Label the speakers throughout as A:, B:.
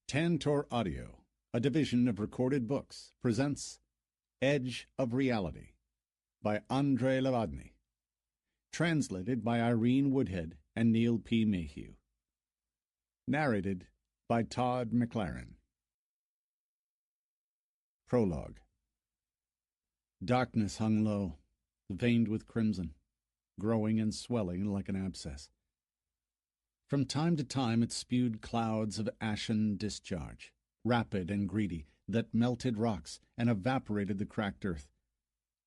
A: Tantor Audio, a division of Recorded Books, presents Edge of Reality by Andre Livadny, translated by Irene Woodhead and Neil P. Mayhew. Narrated by Todd McLaren. Prologue. Darkness hung low, veined with crimson, growing and swelling like an abscess. From time to time it spewed clouds of ashen discharge, rapid and greedy, that melted rocks and evaporated the cracked earth,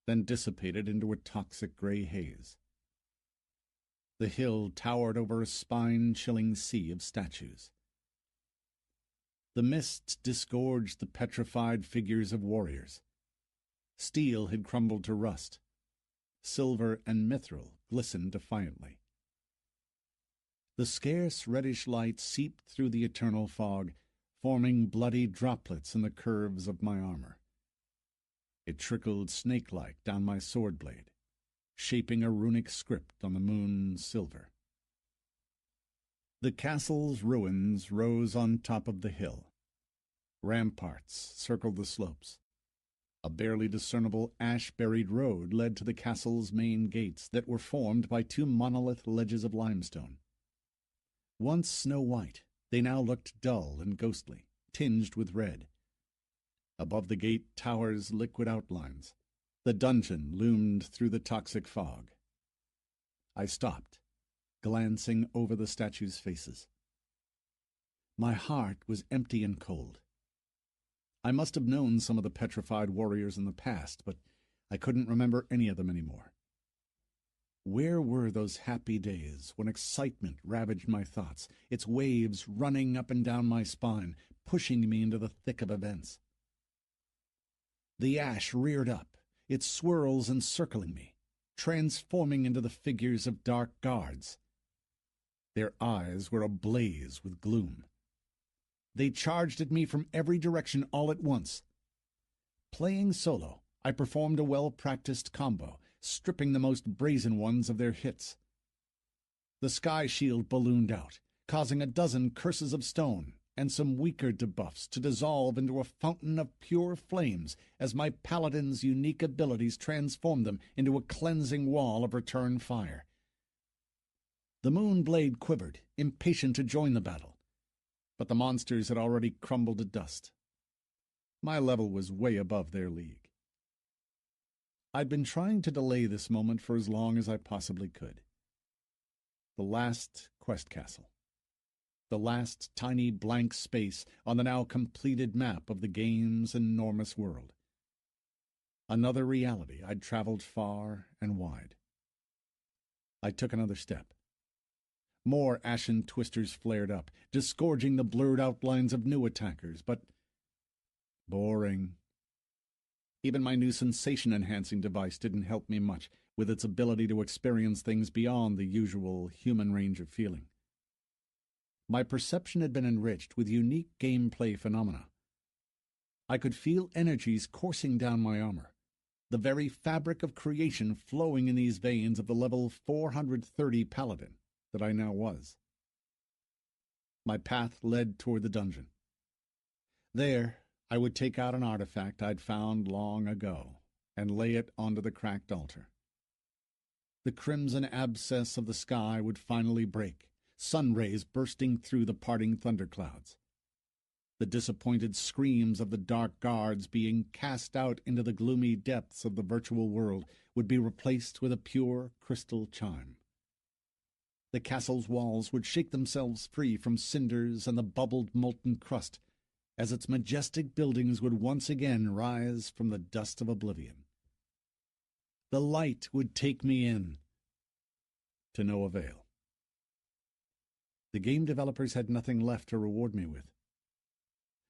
A: then dissipated into a toxic gray haze. The hill towered over a spine-chilling sea of statues. The mist disgorged the petrified figures of warriors. Steel had crumbled to rust. Silver and mithril glistened defiantly. The scarce reddish light seeped through the eternal fog, forming bloody droplets in the curves of my armor. It trickled snake-like down my sword blade, shaping a runic script on the moon's silver. The castle's ruins rose on top of the hill. Ramparts circled the slopes. A barely discernible ash-buried road led to the castle's main gates that were formed by two monolith ledges of limestone. Once snow-white, they now looked dull and ghostly, tinged with red. Above the gate towers liquid outlines. The dungeon loomed through the toxic fog. I stopped, glancing over the statues' faces. My heart was empty and cold. I must have known some of the petrified warriors in the past, but I couldn't remember any of them anymore. Where were those happy days when excitement ravaged my thoughts, its waves running up and down my spine, pushing me into the thick of events? The ash reared up, its swirls encircling me, transforming into the figures of dark guards. Their eyes were ablaze with gloom. They charged at me from every direction all at once. Playing solo, I performed a well-practiced combo, stripping the most brazen ones of their hits. The sky shield ballooned out, causing a dozen curses of stone and some weaker debuffs to dissolve into a fountain of pure flames as my paladin's unique abilities transformed them into a cleansing wall of return fire. The moon blade quivered, impatient to join the battle, but the monsters had already crumbled to dust. My level was way above their league. I'd been trying to delay this moment for as long as I possibly could. The last quest castle. The last tiny blank space on the now completed map of the game's enormous world. Another reality I'd traveled far and wide. I took another step. More ashen twisters flared up, disgorging the blurred outlines of new attackers, but boring. Even my new sensation-enhancing device didn't help me much, with its ability to experience things beyond the usual human range of feeling. My perception had been enriched with unique gameplay phenomena. I could feel energies coursing down my armor, the very fabric of creation flowing in these veins of the level 430 paladin that I now was. My path led toward the dungeon. There, I would take out an artifact I'd found long ago and lay it onto the cracked altar. The crimson abscess of the sky would finally break, sun rays bursting through the parting thunderclouds. The disappointed screams of the dark guards being cast out into the gloomy depths of the virtual world would be replaced with a pure crystal chime. The castle's walls would shake themselves free from cinders and the bubbled molten crust, as its majestic buildings would once again rise from the dust of oblivion. The light would take me in, to no avail. The game developers had nothing left to reward me with.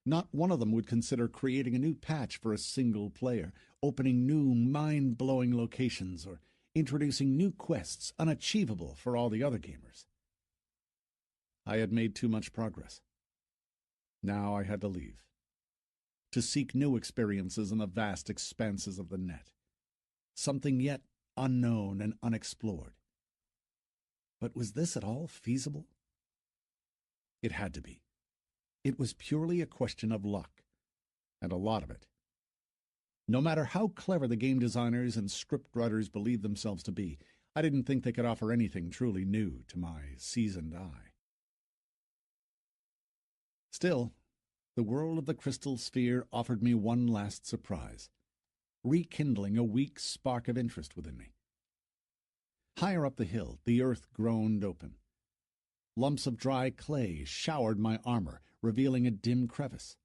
A: Not one of them would consider creating a new patch for a single player, opening new mind-blowing locations, or introducing new quests unachievable for all the other gamers. I had made too much progress. Now I had to leave, to seek new experiences in the vast expanses of the net, something yet unknown and unexplored. But was this at all feasible? It had to be. It was purely a question of luck, and a lot of it. No matter how clever the game designers and script writers believed themselves to be, I didn't think they could offer anything truly new to my seasoned eye. Still, the world of the crystal sphere offered me one last surprise, rekindling a weak spark of interest within me. Higher up the hill, the earth groaned open. Lumps of dry clay showered my armor, revealing a dim crevice.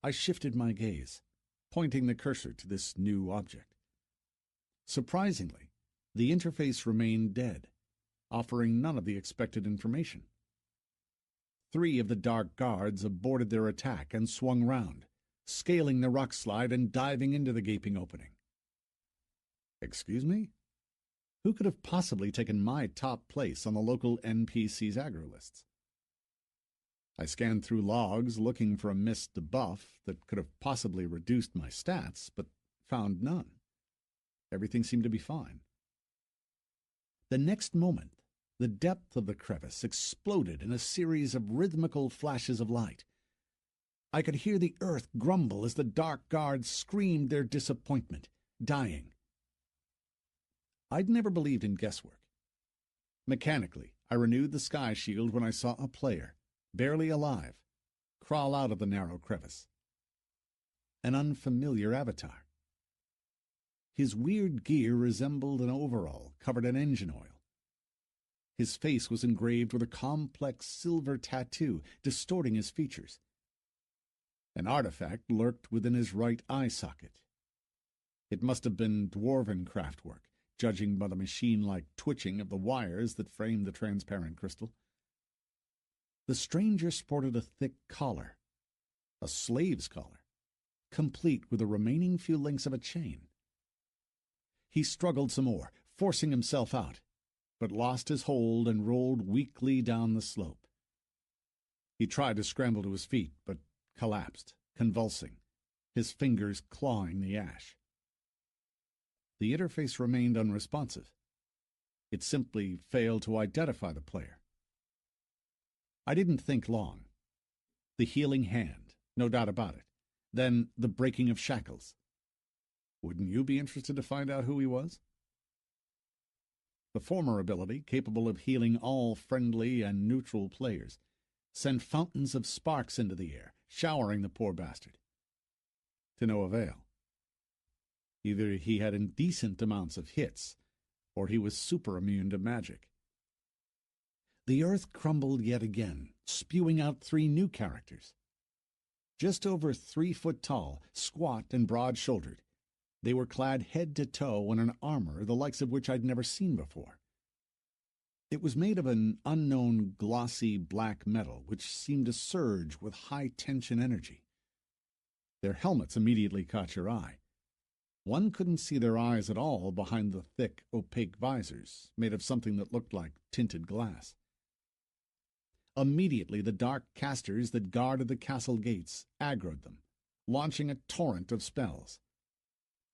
A: I shifted my gaze, pointing the cursor to this new object. Surprisingly, the interface remained dead, offering none of the expected information. 3 of the dark guards aborted their attack and swung round, scaling the rock slide and diving into the gaping opening. Excuse me? Who could have possibly taken my top place on the local NPC's aggro lists? I scanned through logs looking for a missed debuff that could have possibly reduced my stats, but found none. Everything seemed to be fine. The next moment, the depth of the crevice exploded in a series of rhythmical flashes of light. I could hear the earth grumble as the dark guards screamed their disappointment, dying. I'd never believed in guesswork. Mechanically, I renewed the sky shield when I saw a player, barely alive, crawl out of the narrow crevice. An unfamiliar avatar. His weird gear resembled an overall covered in engine oil. His face was engraved with a complex silver tattoo, distorting his features. An artifact lurked within his right eye socket. It must have been dwarven craftwork, judging by the machine-like twitching of the wires that framed the transparent crystal. The stranger sported a thick collar, a slave's collar, complete with the remaining few links of a chain. He struggled some more, forcing himself out, but lost his hold and rolled weakly down the slope. He tried to scramble to his feet, but collapsed, convulsing, his fingers clawing the ash. The interface remained unresponsive. It simply failed to identify the player. I didn't think long. The healing hand, no doubt about it. Then the breaking of shackles. Wouldn't you be interested to find out who he was? The former ability, capable of healing all friendly and neutral players, sent fountains of sparks into the air, showering the poor bastard. To no avail. Either he had indecent amounts of hits, or he was super immune to magic. The earth crumbled yet again, spewing out 3 new characters. Just over 3 foot tall, squat and broad-shouldered, they were clad head to toe in an armor the likes of which I'd never seen before. It was made of an unknown glossy black metal which seemed to surge with high-tension energy. Their helmets immediately caught your eye. One couldn't see their eyes at all behind the thick, opaque visors, made of something that looked like tinted glass. Immediately the dark casters that guarded the castle gates aggroed them, launching a torrent of spells.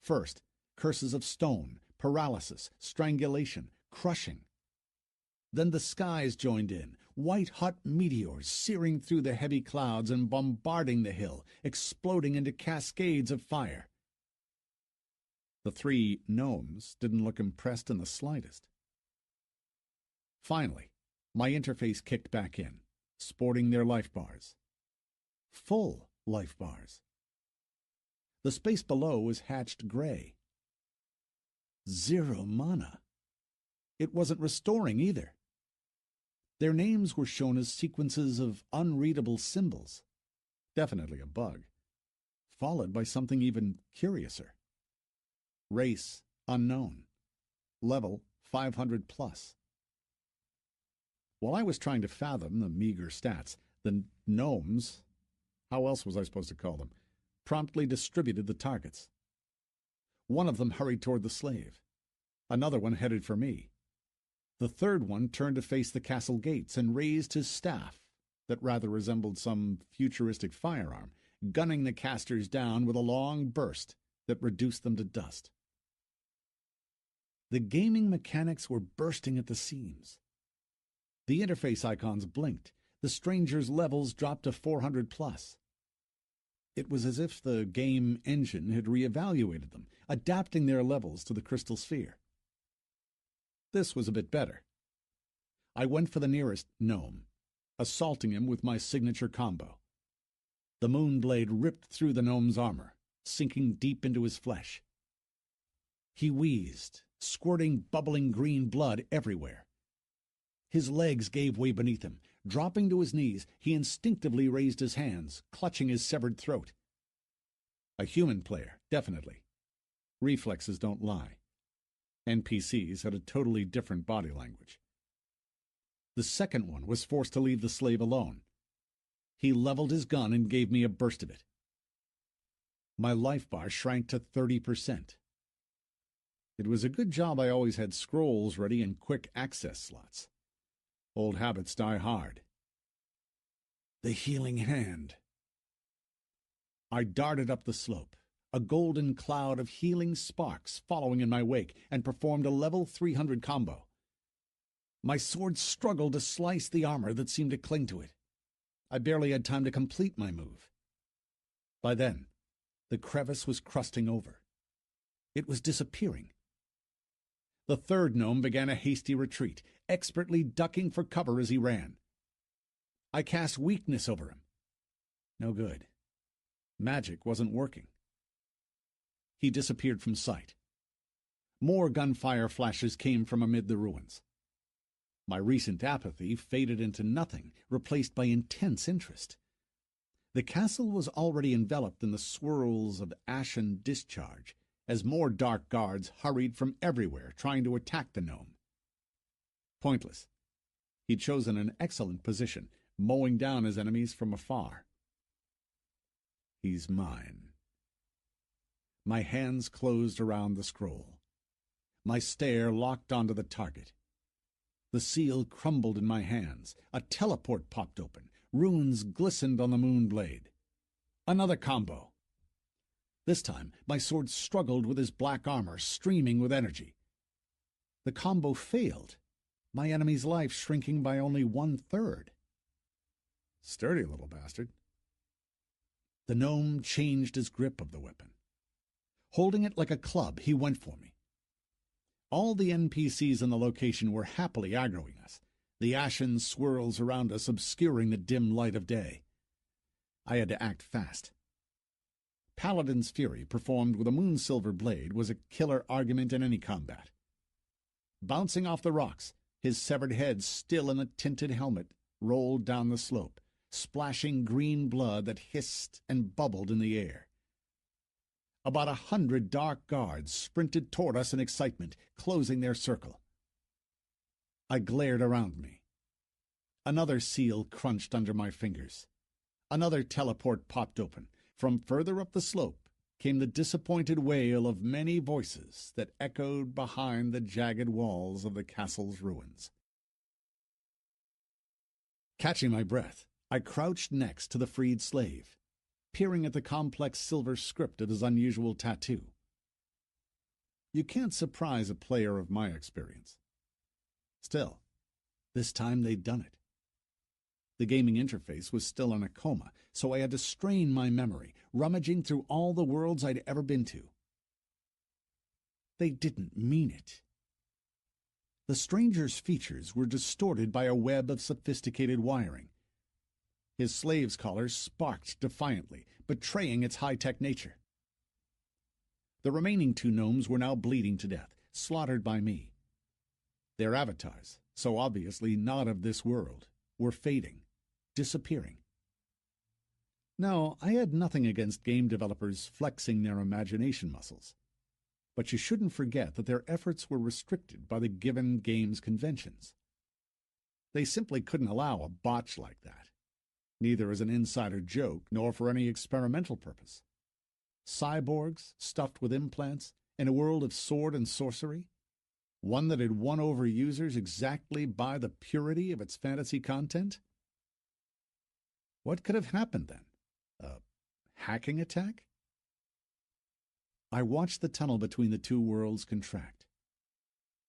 A: First, curses of stone, paralysis, strangulation, crushing. Then the skies joined in, white-hot meteors searing through the heavy clouds and bombarding the hill, exploding into cascades of fire. The 3 gnomes didn't look impressed in the slightest. Finally, my interface kicked back in, sporting their life bars. Full life bars. The space below was hatched gray. 0 mana. It wasn't restoring either. Their names were shown as sequences of unreadable symbols. Definitely a bug. Followed by something even curiouser. Race unknown. Level 500 plus. While I was trying to fathom the meager stats, the gnomes, how else was I supposed to call them, promptly distributed the targets. One of them hurried toward the slave. Another one headed for me. The third one turned to face the castle gates and raised his staff, that rather resembled some futuristic firearm, gunning the casters down with a long burst that reduced them to dust. The gaming mechanics were bursting at the seams. The interface icons blinked, the strangers' levels dropped to 400 plus. It was as if the game engine had reevaluated them, adapting their levels to the crystal sphere. This was a bit better. I went for the nearest gnome, assaulting him with my signature combo. The moonblade ripped through the gnome's armor, sinking deep into his flesh. He wheezed, squirting bubbling green blood everywhere. His legs gave way beneath him. Dropping to his knees, he instinctively raised his hands, clutching his severed throat. A human player, definitely. Reflexes don't lie. NPCs had a totally different body language. The second one was forced to leave the slave alone. He leveled his gun and gave me a burst of it. My life bar shrank to 30%. It was a good job I always had scrolls ready in quick access slots. Old habits die hard. The healing hand. I darted up the slope, a golden cloud of healing sparks following in my wake, and performed a level 300 combo. My sword struggled to slice the armor that seemed to cling to it. I barely had time to complete my move. By then, the crevice was crusting over. It was disappearing. The third gnome began a hasty retreat, expertly ducking for cover as he ran. I cast weakness over him. No good. Magic wasn't working. He disappeared from sight. More gunfire flashes came from amid the ruins. My recent apathy faded into nothing, replaced by intense interest. The castle was already enveloped in the swirls of ashen discharge, as more dark guards hurried from everywhere trying to attack the gnome. Pointless. He'd chosen an excellent position, mowing down his enemies from afar. He's mine. My hands closed around the scroll. My stare locked onto the target. The seal crumbled in my hands. A teleport popped open. Runes glistened on the moon blade. Another combo. This time, my sword struggled with his black armor, streaming with energy. The combo failed, my enemy's life shrinking by only 1/3. Sturdy little bastard. The gnome changed his grip of the weapon. Holding it like a club, he went for me. All the NPCs in the location were happily aggroing us, the ashen swirls around us obscuring the dim light of day. I had to act fast. Paladin's Fury, performed with a moon-silver blade, was a killer argument in any combat. Bouncing off the rocks, his severed head still in the tinted helmet, rolled down the slope, splashing green blood that hissed and bubbled in the air. About 100 dark guards sprinted toward us in excitement, closing their circle. I glared around me. Another seal crunched under my fingers. Another teleport popped open. From further up the slope came the disappointed wail of many voices that echoed behind the jagged walls of the castle's ruins. Catching my breath, I crouched next to the freed slave, peering at the complex silver script of his unusual tattoo. You can't surprise a player of my experience. Still, this time they'd done it. The gaming interface was still in a coma, so I had to strain my memory, rummaging through all the worlds I'd ever been to. They didn't mean it. The stranger's features were distorted by a web of sophisticated wiring. His slave's collar sparked defiantly, betraying its high-tech nature. The remaining 2 gnomes were now bleeding to death, slaughtered by me. Their avatars, so obviously not of this world, were fading, disappearing. No, I had nothing against game developers flexing their imagination muscles. But you shouldn't forget that their efforts were restricted by the given game's conventions. They simply couldn't allow a botch like that, neither as an insider joke nor for any experimental purpose. Cyborgs stuffed with implants in a world of sword and sorcery, one that had won over users exactly by the purity of its fantasy content? What could have happened then? A hacking attack? I watched the tunnel between the 2 worlds contract.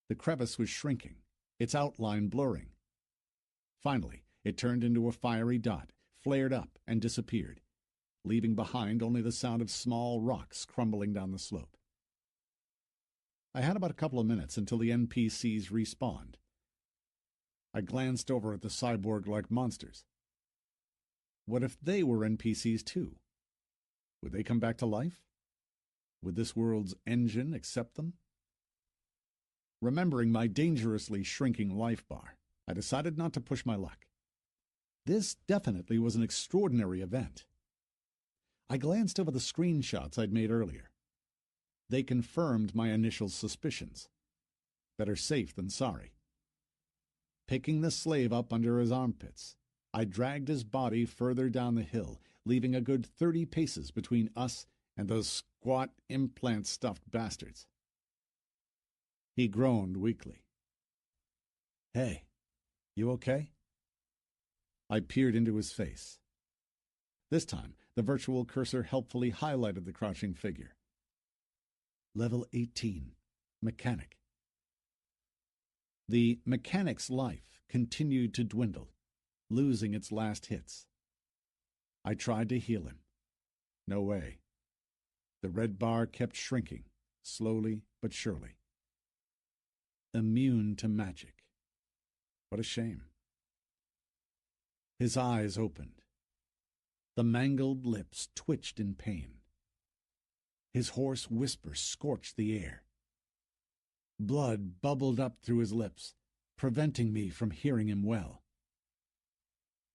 A: The crevice was shrinking, its outline blurring. Finally, It turned into a fiery dot, flared up, and disappeared, leaving behind only the sound of small rocks crumbling down the slope. I had about a couple of minutes until the NPCs respawned. I glanced over at the cyborg-like monsters. What if they were NPCs too? Would they come back to life? Would this world's engine accept them? Remembering my dangerously shrinking life bar, I decided not to push my luck. This definitely was an extraordinary event. I glanced over the screenshots I'd made earlier. They confirmed my initial suspicions. Better safe than sorry. Picking the slave up under his armpits, I dragged his body further down the hill, leaving a good 30 paces between us and those squat, implant-stuffed bastards. He groaned weakly. "Hey, you okay?" I peered into his face. This time, the virtual cursor helpfully highlighted the crouching figure. Level 18, Mechanic. The mechanic's life continued to dwindle, losing its last hits. I tried to heal him. No way. The red bar kept shrinking, slowly but surely. Immune to magic. What a shame. His eyes opened. The mangled lips twitched in pain. His hoarse whisper scorched the air. Blood bubbled up through his lips, preventing me from hearing him well.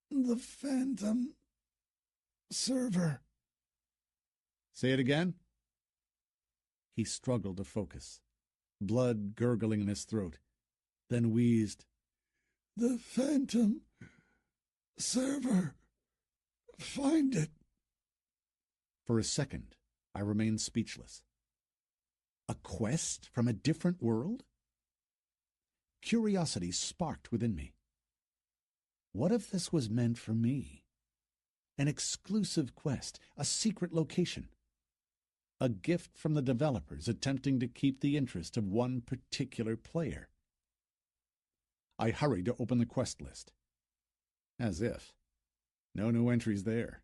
A: "The Phantom Server." "Say it again?" He struggled to focus, blood gurgling in his throat, then wheezed, "The Phantom Server. Find it." For a second, I remained speechless. A quest from a different world? Curiosity sparked within me. What if this was meant for me? An exclusive quest, a secret location. A gift from the developers attempting to keep the interest of one particular player. I hurried to open the quest list. As if. No new entries there.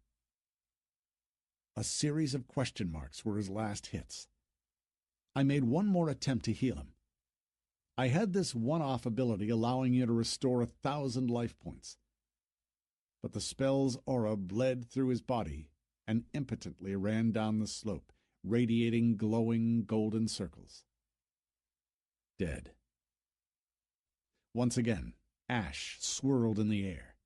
A: A series of question marks were his last hits. I made one more attempt to heal him. I had this one-off ability allowing you to restore 1,000 life points. But the spell's aura bled through his body and impotently ran down the slope, radiating glowing golden circles. Dead. Once again, ash swirled in the air.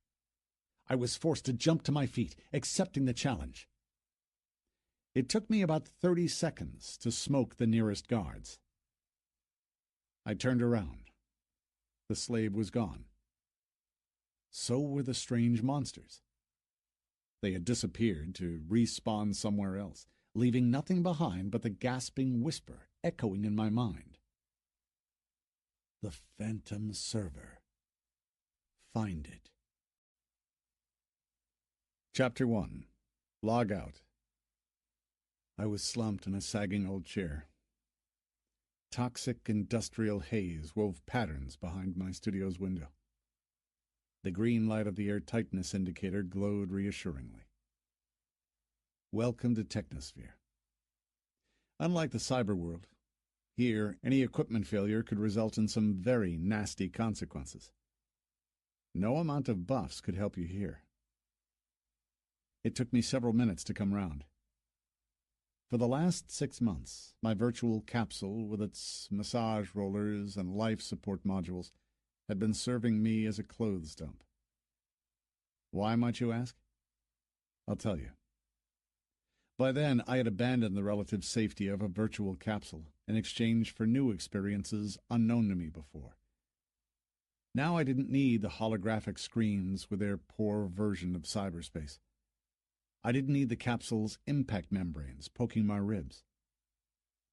A: I was forced to jump to my feet, accepting the challenge. It took me about 30 seconds to smoke the nearest guards. I turned around. The slave was gone. So were the strange monsters. They had disappeared to respawn somewhere else, leaving nothing behind but the gasping whisper echoing in my mind. The Phantom Server. Find it. Chapter 1. Log out. I was slumped in a sagging old chair. Toxic industrial haze wove patterns behind my studio's window. The green light of the airtightness indicator glowed reassuringly. Welcome to Technosphere. Unlike the cyber world, here any equipment failure could result in some very nasty consequences. No amount of buffs could help you here. It took me several minutes to come round. For the last 6 months, my virtual capsule with its massage rollers and life support modules had been serving me as a clothes dump. Why, might you ask? I'll tell you. By then, I had abandoned the relative safety of a virtual capsule in exchange for new experiences unknown to me before. Now I didn't need the holographic screens with their poor version of cyberspace. I didn't need the capsule's impact membranes poking my ribs.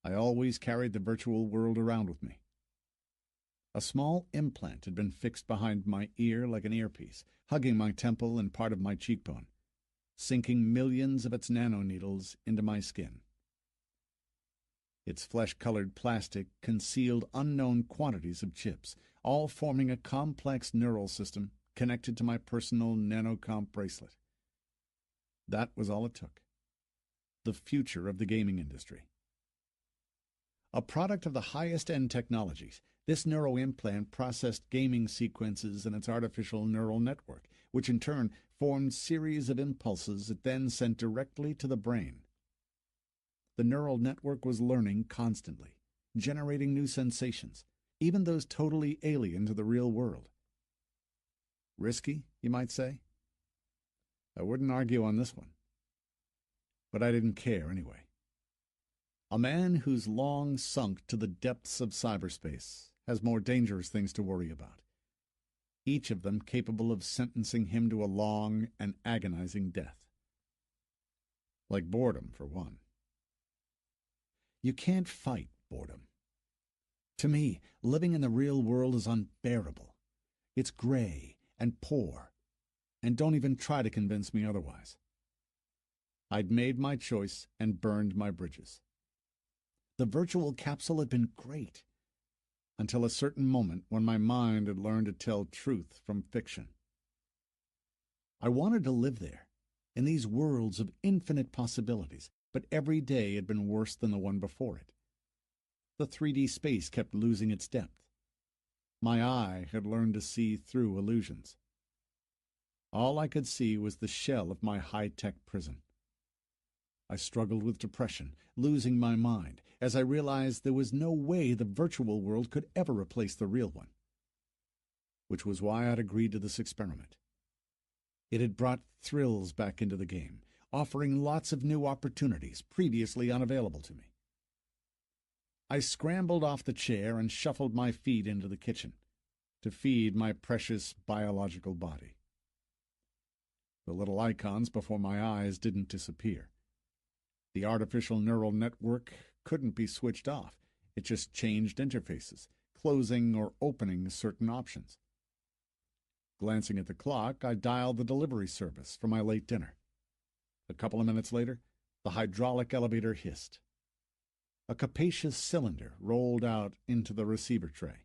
A: I always carried the virtual world around with me. A small implant had been fixed behind my ear like an earpiece, hugging my temple and part of my cheekbone, sinking millions of its nanoneedles into my skin. Its flesh-colored plastic concealed unknown quantities of chips, all forming a complex neural system connected to my personal nanocomp bracelet. That was all it took. The future of the gaming industry. A product of the highest-end technologies, this neuroimplant processed gaming sequences in its artificial neural network, which in turn formed series of impulses it then sent directly to the brain. The neural network was learning constantly, generating new sensations, even those totally alien to the real world. Risky, you might say? I wouldn't argue on this one. But I didn't care anyway. A man who's long sunk to the depths of cyberspace has more dangerous things to worry about, each of them capable of sentencing him to a long and agonizing death. Like boredom, for one. You can't fight boredom. To me, living in the real world is unbearable. It's gray and poor, and don't even try to convince me otherwise. I'd made my choice and burned my bridges. The virtual capsule had been great, until a certain moment when my mind had learned to tell truth from fiction. I wanted to live there, in these worlds of infinite possibilities, but every day had been worse than the one before it. The 3D space kept losing its depth. My eye had learned to see through illusions. All I could see was the shell of my high-tech prison. I struggled with depression, losing my mind, as I realized there was no way the virtual world could ever replace the real one. Which was why I'd agreed to this experiment. It had brought thrills back into the game, offering lots of new opportunities previously unavailable to me. I scrambled off the chair and shuffled my feet into the kitchen to feed my precious biological body. The little icons before my eyes didn't disappear. The artificial neural network couldn't be switched off. It just changed interfaces, closing or opening certain options. Glancing at the clock, I dialed the delivery service for my late dinner. A couple of minutes later, the hydraulic elevator hissed. A capacious cylinder rolled out into the receiver tray.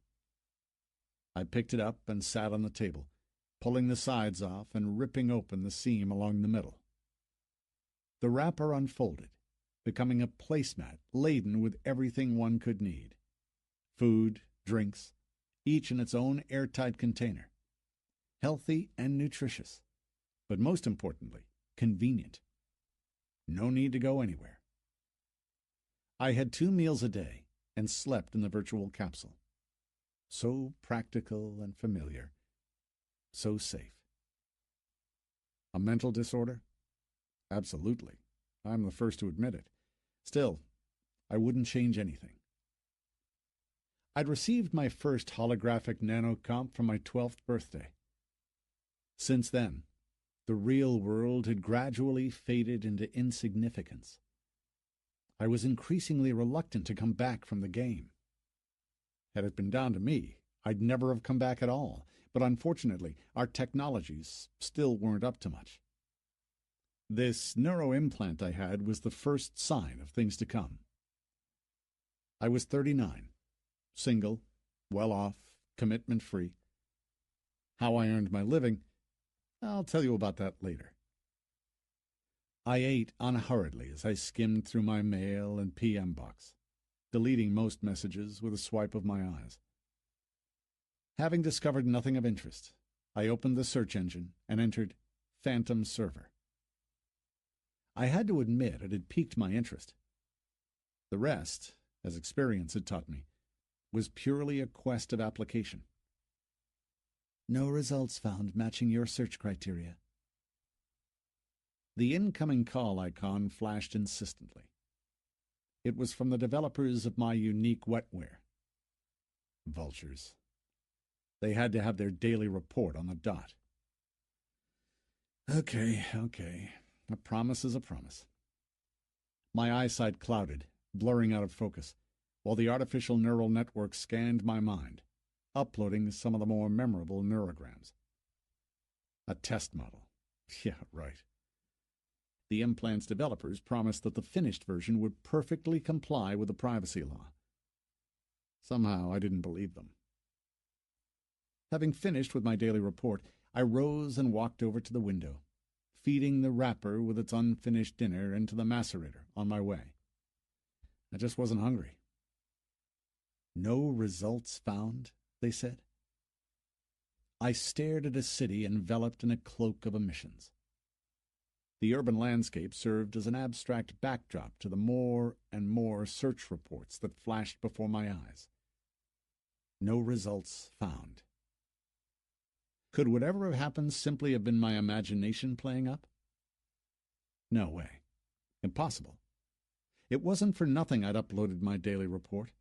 A: I picked it up and sat on the table, pulling the sides off and ripping open the seam along the middle. The wrapper unfolded, becoming a placemat laden with everything one could need. Food, drinks, each in its own airtight container. Healthy and nutritious, but most importantly, convenient. No need to go anywhere. I had 2 meals a day and slept in the virtual capsule. So practical and familiar. So safe. A mental disorder? Absolutely. I'm the first to admit it. Still, I wouldn't change anything. I'd received my first holographic nanocomp for my 12th birthday. Since then, the real world had gradually faded into insignificance. I was increasingly reluctant to come back from the game. Had it been down to me, I'd never have come back at all, but unfortunately, our technologies still weren't up to much. This neuroimplant I had was the first sign of things to come. I was 39, single, well-off, commitment-free. How I earned my living, I'll tell you about that later. I ate unhurriedly as I skimmed through my mail and PM box, deleting most messages with a swipe of my eyes. Having discovered nothing of interest, I opened the search engine and entered Phantom Server. I had to admit it had piqued my interest. The rest, as experience had taught me, was purely a quest of application. No results found matching your search criteria. The incoming call icon flashed insistently. It was from the developers of my unique wetware. Vultures. They had to have their daily report on the dot. Okay. A promise is a promise. My eyesight clouded, blurring out of focus, while the artificial neural network scanned my mind, uploading some of the more memorable neurograms. A test model. Yeah, right. The implant's developers promised that the finished version would perfectly comply with the privacy law. Somehow I didn't believe them. Having finished with my daily report, I rose and walked over to the window, feeding the wrapper with its unfinished dinner into the macerator on my way. I just wasn't hungry. No results found, they said. I stared at a city enveloped in a cloak of emissions. The urban landscape served as an abstract backdrop to the more and more search reports that flashed before my eyes. No results found. Could whatever have happened simply have been my imagination playing up? No way. Impossible. It wasn't for nothing I'd uploaded my daily report.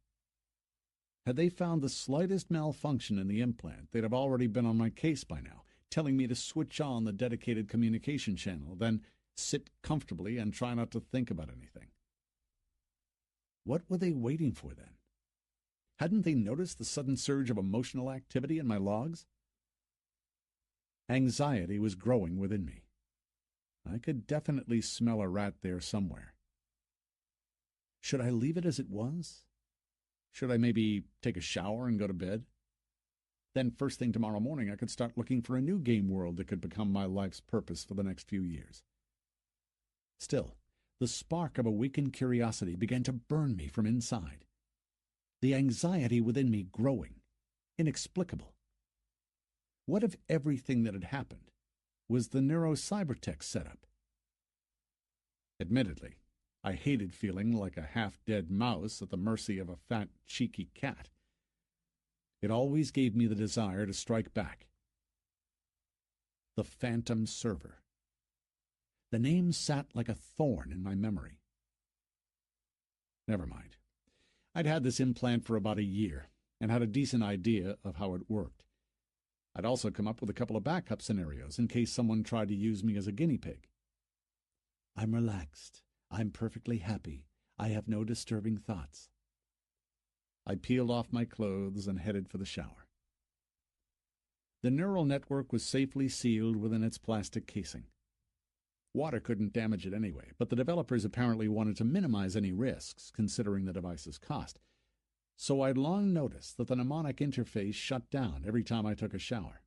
A: Had they found the slightest malfunction in the implant, they'd have already been on my case by now, telling me to switch on the dedicated communication channel, then sit comfortably and try not to think about anything. What were they waiting for then? Hadn't they noticed the sudden surge of emotional activity in my logs? Anxiety was growing within me. I could definitely smell a rat there somewhere. Should I leave it as it was? Should I maybe take a shower and go to bed? Then first thing tomorrow morning I could start looking for a new game world that could become my life's purpose for the next few years. Still, the spark of awakened curiosity began to burn me from inside. The anxiety within me growing, inexplicable. What if everything that had happened was the neurocybertech setup? Admittedly, I hated feeling like a half-dead mouse at the mercy of a fat, cheeky cat. It always gave me the desire to strike back. The Phantom Server. The name sat like a thorn in my memory. Never mind. I'd had this implant for about a year and had a decent idea of how it worked. I'd also come up with a couple of backup scenarios in case someone tried to use me as a guinea pig. I'm relaxed. I'm perfectly happy. I have no disturbing thoughts. I peeled off my clothes and headed for the shower. The neural network was safely sealed within its plastic casing. Water couldn't damage it anyway, but the developers apparently wanted to minimize any risks, considering the device's cost. So I'd long noticed that the mnemonic interface shut down every time I took a shower.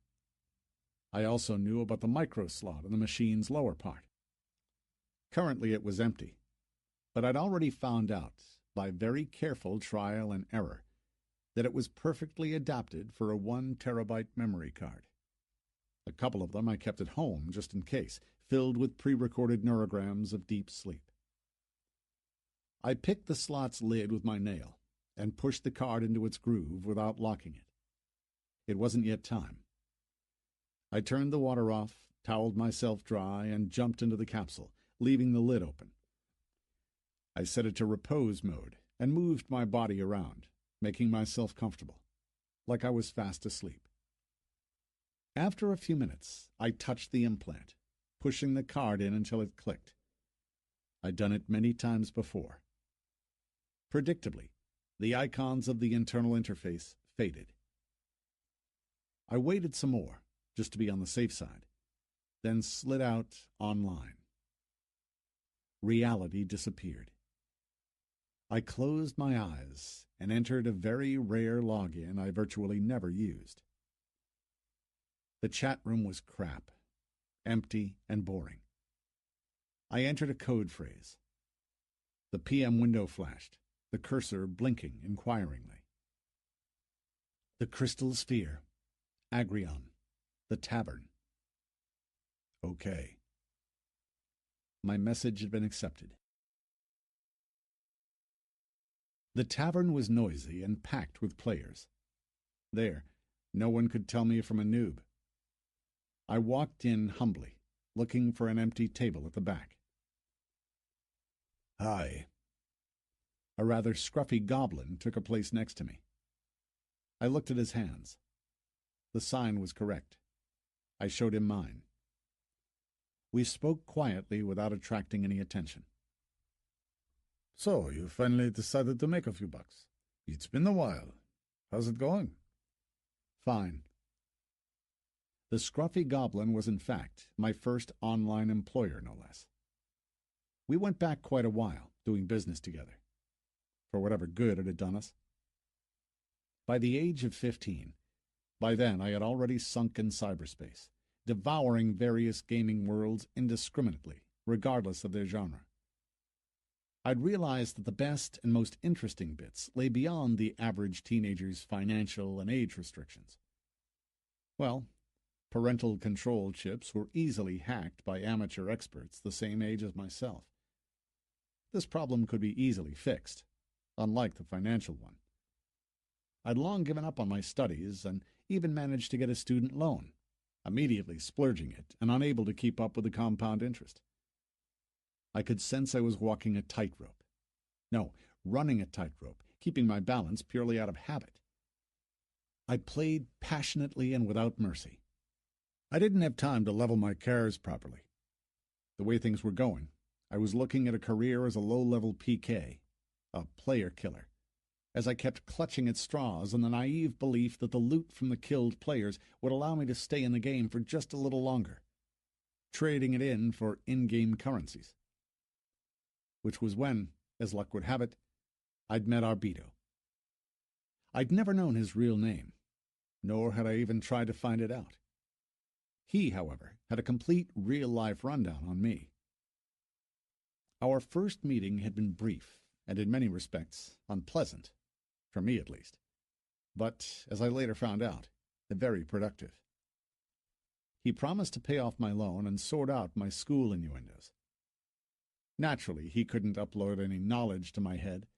A: I also knew about the micro slot in the machine's lower part. Currently it was empty, but I'd already found out, by very careful trial and error, that it was perfectly adapted for a 1 terabyte memory card. A couple of them I kept at home just in case, filled with pre-recorded neurograms of deep sleep. I picked the slot's lid with my nail and pushed the card into its groove without locking it. It wasn't yet time. I turned the water off, toweled myself dry, and jumped into the capsule, leaving the lid open. I set it to repose mode and moved my body around, making myself comfortable, like I was fast asleep. After a few minutes, I touched the implant, pushing the card in until it clicked. I'd done it many times before. Predictably, the icons of the internal interface faded. I waited some more, just to be on the safe side, then slid out online. Reality disappeared. I closed my eyes and entered a very rare login I virtually never used. The chat room was crap, empty and boring. I entered a code phrase. The PM window flashed, the cursor blinking inquiringly. The Crystal Sphere, Agrion, the Tavern. Okay. My message had been accepted. The tavern was noisy and packed with players. There, no one could tell me from a noob. I walked in humbly, looking for an empty table at the back. Hi. A rather scruffy goblin took a place next to me. I looked at his hands. The sign was correct. I showed him mine. We spoke quietly without attracting any attention.
B: So, you finally decided to make a few bucks. It's been a while. How's it going?
A: Fine. The scruffy goblin was, in fact, my first online employer, no less. We went back quite a while, doing business together, for whatever good it had done us. By the age of 15, by then I had already sunk in cyberspace, devouring various gaming worlds indiscriminately, regardless of their genre. I'd realized that the best and most interesting bits lay beyond the average teenager's financial and age restrictions. Well, parental control chips were easily hacked by amateur experts the same age as myself. This problem could be easily fixed, unlike the financial one. I'd long given up on my studies and even managed to get a student loan, immediately splurging it and unable to keep up with the compound interest. I could sense I was walking a tightrope. No, running a tightrope, keeping my balance purely out of habit. I played passionately and without mercy. I didn't have time to level my cares properly. The way things were going, I was looking at a career as a low-level PK, a player killer, as I kept clutching at straws in the naive belief that the loot from the killed players would allow me to stay in the game for just a little longer, trading it in for in-game currencies. Which was when, as luck would have it, I'd met Arbito. I'd never known his real name, nor had I even tried to find it out. He, however, had a complete real-life rundown on me. Our first meeting had been brief, and in many respects unpleasant, for me at least, but, as I later found out, very productive. He promised to pay off my loan and sort out my school innuendos. Naturally, he couldn't upload any knowledge to my head,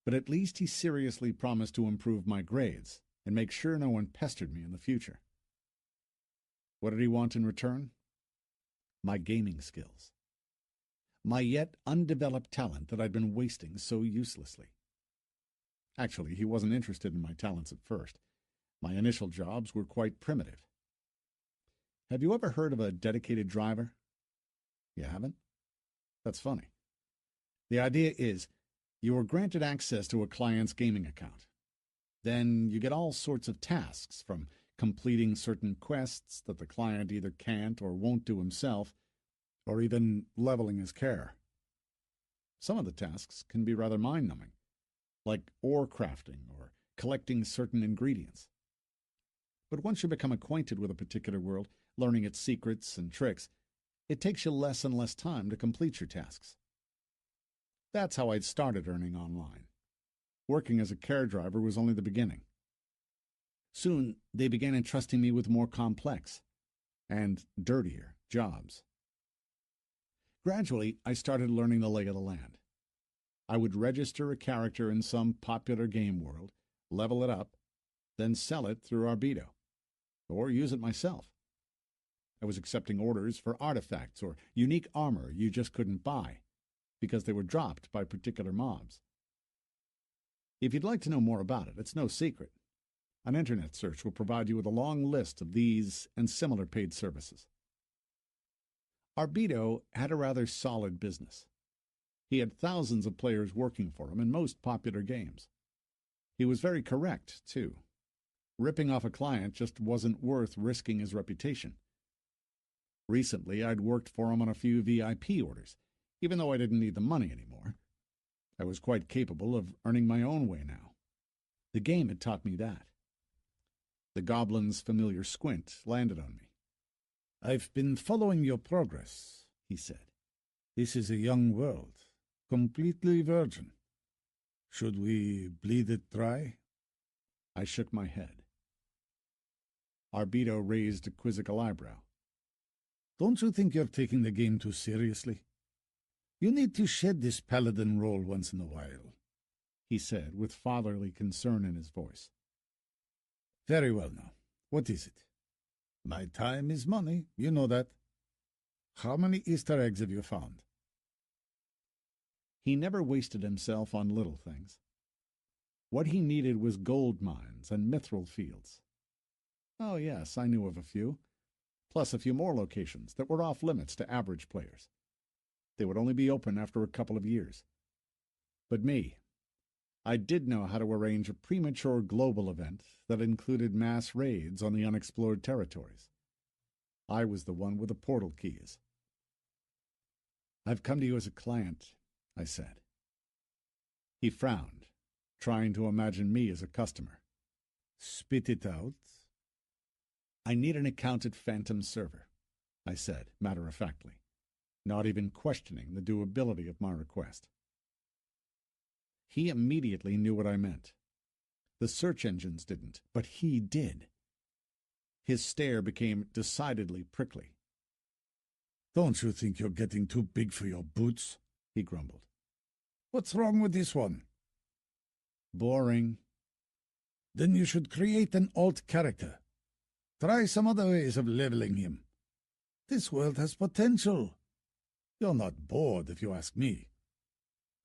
A: but at least he seriously promised to improve my grades and make sure no one pestered me in the future. What did he want in return? My gaming skills. My yet undeveloped talent that I'd been wasting so uselessly. Actually, he wasn't interested in my talents at first. My initial jobs were quite primitive. Have you ever heard of a dedicated driver? You haven't? That's funny. The idea is, you are granted access to a client's gaming account. Then you get all sorts of tasks, from completing certain quests that the client either can't or won't do himself, or even leveling his care. Some of the tasks can be rather mind-numbing, like ore crafting or collecting certain ingredients. But once you become acquainted with a particular world, learning its secrets and tricks, it takes you less and less time to complete your tasks. That's how I'd started earning online. Working as a care driver was only the beginning. Soon, they began entrusting me with more complex and dirtier jobs. Gradually, I started learning the lay of the land. I would register a character in some popular game world, level it up, then sell it through Arbito, or use it myself. I was accepting orders for artifacts or unique armor you just couldn't buy, because they were dropped by particular mobs. If you'd like to know more about it, it's no secret. An internet search will provide you with a long list of these and similar paid services. Arbito had a rather solid business. He had thousands of players working for him in most popular games. He was very correct, too. Ripping off a client just wasn't worth risking his reputation. Recently, I'd worked for him on a few VIP orders, even though I didn't need the money anymore. I was quite capable of earning my own way now. The game had taught me that. The goblin's familiar squint landed on me.
B: "I've been following your progress," he said. "This is a young world, completely virgin. Should we bleed it dry?"
A: I shook my head. Arbito raised a quizzical eyebrow.
B: "Don't you think you're taking the game too seriously? You need to shed this paladin role once in a while," he said, with fatherly concern in his voice. "Very well now. What is it? My time is money, you know that. How many Easter eggs have you found?"
A: He never wasted himself on little things. What he needed was gold mines and mithril fields. Oh yes, I knew of a few, plus a few more locations that were off limits to average players. They would only be open after a couple of years. But me, I did know how to arrange a premature global event that included mass raids on the unexplored territories. I was the one with the portal keys. "I've come to you as a client," I said. He frowned, trying to imagine me as a customer.
B: "Spit it out."
A: "I need an account at Phantom Server. I said, matter-of-factly, not even questioning the doability of my request. He immediately knew what I meant. The search engines didn't, but he did. His stare became decidedly prickly.
B: "Don't you think you're getting too big for your boots?" he grumbled. "What's wrong with this one?"
A: Boring.
B: "Then you should create an alt character. Try some other ways of leveling him. This world has potential. You're not bored, if you ask me.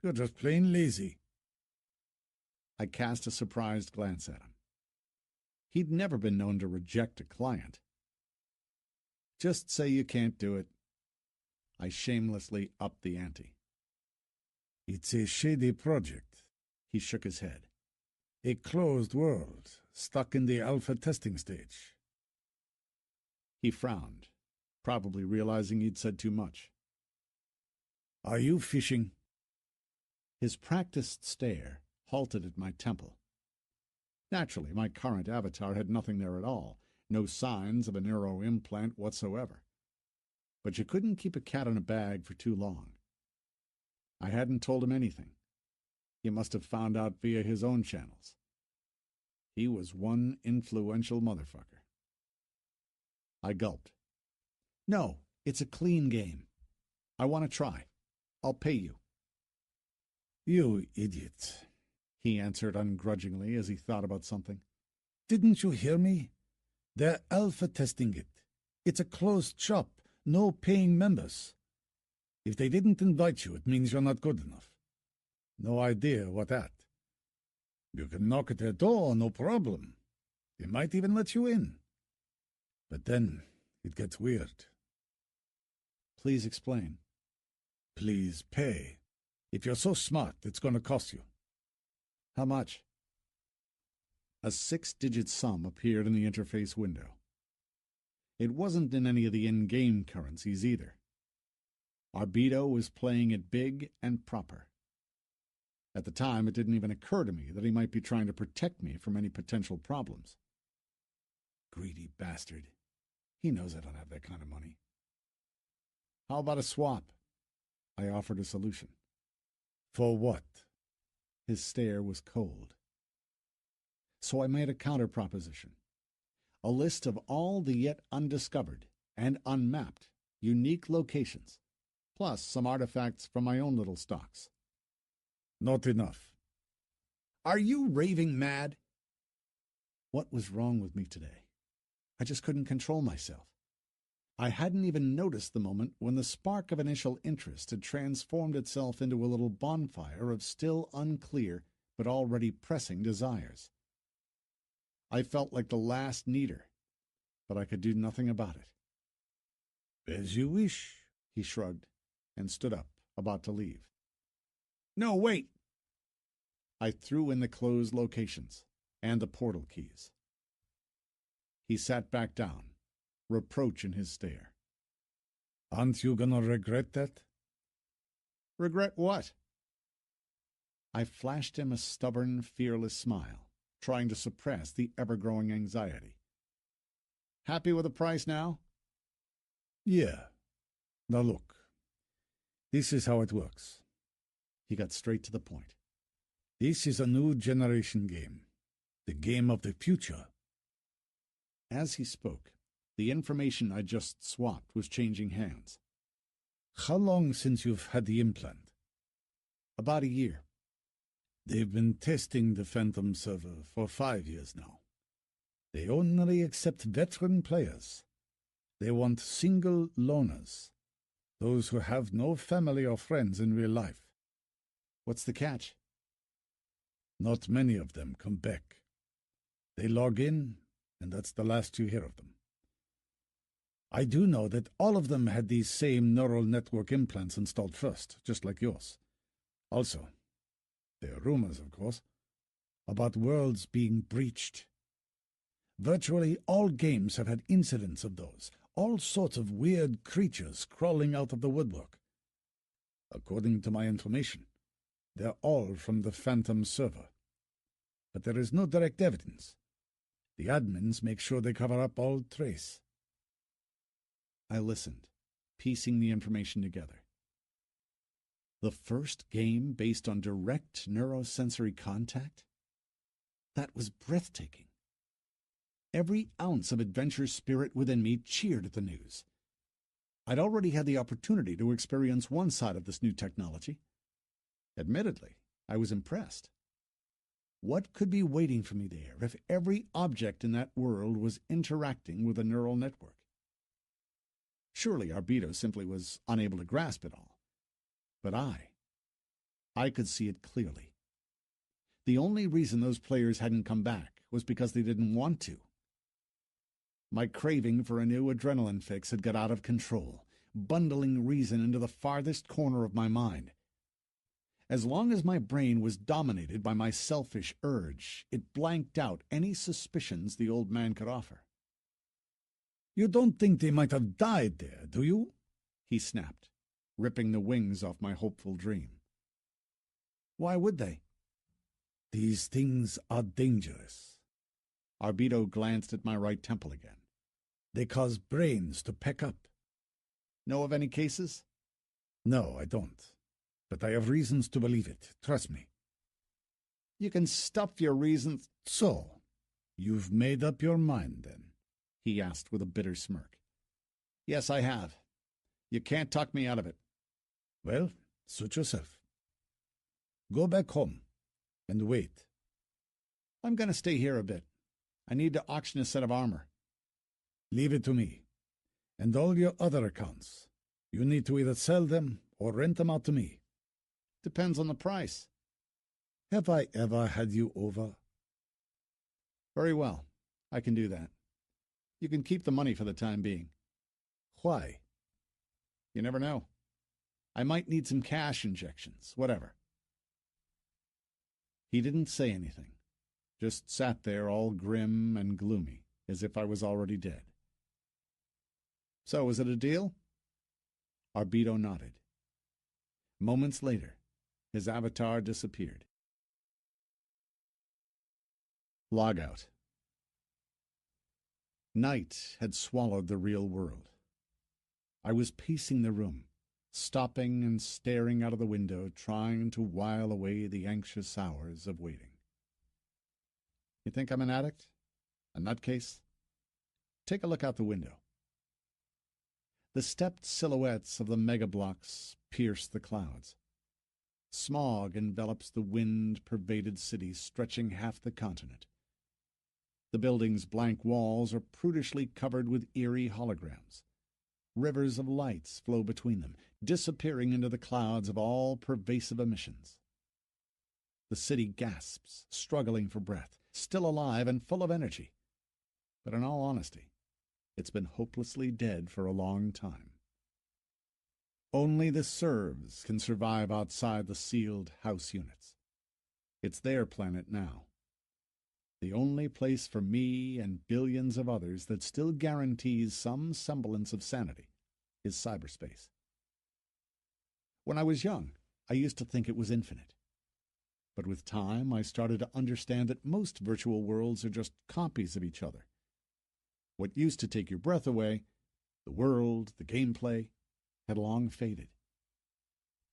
B: You're just plain lazy."
A: I cast a surprised glance at him. He'd never been known to reject a client. Just say you can't do it. I shamelessly upped the ante.
B: "It's a shady project."
A: He shook his head.
B: "A closed world, stuck in the alpha testing stage."
A: He frowned, probably realizing he'd said too much.
B: "Are you fishing?"
A: His practiced stare halted at my temple. Naturally, my current avatar had nothing there at all, no signs of a neuro implant whatsoever. But you couldn't keep a cat in a bag for too long. I hadn't told him anything. He must have found out via his own channels. He was one influential motherfucker. I gulped. "No, it's a clean game. I want to try. I'll pay you."
B: "You idiot," he answered ungrudgingly as he thought about something. "Didn't you hear me? They're alpha testing it. It's a closed shop, no paying members. If they didn't invite you, it means you're not good enough. No idea what at. You can knock at their door, no problem. They might even let you in. But then it gets weird."
A: "Please explain."
B: "Please pay. If you're so smart, it's going to cost you."
A: "How much?" A 6-digit sum appeared in the interface window. It wasn't in any of the in-game currencies either. Arbedo was playing it big and proper. At the time, it didn't even occur to me that he might be trying to protect me from any potential problems. Greedy bastard. He knows I don't have that kind of money. "How about a swap?" I offered a solution.
B: "For what?"
A: His stare was cold. So I made a counter-proposition. A list of all the yet undiscovered and unmapped unique locations, plus some artifacts from my own little stocks.
B: "Not enough."
A: "Are you raving mad?" What was wrong with me today? I just couldn't control myself. I hadn't even noticed the moment when the spark of initial interest had transformed itself into a little bonfire of still unclear but already pressing desires. I felt like the last needer, but I could do nothing about it.
B: "As you wish,"
A: he shrugged and stood up, about to leave. "No, wait!" I threw in the closed locations and the portal keys. He sat back down, reproach in his stare.
B: "Aren't you gonna regret that?"
A: "Regret what?" I flashed him a stubborn, fearless smile, trying to suppress the ever-growing anxiety. "Happy with the price now?"
B: "Yeah. Now look. This is how it works."
A: He got straight to the point.
B: "This is a new generation game. The game of the future."
A: As he spoke, the information I just swapped was changing hands.
B: "How long since you've had the implant?"
A: "About a year."
B: "They've been testing the Phantom server for 5 years now. They only accept veteran players. They want single loners, those who have no family or friends in real life."
A: "What's the catch?"
B: "Not many of them come back. They log in, and that's the last you hear of them. I do know that all of them had these same neural network implants installed first, just like yours. Also, there are rumors, of course, about worlds being breached. Virtually all games have had incidents of those, all sorts of weird creatures crawling out of the woodwork. According to my information, they're all from the Phantom server. But there is no direct evidence. The admins make sure they cover up all trace."
A: I listened, piecing the information together. The first game based on direct neurosensory contact? That was breathtaking. Every ounce of adventure spirit within me cheered at the news. I'd already had the opportunity to experience one side of this new technology. Admittedly, I was impressed. What could be waiting for me there if every object in that world was interacting with a neural network? Surely Arbito simply was unable to grasp it all. But I could see it clearly. The only reason those players hadn't come back was because they didn't want to. My craving for a new adrenaline fix had got out of control, bundling reason into the farthest corner of my mind. As long as my brain was dominated by my selfish urge, it blanked out any suspicions the old man could offer.
B: "You don't think they might have died there, do you?"
A: he snapped, ripping the wings off my hopeful dream. Why would they?
B: "These things are dangerous."
A: Arbito glanced at my right temple again.
B: "They cause brains to peck up."
A: Know of any cases?
B: "No, I don't. But I have reasons to believe it. Trust me."
A: You can stuff your reasons.
B: "So, you've made up your mind, then?"
A: he asked with a bitter smirk. Yes, I have. You can't talk me out of it.
B: "Well, suit yourself. Go back home and wait."
A: I'm going to stay here a bit. I need to auction a set of armor.
B: "Leave it to me. And all your other accounts. You need to either sell them or rent them out to me."
A: Depends on the price.
B: "Have I ever had you over?"
A: Very well. I can do that. You can keep the money for the time being.
B: "Why?"
A: You never know. I might need some cash injections, whatever. He didn't say anything, just sat there all grim and gloomy, as if I was already dead. So, is it a deal? Arbito nodded. Moments later, his avatar disappeared. Logout. Night had swallowed the real world. I was pacing the room, stopping and staring out of the window, trying to while away the anxious hours of waiting. You think I'm an addict? A nutcase? Take a look out the window. The stepped silhouettes of the megablocks pierce the clouds. Smog envelops the wind-pervaded city stretching half the continent. The building's blank walls are prudishly covered with eerie holograms. Rivers of lights flow between them, disappearing into the clouds of all-pervasive emissions. The city gasps, struggling for breath, still alive and full of energy. But in all honesty, it's been hopelessly dead for a long time. Only the serfs can survive outside the sealed house units. It's their planet now. The only place for me and billions of others that still guarantees some semblance of sanity is cyberspace. When I was young, I used to think it was infinite. But with time, I started to understand that most virtual worlds are just copies of each other. What used to take your breath away, the world, the gameplay, had long faded.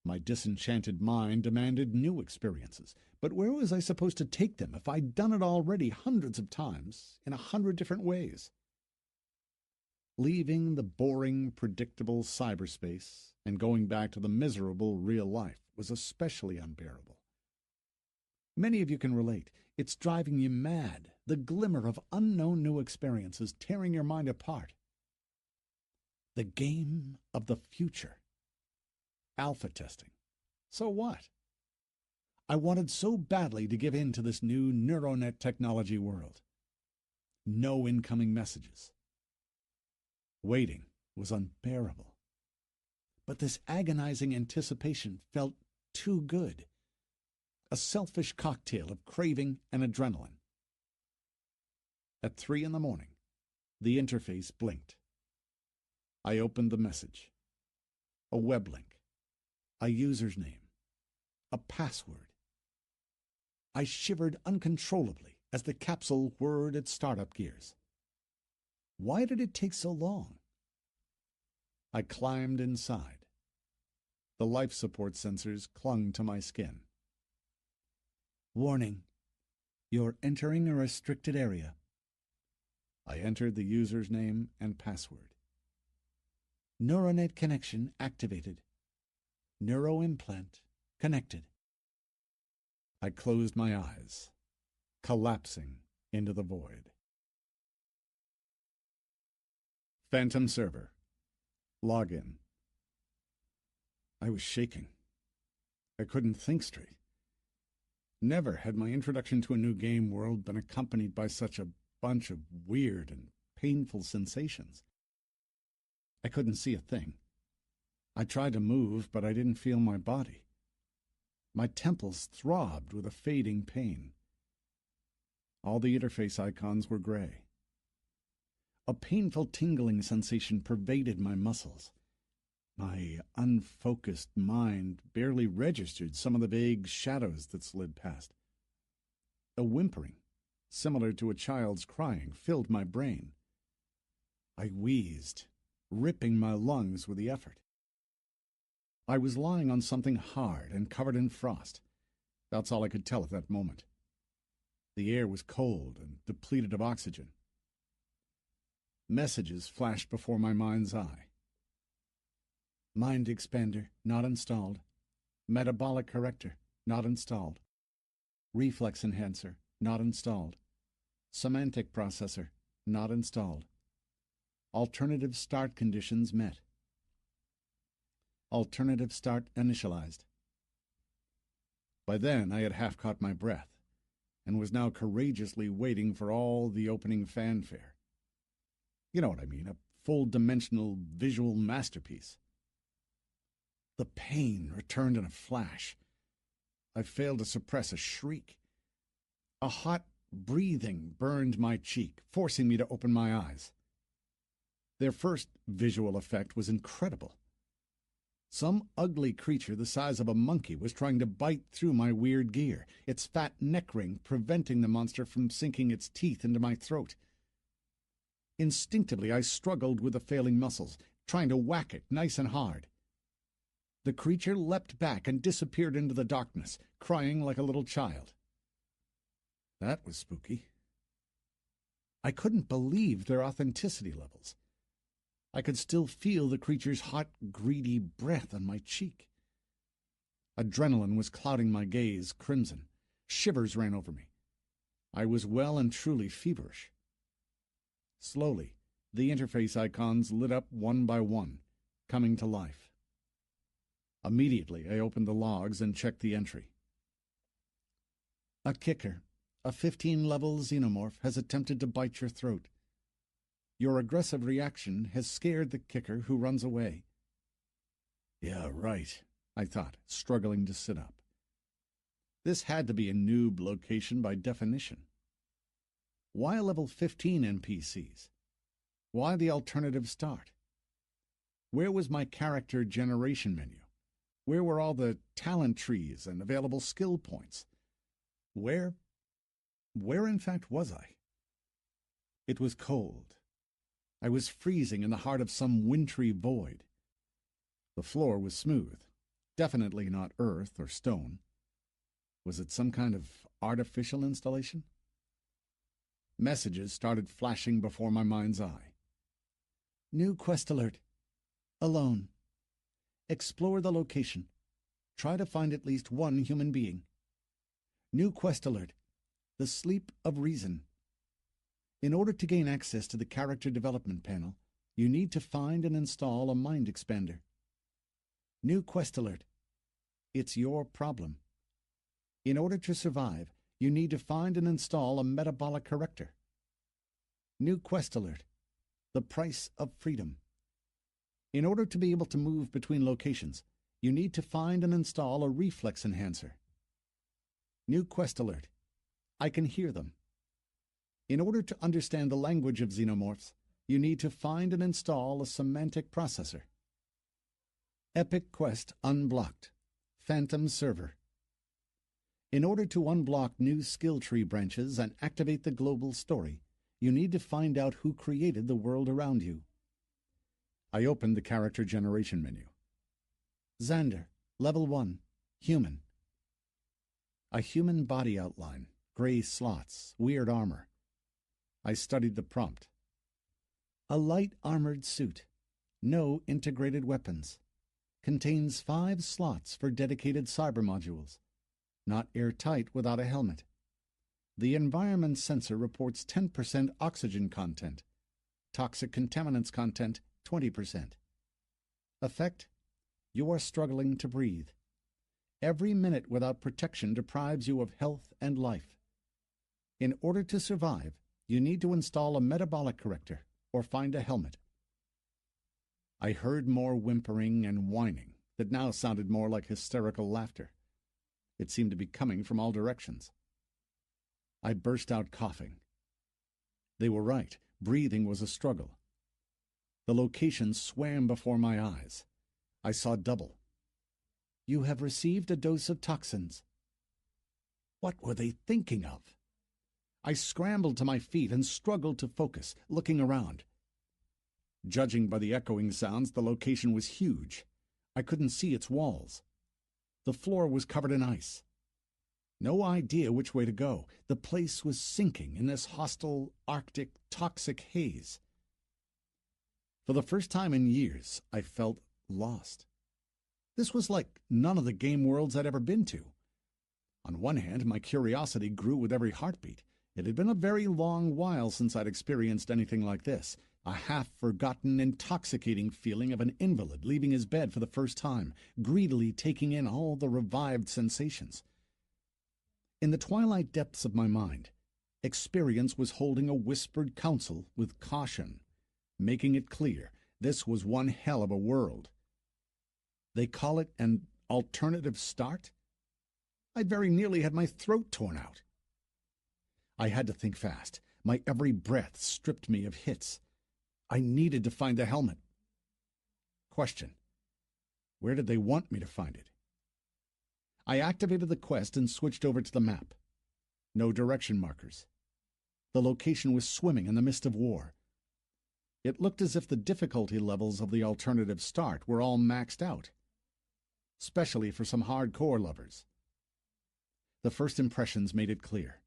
A: My disenchanted mind demanded new experiences, but where was I supposed to take them if I'd done it already hundreds of times in 100 different ways? Leaving the boring, predictable cyberspace and going back to the miserable real life was especially unbearable. Many of you can relate. It's driving you mad, the glimmer of unknown new experiences tearing your mind apart. The game of the future. Alpha testing. So what? I wanted so badly to give in to this new neuronet technology world. No incoming messages. Waiting was unbearable. But this agonizing anticipation felt too good. A selfish cocktail of craving and adrenaline. At 3 a.m, the interface blinked. I opened the message. A web link. A user's name. A password. I shivered uncontrollably as the capsule whirred its startup gears. Why did it take so long? I climbed inside. The life support sensors clung to my skin.
B: Warning. You're entering a restricted area.
A: I entered the user's name and password.
B: Neuronet connection activated. Neuroimplant connected.
A: I closed my eyes, collapsing into the void. Phantom server. Login. I was shaking. I couldn't think straight. Never had my introduction to a new game world been accompanied by such a bunch of weird and painful sensations. I couldn't see a thing. I tried to move, but I didn't feel my body. My temples throbbed with a fading pain. All the interface icons were gray. A painful tingling sensation pervaded my muscles. My unfocused mind barely registered some of the vague shadows that slid past. A whimpering, similar to a child's crying, filled my brain. I wheezed, ripping my lungs with the effort. I was lying on something hard and covered in frost. That's all I could tell at that moment. The air was cold and depleted of oxygen. Messages flashed before my mind's eye. Mind expander, not installed. Metabolic corrector, not installed. Reflex enhancer, not installed. Semantic processor, not installed. Alternative start conditions met. Alternative start initialized. By then I had half caught my breath, and was now courageously waiting for all the opening fanfare. You know what I mean, a full-dimensional visual masterpiece. The pain returned in a flash. I failed to suppress a shriek. A hot breathing burned my cheek, forcing me to open my eyes. Their first visual effect was incredible. Some ugly creature the size of a monkey was trying to bite through my weird gear, its fat neck ring preventing the monster from sinking its teeth into my throat. Instinctively, I struggled with the failing muscles, trying to whack it nice and hard. The creature leapt back and disappeared into the darkness, crying like a little child. That was spooky. I couldn't believe their authenticity levels. I could still feel the creature's hot, greedy breath on my cheek. Adrenaline was clouding my gaze crimson. Shivers ran over me. I was well and truly feverish. Slowly, the interface icons lit up one by one, coming to life. Immediately, I opened the logs and checked the entry. A kicker, a 15-level xenomorph, has attempted to bite your throat. Your aggressive reaction has scared the kicker, who runs away. Yeah, right, I thought, struggling to sit up. This had to be a noob location by definition. Why level 15 NPCs? Why the alternative start? Where was my character generation menu? Where were all the talent trees and available skill points? Where in fact was I? It was cold. I was freezing in the heart of some wintry void. The floor was smooth, definitely not earth or stone. Was it some kind of artificial installation? Messages started flashing before my mind's eye. New quest alert. Alone. Explore the location. Try to find at least one human being. New quest alert. The sleep of reason. In order to gain access to the character development panel, you need to find and install a mind expander. New quest alert. It's your problem. In order to survive, you need to find and install a metabolic corrector. New quest alert. The price of freedom. In order to be able to move between locations, you need to find and install a reflex enhancer. New quest alert. I can hear them. In order to understand the language of xenomorphs, you need to find and install a semantic processor. Epic quest unblocked. Phantom server. In order to unblock new skill tree branches and activate the global story, you need to find out who created the world around you. I opened the character generation menu. Xander, level 1, human. A human body outline, gray slots, weird armor. I studied the prompt. A light armored suit. No integrated weapons. Contains 5 slots for dedicated cyber modules. Not airtight without a helmet. The environment sensor reports 10% oxygen content. Toxic contaminants content, 20%. Effect: you are struggling to breathe. Every minute without protection deprives you of health and life. In order to survive, you need to install a metabolic corrector or find a helmet. I heard more whimpering and whining that now sounded more like hysterical laughter. It seemed to be coming from all directions. I burst out coughing. They were right. Breathing was a struggle. The location swam before my eyes. I saw double. You have received a dose of toxins. What were they thinking of? I scrambled to my feet and struggled to focus, looking around. Judging by the echoing sounds, the location was huge. I couldn't see its walls. The floor was covered in ice. No idea which way to go. The place was sinking in this hostile, Arctic, toxic haze. For the first time in years, I felt lost. This was like none of the game worlds I'd ever been to. On one hand, my curiosity grew with every heartbeat. It had been a very long while since I'd experienced anything like this. A half-forgotten, intoxicating feeling of an invalid leaving his bed for the first time, greedily taking in all the revived sensations. In the twilight depths of my mind, experience was holding a whispered counsel with caution, making it clear this was one hell of a world. They call it an alternative start? I'd very nearly had my throat torn out. I had to think fast. My every breath stripped me of hits. I needed to find the helmet. Question: where did they want me to find it? I activated the quest and switched over to the map. No direction markers. The location was swimming in the mist of war. It looked as if the difficulty levels of the alternative start were all maxed out, especially for some hardcore lovers. The first impressions made it clear.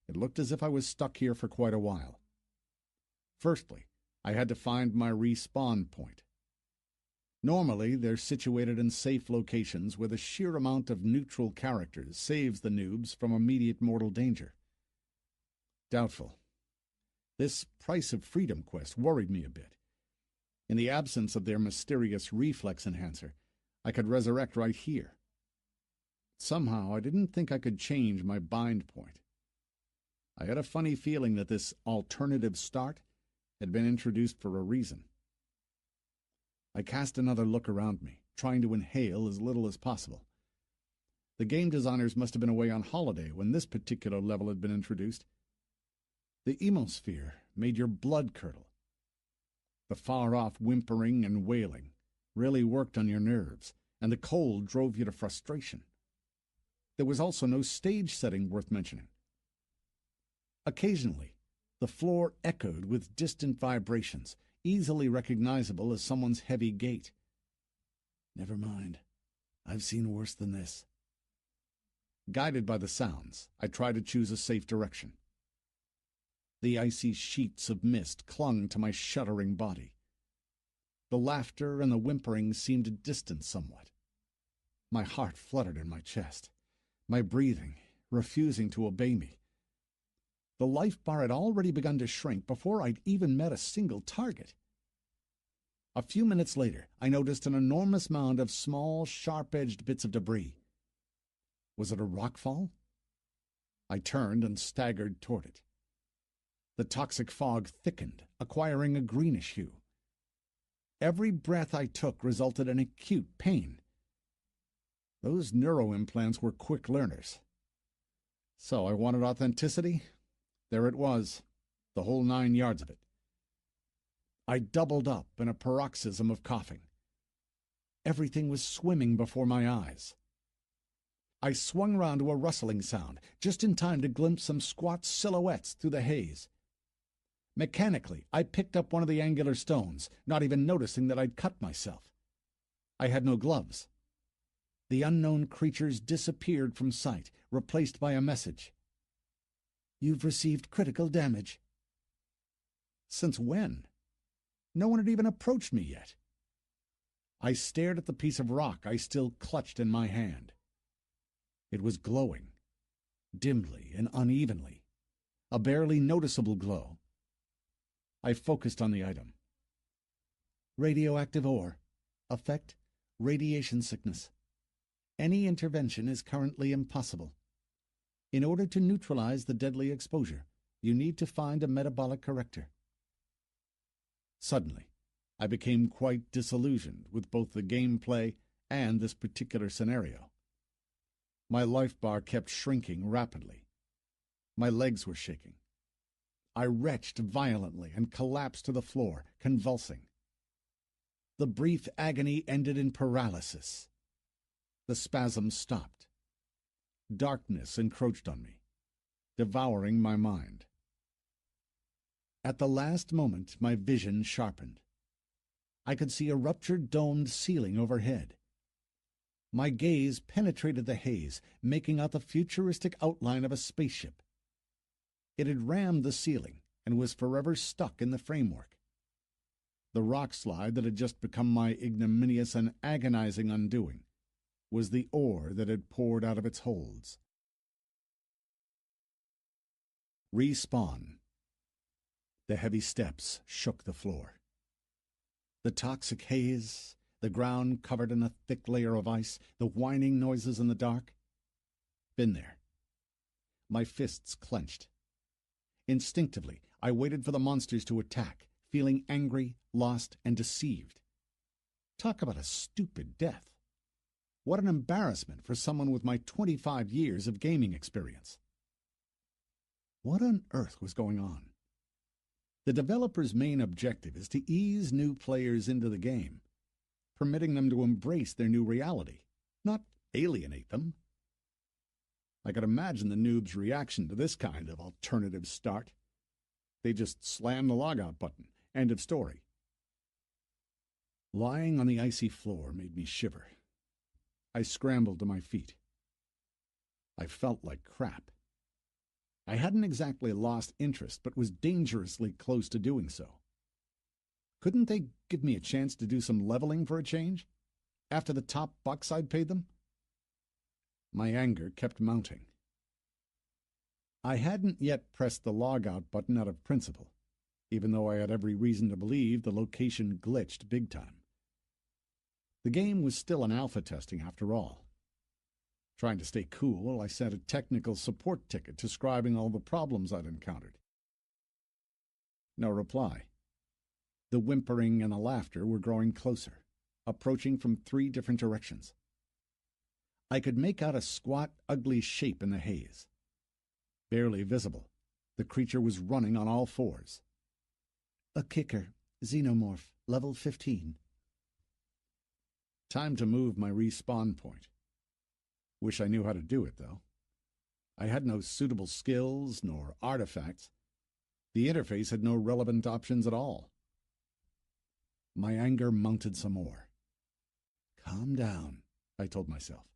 A: It looked as if I was stuck here for quite a while. Firstly, I had to find my respawn point. Normally, they're situated in safe locations where the sheer amount of neutral characters saves the noobs from immediate mortal danger. Doubtful. This Price of Freedom quest worried me a bit. In the absence of their mysterious reflex enhancer, I could resurrect right here. Somehow, I didn't think I could change my bind point. I had a funny feeling that this alternative start had been introduced for a reason. I cast another look around me, trying to inhale as little as possible. The game designers must have been away on holiday when this particular level had been introduced. The emosphere made your blood curdle. The far-off whimpering and wailing really worked on your nerves, and the cold drove you to frustration. There was also no stage setting worth mentioning. Occasionally, the floor echoed with distant vibrations, easily recognizable as someone's heavy gait. Never mind. I've seen worse than this. Guided by the sounds, I tried to choose a safe direction. The icy sheets of mist clung to my shuddering body. The laughter and the whimpering seemed to distance somewhat. My heart fluttered in my chest, my breathing refusing to obey me. The life bar had already begun to shrink before I'd even met a single target. A few minutes later, I noticed an enormous mound of small, sharp-edged bits of debris. Was it a rockfall? I turned and staggered toward it. The toxic fog thickened, acquiring a greenish hue. Every breath I took resulted in acute pain. Those neuroimplants were quick learners. So I wanted authenticity? There it was, the whole 9 yards of it. I doubled up in a paroxysm of coughing. Everything was swimming before my eyes. I swung round to a rustling sound, just in time to glimpse some squat silhouettes through the haze. Mechanically, I picked up one of the angular stones, not even noticing that I'd cut myself. I had no gloves. The unknown creatures disappeared from sight, replaced by a message. "You've received critical damage." Since when? No one had even approached me yet. I stared at the piece of rock I still clutched in my hand. It was glowing, dimly and unevenly, a barely noticeable glow. I focused on the item. Radioactive ore. Effect: radiation sickness. Any intervention is currently impossible. In order to neutralize the deadly exposure, you need to find a metabolic corrector. Suddenly, I became quite disillusioned with both the gameplay and this particular scenario. My life bar kept shrinking rapidly. My legs were shaking. I retched violently and collapsed to the floor, convulsing. The brief agony ended in paralysis. The spasms stopped. Darkness encroached on me, devouring my mind. At the last moment, my vision sharpened. I could see a ruptured domed ceiling overhead. My gaze penetrated the haze, making out the futuristic outline of a spaceship. It had rammed the ceiling and was forever stuck in the framework. The rock slide that had just become my ignominious and agonizing undoing was the ore that had poured out of its holds. Respawn. The heavy steps shook the floor. The toxic haze, the ground covered in a thick layer of ice, the whining noises in the dark. Been there. My fists clenched. Instinctively, I waited for the monsters to attack, feeling angry, lost, and deceived. Talk about a stupid death. What an embarrassment for someone with my 25 years of gaming experience. What on earth was going on? The developer's main objective is to ease new players into the game, permitting them to embrace their new reality, not alienate them. I could imagine the noob's reaction to this kind of alternative start. They just slam the logout button. End of story. Lying on the icy floor made me shiver. I scrambled to my feet. I felt like crap. I hadn't exactly lost interest, but was dangerously close to doing so. Couldn't they give me a chance to do some leveling for a change, after the top bucks I'd paid them? My anger kept mounting. I hadn't yet pressed the logout button out of principle, even though I had every reason to believe the location glitched big time. The game was still in alpha testing after all. Trying to stay cool, I sent a technical support ticket describing all the problems I'd encountered. No reply. The whimpering and the laughter were growing closer, approaching from 3 different directions. I could make out a squat, ugly shape in the haze. Barely visible, the creature was running on all 4s. A kicker, xenomorph, level 15. Time to move my respawn point. Wish I knew how to do it, though. I had no suitable skills nor artifacts. The interface had no relevant options at all. My anger mounted some more. Calm down, I told myself.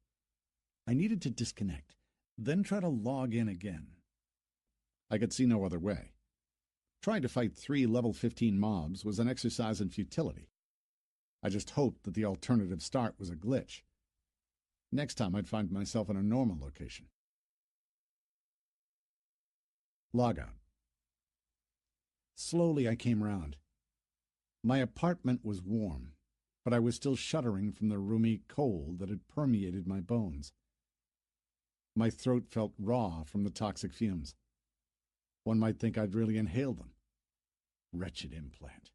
A: I needed to disconnect, then try to log in again. I could see no other way. Trying to fight 3 level 15 mobs was an exercise in futility. I just hoped that the alternative start was a glitch. Next time I'd find myself in a normal location. Logout. Slowly I came round. My apartment was warm, but I was still shuddering from the roomy cold that had permeated my bones. My throat felt raw from the toxic fumes. One might think I'd really inhaled them. Wretched implant.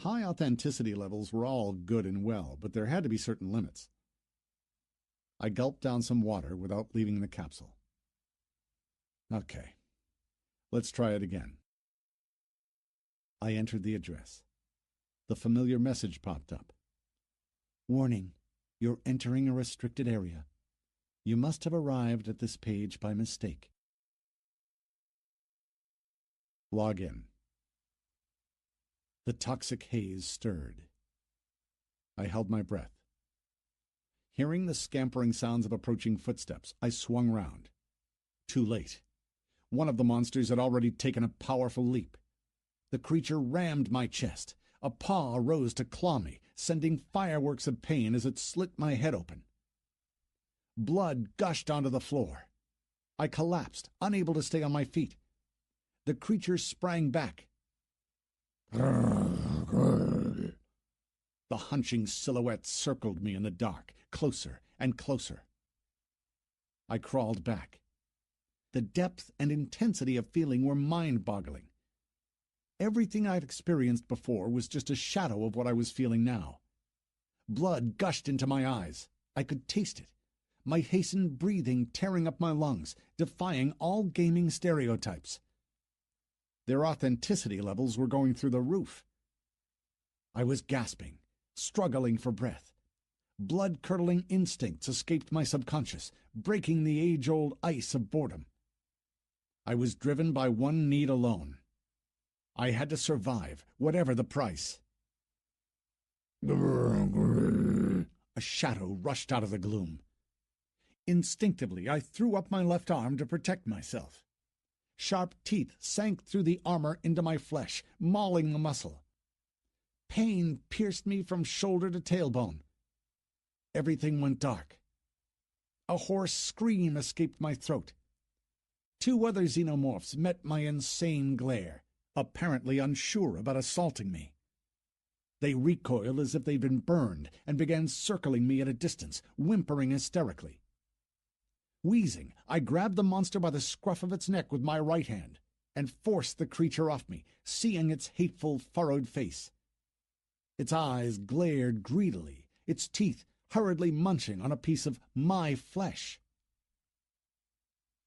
A: High authenticity levels were all good and well, but there had to be certain limits. I gulped down some water without leaving the capsule. Okay, let's try it again. I entered the address. The familiar message popped up. Warning, you're entering a restricted area. You must have arrived at this page by mistake. Log in. The toxic haze stirred. I held my breath. Hearing the scampering sounds of approaching footsteps, I swung round. Too late. One of the monsters had already taken a powerful leap. The creature rammed my chest. A paw rose to claw me, sending fireworks of pain as it slit my head open. Blood gushed onto the floor. I collapsed, unable to stay on my feet. The creature sprang back. The hunching silhouette circled me in the dark, closer and closer. I crawled back. The depth and intensity of feeling were mind-boggling. Everything I'd experienced before was just a shadow of what I was feeling now. Blood gushed into my eyes. I could taste it. My hastened breathing tearing up my lungs, defying all gaming stereotypes. Their authenticity levels were going through the roof. I was gasping, struggling for breath. Blood-curdling instincts escaped my subconscious, breaking the age-old ice of boredom. I was driven by one need alone. I had to survive, whatever the price. A shadow rushed out of the gloom. Instinctively, I threw up my left arm to protect myself. Sharp teeth sank through the armor into my flesh, mauling the muscle. Pain pierced me from shoulder to tailbone. Everything went dark. A hoarse scream escaped my throat. Two other xenomorphs met my insane glare, apparently unsure about assaulting me. They recoiled as if they'd been burned and began circling me at a distance, whimpering hysterically. Wheezing, I grabbed the monster by the scruff of its neck with my right hand and forced the creature off me, seeing its hateful, furrowed face. Its eyes glared greedily, its teeth hurriedly munching on a piece of my flesh.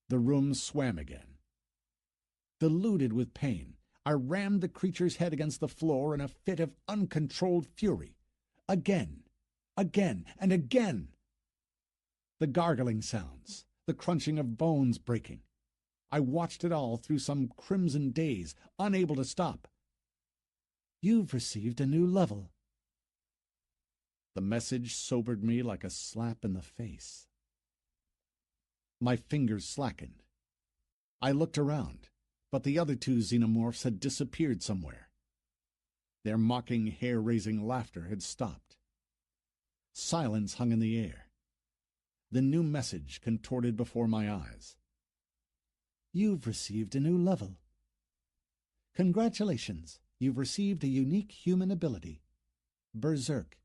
A: The room swam again. Deluded with pain, I rammed the creature's head against the floor in a fit of uncontrolled fury. Again, and again. The gargling sounds, the crunching of bones breaking. I watched it all through some crimson daze, unable to stop. "You've received a new level." The message sobered me like a slap in the face. My fingers slackened. I looked around, but the other two xenomorphs had disappeared somewhere. Their mocking, hair-raising laughter had stopped. Silence hung in the air. The new message contorted before my eyes. "You've received a new level. Congratulations, you've received a unique human ability, Berserk.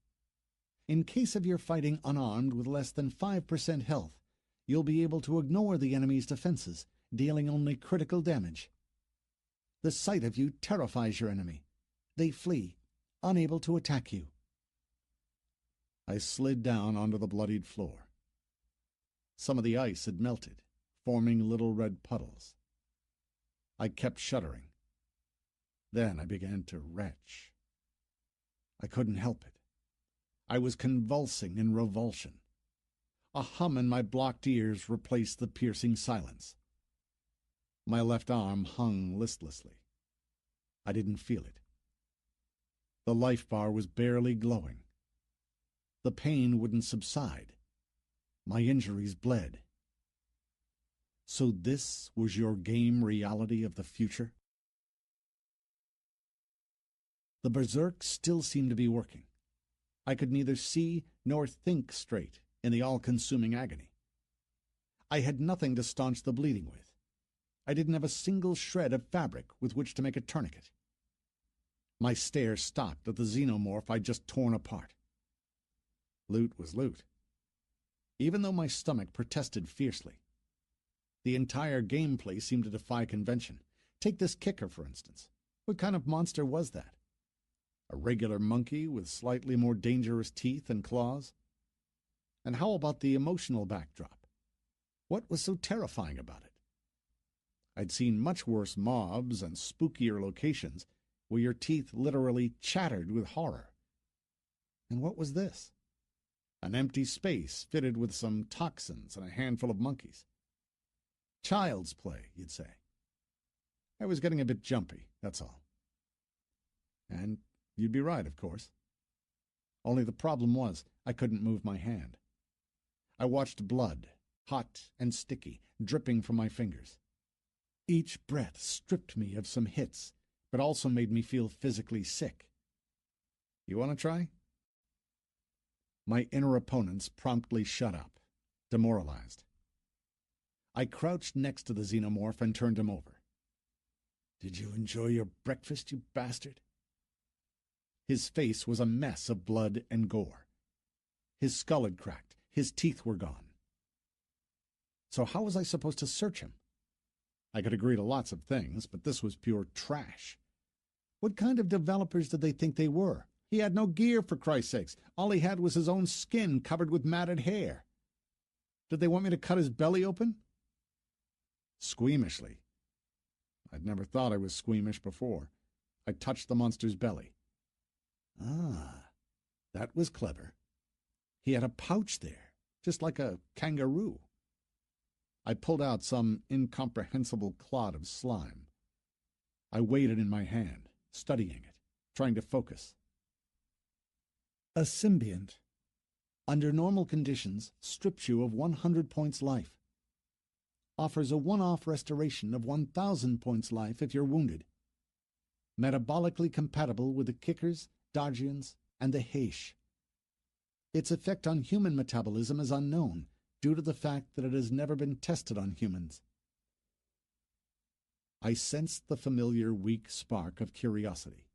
A: In case of your fighting unarmed with less than 5% health, you'll be able to ignore the enemy's defenses, dealing only critical damage. The sight of you terrifies your enemy. They flee, unable to attack you." I slid down onto the bloodied floor. Some of the ice had melted, forming little red puddles. I kept shuddering. Then I began to retch. I couldn't help it. I was convulsing in revulsion. A hum in my blocked ears replaced the piercing silence. My left arm hung listlessly. I didn't feel it. The life bar was barely glowing. The pain wouldn't subside. My injuries bled. So this was your game reality of the future? The Berserk still seemed to be working. I could neither see nor think straight in the all-consuming agony. I had nothing to staunch the bleeding with. I didn't have a single shred of fabric with which to make a tourniquet. My stare stopped at the xenomorph I'd just torn apart. Loot was loot. Even though my stomach protested fiercely. The entire gameplay seemed to defy convention. Take this kicker, for instance. What kind of monster was that? A regular monkey with slightly more dangerous teeth and claws? And how about the emotional backdrop? What was so terrifying about it? I'd seen much worse mobs and spookier locations where your teeth literally chattered with horror. And what was this? An empty space fitted with some toxins and a handful of monkeys. Child's play, you'd say. I was getting a bit jumpy, that's all. And you'd be right, of course. Only the problem was I couldn't move my hand. I watched blood, hot and sticky, dripping from my fingers. Each breath stripped me of some hits, but also made me feel physically sick. You want to try? My inner opponents promptly shut up, demoralized. I crouched next to the xenomorph and turned him over. "Did you enjoy your breakfast, you bastard?" His face was a mess of blood and gore. His skull had cracked. His teeth were gone. So how was I supposed to search him? I could agree to lots of things, but this was pure trash. What kind of developers did they think they were? He had no gear, for Christ's sakes. All he had was his own skin covered with matted hair. Did they want me to cut his belly open? Squeamishly. I'd never thought I was squeamish before. I touched the monster's belly. Ah, that was clever. He had a pouch there, just like a kangaroo. I pulled out some incomprehensible clot of slime. I weighed it in my hand, studying it, trying to focus. A symbiont, under normal conditions, strips you of 100 points life. Offers a one-off restoration of 1,000 points life if you're wounded. Metabolically compatible with the Kickers, Dargians, and the Heish. Its effect on human metabolism is unknown, due to the fact that it has never been tested on humans. I sensed the familiar weak spark of curiosity.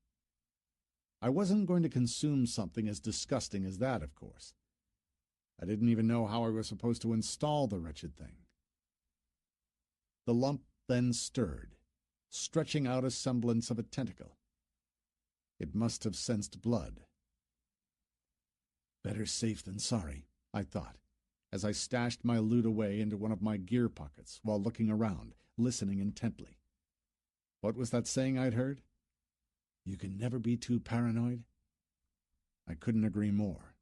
A: I wasn't going to consume something as disgusting as that, of course. I didn't even know how I was supposed to install the wretched thing. The lump then stirred, stretching out a semblance of a tentacle. It must have sensed blood. Better safe than sorry, I thought, as I stashed my loot away into one of my gear pockets while looking around, listening intently. What was that saying I'd heard? You can never be too paranoid? I couldn't agree more.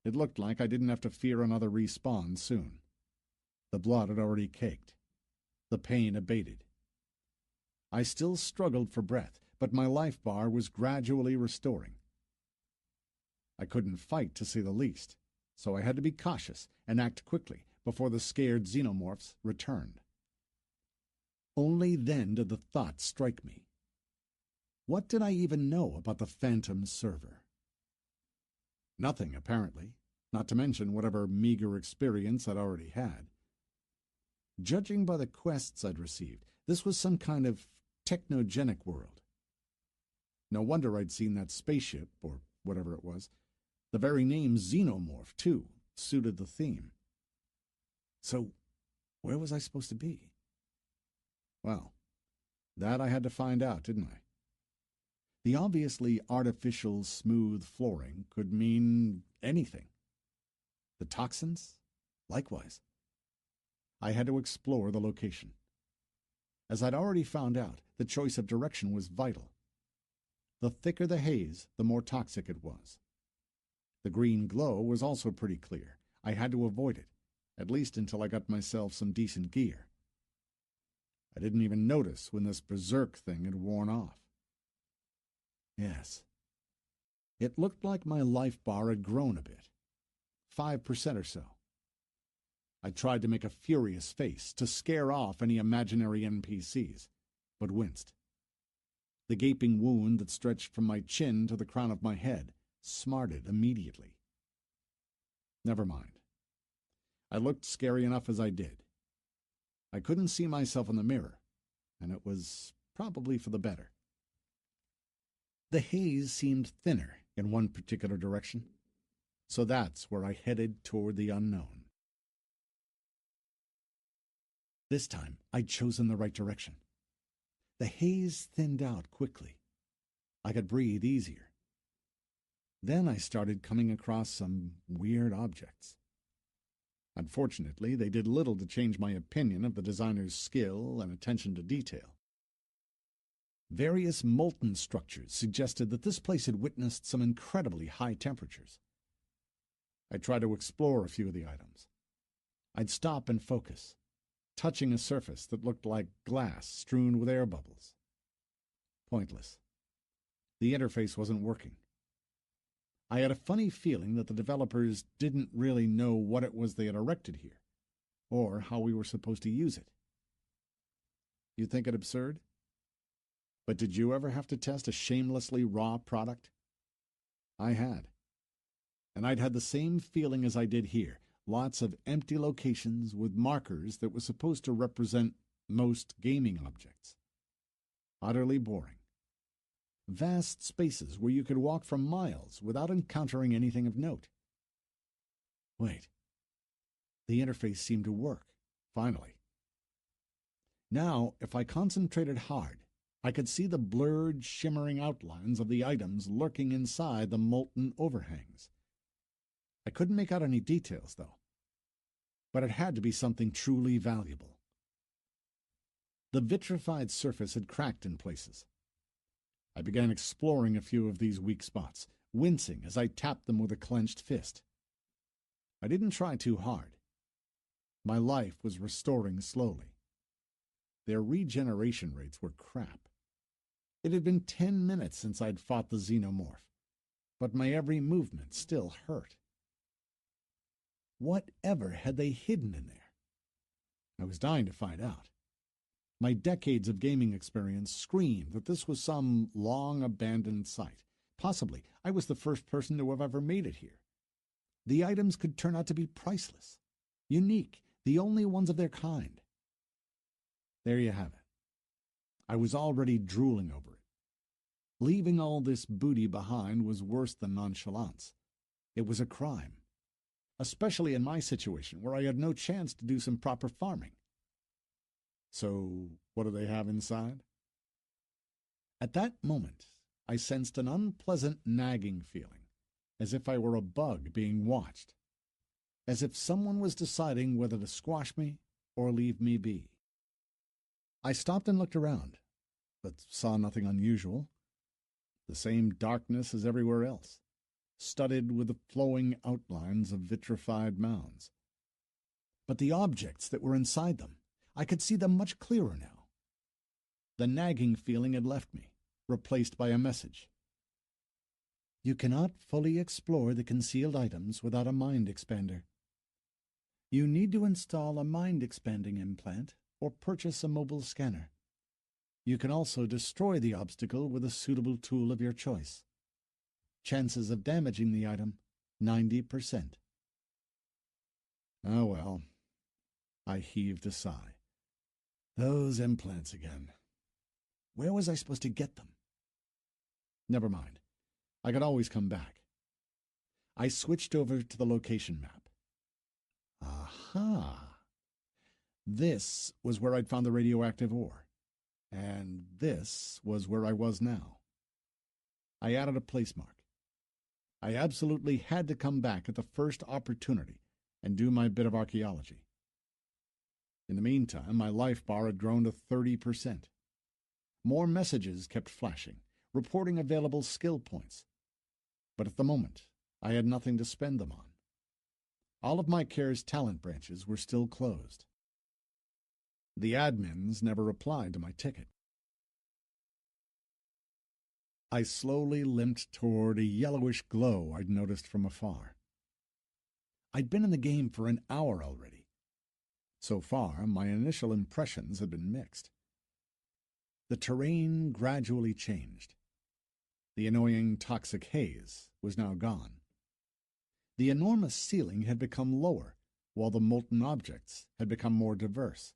A: It looked like I didn't have to fear another respawn soon. The blood had already caked. The pain abated. I still struggled for breath, but my life bar was gradually restoring. I couldn't fight, to say the least, so I had to be cautious and act quickly before the scared xenomorphs returned. Only then did the thought strike me. What did I even know about the Phantom server? Nothing, apparently, not to mention whatever meager experience I'd already had. Judging by the quests I'd received, this was some kind of technogenic world. No wonder I'd seen that spaceship, or whatever it was. The very name Xenomorph, too, suited the theme. So, where was I supposed to be? Well, that I had to find out, didn't I? The obviously artificial smooth flooring could mean anything. The toxins? Likewise. I had to explore the location. As I'd already found out, the choice of direction was vital. The thicker the haze, the more toxic it was. The green glow was also pretty clear. I had to avoid it, at least until I got myself some decent gear. I didn't even notice when this berserk thing had worn off. Yes. It looked like my life bar had grown a bit. 5% or so. I tried to make a furious face to scare off any imaginary NPCs, but winced. The gaping wound that stretched from my chin to the crown of my head smarted immediately. Never mind. I looked scary enough as I did. I couldn't see myself in the mirror, and it was probably for the better. The haze seemed thinner in one particular direction, so that's where I headed toward the unknown. This time, I'd chosen the right direction. The haze thinned out quickly. I could breathe easier. Then I started coming across some weird objects. Unfortunately, they did little to change my opinion of the designer's skill and attention to detail. Various molten structures suggested that this place had witnessed some incredibly high temperatures. I tried to explore a few of the items. I'd stop and focus, touching a surface that looked like glass strewn with air bubbles. Pointless. The interface wasn't working. I had a funny feeling that the developers didn't really know what it was they had erected here, or how we were supposed to use it. You think it absurd? But did you ever have to test a shamelessly raw product? I had. And I'd had the same feeling as I did here. Lots of empty locations with markers that were supposed to represent most gaming objects. Utterly boring. Vast spaces where you could walk for miles without encountering anything of note. Wait. The interface seemed to work, finally. Now, if I concentrated hard, I could see the blurred, shimmering outlines of the items lurking inside the molten overhangs. I couldn't make out any details, though. But it had to be something truly valuable. The vitrified surface had cracked in places. I began exploring a few of these weak spots, wincing as I tapped them with a clenched fist. I didn't try too hard. My life was restoring slowly. Their regeneration rates were crap. It had been 10 minutes since I'd fought the xenomorph, but my every movement still hurt. Whatever had they hidden in there? I was dying to find out. My decades of gaming experience screamed that this was some long-abandoned site. Possibly, I was the first person to have ever made it here. The items could turn out to be priceless, unique, the only ones of their kind. There you have it. I was already drooling over it. Leaving all this booty behind was worse than nonchalance. It was a crime, especially in my situation where I had no chance to do some proper farming. So, what do they have inside? At that moment, I sensed an unpleasant nagging feeling, as if I were a bug being watched, as if someone was deciding whether to squash me or leave me be. I stopped and looked around, but saw nothing unusual. The same darkness as everywhere else, studded with the flowing outlines of vitrified mounds. But the objects that were inside them, I could see them much clearer now. The nagging feeling had left me, replaced by a message. You cannot fully explore the concealed items without a mind expander. You need to install a mind-expanding implant or purchase a mobile scanner. You can also destroy the obstacle with a suitable tool of your choice. Chances of damaging the item, 90%. Oh well. I heaved a sigh. Those implants again. Where was I supposed to get them? Never mind. I could always come back. I switched over to the location map. Aha! This was where I'd found the radioactive ore. And this was where I was now. I added a place mark. I absolutely had to come back at the first opportunity and do my bit of archaeology. In the meantime, my life bar had grown to 30%. More messages kept flashing, reporting available skill points. But at the moment, I had nothing to spend them on. All of my care's talent branches were still closed. The admins never replied to my ticket. I slowly limped toward a yellowish glow I'd noticed from afar. I'd been in the game for an hour already. So far, my initial impressions had been mixed. The terrain gradually changed. The annoying toxic haze was now gone. The enormous ceiling had become lower, while the molten objects had become more diverse.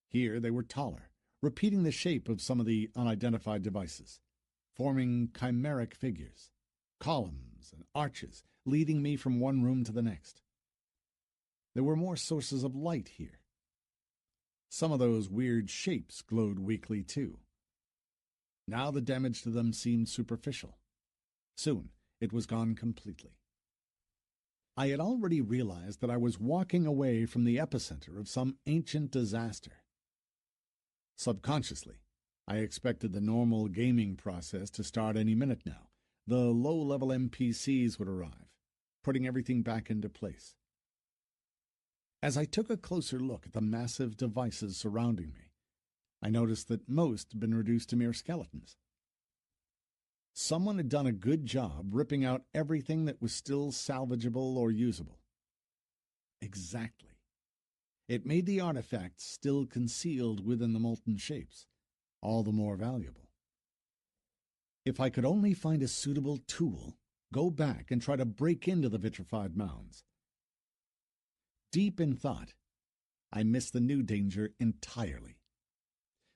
A: Here they were taller, repeating the shape of some of the unidentified devices, forming chimeric figures, columns and arches leading me from one room to the next. There were more sources of light here. Some of those weird shapes glowed weakly too. Now the damage to them seemed superficial. Soon it was gone completely. I had already realized that I was walking away from the epicenter of some ancient disaster. Subconsciously, I expected the normal gaming process to start any minute now. The low-level NPCs would arrive, putting everything back into place. As I took a closer look at the massive devices surrounding me, I noticed that most had been reduced to mere skeletons. Someone had done a good job ripping out everything that was still salvageable or usable. Exactly. It made the artifacts still concealed within the molten shapes all the more valuable. If I could only find a suitable tool, go back and try to break into the vitrified mounds. Deep in thought, I missed the new danger entirely.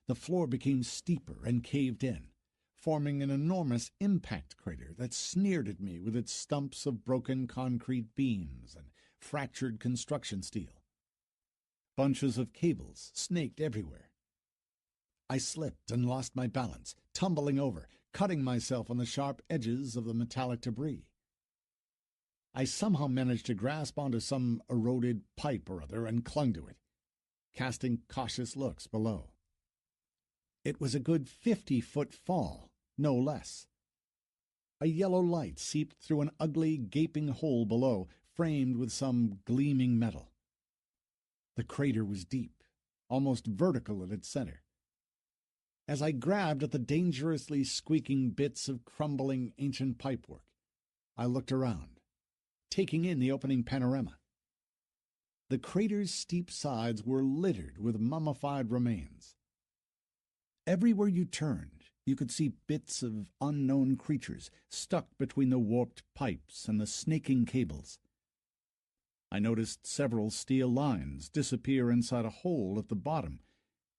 A: The floor became steeper and caved in, forming an enormous impact crater that sneered at me with its stumps of broken concrete beams and fractured construction steel. Bunches of cables snaked everywhere. I slipped and lost my balance, tumbling over, cutting myself on the sharp edges of the metallic debris. I somehow managed to grasp onto some eroded pipe or other and clung to it, casting cautious looks below. It was a good 50-foot fall, no less. A yellow light seeped through an ugly, gaping hole below, framed with some gleaming metal. The crater was deep, almost vertical at its center. As I grabbed at the dangerously squeaking bits of crumbling ancient pipework, I looked around, taking in the opening panorama. The crater's steep sides were littered with mummified remains. Everywhere you turned, you could see bits of unknown creatures stuck between the warped pipes and the snaking cables. I noticed several steel lines disappear inside a hole at the bottom,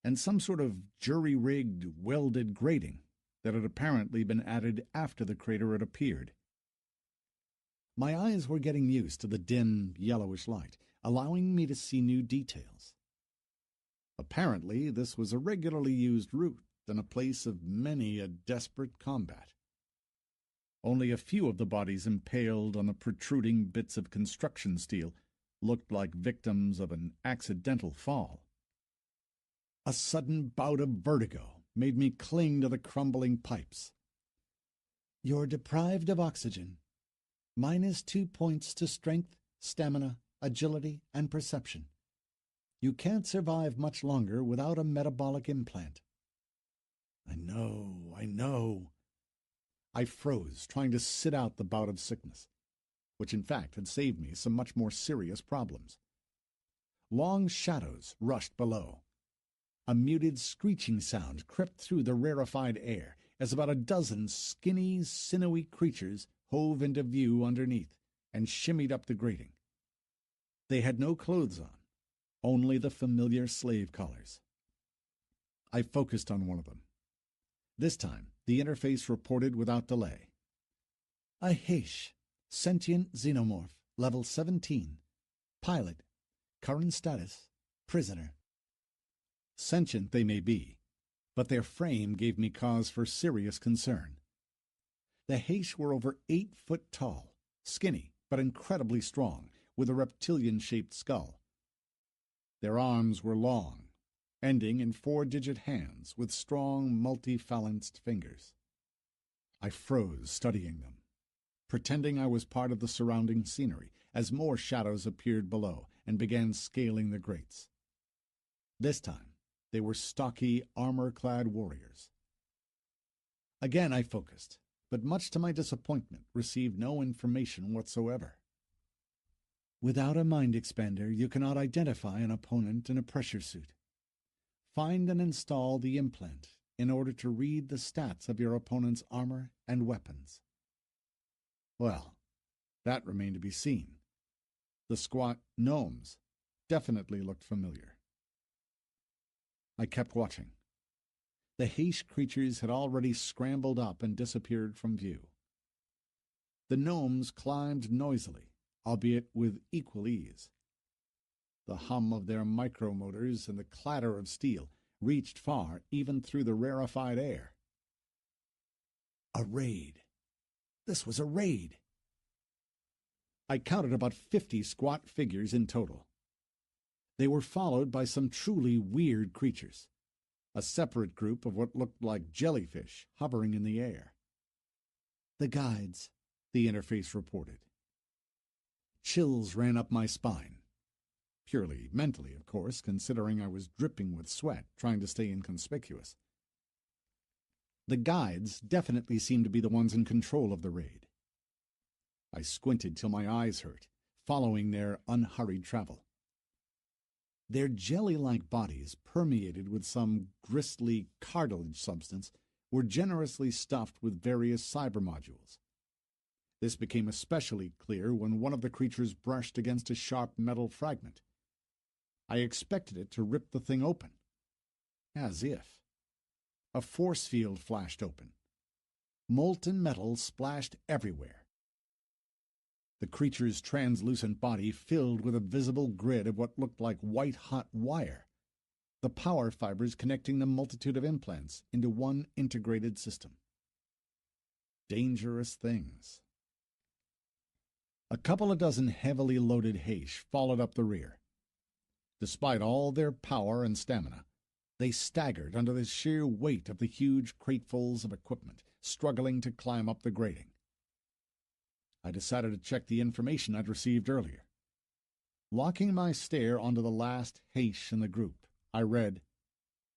A: and some sort of jury-rigged, welded grating that had apparently been added after the crater had appeared. My eyes were getting used to the dim, yellowish light, allowing me to see new details. Apparently, this was a regularly used route and a place of many a desperate combat. Only a few of the bodies impaled on the protruding bits of construction steel looked like victims of an accidental fall. A sudden bout of vertigo made me cling to the crumbling pipes. "You're deprived of oxygen. -2 points to strength, stamina, agility, and perception. You can't survive much longer without a metabolic implant." I know. I froze, trying to sit out the bout of sickness, which in fact had saved me some much more serious problems. Long shadows rushed below. A muted screeching sound crept through the rarefied air as about a dozen skinny, sinewy creatures hove into view underneath and shimmied up the grating. They had no clothes on, only the familiar slave collars. I focused on one of them. This time, the interface reported without delay. "A Heish, sentient xenomorph, level 17. Pilot. Current status, prisoner." Sentient they may be, but their frame gave me cause for serious concern. The Heish were over 8 foot tall, skinny but incredibly strong, with a reptilian-shaped skull. Their arms were long, ending in 4-digit hands with strong, multi-phalanced fingers. I froze studying them, pretending I was part of the surrounding scenery, as more shadows appeared below and began scaling the grates. This time, they were stocky, armor-clad warriors. Again I focused, but much to my disappointment, received no information whatsoever. "Without a mind expander, you cannot identify an opponent in a pressure suit. Find and install the implant in order to read the stats of your opponent's armor and weapons." Well, that remained to be seen. The squat gnomes definitely looked familiar. I kept watching. The Heish creatures had already scrambled up and disappeared from view. The gnomes climbed noisily, albeit with equal ease. The hum of their micromotors and the clatter of steel reached far, even through the rarefied air. A raid. This was a raid. I counted about 50 squat figures in total. They were followed by some truly weird creatures, a separate group of what looked like jellyfish hovering in the air. "The guides," the interface reported. Chills ran up my spine. Purely mentally, of course, considering I was dripping with sweat, trying to stay inconspicuous. The guides definitely seemed to be the ones in control of the raid. I squinted till my eyes hurt, following their unhurried travel. Their jelly-like bodies, permeated with some gristly cartilage substance, were generously stuffed with various cyber modules. This became especially clear when one of the creatures brushed against a sharp metal fragment. I expected it to rip the thing open. As if. A force field flashed open. Molten metal splashed everywhere. The creature's translucent body filled with a visible grid of what looked like white-hot wire, the power fibers connecting the multitude of implants into one integrated system. Dangerous things. A couple of dozen heavily loaded Heish followed up the rear. Despite all their power and stamina, they staggered under the sheer weight of the huge cratefuls of equipment, struggling to climb up the grating. I decided to check the information I'd received earlier. Locking my stare onto the last Heish in the group, I read,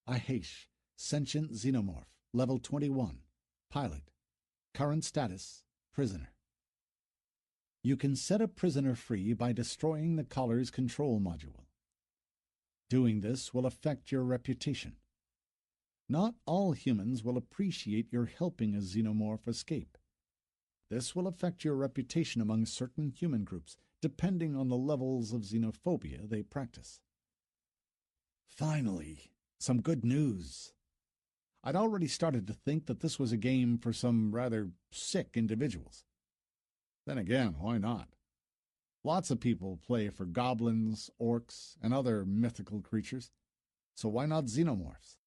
A: "A Heish, sentient xenomorph, level 21, pilot, current status, prisoner. You can set a prisoner free by destroying the collar's control module. Doing this will affect your reputation. Not all humans will appreciate your helping a xenomorph escape. This will affect your reputation among certain human groups, depending on the levels of xenophobia they practice." Finally, some good news. I'd already started to think that this was a game for some rather sick individuals. Then again, why not? Lots of people play for goblins, orcs, and other mythical creatures, so why not xenomorphs?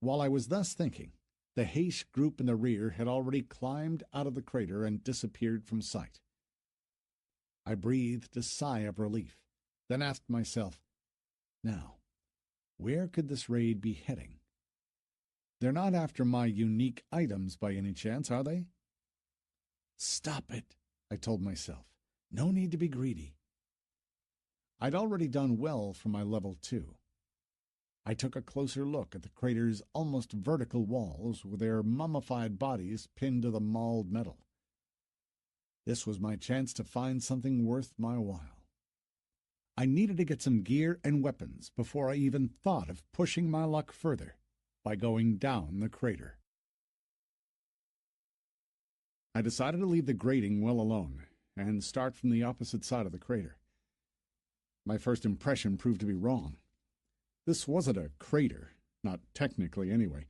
A: While I was thus thinking, the Heish group in the rear had already climbed out of the crater and disappeared from sight. I breathed a sigh of relief, then asked myself, now, where could this raid be heading? They're not after my unique items by any chance, are they? Stop it, I told myself. No need to be greedy. I'd already done well for my level 2. I took a closer look at the crater's almost vertical walls with their mummified bodies pinned to the mauled metal. This was my chance to find something worth my while. I needed to get some gear and weapons before I even thought of pushing my luck further by going down the crater. I decided to leave the grating well alone and start from the opposite side of the crater. My first impression proved to be wrong. This wasn't a crater, not technically anyway.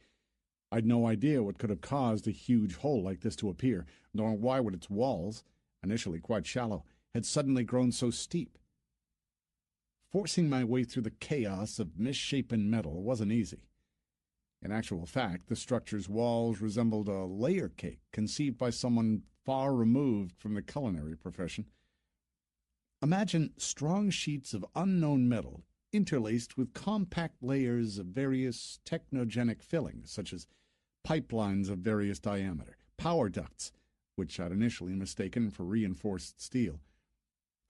A: I'd no idea what could have caused a huge hole like this to appear, nor why would its walls, initially quite shallow, had suddenly grown so steep. Forcing my way through the chaos of misshapen metal wasn't easy. In actual fact, the structure's walls resembled a layer cake conceived by someone far removed from the culinary profession. Imagine strong sheets of unknown metal interlaced with compact layers of various technogenic fillings, such as pipelines of various diameter, power ducts, which I'd initially mistaken for reinforced steel,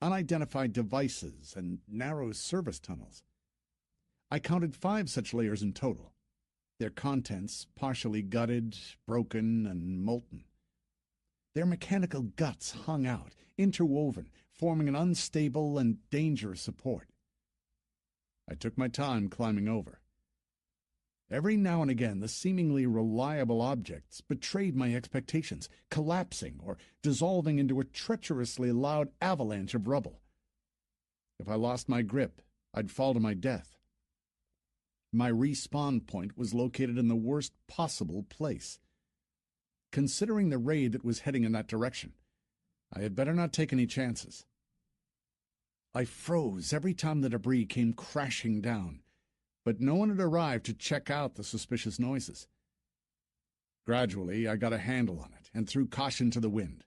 A: unidentified devices, and narrow service tunnels. I counted 5 such layers in total, their contents partially gutted, broken, and molten. Their mechanical guts hung out, interwoven, forming an unstable and dangerous support. I took my time climbing over. Every now and again, the seemingly reliable objects betrayed my expectations, collapsing or dissolving into a treacherously loud avalanche of rubble. If I lost my grip, I'd fall to my death. My respawn point was located in the worst possible place. Considering the raid that was heading in that direction, I had better not take any chances. I froze every time the debris came crashing down, but no one had arrived to check out the suspicious noises. Gradually, I got a handle on it and threw caution to the wind.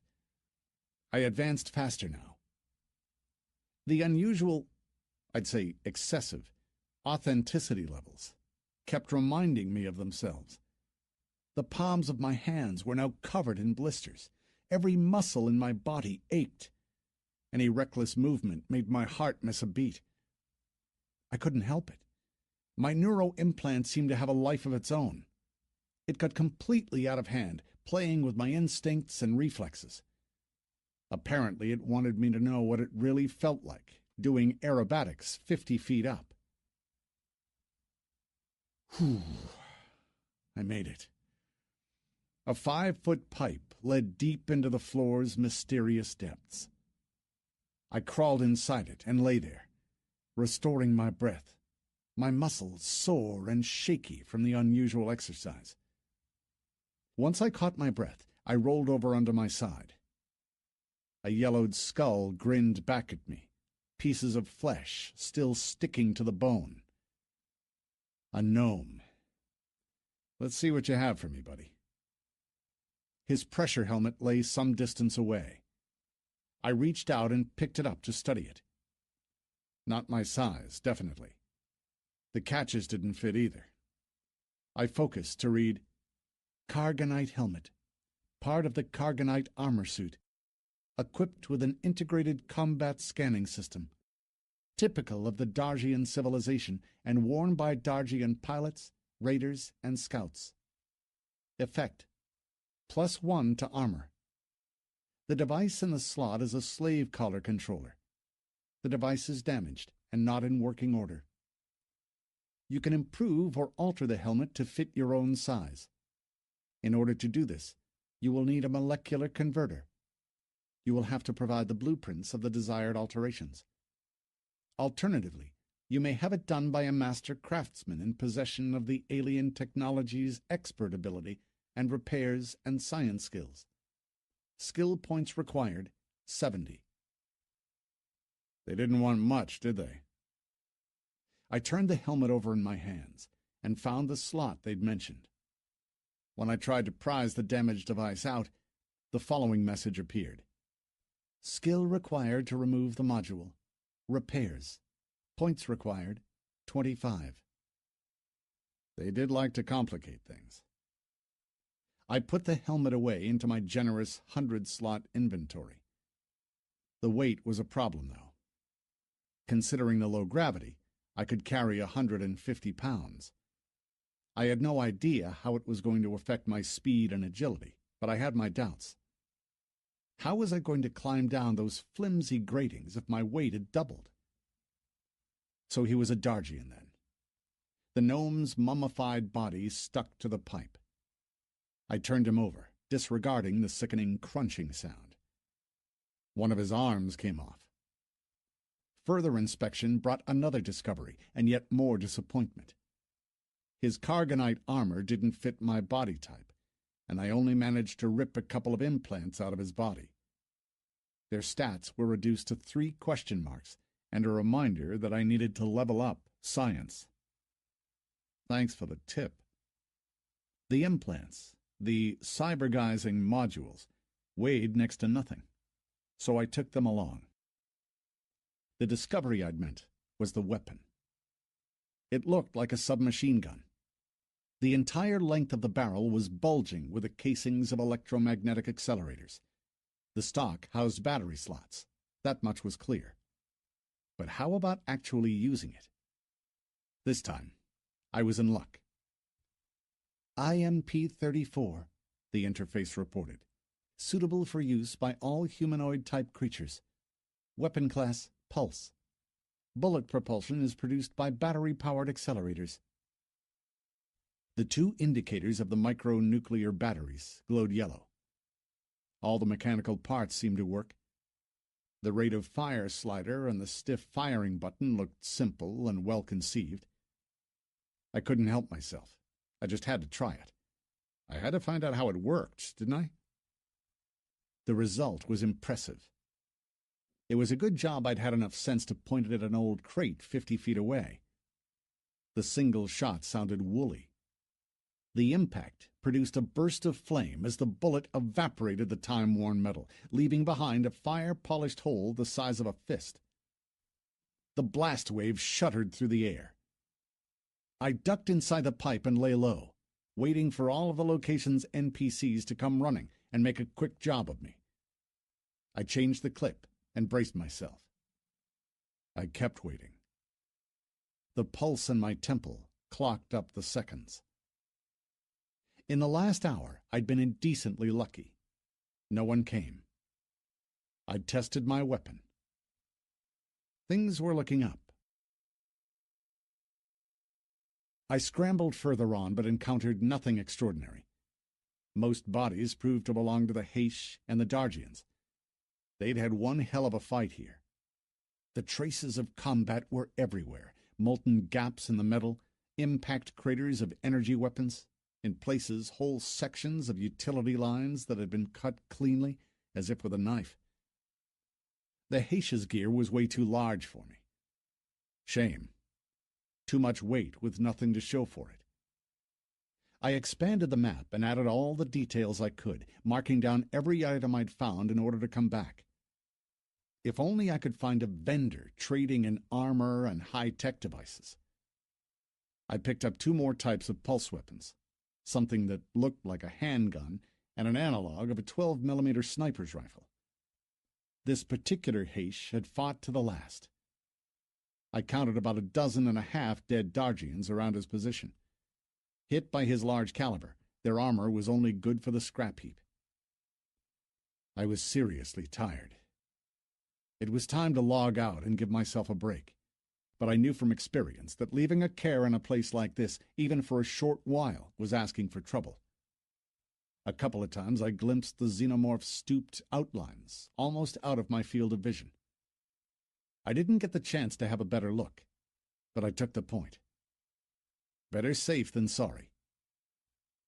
A: I advanced faster now. The unusual, I'd say excessive, authenticity levels kept reminding me of themselves. The palms of my hands were now covered in blisters. Every muscle in my body ached. Any reckless movement made my heart miss a beat. I couldn't help it. My neuro implant seemed to have a life of its own. It got completely out of hand, playing with my instincts and reflexes. Apparently, it wanted me to know what it really felt like, doing aerobatics 50 feet up. Whew. I made it. A 5-foot pipe led deep into the floor's mysterious depths. I crawled inside it and lay there, restoring my breath, my muscles sore and shaky from the unusual exercise. Once I caught my breath, I rolled over onto my side. A yellowed skull grinned back at me, pieces of flesh still sticking to the bone. A gnome. Let's see what you have for me, buddy. His pressure helmet lay some distance away. I reached out and picked it up to study it. Not my size, definitely. The catches didn't fit either. I focused to read, Cargonite helmet, part of the Cargonite armor suit, equipped with an integrated combat scanning system, typical of the Dargian civilization and worn by Dargian pilots, raiders, and scouts. Effect: +1 to armor. The device in the slot is a slave collar controller. The device is damaged and not in working order. You can improve or alter the helmet to fit your own size. In order to do this, you will need a molecular converter. You will have to provide the blueprints of the desired alterations. Alternatively, you may have it done by a master craftsman in possession of the alien technology's expert ability and repairs and science skills. Skill points required, 70. They didn't want much, did they? I turned the helmet over in my hands and found the slot they'd mentioned. When I tried to prise the damaged device out, the following message appeared. Skill required to remove the module. Repairs. Points required, 25. They did like to complicate things. I put the helmet away into my generous 100-slot inventory. The weight was a problem, though. Considering the low gravity, I could carry 150 pounds. I had no idea how it was going to affect my speed and agility, but I had my doubts. How was I going to climb down those flimsy gratings if my weight had doubled? So he was a Dargian, then. The gnome's mummified body stuck to the pipe. I turned him over, disregarding the sickening crunching sound. One of his arms came off. Further inspection brought another discovery, and yet more disappointment. His Cargonite armor didn't fit my body type, and I only managed to rip a couple of implants out of his body. Their stats were reduced to 3 question marks, and a reminder that I needed to level up science. Thanks for the tip. The implants, the cyberguising modules, weighed next to nothing, so I took them along. The discovery I'd meant was the weapon. It looked like a submachine gun. The entire length of the barrel was bulging with the casings of electromagnetic accelerators. The stock housed battery slots. That much was clear. But how about actually using it? This time, I was in luck. IMP-34, the interface reported. Suitable for use by all humanoid-type creatures. Weapon class, Pulse. Bullet propulsion is produced by battery-powered accelerators. The 2 indicators of the micronuclear batteries glowed yellow. All the mechanical parts seemed to work. The rate of fire slider and the stiff firing button looked simple and well-conceived. I couldn't help myself. I just had to try it. I had to find out how it worked, didn't I? The result was impressive. It was a good job I'd had enough sense to point it at an old crate 50 feet away. The single shot sounded woolly. The impact produced a burst of flame as the bullet evaporated the time-worn metal, leaving behind a fire-polished hole the size of a fist. The blast wave shuddered through the air. I ducked inside the pipe and lay low, waiting for all of the location's NPCs to come running and make a quick job of me. I changed the clip and braced myself. I kept waiting. The pulse in my temple clocked up the seconds. In the last hour, I'd been indecently lucky. No one came. I'd tested my weapon. Things were looking up. I scrambled further on, but encountered nothing extraordinary. Most bodies proved to belong to the Haish and the Dargians. They'd had one hell of a fight here. The traces of combat were everywhere, molten gaps in the metal, impact craters of energy weapons, in places whole sections of utility lines that had been cut cleanly, as if with a knife. The Haish's gear was way too large for me. Shame. Too much weight with nothing to show for it. I expanded the map and added all the details I could, marking down every item I'd found in order to come back. If only I could find a vendor trading in armor and high-tech devices. I picked up 2 more types of pulse weapons, something that looked like a handgun and an analog of a 12mm sniper's rifle. This particular Haish had fought to the last. I counted about 12.5 dead Dargians around his position. Hit by his large caliber, their armor was only good for the scrap heap. I was seriously tired. It was time to log out and give myself a break, but I knew from experience that leaving a care in a place like this, even for a short while, was asking for trouble. A couple of times I glimpsed the xenomorph's stooped outlines, almost out of my field of vision. I didn't get the chance to have a better look, but I took the point. Better safe than sorry.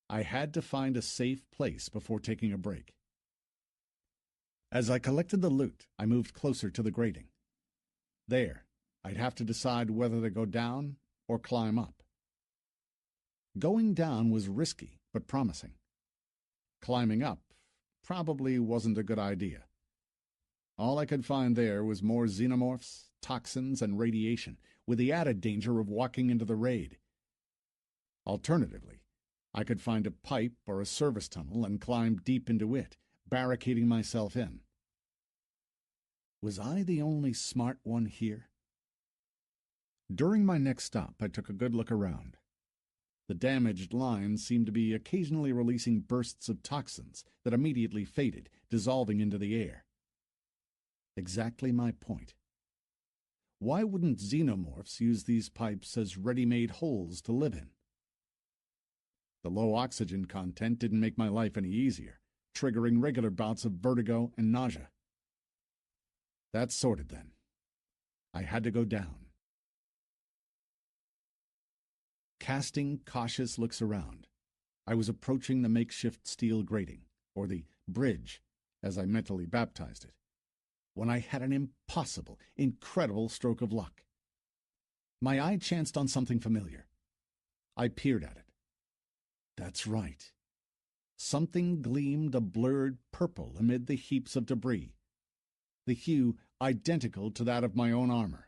A: I had to find a safe place before taking a break. As I collected the loot, I moved closer to the grating. There, I'd have to decide whether to go down or climb up. Going down was risky, but promising. Climbing up probably wasn't a good idea. All I could find there was more xenomorphs, toxins, and radiation, with the added danger of walking into the raid. Alternatively, I could find a pipe or a service tunnel and climb deep into it, barricading myself in. Was I the only smart one here? During my next stop, I took a good look around. The damaged lines seemed to be occasionally releasing bursts of toxins that immediately faded, dissolving into the air. Exactly my point. Why wouldn't xenomorphs use these pipes as ready-made holes to live in? The low oxygen content didn't make my life any easier, triggering regular bouts of vertigo and nausea. That sorted then. I had to go down. Casting cautious looks around, I was approaching the makeshift steel grating, or the bridge, as I mentally baptized it, when I had an impossible, incredible stroke of luck. My eye chanced on something familiar. I peered at it. That's right. Something gleamed a blurred purple amid the heaps of debris, the hue identical to that of my own armor.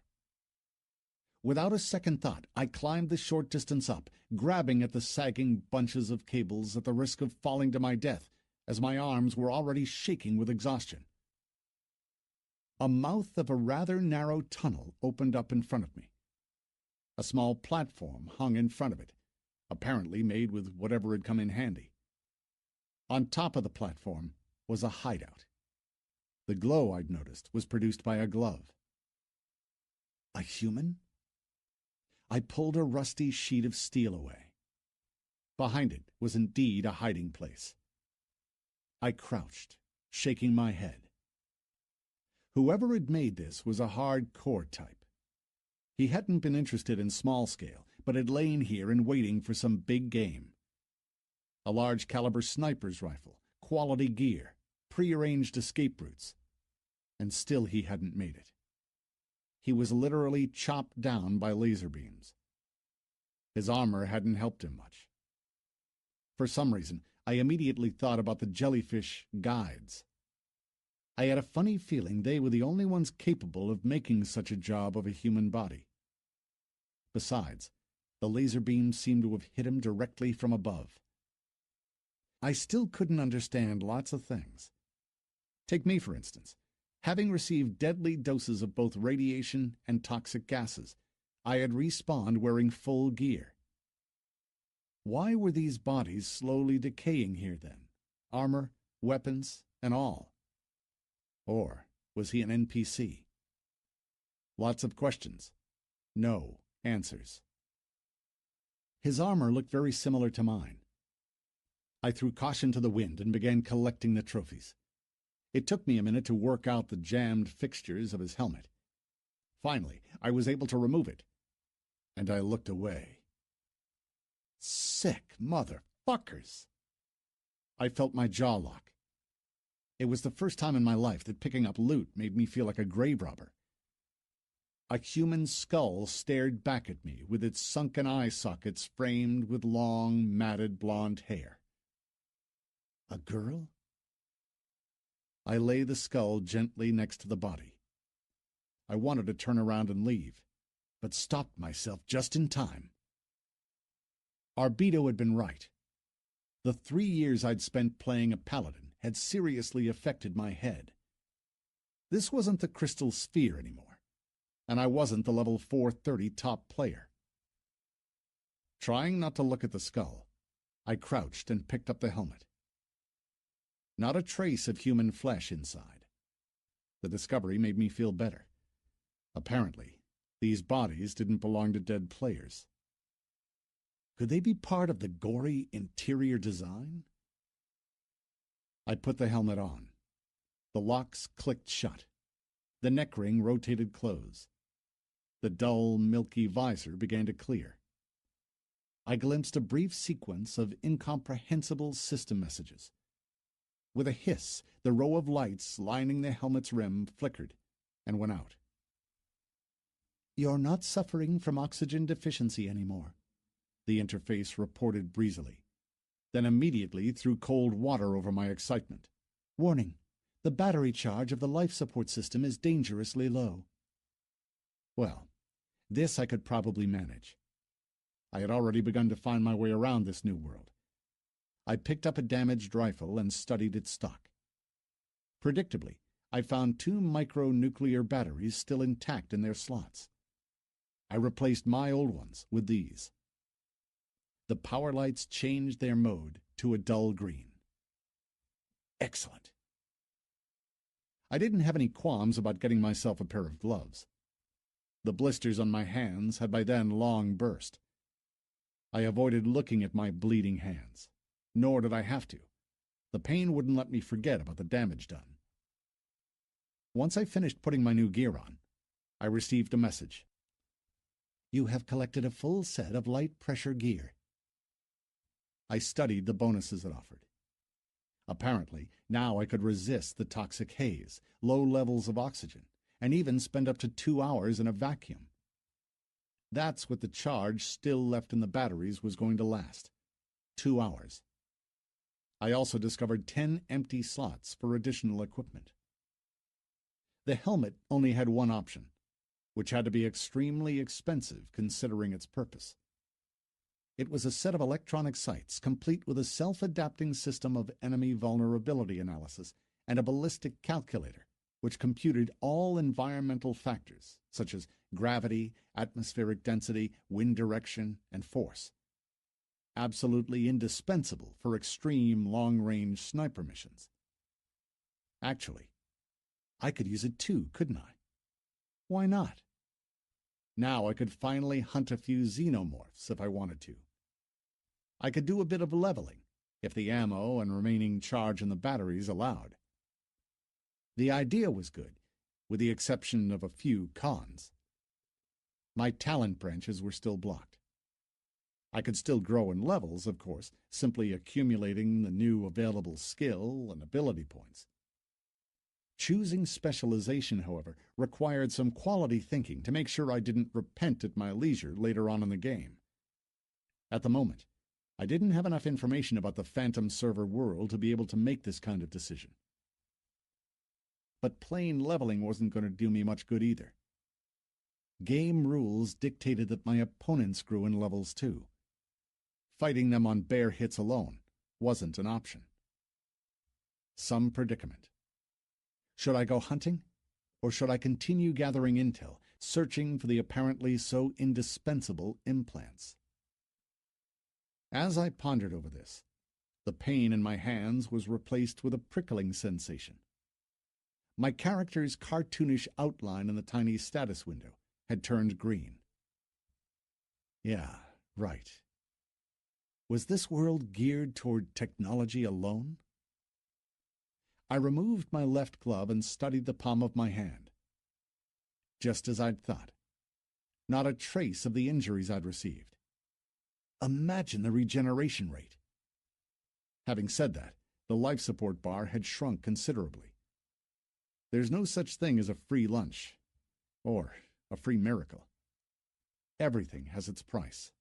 A: Without a second thought, I climbed the short distance up, grabbing at the sagging bunches of cables at the risk of falling to my death, as my arms were already shaking with exhaustion. A mouth of a rather narrow tunnel opened up in front of me. A small platform hung in front of it, apparently made with whatever had come in handy. On top of the platform was a hideout. The glow, I'd noticed, was produced by a glove. A human? I pulled a rusty sheet of steel away. Behind it was indeed a hiding place. I crouched, shaking my head. Whoever had made this was a hardcore type. He hadn't been interested in small scale, but had lain here and waiting for some big game. A large caliber sniper's rifle, quality gear, prearranged escape routes. And still he hadn't made it. He was literally chopped down by laser beams. His armor hadn't helped him much. For some reason, I immediately thought about the jellyfish guides. I had a funny feeling they were the only ones capable of making such a job of a human body. Besides, the laser beams seemed to have hit him directly from above. I still couldn't understand lots of things. Take me, for instance. Having received deadly doses of both radiation and toxic gases, I had respawned wearing full gear. Why were these bodies slowly decaying here then? Armor, weapons, and all. Or was he an NPC? Lots of questions. No answers. His armor looked very similar to mine. I threw caution to the wind and began collecting the trophies. It took me a minute to work out the jammed fixtures of his helmet. Finally, I was able to remove it, and I looked away. Sick motherfuckers! I felt my jaw lock. It was the first time in my life that picking up loot made me feel like a grave robber. A human skull stared back at me with its sunken eye sockets framed with long, matted blonde hair. A girl? I lay the skull gently next to the body. I wanted to turn around and leave, but stopped myself just in time. Arbito had been right. The 3 years I'd spent playing a paladin had seriously affected my head. This wasn't the crystal sphere anymore, and I wasn't the level 430 top player. Trying not to look at the skull, I crouched and picked up the helmet. Not a trace of human flesh inside. The discovery made me feel better. Apparently, these bodies didn't belong to dead players. Could they be part of the gory interior design? I put the helmet on. The locks clicked shut. The neck ring rotated close. The dull, milky visor began to clear. I glimpsed a brief sequence of incomprehensible system messages. With a hiss, the row of lights lining the helmet's rim flickered and went out. "You're not suffering from oxygen deficiency anymore," the interface reported breezily, then immediately threw cold water over my excitement. "Warning, the battery charge of the life support system is dangerously low." Well, this I could probably manage. I had already begun to find my way around this new world. I picked up a damaged rifle and studied its stock. Predictably, I found 2 micronuclear batteries still intact in their slots. I replaced my old ones with these. The power lights changed their mode to a dull green. Excellent. I didn't have any qualms about getting myself a pair of gloves. The blisters on my hands had by then long burst. I avoided looking at my bleeding hands, nor did I have to. The pain wouldn't let me forget about the damage done. Once I finished putting my new gear on, I received a message. "You have collected a full set of light pressure gear." I studied the bonuses it offered. Apparently, now I could resist the toxic haze, low levels of oxygen, and even spend up to 2 hours in a vacuum. That's what the charge still left in the batteries was going to last. 2 hours. I also discovered 10 empty slots for additional equipment. The helmet only had one option, which had to be extremely expensive considering its purpose. It was a set of electronic sights complete with a self-adapting system of enemy vulnerability analysis and a ballistic calculator, which computed all environmental factors, such as gravity, atmospheric density, wind direction, and force. Absolutely indispensable for extreme long-range sniper missions. Actually, I could use it too, couldn't I? Why not? Now I could finally hunt a few xenomorphs if I wanted to. I could do a bit of leveling, if the ammo and remaining charge in the batteries allowed. The idea was good, with the exception of a few cons. My talent branches were still blocked. I could still grow in levels, of course, simply accumulating the new available skill and ability points. Choosing specialization, however, required some quality thinking to make sure I didn't repent at my leisure later on in the game. At the moment, I didn't have enough information about the Phantom server world to be able to make this kind of decision. But plain leveling wasn't going to do me much good either. Game rules dictated that my opponents grew in levels too. Fighting them on bare hits alone wasn't an option. Some predicament. Should I go hunting, or should I continue gathering intel, searching for the apparently so indispensable implants? As I pondered over this, the pain in my hands was replaced with a prickling sensation. My character's cartoonish outline in the tiny status window had turned green. Yeah, right. Was this world geared toward technology alone? I removed my left glove and studied the palm of my hand. Just as I'd thought. Not a trace of the injuries I'd received. Imagine the regeneration rate. Having said that, the life support bar had shrunk considerably. There's no such thing as a free lunch, or a free miracle. Everything has its price.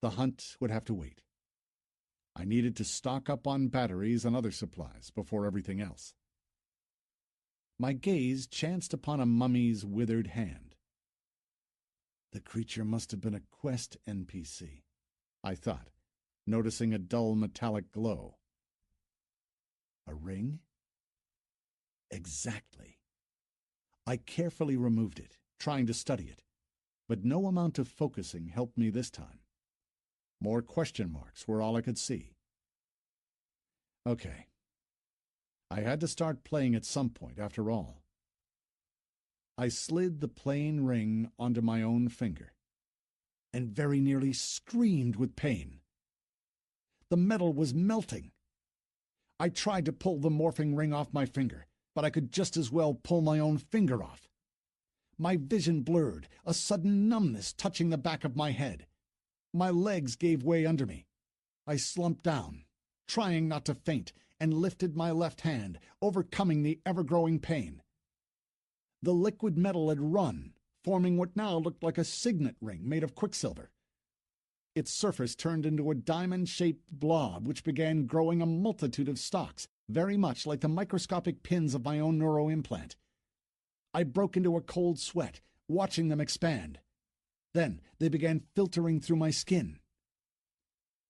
A: The hunt would have to wait. I needed to stock up on batteries and other supplies before everything else. My gaze chanced upon a mummy's withered hand. The creature must have been a quest NPC, I thought, noticing a dull metallic glow. A ring? Exactly. I carefully removed it, trying to study it, but no amount of focusing helped me this time. More question marks were all I could see. Okay. I had to start playing at some point, after all. I slid the plain ring onto my own finger, and very nearly screamed with pain. The metal was melting. I tried to pull the morphing ring off my finger, but I could just as well pull my own finger off. My vision blurred, a sudden numbness touching the back of my head. My legs gave way under me. I slumped down, trying not to faint, and lifted my left hand, overcoming the ever-growing pain. The liquid metal had run, forming what now looked like a signet ring made of quicksilver. Its surface turned into a diamond-shaped blob which began growing a multitude of stalks, very much like the microscopic pins of my own neuroimplant. I broke into a cold sweat, watching them expand. Then they began filtering through my skin.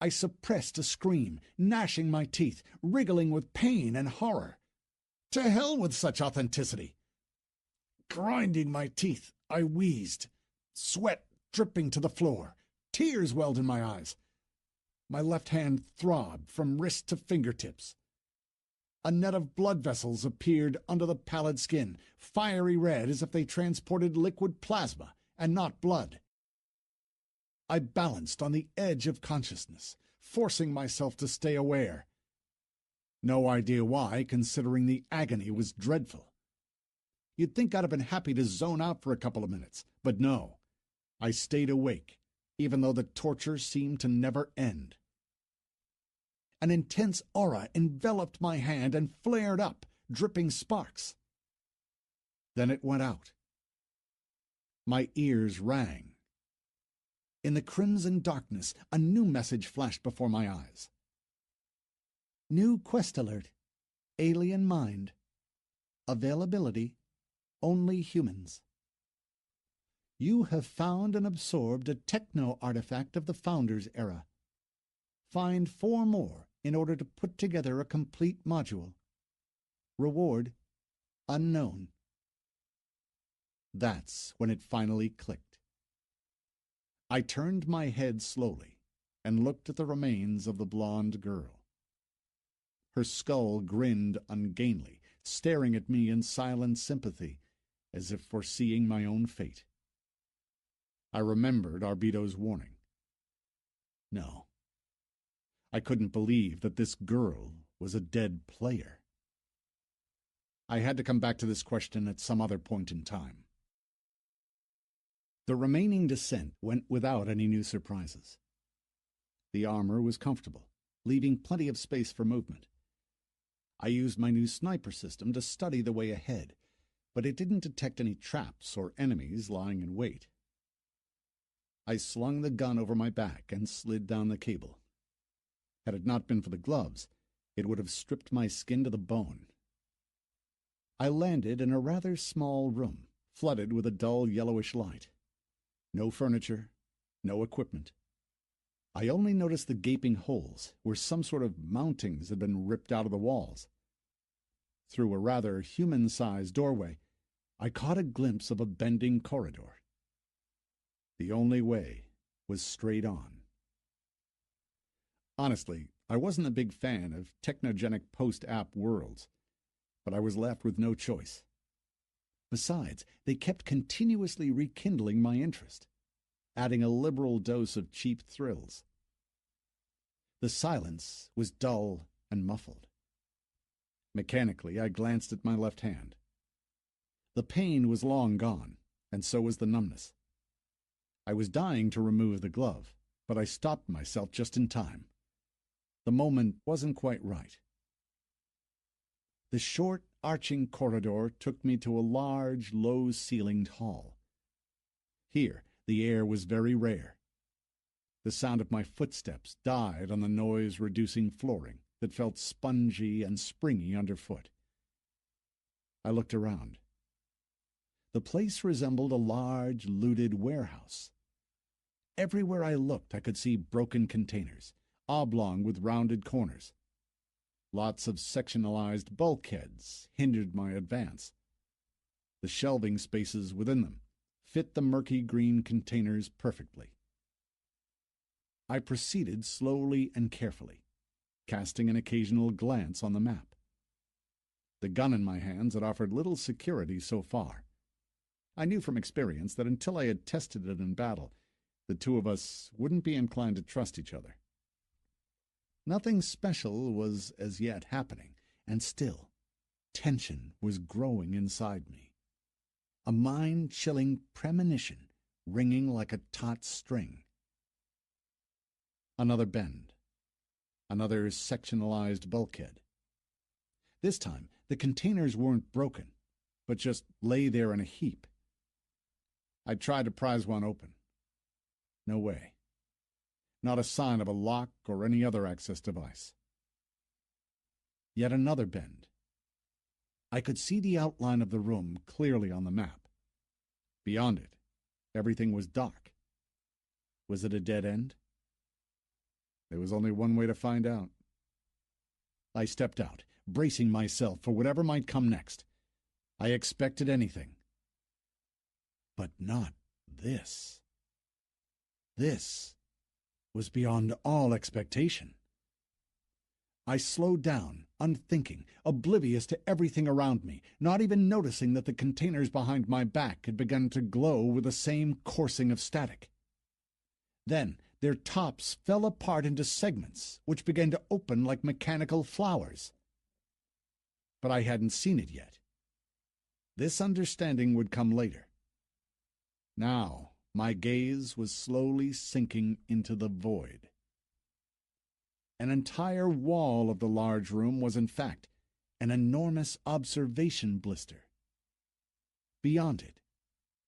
A: I suppressed a scream, gnashing my teeth, wriggling with pain and horror. To hell with such authenticity! Grinding my teeth, I wheezed, sweat dripping to the floor. Tears welled in my eyes. My left hand throbbed from wrist to fingertips. A net of blood vessels appeared under the pallid skin, fiery red as if they transported liquid plasma and not blood. I balanced on the edge of consciousness, forcing myself to stay aware. No idea why, considering the agony was dreadful. You'd think I'd have been happy to zone out for a couple of minutes, but no. I stayed awake, even though the torture seemed to never end. An intense aura enveloped my hand and flared up, dripping sparks. Then it went out. My ears rang. In the crimson darkness, a new message flashed before my eyes. New quest alert. Alien mind. Availability. Only humans. You have found and absorbed a techno-artifact of the Founders' era. Find 4 more in order to put together a complete module. Reward unknown. That's when it finally clicked. I turned my head slowly and looked at the remains of the blonde girl. Her skull grinned ungainly, staring at me in silent sympathy, as if foreseeing my own fate. I remembered Arbito's warning. No. I couldn't believe that this girl was a dead player. I had to come back to this question at some other point in time. The remaining descent went without any new surprises. The armor was comfortable, leaving plenty of space for movement. I used my new sniper system to study the way ahead, but it didn't detect any traps or enemies lying in wait. I slung the gun over my back and slid down the cable. Had it not been for the gloves, it would have stripped my skin to the bone. I landed in a rather small room, flooded with a dull yellowish light. No furniture, no equipment. I only noticed the gaping holes where some sort of mountings had been ripped out of the walls. Through a rather human-sized doorway, I caught a glimpse of a bending corridor. The only way was straight on. Honestly, I wasn't a big fan of technogenic post-app worlds, but I was left with no choice. Besides, they kept continuously rekindling my interest, adding a liberal dose of cheap thrills. The silence was dull and muffled. Mechanically, I glanced at my left hand. The pain was long gone, and so was the numbness. I was dying to remove the glove, but I stopped myself just in time. The moment wasn't quite right. The short, arching corridor took me to a large, low-ceilinged hall. Here, the air was very rare. The sound of my footsteps died on the noise-reducing flooring that felt spongy and springy underfoot. I looked around. The place resembled a large, looted warehouse. Everywhere I looked, I could see broken containers, oblong with rounded corners. Lots of sectionalized bulkheads hindered my advance. The shelving spaces within them fit the murky green containers perfectly. I proceeded slowly and carefully, casting an occasional glance on the map. The gun in my hands had offered little security so far. I knew from experience that until I had tested it in battle, the two of us wouldn't be inclined to trust each other. Nothing special was as yet happening, and still, tension was growing inside me. A mind-chilling premonition ringing like a taut string. Another bend. Another sectionalized bulkhead. This time, the containers weren't broken, but just lay there in a heap. I tried to prise one open. No way. Not a sign of a lock or any other access device. Yet another bend. I could see the outline of the room clearly on the map. Beyond it, everything was dark. Was it a dead end? There was only one way to find out. I stepped out, bracing myself for whatever might come next. I expected anything. But not this. This was beyond all expectation. I slowed down, unthinking, oblivious to everything around me, not even noticing that the containers behind my back had begun to glow with the same coursing of static. Then their tops fell apart into segments, which began to open like mechanical flowers. But I hadn't seen it yet. This understanding would come later. Now, my gaze was slowly sinking into the void. An entire wall of the large room was, in fact, an enormous observation blister. Beyond it,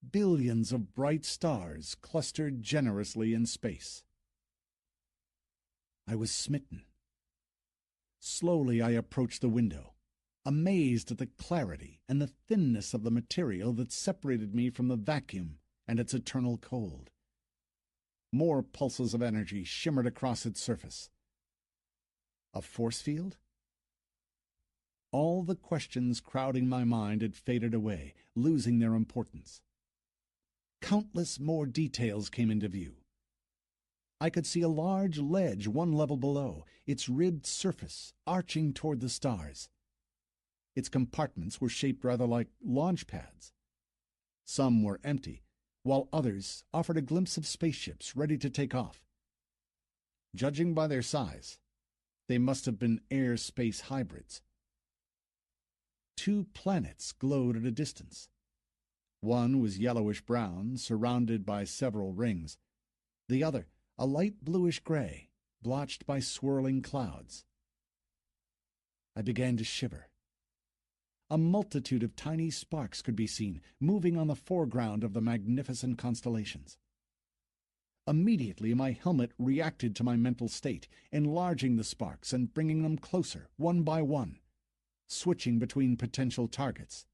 A: billions of bright stars clustered generously in space. I was smitten. Slowly I approached the window, amazed at the clarity and the thinness of the material that separated me from the vacuum and its eternal cold. More pulses of energy shimmered across its surface. A force field? All the questions crowding my mind had faded away, losing their importance. Countless more details came into view. I could see a large ledge one level below, its ribbed surface arching toward the stars. Its compartments were shaped rather like launch pads. Some were empty, while others offered a glimpse of spaceships ready to take off. Judging by their size, they must have been air-space hybrids. 2 planets glowed at a distance. One was yellowish-brown, surrounded by several rings. The other, a light bluish-gray, blotched by swirling clouds. I began to shiver. A multitude of tiny sparks could be seen, moving on the foreground of the magnificent constellations. Immediately my helmet reacted to my mental state, enlarging the sparks and bringing them closer, one by one, switching between potential targets.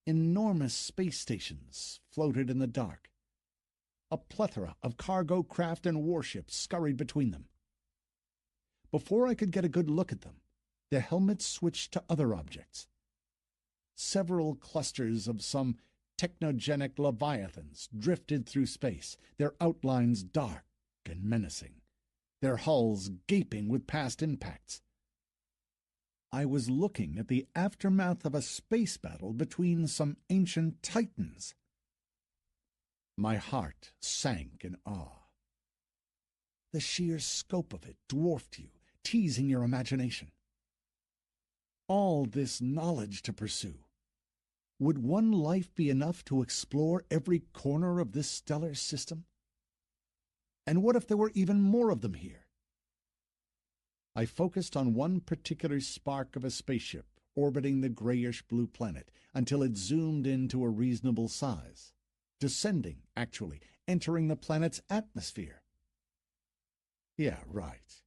A: Enormous space stations floated in the dark. A plethora of cargo craft and warships scurried between them. Before I could get a good look at them, the helmet switched to other objects. Several clusters of some technogenic leviathans drifted through space, their outlines dark and menacing, their hulls gaping with past impacts. I was looking at the aftermath of a space battle between some ancient titans. My heart sank in awe. The sheer scope of it dwarfed you, teasing your imagination. All this knowledge to pursue. Would one life be enough to explore every corner of this stellar system? And what if there were even more of them here? I focused on one particular spark of a spaceship orbiting the grayish-blue planet until it zoomed into a reasonable size, descending, actually, entering the planet's atmosphere. Yeah, right.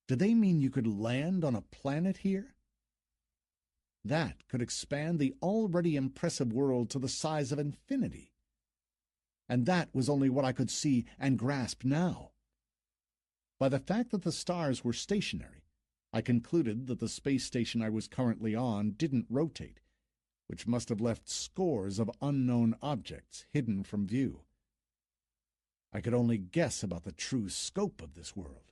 A: Did they mean you could land on a planet here? That could expand the already impressive world to the size of infinity. And that was only what I could see and grasp now. By the fact that the stars were stationary, I concluded that the space station I was currently on didn't rotate, which must have left scores of unknown objects hidden from view. I could only guess about the true scope of this world.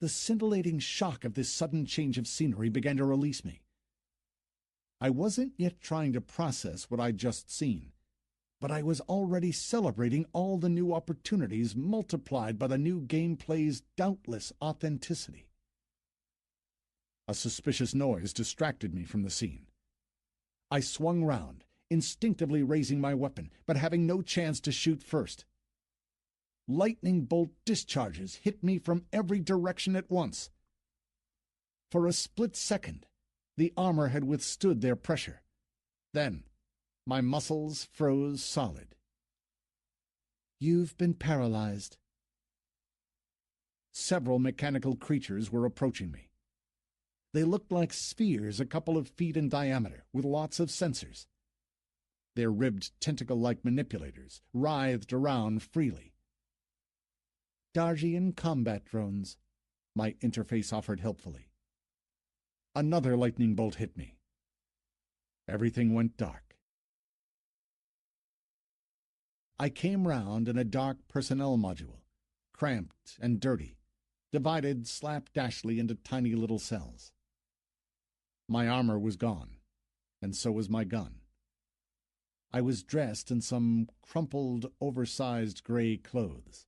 A: The scintillating shock of this sudden change of scenery began to release me. I wasn't yet trying to process what I'd just seen, but I was already celebrating all the new opportunities multiplied by the new gameplay's doubtless authenticity. A suspicious noise distracted me from the scene. I swung round, instinctively raising my weapon, but having no chance to shoot first. Lightning bolt discharges hit me from every direction at once. For a split second, the armor had withstood their pressure. Then, my muscles froze solid. "You've been paralyzed." Several mechanical creatures were approaching me. They looked like spheres a couple of feet in diameter, with lots of sensors. Their ribbed tentacle-like manipulators writhed around freely. "Dargian combat drones," my interface offered helpfully. Another lightning bolt hit me. Everything went dark. I came round in a dark personnel module, cramped and dirty, divided slapdashly into tiny little cells. My armor was gone, and so was my gun. I was dressed in some crumpled, oversized gray clothes.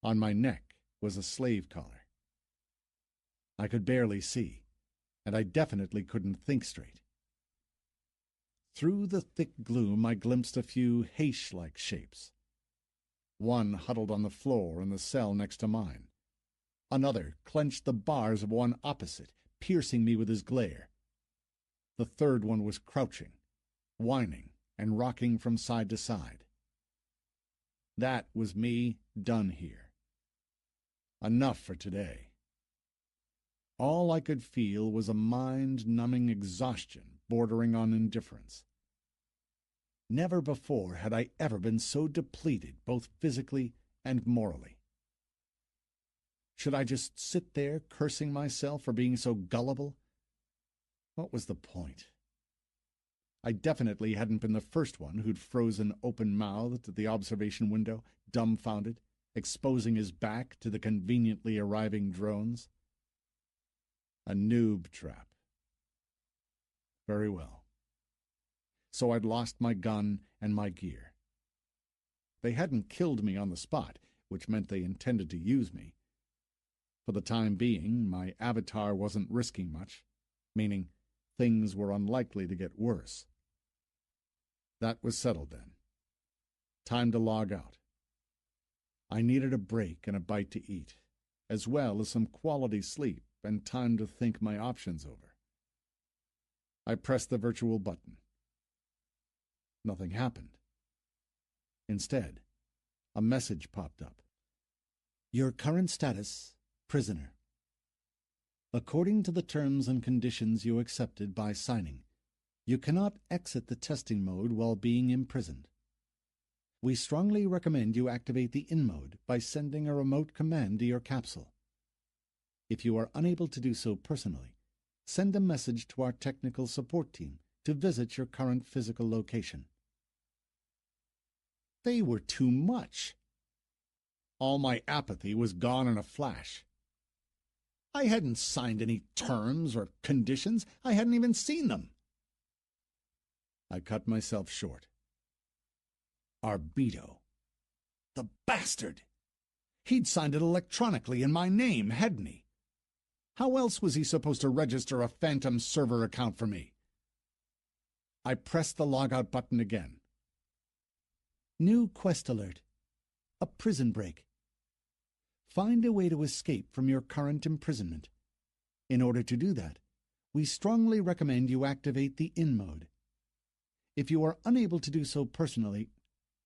A: On my neck was a slave collar. I could barely see, and I definitely couldn't think straight. Through the thick gloom I glimpsed a few Heish-like shapes. One huddled on the floor in the cell next to mine. Another clenched the bars of one opposite, piercing me with his glare. The third one was crouching, whining, and rocking from side to side. That was me done here. Enough for today. All I could feel was a mind-numbing exhaustion bordering on indifference. Never before had I ever been so depleted, both physically and morally. Should I just sit there cursing myself for being so gullible? What was the point? I definitely hadn't been the first one who'd frozen open-mouthed at the observation window, dumbfounded, exposing his back to the conveniently arriving drones. A noob trap. Very well. So I'd lost my gun and my gear. They hadn't killed me on the spot, which meant they intended to use me. For the time being, my avatar wasn't risking much, meaning things were unlikely to get worse. That was settled then. Time to log out. I needed a break and a bite to eat, as well as some quality sleep and time to think my options over. I pressed the virtual button. Nothing happened. Instead, a message popped up. "Your current status, prisoner. According to the terms and conditions you accepted by signing, you cannot exit the testing mode while being imprisoned. We strongly recommend you activate the in mode by sending a remote command to your capsule. If you are unable to do so personally, send a message to our technical support team to visit your current physical location." They were too much. All my apathy was gone in a flash. I hadn't signed any terms or conditions. I hadn't even seen them. I cut myself short. Arbito. The bastard! He'd signed it electronically in my name, hadn't he? How else was he supposed to register a phantom server account for me? I pressed the logout button again. New quest alert. A prison break. Find a way to escape from your current imprisonment. In order to do that, we strongly recommend you activate the in mode. If you are unable to do so personally,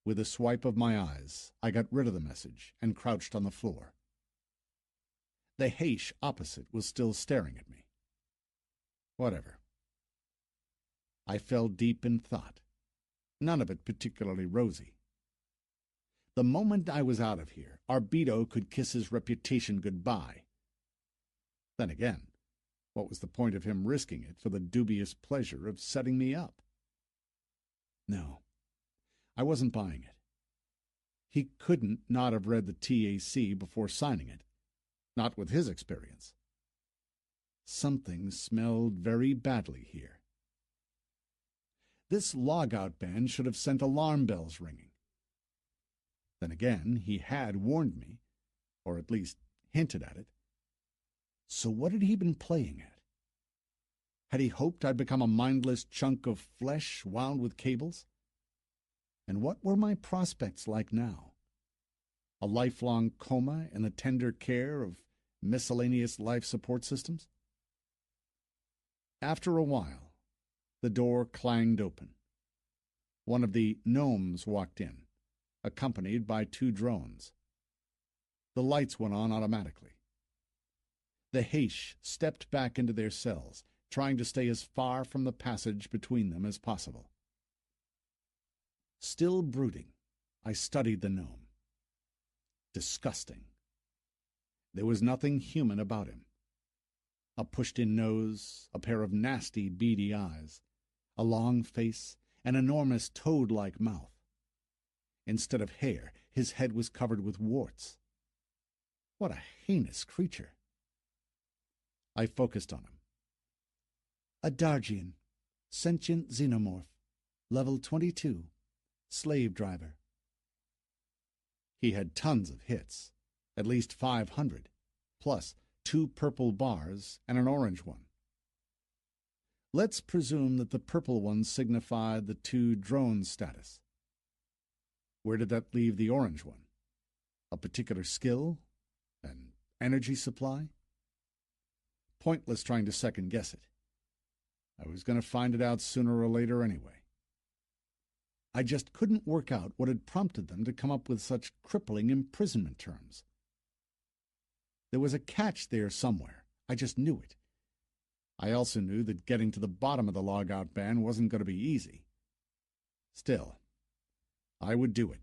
A: with a swipe of my eyes, I got rid of the message and crouched on the floor. The Haish opposite was still staring at me. Whatever. I fell deep in thought, none of it particularly rosy. The moment I was out of here, Arbito could kiss his reputation goodbye. Then again, what was the point of him risking it for the dubious pleasure of setting me up? No, I wasn't buying it. He couldn't not have read the TAC before signing it, not with his experience. Something smelled very badly here. This logout ban should have sent alarm bells ringing. Then again, he had warned me, or at least hinted at it. So what had he been playing at? Had he hoped I'd become a mindless chunk of flesh wound with cables? And what were my prospects like now? A lifelong coma in the tender care of miscellaneous life support systems? After a while, the door clanged open. One of the gnomes walked in, accompanied by 2 drones. The lights went on automatically. The Haish stepped back into their cells, trying to stay as far from the passage between them as possible. Still brooding, I studied the gnome. Disgusting. There was nothing human about him. A pushed-in nose, a pair of nasty, beady eyes, a long face, an enormous toad-like mouth. Instead of hair, his head was covered with warts. What a heinous creature. I focused on him. A Dargian, sentient xenomorph, level 22, slave driver. He had tons of hits, at least 500, plus 2 purple bars and an orange one. Let's presume that the purple ones signified the 2 drone status. Where did that leave the orange one? A particular skill? An energy supply? Pointless trying to second-guess it. I was going to find it out sooner or later anyway. I just couldn't work out what had prompted them to come up with such crippling imprisonment terms. There was a catch there somewhere. I just knew it. I also knew that getting to the bottom of the logout ban wasn't going to be easy. Still, I would do it.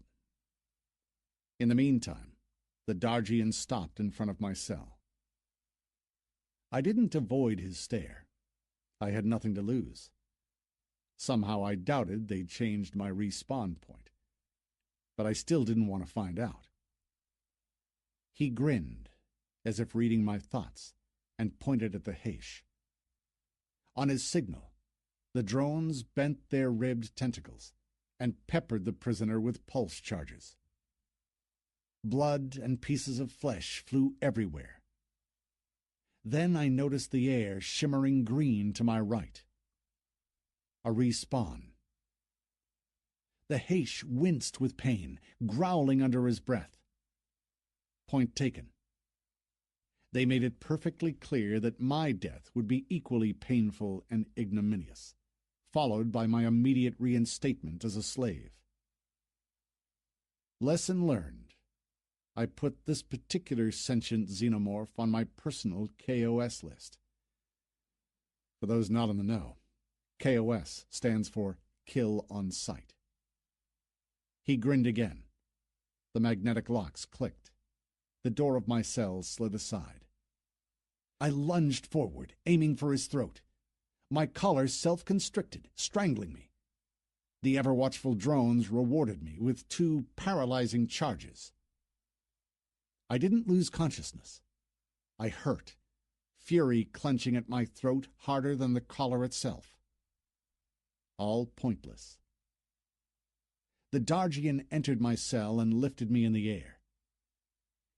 A: In the meantime, the Dargian stopped in front of my cell. I didn't avoid his stare. I had nothing to lose. Somehow I doubted they'd changed my respawn point. But I still didn't want to find out. He grinned, as if reading my thoughts, and pointed at the Haish. On his signal, the drones bent their ribbed tentacles and peppered the prisoner with pulse charges. Blood and pieces of flesh flew everywhere. Then I noticed the air shimmering green to my right. A respawn. The Haish winced with pain, growling under his breath. Point taken. They made it perfectly clear that my death would be equally painful and ignominious, followed by my immediate reinstatement as a slave. Lesson learned. I put this particular sentient xenomorph on my personal KOS list. For those not in the know, KOS stands for Kill on Sight. He grinned again. The magnetic locks clicked. The door of my cell slid aside. I lunged forward, aiming for his throat. My collar self-constricted, strangling me. The ever-watchful drones rewarded me with 2 paralyzing charges. I didn't lose consciousness. I hurt, fury clenching at my throat harder than the collar itself. All pointless. The Dargian entered my cell and lifted me in the air.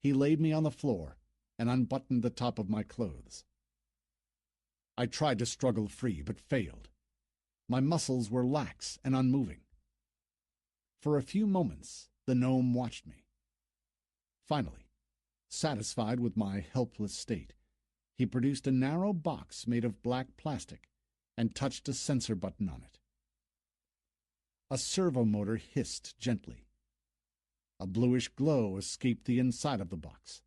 A: He laid me on the floor and unbuttoned the top of my clothes. I tried to struggle free, but failed. My muscles were lax and unmoving. For a few moments, the gnome watched me. Finally, satisfied with my helpless state, he produced a narrow box made of black plastic and touched a sensor button on it. A servomotor hissed gently. A bluish glow escaped the inside of the box.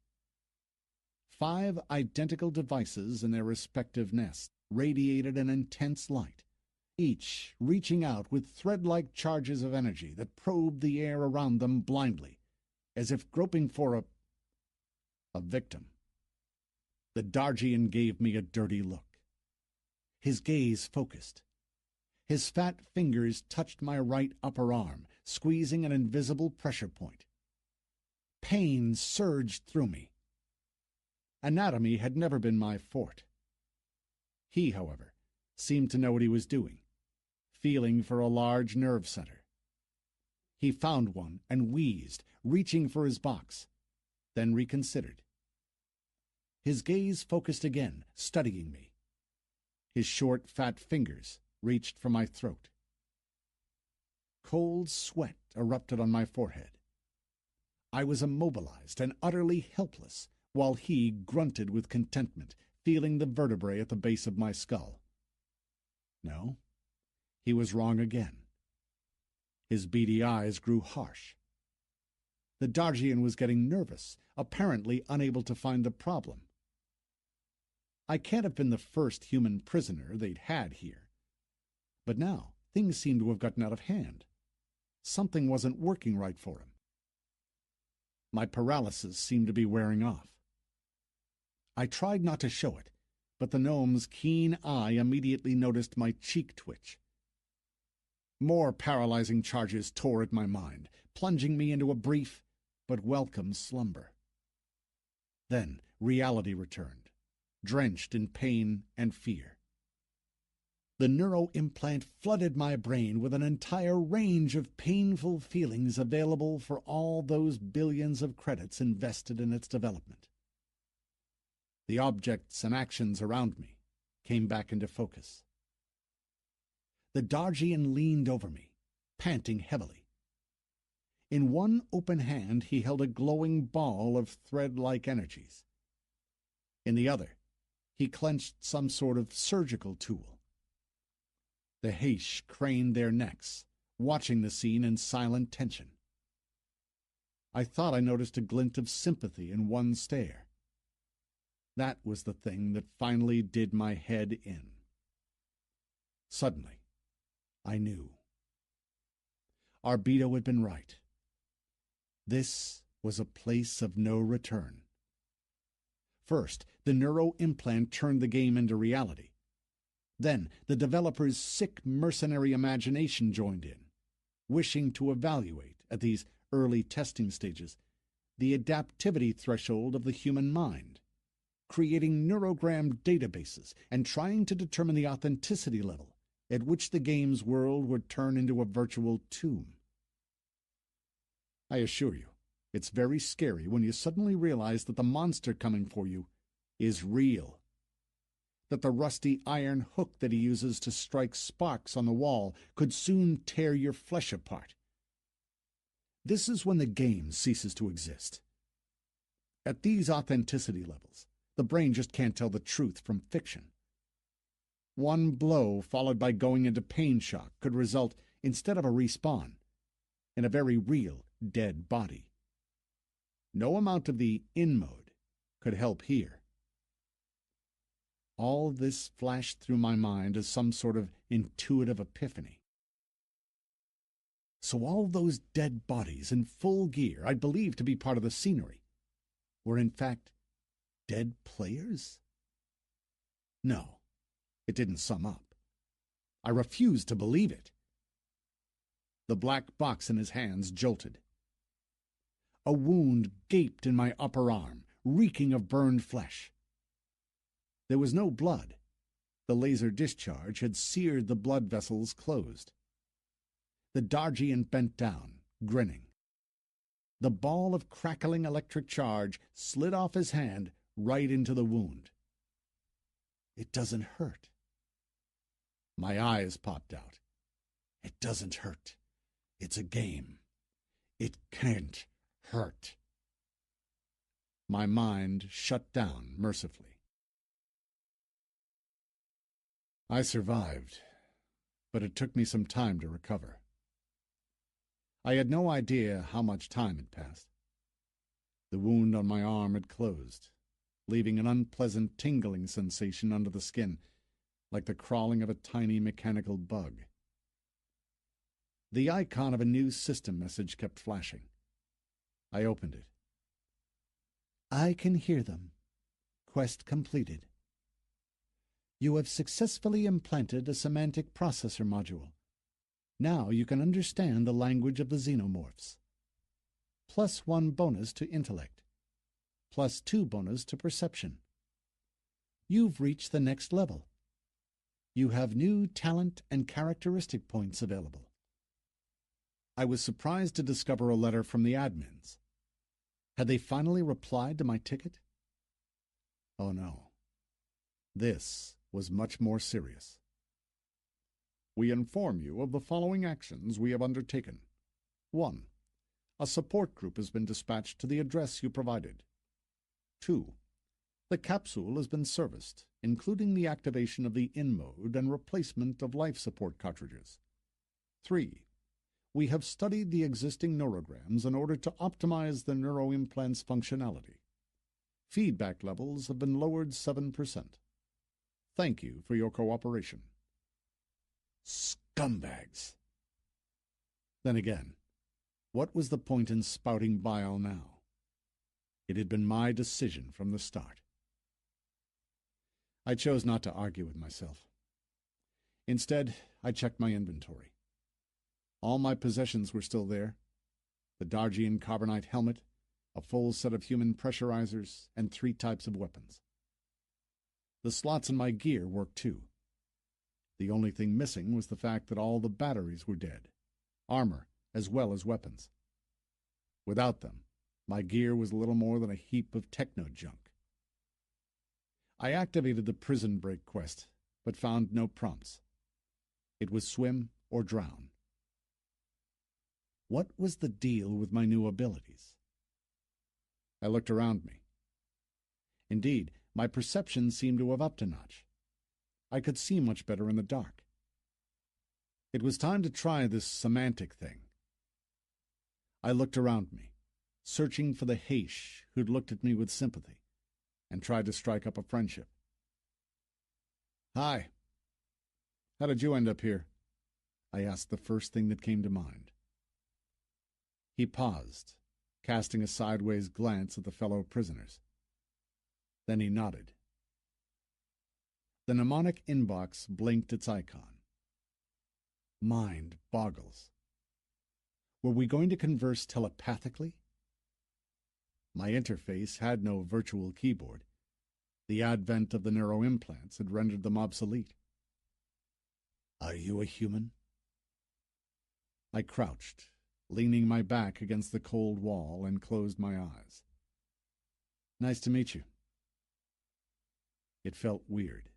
A: 5 identical devices in their respective nests radiated an intense light, each reaching out with thread-like charges of energy that probed the air around them blindly, as if groping for a victim. The Dargian gave me a dirty look. His gaze focused. His fat fingers touched my right upper arm, squeezing an invisible pressure point. Pain surged through me. Anatomy had never been my forte. He, however, seemed to know what he was doing, feeling for a large nerve center. He found one and wheezed, reaching for his box, then reconsidered. His gaze focused again, studying me. His short, fat fingers reached for my throat. Cold sweat erupted on my forehead. I was immobilized and utterly helpless, while he grunted with contentment, feeling the vertebrae at the base of my skull. No, he was wrong again. His beady eyes grew harsh. The Dargian was getting nervous, apparently unable to find the problem. I can't have been the first human prisoner they'd had here. But now, things seemed to have gotten out of hand. Something wasn't working right for him. My paralysis seemed to be wearing off. I tried not to show it, but the gnome's keen eye immediately noticed my cheek twitch. More paralyzing charges tore at my mind, plunging me into a brief but welcome slumber. Then reality returned, drenched in pain and fear. The neuroimplant flooded my brain with an entire range of painful feelings available for all those billions of credits invested in its development. The objects and actions around me came back into focus. The Dargian leaned over me, panting heavily. In one open hand he held a glowing ball of thread-like energies. In the other, he clenched some sort of surgical tool. The Heish craned their necks, watching the scene in silent tension. I thought I noticed a glint of sympathy in one stare. That was the thing that finally did my head in. Suddenly, I knew. Arbedo had been right. This was a place of no return. First, the neuroimplant turned the game into reality. Then the developer's sick mercenary imagination joined in, wishing to evaluate, at these early testing stages, the adaptivity threshold of the human mind, creating neurogram databases and trying to determine the authenticity level at which the game's world would turn into a virtual tomb. I assure you, it's very scary when you suddenly realize that the monster coming for you is real. That the rusty iron hook that he uses to strike sparks on the wall could soon tear your flesh apart. This is when the game ceases to exist. At these authenticity levels, the brain just can't tell the truth from fiction. One blow followed by going into pain shock could result, instead of a respawn, in a very real dead body. No amount of the in mode could help here. All this flashed through my mind as some sort of intuitive epiphany. So all those dead bodies in full gear I'd believed to be part of the scenery were in fact dead players? No, it didn't sum up. I refused to believe it. The black box in his hands jolted. A wound gaped in my upper arm, reeking of burned flesh. There was no blood. The laser discharge had seared the blood vessels closed. The Dargian bent down, grinning. The ball of crackling electric charge slid off his hand right into the wound. It doesn't hurt. My eyes popped out. It doesn't hurt. It's a game. It can't hurt. My mind shut down mercifully. I survived, but it took me some time to recover. I had no idea how much time had passed. The wound on my arm had closed, leaving an unpleasant tingling sensation under the skin, like the crawling of a tiny mechanical bug. The icon of a new system message kept flashing. I opened it. I can hear them. Quest completed. You have successfully implanted a semantic processor module. Now you can understand the language of the xenomorphs. +1 bonus to intellect. +2 bonus to perception. You've reached the next level. You have new talent and characteristic points available. I was surprised to discover a letter from the admins. Had they finally replied to my ticket? Oh no. This was much more serious. We inform you of the following actions we have undertaken. 1. A support group has been dispatched to the address you provided. 2. The capsule has been serviced, including the activation of the in-mode and replacement of life support cartridges. 3. We have studied the existing neurograms in order to optimize the neuroimplant's functionality. Feedback levels have been lowered 7%. Thank you for your cooperation. Scumbags! Then again, what was the point in spouting bile now? It had been my decision from the start. I chose not to argue with myself. Instead, I checked my inventory. All my possessions were still there. The Dargian carbonite helmet, a full set of human pressurizers, and 3 types of weapons. The slots in my gear worked too. The only thing missing was the fact that all the batteries were dead, armor as well as weapons. Without them, my gear was little more than a heap of techno-junk. I activated the prison break quest, but found no prompts. It was swim or drown. What was the deal with my new abilities? I looked around me. Indeed, my perception seemed to have upped a notch. I could see much better in the dark. It was time to try this semantic thing. I looked around me, searching for the Haish who'd looked at me with sympathy, and tried to strike up a friendship. Hi. How did you end up here? I asked the first thing that came to mind. He paused, casting a sideways glance at the fellow prisoners. Then he nodded. The mnemonic inbox blinked its icon. Mind boggles. Were we going to converse telepathically? My interface had no virtual keyboard. The advent of the neuroimplants had rendered them obsolete. Are you a human? I crouched, leaning my back against the cold wall, and closed my eyes. Nice to meet you. It felt weird.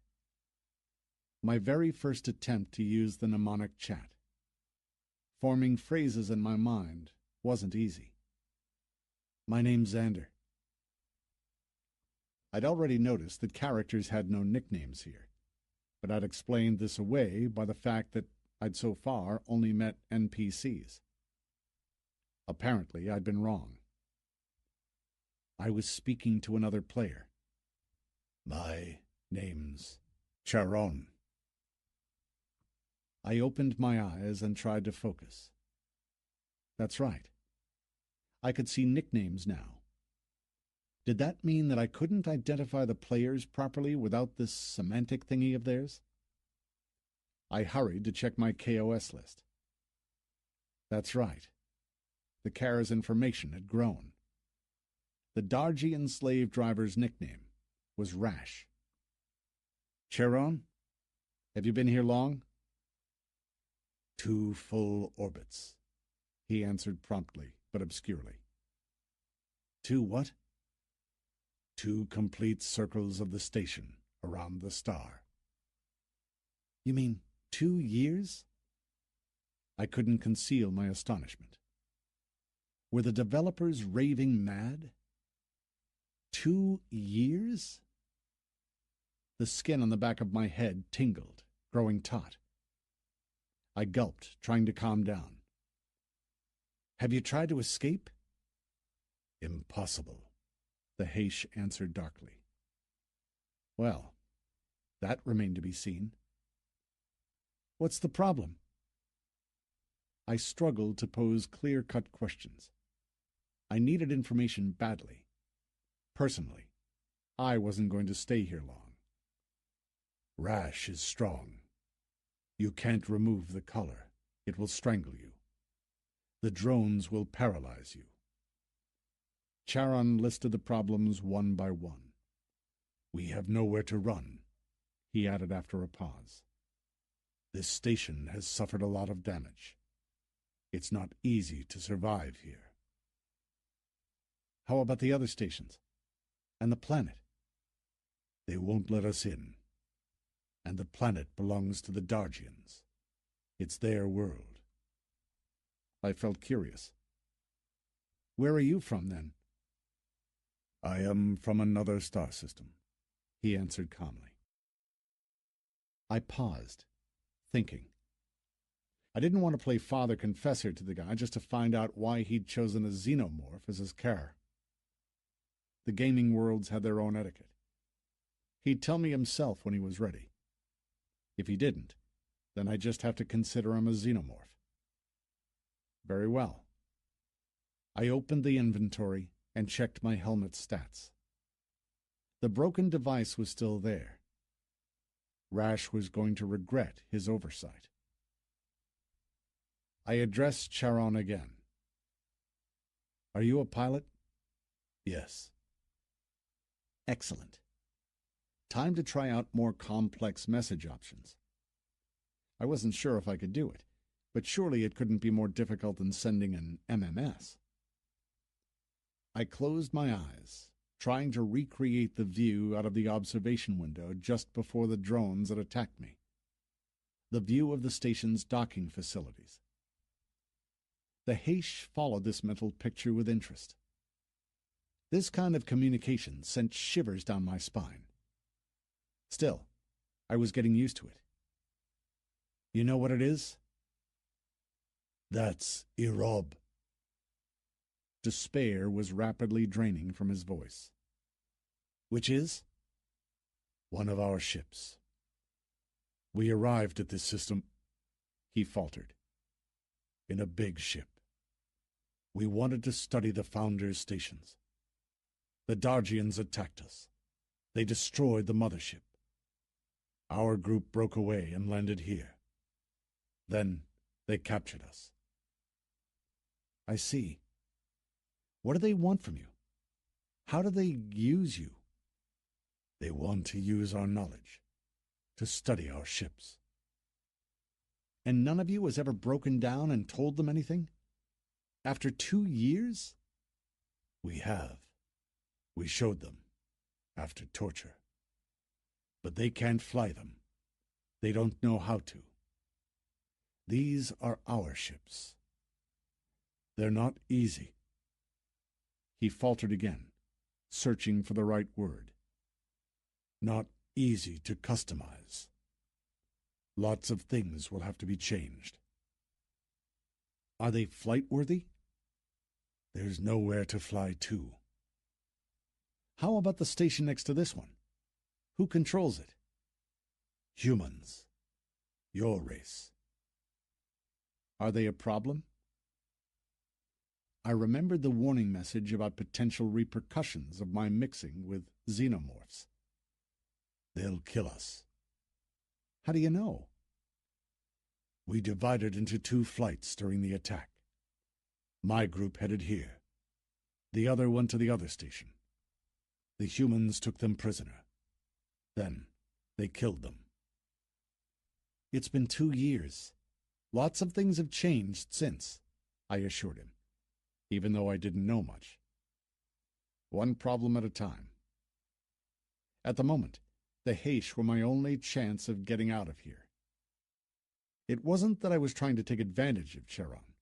A: My very first attempt to use the mnemonic chat. Forming phrases in my mind wasn't easy. My name's Xander. I'd already noticed that characters had no nicknames here, but I'd explained this away by the fact that I'd so far only met NPCs. Apparently, I'd been wrong. I was speaking to another player. My name's Charon. I opened my eyes and tried to focus. That's right. I could see nicknames now. Did that mean that I couldn't identify the players properly without this semantic thingy of theirs? I hurried to check my KOS list. That's right. The Kara's information had grown. The Dargian slave driver's nickname was Rash. "Charon, have you been here long?"
B: "2 full orbits,"
A: he answered promptly, but obscurely.
B: "2 what?" "2 complete circles of the station around the star."
A: "You mean 2 years?" I couldn't conceal my astonishment. Were the developers raving mad? 2 years? The skin on the back of my head tingled, growing taut. I gulped, trying to calm down. "Have you tried to escape?"
B: "Impossible,"
A: the Haish answered darkly. Well, that remained to be seen. "What's the problem?" I struggled to pose clear-cut questions. I needed information badly. Personally, I wasn't going to stay here long.
B: "Rash is strong. You can't remove the collar. It will strangle you. The drones will paralyze you."
A: Charon listed the problems one by one.
B: "We have nowhere to run,"
A: he added after a pause.
B: "This station has suffered a lot of damage. It's not easy to survive here."
A: "How about the other stations? And the planet?"
B: "They won't let us in. And the planet belongs to the Dargians. It's their world."
A: I felt curious. "Where are you from, then?"
B: "I am from another star system,"
A: he answered calmly. I paused, thinking. I didn't want to play father confessor to the guy just to find out why he'd chosen a xenomorph as his car. The gaming worlds had their own etiquette. He'd tell me himself when he was ready. If he didn't, then I'd just have to consider him a xenomorph. Very well. I opened the inventory and checked my helmet's stats. The broken device was still there. Rash was going to regret his oversight. I addressed Charon again. "Are you a pilot?"
B: "Yes."
A: "Excellent. Time to try out more complex message options." I wasn't sure if I could do it, but surely it couldn't be more difficult than sending an MMS. I closed my eyes, trying to recreate the view out of the observation window just before the drones had attacked me. The view of the station's docking facilities. The Haish followed this mental picture with interest. This kind of communication sent shivers down my spine. Still, I was getting used to it. "You know what it is?"
B: "That's Irob."
A: Despair was rapidly draining from his voice. "Which is?"
B: "One of our ships. We arrived at this system,"
A: he faltered,
B: "in a big ship. We wanted to study the Founder's stations. The Dargians attacked us. They destroyed the mothership. Our group broke away and landed here. Then they captured us."
A: "I see. What do they want from you? How do they use you?"
B: "They want to use our knowledge, to study our ships."
A: "And none of you has ever broken down and told them anything? After 2 years?"
B: "We have. We showed them, after torture. But they can't fly them. They don't know how to. These are our ships. They're not easy."
A: He faltered again, searching for the right word.
B: "Not easy to customize. Lots of things will have to be changed."
A: "Are they flight-worthy?"
B: "There's nowhere to fly to."
A: "How about the station next to this one? Who controls it?"
B: "Humans. Your race."
A: "Are they a problem?" I remembered the warning message about potential repercussions of my mixing with xenomorphs.
B: "They'll kill us."
A: "How do you know?"
B: "We divided into 2 flights during the attack. My group headed here. The other went to the other station. The humans took them prisoner. Then they killed them.
A: It's been 2 years. Lots of things have changed since, I assured him, even though I didn't know much. One problem at a time. At the moment, the Heish were my only chance of getting out of here. It wasn't that I was trying to take advantage of Charon,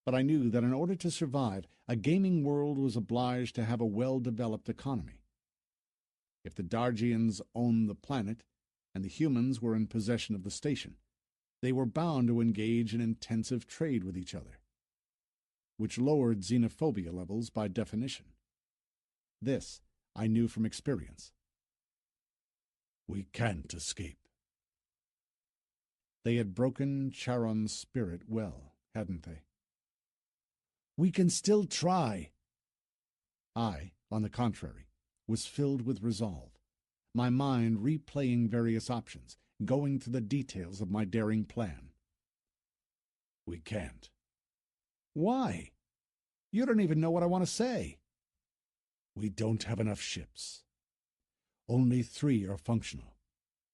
A: but I knew that in order to survive, a gaming world was obliged to have a well-developed economy. If the Dargians owned the planet, and the humans were in possession of the station, they were bound to engage in intensive trade with each other, which lowered xenophobia levels by definition. This I knew from experience.
B: We can't escape.
A: They had broken Charon's spirit well, hadn't they?
B: We can still try.
A: I, on the contrary, was filled with resolve, my mind replaying various options, going through the details of my daring plan.
B: We can't.
A: Why? You don't even know what I want to say.
B: We don't have enough ships. Only 3 are functional,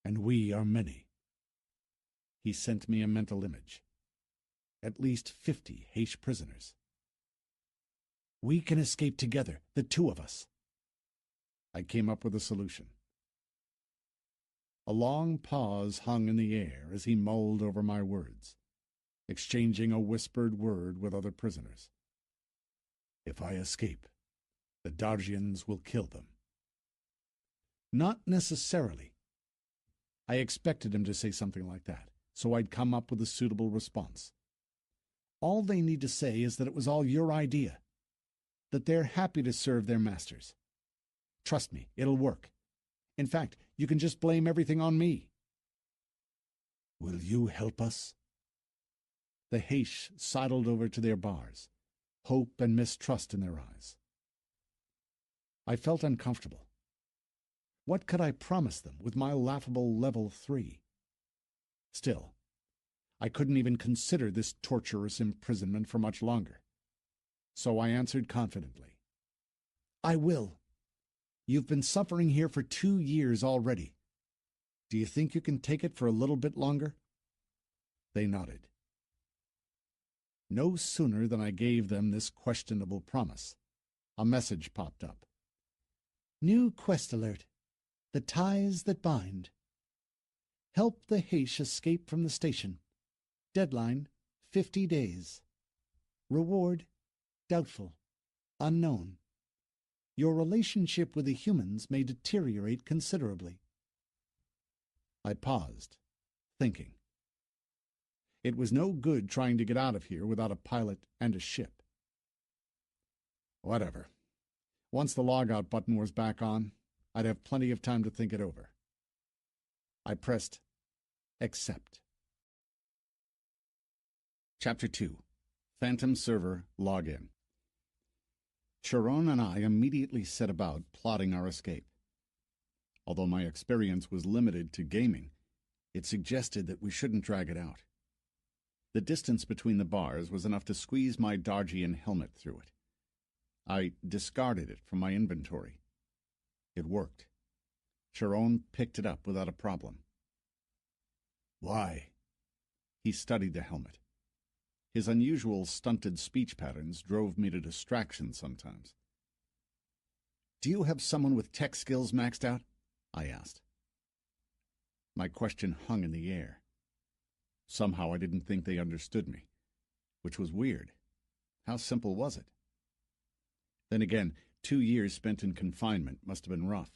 B: and we are many.
A: He sent me a mental image. At least 50 Heish prisoners.
B: We can escape together, the 2 of us.
A: I came up with a solution. A long pause hung in the air as he mulled over my words, exchanging a whispered word with other prisoners.
B: If I escape, the Dargians will kill them.
A: Not necessarily. I expected him to say something like that, so I'd come up with a suitable response. All they need to say is that it was all your idea, that they're happy to serve their masters. Trust me, it'll work. In fact, you can just blame everything on me.
B: Will you help us?
A: The Heish sidled over to their bars, hope and mistrust in their eyes. I felt uncomfortable. What could I promise them with my laughable level 3? Still, I couldn't even consider this torturous imprisonment for much longer. So I answered confidently. I will. You've been suffering here for 2 years already. Do you think you can take it for a little bit longer? They nodded. No sooner than I gave them this questionable promise, a message popped up. New quest alert. The ties that bind. Help the Heish escape from the station. Deadline, 50 days. Reward, doubtful, unknown. Your relationship with the humans may deteriorate considerably. I paused, thinking. It was no good trying to get out of here without a pilot and a ship. Whatever. Once the logout button was back on, I'd have plenty of time to think it over. I pressed Accept. Chapter 2. Phantom Server Login. Charon and I immediately set about plotting our escape. Although my experience was limited to gaming, it suggested that we shouldn't drag it out. The distance between the bars was enough to squeeze my Dargian helmet through it. I discarded it from my inventory. It worked. Charon picked it up without a problem.
B: Why?
A: He studied the helmet. His unusual stunted speech patterns drove me to distraction sometimes. Do you have someone with tech skills maxed out? I asked. My question hung in the air. Somehow I didn't think they understood me, which was weird. How simple was it? Then again, 2 years spent in confinement must have been rough.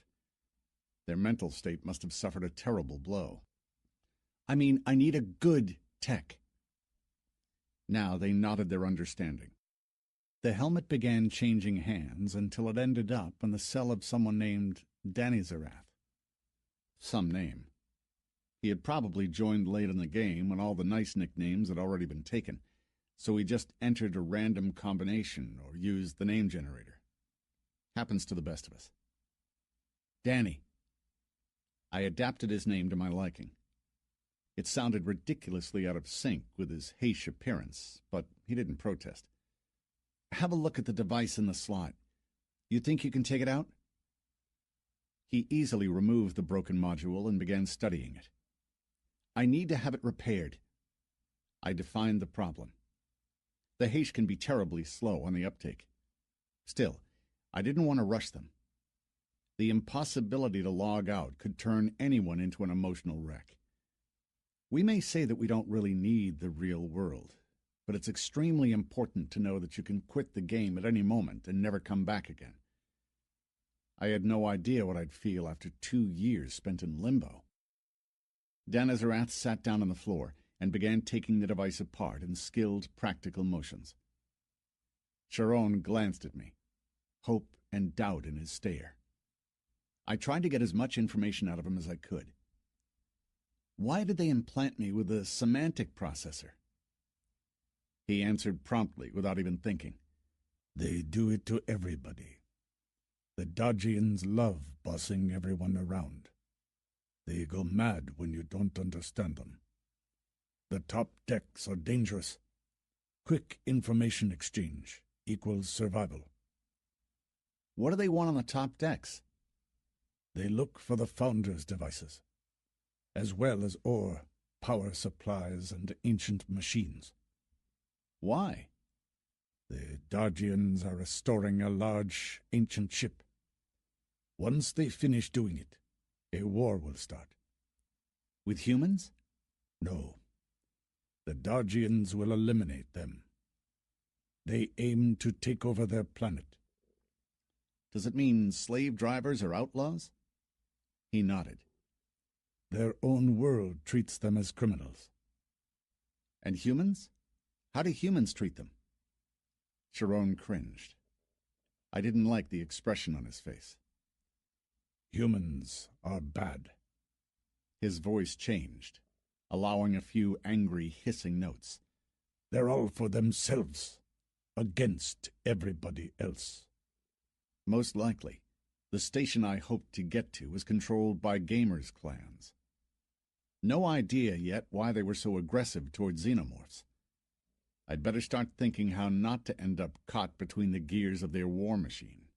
A: Their mental state must have suffered a terrible blow. I mean, I need a good tech. Now they nodded their understanding. The helmet began changing hands until it ended up in the cell of someone named Danizarath. Some name. He had probably joined late in the game when all the nice nicknames had already been taken, so he just entered a random combination or used the name generator. Happens to the best of us. Danny. I adapted his name to my liking. It sounded ridiculously out of sync with his Heish appearance, but he didn't protest. Have a look at the device in the slot. You think you can take it out? He easily removed the broken module and began studying it. I need to have it repaired. I defined the problem. The Heish can be terribly slow on the uptake. Still, I didn't want to rush them. The impossibility to log out could turn anyone into an emotional wreck. We may say that we don't really need the real world, but it's extremely important to know that you can quit the game at any moment and never come back again. I had no idea what I'd feel after 2 years spent in limbo. Dan-Azarath sat down on the floor and began taking the device apart in skilled, practical motions. Sharon glanced at me, hope and doubt in his stare. I tried to get as much information out of him as I could. Why did they implant me with a semantic processor? He answered promptly, without even thinking.
B: They do it to everybody. The Dargians love bossing everyone around. They go mad when you don't understand them. The top decks are dangerous. Quick information exchange equals survival.
A: What do they want on the top decks?
B: They look for the Founder's devices, as well as ore, power supplies, and ancient machines.
A: Why?
B: The Dargians are restoring a large, ancient ship. Once they finish doing it, a war will start.
A: With humans?
B: No. The Dargians will eliminate them. They aim to take over their planet.
A: Does it mean slave drivers are outlaws? He nodded.
B: Their own world treats them as criminals.
A: And humans? How do humans treat them? Sharon cringed. I didn't like the expression on his face.
B: Humans are bad.
A: His voice changed, allowing a few angry, hissing notes.
B: They're all for themselves, against everybody else.
A: Most likely, the station I hoped to get to was controlled by gamers' clans. No idea yet why they were so aggressive toward xenomorphs. I'd better start thinking how not to end up caught between the gears of their war machine.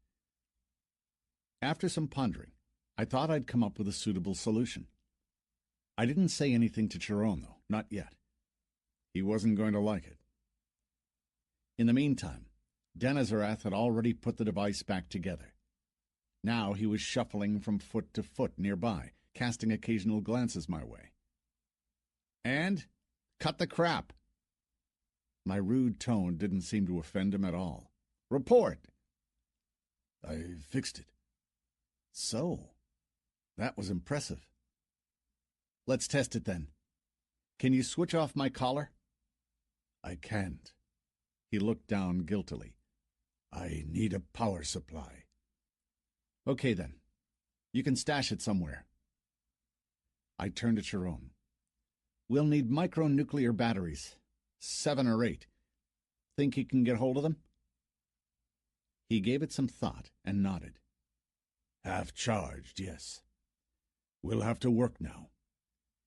A: After some pondering, I thought I'd come up with a suitable solution. I didn't say anything to Chiron, though, not yet. He wasn't going to like it. In the meantime, Dan-Azarath had already put the device back together. Now he was shuffling from foot to foot nearby, casting occasional glances my way. And? Cut the crap! My rude tone didn't seem to offend him at all. Report!
B: I fixed it.
A: So, that was impressive. Let's test it then. Can you switch off my collar?
B: I can't.
A: He looked down guiltily.
B: I need a power supply.
A: Okay then. You can stash it somewhere. I turned to Chiron. We'll need micronuclear batteries. 7 or 8. Think you can get hold of them? He gave it some thought and nodded.
B: Half charged, yes. We'll have to work now.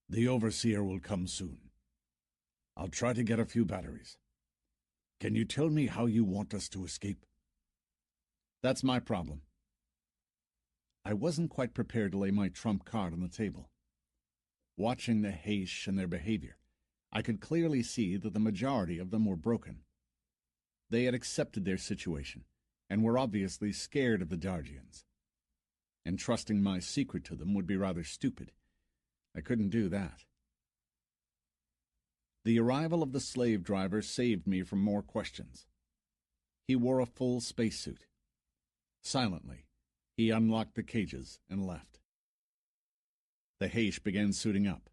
B: The Overseer will come soon. I'll try to get a few batteries. Can you tell me how you want us to escape?
A: That's my problem. I wasn't quite prepared to lay my trump card on the table. Watching the Heish and their behavior, I could clearly see that the majority of them were broken. They had accepted their situation, and were obviously scared of the Dargians. Entrusting my secret to them would be rather stupid. I couldn't do that. The arrival of the slave driver saved me from more questions. He wore a full spacesuit. Silently, he unlocked the cages and left. The Heish began suiting up.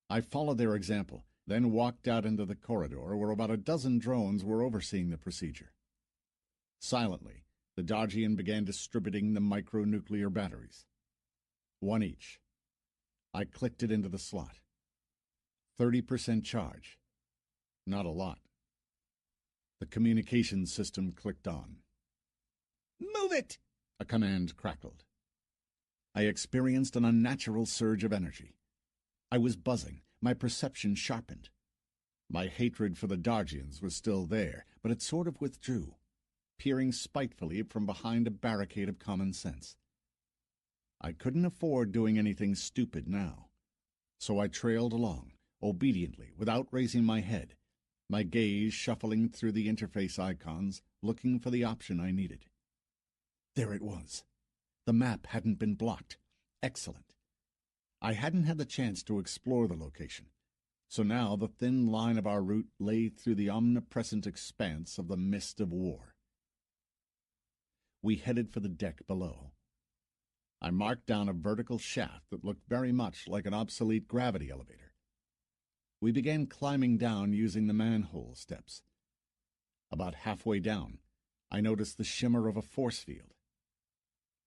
A: I followed their example, then walked out into the corridor where about a dozen drones were overseeing the procedure. Silently, the Dargian began distributing the micronuclear batteries. 1 each. I clicked it into the slot. 30% charge. Not a lot. The communications system clicked on. "Move it!" a command crackled. I experienced an unnatural surge of energy. I was buzzing, my perception sharpened. My hatred for the Dargians was still there, but it sort of withdrew. peering spitefully from behind a barricade of common sense. I couldn't afford doing anything stupid now, so I trailed along, obediently, without raising my head, my gaze shuffling through the interface icons, looking for the option I needed. There it was. The map hadn't been blocked. Excellent. I hadn't had the chance to explore the location, so now the thin line of our route lay through the omnipresent expanse of the mist of war. We headed for the deck below. I marked down a vertical shaft that looked very much like an obsolete gravity elevator. We began climbing down using the manhole steps. About halfway down, I noticed the shimmer of a force field.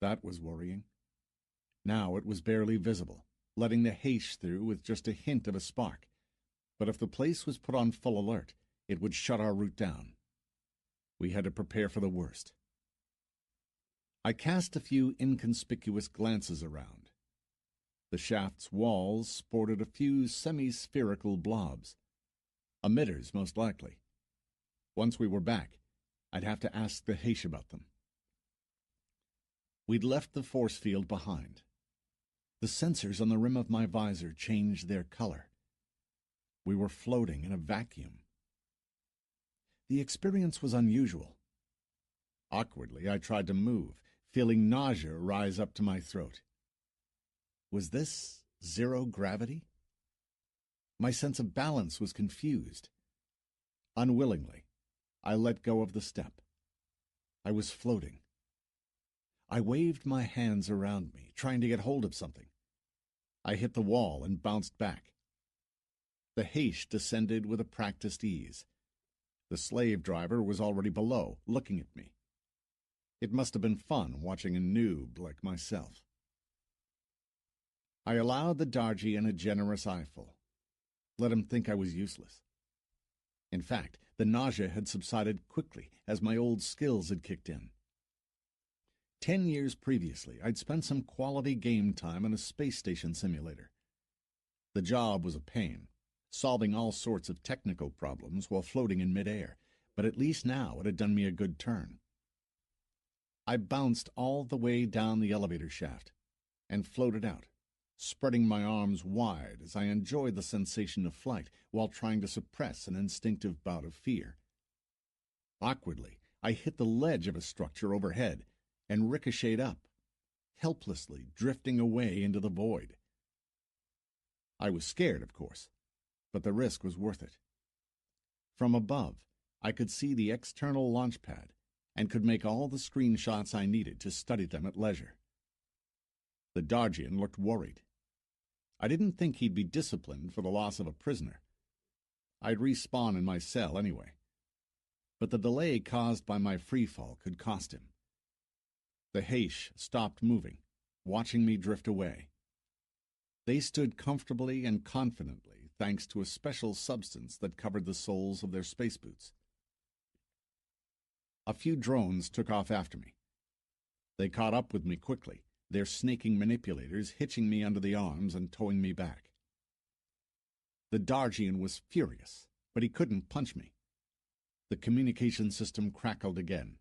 A: That was worrying. Now it was barely visible, letting the hache through with just a hint of a spark. But if the place was put on full alert, it would shut our route down. We had to prepare for the worst. I cast a few inconspicuous glances around. The shaft's walls sported a few semi-spherical blobs. Emitters, most likely. Once we were back, I'd have to ask the hache about them. We'd left the force field behind. The sensors on the rim of my visor changed their color. We were floating in a vacuum. The experience was unusual. Awkwardly, I tried to move, feeling nausea rise up to my throat. Was this zero gravity? My sense of balance was confused. Unwillingly, I let go of the step. I was floating. I waved my hands around me, trying to get hold of something. I hit the wall and bounced back. The hache descended with a practiced ease. The slave driver was already below, looking at me. It must have been fun watching a noob like myself. I allowed the Dargian a generous eyeful. Let him think I was useless. In fact, the nausea had subsided quickly as my old skills had kicked in. 10 years previously, I'd spent some quality game time in a space station simulator. The job was a pain, solving all sorts of technical problems while floating in midair, but at least now it had done me a good turn. I bounced all the way down the elevator shaft and floated out, spreading my arms wide as I enjoyed the sensation of flight while trying to suppress an instinctive bout of fear. Awkwardly, I hit the ledge of a structure overhead and ricocheted up, helplessly drifting away into the void. I was scared, of course, but the risk was worth it. From above, I could see the external launch pad and could make all the screenshots I needed to study them at leisure. The Dargian looked worried. I didn't think he'd be disciplined for the loss of a prisoner. I'd respawn in my cell anyway. But the delay caused by my freefall could cost him. The hache stopped moving, watching me drift away. They stood comfortably and confidently thanks to a special substance that covered the soles of their space boots. A few drones took off after me. They caught up with me quickly, their snaking manipulators hitching me under the arms and towing me back. The Dargian was furious, but he couldn't punch me. The communication system crackled again.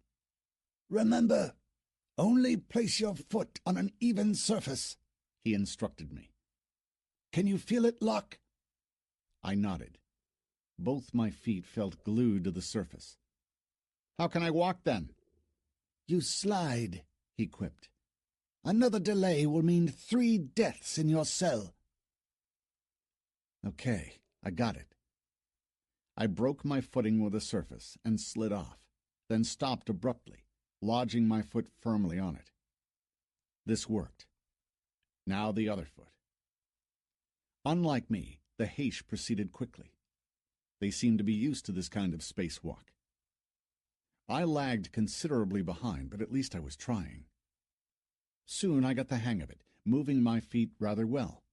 B: "Remember, only place your foot on an even surface," he instructed me. "Can you feel it lock?"
A: I nodded. Both my feet felt glued to the surface. "How can I walk, then?"
B: "You slide," he quipped. "Another delay will mean 3 deaths in your cell."
A: Okay, I got it. I broke my footing with the surface and slid off, then stopped abruptly, lodging my foot firmly on it. This worked. Now the other foot. Unlike me, the hache proceeded quickly. They seemed to be used to this kind of spacewalk. I lagged considerably behind, but at least I was trying. Soon I got the hang of it, moving my feet rather well.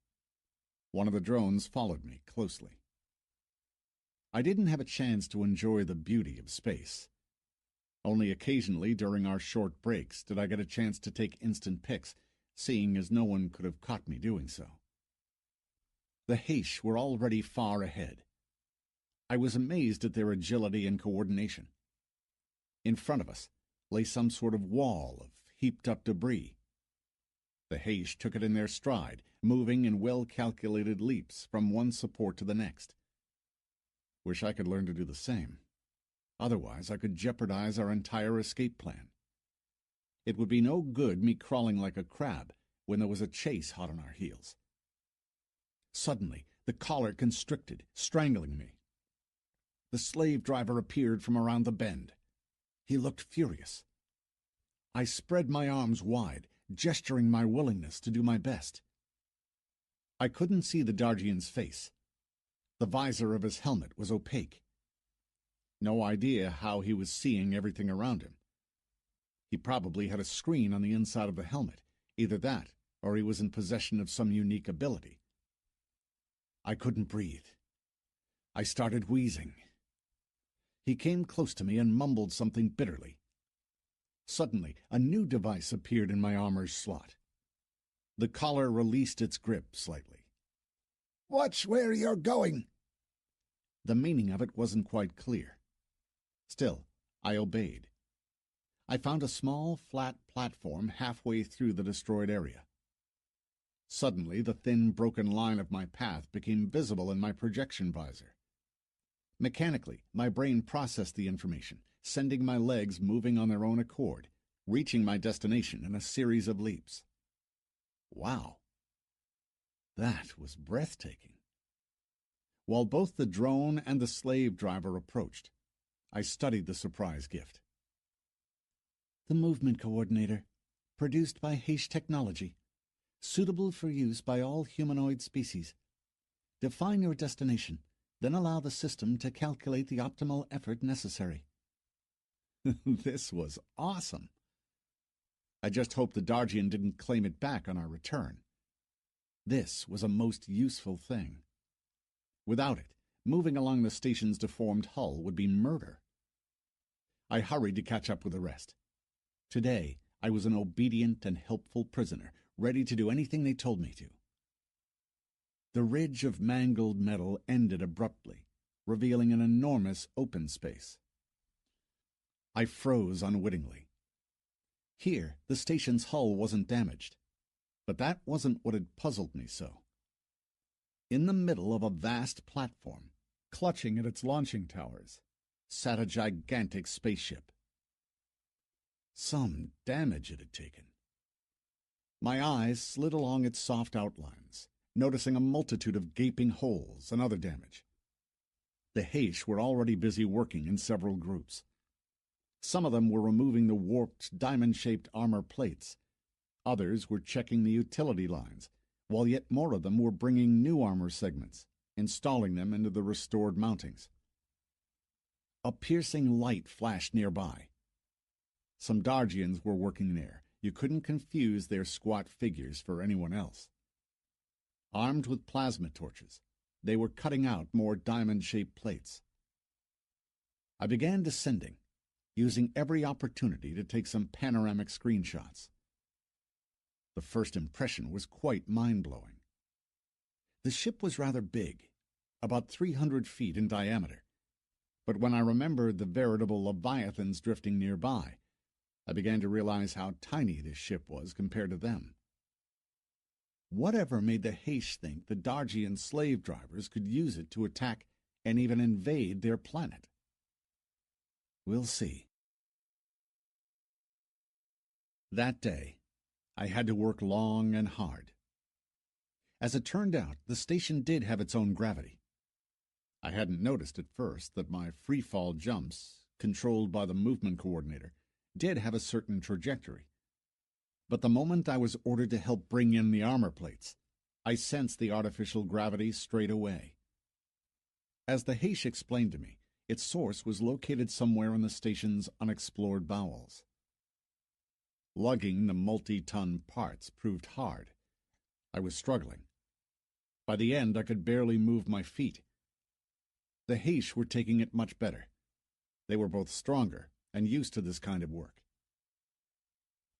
A: One of the drones followed me closely. I didn't have a chance to enjoy the beauty of space. Only occasionally during our short breaks did I get a chance to take instant pics, seeing as no one could have caught me doing so. The hache were already far ahead. I was amazed at their agility and coordination. In front of us, lay some sort of wall of heaped-up debris. The Haish took it in their stride, moving in well-calculated leaps from one support to the next. Wish I could learn to do the same. Otherwise, I could jeopardize our entire escape plan. It would be no good me crawling like a crab when there was a chase hot on our heels. Suddenly, the collar constricted, strangling me. The slave driver appeared from around the bend. He looked furious. I spread my arms wide, gesturing my willingness to do my best. I couldn't see the Dargian's face. The visor of his helmet was opaque. No idea how he was seeing everything around him. He probably had a screen on the inside of the helmet. Either that, or he was in possession of some unique ability. I couldn't breathe. I started wheezing. He came close to me and mumbled something bitterly. Suddenly, a new device appeared in my armor's slot. The collar released its grip slightly.
B: "Watch where you're going."
A: The meaning of it wasn't quite clear. Still, I obeyed. I found a small, flat platform halfway through the destroyed area. Suddenly, the thin, broken line of my path became visible in my projection visor. Mechanically, my brain processed the information, sending my legs moving on their own accord, reaching my destination in a series of leaps. Wow! That was breathtaking. While both the drone and the slave driver approached, I studied the surprise gift. The movement coordinator, produced by Haish technology, suitable for use by all humanoid species. Define your destination, then allow the system to calculate the optimal effort necessary. This was awesome. I just hoped the Dargian didn't claim it back on our return. This was a most useful thing. Without it, moving along the station's deformed hull would be murder. I hurried to catch up with the rest. Today, I was an obedient and helpful prisoner, ready to do anything they told me to. The ridge of mangled metal ended abruptly, revealing an enormous open space. I froze unwittingly. Here, the station's hull wasn't damaged, but that wasn't what had puzzled me so. In the middle of a vast platform, clutching at its launching towers, sat a gigantic spaceship. Some damage it had taken. My eyes slid along its soft outlines, noticing a multitude of gaping holes and other damage. The Haish were already busy working in several groups. Some of them were removing the warped, diamond-shaped armor plates. Others were checking the utility lines, while yet more of them were bringing new armor segments, installing them into the restored mountings. A piercing light flashed nearby. Some Dargians were working there. You couldn't confuse their squat figures for anyone else. Armed with plasma torches, they were cutting out more diamond-shaped plates. I began descending, using every opportunity to take some panoramic screenshots. The first impression was quite mind-blowing. The ship was rather big, about 300 feet in diameter, but when I remembered the veritable leviathans drifting nearby, I began to realize how tiny this ship was compared to them. Whatever made the Haish think the Dargian slave drivers could use it to attack and even invade their planet? We'll see. That day, I had to work long and hard. As it turned out, the station did have its own gravity. I hadn't noticed at first that my free-fall jumps, controlled by the movement coordinator, did have a certain trajectory. But the moment I was ordered to help bring in the armor plates, I sensed the artificial gravity straight away. As the Haish explained to me, its source was located somewhere in the station's unexplored bowels. Lugging the multi-ton parts proved hard. I was struggling. By the end, I could barely move my feet. The Haish were taking it much better. They were both stronger and used to this kind of work.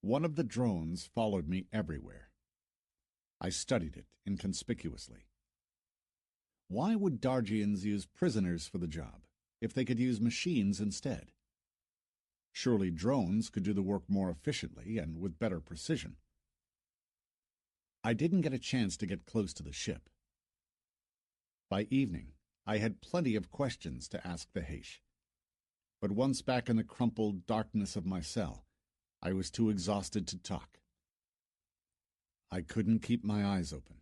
A: One of the drones followed me everywhere. I studied it inconspicuously. Why would Dargians use prisoners for the job if they could use machines instead? Surely drones could do the work more efficiently and with better precision. I didn't get a chance to get close to the ship. By evening, I had plenty of questions to ask the Heish. But once back in the crumpled darkness of my cell, I was too exhausted to talk. I couldn't keep my eyes open.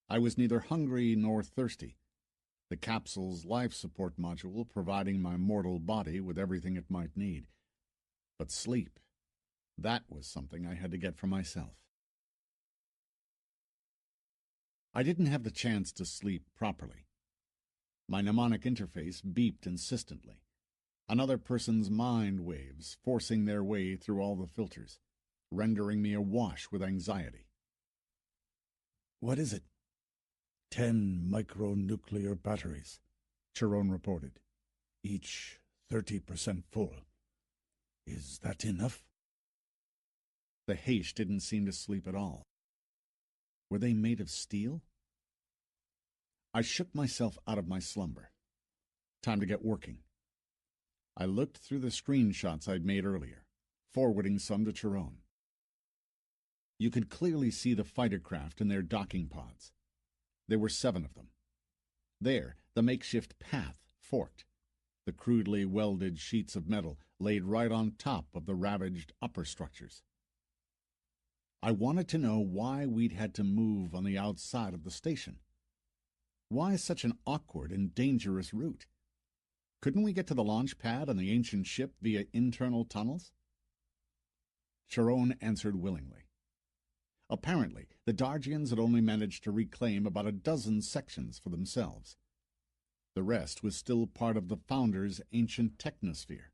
A: I was neither hungry nor thirsty, the capsule's life support module providing my mortal body with everything it might need. But sleep, that was something I had to get for myself. I didn't have the chance to sleep properly. My mnemonic interface beeped insistently. Another person's mind waves forcing their way through all the filters, rendering me awash with anxiety.
B: "What is it?" 10 micronuclear batteries, Chiron reported. Each 30% full. Is that enough?
A: The Heish didn't seem to sleep at all. Were they made of steel? I shook myself out of my slumber. Time to get working. I looked through the screenshots I'd made earlier, forwarding some to Chiron. You could clearly see the fighter craft and their docking pods. There were 7 of them. There, the makeshift path forked, the crudely welded sheets of metal laid right on top of the ravaged upper structures. I wanted to know why we'd had to move on the outside of the station. Why such an awkward and dangerous route? Couldn't we get to the launch pad on the ancient ship via internal tunnels? Chiron answered willingly. Apparently, the Dargians had only managed to reclaim about a dozen sections for themselves. The rest was still part of the Founder's ancient technosphere.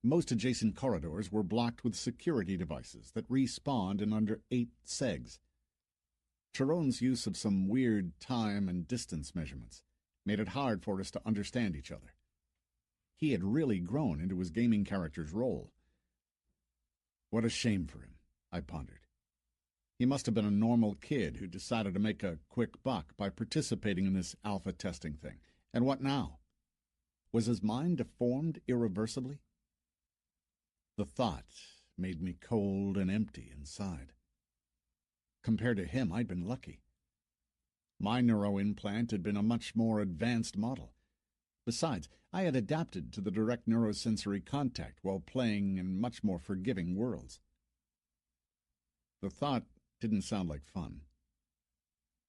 A: Most adjacent corridors were blocked with security devices that respawned in under 8 segs. Chiron's use of some weird time and distance measurements made it hard for us to understand each other. He had really grown into his gaming character's role. What a shame for him, I pondered. He must have been a normal kid who decided to make a quick buck by participating in this alpha testing thing. And what now? Was his mind deformed irreversibly? The thought made me cold and empty inside. Compared to him, I'd been lucky. My neuroimplant had been a much more advanced model. Besides, I had adapted to the direct neurosensory contact while playing in much more forgiving worlds. The thought didn't sound like fun.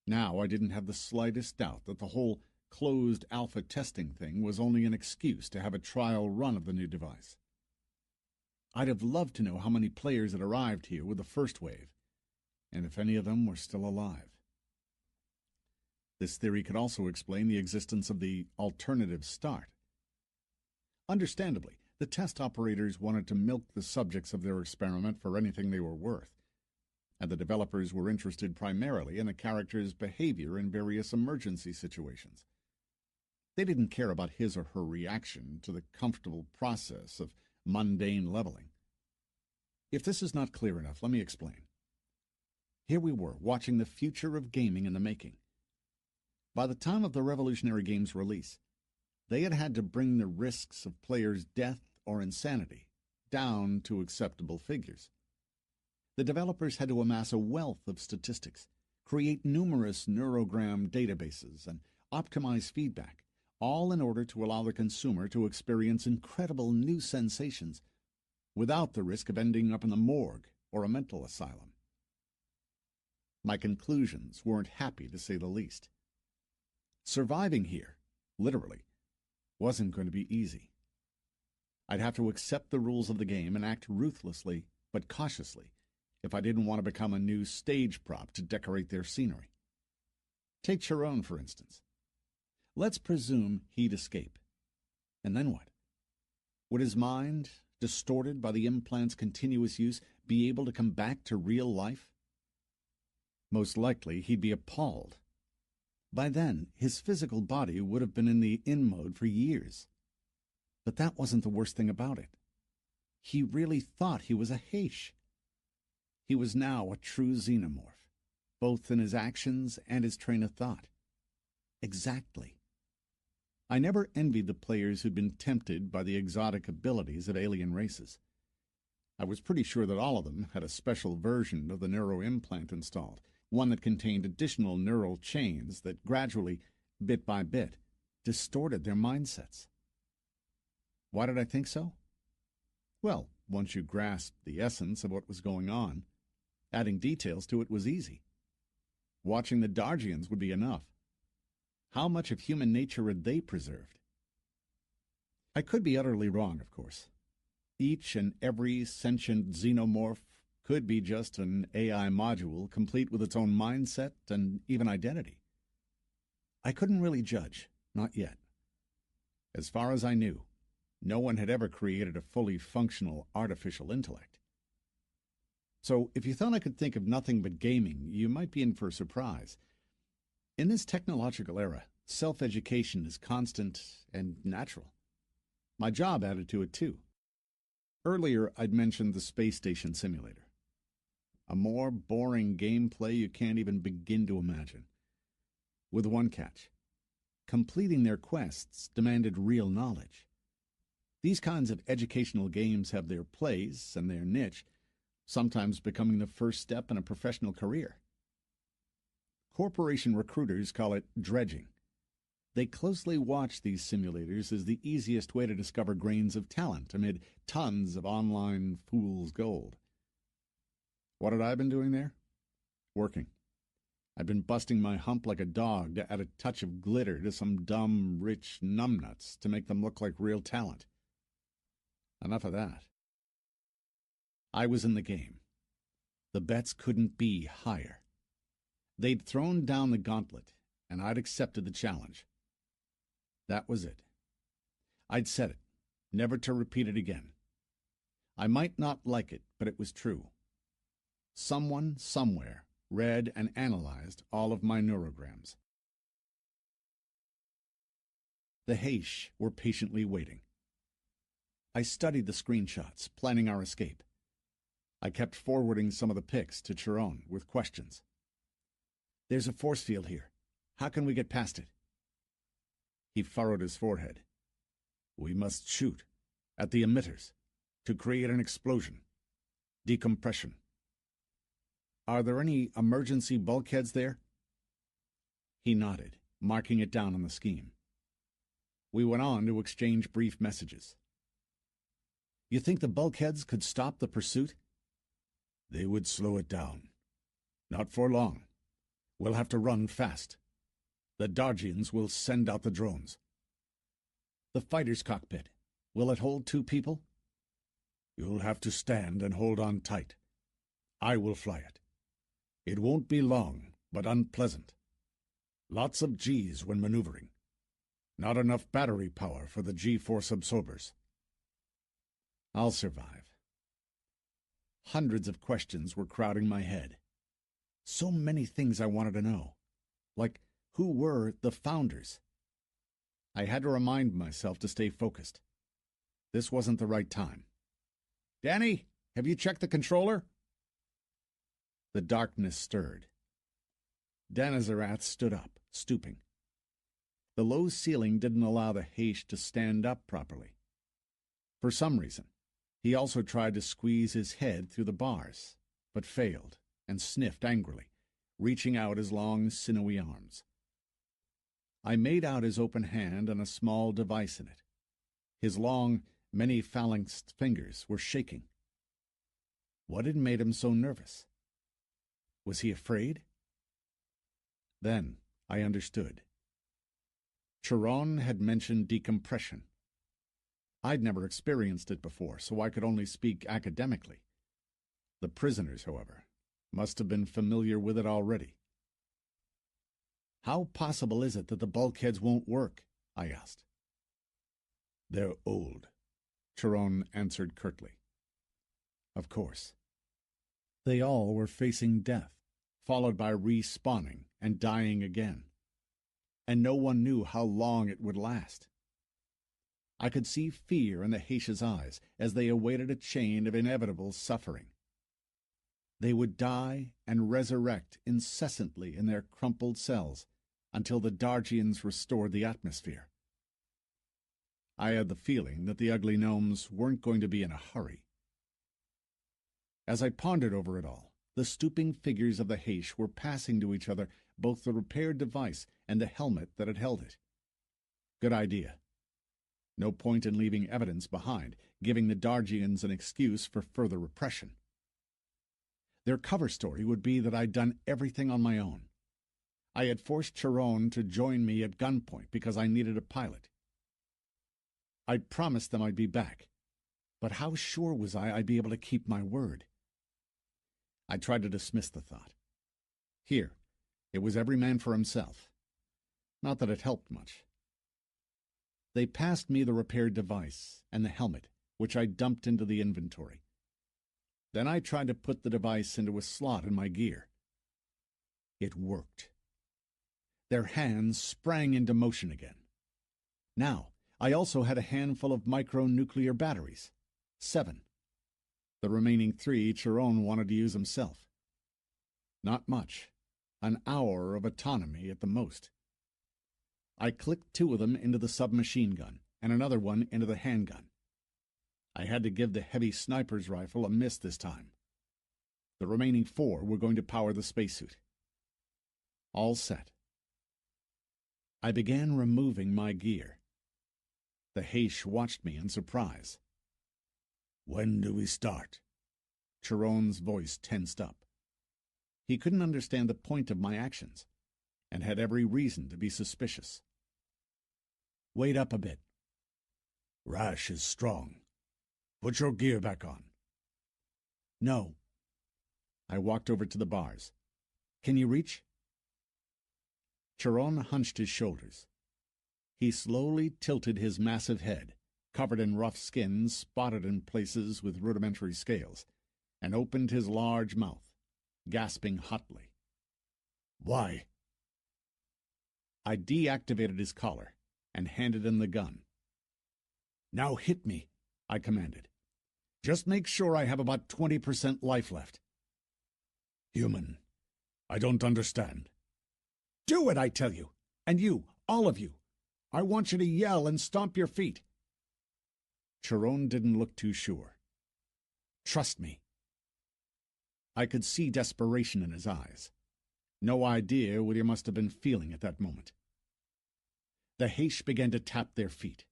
A: Now I didn't have the slightest doubt that the whole closed alpha testing thing was only an excuse to have a trial run of the new device. I'd have loved to know how many players had arrived here with the first wave, and if any of them were still alive. This theory could also explain the existence of the alternative start. Understandably, the test operators wanted to milk the subjects of their experiment for anything they were worth, and the developers were interested primarily in the character's behavior in various emergency situations. They didn't care about his or her reaction to the comfortable process of mundane leveling. If this is not clear enough, let me explain. Here we were, watching the future of gaming in the making. By the time of the Revolutionary Games release, they had had to bring the risks of players' death or insanity down to acceptable figures. The developers had to amass a wealth of statistics, create numerous neurogram databases, and optimize feedback, all in order to allow the consumer to experience incredible new sensations without the risk of ending up in the morgue or a mental asylum. My conclusions weren't happy, to say the least. Surviving here, literally, wasn't going to be easy. I'd have to accept the rules of the game and act ruthlessly but cautiously if I didn't want to become a new stage prop to decorate their scenery. Take Chiron, for instance. Let's presume he'd escape. And then what? Would his mind, distorted by the implant's continuous use, be able to come back to real life? Most likely he'd be appalled. By then, his physical body would have been in the in mode for years. But that wasn't the worst thing about it. He really thought he was a Heish. He was now a true xenomorph, both in his actions and his train of thought. Exactly. I never envied the players who'd been tempted by the exotic abilities of alien races. I was pretty sure that all of them had a special version of the neuroimplant installed, one that contained additional neural chains that gradually, bit by bit, distorted their mindsets. Why did I think so? Well, once you grasped the essence of what was going on, adding details to it was easy. Watching the Dargians would be enough. How much of human nature had they preserved? I could be utterly wrong, of course. Each and every sentient xenomorph could be just an AI module complete with its own mindset and even identity. I couldn't really judge, not yet. As far as I knew, no one had ever created a fully functional artificial intellect. So if you thought I could think of nothing but gaming, you might be in for a surprise. In this technological era, self-education is constant and natural. My job added to it, too. Earlier, I'd mentioned the space station simulator. A more boring gameplay you can't even begin to imagine. With one catch. Completing their quests demanded real knowledge. These kinds of educational games have their place and their niche, sometimes becoming the first step in a professional career. Corporation recruiters call it dredging. They closely watch these simulators as the easiest way to discover grains of talent amid tons of online fool's gold. What had I been doing there? Working. I'd been busting my hump like a dog to add a touch of glitter to some dumb, rich numbnuts to make them look like real talent. Enough of that. I was in the game. The bets couldn't be higher. They'd thrown down the gauntlet, and I'd accepted the challenge. That was it. I'd said it, never to repeat it again. I might not like it, but it was true. Someone, somewhere, read and analyzed all of my neurograms. The Heish were patiently waiting. I studied the screenshots, planning our escape. I kept forwarding some of the pics to Chiron with questions. There's a force field here. How can we get past it? He furrowed his forehead. We must shoot at the emitters to create an explosion. Decompression. Are there any emergency bulkheads there? He nodded, marking it down on the scheme. We went on to exchange brief messages. You think the bulkheads could stop the pursuit? They would slow it down. Not for long. We'll have to run fast. The Dargians will send out the drones. The fighter's cockpit. Will it hold 2 people? You'll have to stand and hold on tight. I will fly it. It won't be long, but unpleasant. Lots of Gs when maneuvering. Not enough battery power for the G-force absorbers. I'll survive. Hundreds of questions were crowding my head. So many things I wanted to know. Like, who were the founders? I had to remind myself to stay focused. This wasn't the right time. Danny, have you checked the controller? The darkness stirred. Danazarath stood up, stooping. The low ceiling didn't allow the Heish to stand up properly. For some reason, he also tried to squeeze his head through the bars, but failed and sniffed angrily, reaching out his long, sinewy arms. I made out his open hand and a small device in it. His long, many-phalanxed fingers were shaking. What had made him so nervous? Was he afraid? Then I understood. Chiron had mentioned decompression. I'd never experienced it before, so I could only speak academically. The prisoners, however, must have been familiar with it already. How possible is it that the bulkheads won't work? I asked. They're old, Chiron answered curtly. Of course. They all were facing death, followed by respawning and dying again. And no one knew how long it would last. I could see fear in the Heish's eyes as they awaited a chain of inevitable suffering. They would die and resurrect incessantly in their crumpled cells until the Dargians restored the atmosphere. I had the feeling that the ugly gnomes weren't going to be in a hurry. As I pondered over it all, the stooping figures of the Heish were passing to each other both the repaired device and the helmet that had held it. Good idea. No point in leaving evidence behind, giving the Dargians an excuse for further repression. Their cover story would be that I'd done everything on my own. I had forced Chiron to join me at gunpoint because I needed a pilot. I'd promised them I'd be back, but how sure was I'd be able to keep my word? I tried to dismiss the thought. Here, it was every man for himself. Not that it helped much. They passed me the repaired device and the helmet, which I dumped into the inventory. Then I tried to put the device into a slot in my gear. It worked. Their hands sprang into motion again. Now, I also had a handful of micronuclear batteries. 7. The remaining 3 Chiron wanted to use himself. Not much. An hour of autonomy at the most. I clicked 2 of them into the submachine gun and another one into the handgun. I had to give the heavy sniper's rifle a miss this time. The remaining 4 were going to power the spacesuit. All set. I began removing my gear. The Heish watched me in surprise. "When do we start?" Chiron's voice tensed up. He couldn't understand the point of my actions, and had every reason to be suspicious. "Wait up a bit." "Rash is strong. Put your gear back on." "No." I walked over to the bars. "Can you reach?" Chiron hunched his shoulders. He slowly tilted his massive head, covered in rough skin, spotted in places with rudimentary scales, and opened his large mouth, gasping hotly. "Why?" I deactivated his collar and handed him the gun. "Now hit me," I commanded. "Just make sure I have about 20% life left." "Human, I don't understand." "Do it, I tell you! And you, all of you! I want you to yell and stomp your feet." Chiron didn't look too sure. "Trust me." I could see desperation in his eyes. No idea what he must have been feeling at that moment. The Heish began to tap their feet.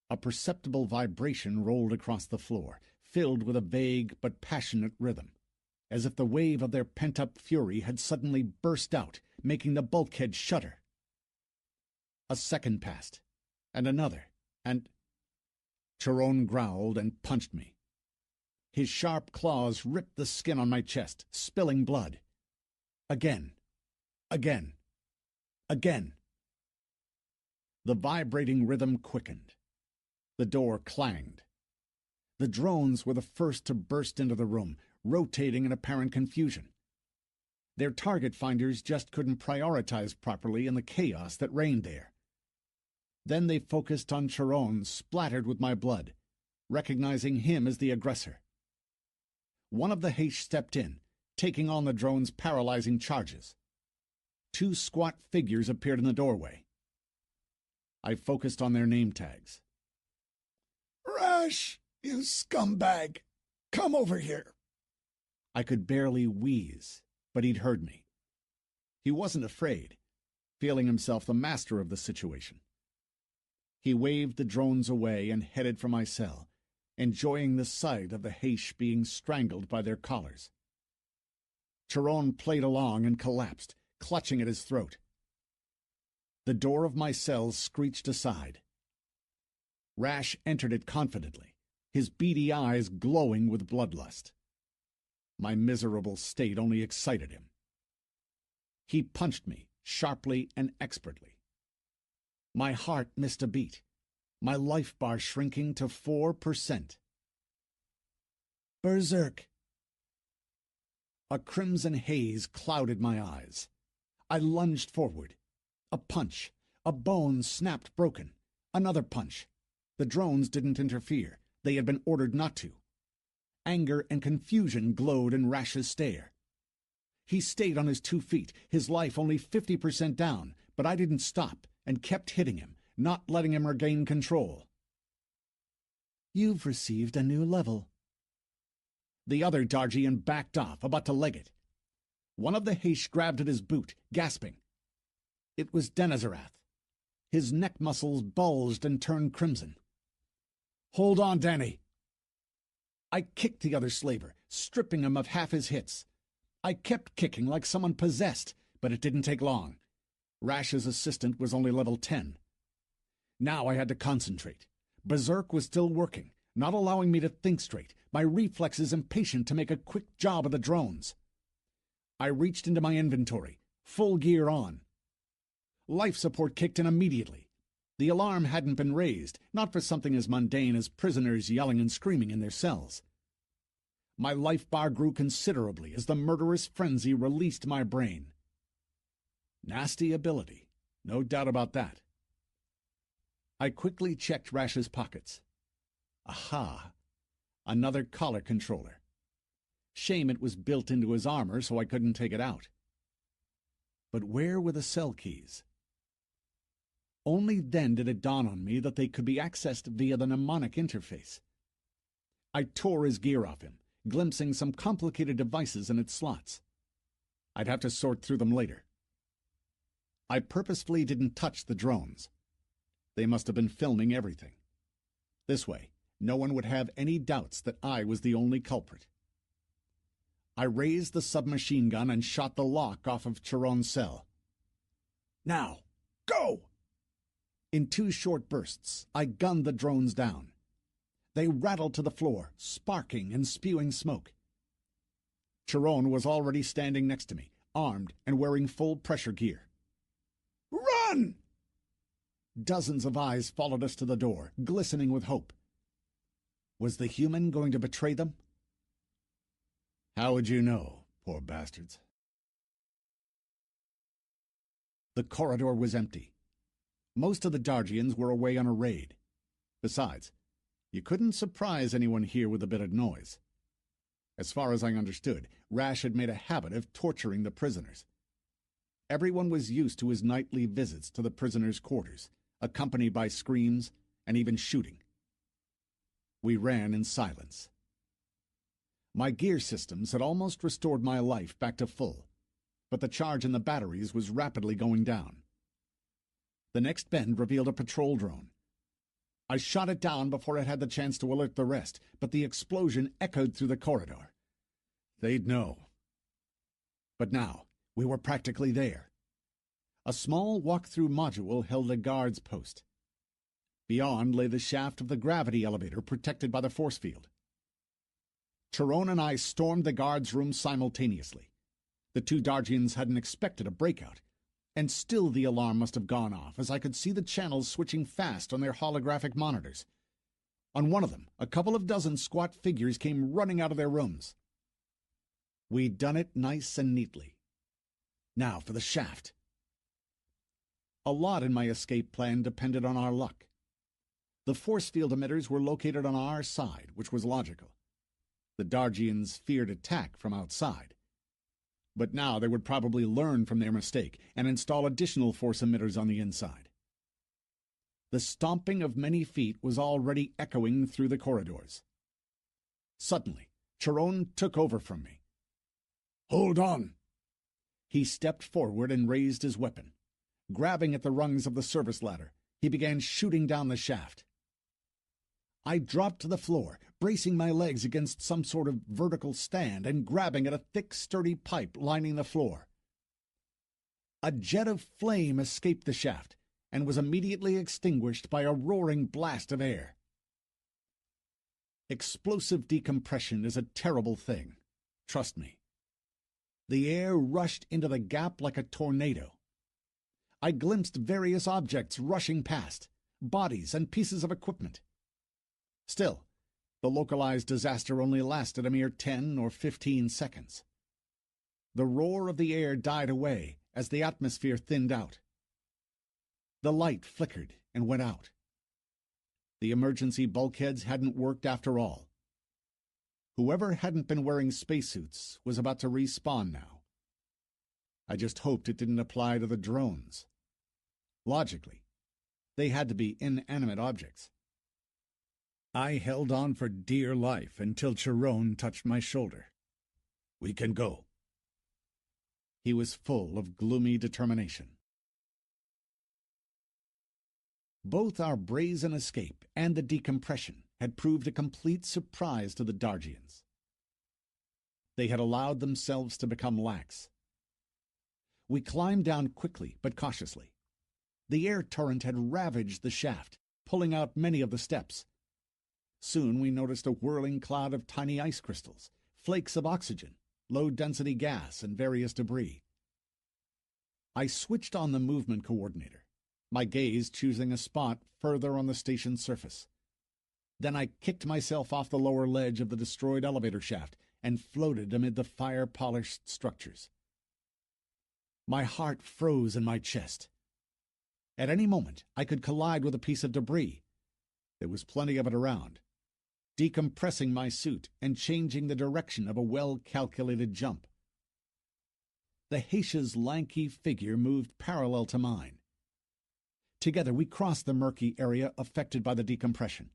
A: A perceptible vibration rolled across the floor, filled with a vague but passionate rhythm, as if the wave of their pent-up fury had suddenly burst out, making the bulkhead shudder. A second passed, and another, and... Chiron growled and punched me. His sharp claws ripped the skin on my chest, spilling blood. Again. Again. Again. The vibrating rhythm quickened. The door clanged. The drones were the first to burst into the room, rotating in apparent confusion. Their target finders just couldn't prioritize properly in the chaos that reigned there. Then they focused on Chiron, splattered with my blood, recognizing him as the aggressor. One of the Heish stepped in, taking on the drone's paralyzing charges. 2 squat figures appeared in the doorway. I focused on their name tags. "Rash, you scumbag! Come over here!" I could barely wheeze, but he'd heard me. He wasn't afraid, feeling himself the master of the situation. He waved the drones away and headed for my cell, enjoying the sight of the Heish being strangled by their collars. Chiron played along and collapsed, clutching at his throat. The door of my cell screeched aside. Rash entered it confidently, his beady eyes glowing with bloodlust. My miserable state only excited him. He punched me, sharply and expertly. My heart missed a beat, my life bar shrinking to 4%. Berserk! A crimson haze clouded my eyes. I lunged forward. A punch. A bone snapped broken. Another punch. The drones didn't interfere. They had been ordered not to. Anger and confusion glowed in Rash's stare. He stayed on his 2 feet, his life only 50% down, but I didn't stop and kept hitting him, not letting him regain control. You've received a new level. The other Dargian backed off, about to leg it. One of the Haish grabbed at his boot, gasping. It was Denizerath. His neck muscles bulged and turned crimson. "Hold on, Danny!" I kicked the other slaver, stripping him of half his hits. I kept kicking like someone possessed, but it didn't take long. Rash's assistant was only level 10. Now I had to concentrate. Berserk was still working, not allowing me to think straight, my reflexes impatient to make a quick job of the drones. I reached into my inventory, full gear on. Life support kicked in immediately. The alarm hadn't been raised, not for something as mundane as prisoners yelling and screaming in their cells. My life bar grew considerably as the murderous frenzy released my brain. Nasty ability, no doubt about that. I quickly checked Rash's pockets. Aha! Another collar controller. Shame it was built into his armor so I couldn't take it out. But where were the cell keys? Only then did it dawn on me that they could be accessed via the mnemonic interface. I tore his gear off him, glimpsing some complicated devices in its slots. I'd have to sort through them later. I purposefully didn't touch the drones. They must have been filming everything. This way, no one would have any doubts that I was the only culprit. I raised the submachine gun and shot the lock off of Chiron's cell. Now, go! In 2 short bursts, I gunned the drones down. They rattled to the floor, sparking and spewing smoke. Chiron was already standing next to me, armed and wearing full pressure gear. Run! Dozens of eyes followed us to the door, glistening with hope. Was the human going to betray them? How would you know, poor bastards? The corridor was empty. Most of the Dargians were away on a raid. Besides, you couldn't surprise anyone here with a bit of noise. As far as I understood, Rash had made a habit of torturing the prisoners. Everyone was used to his nightly visits to the prisoners' quarters, accompanied by screams and even shooting. We ran in silence. My gear systems had almost restored my life back to full, but the charge in the batteries was rapidly going down. The next bend revealed a patrol drone. I shot it down before it had the chance to alert the rest, but the explosion echoed through the corridor. They'd know. But now, we were practically there. A small walk-through module held a guard's post. Beyond lay the shaft of the gravity elevator protected by the force field. Chiron and I stormed the guard's room simultaneously. The 2 Dargians hadn't expected a breakout, and still the alarm must have gone off, as I could see the channels switching fast on their holographic monitors. On one of them, a couple of dozen squat figures came running out of their rooms. We'd done it nice and neatly. Now for the shaft. A lot in my escape plan depended on our luck. The force field emitters were located on our side, which was logical. The Dargians feared attack from outside. But now they would probably learn from their mistake and install additional force emitters on the inside. The stomping of many feet was already echoing through the corridors. Suddenly, Chiron took over from me. "Hold on!" He stepped forward and raised his weapon. Grabbing at the rungs of the service ladder, he began shooting down the shaft. I dropped to the floor, bracing my legs against some sort of vertical stand and grabbing at a thick, sturdy pipe lining the floor. A jet of flame escaped the shaft and was immediately extinguished by a roaring blast of air. Explosive decompression is a terrible thing. Trust me. The air rushed into the gap like a tornado. I glimpsed various objects rushing past, bodies and pieces of equipment. Still, the localized disaster only lasted a mere 10 or 15 seconds. The roar of the air died away as the atmosphere thinned out. The light flickered and went out. The emergency bulkheads hadn't worked after all. Whoever hadn't been wearing spacesuits was about to respawn now. I just hoped it didn't apply to the drones. Logically, they had to be inanimate objects.
B: I held on for dear life until Chiron touched my shoulder. "We can go."
A: He was full of gloomy determination. Both our brazen escape and the decompression had proved a complete surprise to the Dargians. They had allowed themselves to become lax. We climbed down quickly but cautiously. The air torrent had ravaged the shaft, pulling out many of the steps. Soon we noticed a whirling cloud of tiny ice crystals, flakes of oxygen, low-density gas, and various debris. I switched on the movement coordinator, my gaze choosing a spot further on the station's surface. Then I kicked myself off the lower ledge of the destroyed elevator shaft and floated amid the fire-polished structures. My heart froze in my chest. At any moment, I could collide with a piece of debris. There was plenty of it around, decompressing my suit and changing the direction of a well-calculated jump. The Haitia's lanky figure moved parallel to mine. Together we crossed the murky area affected by the decompression.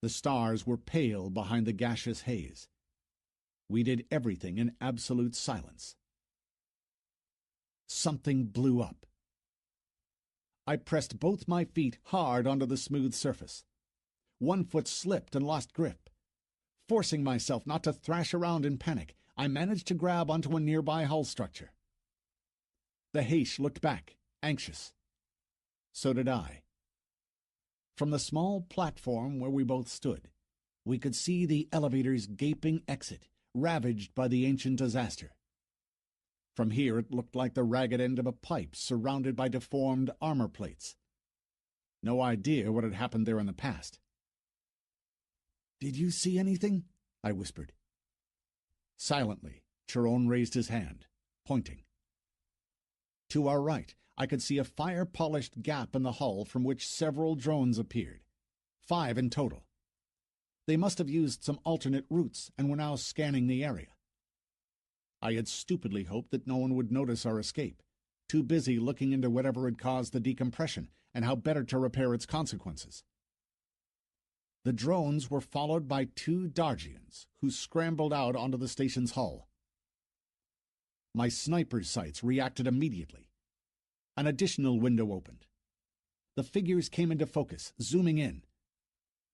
A: The stars were pale behind the gaseous haze. We did everything in absolute silence. Something blew up. I pressed both my feet hard onto the smooth surface. One foot slipped and lost grip. Forcing myself not to thrash around in panic, I managed to grab onto a nearby hull structure. The Haish looked back, anxious. So did I. From the small platform where we both stood, we could see the elevator's gaping exit, ravaged by the ancient disaster. From here it looked like the ragged end of a pipe surrounded by deformed armor plates. No idea what had happened there in the past. "Did you see anything?" I whispered. Silently, Chiron raised his hand, pointing. To our right, I could see a fire-polished gap in the hull from which several drones appeared, 5 in total. They must have used some alternate routes and were now scanning the area. I had stupidly hoped that no one would notice our escape, too busy looking into whatever had caused the decompression and how better to repair its consequences. The drones were followed by 2 Dargians, who scrambled out onto the station's hull. My sniper's sights reacted immediately. An additional window opened. The figures came into focus, zooming in.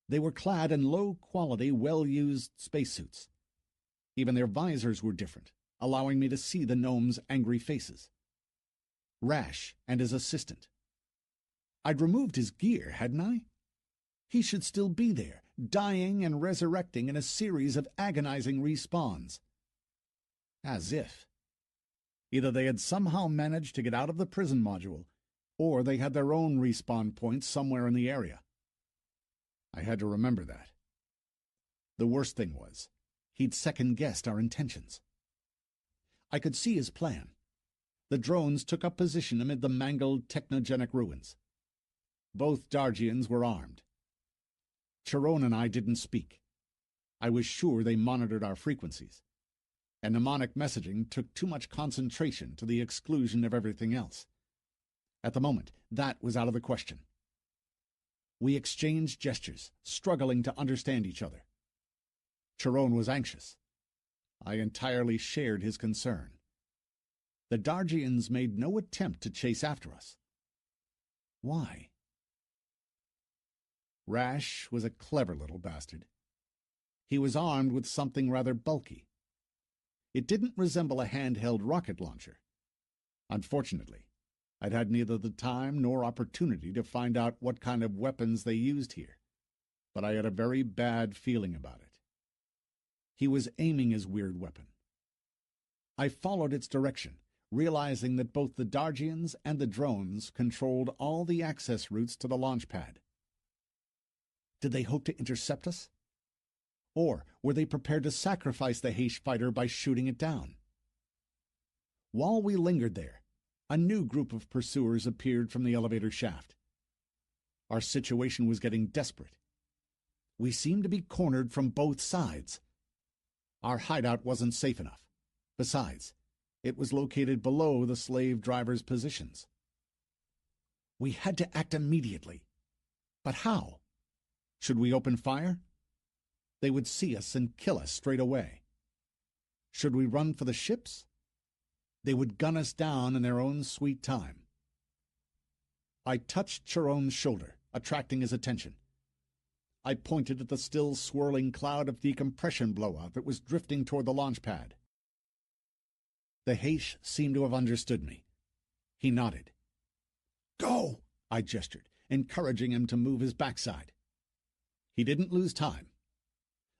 A: They were clad in low-quality, well-used spacesuits. Even their visors were different, allowing me to see the gnomes' angry faces. Rash and his assistant. I'd removed his gear, hadn't I? He should still be there, dying and resurrecting in a series of agonizing respawns. As if. Either they had somehow managed to get out of the prison module, or they had their own respawn points somewhere in the area. I had to remember that. The worst thing was, he'd second-guessed our intentions. I could see his plan. The drones took up position amid the mangled technogenic ruins. Both Dargians were armed. Chiron and I didn't speak. I was sure they monitored our frequencies, and mnemonic messaging took too much concentration to the exclusion of everything else. At the moment, that was out of the question. We exchanged gestures, struggling to understand each other. Chiron was anxious. I entirely shared his concern. The Dargians made no attempt to chase after us. Why? Rash was a clever little bastard. He was armed with something rather bulky. It didn't resemble a handheld rocket launcher. Unfortunately, I'd had neither the time nor opportunity to find out what kind of weapons they used here, but I had a very bad feeling about it. He was aiming his weird weapon. I followed its direction, realizing that both the Dargians and the drones controlled all the access routes to the launch pad. Did they hope to intercept us? Or were they prepared to sacrifice the Haish fighter by shooting it down? While we lingered there, a new group of pursuers appeared from the elevator shaft. Our situation was getting desperate. We seemed to be cornered from both sides. Our hideout wasn't safe enough. Besides, it was located below the slave drivers' positions. We had to act immediately. But how? Should we open fire? They would see us and kill us straight away. Should we run for the ships? They would gun us down in their own sweet time. I touched Chiron's shoulder, attracting his attention. I pointed at the still swirling cloud of decompression blowout that was drifting toward the launch pad. The Haish seemed to have understood me. He nodded. "Go!" I gestured, encouraging him to move his backside. He didn't lose time.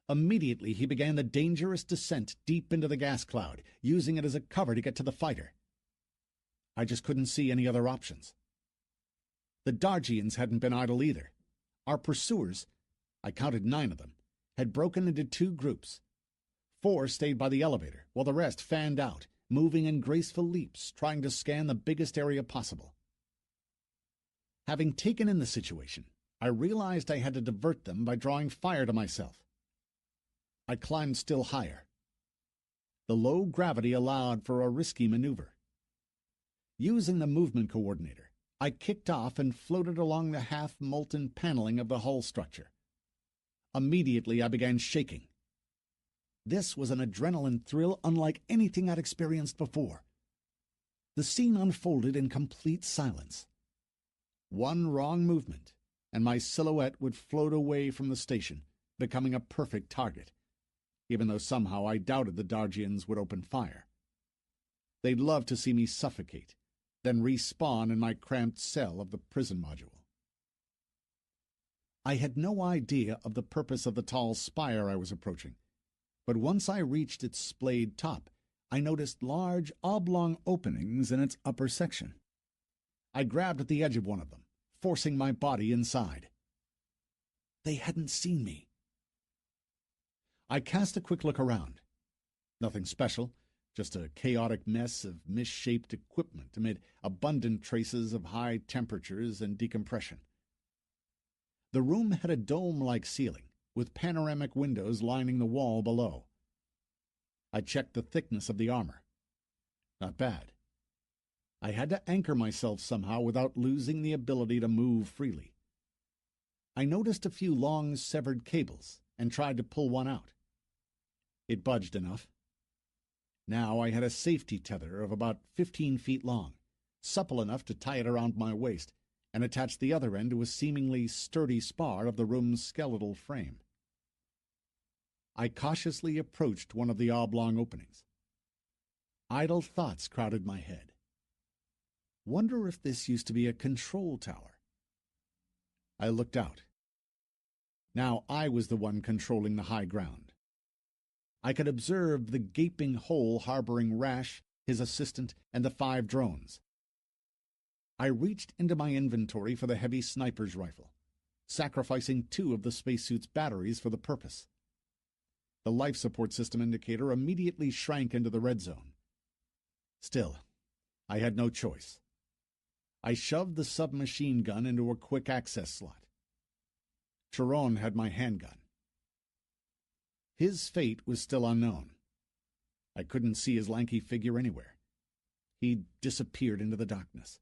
A: Immediately he began the dangerous descent deep into the gas cloud, using it as a cover to get to the fighter. I just couldn't see any other options. The Dargians hadn't been idle either. Our pursuers, I counted 9 of them, had broken into 2 groups. 4 stayed by the elevator, while the rest fanned out, moving in graceful leaps, trying to scan the biggest area possible. Having taken in the situation, I realized I had to divert them by drawing fire to myself. I climbed still higher. The low gravity allowed for a risky maneuver. Using the movement coordinator, I kicked off and floated along the half-molten paneling of the hull structure. Immediately I began shaking. This was an adrenaline thrill unlike anything I'd experienced before. The scene unfolded in complete silence. One wrong movement, and my silhouette would float away from the station, becoming a perfect target, even though somehow I doubted the Dargians would open fire. They'd love to see me suffocate, then respawn in my cramped cell of the prison module. I had no idea of the purpose of the tall spire I was approaching, but once I reached its splayed top, I noticed large, oblong openings in its upper section. I grabbed at the edge of one of them, forcing my body inside. They hadn't seen me. I cast a quick look around. Nothing special, just a chaotic mess of misshaped equipment amid abundant traces of high temperatures and decompression. The room had a dome-like ceiling, with panoramic windows lining the wall below. I checked the thickness of the armor. Not bad. I had to anchor myself somehow without losing the ability to move freely. I noticed a few long severed cables and tried to pull one out. It budged enough. Now I had a safety tether of about 15 feet long, supple enough to tie it around my waist and attach the other end to a seemingly sturdy spar of the room's skeletal frame. I cautiously approached one of the oblong openings. Idle thoughts crowded my head. Wonder if this used to be a control tower. I looked out. Now I was the one controlling the high ground. I could observe the gaping hole harboring Rash, his assistant, and the 5 drones. I reached into my inventory for the heavy sniper's rifle, sacrificing 2 of the spacesuit's batteries for the purpose. The life support system indicator immediately shrank into the red zone. Still, I had no choice. I shoved the submachine gun into a quick access slot. Chiron had my handgun. His fate was still unknown. I couldn't see his lanky figure anywhere. He'd disappeared into the darkness.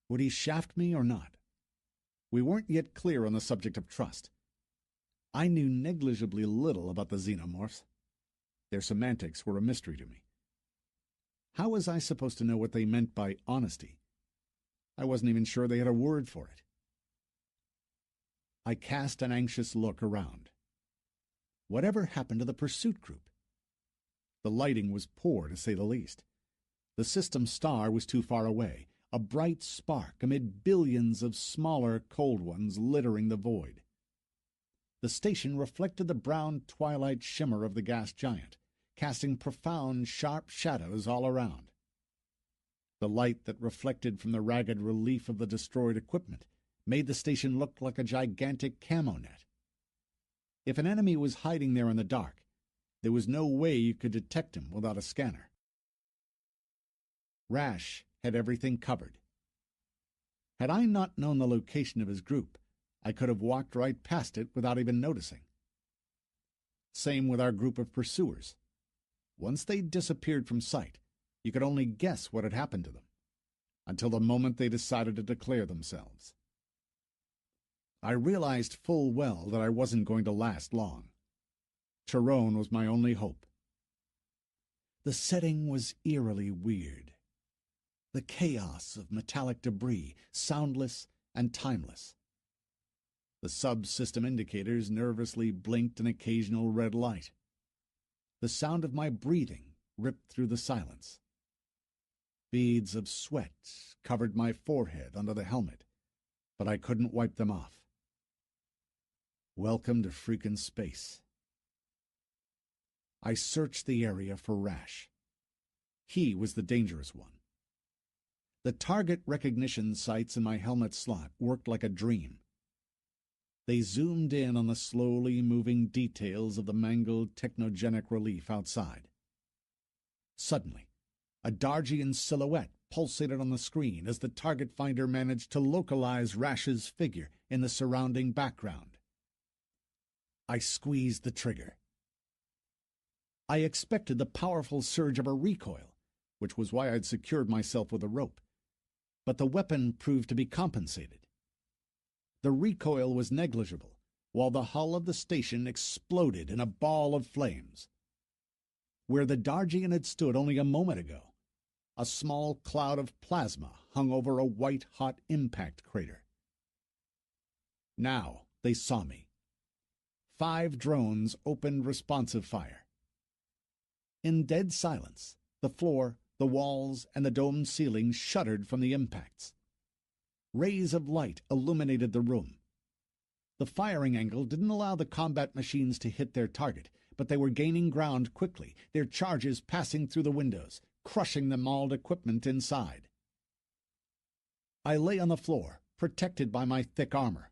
A: Would he shaft me or not? We weren't yet clear on the subject of trust. I knew negligibly little about the xenomorphs. Their semantics were a mystery to me. How was I supposed to know what they meant by honesty? I wasn't even sure they had a word for it. I cast an anxious look around. Whatever happened to the pursuit group? The lighting was poor, to say the least. The system star was too far away, a bright spark amid billions of smaller, cold ones littering the void. The station reflected the brown twilight shimmer of the gas giant, casting profound, sharp shadows all around. The light that reflected from the ragged relief of the destroyed equipment made the station look like a gigantic camo net. If an enemy was hiding there in the dark, there was no way you could detect him without a scanner. Rash had everything covered. Had I not known the location of his group, I could have walked right past it without even noticing. Same with our group of pursuers. Once they disappeared from sight, you could only guess what had happened to them, until the moment they decided to declare themselves. I realized full well that I wasn't going to last long. Tyrone was my only hope. The setting was eerily weird. The chaos of metallic debris, soundless and timeless. The subsystem indicators nervously blinked an occasional red light. The sound of my breathing ripped through the silence. Beads of sweat covered my forehead under the helmet, but I couldn't wipe them off. Welcome to freaking space. I searched the area for Rash. He was the dangerous one. The target recognition sights in my helmet slot worked like a dream. They zoomed in on the slowly moving details of the mangled technogenic relief outside. Suddenly, a Dargian silhouette pulsated on the screen as the target finder managed to localize Rash's figure in the surrounding background. I squeezed the trigger. I expected the powerful surge of a recoil, which was why I'd secured myself with a rope, but the weapon proved to be compensated. The recoil was negligible, while the hull of the station exploded in a ball of flames. Where the Dargian had stood only a moment ago, a small cloud of plasma hung over a white-hot impact crater. Now they saw me. 5 drones opened responsive fire. In dead silence, the floor, the walls, and the domed ceiling shuddered from the impacts. Rays of light illuminated the room. The firing angle didn't allow the combat machines to hit their target, but they were gaining ground quickly, their charges passing through the windows, crushing the mauled equipment inside. I lay on the floor, protected by my thick armor.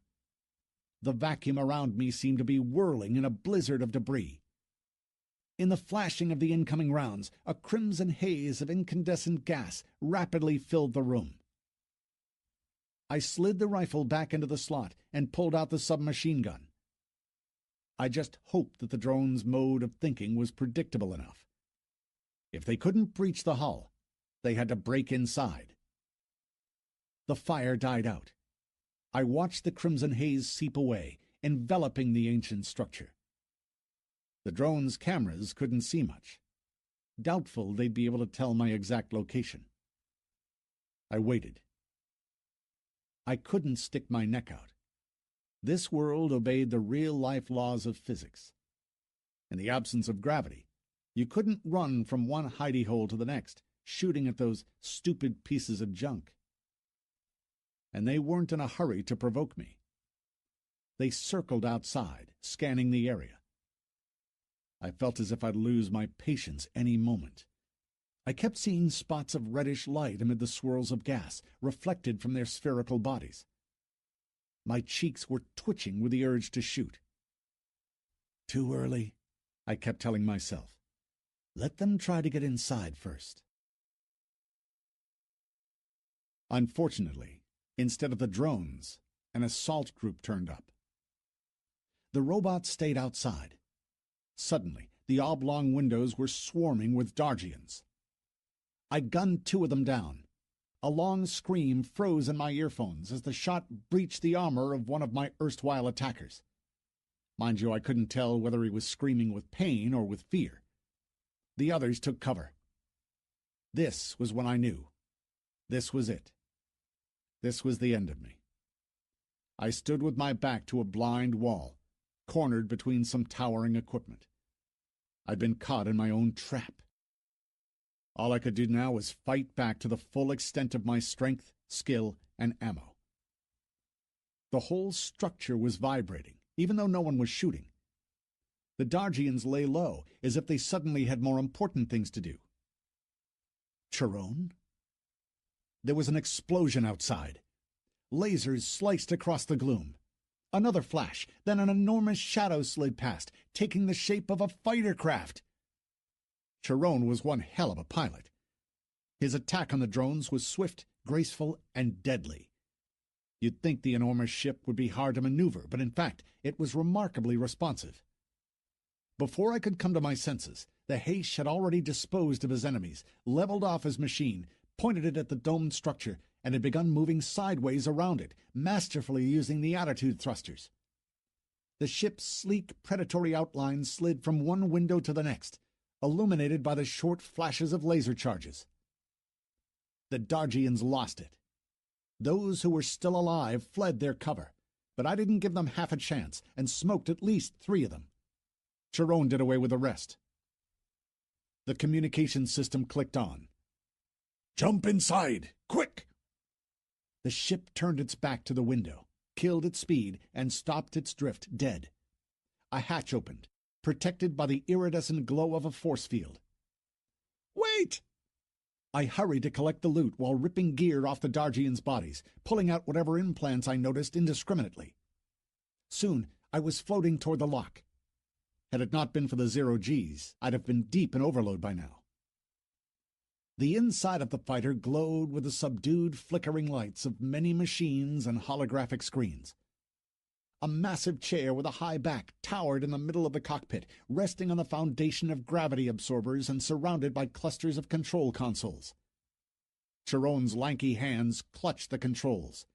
A: The vacuum around me seemed to be whirling in a blizzard of debris. In the flashing of the incoming rounds, a crimson haze of incandescent gas rapidly filled the room. I slid the rifle back into the slot and pulled out the submachine gun. I just hoped that the drone's mode of thinking was predictable enough. If they couldn't breach the hull, they had to break inside. The fire died out. I watched the crimson haze seep away, enveloping the ancient structure. The drone's cameras couldn't see much. Doubtful they'd be able to tell my exact location. I waited. I couldn't stick my neck out. This world obeyed the real-life laws of physics. In the absence of gravity, you couldn't run from one hidey hole to the next, shooting at those stupid pieces of junk. And they weren't in a hurry to provoke me. They circled outside, scanning the area. I felt as if I'd lose my patience any moment. I kept seeing spots of reddish light amid the swirls of gas, reflected from their spherical bodies. My cheeks were twitching with the urge to shoot. Too early, I kept telling myself. Let them try to get inside first. Unfortunately, instead of the drones, an assault group turned up. The robots stayed outside. Suddenly, the oblong windows were swarming with Dargians. I gunned 2 of them down. A long scream froze in my earphones as the shot breached the armor of one of my erstwhile attackers. Mind you, I couldn't tell whether he was screaming with pain or with fear. The others took cover. This was when I knew. This was it. This was the end of me. I stood with my back to a blind wall, cornered between some towering equipment. I'd been caught in my own trap. All I could do now was fight back to the full extent of my strength, skill, and ammo. The whole structure was vibrating, even though no one was shooting. The Dargians lay low, as if they suddenly had more important things to do. Tyrone? There was an explosion outside. Lasers sliced across the gloom. Another flash, then an enormous shadow slid past, taking the shape of a fighter craft. Tyrone was one hell of a pilot. His attack on the drones was swift, graceful, and deadly. You'd think the enormous ship would be hard to maneuver, but in fact, it was remarkably responsive. Before I could come to my senses, the Heish had already disposed of his enemies, leveled off his machine, pointed it at the domed structure, and had begun moving sideways around it, masterfully using the attitude thrusters. The ship's sleek, predatory outline slid from one window to the next, illuminated by the short flashes of laser charges. The Dargians lost it. Those who were still alive fled their cover, but I didn't give them half a chance and smoked at least 3 of them. Chiron did away with the rest. The communications system clicked on. "Jump inside! Quick!" The ship turned its back to the window, killed its speed, and stopped its drift dead. A hatch opened, protected by the iridescent glow of a force field. "Wait!" I hurried to collect the loot while ripping gear off the Dargians' bodies, pulling out whatever implants I noticed indiscriminately. Soon I was floating toward the lock. Had it not been for the 0Gs, I'd have been deep in overload by now. The inside of the fighter glowed with the subdued flickering lights of many machines and holographic screens. A massive chair with a high back towered in the middle of the cockpit, resting on the foundation of gravity absorbers and surrounded by clusters of control consoles. Chiron's lanky hands clutched the controls.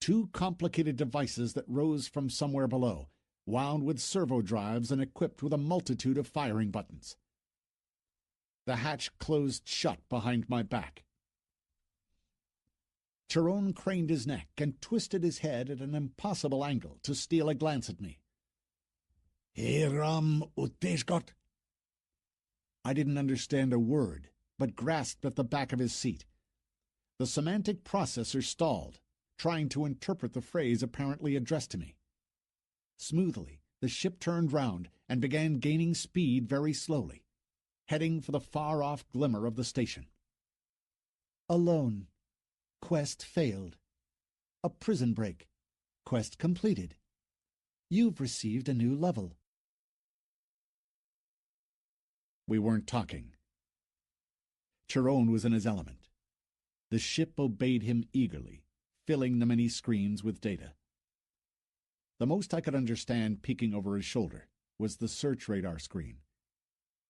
A: 2 complicated devices that rose from somewhere below, wound with servo drives and equipped with a multitude of firing buttons. The hatch closed shut behind my back. Chiron craned his neck and twisted his head at an impossible angle to steal a glance at me. "Hiram Uteshgot." I didn't understand a word, but grasped at the back of his seat. The semantic processor stalled, trying to interpret the phrase apparently addressed to me. Smoothly, the ship turned round and began gaining speed very slowly, heading for the far-off glimmer of the station. "Alone. Quest failed. A prison break. Quest completed. You've received a new level." We weren't talking. Chiron was in his element. The ship obeyed him eagerly, filling the many screens with data. The most I could understand peeking over his shoulder was the search radar screen.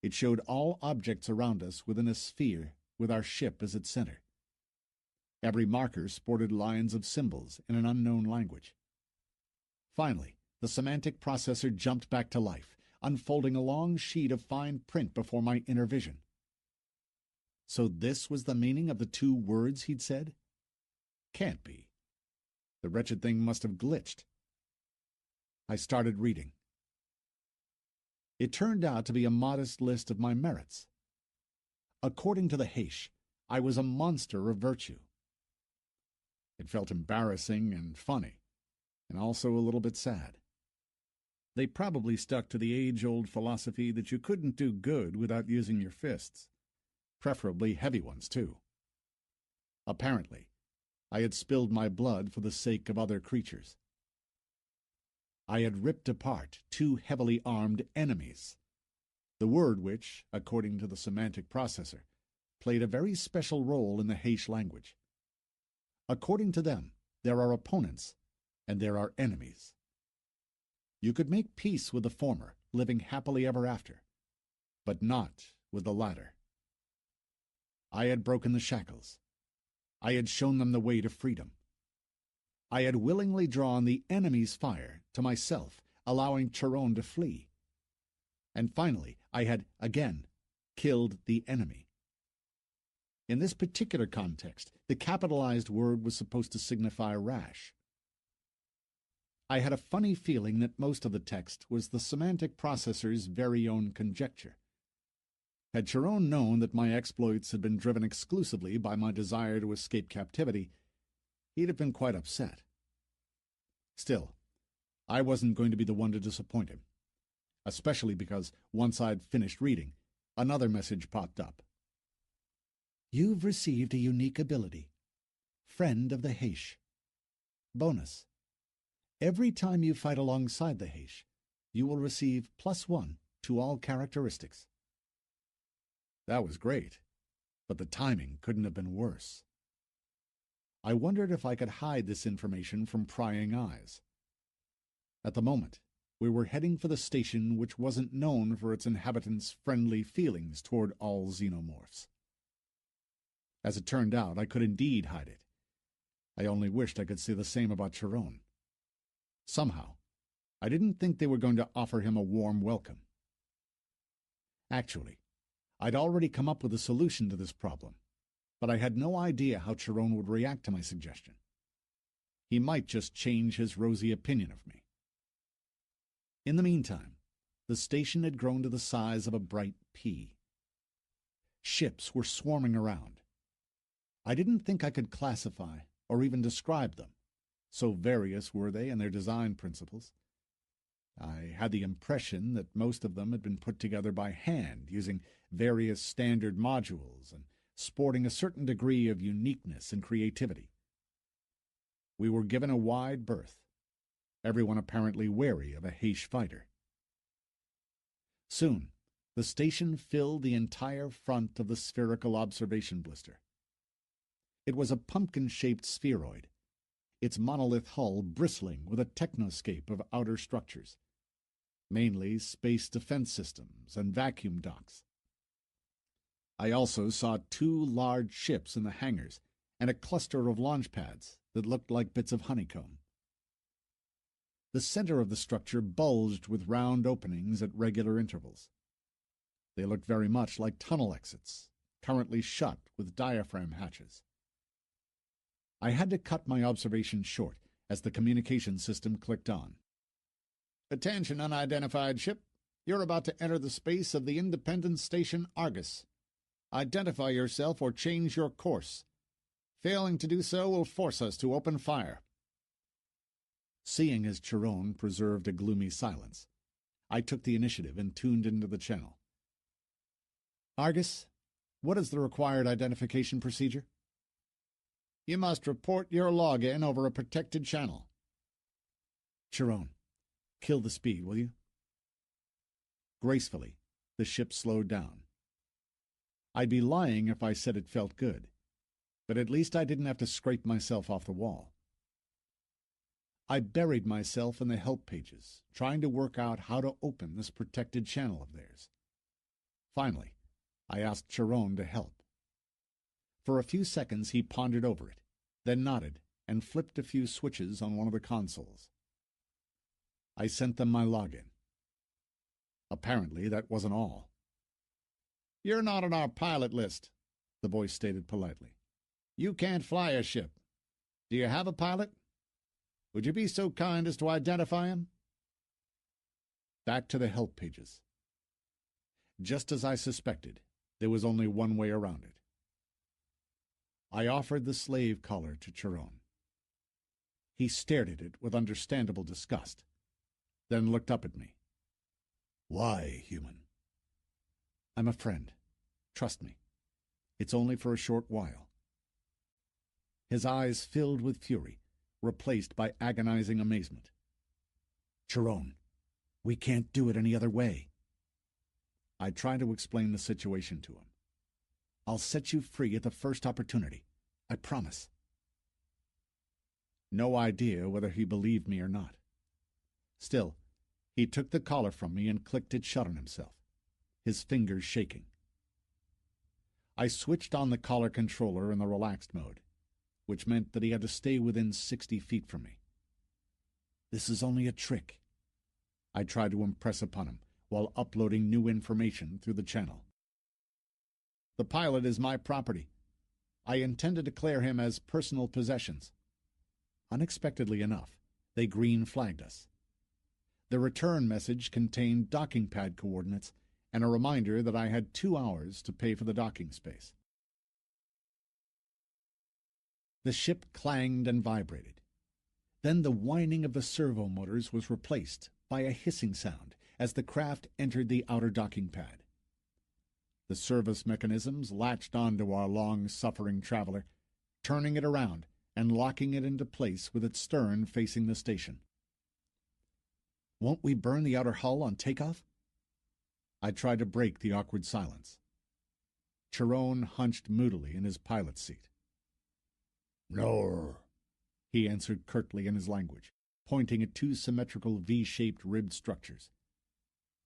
A: It showed all objects around us within a sphere with our ship as its center. Every marker sported lines of symbols in an unknown language. Finally, the semantic processor jumped back to life, unfolding a long sheet of fine print before my inner vision. So this was the meaning of the 2 words he'd said? Can't be. The wretched thing must have glitched. I started reading. It turned out to be a modest list of my merits. According to the Heish, I was a monster of virtue. It felt embarrassing and funny, and also a little bit sad. They probably stuck to the age-old philosophy that you couldn't do good without using your fists, preferably heavy ones, too. Apparently, I had spilled my blood for the sake of other creatures. I had ripped apart 2 heavily armed enemies, the word which, according to the semantic processor, played a very special role in the Heish language. According to them, there are opponents, and there are enemies. You could make peace with the former, living happily ever after, but not with the latter. I had broken the shackles. I had shown them the way to freedom. I had willingly drawn the enemy's fire to myself, allowing Chiron to flee. And finally, I had, again, killed the enemy. In this particular context, the capitalized word was supposed to signify rash. I had a funny feeling that most of the text was the semantic processor's very own conjecture. Had Chiron known that my exploits had been driven exclusively by my desire to escape captivity, he'd have been quite upset. Still, I wasn't going to be the one to disappoint him, especially because, once I'd finished reading, another message popped up. "You've received a unique ability. Friend of the Heish. Bonus. Every time you fight alongside the Heish, you will receive +1 to all characteristics." That was great, but the timing couldn't have been worse. I wondered if I could hide this information from prying eyes. At the moment, we were heading for the station which wasn't known for its inhabitants' friendly feelings toward all xenomorphs. As it turned out, I could indeed hide it, I only wished I could say the same about Chiron. Somehow, I didn't think they were going to offer him a warm welcome. Actually, I'd already come up with a solution to this problem, but I had no idea how Chiron would react to my suggestion. He might just change his rosy opinion of me. In the meantime, the station had grown to the size of a bright pea. Ships were swarming around. I didn't think I could classify or even describe them, so various were they in their design principles. I had the impression that most of them had been put together by hand, using various standard modules and sporting a certain degree of uniqueness and creativity. We were given a wide berth, everyone apparently wary of a Heish fighter. Soon, the station filled the entire front of the spherical observation blister. It was a pumpkin-shaped spheroid, its monolith hull bristling with a technoscape of outer structures, mainly space defense systems and vacuum docks. I also saw 2 large ships in the hangars and a cluster of launch pads that looked like bits of honeycomb. The center of the structure bulged with round openings at regular intervals. They looked very much like tunnel exits, currently shut with diaphragm hatches. I had to cut my observation short as the communication system clicked on. "Attention, unidentified ship. You're about to enter the space of the independent station Argus. Identify yourself or change your course. Failing to do so will force us to open fire." Seeing as Chiron preserved a gloomy silence, I took the initiative and tuned into the channel. "Argus, what is the required identification procedure?" "You must report your login over a protected channel." "Chiron, kill the speed, will you?" Gracefully, the ship slowed down. I'd be lying if I said it felt good, but at least I didn't have to scrape myself off the wall. I buried myself in the help pages, trying to work out how to open this protected channel of theirs. Finally, I asked Chiron to help. For a few seconds he pondered over it, then nodded and flipped a few switches on one of the consoles. I sent them my login. Apparently that wasn't all. "You're not on our pilot list," the voice stated politely. "You can't fly a ship. Do you have a pilot? Would you be so kind as to identify him?" Back to the help pages. Just as I suspected, there was only one way around it. I offered the slave collar to Chiron. He stared at it with understandable disgust, then looked up at me. "Why, human?" "I'm a friend. Trust me. It's only for a short while." His eyes filled with fury, replaced by agonizing amazement. "Chiron, we can't do it any other way." I tried to explain the situation to him. "I'll set you free at the first opportunity. I promise." No idea whether he believed me or not. Still, he took the collar from me and clicked it shut on himself, his fingers shaking. I switched on the collar controller in the relaxed mode, which meant that he had to stay within 60 feet from me. "This is only a trick," I tried to impress upon him while uploading new information through the channel. "The pilot is my property. I intend to declare him as personal possessions." Unexpectedly enough, they green flagged us. The return message contained docking pad coordinates and a reminder that I had 2 hours to pay for the docking space. The ship clanged and vibrated. Then the whining of the servo motors was replaced by a hissing sound as the craft entered the outer docking pad. The service mechanisms latched onto our long-suffering traveler, turning it around and locking it into place with its stern facing the station. "Won't we burn the outer hull on takeoff?" I tried to break the awkward silence. Chiron hunched moodily in his pilot's seat. "No," he answered curtly in his language, pointing at 2 symmetrical V-shaped ribbed structures.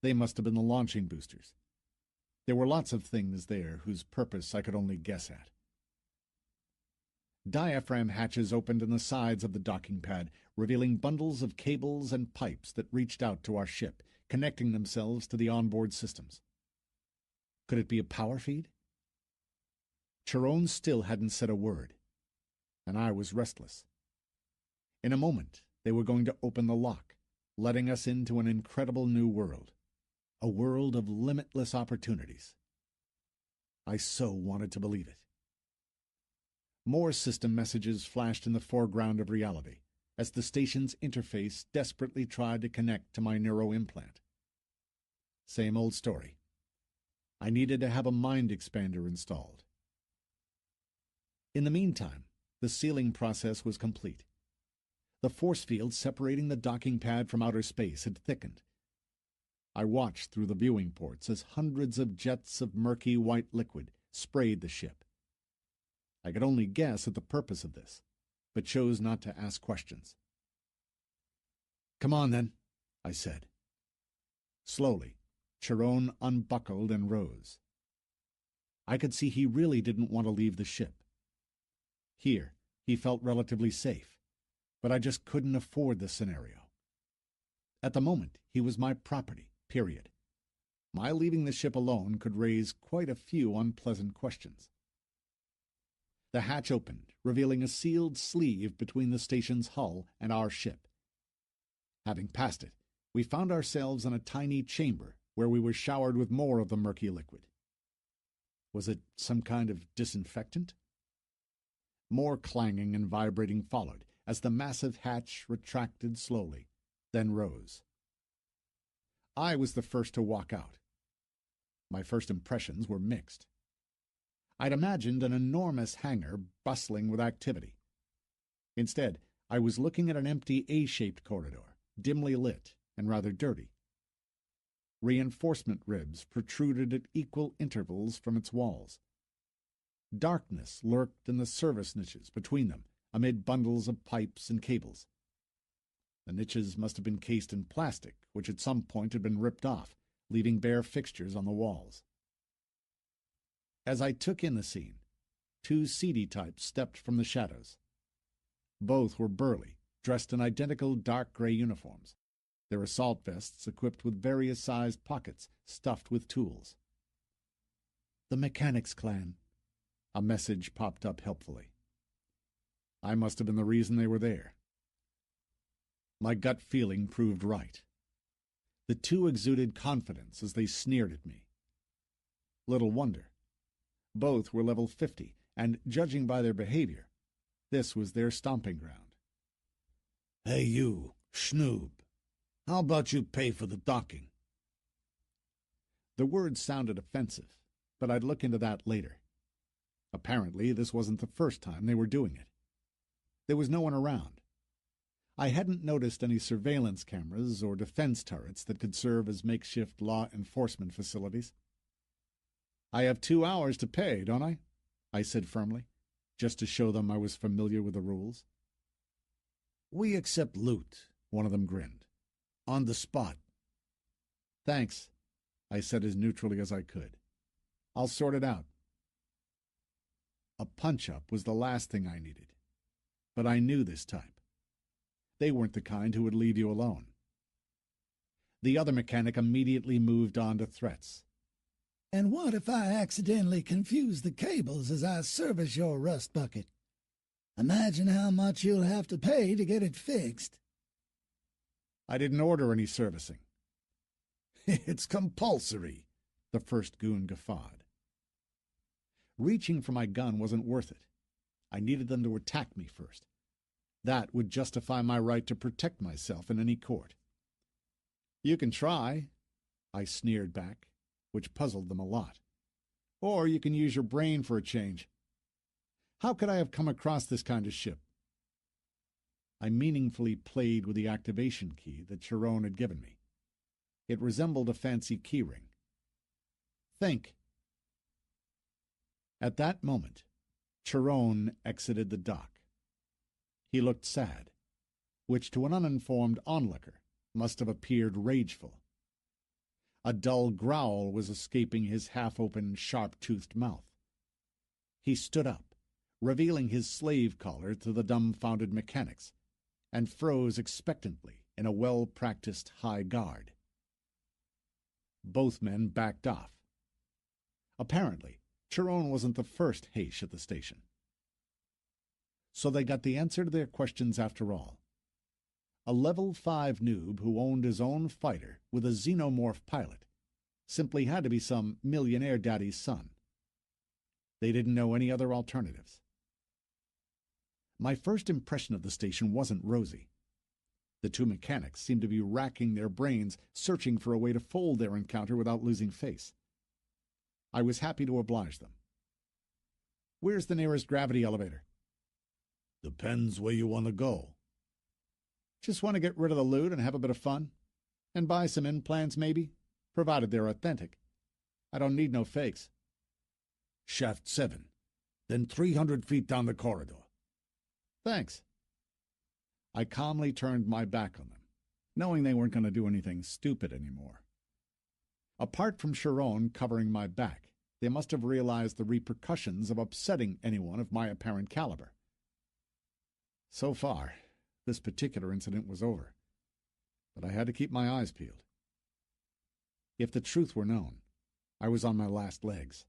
A: They must have been the launching boosters. There were lots of things there whose purpose I could only guess at. Diaphragm hatches opened in the sides of the docking pad, revealing bundles of cables and pipes that reached out to our ship, connecting themselves to the onboard systems. Could it be a power feed? Chiron still hadn't said a word, and I was restless. In a moment, they were going to open the lock, letting us into an incredible new world, a world of limitless opportunities. I so wanted to believe it. More system messages flashed in the foreground of reality as the station's interface desperately tried to connect to my neuroimplant. Same old story. I needed to have a mind expander installed. In the meantime, the sealing process was complete. The force field separating the docking pad from outer space had thickened. I watched through the viewing ports as hundreds of jets of murky white liquid sprayed the ship. I could only guess at the purpose of this, but chose not to ask questions. "Come on, then," I said. Slowly, Chiron unbuckled and rose. I could see he really didn't want to leave the ship. Here, he felt relatively safe, but I just couldn't afford the scenario. At the moment, he was my property, period. My leaving the ship alone could raise quite a few unpleasant questions. The hatch opened, revealing a sealed sleeve between the station's hull and our ship. Having passed it, we found ourselves in a tiny chamber where we were showered with more of the murky liquid. Was it some kind of disinfectant? More clanging and vibrating followed as the massive hatch retracted slowly, then rose. I was the first to walk out. My first impressions were mixed. I'd imagined an enormous hangar bustling with activity. Instead, I was looking at an empty A-shaped corridor, dimly lit and rather dirty. Reinforcement ribs protruded at equal intervals from its walls. Darkness lurked in the service niches between them, amid bundles of pipes and cables. The niches must have been cased in plastic, which at some point had been ripped off, leaving bare fixtures on the walls. As I took in the scene, two seedy types stepped from the shadows. Both were burly, dressed in identical dark gray uniforms, their assault vests equipped with various-sized pockets stuffed with tools. "The Mechanics Clan," a message popped up helpfully. I must have been the reason they were there. My gut feeling proved right. The two exuded confidence as they sneered at me. Little wonder. Both were level 50, and judging by their behavior, this was their stomping ground. "Hey you, Schnoob, how about you pay for the docking?" The words sounded offensive, but I'd look into that later. Apparently, this wasn't the first time they were doing it. There was no one around. I hadn't noticed any surveillance cameras or defense turrets that could serve as makeshift law enforcement facilities. "I have 2 hours to pay, don't I said firmly, just to show them I was familiar with the rules. "We accept loot," one of them grinned. "On the spot." "Thanks," I said as neutrally as I could. "I'll sort it out." A punch-up was the last thing I needed, but I knew this type. They weren't the kind who would leave you alone. The other mechanic immediately moved on to threats.
C: "And what if I accidentally confuse the cables as I service your rust bucket? Imagine how much you'll have to pay to get it fixed."
A: "I didn't order any servicing."
B: "It's compulsory,"
A: the first goon guffawed. Reaching for my gun wasn't worth it. I needed them to attack me first. That would justify my right to protect myself in any court. "You can try," I sneered back, which puzzled them a lot. "Or you can use your brain for a change. How could I have come across this kind of ship?" I meaningfully played with the activation key that Chiron had given me. It resembled a fancy keyring. "Think." At that moment, Chiron exited the dock. He looked sad, which to an uninformed onlooker must have appeared rageful. A dull growl was escaping his half-open, sharp-toothed mouth. He stood up, revealing his slave collar to the dumbfounded mechanics, and froze expectantly in a well-practiced high guard. Both men backed off. Apparently, Chiron wasn't the first Heish at the station. So they got the answer to their questions after all. A level 5 noob who owned his own fighter with a xenomorph pilot simply had to be some millionaire daddy's son. They didn't know any other alternatives. My first impression of the station wasn't rosy. The two mechanics seemed to be racking their brains, searching for a way to fold their encounter without losing face. I was happy to oblige them. "Where's the nearest gravity elevator?"
B: "Depends where you want to go."
A: "Just want to get rid of the loot and have a bit of fun. And buy some implants, maybe, provided they're authentic. I don't need no fakes."
B: "Shaft 7. Then 300 feet down the corridor."
A: "Thanks." I calmly turned my back on them, knowing they weren't going to do anything stupid anymore. Apart from Chiron covering my back, they must have realized the repercussions of upsetting anyone of my apparent caliber. So far, this particular incident was over, but I had to keep my eyes peeled. If the truth were known, I was on my last legs,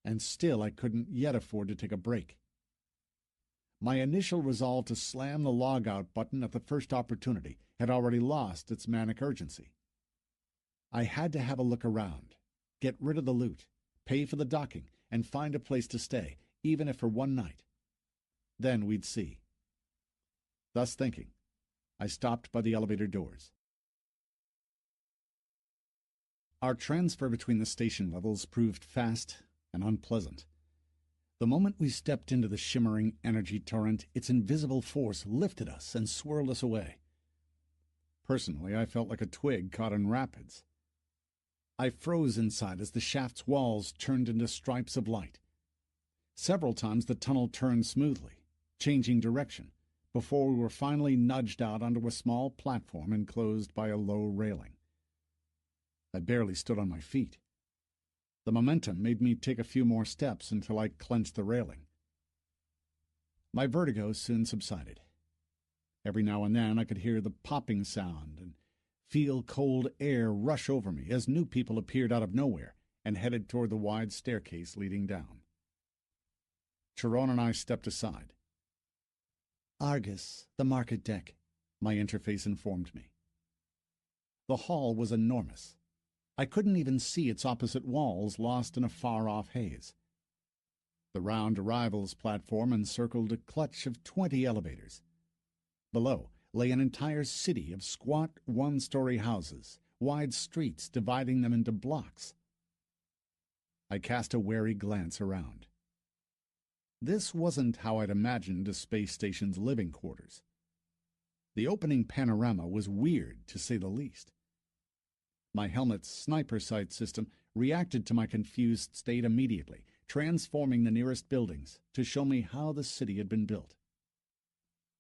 A: and still I couldn't yet afford to take a break. My initial resolve to slam the log-out button at the first opportunity had already lost its manic urgency. I had to have a look around, get rid of the loot, pay for the docking, and find a place to stay, even if for one night. Then we'd see. Thus thinking, I stopped by the elevator doors. Our transfer between the station levels proved fast and unpleasant. The moment we stepped into the shimmering energy torrent, its invisible force lifted us and swirled us away. Personally, I felt like a twig caught in rapids. I froze inside as the shaft's walls turned into stripes of light. Several times the tunnel turned smoothly, changing direction, before we were finally nudged out onto a small platform enclosed by a low railing. I barely stood on my feet. The momentum made me take a few more steps until I clenched the railing. My vertigo soon subsided. Every now and then I could hear the popping sound and feel cold air rush over me as new people appeared out of nowhere and headed toward the wide staircase leading down. Chiron and I stepped aside. "Argus, the market deck," my interface informed me. The hall was enormous. I couldn't even see its opposite walls, lost in a far-off haze. The round arrivals platform encircled a clutch of 20 elevators. Below lay an entire city of squat one-story houses, wide streets dividing them into blocks. I cast a wary glance around. This wasn't how I'd imagined a space station's living quarters. The opening panorama was weird, to say the least. My helmet's sniper sight system reacted to my confused state immediately, transforming the nearest buildings to show me how the city had been built.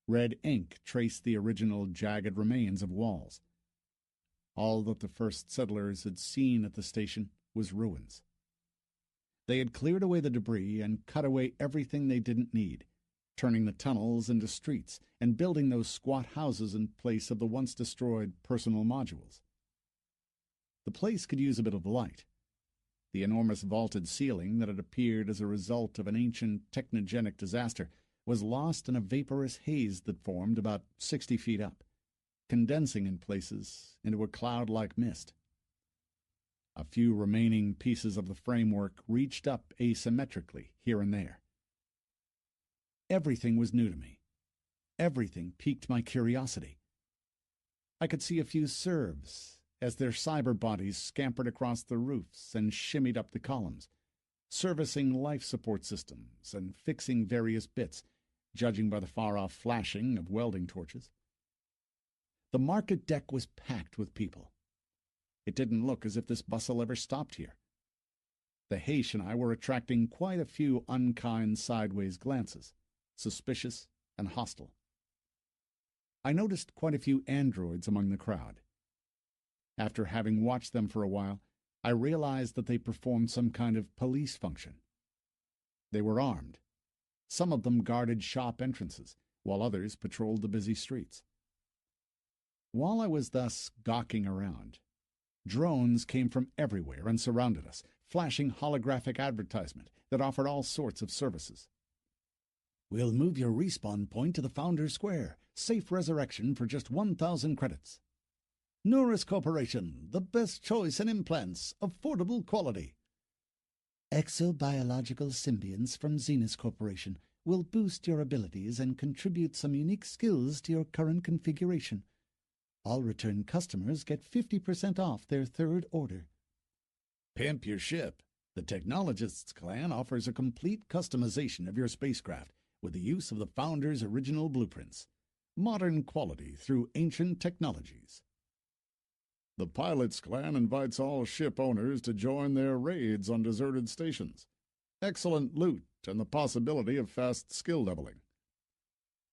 A: Red ink traced the original jagged remains of walls. All that the first settlers had seen at the station was ruins. They had cleared away the debris and cut away everything they didn't need, turning the tunnels into streets and building those squat houses in place of the once destroyed personal modules. The place could use a bit of light. The enormous vaulted ceiling that had appeared as a result of an ancient technogenic disaster was lost in a vaporous haze that formed about 60 feet up, condensing in places into a cloud-like mist. A few remaining pieces of the framework reached up asymmetrically here and there. Everything was new to me. Everything piqued my curiosity. I could see a few serfs as their cyber bodies scampered across the roofs and shimmied up the columns, servicing life support systems and fixing various bits, judging by the far-off flashing of welding torches. The market deck was packed with people. It didn't look as if this bustle ever stopped here. The Heish and I were attracting quite a few unkind sideways glances, suspicious and hostile. I noticed quite a few androids among the crowd. After having watched them for a while, I realized that they performed some kind of police function. They were armed, Some of them guarded shop entrances, while others patrolled the busy streets. While I was thus gawking around, drones came from everywhere and surrounded us, flashing holographic advertisement that offered all sorts of services. "We'll move your respawn point to the Founders Square. Safe resurrection for just 1,000 credits. Norris Corporation, the best choice in implants, affordable quality. Exobiological symbionts from Zenus Corporation will boost your abilities and contribute some unique skills to your current configuration. All return customers get 50% off their third order." Pimp your ship. The Technologists Clan offers a complete customization of your spacecraft with the use of the Founders' original blueprints. Modern quality through ancient technologies. The Pilots Clan invites all ship owners to join their raids on deserted stations. Excellent loot and the possibility of fast skill leveling.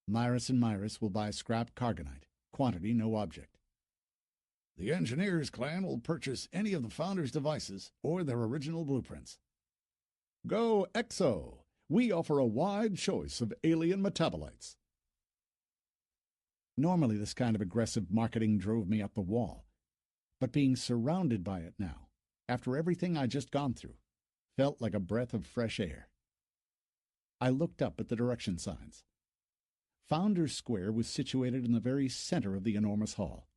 A: Myrus and Myrus will buy scrap Cargonite. Quantity no object. The Engineers Clan will purchase any of the Founders' devices or their original blueprints. Go Exo! We offer a wide choice of alien metabolites. Normally this kind of aggressive marketing drove me up the wall, but being surrounded by it now, after everything I'd just gone through, felt like a breath of fresh air. I looked up at the direction signs. Founders Square was situated in the very center of the enormous hall.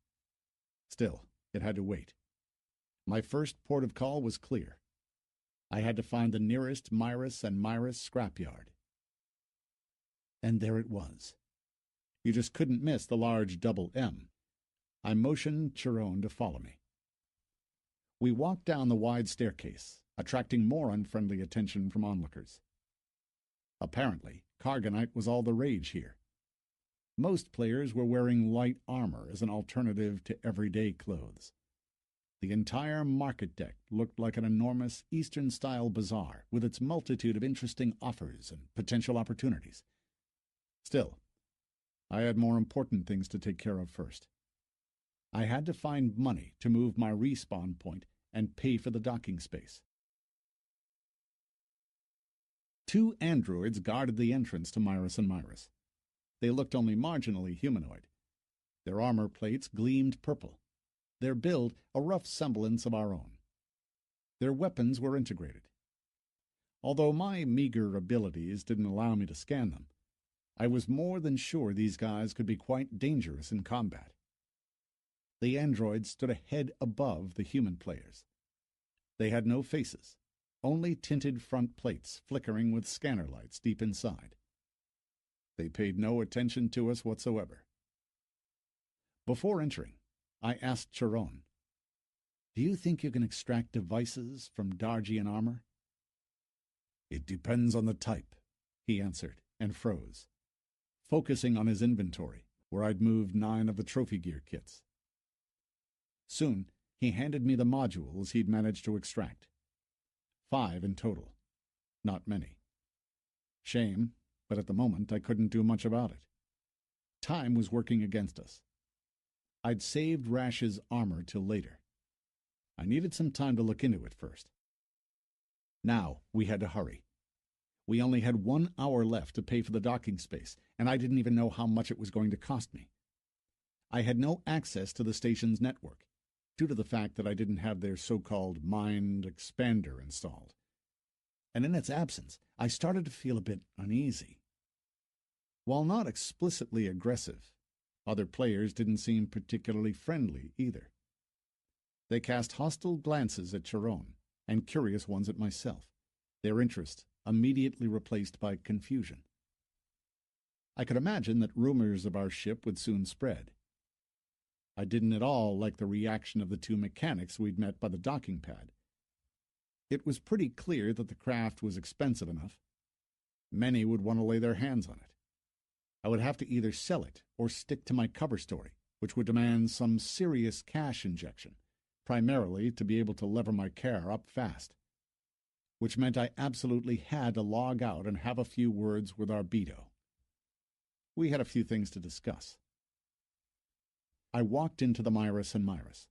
A: Still, it had to wait. My first port of call was clear. I had to find the nearest Myrus and Myrus scrapyard. And there it was. You just couldn't miss the large double M. I motioned Chiron to follow me. We walked down the wide staircase, attracting more unfriendly attention from onlookers. Apparently, Cargonite was all the rage here. Most players were wearing light armor as an alternative to everyday clothes. The entire market deck looked like an enormous Eastern-style bazaar with its multitude of interesting offers and potential opportunities. Still, I had more important things to take care of first. I had to find money to move my respawn point and pay for the docking space. 2 androids guarded the entrance to Myrus and Myrus. They looked only marginally humanoid. Their armor plates gleamed purple. Their build a rough semblance of our own. Their weapons were integrated. Although my meager abilities didn't allow me to scan them, I was more than sure these guys could be quite dangerous in combat. The androids stood a head above the human players. They had no faces, only tinted front plates flickering with scanner lights deep inside. They paid no attention to us whatsoever. Before entering, I asked Chiron, "Do you think you can extract devices from Dargian armor?" "It depends on the type," he answered, and froze, focusing on his inventory, where I'd moved 9 of the trophy gear kits. Soon, he handed me the modules he'd managed to extract. 5 in total. Not many. Shame, but at the moment I couldn't do much about it. Time was working against us. I'd saved Rash's armor till later. I needed some time to look into it first. Now we had to hurry. We only had 1 hour left to pay for the docking space, and I didn't even know how much it was going to cost me. I had no access to the station's network, due to the fact that I didn't have their so-called mind expander installed. And in its absence, I started to feel a bit uneasy. While not explicitly aggressive, other players didn't seem particularly friendly either. They cast hostile glances at Chiron, and curious ones at myself, their interest immediately replaced by confusion. I could imagine that rumors of our ship would soon spread. I didn't at all like the reaction of the 2 mechanics we'd met by the docking pad. It was pretty clear that the craft was expensive enough. Many would want to lay their hands on it. I would have to either sell it or stick to my cover story, which would demand some serious cash injection, primarily to be able to lever my car up fast. Which meant I absolutely had to log out and have a few words with Arbedo. We had a few things to discuss. I walked into the Myrus and Myrus.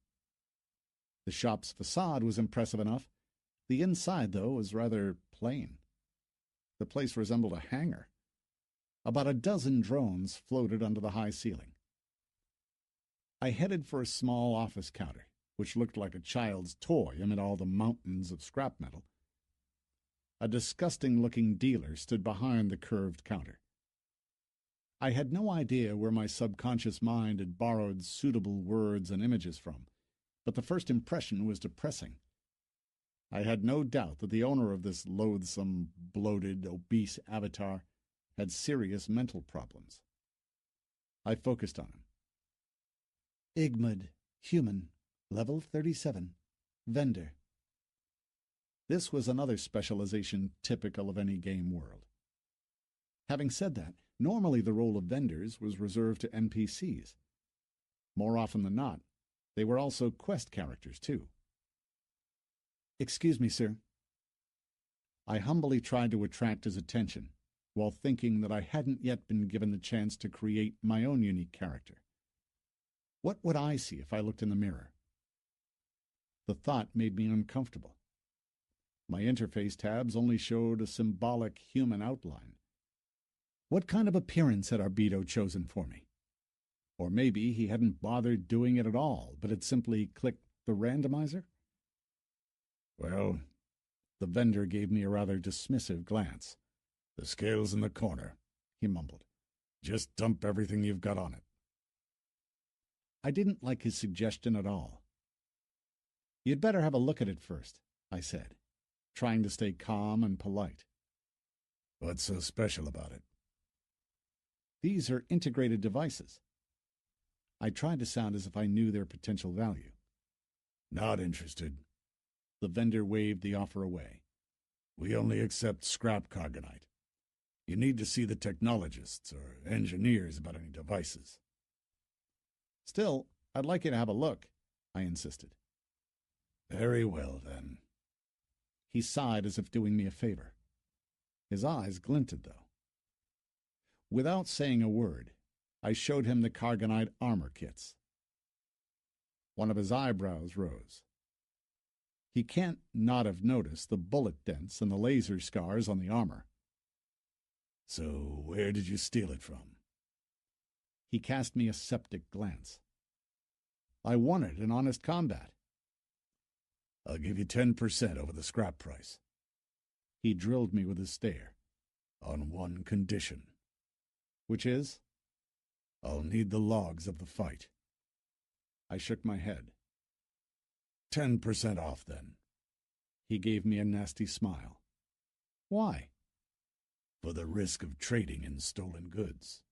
A: The shop's facade was impressive enough. The inside, though, was rather plain. The place resembled a hangar, About a dozen drones floated under the high ceiling. I headed for a small office counter, which looked like a child's toy amid all the mountains of scrap metal. A disgusting-looking dealer stood behind the curved counter. I had no idea where my subconscious mind had borrowed suitable words and images from, but the first impression was depressing. I had no doubt that the owner of this loathsome, bloated, obese avatar had serious mental problems. I focused on him.
C: Igmud, human, level 37, vendor.
A: This was another specialization typical of any game world. Having said that, normally the role of vendors was reserved to NPCs. More often than not, they were also quest characters, too.
C: Excuse me, sir.
A: I humbly tried to attract his attention, while thinking that I hadn't yet been given the chance to create my own unique character. What would I see if I looked in the mirror? The thought made me uncomfortable. My interface tabs only showed a symbolic human outline. What kind of appearance had Arbedo chosen for me? Or maybe he hadn't bothered doing it at all, but had simply clicked the randomizer? Well, the vendor gave me a rather dismissive glance. "The scale's in the corner," he mumbled. "Just dump everything you've got on it." I didn't like his suggestion at all. "You'd better have a look at it first," I said, trying to stay calm and polite. "What's so special about it?" "These are integrated devices." I tried to sound as if I knew their potential value. "Not interested." The vendor waved the offer away. "We only accept scrap Cargonite. You need to see the technologists or engineers about any devices." "Still, I'd like you to have a look," I insisted. "Very well, then." He sighed as if doing me a favor. His eyes glinted, though. Without saying a word, I showed him the Cargonite armor kits. One of his eyebrows rose. He can't not have noticed the bullet dents and the laser scars on the armor. "So where did you steal it from?" He cast me a septic glance. "I won it in honest combat." "I'll give you 10% over the scrap price." He drilled me with his stare. "On one condition." "Which is?" "I'll need the logs of the fight." I shook my head. 10% off, then." He gave me a nasty smile. "Why?" "For the risk of trading in stolen goods."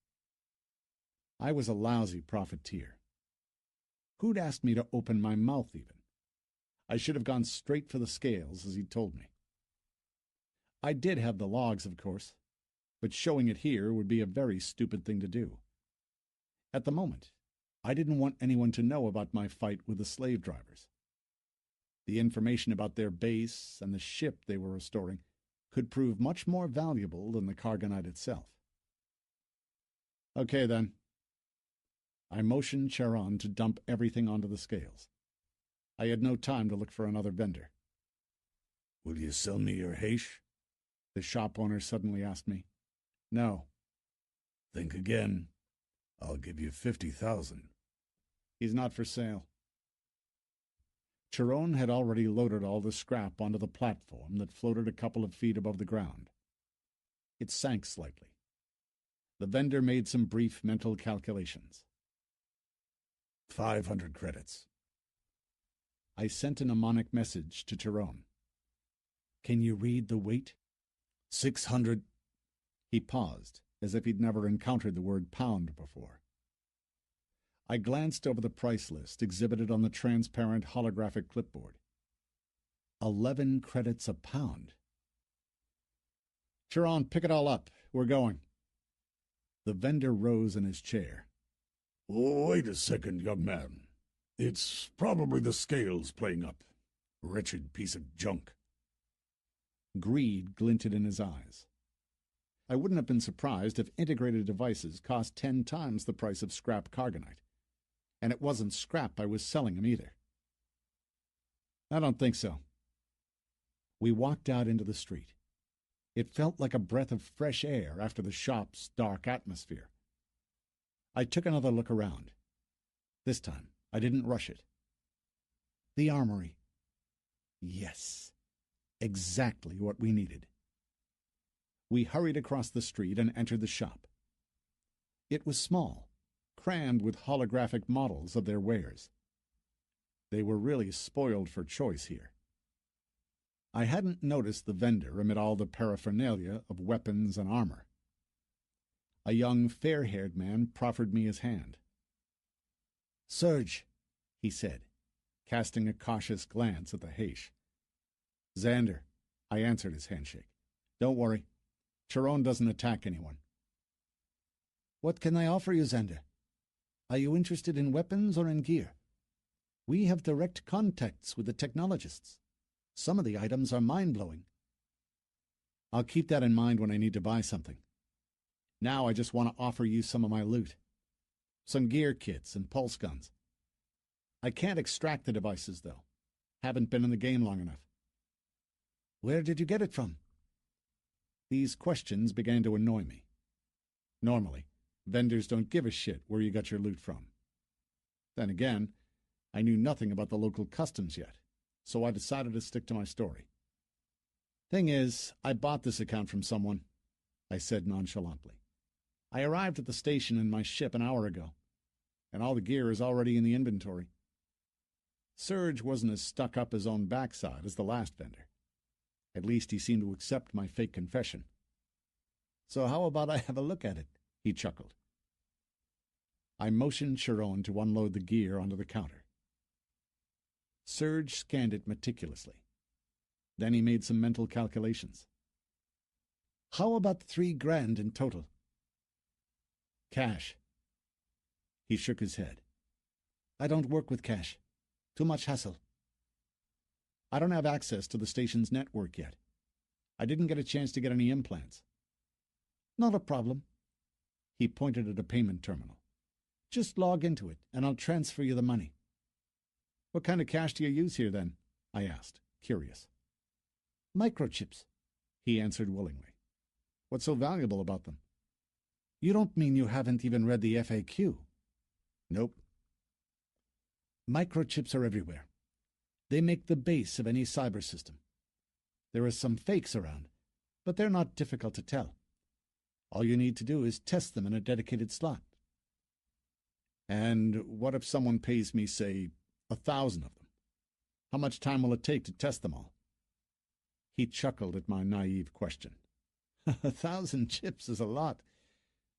A: I was a lousy profiteer. Who'd asked me to open my mouth, even? I should have gone straight for the scales, as he'd told me. I did have the logs, of course, but showing it here would be a very stupid thing to do. At the moment, I didn't want anyone to know about my fight with the slave drivers. The information about their base and the ship they were restoring could prove much more valuable than the Cargonite itself. "Okay, then." I motioned Charon to dump everything onto the scales. I had no time to look for another vendor. "Will you sell me your Heish?" the shop owner suddenly asked me. "No." "Think again. I'll give you 50,000. "He's not for sale." Charon had already loaded all the scrap onto the platform that floated a couple of feet above the ground. It sank slightly. The vendor made some brief mental calculations. 500 credits. I sent a mnemonic message to Charon. "Can you read the weight?" 600. He paused, as if he'd never encountered the word pound before. I glanced over the price list exhibited on the transparent holographic clipboard. 11 credits a pound. "Charon, pick it all up. We're going." The vendor rose in his chair. "Wait a second, young man. It's probably the scales playing up. Wretched piece of junk." Greed glinted in his eyes. I wouldn't have been surprised if integrated devices cost 10 times the price of scrap Cargonite. And it wasn't scrap I was selling him either. "I don't think so." We walked out into the street. It felt like a breath of fresh air after the shop's dark atmosphere. I took another look around. This time, I didn't rush it. The armory. Yes, exactly what we needed. We hurried across the street and entered the shop. It was small, crammed with holographic models of their wares. They were really spoiled for choice here. I hadn't noticed the vendor amid all the paraphernalia of weapons and armor. A young, fair-haired man proffered me his hand. "Surge," he said, casting a cautious glance at the Haish. "Xander," I answered his handshake. "Don't worry. Chiron doesn't attack anyone." "What can I offer you, Xander? Are you interested in weapons or in gear? We have direct contacts with the technologists. Some of the items are mind-blowing." "I'll keep that in mind when I need to buy something. Now I just want to offer you some of my loot. Some gear kits and pulse guns. I can't extract the devices, though. Haven't been in the game long enough." "Where did you get it from?" These questions began to annoy me. Normally, vendors don't give a shit where you got your loot from. Then again, I knew nothing about the local customs yet, so I decided to stick to my story. "Thing is, I bought this account from someone," I said nonchalantly. "I arrived at the station in my ship an hour ago, and all the gear is already in the inventory." Surge wasn't as stuck up his own backside as the last vendor. At least he seemed to accept my fake confession. "So how about I have a look at it?" he chuckled. I motioned Chiron to unload the gear onto the counter. Surge scanned it meticulously. Then he made some mental calculations. "How about $3,000 in total?" "Cash." He shook his head. "I don't work with cash. Too much hassle." "I don't have access to the station's network yet. I didn't get a chance to get any implants." "Not a problem." He pointed at a payment terminal. "Just log into it, and I'll transfer you the money." "What kind of cash do you use here, then?" I asked, curious. "Microchips," he answered willingly. "What's so valuable about them?" "You don't mean you haven't even read the FAQ?" "Nope." "Microchips are everywhere. They make the base of any cyber system. There are some fakes around, but they're not difficult to tell. All you need to do is test them in a dedicated slot." "And what if someone pays me, say, 1,000 of them? How much time will it take to test them all?" He chuckled at my naive question. 1,000 chips is a lot.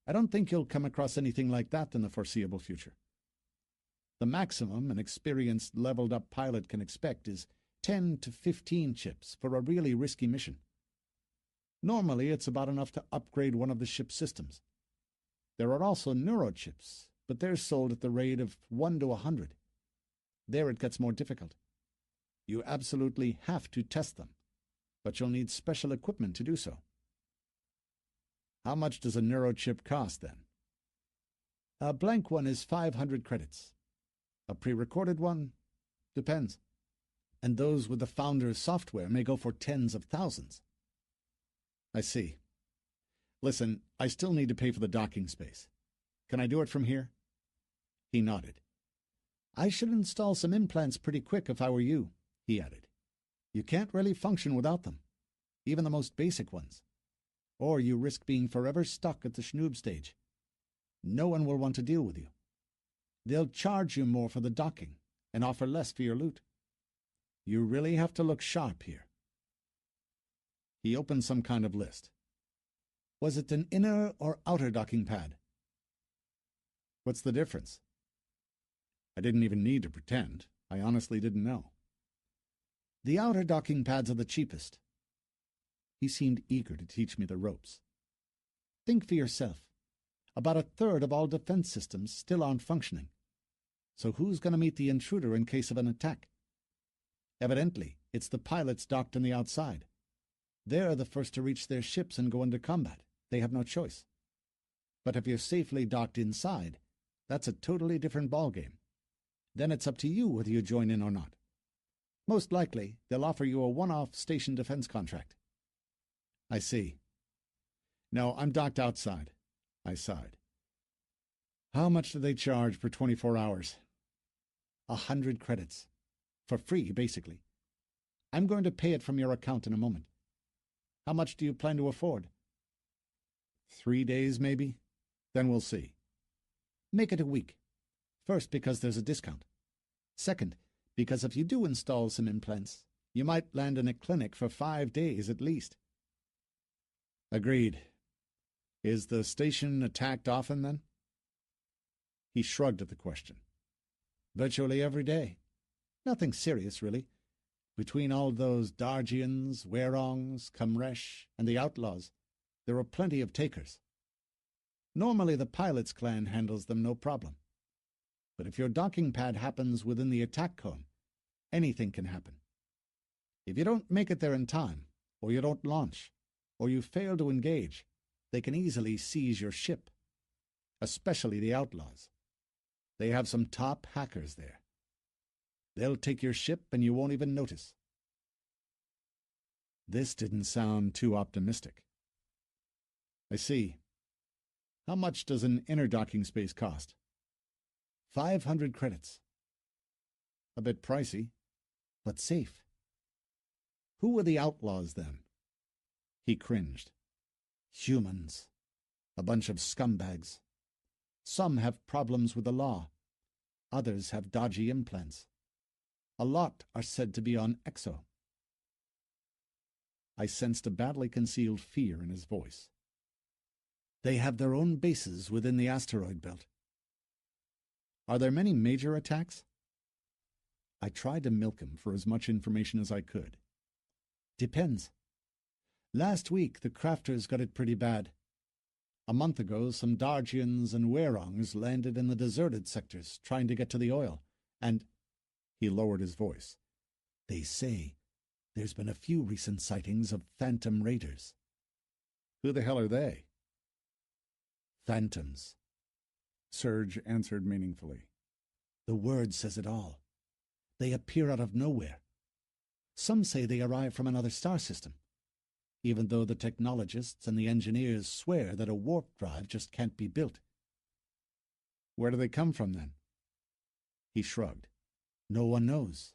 A: I don't think you'll come across anything like that in the foreseeable future. The maximum an experienced, leveled-up pilot can expect is 10 to 15 chips for a really risky mission. Normally, it's about enough to upgrade one of the ship's systems. There are also neurochips, but they're sold at the rate of 1 to 100. There it gets more difficult. You absolutely have to test them, but you'll need special equipment to do so." "How much does a neurochip cost, then?" "A blank one is 500 credits. A pre-recorded one? Depends. And those with the founder's software may go for tens of thousands." "I see. Listen, I still need to pay for the docking space. Can I do it from here?" He nodded. "I should install some implants pretty quick if I were you," he added. "You can't really function without them, even the most basic ones. Or you risk being forever stuck at the schnoob stage. No one will want to deal with you. They'll charge you more for the docking and offer less for your loot. You really have to look sharp here." He opened some kind of list. "Was it an inner or outer docking pad?" "What's the difference?" I didn't even need to pretend. I honestly didn't know. "The outer docking pads are the cheapest." He seemed eager to teach me the ropes. "Think for yourself. About a third of all defense systems still aren't functioning. So who's going to meet the intruder in case of an attack? Evidently, it's the pilots docked on the outside. They're the first to reach their ships and go into combat. They have no choice. But if you're safely docked inside, that's a totally different ballgame. Then it's up to you whether you join in or not. Most likely, they'll offer you a one-off station defense contract." I see. No, I'm docked outside. I sighed. How much do they charge for 24 hours? 100 credits. For free, basically. I'm going to pay it from your account in a moment. How much do you plan to afford? 3 days, maybe? Then we'll see. Make it a week. First, because there's a discount. Second, because if you do install some implants, you might land in a clinic for 5 days at least. Agreed. Is the station attacked often, then? He shrugged at the question. Virtually every day. Nothing serious, really. Between all those Dargians, Werongs, Kamresh, and the outlaws, there are plenty of takers. Normally the pilot's clan handles them no problem. But if your docking pad happens within the attack cone, anything can happen. If you don't make it there in time, or you don't launch, or you fail to engage, they can easily seize your ship. Especially the outlaws. They have some top hackers there. They'll take your ship and you won't even notice. This didn't sound too optimistic. I see. How much does an inner docking space cost? 500 credits. A bit pricey, but safe. Who are the outlaws, then? He cringed. Humans. A bunch of scumbags. Some have problems with the law. Others have dodgy implants. A lot are said to be on Exo. I sensed a badly concealed fear in his voice. They have their own bases within the asteroid belt. Are there many major attacks? I tried to milk him for as much information as I could. Depends. Last week the crafters got it pretty bad. A month ago some Dargians and Werongs landed in the deserted sectors trying to get to the oil, and... He lowered his voice. They say there's been a few recent sightings of phantom raiders. Who the hell are they? Phantoms. Serge answered meaningfully. The word says it all. They appear out of nowhere. Some say they arrive from another star system, even though the technologists and the engineers swear that a warp drive just can't be built. Where do they come from, then? He shrugged. No one knows.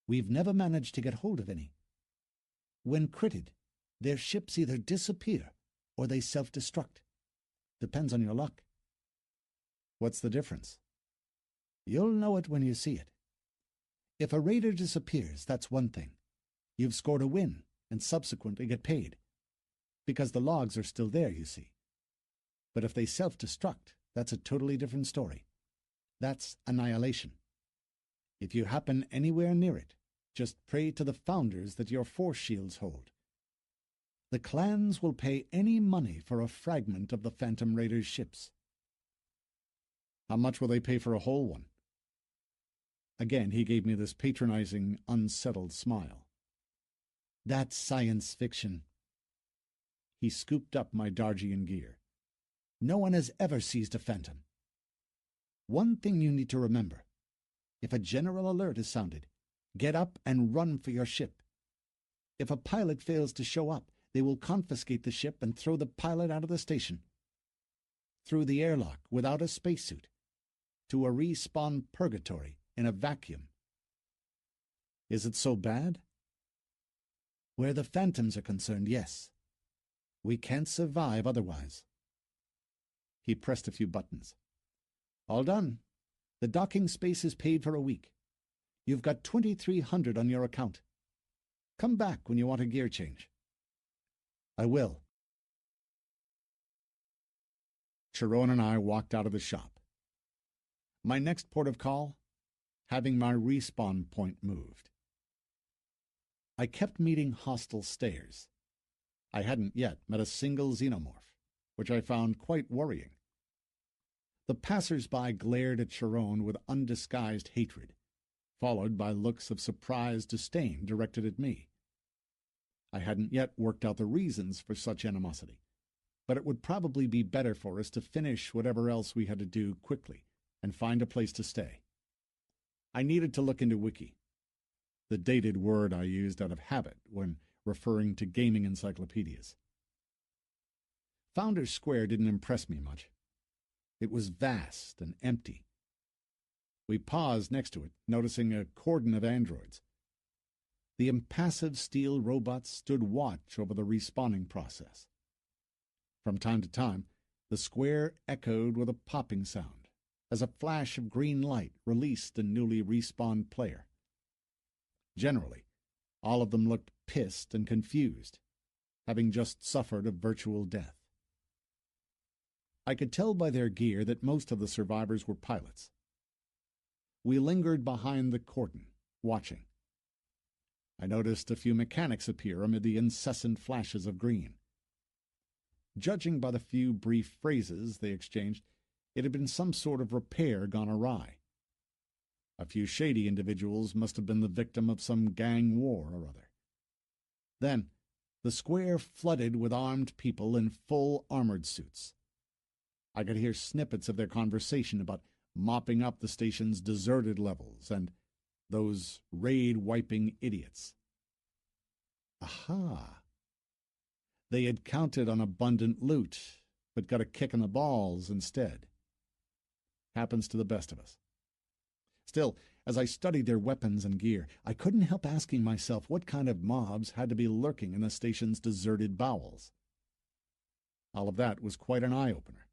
A: We've never managed to get hold of any. When critted, their ships either disappear or they self-destruct. Depends on your luck. What's the difference? You'll know it when you see it. If a raider disappears, that's one thing. You've scored a win and subsequently get paid. Because the logs are still there, you see. But if they self-destruct, that's a totally different story. That's annihilation. If you happen anywhere near it, just pray to the founders that your force shields hold. The clans will pay any money for a fragment of the Phantom Raiders' ships. How much will they pay for a whole one? Again, he gave me this patronizing, unsettled smile. That's science fiction. He scooped up my Dargian gear. No one has ever seized a Phantom. One thing you need to remember. If a general alert is sounded, get up and run for your ship. If a pilot fails to show up, they will confiscate the ship and throw the pilot out of the station. Through the airlock without a spacesuit. To a respawn purgatory in a vacuum. Is it so bad? Where the Phantoms are concerned, yes. We can't survive otherwise. He pressed a few buttons. All done. The docking space is paid for a week. You've got 2,300 on your account. Come back when you want a gear change. I will. Chiron and I walked out of the shop. My next port of call? Having my respawn point moved. I kept meeting hostile stayers. I hadn't yet met a single xenomorph, which I found quite worrying. The passers-by glared at Chiron with undisguised hatred, followed by looks of surprised disdain directed at me. I hadn't yet worked out the reasons for such animosity, but it would probably be better for us to finish whatever else we had to do quickly and find a place to stay. I needed to look into Wiki, the dated word I used out of habit when referring to gaming encyclopedias. Founders Square didn't impress me much. It was vast and empty. We paused next to it, noticing a cordon of androids. The impassive steel robots stood watch over the respawning process. From time to time, the square echoed with a popping sound, as a flash of green light released a newly respawned player. Generally, all of them looked pissed and confused, having just suffered a virtual death. I could tell by their gear that most of the survivors were pilots. We lingered behind the cordon, watching. I noticed a few mechanics appear amid the incessant flashes of green. Judging by the few brief phrases they exchanged, it had been some sort of repair gone awry. A few shady individuals must have been the victim of some gang war or other. Then, the square flooded with armed people in full armored suits. I could hear snippets of their conversation about mopping up the station's deserted levels and those raid-wiping idiots. Aha! They had counted on abundant loot, but got a kick in the balls instead. Happens to the best of us. Still, as I studied their weapons and gear, I couldn't help asking myself what kind of mobs had to be lurking in the station's deserted bowels. All of that was quite an eye-opener.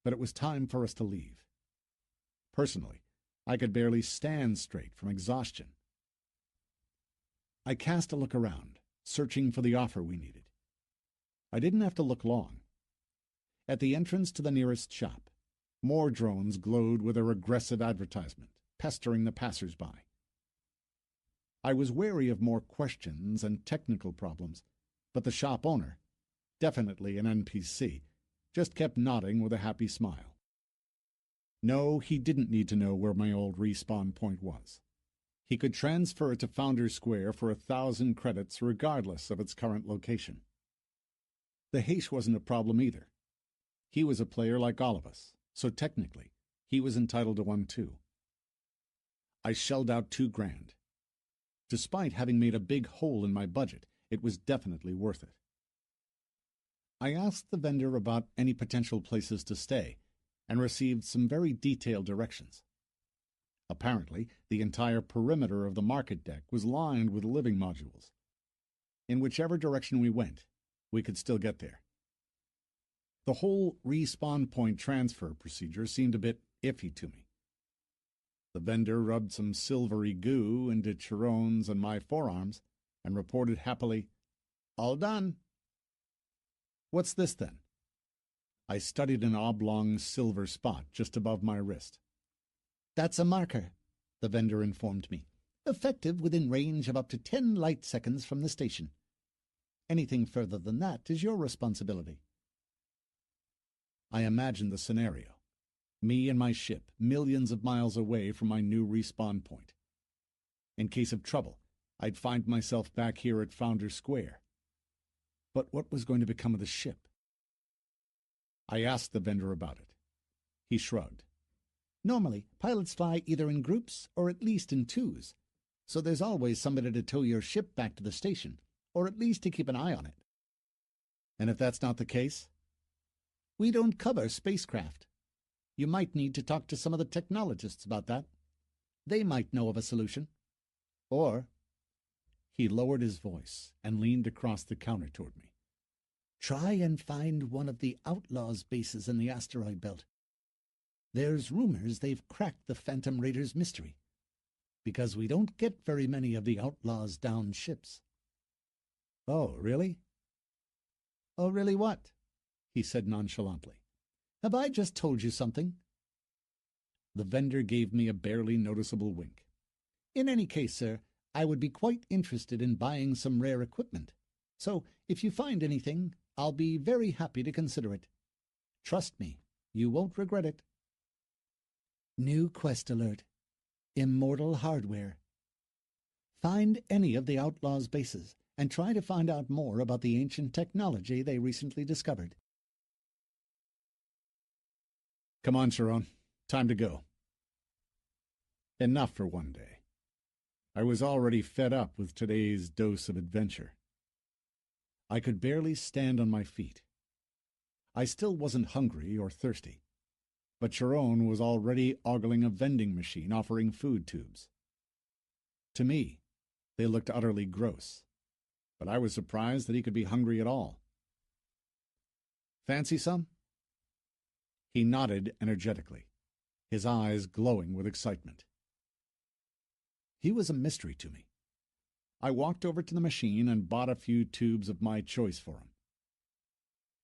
A: But it was time for us to leave. Personally, I could barely stand straight from exhaustion. I cast a look around, searching for the offer we needed. I didn't have to look long. At the entrance to the nearest shop, more drones glowed with their aggressive advertisement, pestering the passers-by. I was wary of more questions and technical problems, but the shop owner, definitely an NPC, just kept nodding with a happy smile. No, he didn't need to know where my old respawn point was. He could transfer it to Founders Square for 1,000 credits regardless of its current location. The haste wasn't a problem either. He was a player like all of us, so technically, he was entitled to one too. I shelled out $2,000. Despite having made a big hole in my budget, it was definitely worth it. I asked the vendor about any potential places to stay, and received some very detailed directions. Apparently, the entire perimeter of the market deck was lined with living modules. In whichever direction we went, we could still get there. The whole respawn point transfer procedure seemed a bit iffy to me. The vendor rubbed some silvery goo into Chiron's and my forearms and reported happily, "All done." "What's this, then?" I studied an oblong silver spot just above my wrist. "That's a marker," the vendor informed me. "Effective within range of up to 10 light seconds from the station. Anything further than that is your responsibility." I imagined the scenario. Me and my ship, millions of miles away from my new respawn point. In case of trouble, I'd find myself back here at Founders Square. But what was going to become of the ship? I asked the vendor about it. He shrugged. "Normally, pilots fly either in groups or at least in twos, so there's always somebody to tow your ship back to the station, or at least to keep an eye on it." "And if that's not the case?" "We don't cover spacecraft. You might need to talk to some of the technologists about that. They might know of a solution. Or—" He lowered his voice and leaned across the counter toward me. "Try and find one of the Outlaws' bases in the asteroid belt. There's rumors they've cracked the Phantom Raiders' mystery, because we don't get very many of the Outlaws' downed ships." "Oh, really?" "Oh, really what?" he said nonchalantly. "Have I just told you something?" The vendor gave me a barely noticeable wink. "In any case, sir, I would be quite interested in buying some rare equipment. So, if you find anything, I'll be very happy to consider it. Trust me, you won't regret it." New quest alert. Immortal hardware. Find any of the Outlaws' bases and try to find out more about the ancient technology they recently discovered. "Come on, Chiron. Time to go." Enough for one day. I was already fed up with today's dose of adventure. I could barely stand on my feet. I still wasn't hungry or thirsty, but Chiron was already ogling a vending machine offering food tubes. To me, they looked utterly gross, but I was surprised that he could be hungry at all. Fancy some? He nodded energetically, his eyes glowing with excitement. He was a mystery to me. I walked over to the machine and bought a few tubes of my choice for him.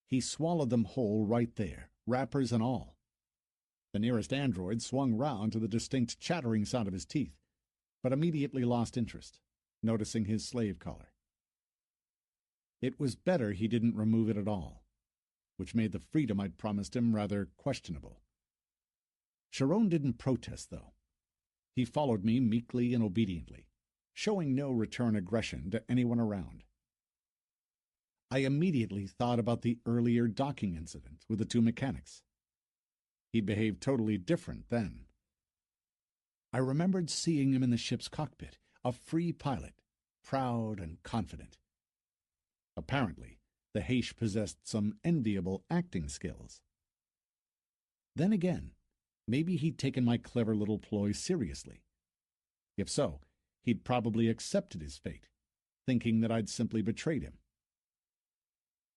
A: He swallowed them whole right there, wrappers and all. The nearest android swung round to the distinct chattering sound of his teeth, but immediately lost interest, noticing his slave collar. It was better he didn't remove it at all, which made the freedom I'd promised him rather questionable. Chiron didn't protest, though. He followed me meekly and obediently, showing no return aggression to anyone around. I immediately thought about the earlier docking incident with the two mechanics. He'd behaved totally different then. I remembered seeing him in the ship's cockpit, a free pilot, proud and confident. Apparently, the Haish possessed some enviable acting skills. Then again, maybe he'd taken my clever little ploy seriously. If so, he'd probably accepted his fate, thinking that I'd simply betrayed him.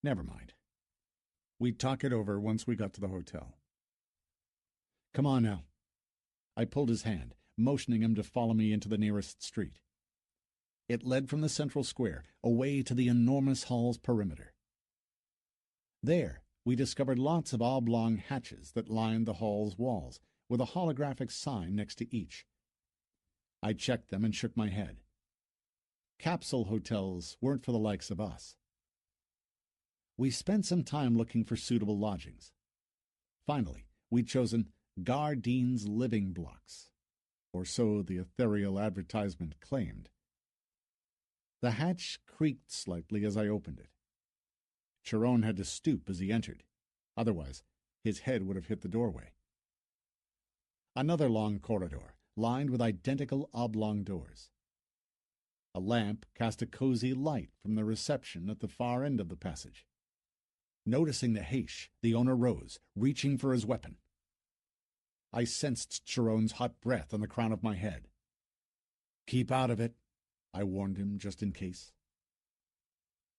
A: Never mind. We'd talk it over once we got to the hotel. Come on now. I pulled his hand, motioning him to follow me into the nearest street. It led from the central square, away to the enormous hall's perimeter. There, we discovered lots of oblong hatches that lined the hall's walls, with a holographic sign next to each. I checked them and shook my head. Capsule hotels weren't for the likes of us. We spent some time looking for suitable lodgings. Finally, we'd chosen Gardine's Living Blocks, or so the ethereal advertisement claimed. The hatch creaked slightly as I opened it. Chiron had to stoop as he entered, otherwise his head would have hit the doorway. Another long corridor, lined with identical oblong doors. A lamp cast a cozy light from the reception at the far end of the passage. Noticing the Haish, the owner rose, reaching for his weapon. I sensed Chiron's hot breath on the crown of my head. "Keep out of it," I warned him just in case.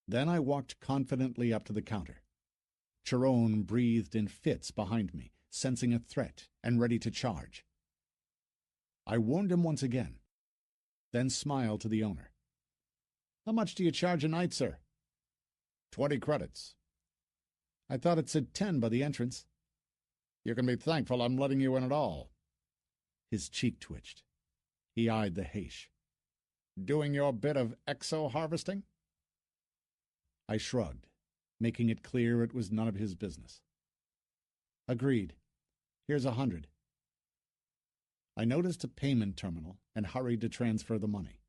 A: Then I walked confidently up to the counter. Chiron breathed in fits behind me, sensing a threat and ready to charge. I warned him once again, then smiled to the owner. "How much do you charge a night, sir?" 20 credits. I thought it said 10 by the entrance. You can be thankful I'm letting you in at all. His cheek twitched. He eyed the Haish. Doing your bit of exo-harvesting? I shrugged, making it clear it was none of his business. Agreed. Here's 100. I noticed a payment terminal and hurried to transfer the money.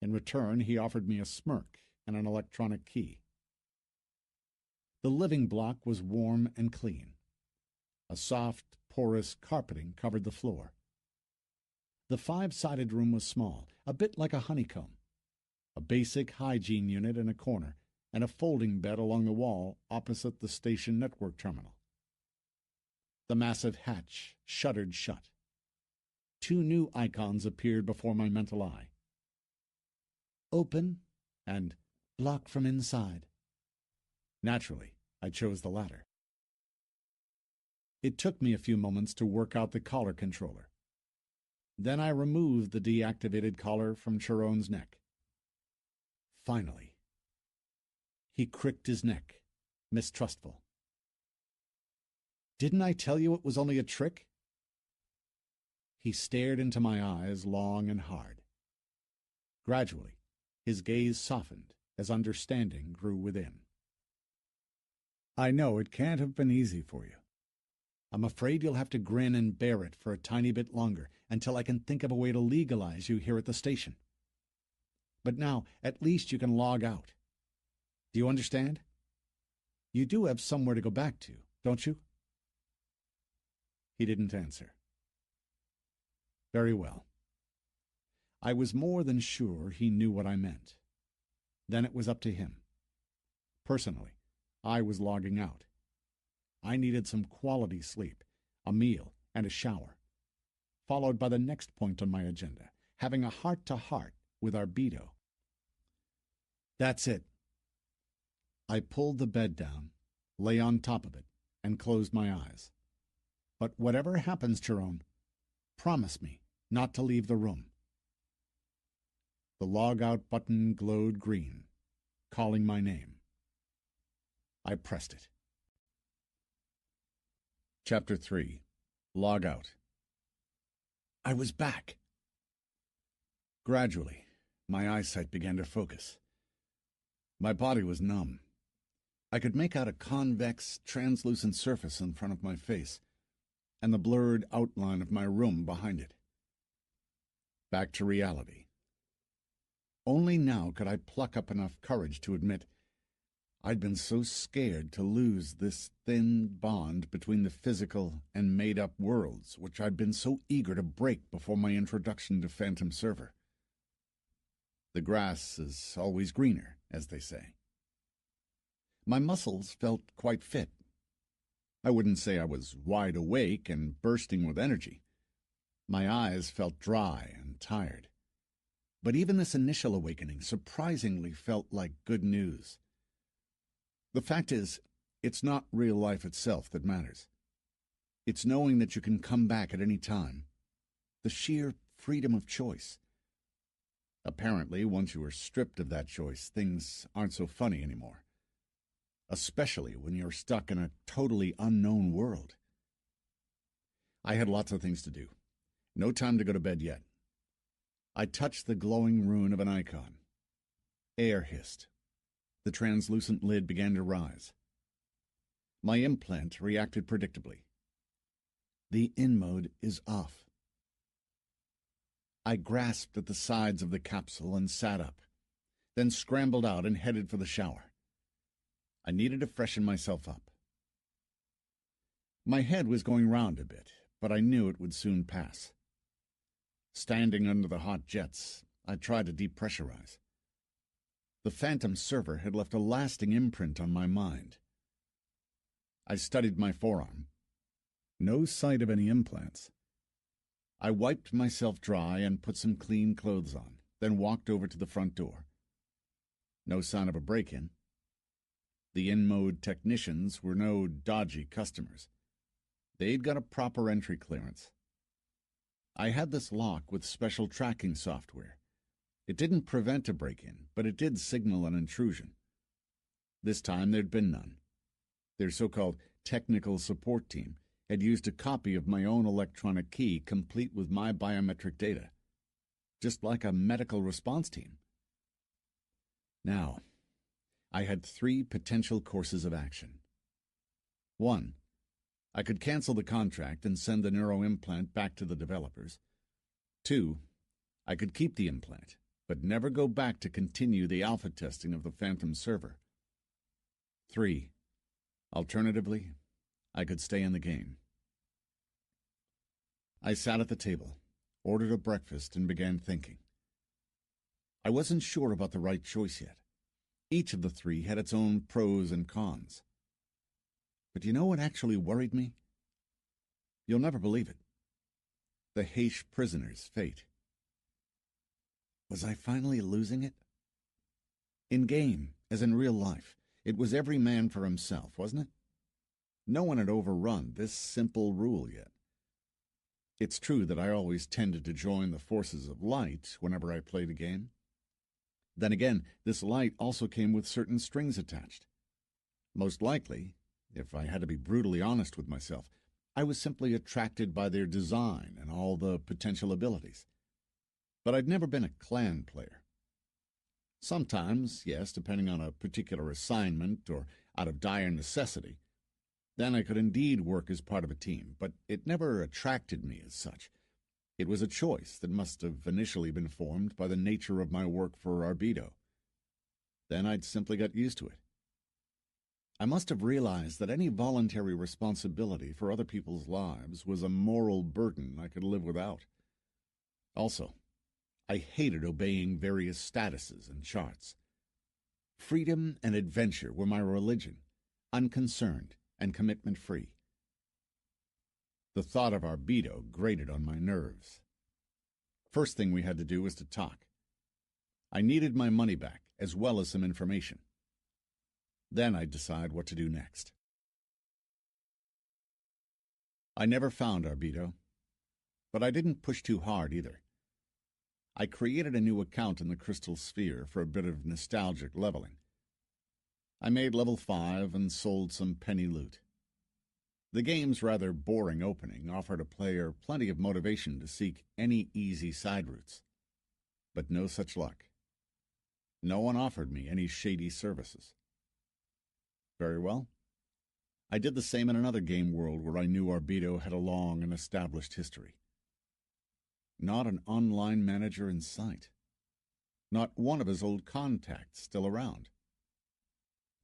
A: In return, he offered me a smirk and an electronic key. The living block was warm and clean. A soft, porous carpeting covered the floor. The 5-sided room was small, a bit like a honeycomb. A basic hygiene unit in a corner, and a folding bed along the wall opposite the station network terminal. The massive hatch shuttered shut. 2 new icons appeared before my mental eye. Open and block from inside. Naturally, I chose the latter. It took me a few moments to work out the collar controller. Then I removed the deactivated collar from Chiron's neck. Finally. He cricked his neck, mistrustful. Didn't I tell you it was only a trick? He stared into my eyes long and hard. Gradually, his gaze softened as understanding grew within. I know it can't have been easy for you. I'm afraid you'll have to grin and bear it for a tiny bit longer until I can think of a way to legalize you here at the station. But now, at least you can log out. Do you understand? You do have somewhere to go back to, don't you? He didn't answer. Very well. I was more than sure he knew what I meant. Then it was up to him. Personally, I was logging out. I needed some quality sleep, a meal, and a shower, followed by the next point on my agenda, having a heart-to-heart with Arbedo. That's it. I pulled the bed down, lay on top of it, and closed my eyes. But whatever happens, Chiron, promise me not to leave the room. The log-out button glowed green, calling my name. I pressed it. Chapter 3. Log Out. I was back. Gradually, my eyesight began to focus. My body was numb. I could make out a convex, translucent surface in front of my face, and the blurred outline of my room behind it. Back to reality. Only now could I pluck up enough courage to admit I'd been so scared to lose this thin bond between the physical and made-up worlds, which I'd been so eager to break before my introduction to Phantom Server. The grass is always greener, as they say. My muscles felt quite fit. I wouldn't say I was wide awake and bursting with energy. My eyes felt dry and tired. But even this initial awakening surprisingly felt like good news. The fact is, it's not real life itself that matters. It's knowing that you can come back at any time. The sheer freedom of choice. Apparently, once you are stripped of that choice, things aren't so funny anymore. Especially when you're stuck in a totally unknown world. I had lots of things to do. No time to go to bed yet. I touched the glowing rune of an icon. Air hissed. The translucent lid began to rise. My implant reacted predictably. The in-mode is off. I grasped at the sides of the capsule and sat up, then scrambled out and headed for the shower. I needed to freshen myself up. My head was going round a bit, but I knew it would soon pass. Standing under the hot jets, I tried to depressurize. The Phantom Server had left a lasting imprint on my mind. I studied my forearm. No sight of any implants. I wiped myself dry and put some clean clothes on, then walked over to the front door. No sign of a break-in. The in-mode technicians were no dodgy customers. They'd got a proper entry clearance. I had this lock with special tracking software. It didn't prevent a break-in, but it did signal an intrusion. This time there'd been none. Their so-called technical support team had used a copy of my own electronic key complete with my biometric data, just like a medical response team. Now, I had 3 potential courses of action. 1. I could cancel the contract and send the neuroimplant back to the developers. 2. I could keep the implant, but never go back to continue the alpha testing of the Phantom Server. 3. Alternatively, I could stay in the game. I sat at the table, ordered a breakfast, and began thinking. I wasn't sure about the right choice yet. Each of the 3 had its own pros and cons. But you know what actually worried me? You'll never believe it. The Haish prisoner's fate. Was I finally losing it? In game, as in real life, it was every man for himself, wasn't it? No one had overrun this simple rule yet. It's true that I always tended to join the forces of light whenever I played a game. Then again, this light also came with certain strings attached. Most likely, if I had to be brutally honest with myself, I was simply attracted by their design and all the potential abilities. But I'd never been a clan player. Sometimes, yes, depending on a particular assignment or out of dire necessity, then I could indeed work as part of a team, but it never attracted me as such. It was a choice that must have initially been formed by the nature of my work for Arbedo. Then I'd simply got used to it. I must have realized that any voluntary responsibility for other people's lives was a moral burden I could live without. Also, I hated obeying various statuses and charts. Freedom and adventure were my religion, unconcerned, and commitment-free. The thought of Arbedo grated on my nerves. First thing we had to do was to talk. I needed my money back, as well as some information. Then I'd decide what to do next. I never found Arbedo, but I didn't push too hard either. I created a new account in the Crystal Sphere for a bit of nostalgic leveling. I made level 5 and sold some penny loot. The game's rather boring opening offered a player plenty of motivation to seek any easy side routes. But no such luck. No one offered me any shady services. Very well. I did the same in another game world where I knew Arbedo had a long and established history. Not an online manager in sight. Not one of his old contacts still around.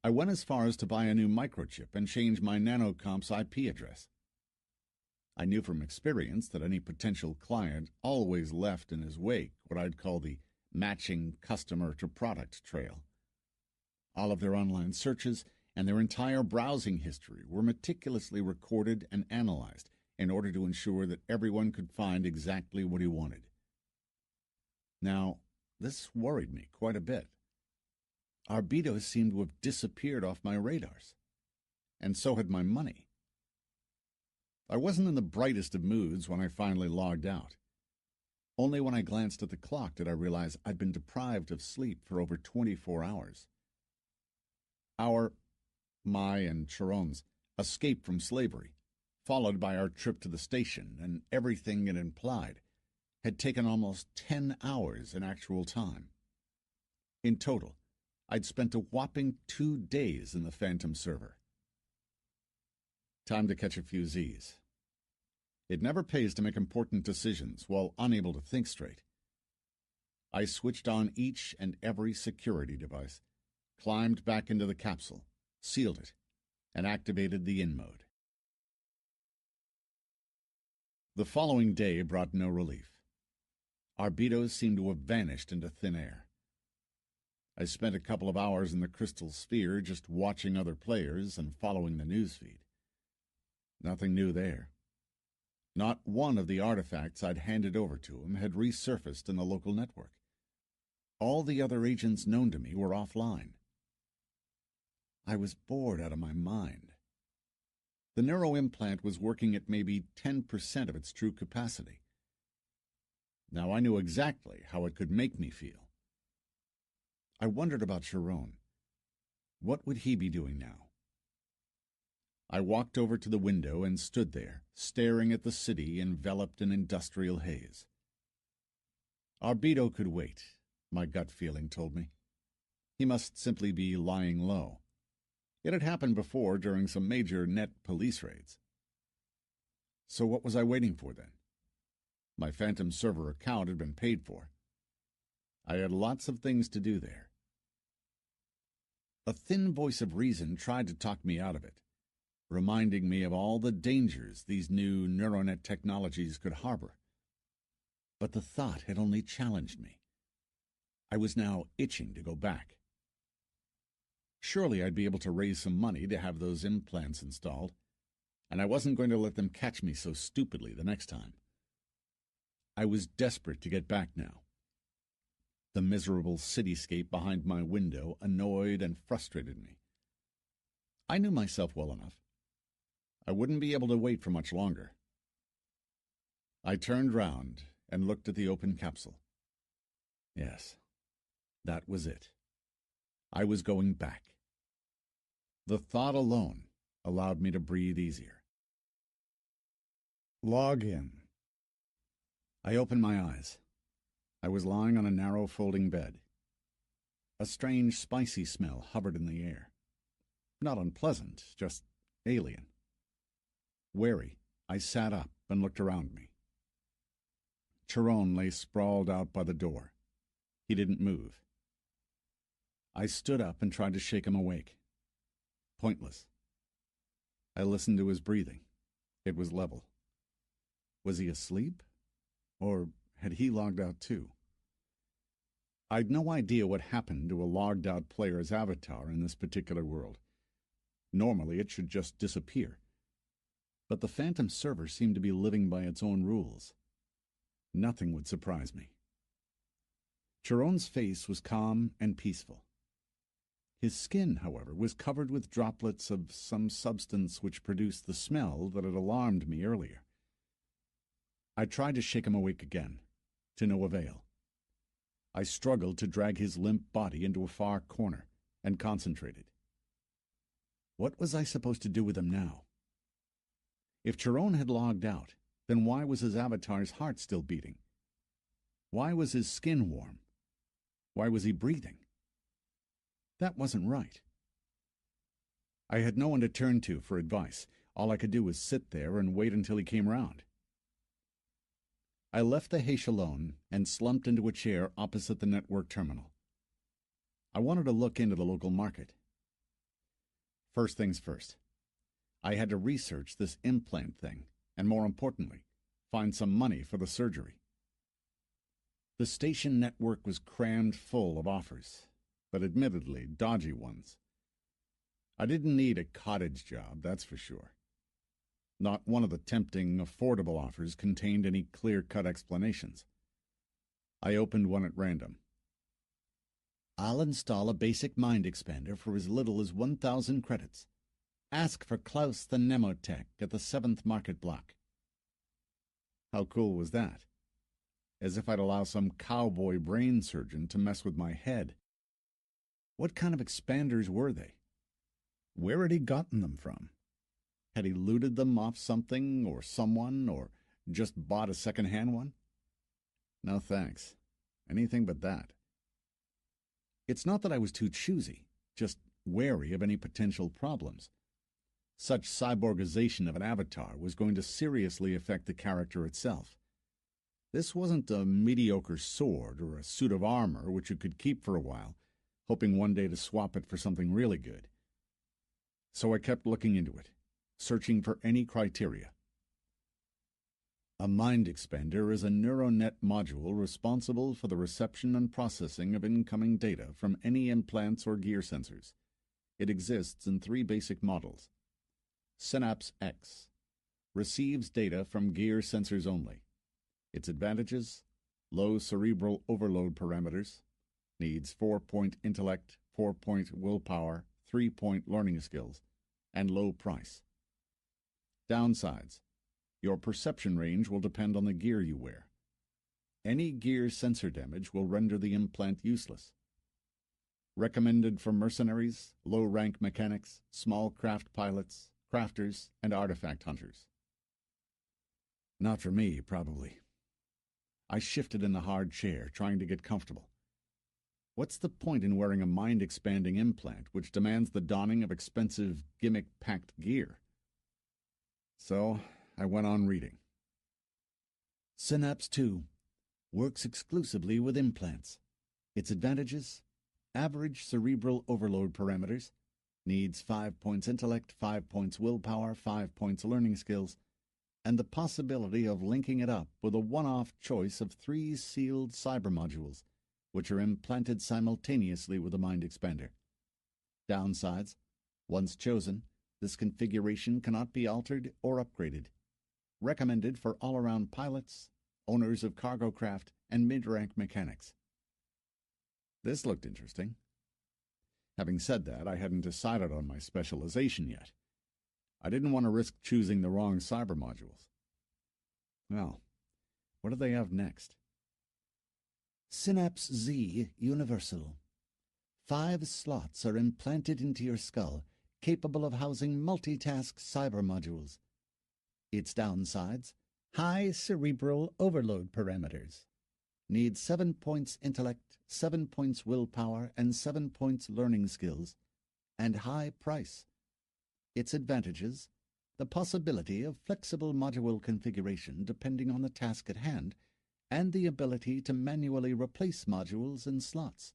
A: I went as far as to buy a new microchip and change my nanocomp's IP address. I knew from experience that any potential client always left in his wake what I'd call the matching customer-to-product trail. All of their online searches and their entire browsing history were meticulously recorded and analyzed in order to ensure that everyone could find exactly what he wanted. Now, this worried me quite a bit. Arbedo seemed to have disappeared off my radars, and so had my money. I wasn't in the brightest of moods when I finally logged out. Only when I glanced at the clock did I realize I'd been deprived of sleep for over 24 hours. My and Chiron's escape from slavery, followed by our trip to the station and everything it implied, had taken almost 10 hours in actual time. In total, I'd spent a whopping 2 days in the Phantom server. Time to catch a few Z's. It never pays to make important decisions while unable to think straight. I switched on each and every security device, climbed back into the capsule, sealed it, and activated the in mode. The following day brought no relief. Arbedo seemed to have vanished into thin air. I spent a couple of hours in the Crystal Sphere just watching other players and following the newsfeed. Nothing new there. Not one of the artifacts I'd handed over to him had resurfaced in the local network. All the other agents known to me were offline. I was bored out of my mind. The neuroimplant was working at maybe 10% of its true capacity. Now I knew exactly how it could make me feel. I wondered about Chiron. What would he be doing now? I walked over to the window and stood there, staring at the city enveloped in industrial haze. Arbedo could wait, my gut feeling told me. He must simply be lying low. It had happened before during some major net police raids. So what was I waiting for then? My Phantom server account had been paid for. I had lots of things to do there. A thin voice of reason tried to talk me out of it, reminding me of all the dangers these new neuronet technologies could harbor. But the thought had only challenged me. I was now itching to go back. Surely I'd be able to raise some money to have those implants installed, and I wasn't going to let them catch me so stupidly the next time. I was desperate to get back now. The miserable cityscape behind my window annoyed and frustrated me. I knew myself well enough. I wouldn't be able to wait for much longer. I turned round and looked at the open capsule. Yes, that was it. I was going back. The thought alone allowed me to breathe easier. Log in. I opened my eyes. I was lying on a narrow folding bed. A strange, spicy smell hovered in the air. Not unpleasant, just alien. Wary, I sat up and looked around me. Chiron lay sprawled out by the door. He didn't move. I stood up and tried to shake him awake. Pointless. I listened to his breathing. It was level. Was he asleep? Or had he logged out too? I'd no idea what happened to a logged-out player's avatar in this particular world. Normally it should just disappear. But the Phantom server seemed to be living by its own rules. Nothing would surprise me. Chiron's face was calm and peaceful. His skin, however, was covered with droplets of some substance which produced the smell that had alarmed me earlier. I tried to shake him awake again, to no avail. I struggled to drag his limp body into a far corner, and concentrated. What was I supposed to do with him now? If Chiron had logged out, then why was his avatar's heart still beating? Why was his skin warm? Why was he breathing? That wasn't right. I had no one to turn to for advice. All I could do was sit there and wait until he came round. I left the Heish alone and slumped into a chair opposite the network terminal. I wanted to look into the local market. First things first. I had to research this implant thing, and more importantly, find some money for the surgery. The station network was crammed full of offers, but admittedly dodgy ones. I didn't need a cottage job, that's for sure. Not one of the tempting, affordable offers contained any clear-cut explanations. I opened one at random. I'll install a basic mind expander for as little as 1,000 credits. Ask for Klaus the Nemotech at the 7th Market Block. How cool was that? As if I'd allow some cowboy brain surgeon to mess with my head. What kind of expanders were they? Where had he gotten them from? Had he looted them off something or someone, or just bought a second-hand one? No thanks. Anything but that. It's not that I was too choosy, just wary of any potential problems. Such cyborgization of an avatar was going to seriously affect the character itself. This wasn't a mediocre sword or a suit of armor which you could keep for a while, hoping one day to swap it for something really good. So I kept looking into it, searching for any criteria. A mind expander is a neuronet module responsible for the reception and processing of incoming data from any implants or gear sensors. It exists in 3 basic models. Synapse X receives data from gear sensors only. Its advantages: low cerebral overload parameters, needs 4-point intellect, 4-point willpower, 3-point learning skills, and low price. Downsides: your perception range will depend on the gear you wear. Any gear sensor damage will render the implant useless. Recommended for mercenaries, low-rank mechanics, small craft pilots, crafters, and artifact hunters. Not for me, probably. I shifted in the hard chair, trying to get comfortable. What's the point in wearing a mind-expanding implant which demands the donning of expensive, gimmick-packed gear? So I went on reading. Synapse 2 works exclusively with implants. Its advantages: average cerebral overload parameters, needs 5 points intellect, 5 points willpower, 5 points learning skills, and the possibility of linking it up with a one-off choice of 3 sealed cyber modules, which are implanted simultaneously with the mind expander. Downsides: once chosen, this configuration cannot be altered or upgraded. Recommended for all-around pilots, owners of cargo craft, and mid-rank mechanics. This looked interesting. Having said that, I hadn't decided on my specialization yet. I didn't want to risk choosing the wrong cyber modules. Well, what do they have next? Synapse Z Universal. 5 slots are implanted into your skull, capable of housing multitask cyber modules. Its downsides: high cerebral overload parameters. Needs 7 points intellect, 7 points willpower, and 7 points learning skills, and high price. Its advantages: the possibility of flexible module configuration depending on the task at hand, and the ability to manually replace modules in slots.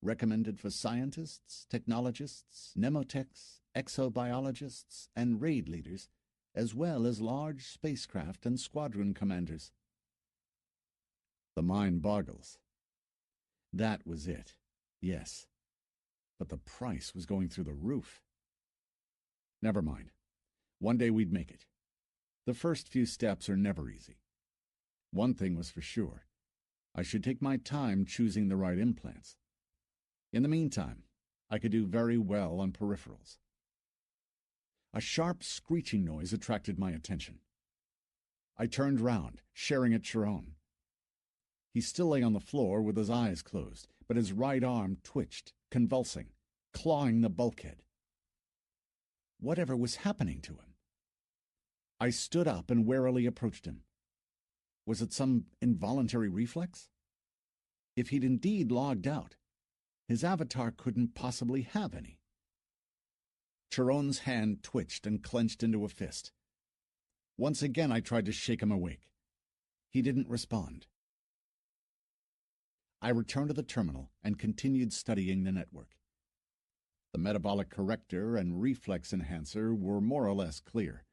A: Recommended for scientists, technologists, nemotechs, exobiologists, and raid leaders, as well as large spacecraft and squadron commanders. The mind boggles. That was it, yes. But the price was going through the roof. Never mind. One day we'd make it. The first few steps are never easy. One thing was for sure. I should take my time choosing the right implants. In the meantime, I could do very well on peripherals. A sharp screeching noise attracted my attention. I turned round, staring at Chiron. He still lay on the floor with his eyes closed, but his right arm twitched, convulsing, clawing the bulkhead. Whatever was happening to him? I stood up and warily approached him. Was it some involuntary reflex? If he'd indeed logged out, his avatar couldn't possibly have any. Chiron's hand twitched and clenched into a fist. Once again I tried to shake him awake. He didn't respond. I returned to the terminal and continued studying the network. The metabolic corrector and reflex enhancer were more or less clear.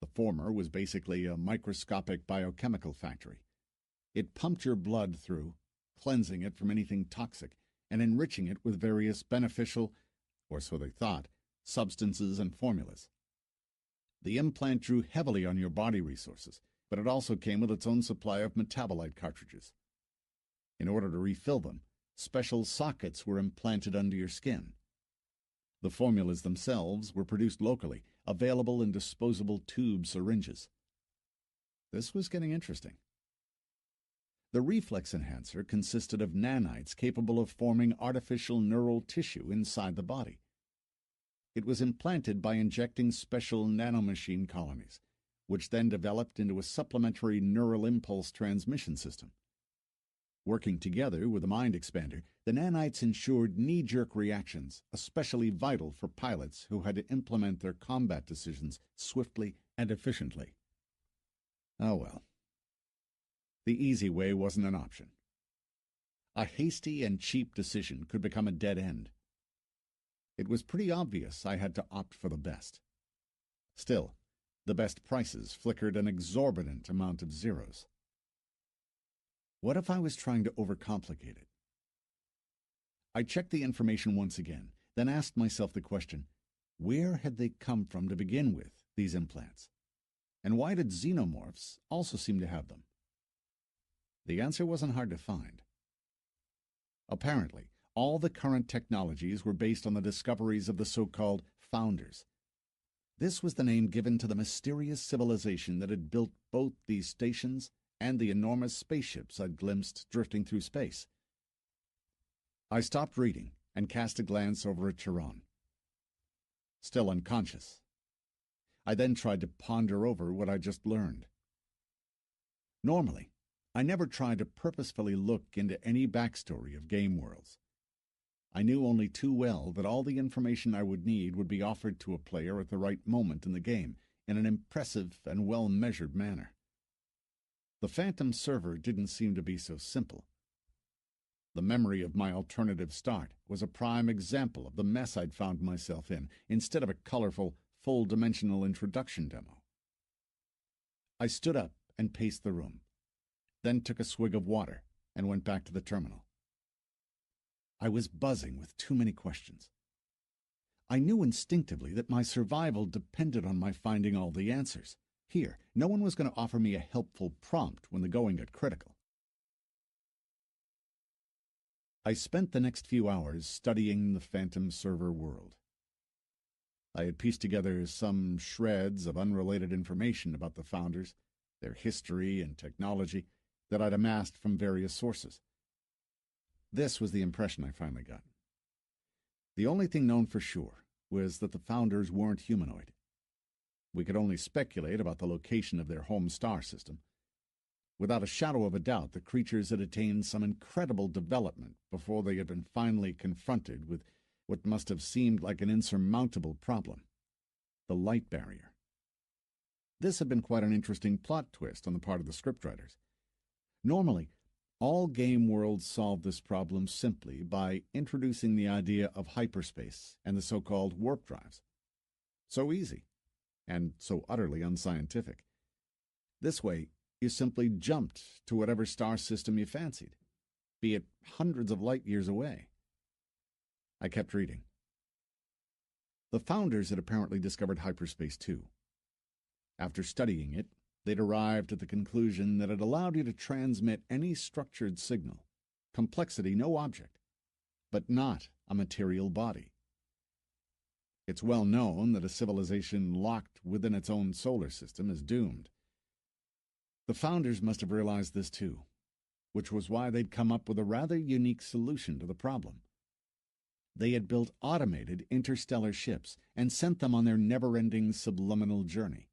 A: The former was basically a microscopic biochemical factory. It pumped your blood through, cleansing it from anything toxic, and enriching it with various beneficial, or so they thought, substances and formulas. The implant drew heavily on your body resources, but it also came with its own supply of metabolite cartridges. In order to refill them, special sockets were implanted under your skin. The formulas themselves were produced locally, available in disposable tube syringes. This was getting interesting. The reflex enhancer consisted of nanites capable of forming artificial neural tissue inside the body. It was implanted by injecting special nanomachine colonies, which then developed into a supplementary neural impulse transmission system. Working together with a mind expander, the nanites ensured knee-jerk reactions, especially vital for pilots who had to implement their combat decisions swiftly and efficiently. Oh well. The easy way wasn't an option. A hasty and cheap decision could become a dead end. It was pretty obvious I had to opt for the best. Still, the best prices flickered an exorbitant amount of zeros. What if I was trying to overcomplicate it? I checked the information once again, then asked myself the question, where had they come from to begin with, these implants? And why did xenomorphs also seem to have them? The answer wasn't hard to find. Apparently, all the current technologies were based on the discoveries of the so-called founders. This was the name given to the mysterious civilization that had built both these stations and the enormous spaceships I'd glimpsed drifting through space. I stopped reading and cast a glance over at Chiron. Still unconscious. I then tried to ponder over what I just learned. Normally, I never tried to purposefully look into any backstory of game worlds. I knew only too well that all the information I would need would be offered to a player at the right moment in the game, in an impressive and well-measured manner. The Phantom server didn't seem to be so simple. The memory of my alternative start was a prime example of the mess I'd found myself in, instead of a colorful, full-dimensional introduction demo. I stood up and paced the room, then took a swig of water and went back to the terminal. I was buzzing with too many questions. I knew instinctively that my survival depended on my finding all the answers. Here, no one was going to offer me a helpful prompt when the going got critical. I spent the next few hours studying the Phantom server world. I had pieced together some shreds of unrelated information about the founders, their history and technology that I'd amassed from various sources. This was the impression I finally got. The only thing known for sure was that the founders weren't humanoid. We could only speculate about the location of their home star system. Without a shadow of a doubt, the creatures had attained some incredible development before they had been finally confronted with what must have seemed like an insurmountable problem: the light barrier. This had been quite an interesting plot twist on the part of the scriptwriters. Normally, all game worlds solve this problem simply by introducing the idea of hyperspace and the so-called warp drives. So easy, and so utterly unscientific. This way, you simply jumped to whatever star system you fancied, be it hundreds of light years away. I kept reading. The founders had apparently discovered hyperspace too. After studying it, they'd arrived at the conclusion that it allowed you to transmit any structured signal, complexity no object, but not a material body. It's well known that a civilization locked within its own solar system is doomed. The founders must have realized this too, which was why they'd come up with a rather unique solution to the problem. They had built automated interstellar ships and sent them on their never-ending subliminal journey.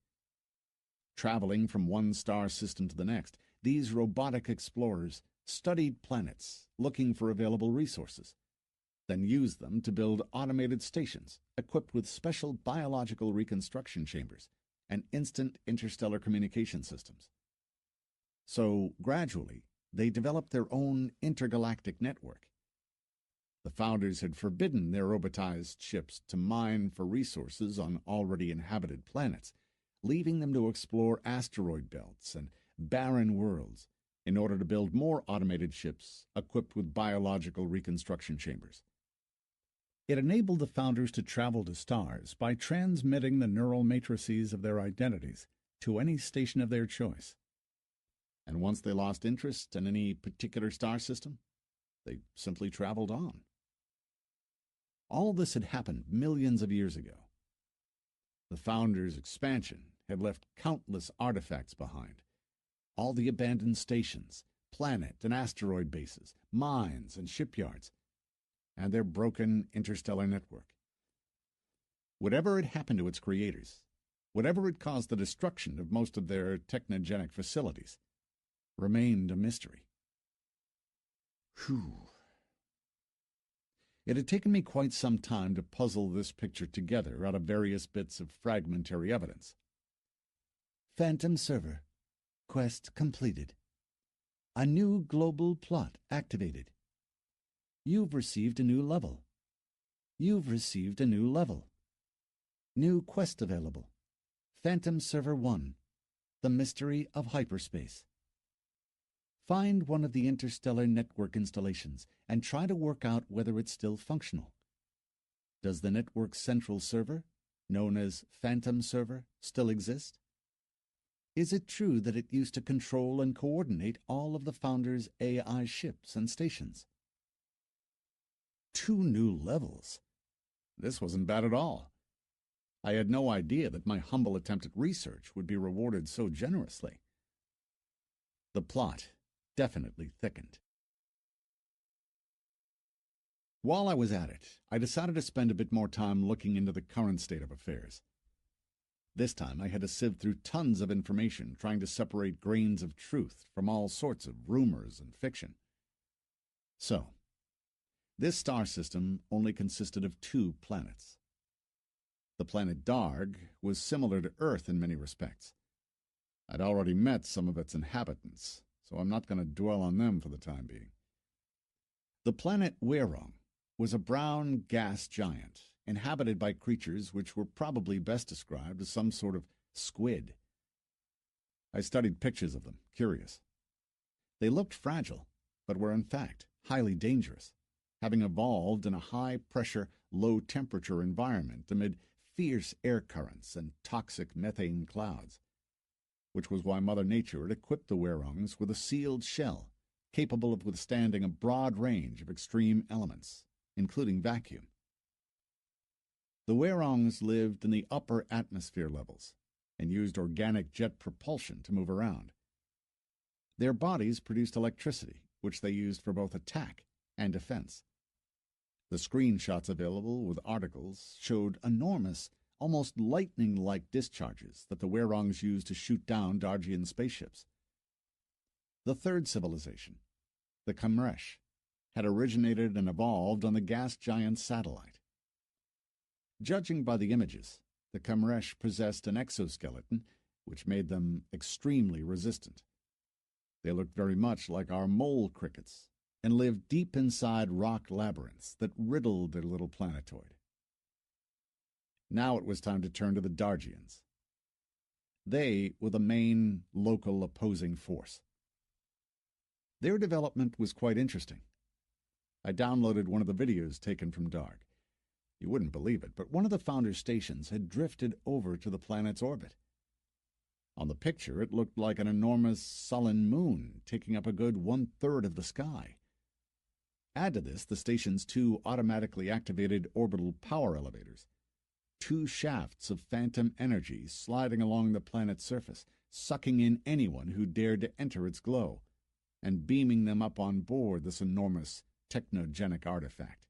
A: Traveling from one star system to the next, these robotic explorers studied planets, looking for available resources, then used them to build automated stations equipped with special biological reconstruction chambers and instant interstellar communication systems. So, gradually, they developed their own intergalactic network. The founders had forbidden their robotized ships to mine for resources on already inhabited planets, leaving them to explore asteroid belts and barren worlds in order to build more automated ships equipped with biological reconstruction chambers. It enabled the founders to travel to stars by transmitting the neural matrices of their identities to any station of their choice. And once they lost interest in any particular star system, they simply traveled on. All this had happened millions of years ago. The founders' expansion had left countless artifacts behind. All the abandoned stations, planet and asteroid bases, mines and shipyards, and their broken interstellar network. Whatever had happened to its creators, whatever had caused the destruction of most of their technogenic facilities, remained a mystery. Whew. It had taken me quite some time to puzzle this picture together out of various bits of fragmentary evidence.
C: Phantom server. Quest completed. A new global plot activated. You've received a new level. You've received a new level. New quest available. Phantom Server 1. The Mystery of Hyperspace. Find one of the interstellar network installations and try to work out whether it's still functional. Does the network's central server, known as Phantom Server, still exist? Is it true that it used to control and coordinate all of the Founders' AI ships and stations?
A: 2 new levels. This wasn't bad at all. I had no idea that my humble attempt at research would be rewarded so generously. The plot definitely thickened. While I was at it, I decided to spend a bit more time looking into the current state of affairs. This time I had to sieve through tons of information, trying to separate grains of truth from all sorts of rumors and fiction. So, this star system only consisted of 2 planets. The planet Darg was similar to Earth in many respects. I'd already met some of its inhabitants, so I'm not going to dwell on them for the time being. The planet Werong was a brown gas giant, inhabited by creatures which were probably best described as some sort of squid. I studied pictures of them, curious. They looked fragile, but were in fact highly dangerous, having evolved in a high-pressure, low-temperature environment amid fierce air currents and toxic methane clouds, which was why Mother Nature had equipped the Werongs with a sealed shell capable of withstanding a broad range of extreme elements, including vacuum. The Werongs lived in the upper atmosphere levels and used organic jet propulsion to move around. Their bodies produced electricity, which they used for both attack and defense. The screenshots available with articles showed enormous, almost lightning-like discharges that the Werongs used to shoot down Dargian spaceships. The third civilization, the Kamresh, had originated and evolved on the gas giant satellite. Judging by the images, the Kamresh possessed an exoskeleton which made them extremely resistant. They looked very much like our mole crickets and lived deep inside rock labyrinths that riddled their little planetoid. Now it was time to turn to the Dargians. They were the main local opposing force. Their development was quite interesting. I downloaded one of the videos taken from Darg. You wouldn't believe it, but one of the Founder's stations had drifted over to the planet's orbit. On the picture, it looked like an enormous sullen moon, taking up a good one-third of the sky. Add to this the station's 2 automatically activated orbital power elevators, 2 shafts of phantom energy sliding along the planet's surface, sucking in anyone who dared to enter its glow, and beaming them up on board this enormous technogenic artifact.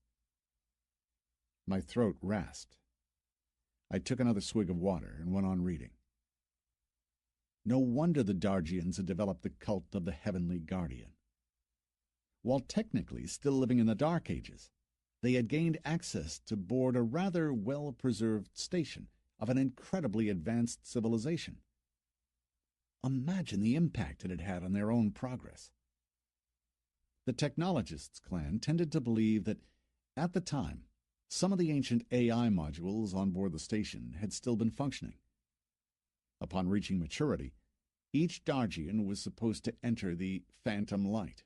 A: My throat rasped. I took another swig of water and went on reading. No wonder the Dargians had developed the cult of the Heavenly Guardian. While technically still living in the Dark Ages, they had gained access to board a rather well-preserved station of an incredibly advanced civilization. Imagine the impact it had had on their own progress. The Technologists clan tended to believe that, at the time, some of the ancient AI modules on board the station had still been functioning. Upon reaching maturity, each Dargian was supposed to enter the Phantom Light.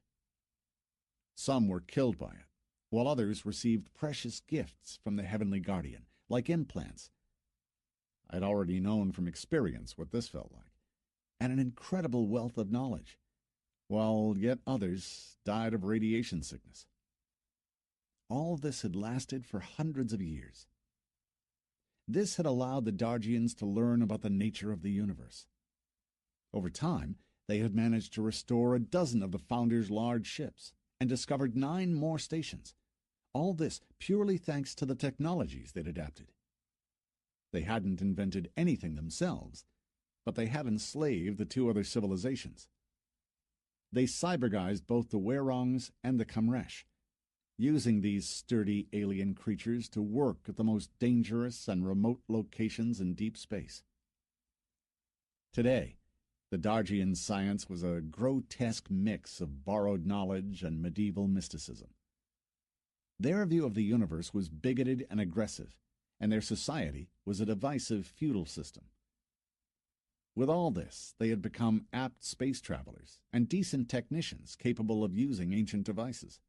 A: Some were killed by it, while others received precious gifts from the Heavenly Guardian, like implants. I'd already known from experience what this felt like, and an incredible wealth of knowledge, while yet others died of radiation sickness. All this had lasted for hundreds of years. This had allowed the Dargians to learn about the nature of the universe. Over time, they had managed to restore a dozen of the Founder's large ships and discovered 9 more stations. All this purely thanks to the technologies they'd adapted. They hadn't invented anything themselves, but they had enslaved the 2 other civilizations. They cyberguised both the Werongs and the Kamresh, using these sturdy alien creatures to work at the most dangerous and remote locations in deep space. Today, the Dargian science was a grotesque mix of borrowed knowledge and medieval mysticism. Their view of the universe was bigoted and aggressive, and their society was a divisive feudal system. With all this, they had become apt space travelers and decent technicians capable of using ancient devices.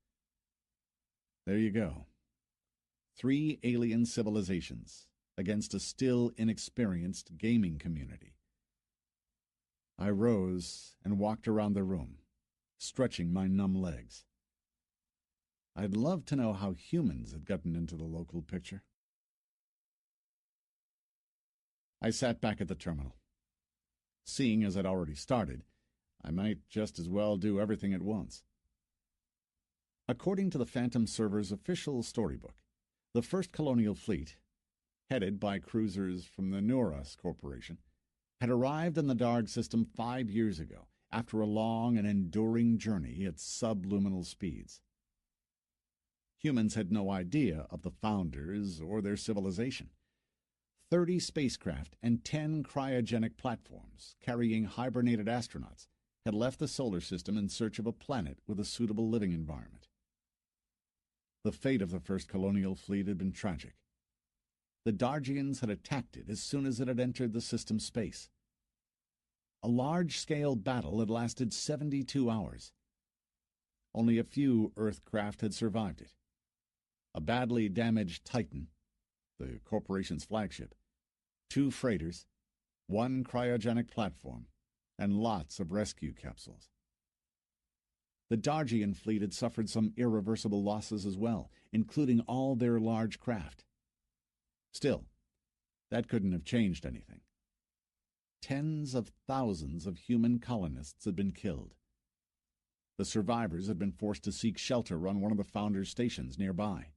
A: There you go. 3 alien civilizations against a still inexperienced gaming community. I rose and walked around the room, stretching my numb legs. I'd love to know how humans had gotten into the local picture. I sat back at the terminal. Seeing as I'd already started, I might just as well do everything at once. According to the Phantom Server's official storybook, the first colonial fleet, headed by cruisers from the Neuros Corporation, had arrived in the Darg system 5 years ago, after a long and enduring journey at subluminal speeds. Humans had no idea of the Founders or their civilization. 30 spacecraft and 10 cryogenic platforms carrying hibernated astronauts had left the solar system in search of a planet with a suitable living environment. The fate of the first colonial fleet had been tragic. The Dargians had attacked it as soon as it had entered the system's space. A large-scale battle had lasted 72 hours. Only a few Earth craft had survived it. A badly damaged Titan, the corporation's flagship, 2 freighters, 1 cryogenic platform, and lots of rescue capsules. The Dargian fleet had suffered some irreversible losses as well, including all their large craft. Still, that couldn't have changed anything. Tens of thousands of human colonists had been killed. The survivors had been forced to seek shelter on one of the Founders' stations nearby.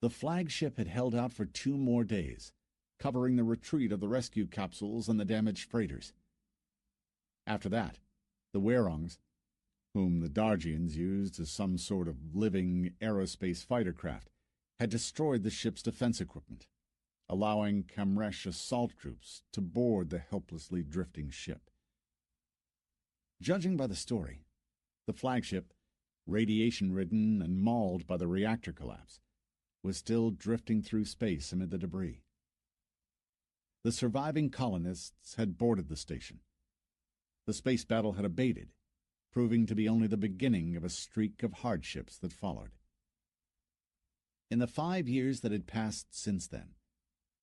A: The flagship had held out for 2 more days, covering the retreat of the rescue capsules and the damaged freighters. After that, the Werongs, whom the Dargians used as some sort of living aerospace fighter craft, had destroyed the ship's defense equipment, allowing Kamresh assault troops to board the helplessly drifting ship. Judging by the story, the flagship, radiation-ridden and mauled by the reactor collapse, was still drifting through space amid the debris. The surviving colonists had boarded the station. The space battle had abated, proving to be only the beginning of a streak of hardships that followed. In the 5 years that had passed since then,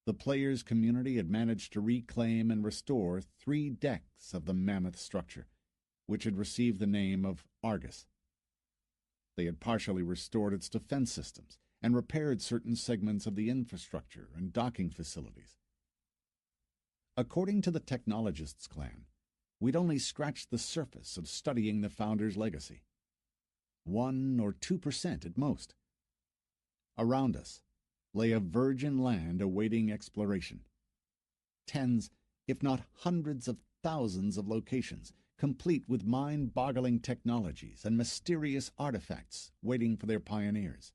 A: the players' community had managed to reclaim and restore 3 decks of the mammoth structure, which had received the name of Argus. They had partially restored its defense systems and repaired certain segments of the infrastructure and docking facilities. According to the Technologists' clan, we'd only scratched the surface of studying the Founder's legacy. 1 or 2% at most. Around us lay a virgin land awaiting exploration. Tens, if not hundreds of thousands of locations, complete with mind-boggling technologies and mysterious artifacts waiting for their pioneers.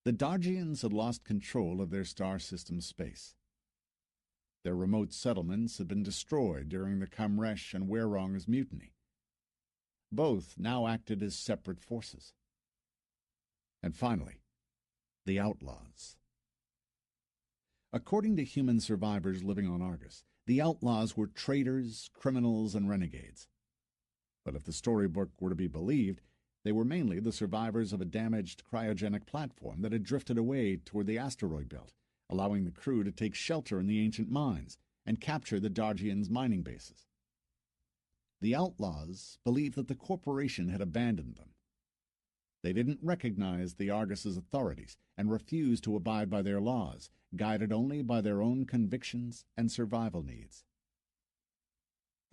A: The Dargians had lost control of their star system space. Their remote settlements had been destroyed during the Kamresh and Werong's mutiny. Both now acted as separate forces. And finally, the Outlaws. According to human survivors living on Argus, the Outlaws were traitors, criminals, and renegades. But if the storybook were to be believed, they were mainly the survivors of a damaged cryogenic platform that had drifted away toward the asteroid belt, allowing the crew to take shelter in the ancient mines and capture the Dargians' mining bases. The Outlaws believed that the corporation had abandoned them. They didn't recognize the Argus's authorities and refused to abide by their laws, guided only by their own convictions and survival needs.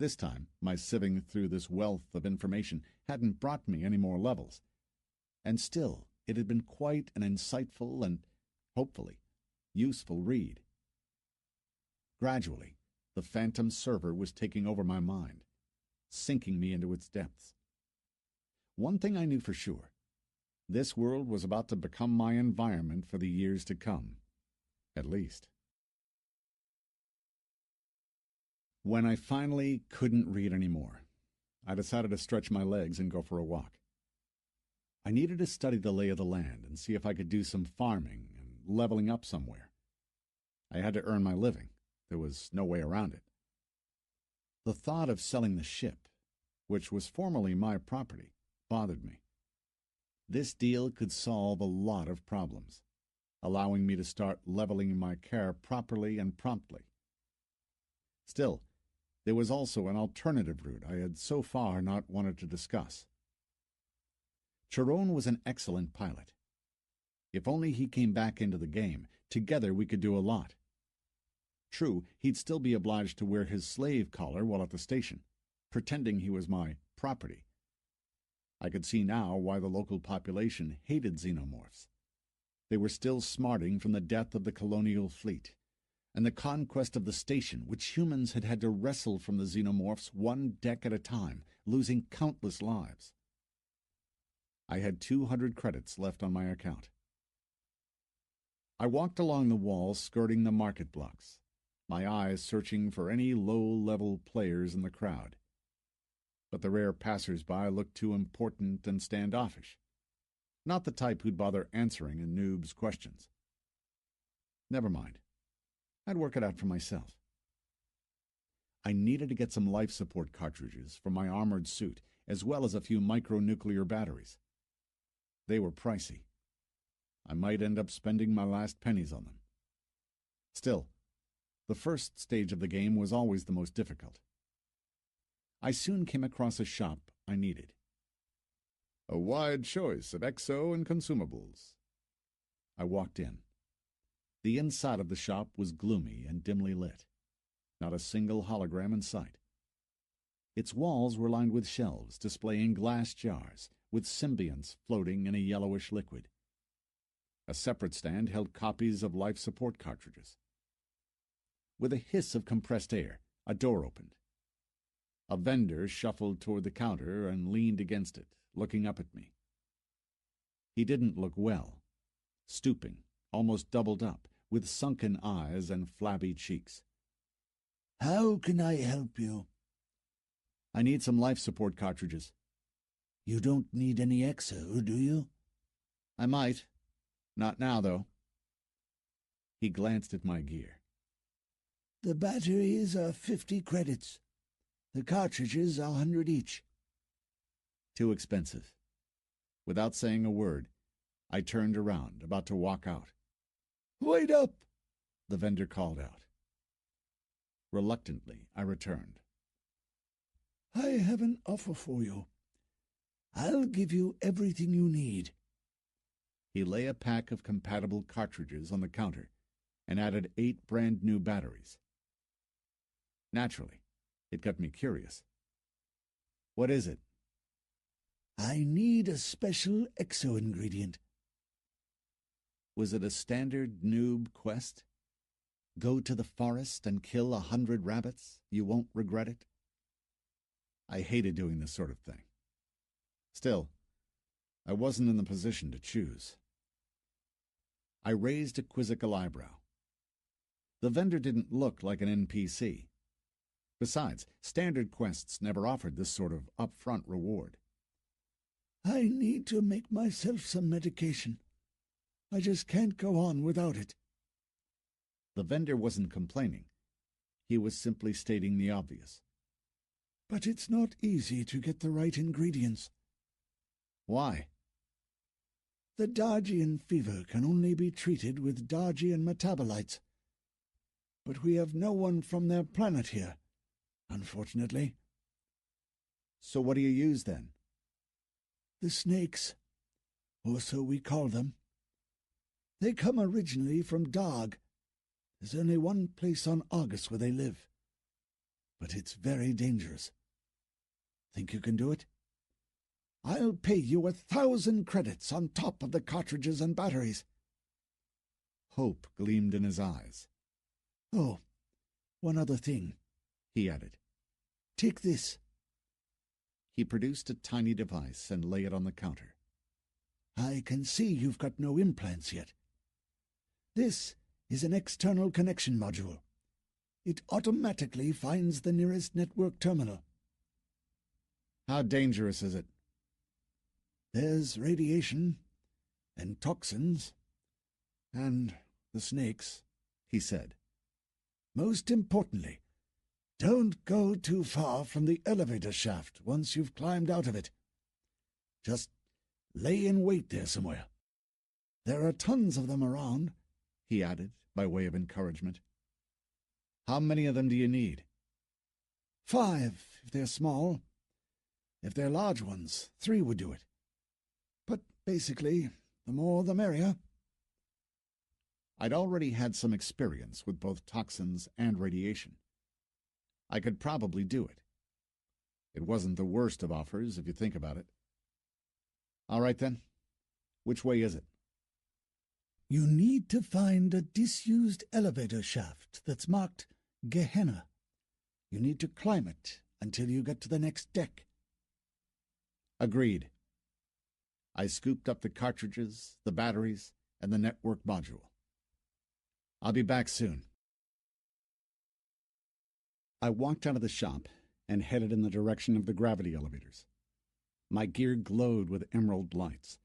A: This time, my sieving through this wealth of information hadn't brought me any more levels, and still it had been quite an insightful and, hopefully, useful read. Gradually, the phantom server was taking over my mind, sinking me into its depths. One thing I knew for sure: this world was about to become my environment for the years to come, at least. When I finally couldn't read anymore, I decided to stretch my legs and go for a walk. I needed to study the lay of the land and see if I could do some farming and leveling up somewhere. I had to earn my living. There was no way around it. The thought of selling the ship, which was formerly my property, bothered me. This deal could solve a lot of problems, allowing me to start leveling my care properly and promptly. Still, there was also an alternative route I had so far not wanted to discuss. Chiron was an excellent pilot. If only he came back into the game, together we could do a lot. True, he'd still be obliged to wear his slave collar while at the station, pretending he was my property. I could see now why the local population hated xenomorphs. They were still smarting from the death of the colonial fleet, and the conquest of the station, which humans had had to wrestle from the xenomorphs one deck at a time, losing countless lives. I had 200 credits left on my account. I walked along the wall skirting the market blocks, my eyes searching for any low-level players in the crowd. But the rare passers-by looked too important and standoffish, not the type who'd bother answering a noob's questions. Never mind. I'd work it out for myself. I needed to get some life support cartridges for my armored suit, as well as a few micronuclear batteries. They were pricey. I might end up spending my last pennies on them. Still, the first stage of the game was always the most difficult. I soon came across a shop I needed. A wide choice of exo and consumables. I walked in. The inside of the shop was gloomy and dimly lit. Not a single hologram in sight. Its walls were lined with shelves displaying glass jars with symbionts floating in a yellowish liquid. A separate stand held copies of life support cartridges. With a hiss of compressed air, a door opened. A vendor shuffled toward the counter and leaned against it, looking up at me. He didn't look well, stooping, almost doubled up, with sunken eyes and flabby cheeks.
D: "How can I help you?"
A: "I need some life support cartridges."
D: "You don't need any exo, do you?"
A: "I might. Not now, though." He glanced at my gear.
D: "The batteries are 50 credits. The cartridges are 100 each."
A: Too expensive. Without saying a word, I turned around, about to walk out.
D: "Wait up!"
A: the vendor called out. Reluctantly, I returned.
D: "I have an offer for you. I'll give you everything you need."
A: He lay a pack of compatible cartridges on the counter and added 8 brand-new batteries. Naturally, it got me curious. What is it?
D: "I need a special exo-ingredient."
A: Was it a standard noob quest? Go to the forest and kill 100 rabbits. You won't regret it. I hated doing this sort of thing. Still, I wasn't in the position to choose. I raised a quizzical eyebrow. The vendor didn't look like an NPC. Besides, standard quests never offered this sort of upfront reward.
D: "I need to make myself some medication. I just can't go on without it."
A: The vendor wasn't complaining. He was simply stating the obvious.
D: "But it's not easy to get the right ingredients.
A: Why?
D: The Dargian fever can only be treated with Dargian metabolites. But we have no one from their planet here, unfortunately."
A: So what do you use then?
D: "The snakes, or so we call them. They come originally from Darg. There's only one place on Argus where they live. But it's very dangerous. Think you can do it? I'll pay you 1,000 credits on top of the cartridges and batteries."
A: Hope gleamed in his eyes.
D: "Oh, one other thing,"
A: he added.
D: "Take this."
A: He produced a tiny device and lay it on the counter.
D: "I can see you've got no implants yet. This is an external connection module. It automatically finds the nearest network terminal."
A: How dangerous is it?
D: "There's radiation, and toxins, and the snakes," he said. "Most importantly, don't go too far from the elevator shaft once you've climbed out of it. Just lay in wait there somewhere. There are tons of them around," he added, by way of encouragement.
A: How many of them do you need?
D: 5, if they're small. If they're large ones, 3 would do it. But basically, the more the merrier.
A: I'd already had some experience with both toxins and radiation. I could probably do it. It wasn't the worst of offers, if you think about it. All right, then. Which way is it?
D: You need to find a disused elevator shaft that's marked Gehenna. You need to climb it until you get to the next deck.
A: Agreed. I scooped up the cartridges, the batteries, and the network module. I'll be back soon. I walked out of the shop and headed in the direction of the gravity elevators. My gear glowed with emerald lights.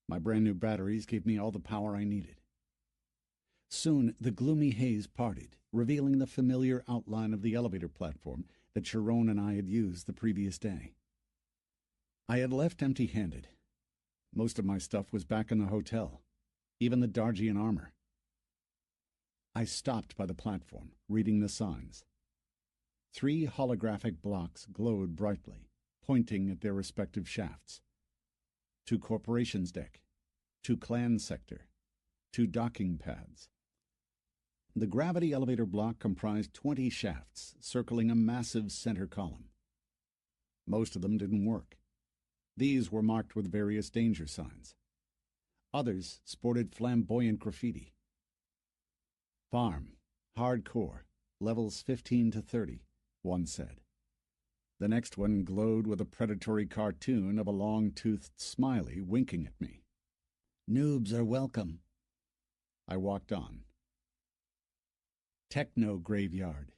A: My brand-new batteries gave me all the power I needed. Soon the gloomy haze parted, revealing the familiar outline of the elevator platform that Sharon and I had used the previous day. I had left empty-handed. Most of my stuff was back in the hotel, even the Dargian armor. I stopped by the platform, reading the signs. 3 holographic blocks glowed brightly, pointing at their respective shafts. To Corporation's deck, to Clan sector, to docking pads. The gravity elevator block comprised 20 shafts, circling a massive center column. Most of them didn't work. These were marked with various danger signs. Others sported flamboyant graffiti. Farm, hardcore, levels 15 to 30, one said. The next one glowed with a predatory cartoon of a long-toothed smiley winking at me.
C: Noobs are welcome.
A: I walked on. Techno graveyard.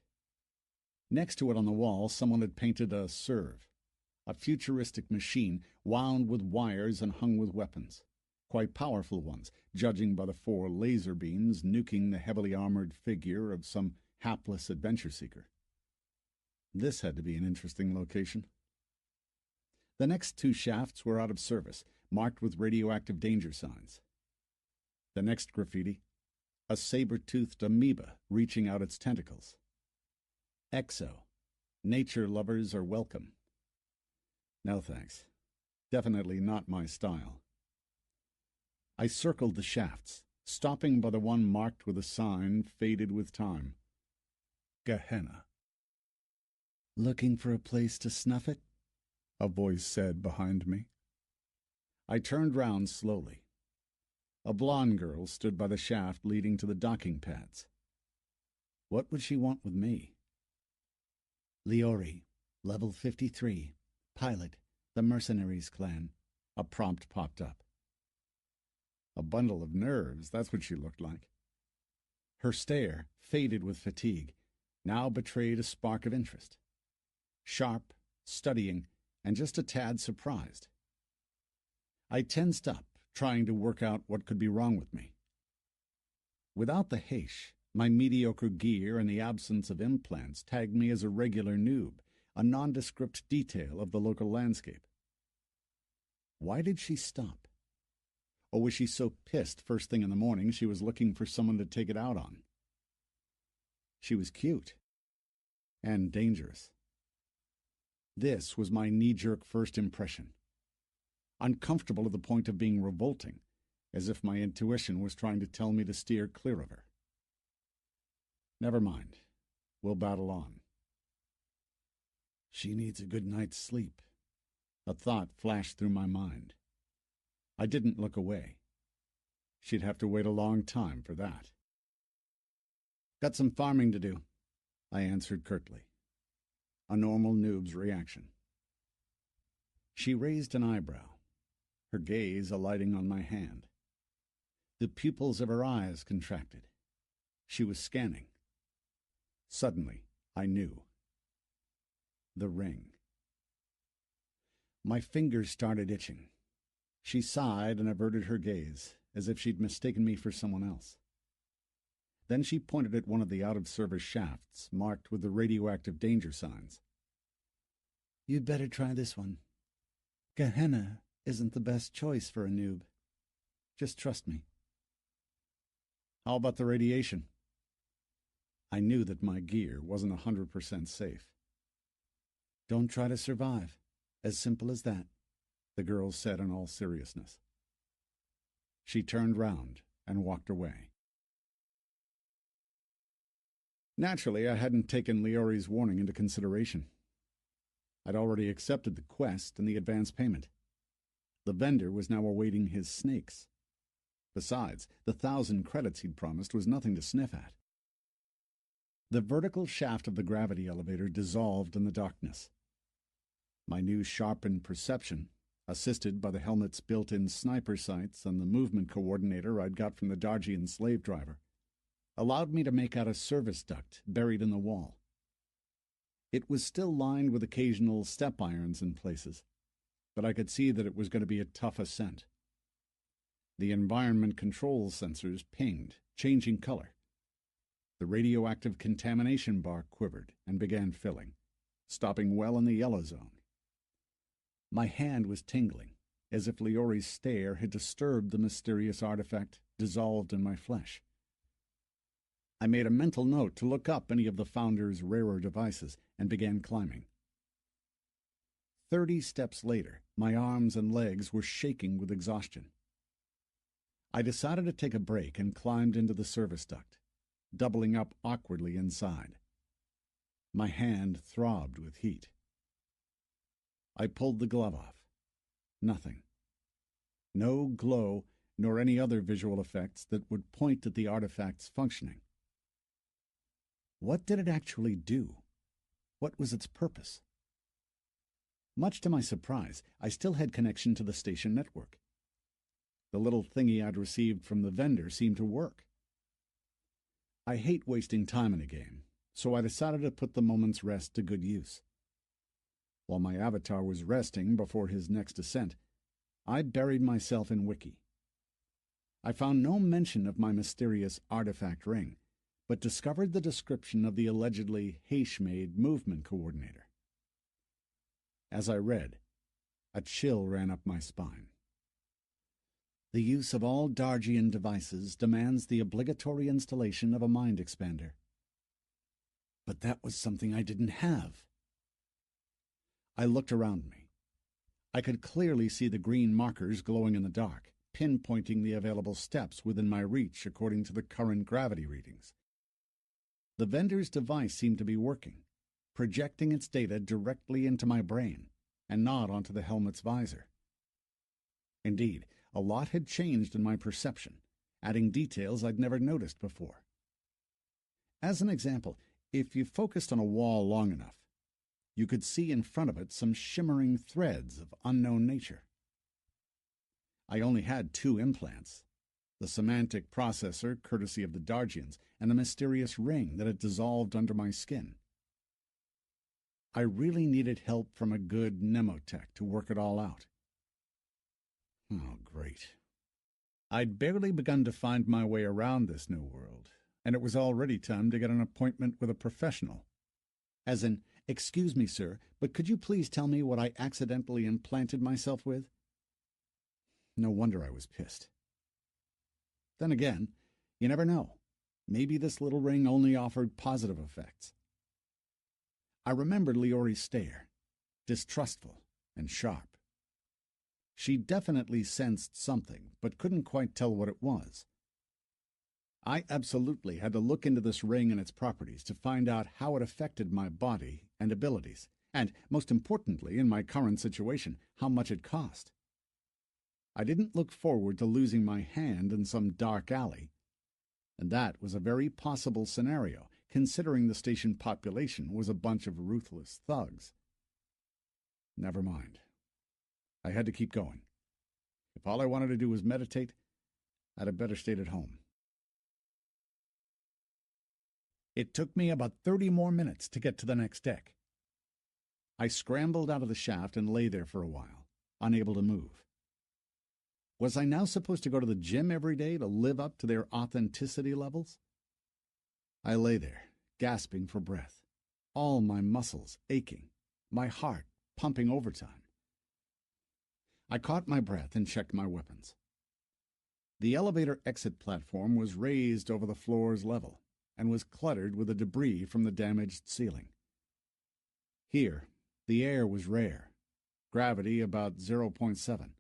A: Next to it on the wall, someone had painted a serve, a futuristic machine wound with wires and hung with weapons. Quite powerful ones, judging by the 4 laser beams nuking the heavily armored figure of some hapless adventure seeker. This had to be an interesting location. The next 2 shafts were out of service, marked with radioactive danger signs. The next graffiti, a saber-toothed amoeba reaching out its tentacles. Exo. Nature lovers are welcome. No thanks. Definitely not my style. I circled the shafts, stopping by the one marked with a sign faded with time. Gehenna.
C: Looking for a place to snuff it?
A: A voice said behind me. I turned round slowly. A blonde girl stood by the shaft leading to the docking pads. What would she want with me?
C: Liori, level 53, pilot, the Mercenaries clan.
A: A prompt popped up. A bundle of nerves, that's what she looked like. Her stare, faded with fatigue, now betrayed a spark of interest. Sharp, studying, and just a tad surprised. I tensed up, trying to work out what could be wrong with me. Without the Heish, my mediocre gear and the absence of implants tagged me as a regular noob, a nondescript detail of the local landscape. Why did she stop? Or was she so pissed first thing in the morning she was looking for someone to take it out on? She was cute. And dangerous. This was my knee-jerk first impression. Uncomfortable to the point of being revolting, as if my intuition was trying to tell me to steer clear of her. Never mind. We'll battle on. She needs a good night's sleep. A thought flashed through my mind. I didn't look away. She'd have to wait a long time for that. Got some farming to do, I answered curtly. A normal noob's reaction. She raised an eyebrow, her gaze alighting on my hand. The pupils of her eyes contracted. She was scanning. Suddenly, I knew. The ring. My fingers started itching. She sighed and averted her gaze, as if she'd mistaken me for someone else. Then she pointed at one of the out-of-service shafts, marked with the radioactive danger signs.
C: You'd better try this one. Gehenna isn't the best choice for a noob. Just trust me.
A: How about the radiation? I knew that my gear wasn't 100% safe.
C: Don't try to survive. As simple as that,
A: the girl said in all seriousness. She turned round and walked away. Naturally, I hadn't taken Liori's warning into consideration. I'd already accepted the quest and the advance payment. The vendor was now awaiting his snakes. Besides, the 1,000 credits he'd promised was nothing to sniff at. The vertical shaft of the gravity elevator dissolved in the darkness. My new sharpened perception, assisted by the helmet's built-in sniper sights and the movement coordinator I'd got from the Dargian slave driver, allowed me to make out a service duct buried in the wall. It was still lined with occasional step irons in places, but I could see that it was going to be a tough ascent. The environment control sensors pinged, changing color. The radioactive contamination bar quivered and began filling, stopping well in the yellow zone. My hand was tingling, as if Liori's stare had disturbed the mysterious artifact dissolved in my flesh. I made a mental note to look up any of the Founder's rarer devices and began climbing. 30 steps later, my arms and legs were shaking with exhaustion. I decided to take a break and climbed into the service duct, doubling up awkwardly inside. My hand throbbed with heat. I pulled the glove off. Nothing. No glow, nor any other visual effects that would point at the artifact's functioning. What did it actually do? What was its purpose? Much to my surprise, I still had connection to the station network. The little thingy I'd received from the vendor seemed to work. I hate wasting time in a game, so I decided to put the moment's rest to good use. While my avatar was resting before his next ascent, I buried myself in Wiki. I found no mention of my mysterious artifact ring, but discovered the description of the allegedly Heish-made movement coordinator. As I read, A chill ran up my spine.
C: The use of all Dargian devices demands the obligatory installation of a mind expander. But that was something I didn't have. I looked around me. I could clearly see the green markers glowing in the dark, pinpointing the available steps within my reach according to the current gravity readings. The vendor's device seemed to be working, projecting its data directly into my brain and not onto the helmet's visor. Indeed, a lot had changed in my perception, adding details I'd never noticed before. As an example, if you focused on a wall long enough, you could see in front of it some shimmering threads of unknown nature. I only had 2 implants, the semantic processor courtesy of the Dargians and the mysterious ring that had dissolved under my skin. I really needed help from a good nemotech to work it all out. Oh, great. I'd barely begun to find my way around this new world, and it was already time to get an appointment with a professional. As in, "Excuse me, sir, but could you please tell me what I accidentally implanted myself with?" No wonder I was pissed. Then again, you never know. Maybe this little ring only offered positive effects. I remembered Leori's stare, distrustful and sharp. She definitely sensed something, but couldn't quite tell what it was. I absolutely had to look into this ring and its properties to find out how it affected my body and abilities, and, most importantly, in my current situation, how much it cost. I didn't look forward to losing my hand in some dark alley, and that was a very possible scenario, considering the station population was a bunch of ruthless thugs. Never mind. I had to keep going. If all I wanted to do was meditate, I'd have better stayed at home. It took me about 30 more minutes to get to the next deck. I scrambled out of the shaft and lay there for a while, unable to move. Was I now supposed to go to the gym every day to live up to their authenticity levels? I lay there, gasping for breath, all my muscles aching, my heart pumping overtime. I caught my breath and checked my weapons. The elevator exit platform was raised over the floor's level and was cluttered with the debris from the damaged ceiling. Here, the air was rare, gravity about 0.7.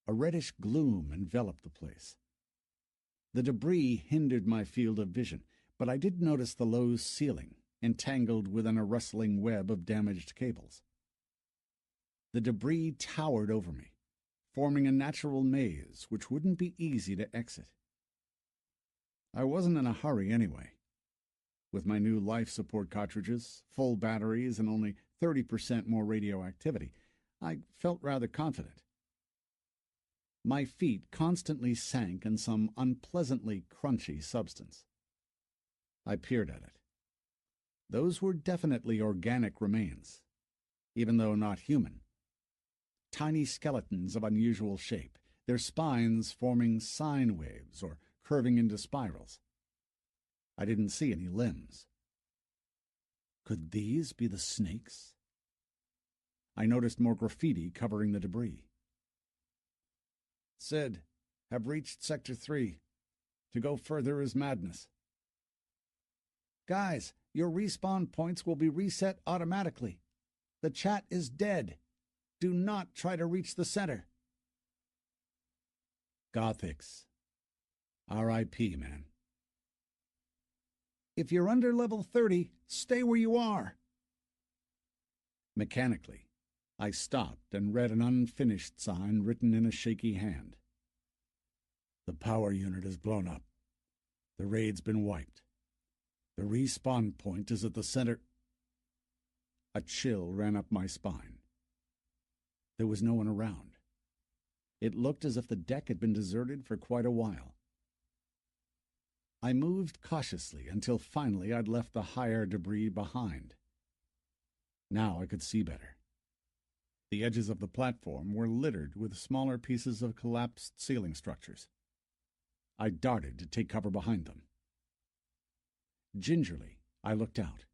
C: A reddish gloom enveloped the place. The debris hindered my field of vision, but I did notice the low ceiling, entangled within a rustling web of damaged cables. The debris towered over me, forming a natural maze which wouldn't be easy to exit. I wasn't in a hurry anyway. With my new life support cartridges, full batteries, and only 30% more radioactivity, I felt rather confident. My feet constantly sank in some unpleasantly crunchy substance. I peered at it. Those were definitely organic remains, even though not human. Tiny skeletons of unusual shape, their spines forming sine waves or curving into spirals. I didn't see any limbs. Could these be the snakes? I noticed more graffiti covering the debris. "Sid, have reached Sector 3. To go further is madness." "Guys, your respawn points will be reset automatically. The chat is dead. Do not try to reach the center." Gothics. R.I.P., man. "If you're under level 30, stay where you are." Mechanically, I stopped and read an unfinished sign written in a shaky hand. "The power unit is blown up. The raid's been wiped. The respawn point is at the center." A chill ran up my spine. There was no one around. It looked as if the deck had been deserted for quite a while. I moved cautiously until finally I'd left the higher debris behind. Now I could see better. The edges of the platform were littered with smaller pieces of collapsed ceiling structures. I darted to take cover behind them. Gingerly, I looked out.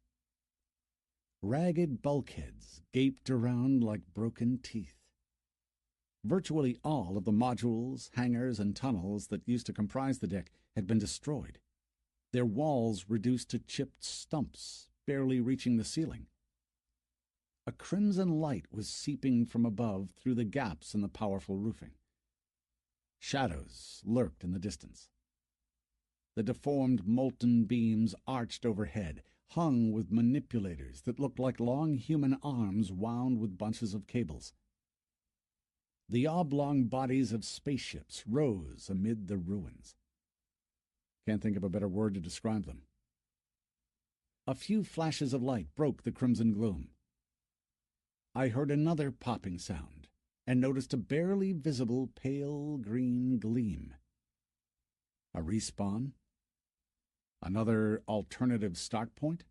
C: Ragged bulkheads gaped around like broken teeth.
A: Virtually all of the modules, hangars, and tunnels that used to comprise the deck had been destroyed, their walls reduced to chipped stumps, barely reaching the ceiling. A crimson light was seeping from above through the gaps in the powerful roofing. Shadows lurked in the distance. The deformed molten beams arched overhead, hung with manipulators that looked like long human arms wound with bunches of cables. The oblong bodies of spaceships rose amid the ruins. Can't think of a better word to describe them. A few flashes of light broke the crimson gloom. I heard another popping sound and noticed a barely visible pale green gleam. A respawn? Another alternative start point?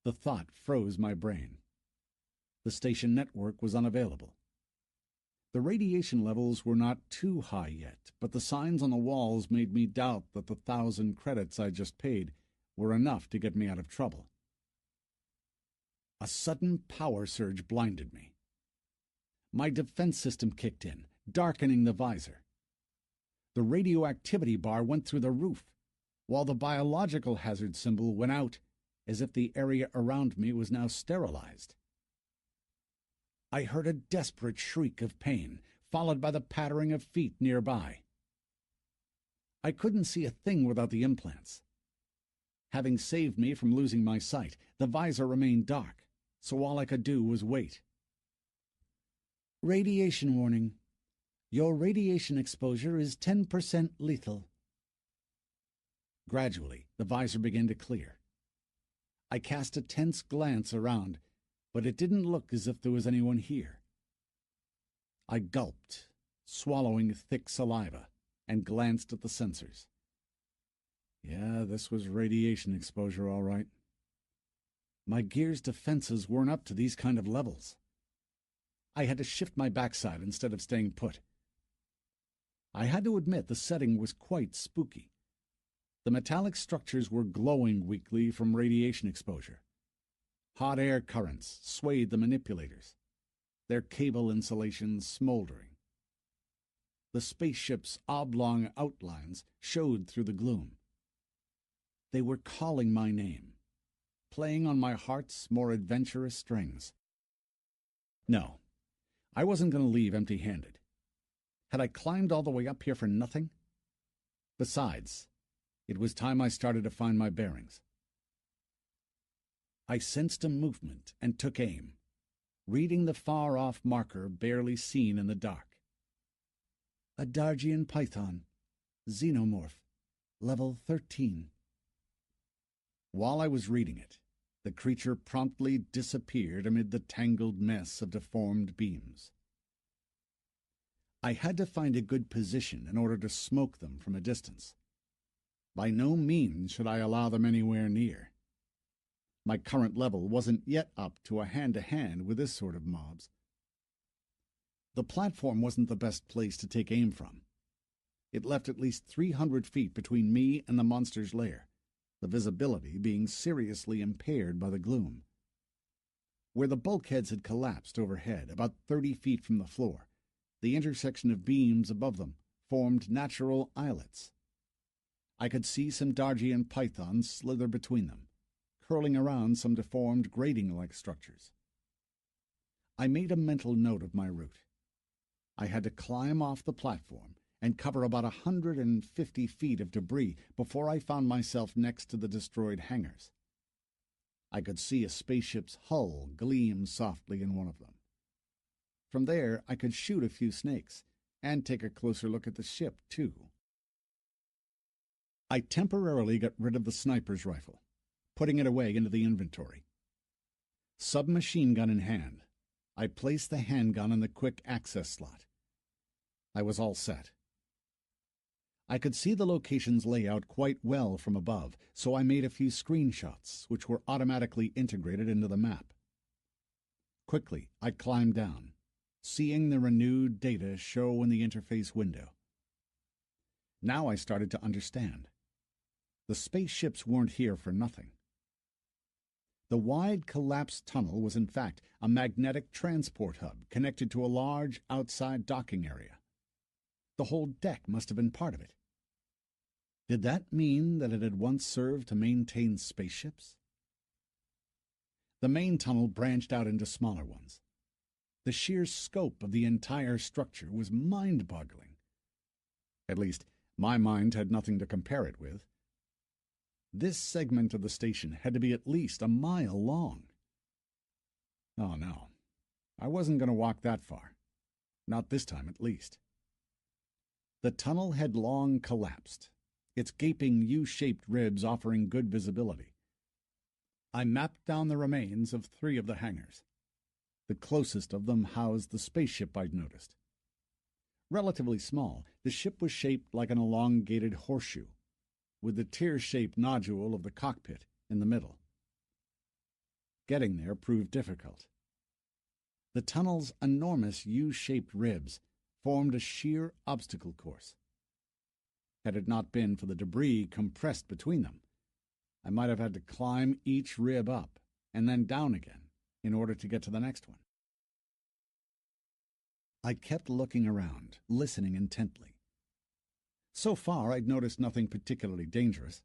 A: The thought froze my brain. The station network was unavailable. The radiation levels were not too high yet, but the signs on the walls made me doubt that the 1,000 credits I just paid were enough to get me out of trouble. A sudden power surge blinded me. My defense system kicked in, darkening the visor. The radioactivity bar went through the roof, while the biological hazard symbol went out as if the area around me was now sterilized. I heard a desperate shriek of pain, followed by the pattering of feet nearby. I couldn't see a thing without the implants. Having saved me from losing my sight, the visor remained dark, so all I could do was wait. Radiation warning. Your radiation exposure is 10% lethal. Gradually, the visor began to clear. I cast a tense glance around, but it didn't look as if there was anyone here. I gulped, swallowing thick saliva, and glanced at the sensors. Yeah, this was radiation exposure, all right. My gear's defenses weren't up to these kind of levels. I had to shift my backside instead of staying put. I had to admit the setting was quite spooky. The metallic structures were glowing weakly from radiation exposure. Hot air currents swayed the manipulators, their cable insulations smoldering. The spaceship's oblong outlines showed through the gloom. They were calling my name, playing on my heart's more adventurous strings. No, I wasn't going to leave empty-handed. Had I climbed all the way up here for nothing? Besides, it was time I started to find my bearings. I sensed a movement and took aim, reading the far-off marker barely seen in the dark. A Dargian python, xenomorph, level 13. While I was reading it, the creature promptly disappeared amid the tangled mess of deformed beams. I had to find a good position in order to smoke them from a distance. By no means should I allow them anywhere near. My current level wasn't yet up to a hand-to-hand with this sort of mobs. The platform wasn't the best place to take aim from. It left at least 300 feet between me and the monster's lair, the visibility being seriously impaired by the gloom. Where the bulkheads had collapsed overhead, about 30 feet from the floor, the intersection of beams above them formed natural islets. I could see some Dargian pythons slither between them, curling around some deformed grating-like structures. I made a mental note of my route. I had to climb off the platform and cover about 150 feet of debris before I found myself next to the destroyed hangars. I could see a spaceship's hull gleam softly in one of them. From there, I could shoot a few snakes and take a closer look at the ship, too. I temporarily got rid of the sniper's rifle, putting it away into the inventory. Submachine gun in hand, I placed the handgun in the quick access slot. I was all set. I could see the location's layout quite well from above, so I made a few screenshots, which were automatically integrated into the map. Quickly, I climbed down, seeing the renewed data show in the interface window. Now I started to understand. The spaceships weren't here for nothing. The wide collapsed tunnel was in fact a magnetic transport hub connected to a large outside docking area. The whole deck must have been part of it. Did that mean that it had once served to maintain spaceships? The main tunnel branched out into smaller ones. The sheer scope of the entire structure was mind-boggling. At least, my mind had nothing to compare it with. This segment of the station had to be at least a mile long. Oh no, I wasn't going to walk that far. Not this time, at least. The tunnel had long collapsed, its gaping U-shaped ribs offering good visibility. I mapped down the remains of 3 of the hangars. The closest of them housed the spaceship I'd noticed. Relatively small, the ship was shaped like an elongated horseshoe, with the tear-shaped nodule of the cockpit in the middle. Getting there proved difficult. The tunnel's enormous U-shaped ribs formed a sheer obstacle course. Had it not been for the debris compressed between them, I might have had to climb each rib up and then down again in order to get to the next one. I kept looking around, listening intently. So far, I'd noticed nothing particularly dangerous.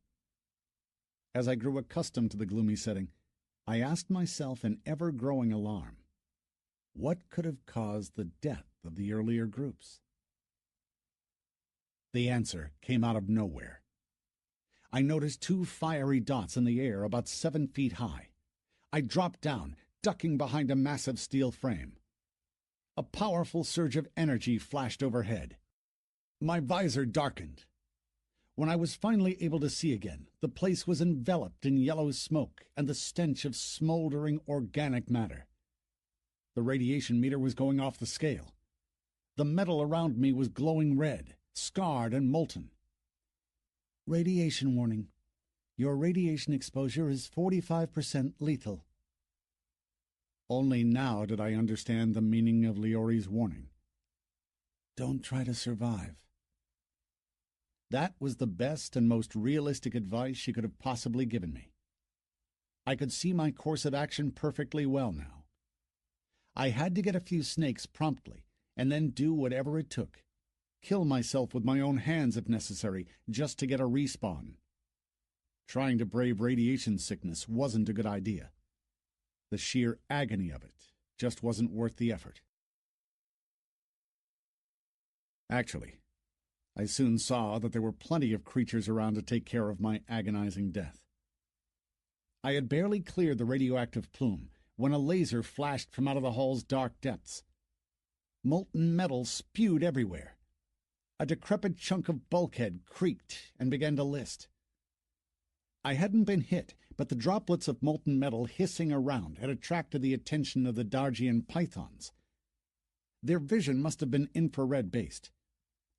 A: As I grew accustomed to the gloomy setting, I asked myself in ever-growing alarm, what could have caused the death of the earlier groups? The answer came out of nowhere. I noticed 2 fiery dots in the air about 7 feet high. I dropped down, ducking behind a massive steel frame. A powerful surge of energy flashed overhead. My visor darkened. When I was finally able to see again, the place was enveloped in yellow smoke and the stench of smoldering organic matter. The radiation meter was going off the scale. The metal around me was glowing red, scarred and molten. Radiation warning. Your radiation exposure is 45% lethal. Only now did I understand the meaning of Leori's warning. Don't try to survive. That was the best and most realistic advice she could have possibly given me. I could see my course of action perfectly well now. I had to get a few snakes promptly, and then do whatever it took. Kill myself with my own hands if necessary, just to get a respawn. Trying to brave radiation sickness wasn't a good idea. The sheer agony of it just wasn't worth the effort. Actually, I soon saw that there were plenty of creatures around to take care of my agonizing death. I had barely cleared the radioactive plume when a laser flashed from out of the hall's dark depths. Molten metal spewed everywhere. A decrepit chunk of bulkhead creaked and began to list. I hadn't been hit, but the droplets of molten metal hissing around had attracted the attention of the Dargian pythons. Their vision must have been infrared-based.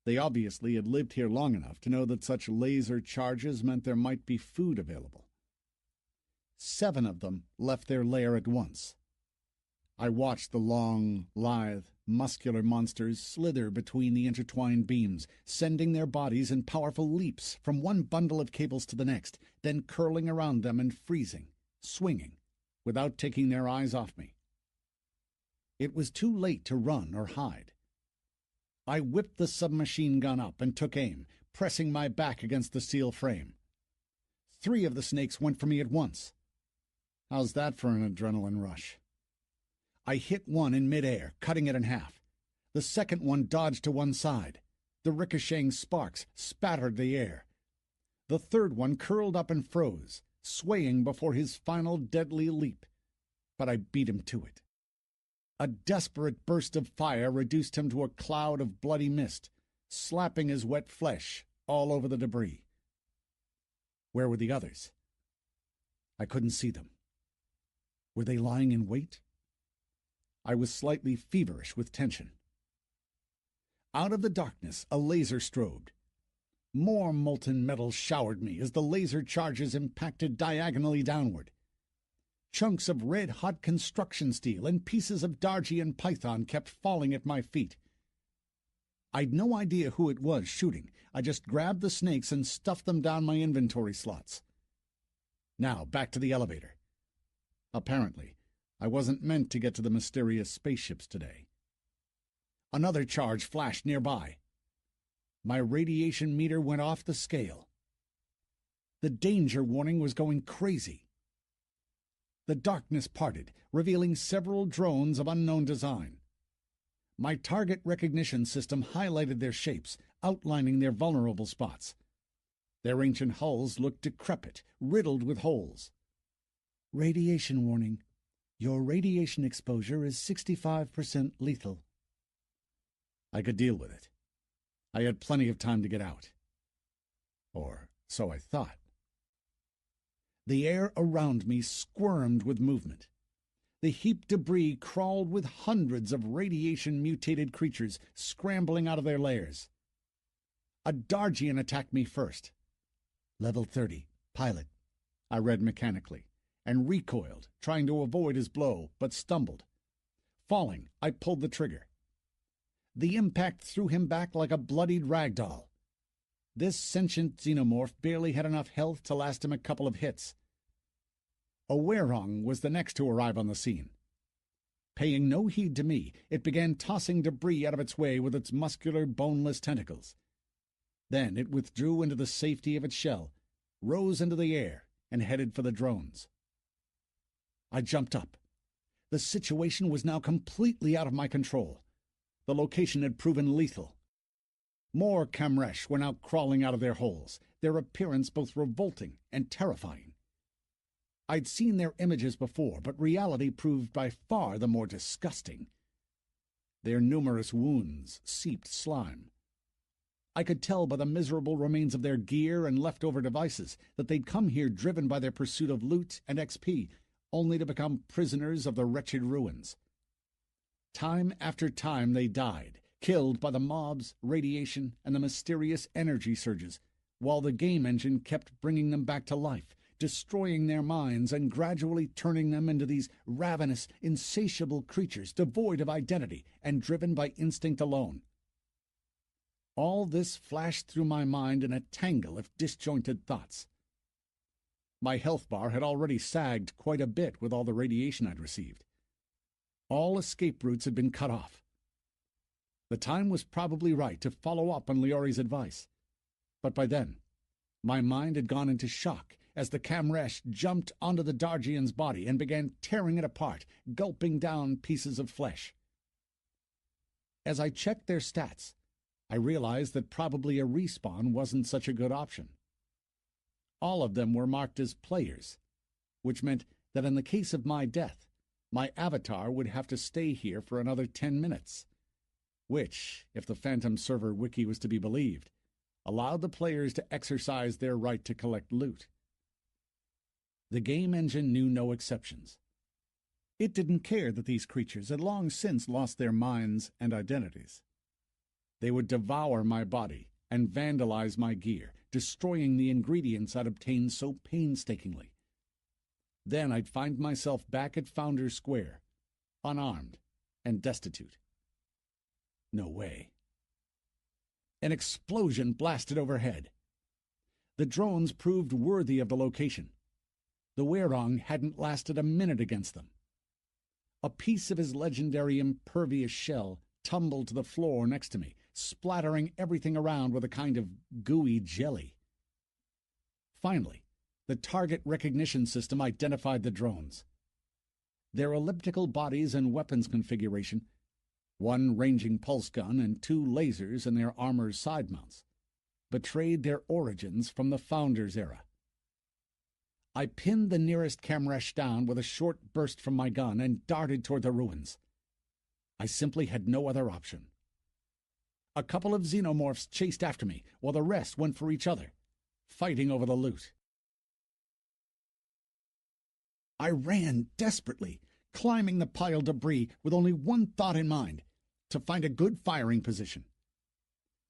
A: They obviously had lived here long enough to know that such laser charges meant there might be food available. 7 of them left their lair at once. I watched the long, lithe, muscular monsters slither between the intertwined beams, sending their bodies in powerful leaps from one bundle of cables to the next, then curling around them and freezing, swinging, without taking their eyes off me. It was too late to run or hide. I whipped the submachine gun up and took aim, pressing my back against the steel frame. 3 of the snakes went for me at once. How's that for an adrenaline rush? I hit one in midair, cutting it in half. The second one dodged to one side. The ricocheting sparks spattered the air. The third one curled up and froze, swaying before his final deadly leap. But I beat him to it. A desperate burst of fire reduced him to a cloud of bloody mist, slapping his wet flesh all over the debris. Where were the others? I couldn't see them. Were they lying in wait? I was slightly feverish with tension. Out of the darkness, a laser strobed. More molten metal showered me as the laser charges impacted diagonally downward. Chunks of red-hot construction steel and pieces of Dargian python kept falling at my feet. I'd no idea who it was shooting. I just grabbed the snakes and stuffed them down my inventory slots. Now, back to the elevator. Apparently, I wasn't meant to get to the mysterious spaceships today. Another charge flashed nearby. My radiation meter went off the scale. The danger warning was going crazy. The darkness parted, revealing several drones of unknown design. My target recognition system highlighted their shapes, outlining their vulnerable spots. Their ancient hulls looked decrepit, riddled with holes.
C: Radiation warning. Your radiation exposure is 65% lethal.
A: I could deal with it. I had plenty of time to get out. Or so I thought. The air around me squirmed with movement. The heaped debris crawled with hundreds of radiation-mutated creatures scrambling out of their lairs. A Dargian attacked me first.
C: Level 30, pilot.
A: I read mechanically, and recoiled, trying to avoid his blow, but stumbled. Falling, I pulled the trigger. The impact threw him back like a bloodied rag doll. This sentient xenomorph barely had enough health to last him a couple of hits. A werong was the next to arrive on the scene. Paying no heed to me, it began tossing debris out of its way with its muscular, boneless tentacles. Then it withdrew into the safety of its shell, rose into the air, and headed for the drones. I jumped up. The situation was now completely out of my control. The location had proven lethal. More Kamresh were now crawling out of their holes, their appearance both revolting and terrifying. I'd seen their images before, but reality proved by far the more disgusting. Their numerous wounds seeped slime. I could tell by the miserable remains of their gear and leftover devices that they'd come here driven by their pursuit of loot and XP, only to become prisoners of the wretched ruins. Time after time they died, killed by the mobs, radiation, and the mysterious energy surges, while the game engine kept bringing them back to life, destroying their minds and gradually turning them into these ravenous, insatiable creatures devoid of identity and driven by instinct alone. All this flashed through my mind in a tangle of disjointed thoughts. My health bar had already sagged quite a bit with all the radiation I'd received. All escape routes had been cut off. The time was probably right to follow up on Liori's advice. But by then, my mind had gone into shock as the Kamresh jumped onto the Dargian's body and began tearing it apart, gulping down pieces of flesh. As I checked their stats, I realized that probably a respawn wasn't such a good option. All of them were marked as players, which meant that in the case of my death, my avatar would have to stay here for another 10 minutes, which, if the Phantom server wiki was to be believed, allowed the players to exercise their right to collect loot. The game engine knew no exceptions. It didn't care that these creatures had long since lost their minds and identities. They would devour my body and vandalize my gear, destroying the ingredients I'd obtained so painstakingly. Then I'd find myself back at Founders Square, unarmed and destitute. No way. An explosion blasted overhead. The drones proved worthy of the location. The werong hadn't lasted a minute against them. A piece of his legendary impervious shell tumbled to the floor next to me, splattering everything around with a kind of gooey jelly. Finally, the target recognition system identified the drones. Their elliptical bodies and weapons configuration, one ranging pulse gun and 2 lasers in their armor's side mounts, betrayed their origins from the Founders era. I pinned the nearest Kamresh down with a short burst from my gun and darted toward the ruins. I simply had no other option. A couple of xenomorphs chased after me, while the rest went for each other, fighting over the loot. I ran desperately, climbing the piled debris with only one thought in mind: to find a good firing position.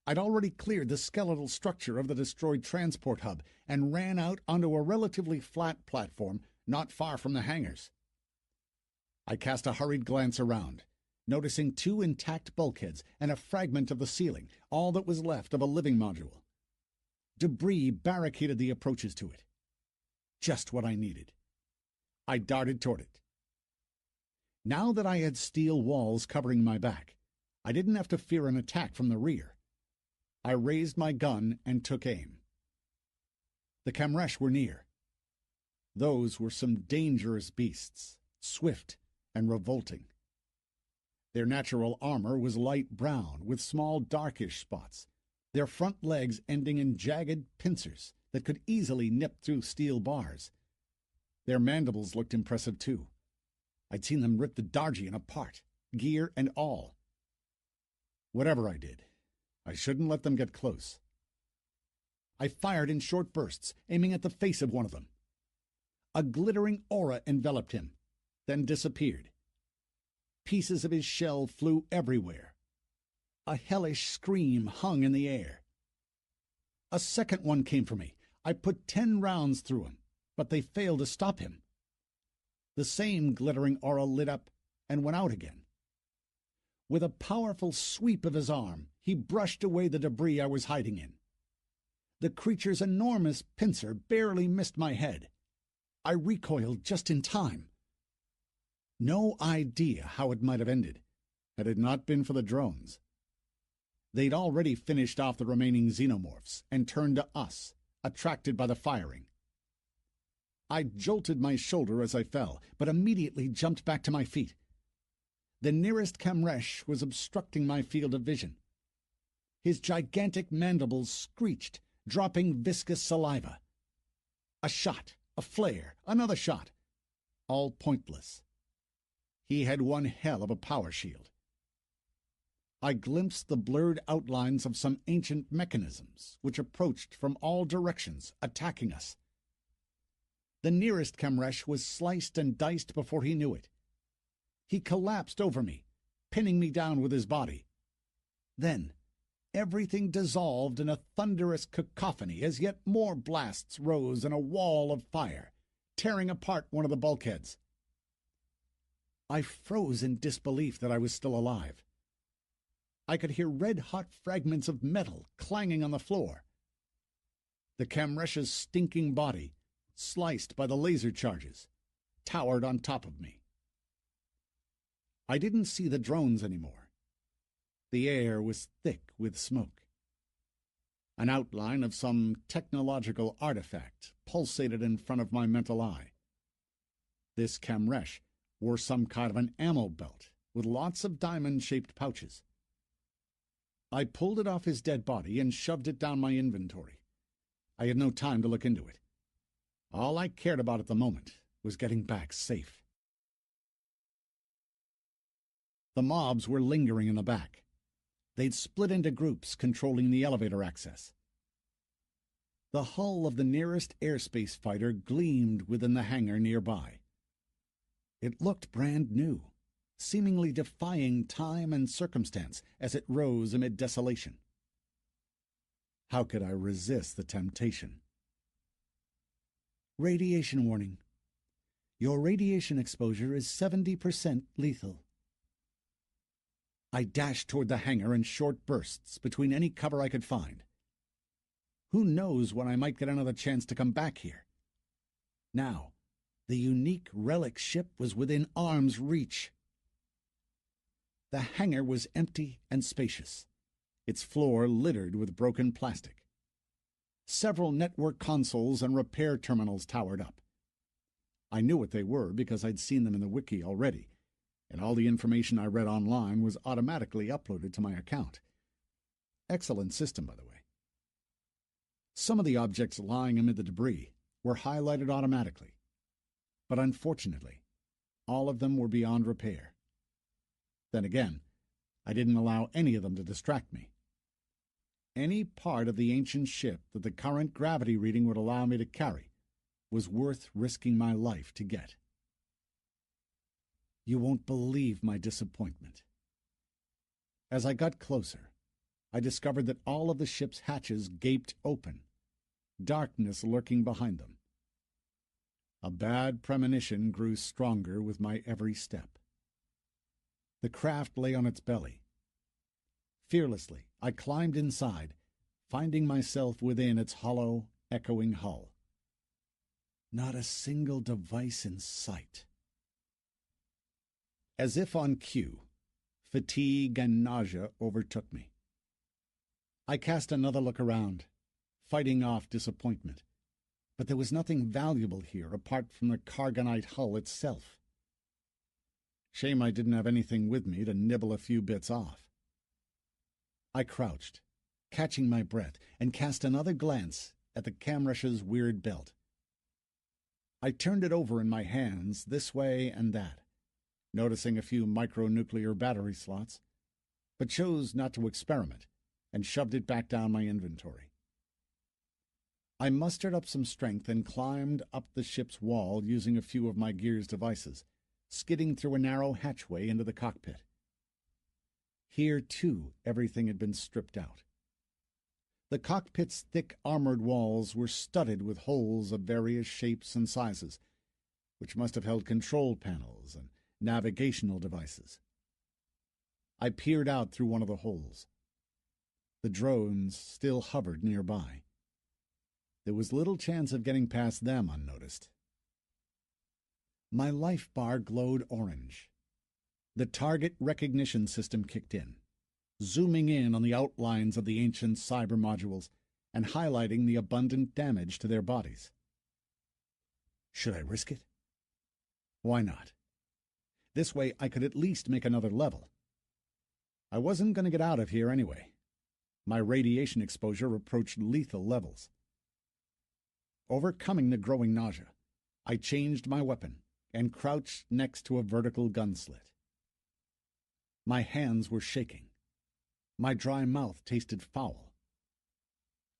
A: I'd already cleared the skeletal structure of the destroyed transport hub and ran out onto a relatively flat platform not far from the hangars. I cast a hurried glance around, noticing 2 intact bulkheads and a fragment of the ceiling, all that was left of a living module. Debris barricaded the approaches to it. Just what I needed. I darted toward it. Now that I had steel walls covering my back, I didn't have to fear an attack from the rear. I raised my gun and took aim. The Kamresh were near. Those were some dangerous beasts, swift and revolting. Their natural armor was light brown with small darkish spots, their front legs ending in jagged pincers that could easily nip through steel bars. Their mandibles looked impressive too. I'd seen them rip the Dargian apart, gear and all. Whatever I did, I shouldn't let them get close. I fired in short bursts, aiming at the face of one of them. A glittering aura enveloped him, then disappeared. Pieces of his shell flew everywhere. A hellish scream hung in the air. A second one came for me. I put 10 rounds through him, but they failed to stop him. The same glittering aura lit up and went out again. With a powerful sweep of his arm, he brushed away the debris I was hiding in. The creature's enormous pincer barely missed my head. I recoiled just in time. No idea how it might have ended, had it not been for the drones. They'd already finished off the remaining xenomorphs and turned to us, attracted by the firing. I jolted my shoulder as I fell, but immediately jumped back to my feet. The nearest Kamresh was obstructing my field of vision. His gigantic mandibles screeched, dropping viscous saliva. A shot, a flare, another shot. All pointless. He had one hell of a power shield. I glimpsed the blurred outlines of some ancient mechanisms, which approached from all directions, attacking us. The nearest Kamresh was sliced and diced before he knew it. He collapsed over me, pinning me down with his body. Then, everything dissolved in a thunderous cacophony as yet more blasts rose in a wall of fire, tearing apart one of the bulkheads. I froze in disbelief that I was still alive. I could hear red-hot fragments of metal clanging on the floor. The Kamresh's stinking body, sliced by the laser charges, towered on top of me. I didn't see the drones anymore. The air was thick with smoke. An outline of some technological artifact pulsated in front of my mental eye. This Kamresh wore some kind of an ammo belt with lots of diamond-shaped pouches. I pulled it off his dead body and shoved it down my inventory. I had no time to look into it. All I cared about at the moment was getting back safe. The mobs were lingering in the back. They'd split into groups controlling the elevator access. The hull of the nearest airspace fighter gleamed within the hangar nearby. It looked brand new, seemingly defying time and circumstance as it rose amid desolation. How could I resist the temptation? Radiation warning. Your radiation exposure is 70% lethal. I dashed toward the hangar in short bursts between any cover I could find. Who knows when I might get another chance to come back here? Now, the unique relic ship was within arm's reach. The hangar was empty and spacious, its floor littered with broken plastic. Several network consoles and repair terminals towered up. I knew what they were because I'd seen them in the wiki already, and all the information I read online was automatically uploaded to my account. Excellent system, by the way. Some of the objects lying amid the debris were highlighted automatically, but unfortunately, all of them were beyond repair. Then again, I didn't allow any of them to distract me. Any part of the ancient ship that the current gravity reading would allow me to carry was worth risking my life to get. You won't believe my disappointment. As I got closer, I discovered that all of the ship's hatches gaped open, darkness lurking behind them. A bad premonition grew stronger with my every step. The craft lay on its belly. Fearlessly, I climbed inside, finding myself within its hollow, echoing hull.
C: Not a single device in sight.
A: As if on cue, fatigue and nausea overtook me. I cast another look around, fighting off disappointment, but there was nothing valuable here apart from the Cargonite hull itself. Shame I didn't have anything with me to nibble a few bits off. I crouched, catching my breath, and cast another glance at the Camrush's weird belt. I turned it over in my hands this way and that, noticing a few micronuclear battery slots, but chose not to experiment and shoved it back down my inventory. I mustered up some strength and climbed up the ship's wall using a few of my gear's devices, skidding through a narrow hatchway into the cockpit. Here, too, everything had been stripped out. The cockpit's thick armored walls were studded with holes of various shapes and sizes, which must have held control panels and navigational devices. I peered out through one of the holes. The drones still hovered nearby. There was little chance of getting past them unnoticed. My life bar glowed orange. The target recognition system kicked in, zooming in on the outlines of the ancient cyber modules and highlighting the abundant damage to their bodies. Should I risk it? Why not? This way I could at least make another level. I wasn't going to get out of here anyway. My radiation exposure approached lethal levels. Overcoming the growing nausea, I changed my weapon and crouched next to a vertical gun slit. My hands were shaking. My dry mouth tasted foul.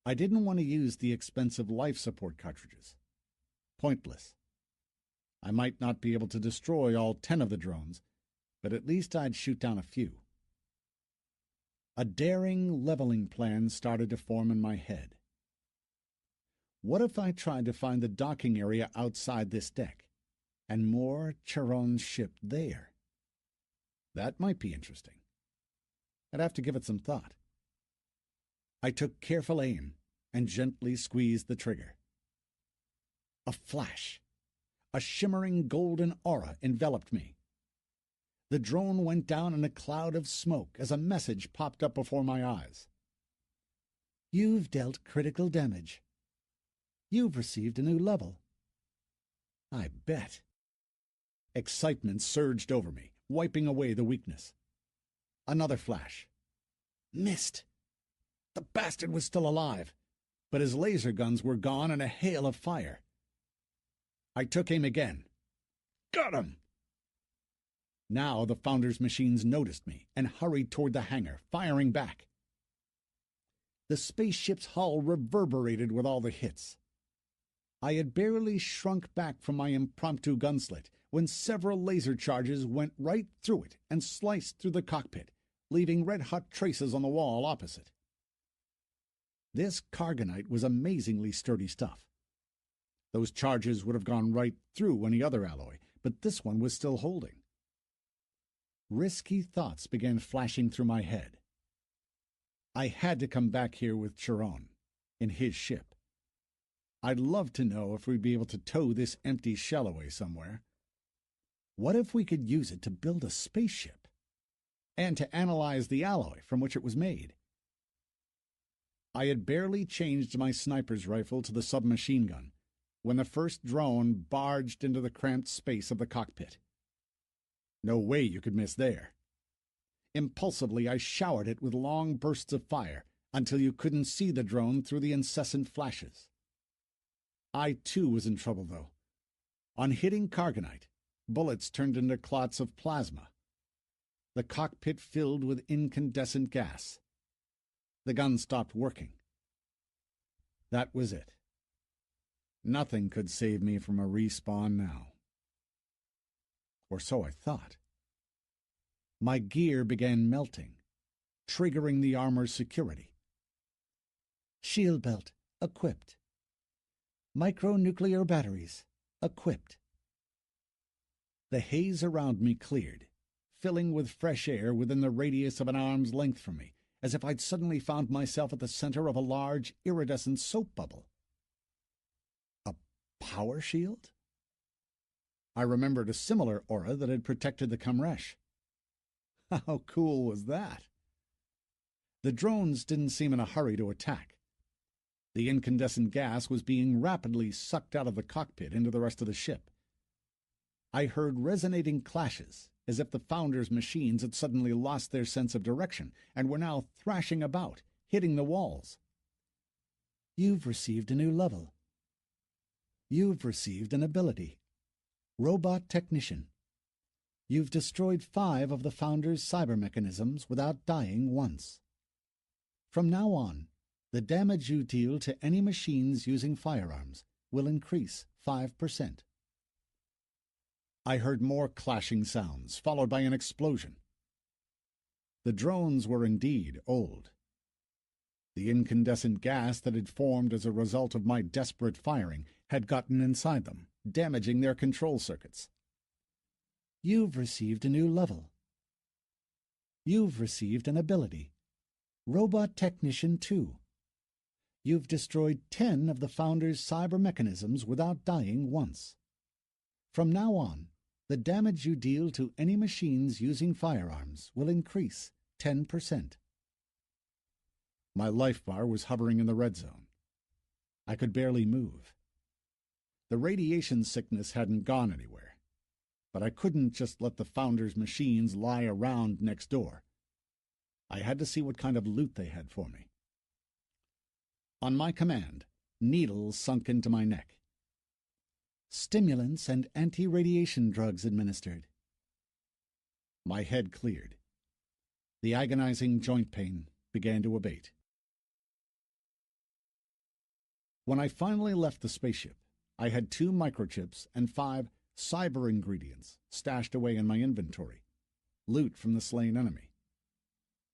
A: I didn't want to use the expensive life support cartridges. Pointless. I might not be able to destroy all 10 of the drones, but at least I'd shoot down a few. A daring leveling plan started to form in my head. What if I tried to find the docking area outside this deck, and moor Charon's ship there? That might be interesting. I'd have to give it some thought. I took careful aim and gently squeezed the trigger. A flash. A shimmering golden aura enveloped me. The drone went down in a cloud of smoke as a message popped up before my eyes.
C: You've dealt critical damage. You've received a new level.
A: I bet. Excitement surged over me, wiping away the weakness. Another flash. Missed. The bastard was still alive, but his laser guns were gone in a hail of fire. I took aim again. Got him! Now the Founder's machines noticed me and hurried toward the hangar, firing back. The spaceship's hull reverberated with all the hits. I had barely shrunk back from my impromptu gunslit when several laser charges went right through it and sliced through the cockpit, leaving red-hot traces on the wall opposite. This Cargonite was amazingly sturdy stuff. Those charges would have gone right through any other alloy, but this one was still holding. Risky thoughts began flashing through my head. I had to come back here with Charon, in his ship. I'd love to know if we'd be able to tow this empty shell away somewhere. What if we could use it to build a spaceship? And to analyze the alloy from which it was made? I had barely changed my sniper's rifle to the submachine gun when the first drone barged into the cramped space of the cockpit. No way you could miss there. Impulsively, I showered it with long bursts of fire until you couldn't see the drone through the incessant flashes. I, too, was in trouble, though. On hitting Cargonite, bullets turned into clots of plasma. The cockpit filled with incandescent gas. The gun stopped working. That was it. Nothing could save me from a respawn now. Or so I thought. My gear began melting, triggering the armor's security.
C: Shield belt, equipped. Micronuclear batteries, equipped.
A: The haze around me cleared, filling with fresh air within the radius of an arm's length from me, as if I'd suddenly found myself at the center of a large, iridescent soap bubble. A power shield? I remembered a similar aura that had protected the Kamresh. How cool was that? The drones didn't seem in a hurry to attack. The incandescent gas was being rapidly sucked out of the cockpit into the rest of the ship. I heard resonating clashes, as if the Founder's machines had suddenly lost their sense of direction and were now thrashing about, hitting the walls.
C: You've received a new level. You've received an ability. Robot Technician. You've destroyed 5 of the Founder's cyber mechanisms without dying once. From now on, the damage you deal to any machines using firearms will increase 5%.
A: I heard more clashing sounds, followed by an explosion. The drones were indeed old. The incandescent gas that had formed as a result of my desperate firing had gotten inside them, damaging their control circuits.
C: You've received a new level. You've received an ability. Robot Technician 2. You've destroyed 10 of the Founder's cyber mechanisms without dying once. From now on, the damage you deal to any machines using firearms will increase 10%.
A: My life bar was hovering in the red zone. I could barely move. The radiation sickness hadn't gone anywhere, but I couldn't just let the Founder's machines lie around next door. I had to see what kind of loot they had for me. On my command, needles sunk into my neck.
C: Stimulants and anti-radiation drugs administered.
A: My head cleared. The agonizing joint pain began to abate. When I finally left the spaceship, I had 2 microchips and 5 cyber ingredients stashed away in my inventory, loot from the slain enemy.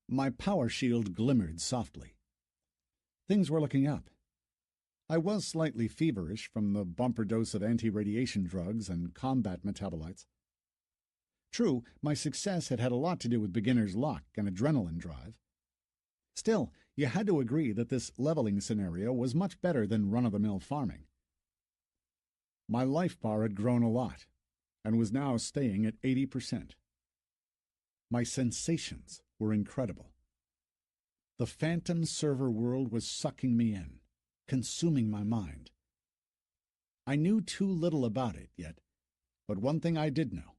A: My power shield glimmered softly. Things were looking up. I was slightly feverish from the bumper dose of anti-radiation drugs and combat metabolites. True, my success had had a lot to do with beginner's luck and adrenaline drive. Still, you had to agree that this leveling scenario was much better than run-of-the-mill farming. My life bar had grown a lot, and was now staying at 80%. My sensations were incredible. The phantom server world was sucking me in, consuming my mind. I knew too little about it yet, but one thing I did know.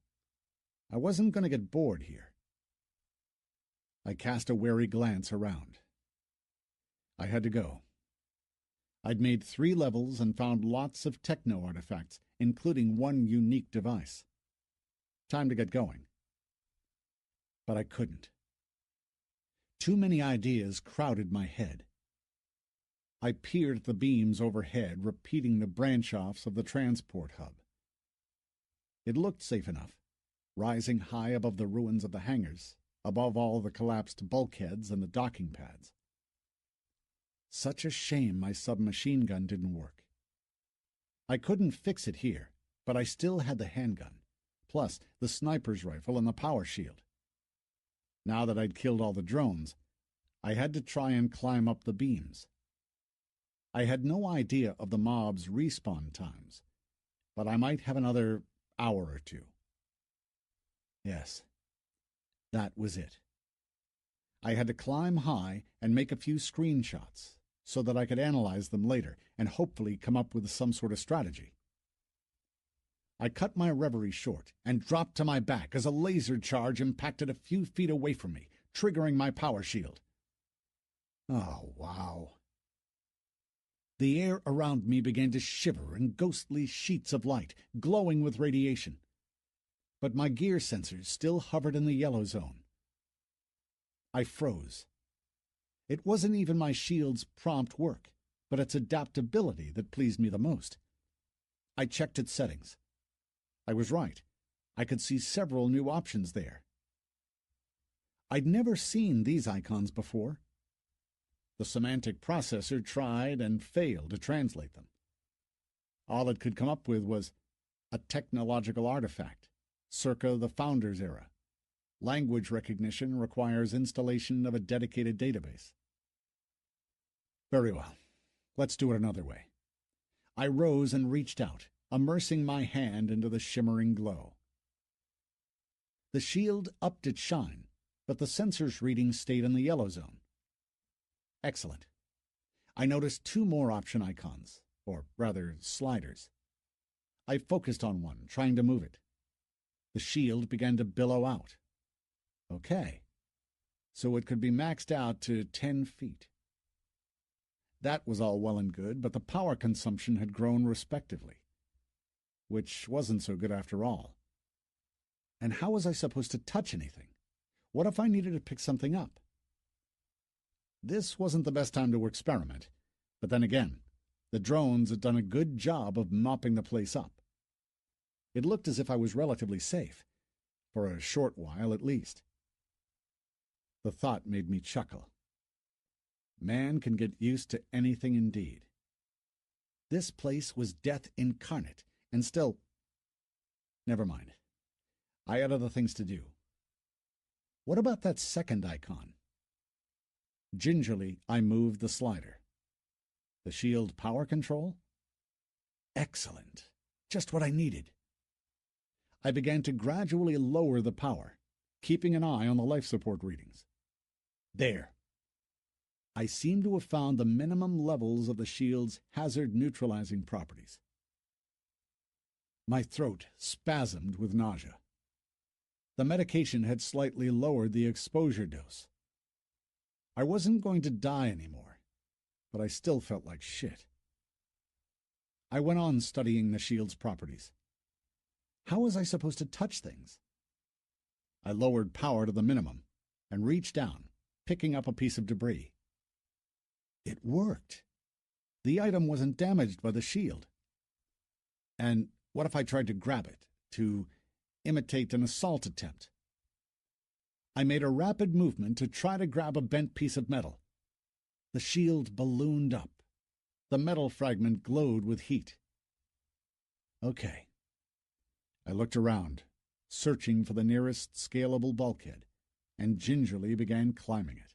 A: I wasn't going to get bored here. I cast a wary glance around. I had to go. I'd made 3 levels and found lots of techno artifacts, including one unique device. Time to get going. But I couldn't. Too many ideas crowded my head. I peered at the beams overhead, repeating the branch-offs of the transport hub. It looked safe enough, rising high above the ruins of the hangars, above all the collapsed bulkheads and the docking pads. Such a shame my submachine gun didn't work. I couldn't fix it here, but I still had the handgun, plus the sniper's rifle and the power shield. Now that I'd killed all the drones, I had to try and climb up the beams. I had no idea of the mob's respawn times, but I might have another hour or 2. Yes, that was it. I had to climb high and make a few screenshots so that I could analyze them later and hopefully come up with some sort of strategy. I cut my reverie short and dropped to my back as a laser charge impacted a few feet away from me, triggering my power shield. Oh, wow. The air around me began to shiver in ghostly sheets of light, glowing with radiation. But my gear sensors still hovered in the yellow zone. I froze. It wasn't even my shield's prompt work, but its adaptability that pleased me the most. I checked its settings. I was right. I could see several new options there. I'd never seen these icons before. The semantic processor tried and failed to translate them. All it could come up with was a technological artifact, circa the Founder's era. Language recognition requires installation of a dedicated database. Very well. Let's do it another way. I rose and reached out, immersing my hand into the shimmering glow. The shield upped its shine, but the sensor's reading stayed in the yellow zone. Excellent. I noticed two more option icons, or rather sliders. I focused on one, trying to move it. The shield began to billow out. Okay, so it could be maxed out to 10 feet. That was all well and good, but the power consumption had grown respectively, which wasn't so good after all. And how was I supposed to touch anything? What if I needed to pick something up? This wasn't the best time to experiment, but then again, the drones had done a good job of mopping the place up. It looked as if I was relatively safe, for a short while at least. The thought made me chuckle. Man can get used to anything indeed. This place was death incarnate, and still... Never mind. I had other things to do. What about that second icon? Gingerly, I moved the slider. The shield power control? Excellent. Just what I needed. I began to gradually lower the power, keeping an eye on the life support readings. There. I seem to have found the minimum levels of the shield's hazard neutralizing properties. My throat spasmed with nausea. The medication had slightly lowered the exposure dose. I wasn't going to die anymore, but I still felt like shit. I went on studying the shield's properties. How was I supposed to touch things? I lowered power to the minimum and reached down, picking up a piece of debris. It worked. The item wasn't damaged by the shield. And what if I tried to grab it, to imitate an assault attempt? I made a rapid movement to try to grab a bent piece of metal. The shield ballooned up. The metal fragment glowed with heat. Okay. I looked around, searching for the nearest scalable bulkhead, and gingerly began climbing it.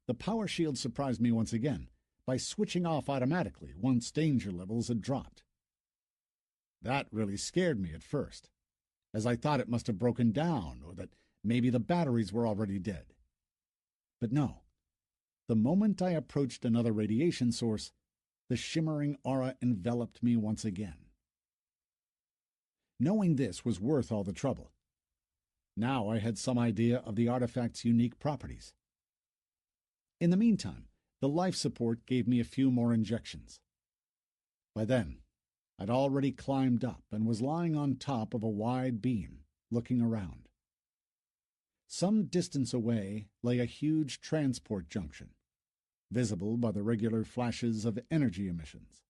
A: The power shield surprised me once again by switching off automatically once danger levels had dropped. That really scared me at first, as I thought it must have broken down or that maybe the batteries were already dead. But no. The moment I approached another radiation source, the shimmering aura enveloped me once again. Knowing this was worth all the trouble. Now I had some idea of the artifact's unique properties. In the meantime, the life support gave me a few more injections. By then, I'd already climbed up and was lying on top of a wide beam, looking around. Some distance away lay a huge transport junction, visible by the regular flashes of energy emissions.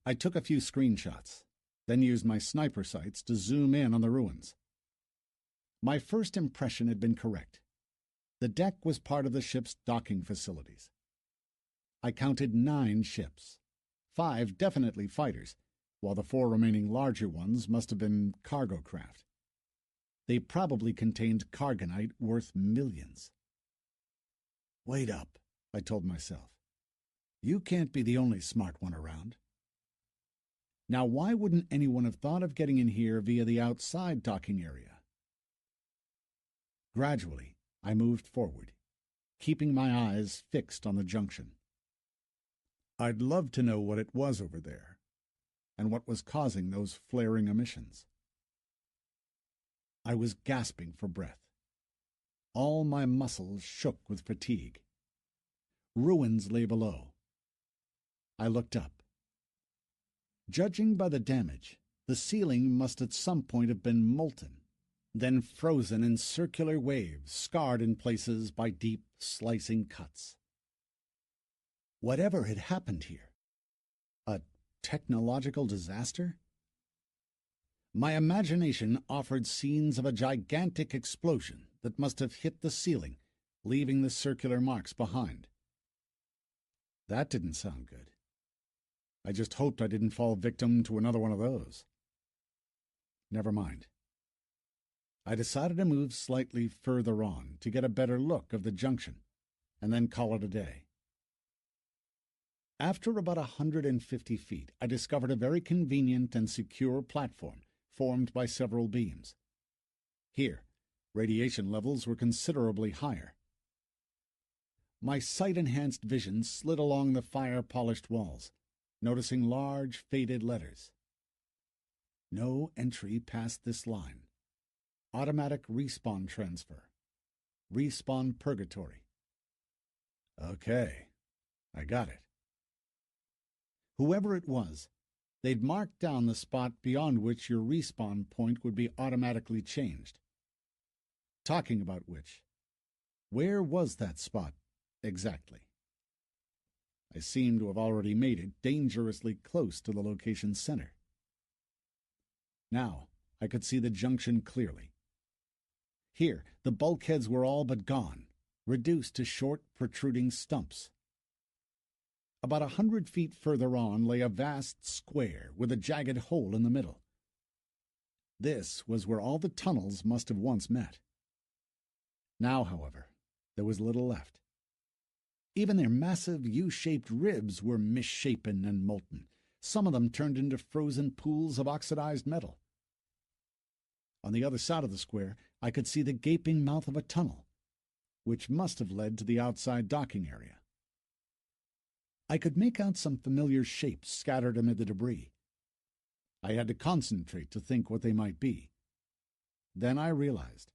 A: I took a few screenshots, then used my sniper sights to zoom in on the ruins. My first impression had been correct. The deck was part of the ship's docking facilities. I counted 9 ships, 5 definitely fighters, while the 4 remaining larger ones must have been cargo craft. They probably contained cargonite worth millions. Wait up, I told myself. You can't be the only smart one around. Now, why wouldn't anyone have thought of getting in here via the outside docking area? Gradually, I moved forward, keeping my eyes fixed on the junction. I'd love to know what it was over there, and what was causing those flaring emissions. I was gasping for breath. All my muscles shook with fatigue. Ruins lay below. I looked up. Judging by the damage, the ceiling must at some point have been molten, then frozen in circular waves, scarred in places by deep, slicing cuts. Whatever had happened here? A technological disaster? My imagination offered scenes of a gigantic explosion that must have hit the ceiling, leaving the circular marks behind. That didn't sound good. I just hoped I didn't fall victim to another one of those. Never mind. I decided to move slightly further on to get a better look of the junction, and then call it a day. After about 150 feet, I discovered a very convenient and secure platform formed by several beams. Here, radiation levels were considerably higher. My sight-enhanced vision slid along the fire-polished walls, noticing large, faded letters. No entry past this line. Automatic respawn transfer. Respawn purgatory. Okay, I got it. Whoever it was, they'd marked down the spot beyond which your respawn point would be automatically changed. Talking about which, where was that spot exactly? I seemed to have already made it dangerously close to the location's center. Now I could see the junction clearly. Here, the bulkheads were all but gone, reduced to short, protruding stumps. About 100 feet further on lay a vast square with a jagged hole in the middle. This was where all the tunnels must have once met. Now, however, there was little left. Even their massive U-shaped ribs were misshapen and molten, some of them turned into frozen pools of oxidized metal. On the other side of the square, I could see the gaping mouth of a tunnel, which must have led to the outside docking area. I could make out some familiar shapes scattered amid the debris. I had to concentrate to think what they might be. Then I realized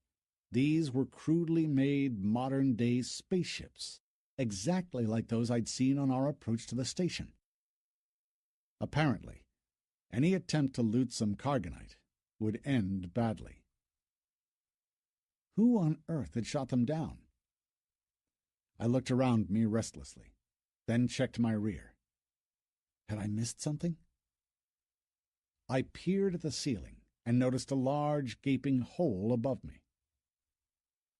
A: these were crudely made modern-day spaceships, exactly like those I'd seen on our approach to the station. Apparently, any attempt to loot some Cargonite would end badly. Who on earth had shot them down? I looked around me restlessly, then checked my rear. Had I missed something? I peered at the ceiling and noticed a large, gaping hole above me.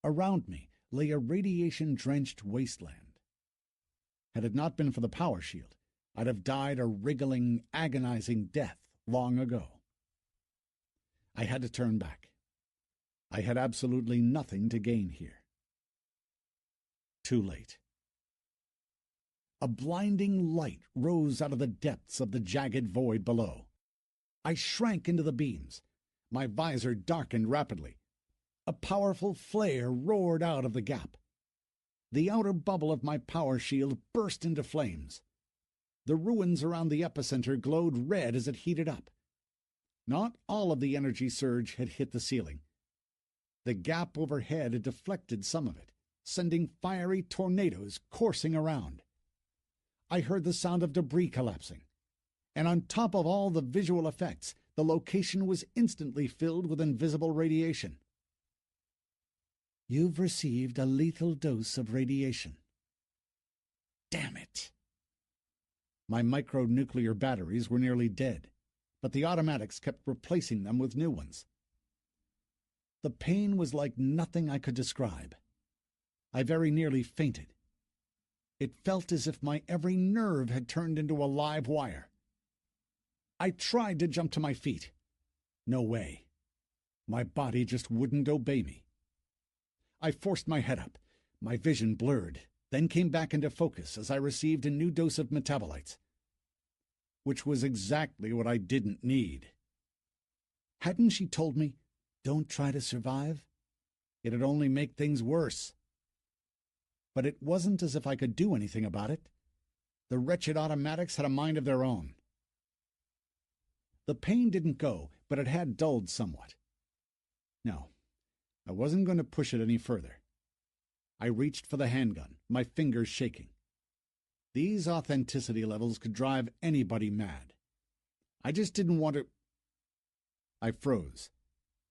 A: Around me lay a radiation-drenched wasteland. Had it not been for the power shield, I'd have died a wriggling, agonizing death long ago. I had to turn back. I had absolutely nothing to gain here. Too late. A blinding light rose out of the depths of the jagged void below. I shrank into the beams. My visor darkened rapidly. A powerful flare roared out of the gap. The outer bubble of my power shield burst into flames. The ruins around the epicenter glowed red as it heated up. Not all of the energy surge had hit the ceiling. The gap overhead had deflected some of it, sending fiery tornadoes coursing around. I heard the sound of debris collapsing, and on top of all the visual effects, the location was instantly filled with invisible radiation. You've received a lethal dose of radiation. Damn it! My micronuclear batteries were nearly dead, but the automatics kept replacing them with new ones. The pain was like nothing I could describe. I very nearly fainted. It felt as if my every nerve had turned into a live wire. I tried to jump to my feet. No way. My body just wouldn't obey me. I forced my head up. My vision blurred, then came back into focus as I received a new dose of metabolites, which was exactly what I didn't need. Hadn't she told me, "Don't try to survive"? It'd only make things worse. But it wasn't as if I could do anything about it. The wretched automatics had a mind of their own. The pain didn't go, but it had dulled somewhat. No, I wasn't going to push it any further. I reached for the handgun, my fingers shaking. These authenticity levels could drive anybody mad. I just didn't want to... I froze,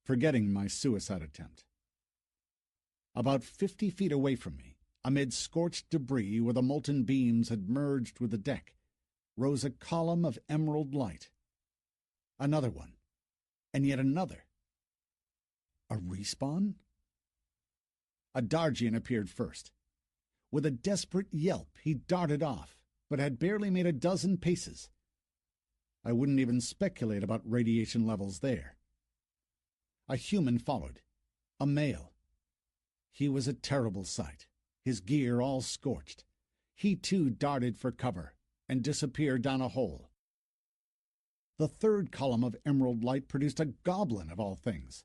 A: forgetting my suicide attempt. About 50 feet away from me, amid scorched debris where the molten beams had merged with the deck, rose a column of emerald light. Another one, and yet another. A respawn? A Dargian appeared first. With a desperate yelp, he darted off, but had barely made a dozen paces. I wouldn't even speculate about radiation levels there. A human followed, a male. He was a terrible sight, his gear all scorched. He too darted for cover, and disappeared down a hole. The third column of emerald light produced a goblin of all things.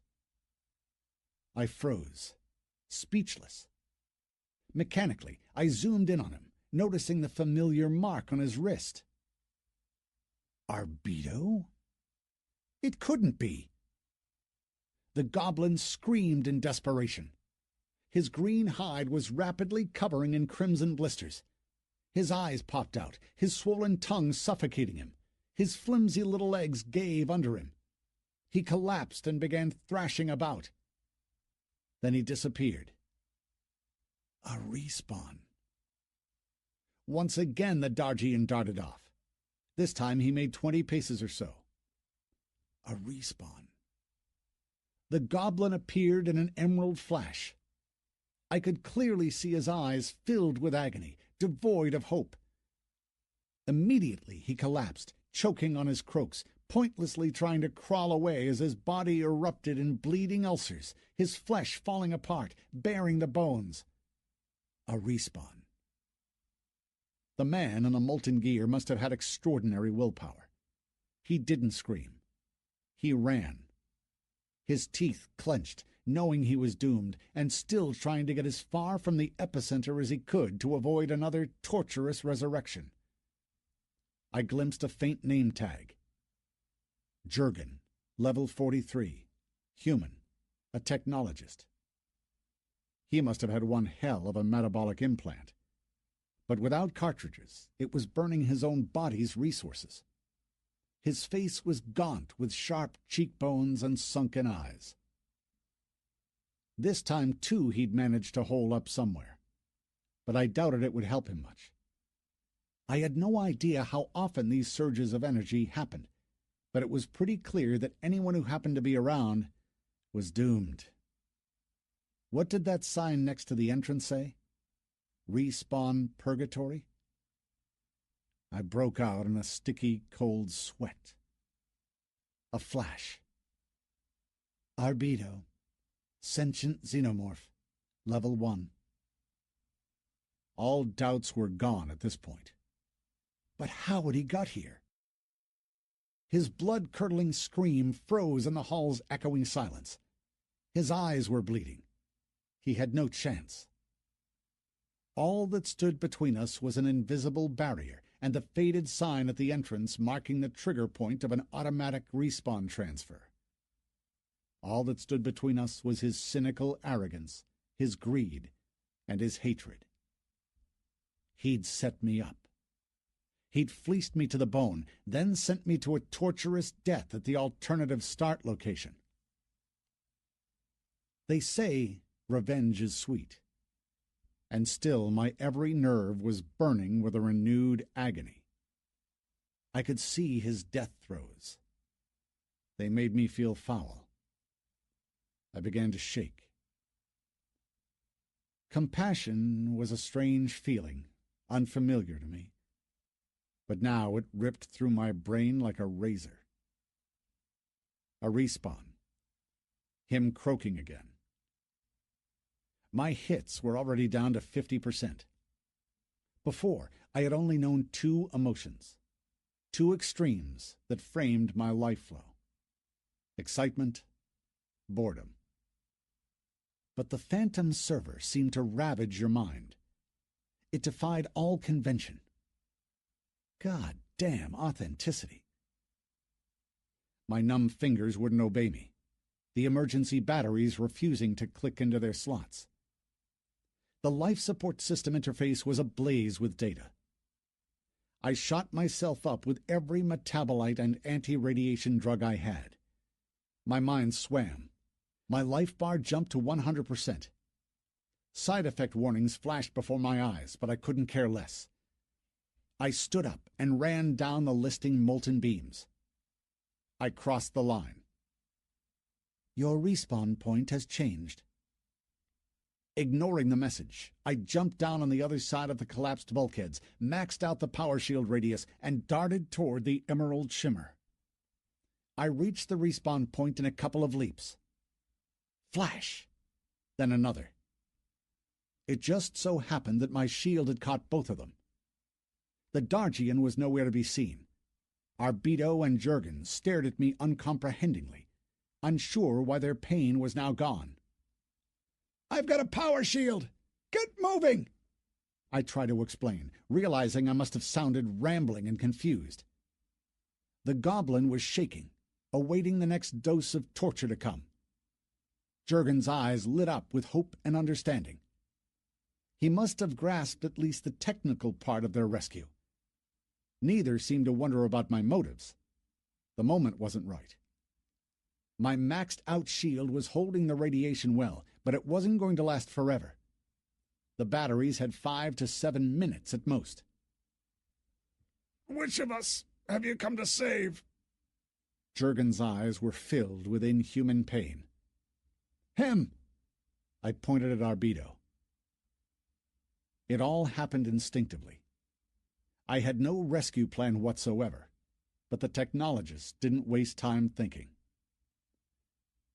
A: I froze, speechless. Mechanically, I zoomed in on him, noticing the familiar mark on his wrist. Arbido? It couldn't be. The goblin screamed in desperation. His green hide was rapidly covering in crimson blisters. His eyes popped out, his swollen tongue suffocating him. His flimsy little legs gave under him. He collapsed and began thrashing about. Then he disappeared. A respawn. Once again the Dargian darted off. This time he made 20 paces or so. A respawn. The goblin appeared in an emerald flash. I could clearly see his eyes filled with agony, devoid of hope. Immediately he collapsed, choking on his croaks, pointlessly trying to crawl away as his body erupted in bleeding ulcers, his flesh falling apart, baring the bones. A respawn. The man in the molten gear must have had extraordinary willpower. He didn't scream. He ran. His teeth clenched, knowing he was doomed, and still trying to get as far from the epicenter as he could to avoid another torturous resurrection. I glimpsed a faint name tag. Jurgen, level 43, human, a technologist. He must have had one hell of a metabolic implant. But without cartridges, it was burning his own body's resources. His face was gaunt with sharp cheekbones and sunken eyes. This time, too, he'd managed to hole up somewhere, but I doubted it would help him much. I had no idea how often these surges of energy happened, but it was pretty clear that anyone who happened to be around was doomed. What did that sign next to the entrance say? Respawn Purgatory? I broke out in a sticky, cold sweat. A flash. Arbido, sentient xenomorph, level 1. All doubts were gone at this point. But how had he got here? His blood-curdling scream froze in the hall's echoing silence. His eyes were bleeding. He had no chance. All that stood between us was an invisible barrier and the faded sign at the entrance marking the trigger point of an automatic respawn transfer. All that stood between us was his cynical arrogance, his greed, and his hatred. He'd set me up. He'd fleeced me to the bone, then sent me to a torturous death at the alternative start location. They say revenge is sweet, and still my every nerve was burning with a renewed agony. I could see his death throes. They made me feel foul. I began to shake. Compassion was a strange feeling, unfamiliar to me. But now it ripped through my brain like a razor. A respawn. Him croaking again. My hits were already down to 50%. Before, I had only known two emotions, two extremes that framed my life flow. Excitement, boredom. But the phantom server seemed to ravage your mind. It defied all convention. God damn authenticity. My numb fingers wouldn't obey me, the emergency batteries refusing to click into their slots. The life support system interface was ablaze with data. I shot myself up with every metabolite and anti-radiation drug I had. My mind swam. My life bar jumped to 100%. Side effect warnings flashed before my eyes, but I couldn't care less. I stood up and ran down the listing molten beams. I crossed the line. Your respawn point has changed. Ignoring the message, I jumped down on the other side of the collapsed bulkheads, maxed out the power shield radius, and darted toward the emerald shimmer. I reached the respawn point in a couple of leaps. Flash! Then another. It just so happened that my shield had caught both of them. The Dargian was nowhere to be seen. Arbedo and Jurgen stared at me uncomprehendingly, unsure why their pain was now gone.
D: "I've got a power shield! Get moving!"
A: I tried to explain, realizing I must have sounded rambling and confused. The goblin was shaking, awaiting the next dose of torture to come. Jurgen's eyes lit up with hope and understanding. He must have grasped at least the technical part of their rescue. Neither seemed to wonder about my motives. The moment wasn't right. My maxed-out shield was holding the radiation well, but it wasn't going to last forever. The batteries had 5 to 7 minutes at most.
D: "Which of us have you come to save?"
A: Jurgen's eyes were filled with inhuman pain.
D: "Him!"
A: I pointed at Arbedo. It all happened instinctively. I had no rescue plan whatsoever, but the technologist didn't waste time thinking.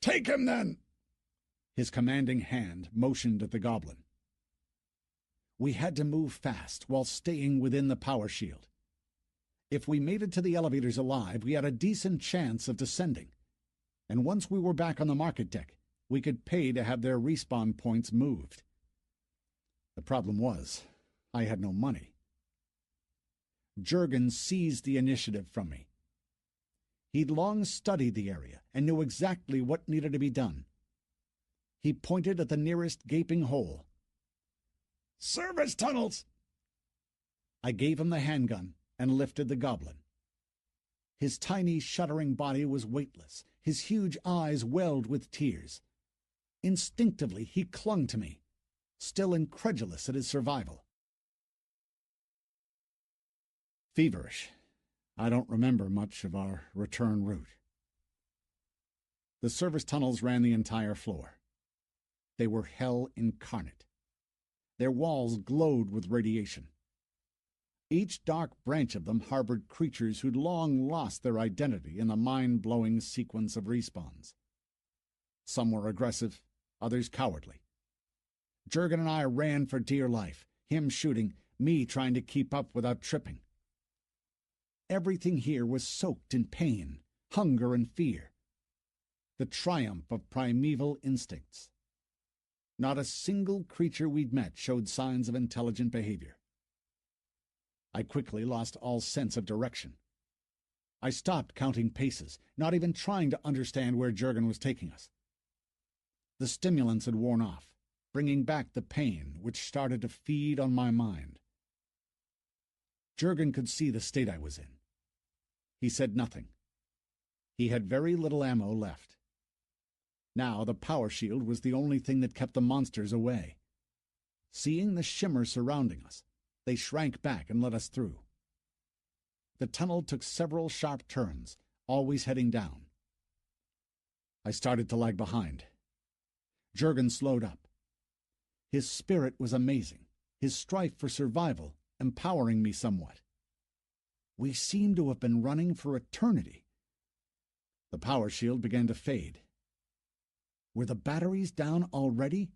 D: "Take him, then!"
A: His commanding hand motioned at the goblin. We had to move fast while staying within the power shield. If we made it to the elevators alive, we had a decent chance of descending, and once we were back on the market deck, we could pay to have their respawn points moved. The problem was, I had no money. Jurgen seized the initiative from me. He'd long studied the area and knew exactly what needed to be done. He pointed at the nearest gaping hole.
D: "Service tunnels!"
A: I gave him the handgun and lifted the goblin. His tiny, shuddering body was weightless, his huge eyes welled with tears. Instinctively, he clung to me, still incredulous at his survival. Feverish, I don't remember much of our return route. The service tunnels ran the entire floor. They were hell incarnate. Their walls glowed with radiation. Each dark branch of them harbored creatures who'd long lost their identity in the mind-blowing sequence of respawns. Some were aggressive, others cowardly. Jurgen and I ran for dear life, him shooting, me trying to keep up without tripping. Everything here was soaked in pain, hunger, and fear. The triumph of primeval instincts. Not a single creature we'd met showed signs of intelligent behavior. I quickly lost all sense of direction. I stopped counting paces, not even trying to understand where Jurgen was taking us. The stimulants had worn off, bringing back the pain which started to feed on my mind. Jurgen could see the state I was in. He said nothing. He had very little ammo left. Now the power shield was the only thing that kept the monsters away. Seeing the shimmer surrounding us, they shrank back and let us through. The tunnel took several sharp turns, always heading down. I started to lag behind. Jurgen slowed up. His spirit was amazing, his strife for survival empowering me somewhat. We seemed to have been running for eternity. The power shield began to fade. Were the batteries down already?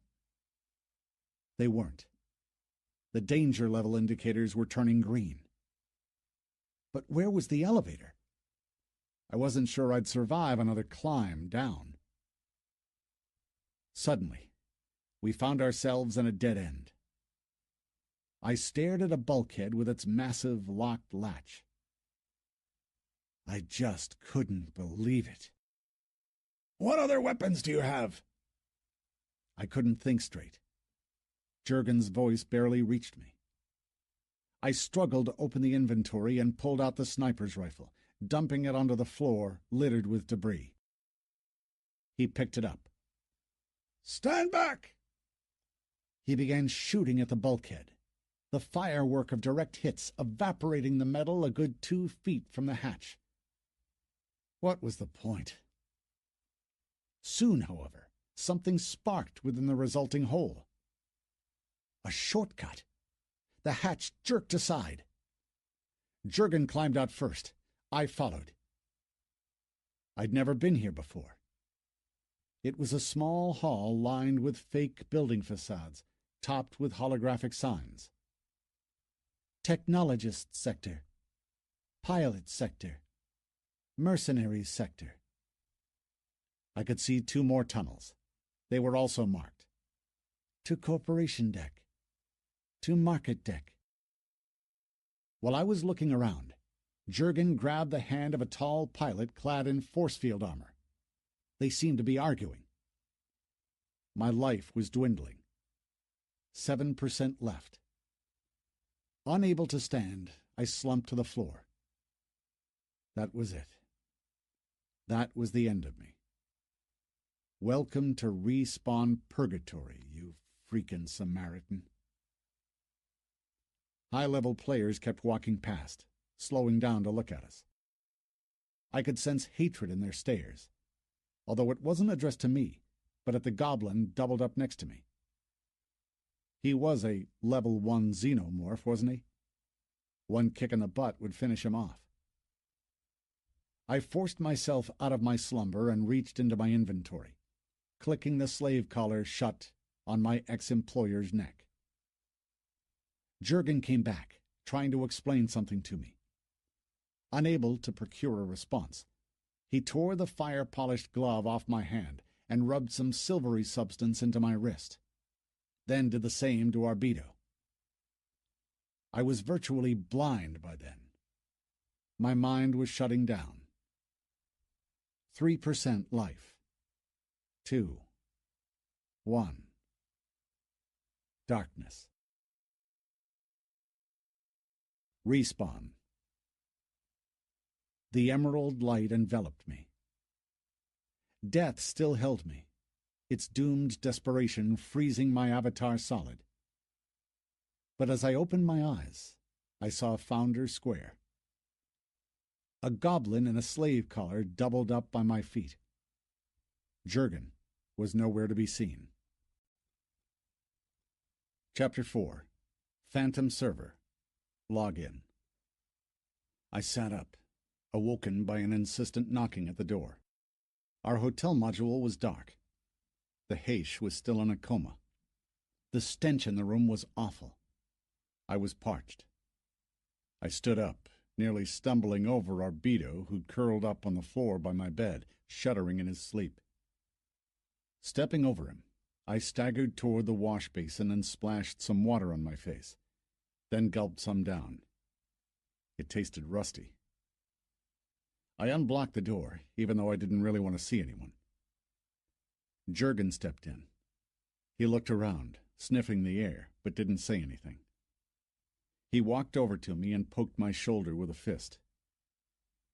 A: They weren't. The danger level indicators were turning green. But where was the elevator? I wasn't sure I'd survive another climb down. Suddenly, we found ourselves in a dead end. I stared at a bulkhead with its massive locked latch. I just couldn't believe it.
D: "What other weapons do you have?"
A: I couldn't think straight. Jurgen's voice barely reached me. I struggled to open the inventory and pulled out the sniper's rifle, dumping it onto the floor littered with debris. He picked it up.
D: "Stand back!"
A: He began shooting at the bulkhead, the firework of direct hits evaporating the metal a good 2 feet from the hatch. What was the point? Soon, however, something sparked within the resulting hole. A shortcut. The hatch jerked aside. Jurgen climbed out first. I followed. I'd never been here before. It was a small hall lined with fake building facades, topped with holographic signs.
C: Technologist Sector, Pilot Sector, Mercenaries Sector.
A: I could see 2 more tunnels. They were also marked.
C: To Corporation Deck, to Market Deck.
A: While I was looking around, Jurgen grabbed the hand of a tall pilot clad in force field armor. They seemed to be arguing. My life was dwindling. 7% left. Unable to stand, I slumped to the floor. That was it. That was the end of me. Welcome to Respawn Purgatory, you freaking Samaritan. High-level players kept walking past, slowing down to look at us. I could sense hatred in their stares, although it wasn't addressed to me, but at the goblin doubled up next to me. He was a level 1 xenomorph, wasn't he? One kick in the butt would finish him off. I forced myself out of my slumber and reached into my inventory, clicking the slave collar shut on my ex-employer's neck. Jurgen came back, trying to explain something to me. Unable to procure a response, he tore the fire-polished glove off my hand and rubbed some silvery substance into my wrist, then did the same to Arbedo. I was virtually blind by then. My mind was shutting down. 3% life. 2. 1. Darkness. Respawn. The emerald light enveloped me. Death still held me, its doomed desperation freezing my avatar solid. But as I opened my eyes, I saw Founders Square. A goblin in a slave collar doubled up by my feet. Jurgen was nowhere to be seen. Chapter 4. Phantom Server. Login. I sat up, awoken by an insistent knocking at the door. Our hotel module was dark. The Heish was still in a coma. The stench in the room was awful. I was parched. I stood up, nearly stumbling over Arbedo, who curled up on the floor by my bed, shuddering in his sleep. Stepping over him, I staggered toward the wash basin and splashed some water on my face, then gulped some down. It tasted rusty. I unblocked the door, even though I didn't really want to see anyone. Jurgen stepped in. He looked around, sniffing the air, but didn't say anything. He walked over to me and poked my shoulder with a fist.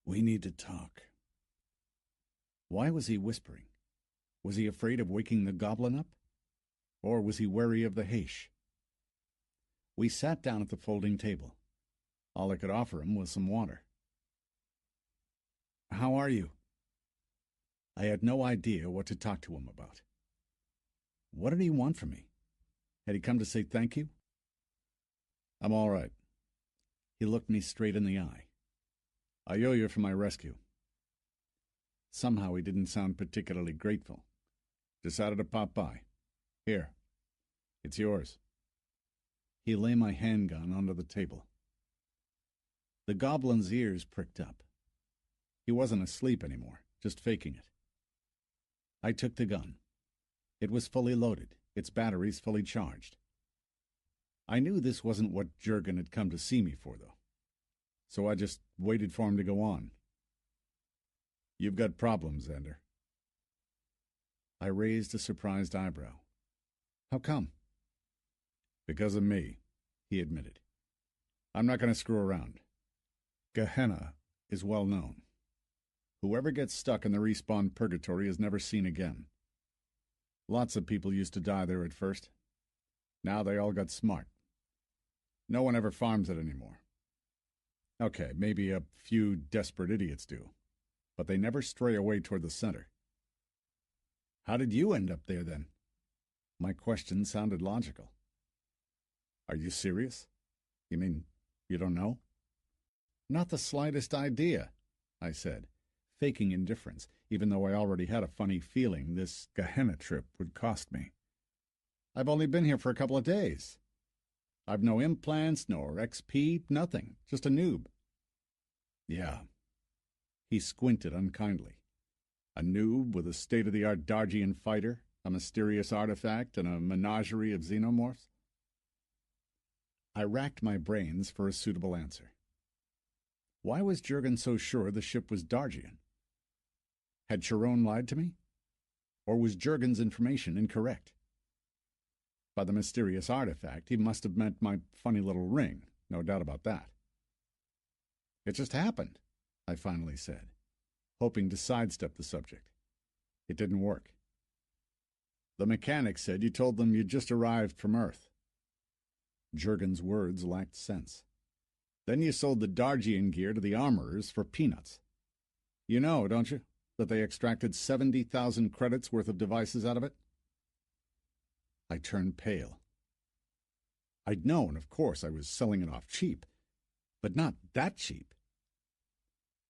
A: "We need to talk." Why was he whispering? Was he afraid of waking the goblin up? Or was he wary of the Heish? We sat down at the folding table. All I could offer him was some water. "How are you?" I had no idea what to talk to him about. What did he want from me? Had he come to say thank you? "I'm all right." He looked me straight in the eye. "I owe you for my rescue." Somehow he didn't sound particularly grateful. "Decided to pop by. Here. It's yours." He lay my handgun onto the table. The goblin's ears pricked up. He wasn't asleep anymore, just faking it. I took the gun. It was fully loaded, its batteries fully charged. I knew this wasn't what Jurgen had come to see me for, though. So I just waited for him to go on. "You've got problems, Xander." I raised a surprised eyebrow. "How come?" "Because of me," he admitted. "I'm not going to screw around. Gehenna is well known. Whoever gets stuck in the Respawn Purgatory is never seen again. Lots of people used to die there at first. Now they all got smart. No one ever farms it anymore. Okay, maybe a few desperate idiots do, but they never stray away toward the center." "How did you end up there, then?" My question sounded logical. "Are you serious? You mean you don't know?" "Not the slightest idea," I said, faking indifference, even though I already had a funny feeling this Gehenna trip would cost me. "I've only been here for a couple of days." I've no implants, nor XP, nothing. Just a noob.
B: Yeah.
A: He squinted unkindly. A noob with a state-of-the-art Dargian fighter, a mysterious artifact, and a menagerie of xenomorphs? I racked my brains for a suitable answer. Why was Jurgen so sure the ship was Dargian? Had Chiron lied to me? Or was Jurgen's information incorrect? By the mysterious artifact, he must have meant my funny little ring, no doubt about that. It just happened, I finally said, hoping to sidestep the subject. It didn't work. The mechanic said you told them you'd just arrived from Earth. Jurgen's words lacked sense. Then you sold the Dargian gear to the armorers for peanuts. You know, don't you, that they extracted 70,000 credits worth of devices out of it? I turned pale. I'd known, of course, I was selling it off cheap, but not that cheap.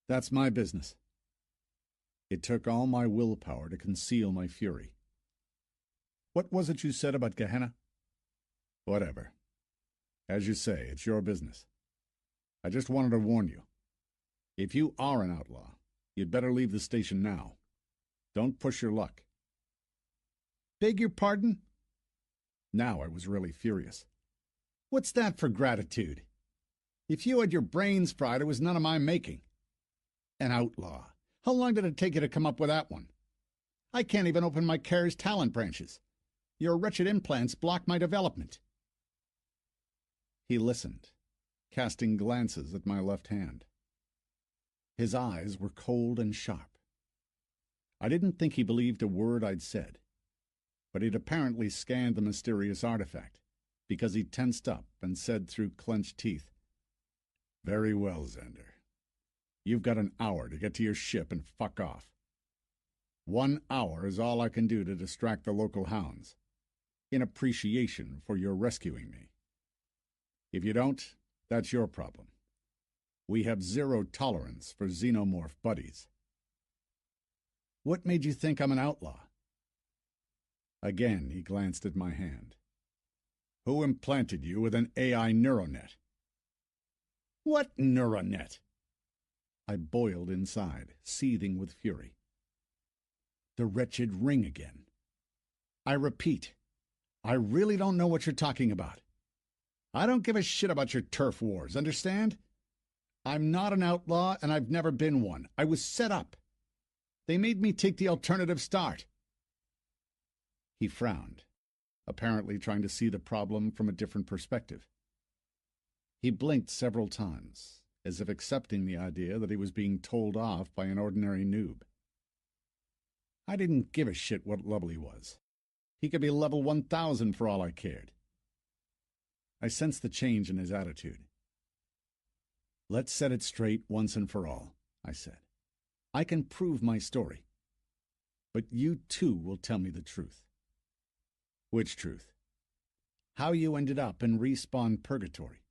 A: That's my business. It took all my willpower to conceal my fury. What was it you said about Gehenna? Whatever. As you say, it's your business. I just wanted to warn you. If you are an outlaw, you'd better leave the station now. Don't push your luck. Beg your pardon? Now I was really furious. What's that for gratitude? If you had your brains fried, it was none of my making. An outlaw. How long did it take you to come up with that one? I can't even open my care's talent branches. Your wretched implants block my development. He listened, casting glances at my left hand. His eyes were cold and sharp. I didn't think he believed a word I'd said, but he'd apparently scanned the mysterious artifact, because he tensed up and said through clenched teeth, "Very well, Xander. You've got an hour to get to your ship and fuck off. 1 hour is all I can do to distract the local hounds, in appreciation for your rescuing me. If you don't, that's your problem. We have zero tolerance for xenomorph buddies." What made you think I'm an outlaw? Again, he glanced at my hand. Who implanted you with an AI neuronet? What neuronet? I boiled inside, seething with fury. The wretched ring again. I repeat, I really don't know what you're talking about. I don't give a shit about your turf wars, understand? I'm not an outlaw, and I've never been one. I was set up. They made me take the alternative start. He frowned, apparently trying to see the problem from a different perspective. He blinked several times, as if accepting the idea that he was being told off by an ordinary noob. I didn't give a shit what level he was. He could be level 1,000 for all I cared. I sensed the change in his attitude. Let's set it straight once and for all, I said. I can prove my story. But you too will tell me the truth. Which truth? How you ended up in Respawn Purgatory.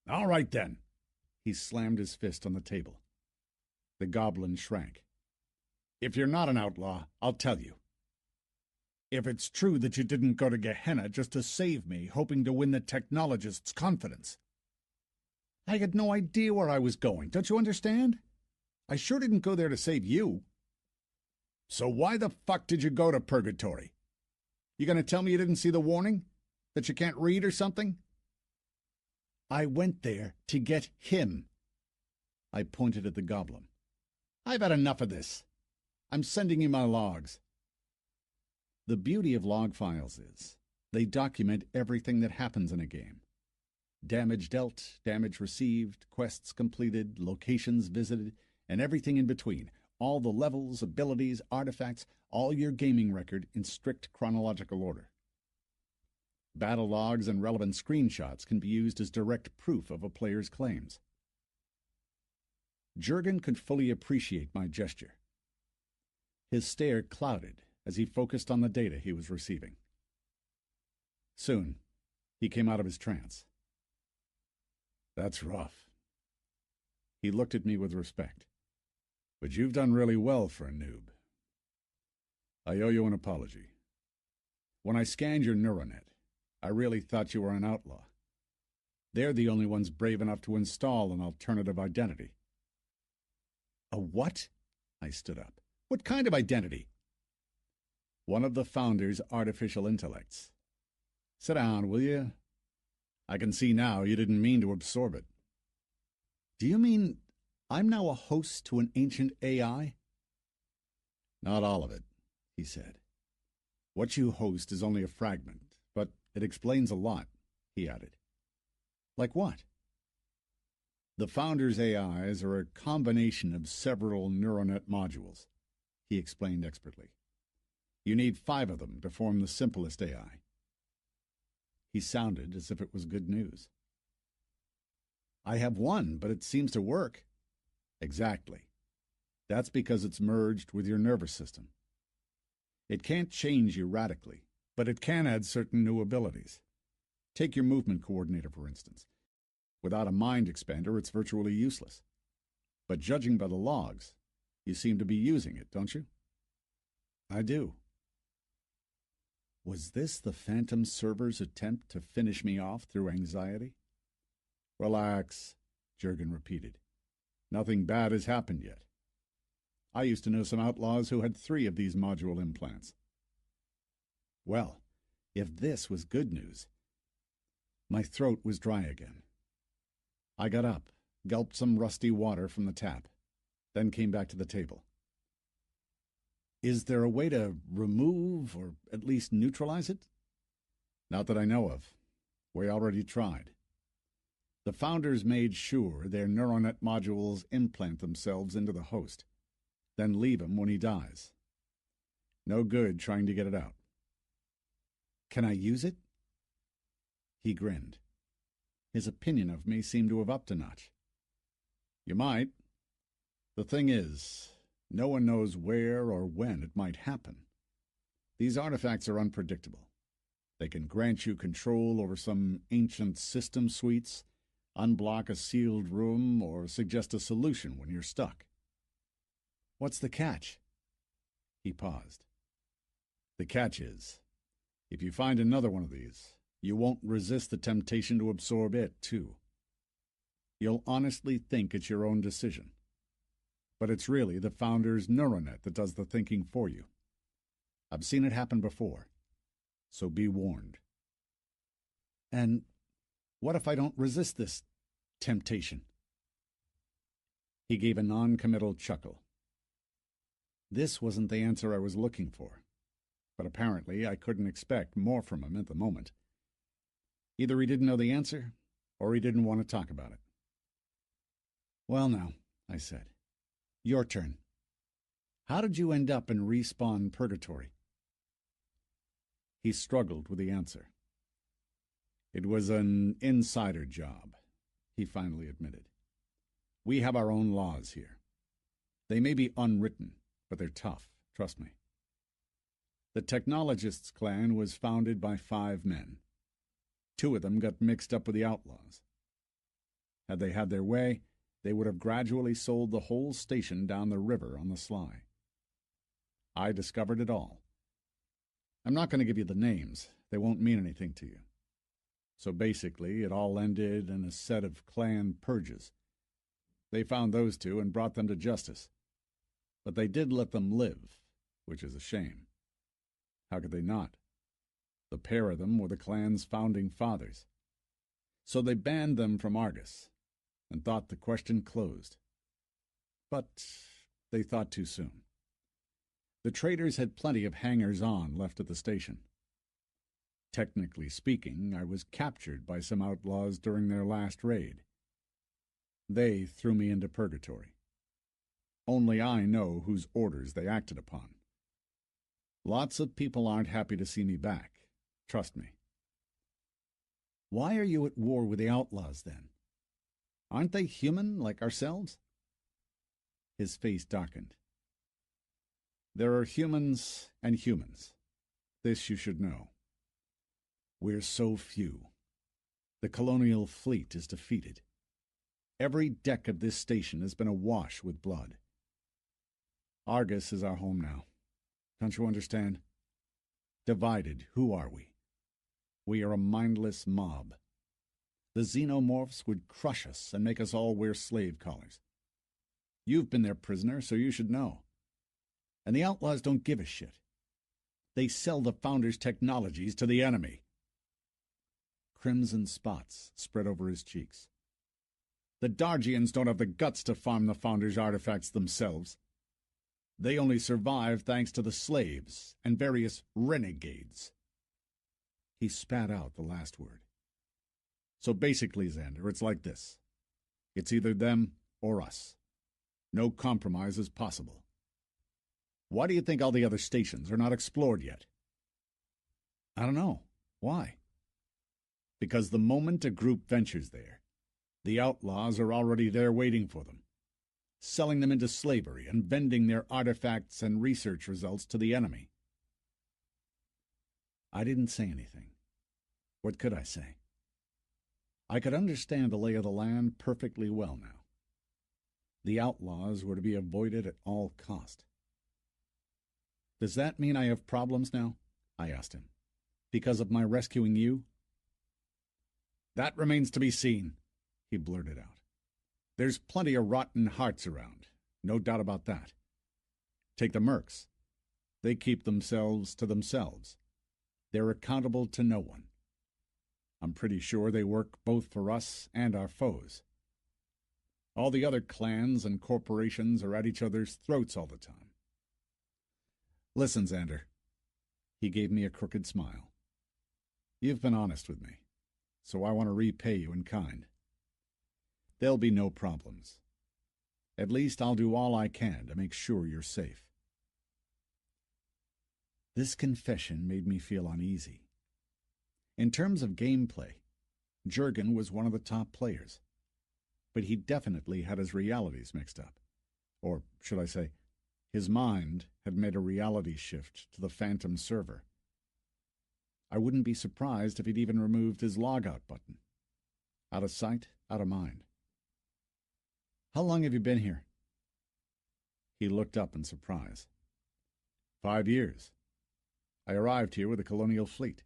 A: All right then. He slammed his fist on the table. The goblin shrank. If you're not an outlaw, I'll tell you. If it's true that you didn't go to Gehenna just to save me, hoping to win the technologist's confidence. I had no idea where I was going, don't you understand? I sure didn't go there to save you. So why the fuck did you go to Purgatory? You gonna tell me you didn't see the warning? That you can't read or something? I went there to get him. I pointed at the goblin. I've had enough of this. I'm sending you my logs. The beauty of log files is they document everything that happens in a game. Damage dealt, damage received, quests completed, locations visited, and everything in between. All the levels, abilities, artifacts, all your gaming record in strict chronological order. Battle logs and relevant screenshots can be used as direct proof of a player's claims. Jurgen could fully appreciate my gesture. His stare clouded as he focused on the data he was receiving. Soon, he came out of his trance. That's rough. He looked at me with respect. But you've done really well for a noob. I owe you an apology. When I scanned your neuronet, I really thought you were an outlaw. They're the only ones brave enough to install an alternative identity. A what? I stood up. What kind of identity? One of the Founder's artificial intellects. Sit down, will you? I can see now you didn't mean to absorb it. Do you mean I'm now a host to an ancient AI? Not all of it, he said. What you host is only a fragment, but it explains a lot, he added. Like what? The Founder's AIs are a combination of several neuronet modules, he explained expertly. You need 5 of them to form the simplest AI. He sounded as if it was good news. I have one, but it seems to work. Exactly. That's because it's merged with your nervous system. It can't change you radically, but it can add certain new abilities. Take your movement coordinator, for instance. Without a mind expander, it's virtually useless. But judging by the logs, you seem to be using it, don't you? I do. Was this the Phantom Server's attempt to finish me off through anxiety? Relax, Jurgen repeated. Nothing bad has happened yet. I used to know some outlaws who had 3 of these module implants. Well, if this was good news. My throat was dry again. I got up, gulped some rusty water from the tap, then came back to the table. Is there a way to remove or at least neutralize it? Not that I know of. We already tried. The Founders made sure their neuronet modules implant themselves into the host, then leave him when he dies. No good trying to get it out. Can I use it? He grinned. His opinion of me seemed to have upped a notch. You might. The thing is, no one knows where or when it might happen. These artifacts are unpredictable. They can grant you control over some ancient system suites, unblock a sealed room, or suggest a solution when you're stuck. What's the catch? He paused. The catch is, if you find another one of these, you won't resist the temptation to absorb it, too. You'll honestly think it's your own decision. But it's really the Founder's neuronet that does the thinking for you. I've seen it happen before, so be warned. And what if I don't resist this temptation? He gave a non-committal chuckle. This wasn't the answer I was looking for, but apparently I couldn't expect more from him at the moment. Either he didn't know the answer, or he didn't want to talk about it. Well now, I said. Your turn. How did you end up in Respawn Purgatory? He struggled with the answer. It was an insider job, he finally admitted. We have our own laws here. They may be unwritten, but they're tough, trust me. The Technologists clan was founded by 5 men. 2 of them got mixed up with the outlaws. Had they had their way, they would have gradually sold the whole station down the river on the sly. I discovered it all. I'm not going to give you the names. They won't mean anything to you. So basically, it all ended in a set of clan purges. They found those 2 and brought them to justice. But they did let them live, which is a shame. How could they not? The pair of them were the clan's founding fathers. So they banned them from Argus, and thought the question closed. But they thought too soon. The traders had plenty of hangers-on left at the station. Technically speaking, I was captured by some outlaws during their last raid. They threw me into purgatory. Only I know whose orders they acted upon. Lots of people aren't happy to see me back, trust me. Why are you at war with the outlaws, then? Aren't they human like ourselves? His face darkened. There are humans and humans. This you should know. We're so few. The colonial fleet is defeated. Every deck of this station has been awash with blood. Argus is our home now. Don't you understand? Divided, who are we? We are a mindless mob. The xenomorphs would crush us and make us all wear slave collars. You've been their prisoner, so you should know. And the outlaws don't give a shit. They sell the Founders' technologies to the enemy. Crimson spots spread over his cheeks. The Dargians don't have the guts to farm the Founders' artifacts themselves. They only survive thanks to the slaves and various renegades. He spat out the last word. So basically, Xander, it's like this. It's either them or us. No compromise is possible. Why do you think all the other stations are not explored yet? I don't know. Why? Because the moment a group ventures there, the outlaws are already there waiting for them, selling them into slavery and vending their artifacts and research results to the enemy. I didn't say anything. What could I say? I could understand the lay of the land perfectly well now. The outlaws were to be avoided at all cost. Does that mean I have problems now? I asked him. Because of my rescuing you? That remains to be seen, he blurted out. There's plenty of rotten hearts around, no doubt about that. Take the mercs. They keep themselves to themselves. They're accountable to no one. I'm pretty sure they work both for us and our foes. All the other clans and corporations are at each other's throats all the time. Listen, Xander. He gave me a crooked smile. You've been honest with me, so I want to repay you in kind. There'll be no problems. At least I'll do all I can to make sure you're safe. This confession made me feel uneasy. In terms of gameplay, Jurgen was one of the top players, but he definitely had his realities mixed up. Or, should I say, his mind had made a reality shift to the Phantom server. I wouldn't be surprised if he'd even removed his logout button. Out of sight, out of mind. How long have you been here? He looked up in surprise. 5 years. I arrived here with the colonial fleet.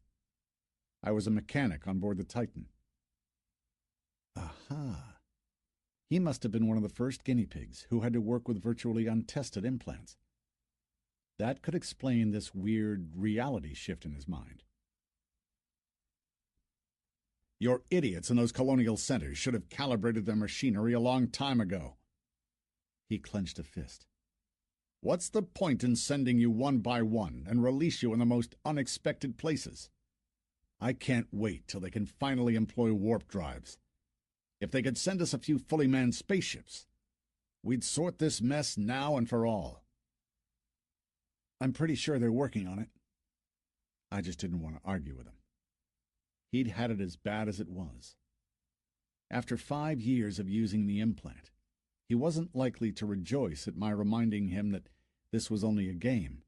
A: I was a mechanic on board the Titan. Aha. He must have been one of the first guinea pigs who had to work with virtually untested implants. That could explain this weird reality shift in his mind. Your idiots in those colonial centers should have calibrated their machinery a long time ago. He clenched a fist. What's the point in sending you one by one and release you in the most unexpected places? I can't wait till they can finally employ warp drives. If they could send us a few fully manned spaceships, we'd sort this mess now and for all. I'm pretty sure they're working on it. I just didn't want to argue with him. He'd had it as bad as it was. After 5 years of using the implant, he wasn't likely to rejoice at my reminding him that this was only a game,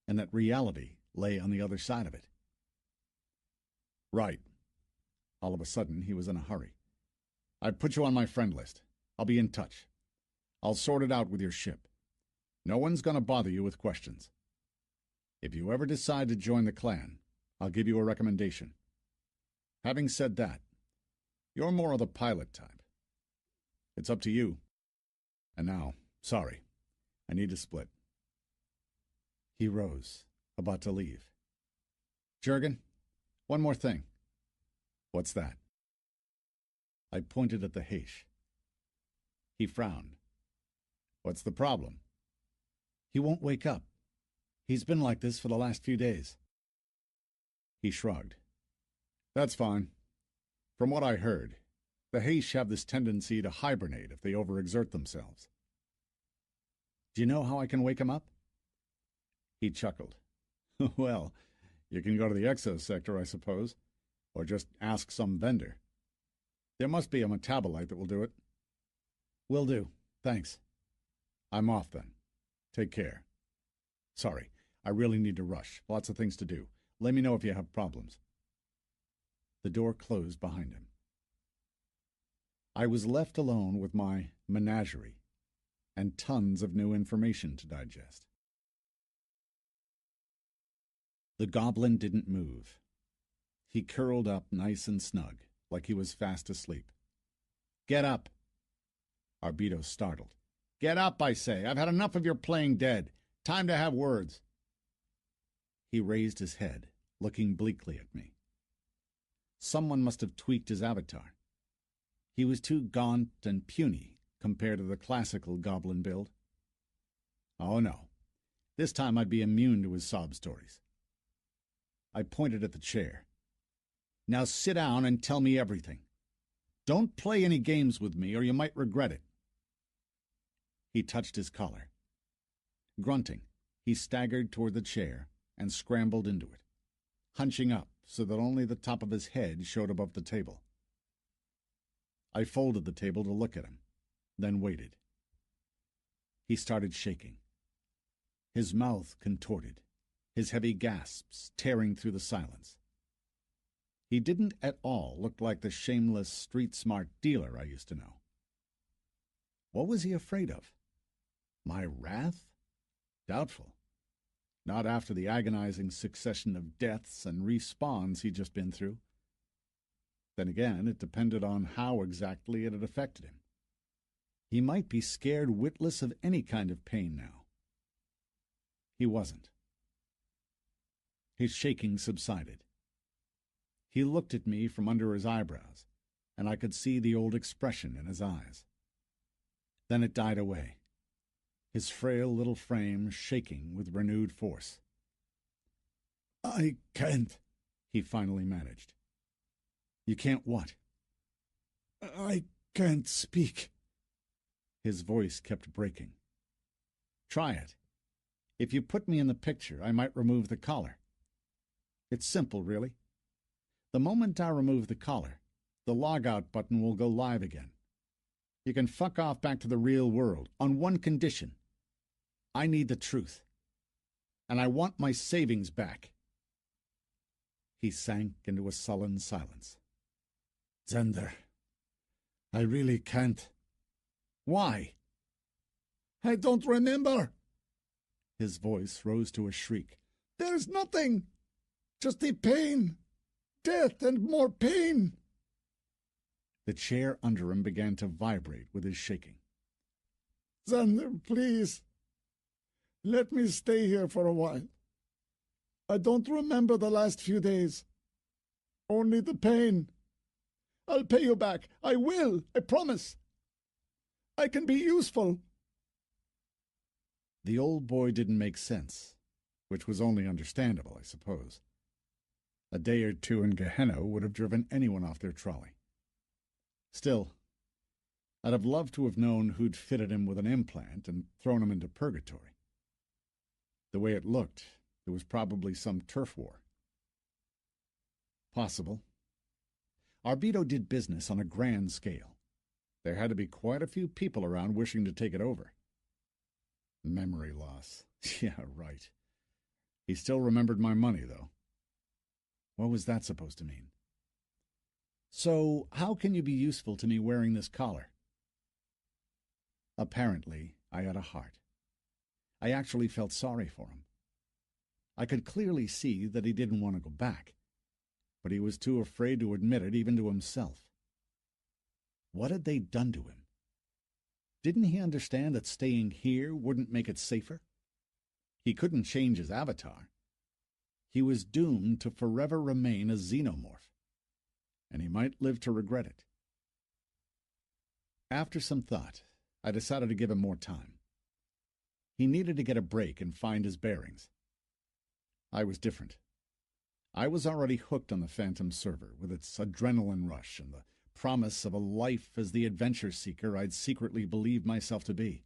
A: and that reality lay on the other side of it. Right. All of a sudden, he was in a hurry. I've put you on my friend list. I'll be in touch. I'll sort it out with your ship. No one's going to bother you with questions. If you ever decide to join the clan, I'll give you a recommendation. Having said that, you're more of the pilot type. It's up to you. And now, sorry, I need to split. He rose, about to leave. Jurgen, one more thing. What's that? I pointed at the Heish. He frowned. What's the problem? He won't wake up. He's been like this for the last few days. He shrugged. That's fine. From what I heard, the Heish have this tendency to hibernate if they overexert themselves. Do you know how I can wake him up? He chuckled. Well, you can go to the exosector, I suppose, or just ask some vendor. There must be a metabolite that will do it. Will do. Thanks. I'm off then. Take care. Sorry, I really need to rush. Lots of things to do. Let me know if you have problems. The door closed behind him. I was left alone with my menagerie and tons of new information to digest. The goblin didn't move. He curled up nice and snug, like he was fast asleep. "Get up!" Arbito startled. "Get up, I say! I've had enough of your playing dead. Time to have words." He raised his head, looking bleakly at me. Someone must have tweaked his avatar. He was too gaunt and puny compared to the classical goblin build. Oh no, this time I'd be immune to his sob stories. I pointed at the chair. "Now sit down and tell me everything. Don't play any games with me or you might regret it." He touched his collar. Grunting, he staggered toward the chair and scrambled into it, hunching up so that only the top of his head showed above the table. I folded the table to look at him, then waited. He started shaking. His mouth contorted, his heavy gasps tearing through the silence. He didn't at all look like the shameless, street-smart dealer I used to know. What was he afraid of? My wrath? Doubtful. Not after the agonizing succession of deaths and respawns he'd just been through. Then again, it depended on how exactly it had affected him. He might be scared witless of any kind of pain now. He wasn't. His shaking subsided. He looked at me from under his eyebrows, and I could see the old expression in his eyes. Then it died away, his frail little frame shaking with renewed force.
D: "I can't,"
A: he finally managed. "You can't what?"
D: "I can't speak."
A: His voice kept breaking. "Try it. If you put me in the picture, I might remove the collar. It's simple, really. The moment I remove the collar, the logout button will go live again. You can fuck off back to the real world on one condition. I need the truth. And I want my savings back." He sank into a sullen silence.
D: "Xander, I really can't."
A: "Why?"
D: "I don't remember."
A: His voice rose to a shriek.
D: "There's nothing. Just the pain. Death and more pain."
A: The chair under him began to vibrate with his shaking.
D: "Xander, please. Let me stay here for a while. I don't remember the last few days. Only the pain. I'll pay you back. I will. I promise. I can be useful."
A: The old boy didn't make sense, which was only understandable, I suppose. A day or two in Gehenna would have driven anyone off their trolley. Still, I'd have loved to have known who'd fitted him with an implant and thrown him into purgatory. The way it looked, it was probably some turf war. Possible. Arbito did business on a grand scale. There had to be quite a few people around wishing to take it over. Memory loss. Yeah, right. He still remembered my money, though. What was that supposed to mean? "So, how can you be useful to me wearing this collar?" Apparently, I had a heart. I actually felt sorry for him. I could clearly see that he didn't want to go back, but he was too afraid to admit it even to himself. What had they done to him? Didn't he understand that staying here wouldn't make it safer? He couldn't change his avatar. He was doomed to forever remain a xenomorph, and he might live to regret it. After some thought, I decided to give him more time. He needed to get a break and find his bearings. I was different. I was already hooked on the Phantom server with its adrenaline rush and the promise of a life as the adventure seeker I'd secretly believed myself to be.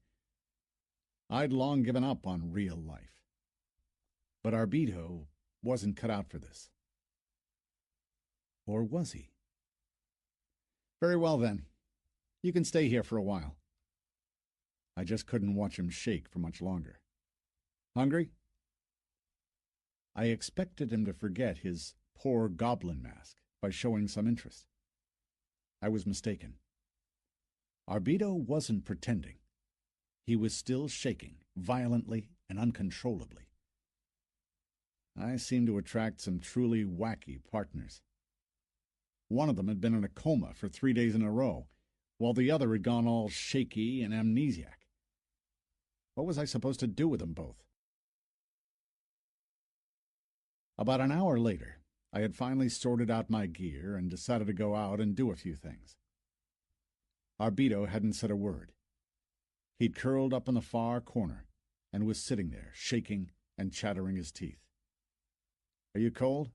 A: I'd long given up on real life. But Arbito wasn't cut out for this. Or was he? "Very well, then. You can stay here for a while." I just couldn't watch him shake for much longer. "Hungry?" I expected him to forget his poor goblin mask by showing some interest. I was mistaken. Arbito wasn't pretending. He was still shaking, violently and uncontrollably. I seemed to attract some truly wacky partners. One of them had been in a coma for 3 days in a row, while the other had gone all shaky and amnesiac. What was I supposed to do with them both? About an hour later, I had finally sorted out my gear and decided to go out and do a few things. Arbito hadn't said a word. He'd curled up in the far corner and was sitting there, shaking and chattering his teeth. "Are you cold?"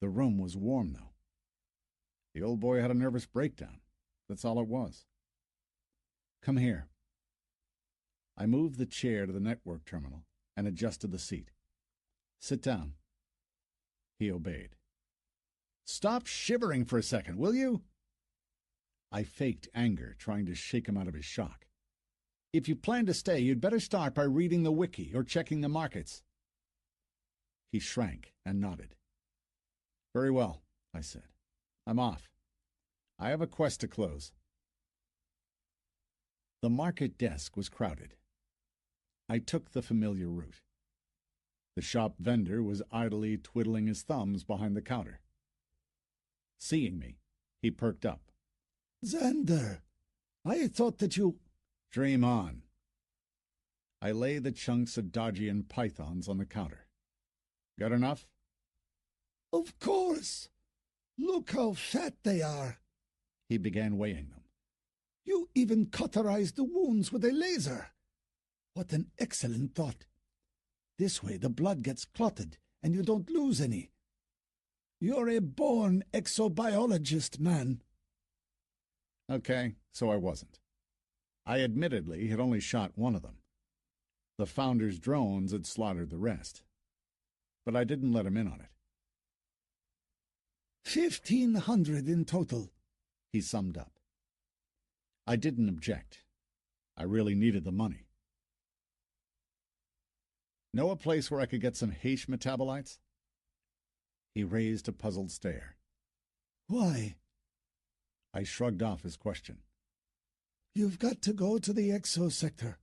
A: The room was warm, though. The old boy had a nervous breakdown. That's all it was. "Come here." I moved the chair to the network terminal and adjusted the seat. "Sit down." He obeyed. "Stop shivering for a second, will you?" I faked anger, trying to shake him out of his shock. "If you plan to stay, you'd better start by reading the wiki or checking the markets." He shrank and nodded. "Very well," I said. "I'm off. I have a quest to close." The market desk was crowded. I took the familiar route. The shop vendor was idly twiddling his thumbs behind the counter. Seeing me, he perked up.
D: "Xander, I thought that you—"
A: "Dream on." I laid the chunks of Dargian pythons on the counter. "Got enough?"
D: "Of course. Look how fat they are."
A: He began weighing them.
D: "You even cauterized the wounds with a laser. What an excellent thought. This way the blood gets clotted and you don't lose any. You're a born exobiologist, man."
A: Okay, so I wasn't. I admittedly had only shot one of them. The founder's drones had slaughtered the rest. But I didn't let him in on it.
D: 1,500 in total,"
A: he summed up. I didn't object. I really needed the money. "Know a place where I could get some Heish metabolites?" He raised a puzzled stare.
D: "Why?"
A: I shrugged off his question.
D: "You've got to go to the exo sector.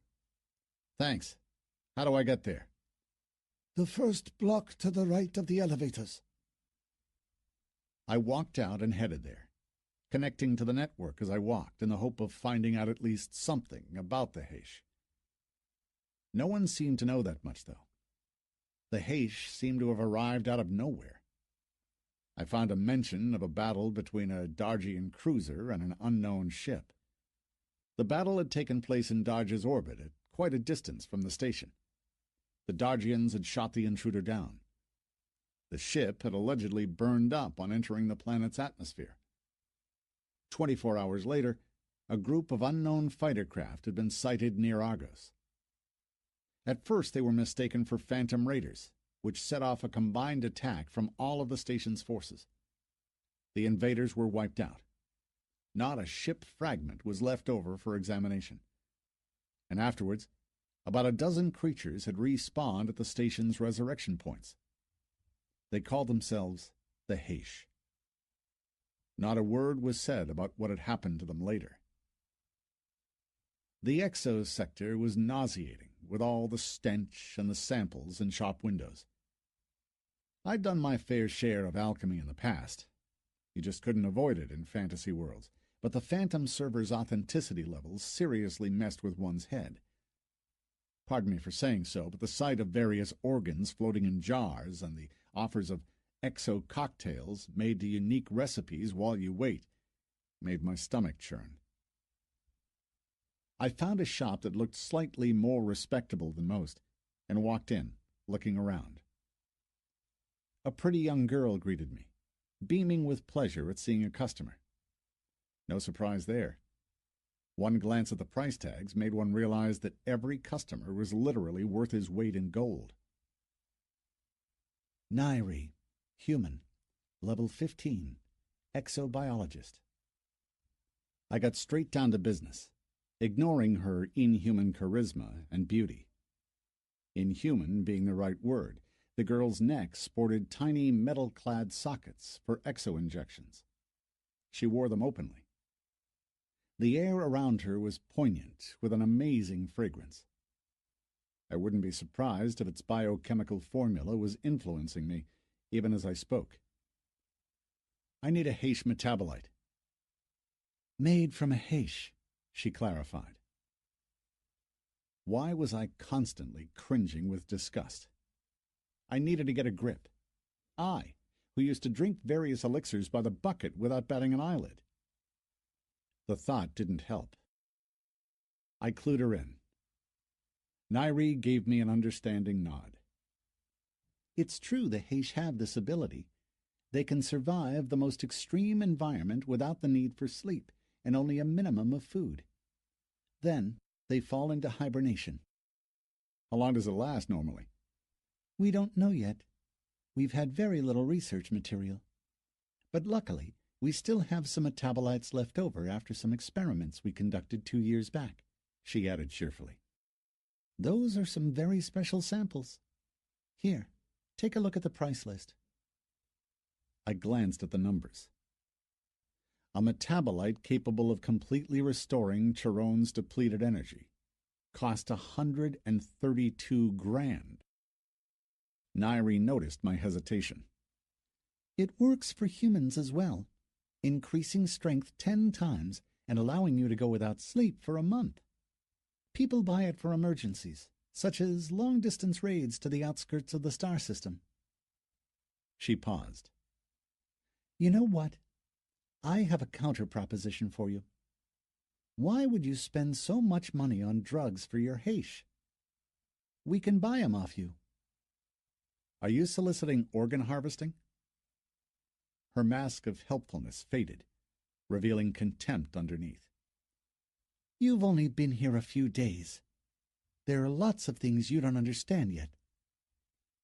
A: "Thanks. How do I get there?"
D: The first block to the right of the elevators."
A: I walked out and headed there, connecting to the network as I walked in the hope of finding out at least something about the Heish. No one seemed to know that much, though. The Heish seemed to have arrived out of nowhere. I found a mention of a battle between a Dargian cruiser and an unknown ship. The battle had taken place in Darge's orbit at quite a distance from the station. The Dargians had shot the intruder down. The ship had allegedly burned up on entering the planet's atmosphere. 24 hours later, a group of unknown fighter craft had been sighted near Argos. At first they were mistaken for Phantom Raiders, which set off a combined attack from all of the station's forces. The invaders were wiped out. Not a ship fragment was left over for examination. And afterwards, about a dozen creatures had respawned at the station's resurrection points. They called themselves the Heish. Not a word was said about what had happened to them later. The exo sector was nauseating, with all the stench and the samples in shop windows. I'd done my fair share of alchemy in the past. You just couldn't avoid it in fantasy worlds, but the Phantom server's authenticity levels seriously messed with one's head. Pardon me for saying so, but the sight of various organs floating in jars and the offers of exo cocktails made to unique recipes while you wait made my stomach churn. I found a shop that looked slightly more respectable than most, and walked in, looking around. A pretty young girl greeted me, beaming with pleasure at seeing a customer. No surprise there. One glance at the price tags made one realize that every customer was literally worth his weight in gold.
C: Nairi, human, level 15, exobiologist.
A: I got straight down to business, ignoring her inhuman charisma and beauty. Inhuman being the right word, the girl's neck sported tiny metal-clad sockets for exo-injections. She wore them openly. The air around her was poignant with an amazing fragrance. I wouldn't be surprised if its biochemical formula was influencing me, even as I spoke. I need a Heish metabolite.
C: Made from a Heish, she clarified.
A: Why was I constantly cringing with disgust? I needed to get a grip. I, who used to drink various elixirs by the bucket without batting an eyelid. The thought didn't help. I clued her in. Nairi gave me an understanding nod.
C: It's true the Heish have this ability. They can survive the most extreme environment without the need for sleep and only a minimum of food. Then they fall into hibernation.
A: How long does it last normally?
C: We don't know yet. We've had very little research material. But luckily, we still have some metabolites left over after some experiments we conducted 2 years back, she added cheerfully. Those are some very special samples. Here, take a look at the price list.
A: I glanced at the numbers. A metabolite capable of completely restoring Chiron's depleted energy cost 132 grand. Nairi noticed my hesitation.
C: It works for humans as well, increasing strength 10 times and allowing you to go without sleep for a month. People buy it for emergencies, such as long-distance raids to the outskirts of the star system.
A: She paused.
C: You know what? I have a counter-proposition for you. Why would you spend so much money on drugs for your Heish? We can buy 'em off you.
A: Are you soliciting organ harvesting? Her mask of helpfulness faded, revealing contempt underneath.
C: You've only been here a few days. There are lots of things you don't understand yet.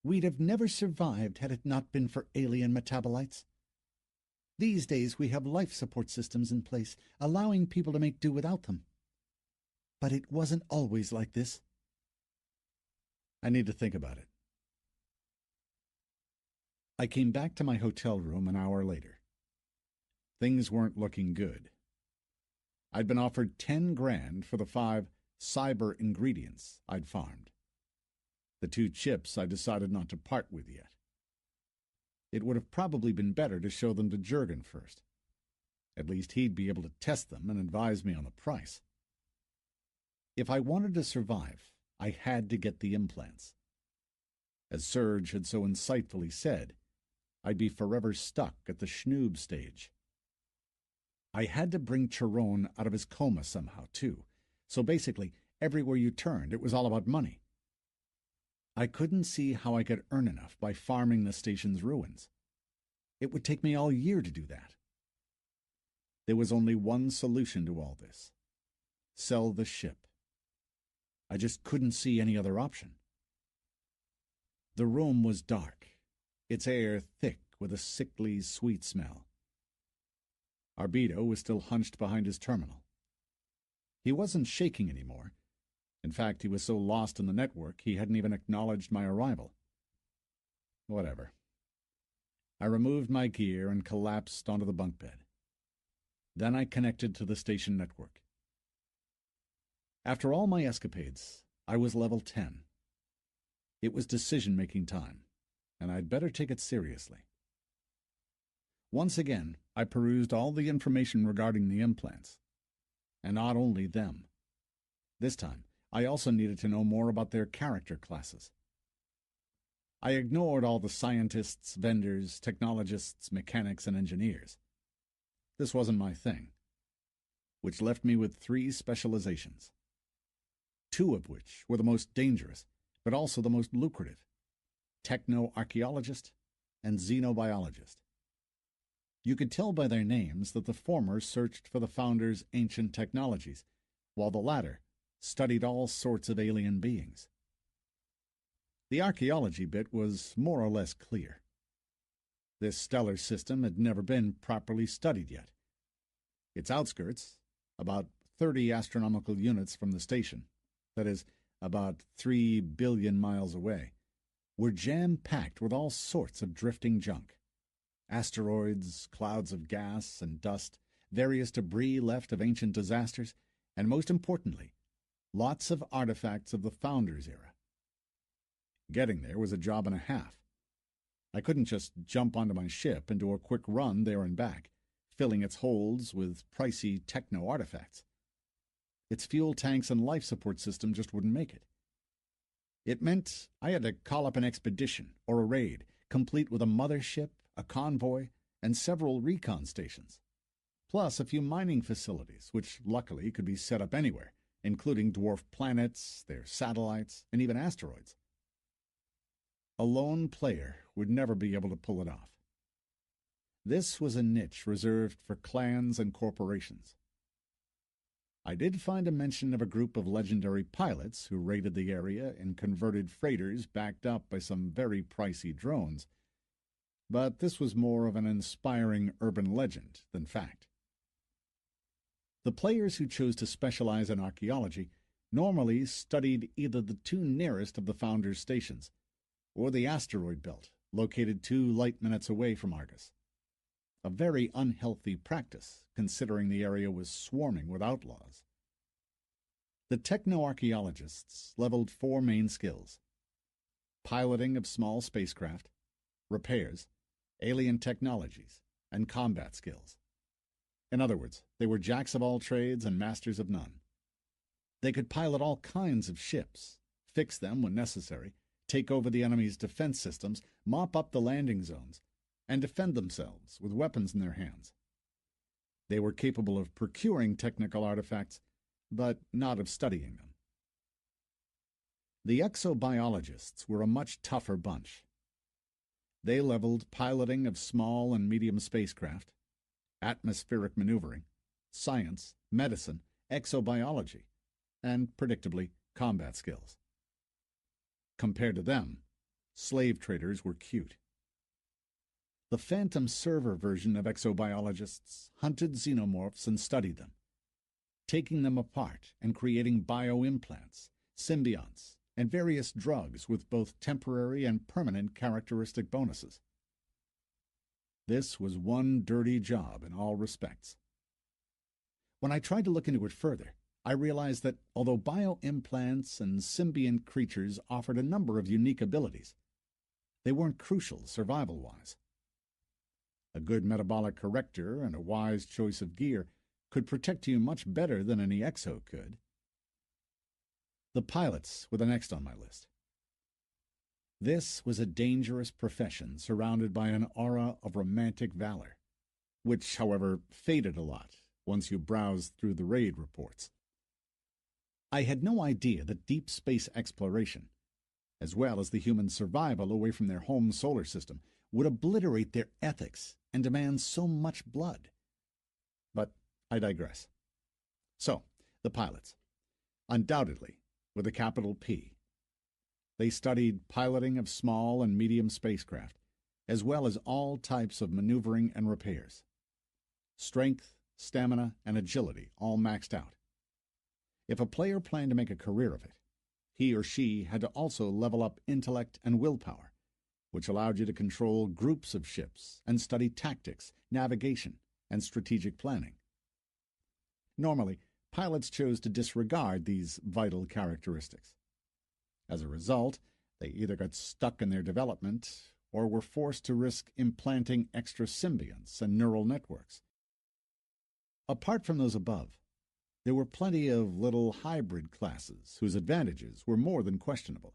C: We'd have never survived had it not been for alien metabolites. These days we have life support systems in place, allowing people to make do without them. But it wasn't always like this.
A: I need to think about it. I came back to my hotel room an hour later. Things weren't looking good. I'd been offered 10 grand for the 5 cyber ingredients I'd farmed. The 2 chips I decided not to part with yet. It would have probably been better to show them to Jurgen first. At least he'd be able to test them and advise me on the price. If I wanted to survive, I had to get the implants. As Serge had so insightfully said, I'd be forever stuck at the schnoob stage. I had to bring Chiron out of his coma somehow, too. So basically, everywhere you turned, it was all about money. I couldn't see how I could earn enough by farming the station's ruins. It would take me all year to do that. There was only one solution to all this. Sell the ship. I just couldn't see any other option. The room was dark, its air thick with a sickly, sweet smell. Arbito was still hunched behind his terminal. He wasn't shaking anymore. In fact, he was so lost in the network he hadn't even acknowledged my arrival. Whatever. I removed my gear and collapsed onto the bunk bed. Then I connected to the station network. After all my escapades, I was level 10. It was decision-making time, and I'd better take it seriously. Once again, I perused all the information regarding the implants. And not only them. This time, I also needed to know more about their character classes. I ignored all the scientists, vendors, technologists, mechanics, and engineers. This wasn't my thing, which left me with 3 specializations. 2 of which were the most dangerous, but also the most lucrative: techno-archaeologist and xenobiologist. You could tell by their names that the former searched for the Founder's ancient technologies, while the latter studied all sorts of alien beings. The archaeology bit was more or less clear. This stellar system had never been properly studied yet. Its outskirts, about 30 astronomical units from the station, that is, about 3 billion miles away, were jam-packed with all sorts of drifting junk. Asteroids, clouds of gas and dust, various debris left of ancient disasters, and most importantly, lots of artifacts of the Founders' era. Getting there was a job and a half. I couldn't just jump onto my ship and do a quick run there and back, filling its holds with pricey techno artifacts. Its fuel tanks and life support system just wouldn't make it. It meant I had to call up an expedition or a raid, complete with a mothership, a convoy, and several recon stations, plus a few mining facilities, which luckily could be set up anywhere, including dwarf planets, their satellites, and even asteroids. A lone player would never be able to pull it off. This was a niche reserved for clans and corporations. I did find a mention of a group of legendary pilots who raided the area in converted freighters backed up by some very pricey drones, but this was more of an inspiring urban legend than fact. The players who chose to specialize in archaeology normally studied either the two nearest of the Founders' stations, or the asteroid belt, located 2 light minutes away from Argus. A very unhealthy practice, considering the area was swarming with outlaws. The techno-archaeologists leveled 4 main skills: piloting of small spacecraft, repairs, alien technologies, and combat skills. In other words, they were jacks of all trades and masters of none. They could pilot all kinds of ships, fix them when necessary, take over the enemy's defense systems, mop up the landing zones, and defend themselves with weapons in their hands. They were capable of procuring technical artifacts, but not of studying them. The exobiologists were a much tougher bunch. They leveled piloting of small and medium spacecraft, atmospheric maneuvering, science, medicine, exobiology, and, predictably, combat skills. Compared to them, slave traders were cute. The Phantom Server version of exobiologists hunted xenomorphs and studied them, taking them apart and creating bioimplants, symbionts, and various drugs with both temporary and permanent characteristic bonuses. This was one dirty job in all respects. When I tried to look into it further, I realized that although bioimplants and symbiont creatures offered a number of unique abilities, they weren't crucial survival-wise. A good metabolic corrector and a wise choice of gear could protect you much better than any exo could. The pilots were the next on my list. This was a dangerous profession surrounded by an aura of romantic valor, which, however, faded a lot once you browsed through the raid reports. I had no idea that deep space exploration, as well as the human survival away from their home solar system, would obliterate their ethics and demand so much blood. But I digress. So, the pilots. Undoubtedly, with a capital P. They studied piloting of small and medium spacecraft, as well as all types of maneuvering and repairs. Strength, stamina, and agility all maxed out. If a player planned to make a career of it, he or she had to also level up intellect and willpower, which allowed you to control groups of ships and study tactics, navigation, and strategic planning. Normally, pilots chose to disregard these vital characteristics. As a result, they either got stuck in their development or were forced to risk implanting extra symbionts and neural networks. Apart from those above, there were plenty of little hybrid classes whose advantages were more than questionable.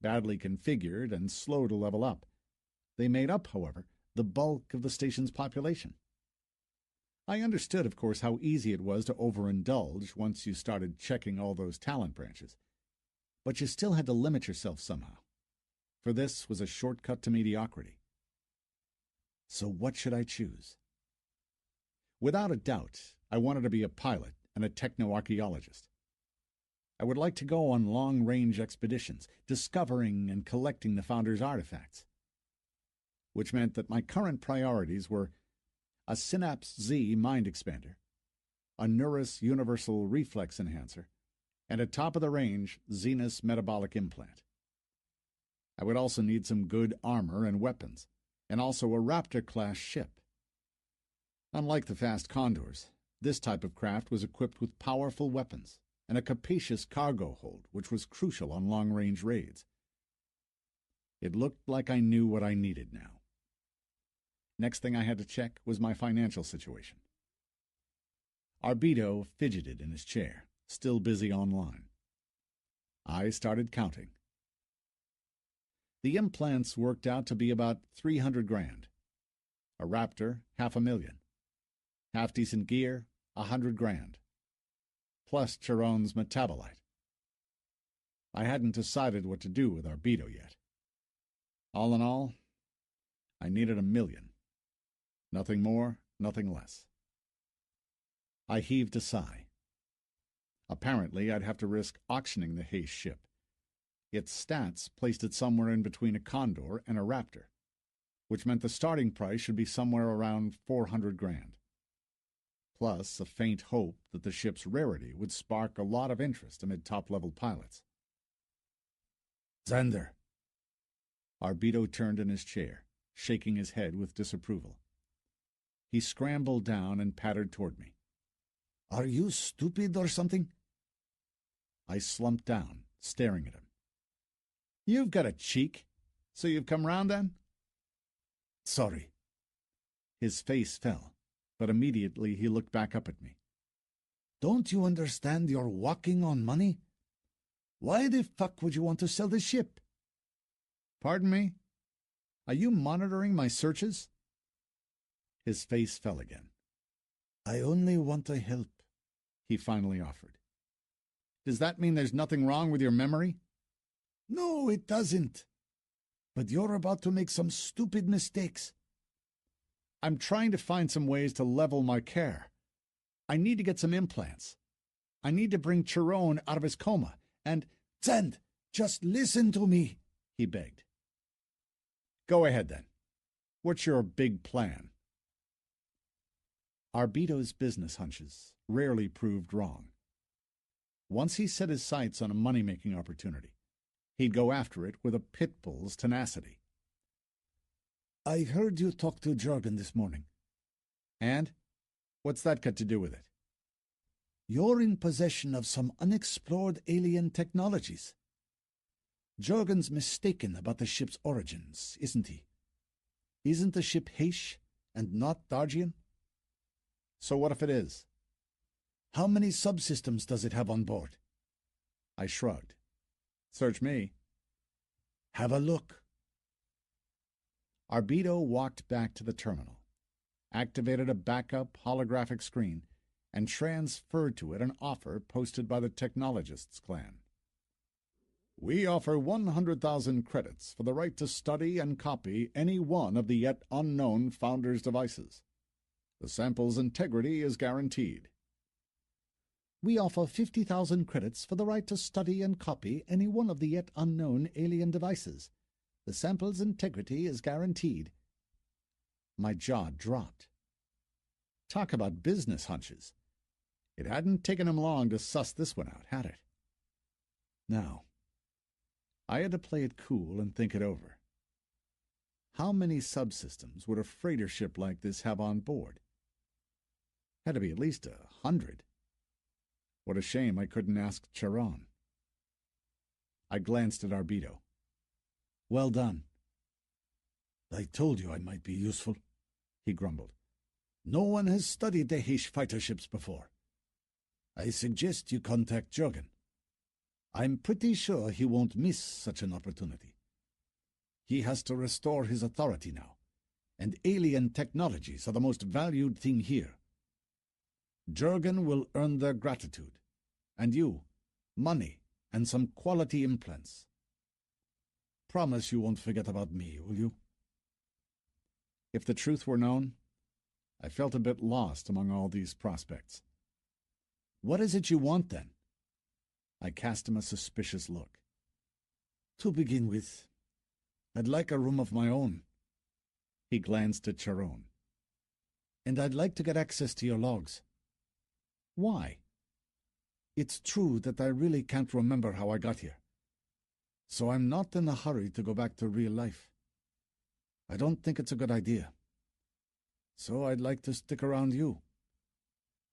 A: Badly configured and slow to level up, they made up, however, the bulk of the station's population. I understood, of course, how easy it was to overindulge once you started checking all those talent branches. But you still had to limit yourself somehow, for this was a shortcut to mediocrity. So what should I choose? Without a doubt, I wanted to be a pilot and a techno-archaeologist. I would like to go on long-range expeditions, discovering and collecting the Founders' artifacts, which meant that my current priorities were a Synapse Z mind expander, a Neurus universal reflex enhancer, and a top-of-the-range Xenus metabolic implant. I would also need some good armor and weapons, and also a Raptor-class ship. Unlike the fast Condors, this type of craft was equipped with powerful weapons and a capacious cargo hold, which was crucial on long-range raids. It looked like I knew what I needed now. Next thing I had to check was my financial situation. Arbito fidgeted in his chair, still busy online. I started counting. The implants worked out to be about 300 grand. A Raptor, $500,000. Half-decent gear, 100 grand. Plus Chiron's metabolite. I hadn't decided what to do with Arbito yet. All in all, I needed $1 million. Nothing more, nothing less. I heaved a sigh. Apparently, I'd have to risk auctioning the Hayes ship. Its stats placed it somewhere in between a Condor and a Raptor, which meant the starting price should be somewhere around 400 grand. Plus a faint hope that the ship's rarity would spark a lot of interest amid top-level pilots.
B: Xander.
A: Arbito turned in his chair, shaking his head with disapproval. He scrambled down and pattered toward me.
B: Are you stupid or something?
A: I slumped down, staring at him. You've got a cheek. So you've come round then?
B: Sorry.
A: His face fell, but immediately he looked back up at me.
B: Don't you understand you're walking on money? Why the fuck would you want to sell the ship?
A: Pardon me? Are you monitoring my searches? His face fell again.
B: I only want to help,
A: he finally offered. Does that mean there's nothing wrong with your memory?
B: No, it doesn't. But you're about to make some stupid mistakes.
A: I'm trying to find some ways to level my care. I need to get some implants. I need to bring Chiron out of his coma, and—
B: Zend, just listen to me,
A: he begged. Go ahead, then. What's your big plan? Arbito's business hunches rarely proved wrong. Once he set his sights on a money-making opportunity, he'd go after it with a pit bull's tenacity.
B: I heard you talk to Jorgen this morning.
A: And? What's that got to do with it?
B: You're in possession of some unexplored alien technologies. Jorgen's mistaken about the ship's origins, isn't he? Isn't the ship Heish and not Dargian?
A: So what if it is?
B: How many subsystems does it have on board?
A: I shrugged. Search me.
B: Have a look.
A: Arbito walked back to the terminal, activated a backup holographic screen, and transferred to it an offer posted by the Technologists clan. We offer 100,000 credits for the right to study and copy any one of the yet unknown Founder's devices. The sample's integrity is guaranteed.
C: We offer 50,000 credits for the right to study and copy any one of the yet unknown alien devices. The sample's integrity is guaranteed.
A: My jaw dropped. Talk about business hunches. It hadn't taken him long to suss this one out, had it? Now, I had to play it cool and think it over. How many subsystems would a freighter ship like this have on board? Had to be at least 100. What a shame I couldn't ask Chiron. I glanced at Arbito.
B: Well done. I told you I might be useful, he grumbled. No one has studied the Heish fighter ships before. I suggest you contact Jorgen. I'm pretty sure he won't miss such an opportunity. He has to restore his authority now, and alien technologies are the most valued thing here. Jorgen will earn their gratitude, and you, money, and some quality implants. Promise you won't forget about me, will you?
A: If the truth were known, I felt a bit lost among all these prospects. What is it you want, then? I cast him a suspicious look.
B: To begin with, I'd like a room of my own.
A: He glanced at Chiron.
B: And I'd like to get access to your logs.
A: Why?
B: It's true that I really can't remember how I got here. So I'm not in a hurry to go back to real life. I don't think it's a good idea. So I'd like to stick around you.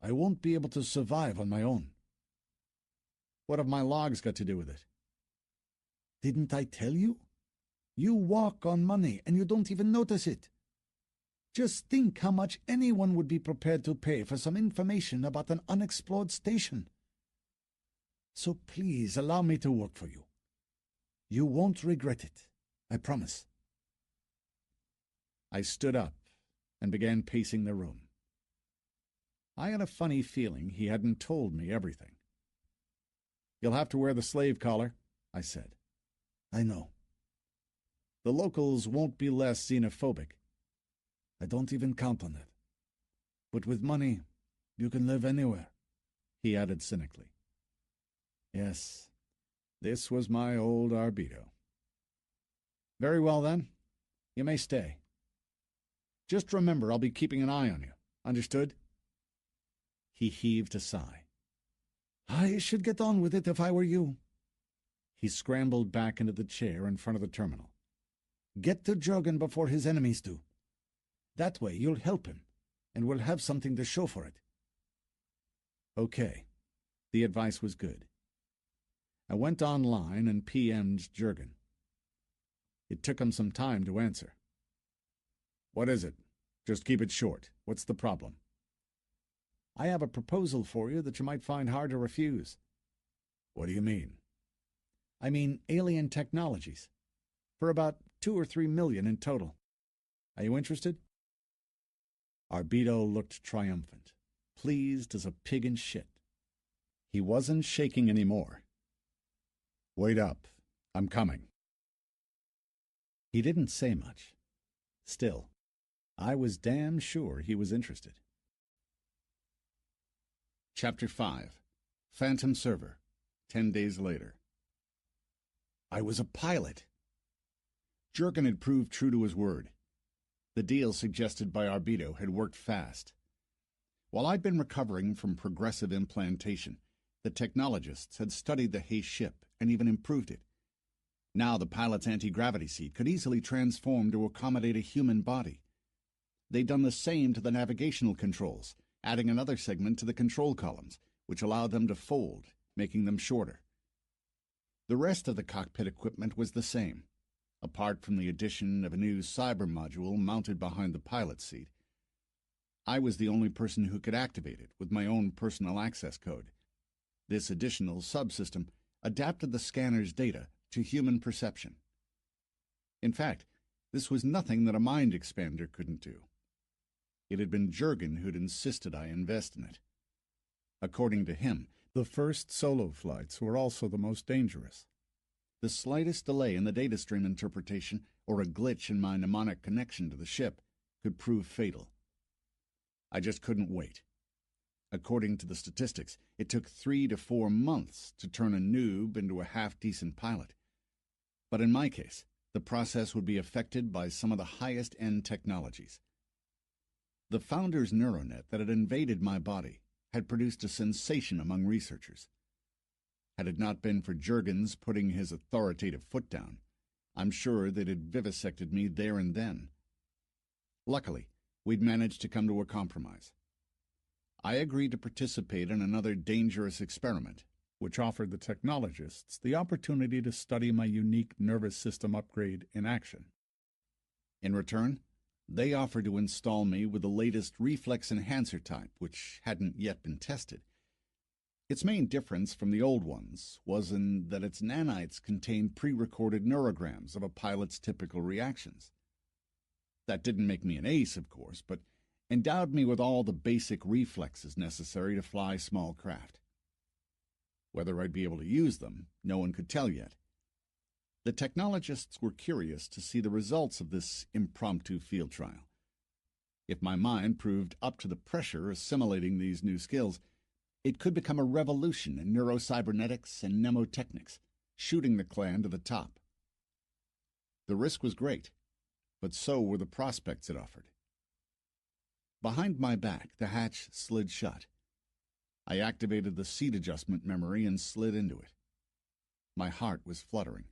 B: I won't be able to survive on my own.
A: What have my logs got to do with it?
B: Didn't I tell you?
D: You walk on money and you don't even notice it. Just think how much anyone would be prepared to pay for some information about an unexplored station. So please allow me to work for you. You won't regret it, I promise.
A: I stood up and began pacing the room. I had a funny feeling he hadn't told me everything. "You'll have to wear the slave collar," I said.
D: I know.
A: "The locals won't be less xenophobic."
D: I don't even count on it. But with money, you can live anywhere,
A: he added cynically.
D: Yes,
A: this was my old Arbido. "Very well, then. You may stay. Just remember I'll be keeping an eye on you. Understood?" He heaved a sigh.
D: I should get on with it if I were you.
A: He scrambled back into the chair in front of the terminal.
D: Get to Jurgen before his enemies do. That way you'll help him, and we'll have something to show for it.
A: Okay. The advice was good. I went online and PM'd Jurgen. It took him some time to answer. "What is it? Just keep it short. What's the problem?" "I have a proposal for you that you might find hard to refuse."
D: What do you mean?
A: "I mean alien technologies. For about 2 or 3 million in total. Are you interested?" Arbido looked triumphant, pleased as a pig in shit. He wasn't shaking anymore. "Wait up. I'm coming." He didn't say much. Still, I was damn sure he was interested. Chapter 5. Phantom Server. 10 days later. I was a pilot. Jurgen had proved true to his word. The deal suggested by Arbido had worked fast. While I'd been recovering from progressive implantation, the technologists had studied the Hayes ship and even improved it. Now the pilot's anti-gravity seat could easily transform to accommodate a human body. They'd done the same to the navigational controls, adding another segment to the control columns, which allowed them to fold, making them shorter. The rest of the cockpit equipment was the same, apart from the addition of a new cyber module mounted behind the pilot's seat. I was the only person who could activate it with my own personal access code. This additional subsystem adapted the scanner's data to human perception. In fact, this was nothing that a mind expander couldn't do. It had been Jurgen who'd insisted I invest in it. According to him, the first solo flights were also the most dangerous. The slightest delay in the data stream interpretation or a glitch in my mnemonic connection to the ship could prove fatal. I just couldn't wait. According to the statistics, it took 3 to 4 months to turn a noob into a half-decent pilot. But in my case, the process would be affected by some of the highest-end technologies. The founder's neuronet that had invaded my body had produced a sensation among researchers. Had it not been for Jurgen's putting his authoritative foot down, I'm sure they'd have vivisected me there and then. Luckily, we'd managed to come to a compromise. I agreed to participate in another dangerous experiment, which offered the technologists the opportunity to study my unique nervous system upgrade in action. In return, they offered to install me with the latest reflex enhancer type, which hadn't yet been tested. Its main difference from the old ones was in that its nanites contained pre-recorded neurograms of a pilot's typical reactions. That didn't make me an ace, of course, but endowed me with all the basic reflexes necessary to fly small craft. Whether I'd be able to use them, no one could tell yet. The technologists were curious to see the results of this impromptu field trial. If my mind proved up to the pressure assimilating these new skills, it could become a revolution in neurocybernetics and mnemotechnics, shooting the clan to the top. The risk was great, but so were the prospects it offered. Behind my back, the hatch slid shut. I activated the seat adjustment memory and slid into it. My heart was fluttering.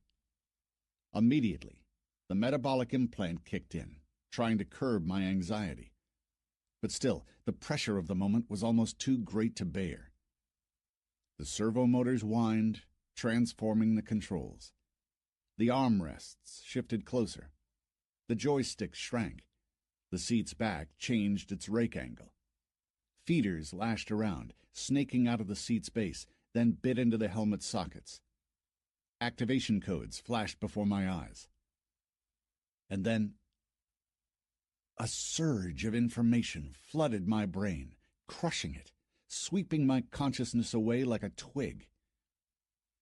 A: Immediately, the metabolic implant kicked in, trying to curb my anxiety. But still, the pressure of the moment was almost too great to bear. The servo motors whined, transforming the controls. The armrests shifted closer. The joystick shrank. The seat's back changed its rake angle. Feeders lashed around, snaking out of the seat's base, then bit into the helmet sockets. Activation codes flashed before my eyes. And then a surge of information flooded my brain, crushing it, sweeping my consciousness away like a twig.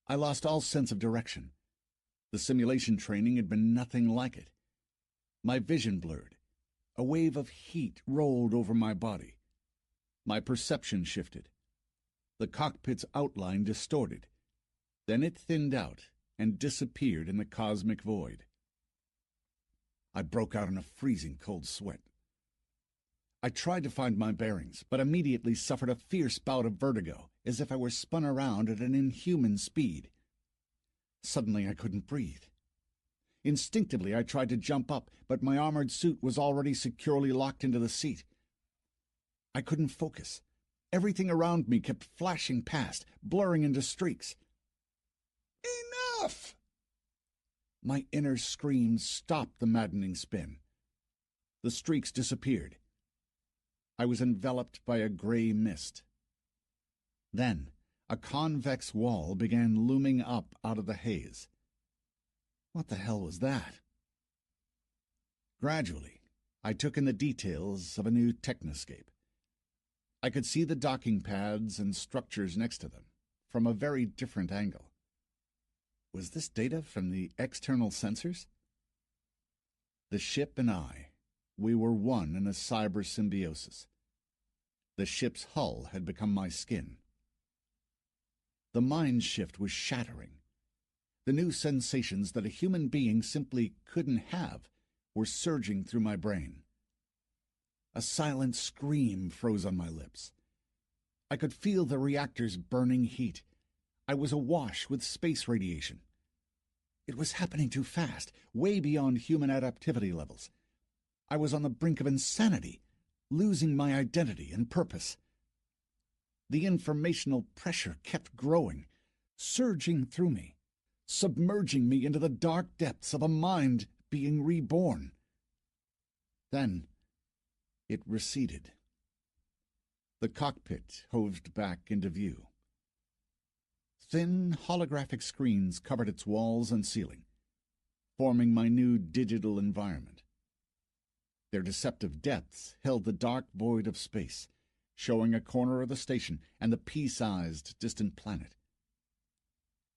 A: I lost all sense of direction. The simulation training had been nothing like it. My vision blurred. A wave of heat rolled over my body. My perception shifted. The cockpit's outline distorted. Then it thinned out and disappeared in the cosmic void. I broke out in a freezing cold sweat. I tried to find my bearings, but immediately suffered a fierce bout of vertigo, as if I were spun around at an inhuman speed. Suddenly I couldn't breathe. Instinctively I tried to jump up, but my armored suit was already securely locked into the seat. I couldn't focus. Everything around me kept flashing past, blurring into streaks. Enough! My inner scream stopped the maddening spin. The streaks disappeared. I was enveloped by a gray mist. Then a convex wall began looming up out of the haze. What the hell was that? Gradually, I took in the details of a new technoscape. I could see the docking pads and structures next to them from a very different angle. Was this data from the external sensors? The ship and I, we were one in a cyber symbiosis. The ship's hull had become my skin. The mind shift was shattering. The new sensations that a human being simply couldn't have were surging through my brain. A silent scream froze on my lips. I could feel the reactor's burning heat. I was awash with space radiation. It was happening too fast, way beyond human adaptivity levels. I was on the brink of insanity, losing my identity and purpose. The informational pressure kept growing, surging through me, submerging me into the dark depths of a mind being reborn. Then it receded. The cockpit hoved back into view. Thin holographic screens covered its walls and ceiling, forming my new digital environment. Their deceptive depths held the dark void of space, showing a corner of the station and the pea-sized distant planet.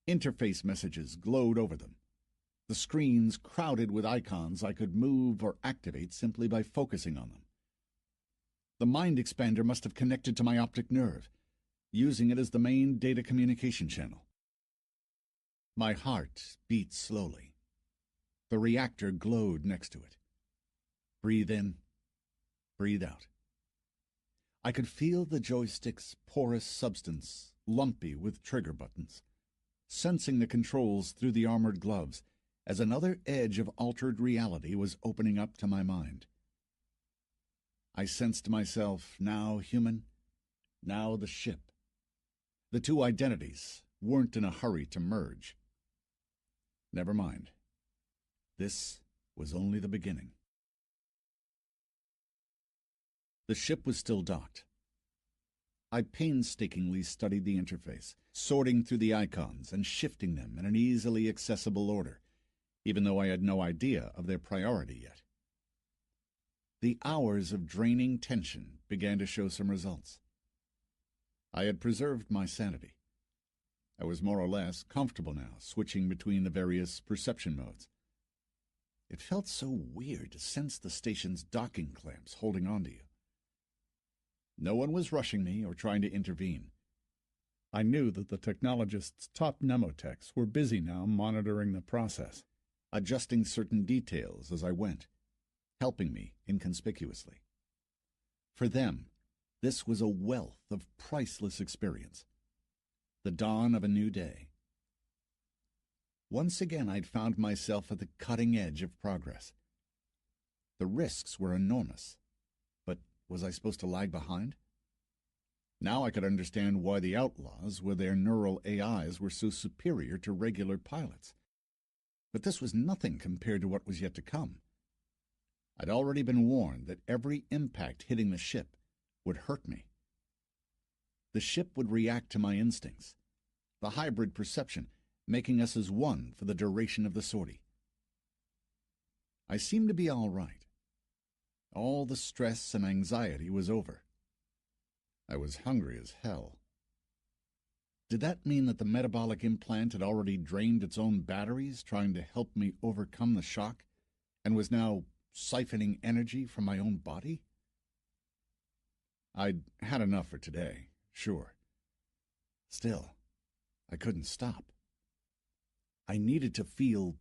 A: Interface messages glowed over them, the screens crowded with icons I could move or activate simply by focusing on them. The mind expander must have connected to my optic nerve, using it as the main data communication channel. My heart beat slowly. The reactor glowed next to it. Breathe in, breathe out. I could feel the joystick's porous substance, lumpy with trigger buttons, sensing the controls through the armored gloves as another edge of altered reality was opening up to my mind. I sensed myself now human, now the ship. The two identities weren't in a hurry to merge. Never mind. This was only the beginning. The ship was still docked. I painstakingly studied the interface, sorting through the icons and shifting them in an easily accessible order, even though I had no idea of their priority yet. The hours of draining tension began to show some results. I had preserved my sanity. I was more or less comfortable now, switching between the various perception modes. It felt so weird to sense the station's docking clamps holding on to you. No one was rushing me or trying to intervene.
B: I knew that the technologists' top nemotechs were busy now monitoring the process,
A: adjusting certain details as I went, helping me inconspicuously. For them, this was a wealth of priceless experience. The dawn of a new day. Once again I'd found myself at the cutting edge of progress. The risks were enormous, but was I supposed to lag behind? Now I could understand why the outlaws with their neural AIs were so superior to regular pilots. But this was nothing compared to what was yet to come. I'd already been warned that every impact hitting the ship would hurt me. The ship would react to my instincts, the hybrid perception, making us as one for the duration of the sortie. I seemed to be all right. All the stress and anxiety was over. I was hungry as hell. Did that mean that the metabolic implant had already drained its own batteries trying to help me overcome the shock, and was now siphoning energy from my own body? I'd had enough for today, sure. Still, I couldn't stop. I needed to feel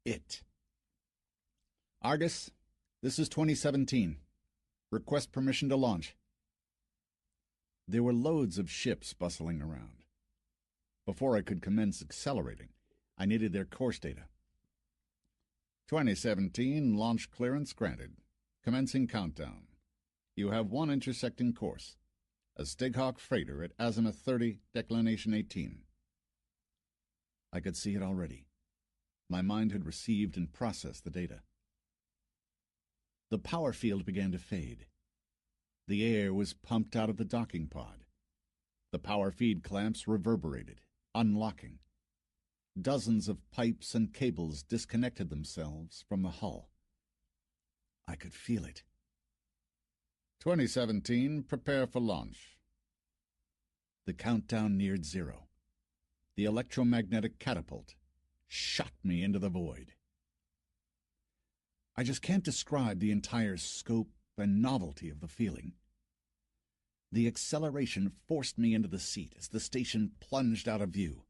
A: it. Argus, this is 2017. Request permission to launch. There were loads of ships bustling around. Before I could commence accelerating, I needed their course data. 2017 launch clearance granted. Commencing countdown. You have one intersecting course. A Stighawk freighter at azimuth 30, declination 18. I could see it already. My mind had received and processed the data. The power field began to fade. The air was pumped out of the docking pod. The power feed clamps reverberated, unlocking. Dozens of pipes and cables disconnected themselves from the hull. I could feel it. 2017, prepare for launch. The countdown neared 0. The electromagnetic catapult shot me into the void. I just can't describe the entire scope and novelty of the feeling. The acceleration forced me into the seat as the station plunged out of view.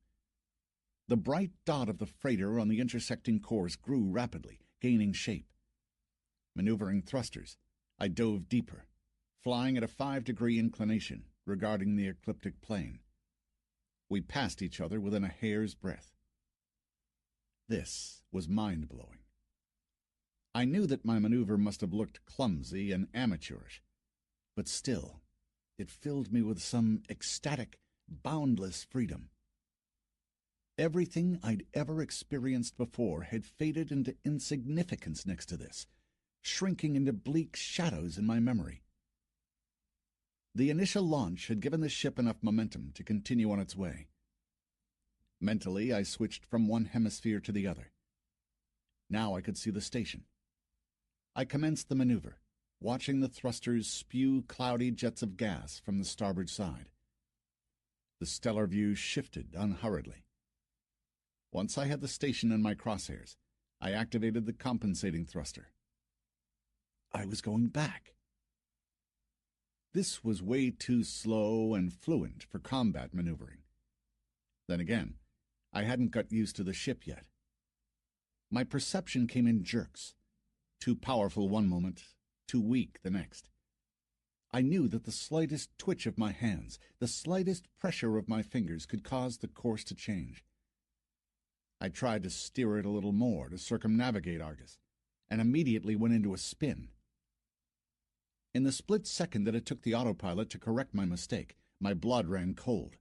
A: The bright dot of the freighter on the intersecting course grew rapidly, gaining shape. Maneuvering thrusters, I dove deeper, flying at a 5-degree inclination regarding the ecliptic plane. We passed each other within a hair's breadth. This was mind-blowing. I knew that my maneuver must have looked clumsy and amateurish, but still, it filled me with some ecstatic, boundless freedom. Everything I'd ever experienced before had faded into insignificance next to this, shrinking into bleak shadows in my memory. The initial launch had given the ship enough momentum to continue on its way. Mentally, I switched from one hemisphere to the other. Now I could see the station. I commenced the maneuver, watching the thrusters spew cloudy jets of gas from the starboard side. The stellar view shifted unhurriedly. Once I had the station in my crosshairs, I activated the compensating thruster. I was going back. This was way too slow and fluent for combat maneuvering. Then again, I hadn't got used to the ship yet. My perception came in jerks, too powerful one moment, too weak the next. I knew that the slightest twitch of my hands, the slightest pressure of my fingers could cause the course to change. I tried to steer it a little more to circumnavigate Argus, and immediately went into a spin. In the split second that it took the autopilot to correct my mistake, my blood ran cold.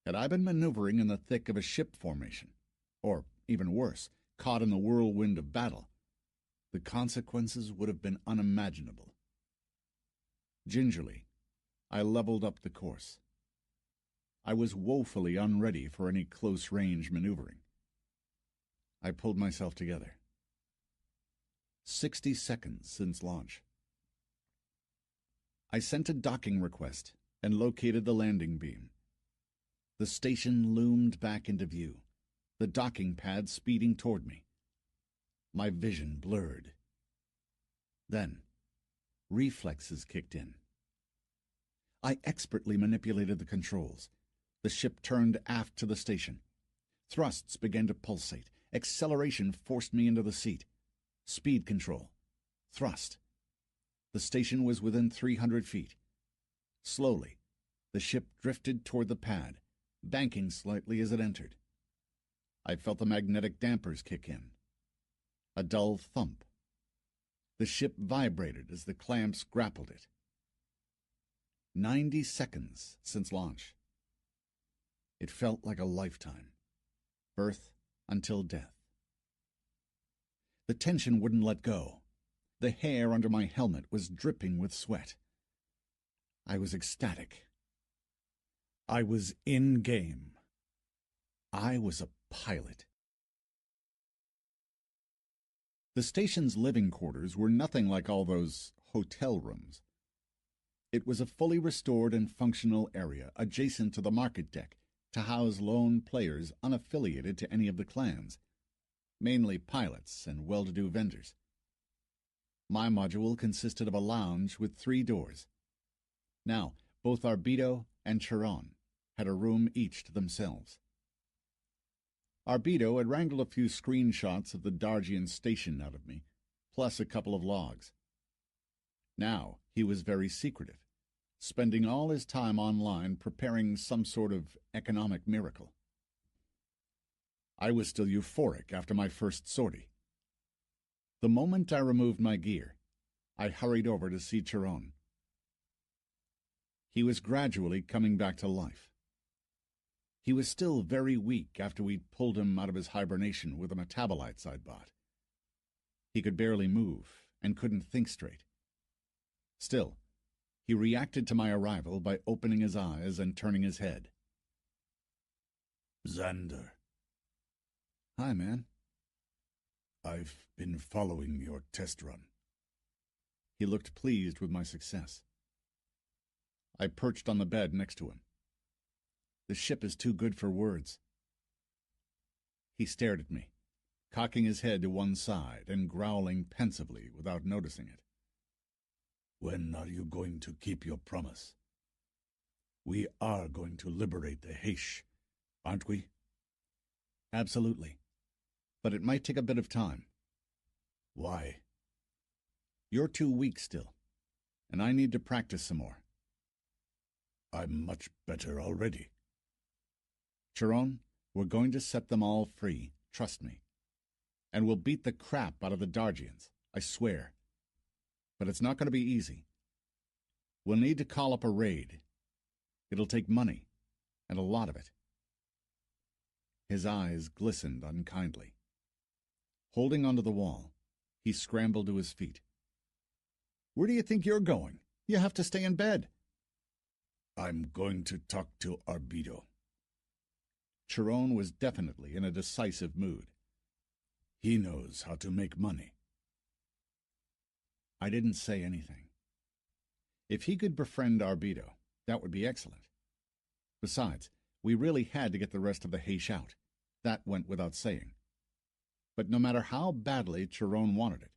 A: Had I been maneuvering in the thick of a ship formation, or, even worse, caught in the whirlwind of battle, the consequences would have been unimaginable. Gingerly, I leveled up the course. I was woefully unready for any close-range maneuvering. I pulled myself together. 60 seconds since launch. I sent a docking request and located the landing beam. The station loomed back into view, the docking pad speeding toward me. My vision blurred. Then, reflexes kicked in. I expertly manipulated the controls. The ship turned aft to the station. Thrusts began to pulsate. Acceleration forced me into the seat. Speed control. Thrust. The station was within 300 feet. Slowly, the ship drifted toward the pad, banking slightly as it entered. I felt the magnetic dampers kick in. A dull thump. The ship vibrated as the clamps grappled it. 90 seconds since launch. It felt like a lifetime. Birth until death. The tension wouldn't let go. The hair under my helmet was dripping with sweat. I was ecstatic. I was in game. I was a pilot. The station's living quarters were nothing like all those hotel rooms. It was a fully restored and functional area adjacent to the market deck to house lone players unaffiliated to any of the clans, mainly pilots and well-to-do vendors. My module consisted of a lounge with 3 doors. Now, both Arbido and Chiron had a room each to themselves. Arbido had wrangled a few screenshots of the Dargian station out of me, plus a couple of logs. Now he was very secretive, spending all his time online preparing some sort of economic miracle. I was still euphoric after my first sortie. The moment I removed my gear, I hurried over to see Chiron. He was gradually coming back to life. He was still very weak after we'd pulled him out of his hibernation with the metabolites I'd bought. He could barely move and couldn't think straight. Still, he reacted to my arrival by opening his eyes and turning his head.
B: Xander,
A: "Hi, man."
B: I've been following your test run.
A: He looked pleased with my success. I perched on the bed next to him. "The ship is too good for words." He stared at me, cocking his head to one side and growling pensively without noticing it.
B: When are you going to keep your promise? We are going to liberate the Heish, aren't we?
A: "Absolutely. But it might take a bit of time."
B: Why?
A: "You're too weak still, and I need to practice some more."
B: I'm much better already.
A: "Chiron, we're going to set them all free, trust me. And we'll beat the crap out of the Dargians, I swear. But it's not going to be easy. We'll need to call up a raid. It'll take money, and a lot of it." His eyes glistened unkindly. Holding onto the wall, he scrambled to his feet. "Where do you think you're going? You have to stay in bed."
B: I'm going to talk to Arbido.
A: Chiron was definitely in a decisive mood.
B: He knows how to make money.
A: I didn't say anything. If he could befriend Arbido, that would be excellent. Besides, we really had to get the rest of the Heish out. That went without saying. But no matter how badly Chiron wanted it,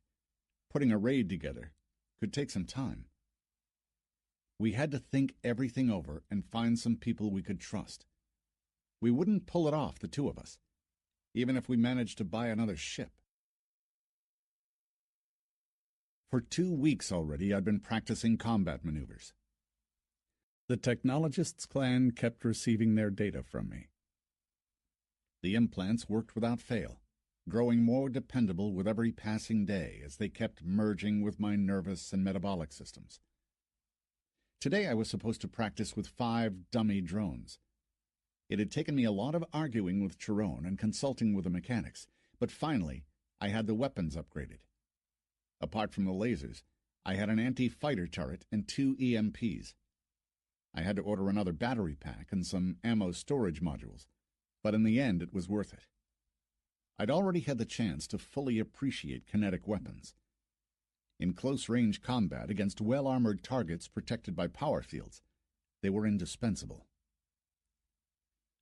A: putting a raid together could take some time. We had to think everything over and find some people we could trust. We wouldn't pull it off, the two of us, even if we managed to buy another ship. For 2 weeks already, I'd been practicing combat maneuvers. The Technologists' clan kept receiving their data from me. The implants worked without fail, growing more dependable with every passing day as they kept merging with my nervous and metabolic systems. Today I was supposed to practice with 5 dummy drones. It had taken me a lot of arguing with Chiron and consulting with the mechanics, but finally I had the weapons upgraded. Apart from the lasers, I had an anti-fighter turret and 2 EMPs. I had to order another battery pack and some ammo storage modules, but in the end it was worth it. I'd already had the chance to fully appreciate kinetic weapons. In close-range combat against well-armored targets protected by power fields, they were indispensable.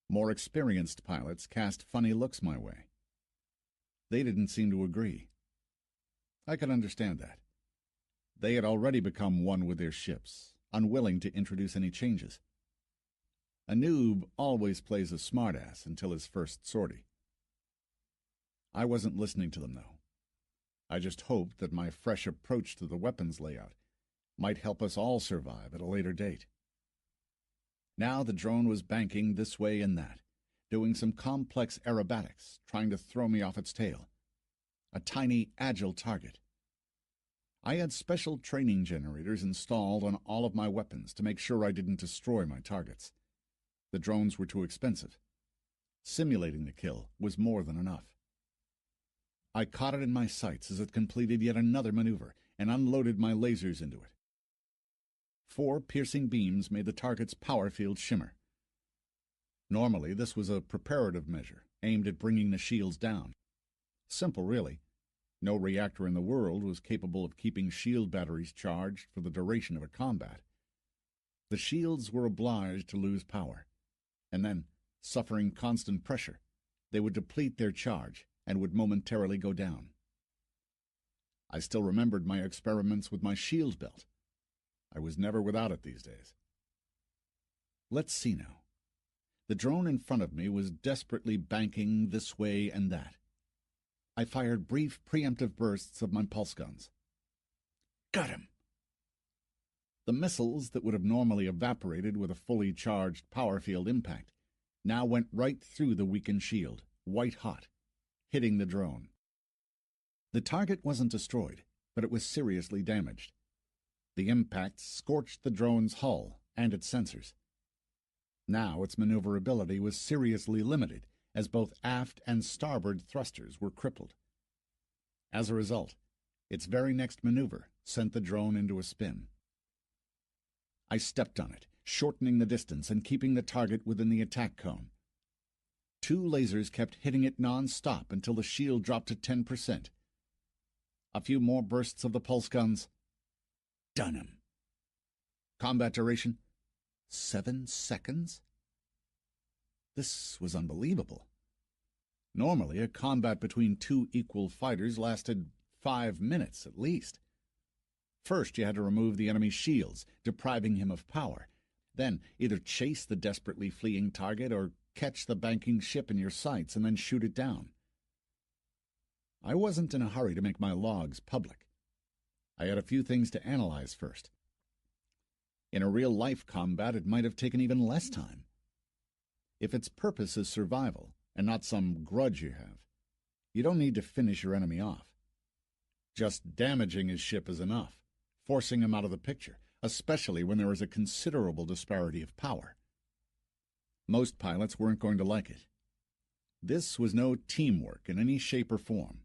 A: More experienced pilots cast funny looks my way. They didn't seem to agree. I could understand that. They had already become one with their ships, unwilling to introduce any changes. A noob always plays a smartass until his first sortie. I wasn't listening to them, though. I just hoped that my fresh approach to the weapons layout might help us all survive at a later date. Now the drone was banking this way and that, doing some complex aerobatics, trying to throw me off its tail. A tiny, agile target. I had special training generators installed on all of my weapons to make sure I didn't destroy my targets. The drones were too expensive. Simulating the kill was more than enough. I caught it in my sights as it completed yet another maneuver and unloaded my lasers into it. 4 piercing beams made the target's power field shimmer. Normally, this was a preparative measure aimed at bringing the shields down. Simple, really. No reactor in the world was capable of keeping shield batteries charged for the duration of a combat. The shields were obliged to lose power, and then, suffering constant pressure, they would deplete their charge and would momentarily go down. I still remembered my experiments with my shield belt. I was never without it these days. Let's see now. The drone in front of me was desperately banking this way and that. I fired brief preemptive bursts of my pulse guns. Got him! The missiles that would have normally evaporated with a fully charged power field impact now went right through the weakened shield, white hot, hitting the drone. The target wasn't destroyed, but it was seriously damaged. The impact scorched the drone's hull and its sensors. Now its maneuverability was seriously limited, as both aft and starboard thrusters were crippled. As a result, its very next maneuver sent the drone into a spin. I stepped on it, shortening the distance and keeping the target within the attack cone. 2 lasers kept hitting it non-stop until the shield dropped to 10%. A few more bursts of the pulse guns. Done him. Combat duration? 7 seconds? This was unbelievable. Normally, a combat between 2 equal fighters lasted 5 minutes at least. First, you had to remove the enemy's shields, depriving him of power. Then, either chase the desperately fleeing target or catch the banking ship in your sights and then shoot it down. I wasn't in a hurry to make my logs public. I had a few things to analyze first. In a real-life combat, it might have taken even less time. If its purpose is survival, and not some grudge you have, you don't need to finish your enemy off. Just damaging his ship is enough, forcing him out of the picture, especially when there is a considerable disparity of power. Most pilots weren't going to like it. This was no teamwork in any shape or form.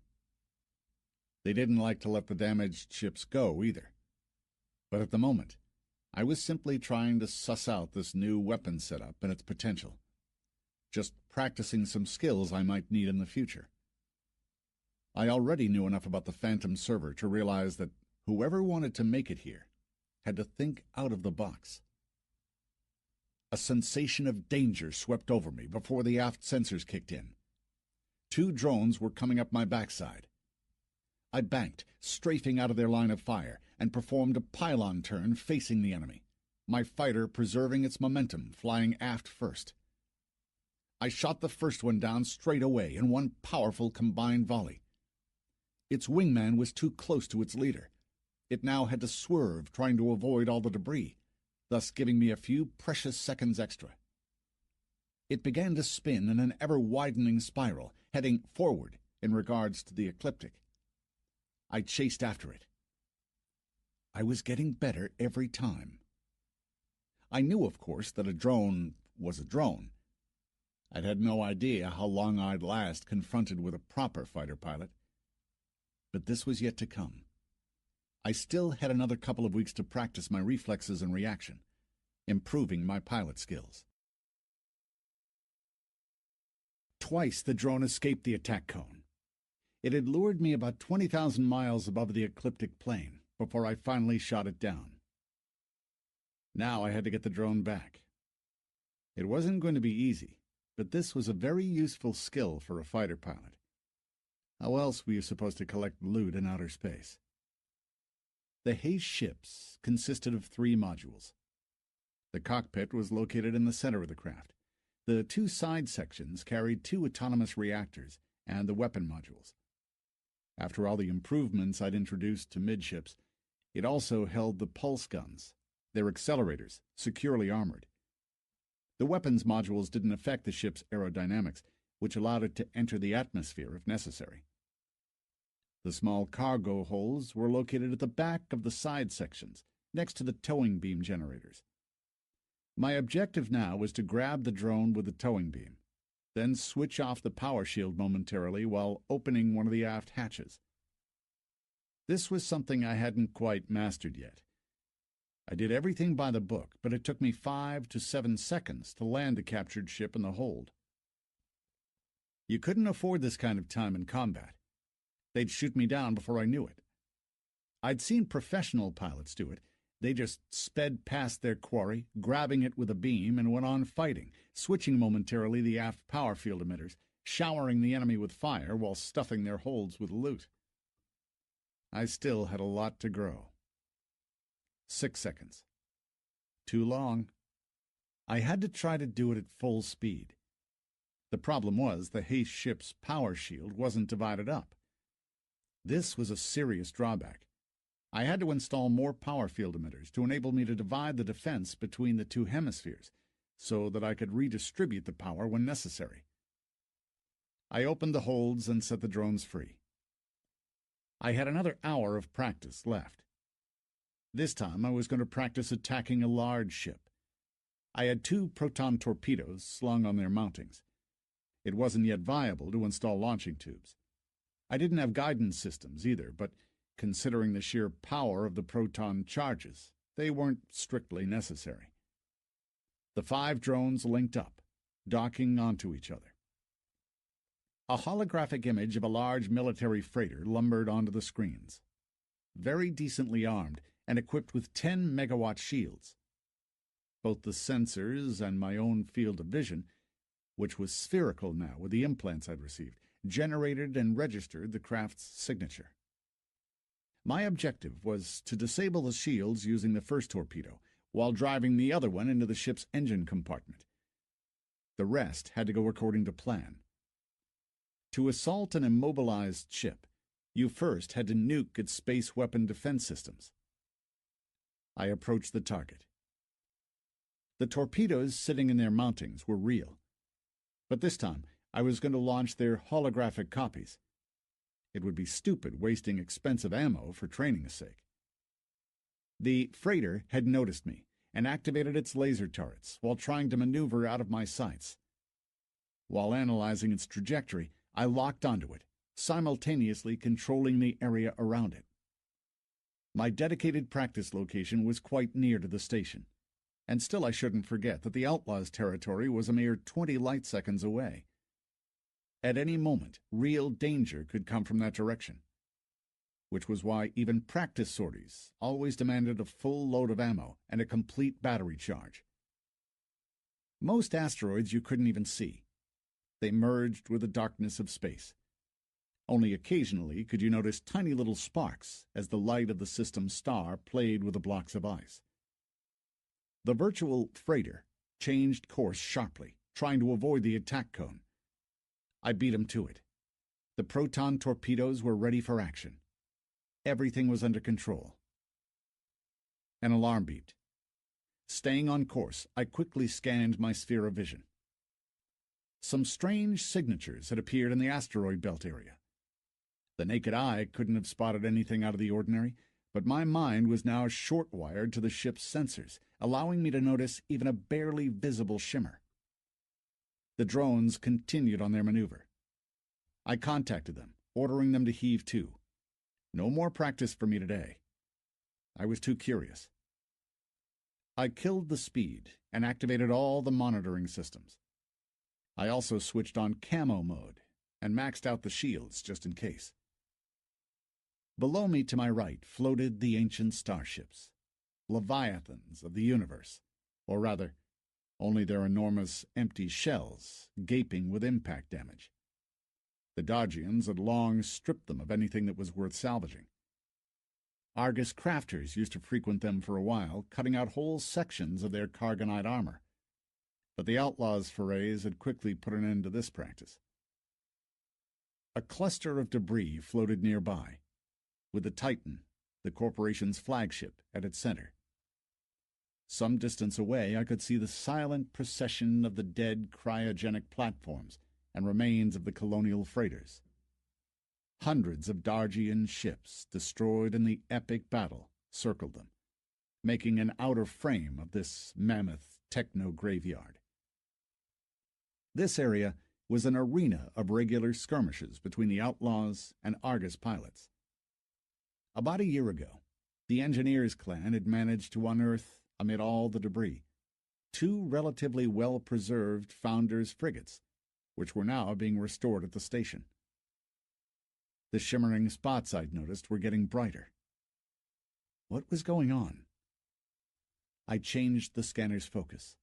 A: They didn't like to let the damaged ships go either. But at the moment, I was simply trying to suss out this new weapon setup and its potential. Just practicing some skills I might need in the future. I already knew enough about the Phantom server to realize that whoever wanted to make it here had to think out of the box. A sensation of danger swept over me before the aft sensors kicked in. 2 drones were coming up my backside. I banked, strafing out of their line of fire, and performed a pylon turn facing the enemy, my fighter preserving its momentum, flying aft first. I shot the first one down straight away in one powerful combined volley. Its wingman was too close to its leader. It now had to swerve, trying to avoid all the debris, thus giving me a few precious seconds extra. It began to spin in an ever-widening spiral, heading forward in regards to the ecliptic. I chased after it. I was getting better every time. I knew, of course, that a drone was a drone. I'd had no idea how long I'd last confronted with a proper fighter pilot. But this was yet to come. I still had another couple of weeks to practice my reflexes and reaction, improving my pilot skills. Twice the drone escaped the attack cone. It had lured me about 20,000 miles above the ecliptic plane before I finally shot it down. Now I had to get the drone back. It wasn't going to be easy, but this was a very useful skill for a fighter pilot. How else were you supposed to collect loot in outer space? The Hayes ships consisted of 3 modules. The cockpit was located in the center of the craft. The 2 side sections carried 2 autonomous reactors and the weapon modules. After all the improvements I'd introduced to midships, it also held the pulse guns, their accelerators, securely armored. The weapons modules didn't affect the ship's aerodynamics, which allowed it to enter the atmosphere if necessary. The small cargo holds were located at the back of the side sections, next to the towing beam generators. My objective now was to grab the drone with the towing beam, then switch off the power shield momentarily while opening one of the aft hatches. This was something I hadn't quite mastered yet. I did everything by the book, but it took me 5 to 7 seconds to land the captured ship in the hold. You couldn't afford this kind of time in combat. They'd shoot me down before I knew it. I'd seen professional pilots do it. They just sped past their quarry, grabbing it with a beam, and went on fighting, switching momentarily the aft power field emitters, showering the enemy with fire while stuffing their holds with loot. I still had a lot to grow. 6 seconds. Too long. I had to try to do it at full speed. The problem was the Haste ship's power shield wasn't divided up. This was a serious drawback. I had to install more power field emitters to enable me to divide the defense between the two hemispheres, so that I could redistribute the power when necessary. I opened the holds and set the drones free. I had another hour of practice left. This time I was going to practice attacking a large ship. I had 2 proton torpedoes slung on their mountings. It wasn't yet viable to install launching tubes. I didn't have guidance systems either, but considering the sheer power of the proton charges, they weren't strictly necessary. The 5 drones linked up, docking onto each other. A holographic image of a large military freighter lumbered onto the screens. Very decently armed and equipped with 10 megawatt shields. Both the sensors and my own field of vision, which was spherical now with the implants I'd received, generated and registered the craft's signature. My objective was to disable the shields using the first torpedo, while driving the other one into the ship's engine compartment. The rest had to go according to plan. To assault an immobilized ship, you first had to nuke its space weapon defense systems. I approached the target. The torpedoes sitting in their mountings were real, but this time I was going to launch their holographic copies. It would be stupid wasting expensive ammo for training's sake. The freighter had noticed me and activated its laser turrets while trying to maneuver out of my sights. While analyzing its trajectory, I locked onto it, simultaneously controlling the area around it. My dedicated practice location was quite near to the station, and still I shouldn't forget that the Outlaws' territory was a mere 20 light seconds away. At any moment, real danger could come from that direction, which was why even practice sorties always demanded a full load of ammo and a complete battery charge. Most asteroids you couldn't even see. They merged with the darkness of space. Only occasionally could you notice tiny little sparks as the light of the system's star played with the blocks of ice. The virtual freighter changed course sharply, trying to avoid the attack cone. I beat him to it. The proton torpedoes were ready for action. Everything was under control. An alarm beeped. Staying on course, I quickly scanned my sphere of vision. Some strange signatures had appeared in the asteroid belt area. The naked eye couldn't have spotted anything out of the ordinary, but my mind was now short-wired to the ship's sensors, allowing me to notice even a barely visible shimmer. The drones continued on their maneuver. I contacted them, ordering them to heave to. No more practice for me today. I was too curious. I killed the speed and activated all the monitoring systems. I also switched on camo mode and maxed out the shields just in case. Below me to my right floated the ancient starships, leviathans of the universe, or rather, only their enormous empty shells gaping with impact damage. The Dargians had long stripped them of anything that was worth salvaging. Argus crafters used to frequent them for a while, cutting out whole sections of their Cargonite armor. But the Outlaws' forays had quickly put an end to this practice. A cluster of debris floated nearby, with the Titan, the corporation's flagship, at its center. Some distance away I could see the silent procession of the dead cryogenic platforms and remains of the colonial freighters. Hundreds of Dargian ships, destroyed in the epic battle, circled them, making an outer frame of this mammoth techno-graveyard. This area was an arena of regular skirmishes between the Outlaws and Argus pilots. About a year ago, the Engineers clan had managed to unearth, amid all the debris, two relatively well-preserved Founders frigates, which were now being restored at the station. The shimmering spots I'd noticed were getting brighter. What was going on? I changed the scanner's focus.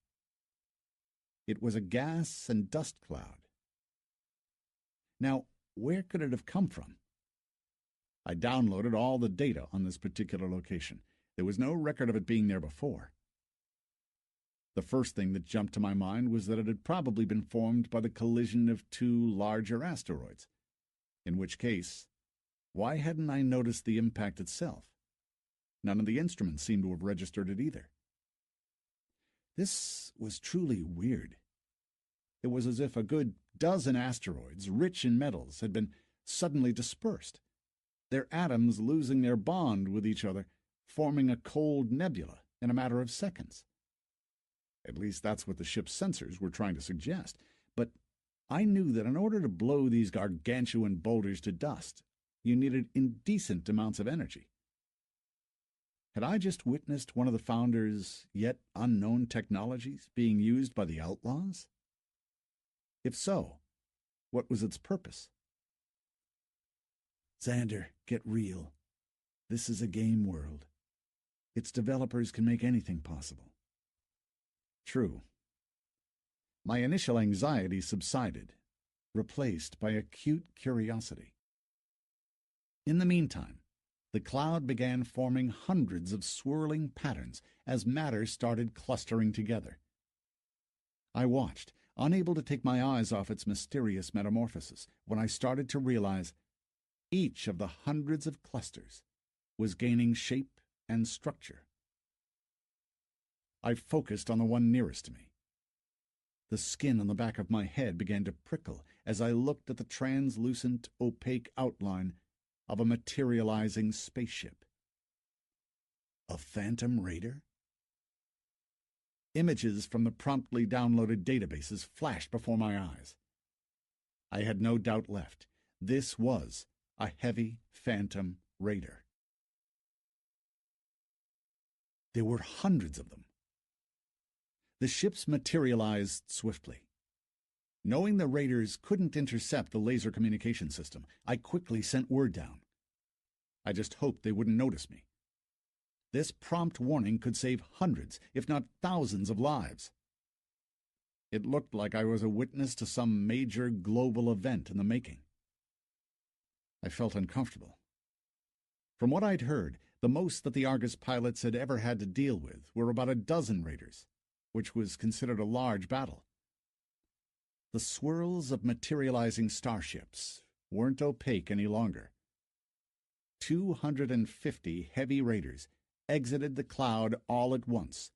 A: It was a gas and dust cloud. Now, where could it have come from? I downloaded all the data on this particular location. There was no record of it being there before. The first thing that jumped to my mind was that it had probably been formed by the collision of two larger asteroids, in which case, why hadn't I noticed the impact itself? None of the instruments seemed to have registered it either. This was truly weird. It was as if a good dozen asteroids, rich in metals, had been suddenly dispersed, their atoms losing their bond with each other, forming a cold nebula in a matter of seconds. At least that's what the ship's sensors were trying to suggest. But I knew that in order to blow these gargantuan boulders to dust, you needed indecent amounts of energy. Had I just witnessed one of the Founders' yet unknown technologies being used by the Outlaws? If so, what was its purpose?
D: Xander, get real. This is a game world. Its developers can make anything possible.
A: True. My initial anxiety subsided, replaced by acute curiosity. In the meantime, the cloud began forming hundreds of swirling patterns as matter started clustering together. I watched, unable to take my eyes off its mysterious metamorphosis, when I started to realize each of the hundreds of clusters was gaining shape and structure. I focused on the one nearest to me. The skin on the back of my head began to prickle as I looked at the translucent, opaque outline of a materializing spaceship. A Phantom Raider? Images from the promptly downloaded databases flashed before my eyes. I had no doubt left. This was a heavy Phantom Raider. There were hundreds of them. The ships materialized swiftly. Knowing the raiders couldn't intercept the laser communication system, I quickly sent word down. I just hoped they wouldn't notice me. This prompt warning could save hundreds, if not thousands, of lives. It looked like I was a witness to some major global event in the making. I felt uncomfortable. From what I'd heard, the most that the Argus pilots had ever had to deal with were about a dozen raiders, which was considered a large battle. The swirls of materializing starships weren't opaque any longer. 250 heavy raiders exited the cloud all at once,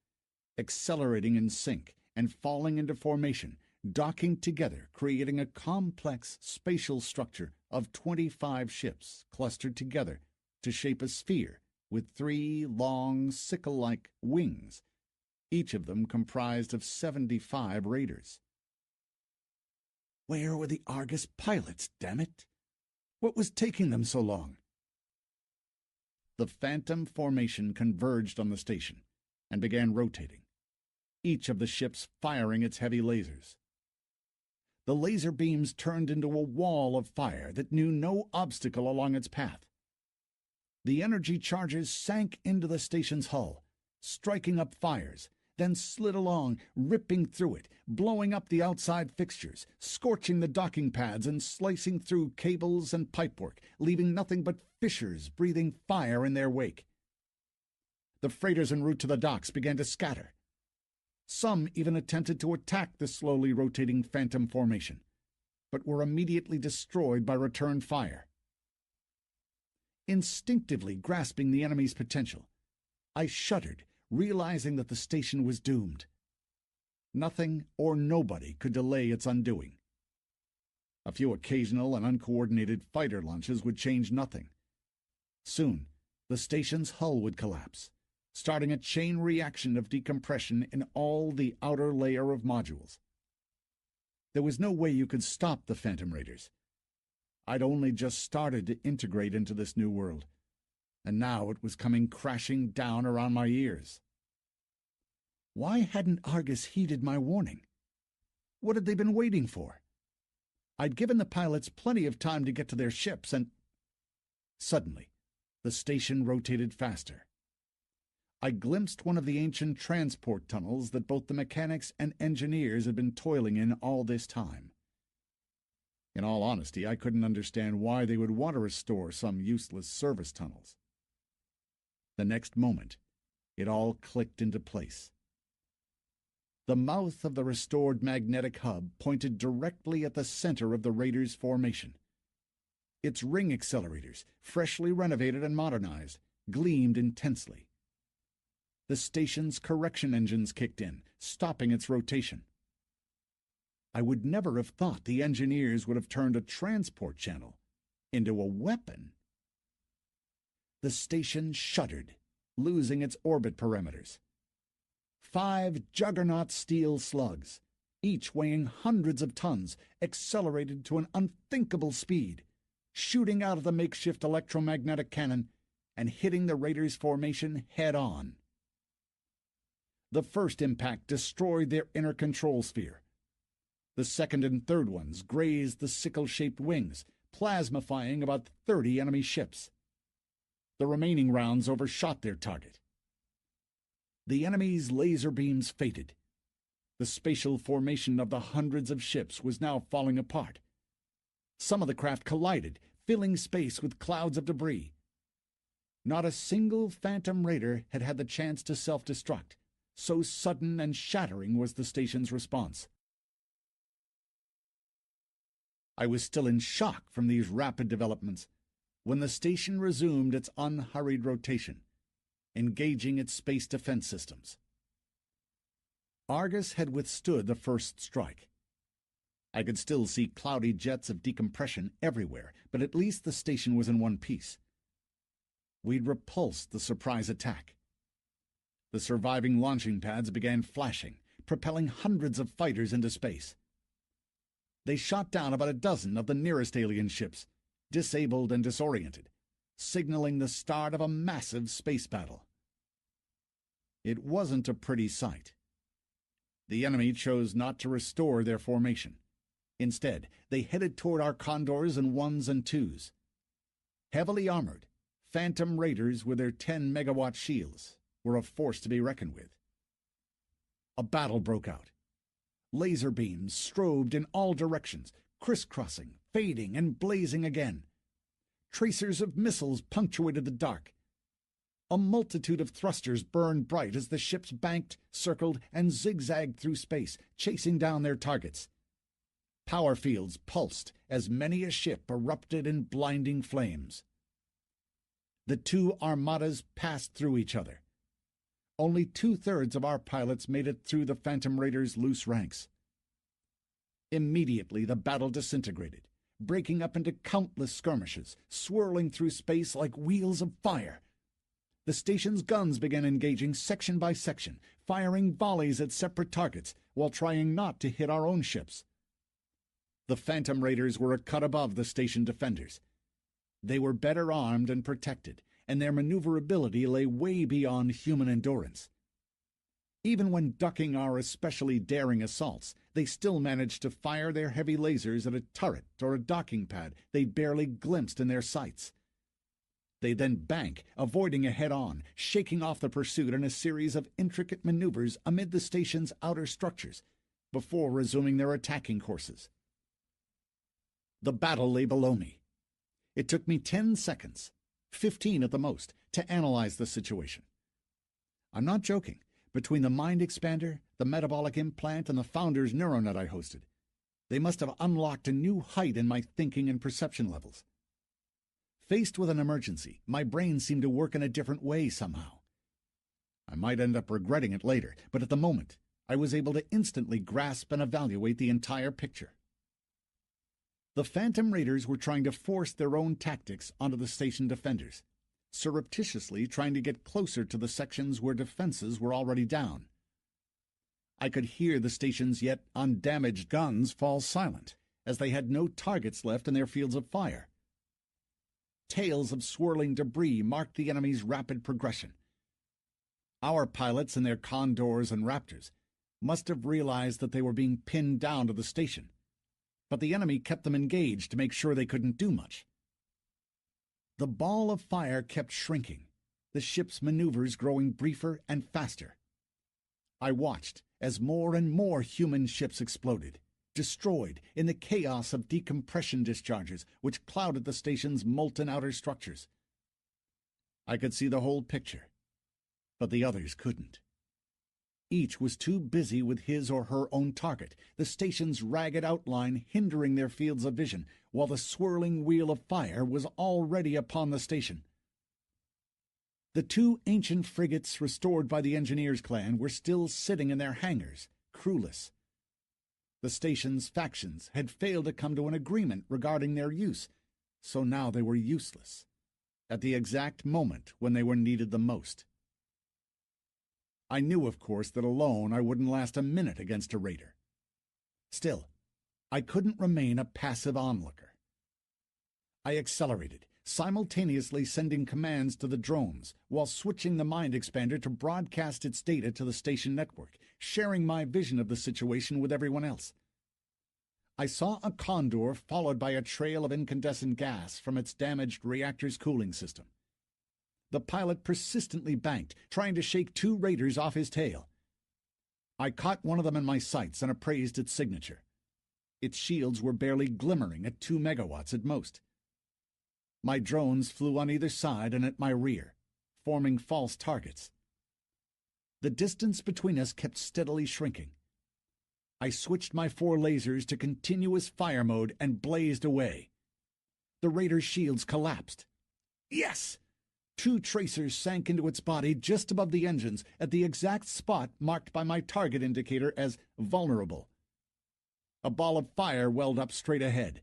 A: accelerating in sync and falling into formation, docking together, creating a complex spatial structure of 25 ships clustered together to shape a sphere with 3 long, sickle-like wings, each of them comprised of 75 raiders. Where were the Argus pilots, damn it? What was taking them so long? The Phantom formation converged on the station and began rotating, each of the ships firing its heavy lasers. The laser beams turned into a wall of fire that knew no obstacle along its path. The energy charges sank into the station's hull, striking up fires, then slid along, ripping through it, blowing up the outside fixtures, scorching the docking pads and slicing through cables and pipework, leaving nothing but fissures breathing fire in their wake. The freighters en route to the docks began to scatter. Some even attempted to attack the slowly rotating Phantom formation, but were immediately destroyed by return fire. Instinctively grasping the enemy's potential, I shuddered, realizing that the station was doomed. Nothing or nobody could delay its undoing. A few occasional and uncoordinated fighter launches would change nothing. Soon, the station's hull would collapse, starting a chain reaction of decompression in all the outer layer of modules. There was no way you could stop the Phantom Raiders. I'd only just started to integrate into this new world, and now it was coming crashing down around my ears. Why hadn't Argus heeded my warning? What had they been waiting for? I'd given the pilots plenty of time to get to their ships, and suddenly the station rotated faster. I glimpsed one of the ancient transport tunnels that both the mechanics and engineers had been toiling in all this time. In all honesty, I couldn't understand why they would want to restore some useless service tunnels. The next moment, it all clicked into place. The mouth of the restored magnetic hub pointed directly at the center of the Raiders' formation. Its ring accelerators, freshly renovated and modernized, gleamed intensely. The station's correction engines kicked in, stopping its rotation. I would never have thought the engineers would have turned a transport channel into a weapon. The station shuddered, losing its orbit parameters. 5 juggernaut steel slugs, each weighing hundreds of tons, accelerated to an unthinkable speed, shooting out of the makeshift electromagnetic cannon and hitting the Raiders' formation head-on. The first impact destroyed their inner control sphere. The second and third ones grazed the sickle-shaped wings, plasmifying about 30 enemy ships. The remaining rounds overshot their target. The enemy's laser beams faded. The spatial formation of the hundreds of ships was now falling apart. Some of the craft collided, filling space with clouds of debris. Not a single Phantom Raider had had the chance to self-destruct. So sudden and shattering was the station's response. I was still in shock from these rapid developments when the station resumed its unhurried rotation, engaging its space defense systems. Argus had withstood the first strike. I could still see cloudy jets of decompression everywhere, but at least the station was in one piece. We'd repulsed the surprise attack. The surviving launching pads began flashing, propelling hundreds of fighters into space. They shot down about a dozen of the nearest alien ships, disabled and disoriented, signaling the start of a massive space battle. It wasn't a pretty sight. The enemy chose not to restore their formation. Instead, they headed toward our Condors and 1s and 2s. Heavily armored, Phantom Raiders with their 10-megawatt shields were a force to be reckoned with. A battle broke out. Laser beams strobed in all directions, crisscrossing, fading, and blazing again. Tracers of missiles punctuated the dark. A multitude of thrusters burned bright as the ships banked, circled, and zigzagged through space, chasing down their targets. Power fields pulsed as many a ship erupted in blinding flames. The two armadas passed through each other. Only 2/3 of our pilots made it through the Phantom Raiders' loose ranks. Immediately the battle disintegrated, breaking up into countless skirmishes, swirling through space like wheels of fire. The station's guns began engaging section by section, firing volleys at separate targets while trying not to hit our own ships. The Phantom Raiders were a cut above the station defenders. They were better armed and protected, and their maneuverability lay way beyond human endurance. Even when ducking our especially daring assaults, they still managed to fire their heavy lasers at a turret or a docking pad they'd barely glimpsed in their sights. They'd then bank, avoiding a head-on, shaking off the pursuit in a series of intricate maneuvers amid the station's outer structures, before resuming their attacking courses. The battle lay below me. It took me 10 seconds, 15 at the most, to analyze the situation. I'm not joking. Between the mind expander, the metabolic implant, and the founder's neuronet I hosted, they must have unlocked a new height in my thinking and perception levels. Faced with an emergency, my brain seemed to work in a different way somehow. I might end up regretting it later, but at the moment, I was able to instantly grasp and evaluate the entire picture. The Phantom Raiders were trying to force their own tactics onto the station defenders, surreptitiously trying to get closer to the sections where defenses were already down. I could hear the station's yet undamaged guns fall silent, as they had no targets left in their fields of fire. Tails of swirling debris marked the enemy's rapid progression. Our pilots in their Condors and Raptors must have realized that they were being pinned down to the station, but the enemy kept them engaged to make sure they couldn't do much. The ball of fire kept shrinking, the ship's maneuvers growing briefer and faster. I watched as more and more human ships exploded, destroyed in the chaos of decompression discharges which clouded the station's molten outer structures. I could see the whole picture, but the others couldn't. Each was too busy with his or her own target, the station's ragged outline hindering their fields of vision, while the swirling wheel of fire was already upon the station. The two ancient frigates restored by the Engineers clan were still sitting in their hangars, crewless. The station's factions had failed to come to an agreement regarding their use, so now they were useless, at the exact moment when they were needed the most. I knew, of course, that alone I wouldn't last a minute against a raider. Still, I couldn't remain a passive onlooker. I accelerated, simultaneously sending commands to the drones, while switching the Mind Expander to broadcast its data to the station network, sharing my vision of the situation with everyone else. I saw a Condor followed by a trail of incandescent gas from its damaged reactor's cooling system. The pilot persistently banked, trying to shake two raiders off his tail. I caught one of them in my sights and appraised its signature. Its shields were barely glimmering at 2 megawatts at most. My drones flew on either side and at my rear, forming false targets. The distance between us kept steadily shrinking. I switched my 4 lasers to continuous fire mode and blazed away. The raider's shields collapsed. Yes! 2 tracers sank into its body just above the engines at the exact spot marked by my target indicator as vulnerable. A ball of fire welled up straight ahead.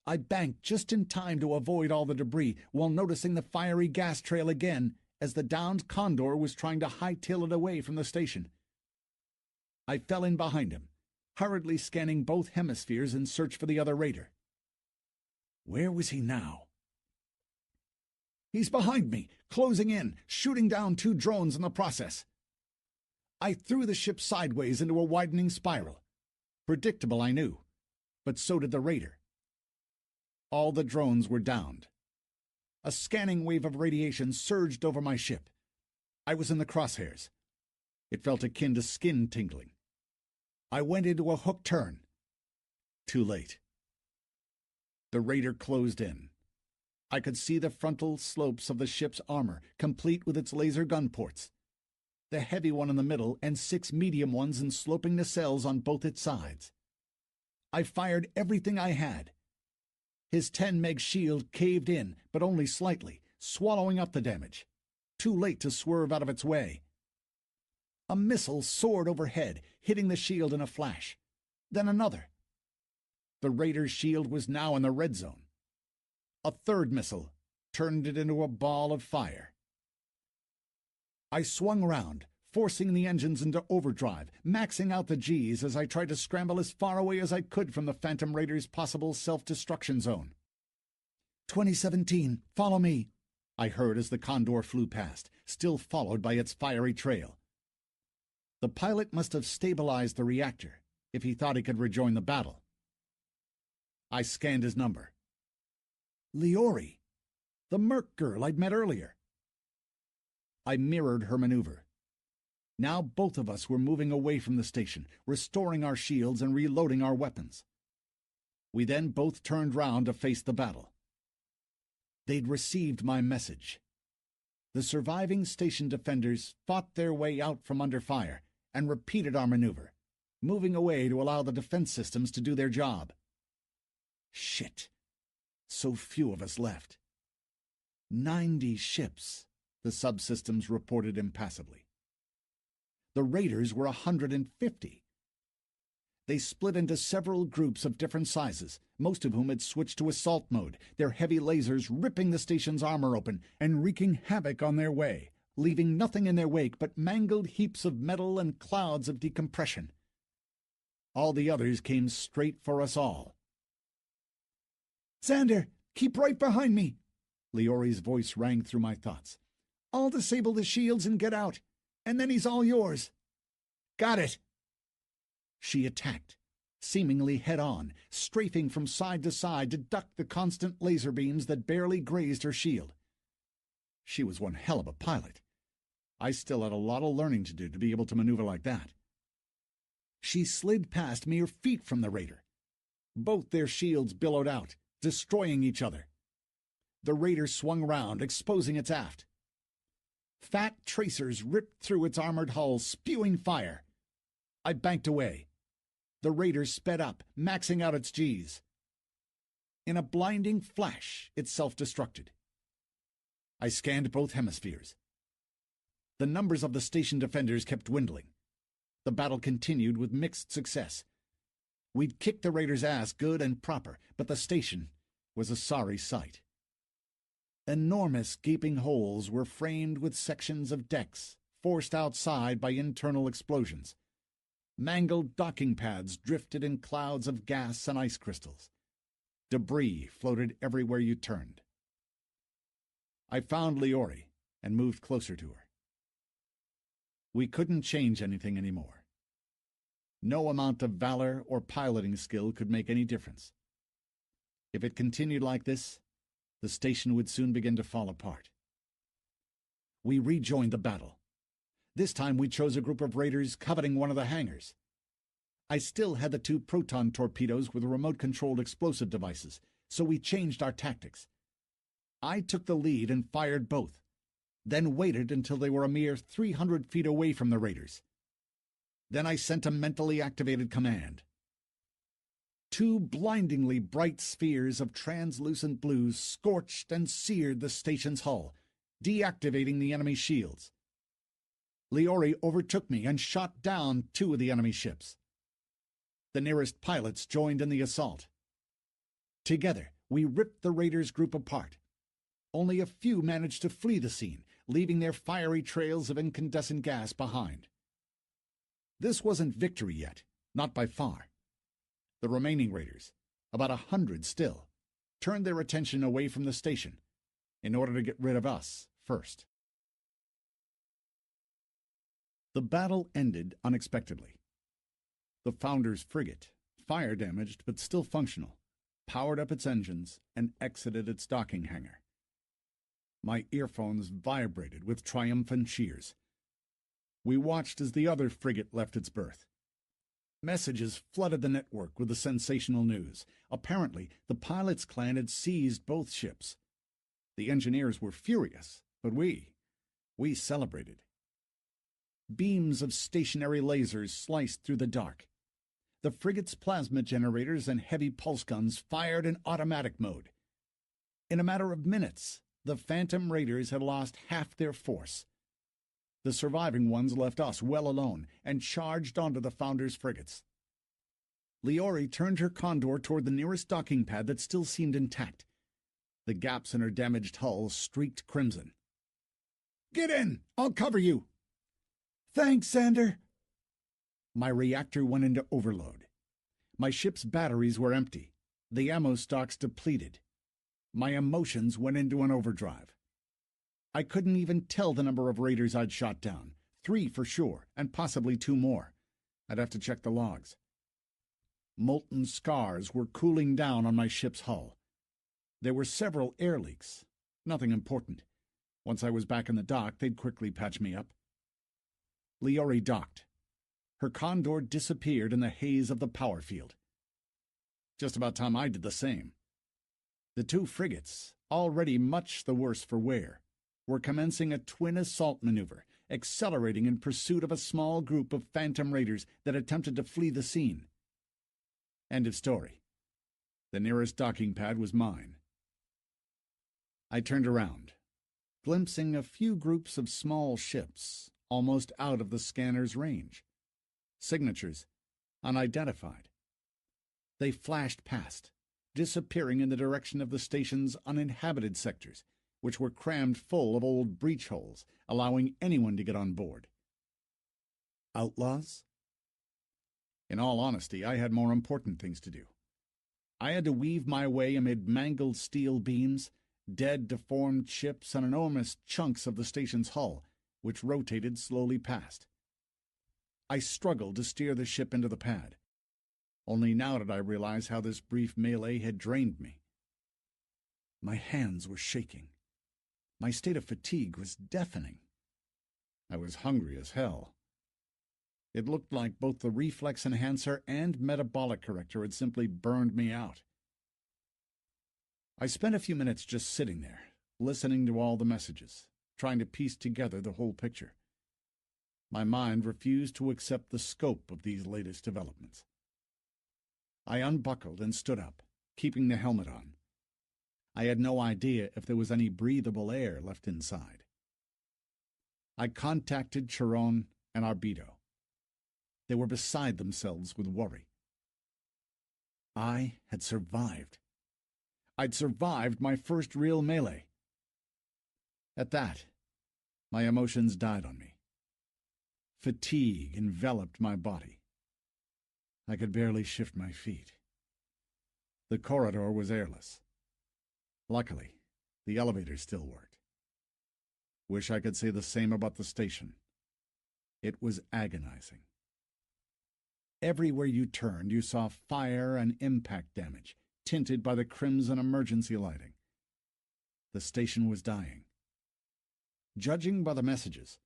A: I banked just in time to avoid all the debris while noticing the fiery gas trail again as the downed Condor was trying to hightail it away from the station. I fell in behind him, hurriedly scanning both hemispheres in search for the other raider. Where was he now? He's behind me, closing in, shooting down 2 drones in the process. I threw the ship sideways into a widening spiral. Predictable, I knew, but so did the raider. All the drones were downed. A scanning wave of radiation surged over my ship. I was in the crosshairs. It felt akin to skin tingling. I went into a hook turn. Too late. The raider closed in. I could see the frontal slopes of the ship's armor, complete with its laser gun ports. The heavy one in the middle and 6 medium ones in sloping nacelles on both its sides. I fired everything I had. His 10 meg shield caved in, but only slightly, swallowing up the damage. Too late to swerve out of its way. A missile soared overhead, hitting the shield in a flash. Then another. The raider's shield was now in the red zone. A third missile turned it into a ball of fire. I swung round, forcing the engines into overdrive, maxing out the Gs as I tried to scramble as far away as I could from the Phantom Raider's possible self-destruction zone. 2017, follow me, I heard as the Condor flew past, still followed by its fiery trail. The pilot must have stabilized the reactor, if he thought he could rejoin the battle. I scanned his number. Leori, the Merc girl I'd met earlier. I mirrored her maneuver. Now both of us were moving away from the station, restoring our shields and reloading our weapons. We then both turned round to face the battle. They'd received my message. The surviving station defenders fought their way out from under fire and repeated our maneuver, moving away to allow the defense systems to do their job. Shit. So few of us left. 90 ships, the subsystems reported impassively. The raiders were 150. They split into several groups of different sizes, most of whom had switched to assault mode, their heavy lasers ripping the station's armor open and wreaking havoc on their way, leaving nothing in their wake but mangled heaps of metal and clouds of decompression. All the others came straight for us all.
D: "Xander, keep right behind me!"
A: Leori's voice rang through my thoughts.
D: "I'll disable the shields and get out, and then he's all yours."
A: "Got it!" She attacked, seemingly head-on, strafing from side to side to duck the constant laser beams that barely grazed her shield. She was one hell of a pilot. I still had a lot of learning to do to be able to maneuver like that. She slid past mere feet from the raider. Both their shields billowed out, destroying each other. The raider swung round, exposing its aft. Fat tracers ripped through its armored hull, spewing fire. I banked away. The raider sped up, maxing out its Gs. In a blinding flash, it self-destructed. I scanned both hemispheres. The numbers of the station defenders kept dwindling. The battle continued with mixed success. We'd kicked the raider's ass good and proper, but the station was a sorry sight. Enormous gaping holes were framed with sections of decks, forced outside by internal explosions. Mangled docking pads drifted in clouds of gas and ice crystals. Debris floated everywhere you turned. I found Leori and moved closer to her. We couldn't change anything anymore. No amount of valor or piloting skill could make any difference. If it continued like this, the station would soon begin to fall apart. We rejoined the battle. This time we chose a group of raiders coveting one of the hangars. I still had the 2 proton torpedoes with remote-controlled explosive devices, so we changed our tactics. I took the lead and fired both, then waited until they were a mere 300 feet away from the raiders. Then I sent a mentally activated command. 2 blindingly bright spheres of translucent blue scorched and seared the station's hull, deactivating the enemy shields. Leori overtook me and shot down 2 of the enemy ships. The nearest pilots joined in the assault. Together, we ripped the raiders' group apart. Only a few managed to flee the scene, leaving their fiery trails of incandescent gas behind. This wasn't victory yet, not by far. The remaining raiders, about 100 still, turned their attention away from the station in order to get rid of us first. The battle ended unexpectedly. The Founder's frigate, fire-damaged but still functional, powered up its engines and exited its docking hangar. My earphones vibrated with triumphant cheers. We watched as the other frigate left its berth. Messages flooded the network with the sensational news. Apparently, the pilot's clan had seized both ships. The engineers were furious, but we celebrated. Beams of stationary lasers sliced through the dark. The frigate's plasma generators and heavy pulse guns fired in automatic mode. In a matter of minutes, the Phantom Raiders had lost half their force. The surviving ones left us well alone and charged onto the Founder's frigates. Leori turned her Condor toward the nearest docking pad that still seemed intact. The gaps in her damaged hull streaked crimson. "Get in! I'll cover you!"
D: "Thanks, Xander."
A: My reactor went into overload. My ship's batteries were empty, the ammo stocks depleted. My emotions went into an overdrive. I couldn't even tell the number of raiders I'd shot down. 3 for sure, and possibly 2 more. I'd have to check the logs. Molten scars were cooling down on my ship's hull. There were several air leaks. Nothing important. Once I was back in the dock, they'd quickly patch me up. Leori docked. Her Condor disappeared in the haze of the power field. Just about time I did the same. The 2 frigates, already much the worse for wear, were commencing a twin assault maneuver, accelerating in pursuit of a small group of Phantom Raiders that attempted to flee the scene. End of story. The nearest docking pad was mine. I turned around, glimpsing a few groups of small ships almost out of the scanner's range. Signatures unidentified. They flashed past, disappearing in the direction of the station's uninhabited sectors, which were crammed full of old breach holes, allowing anyone to get on board. Outlaws? In all honesty, I had more important things to do. I had to weave my way amid mangled steel beams, dead, deformed ships, and enormous chunks of the station's hull, which rotated slowly past. I struggled to steer the ship into the pad. Only now did I realize how this brief melee had drained me. My hands were shaking. My state of fatigue was deafening. I was hungry as hell. It looked like both the reflex enhancer and metabolic corrector had simply burned me out. I spent a few minutes just sitting there, listening to all the messages, trying to piece together the whole picture. My mind refused to accept the scope of these latest developments. I unbuckled and stood up, keeping the helmet on. I had no idea if there was any breathable air left inside. I contacted Chiron and Arbito. They were beside themselves with worry. I had survived. I'd survived my first real melee. At that, my emotions died on me. Fatigue enveloped my body. I could barely shift my feet. The corridor was airless. Luckily, the elevator still worked. Wish I could say the same about the station. It was agonizing. Everywhere you turned, you saw fire and impact damage, tinted by the crimson emergency lighting. The station was dying. Judging by the messages,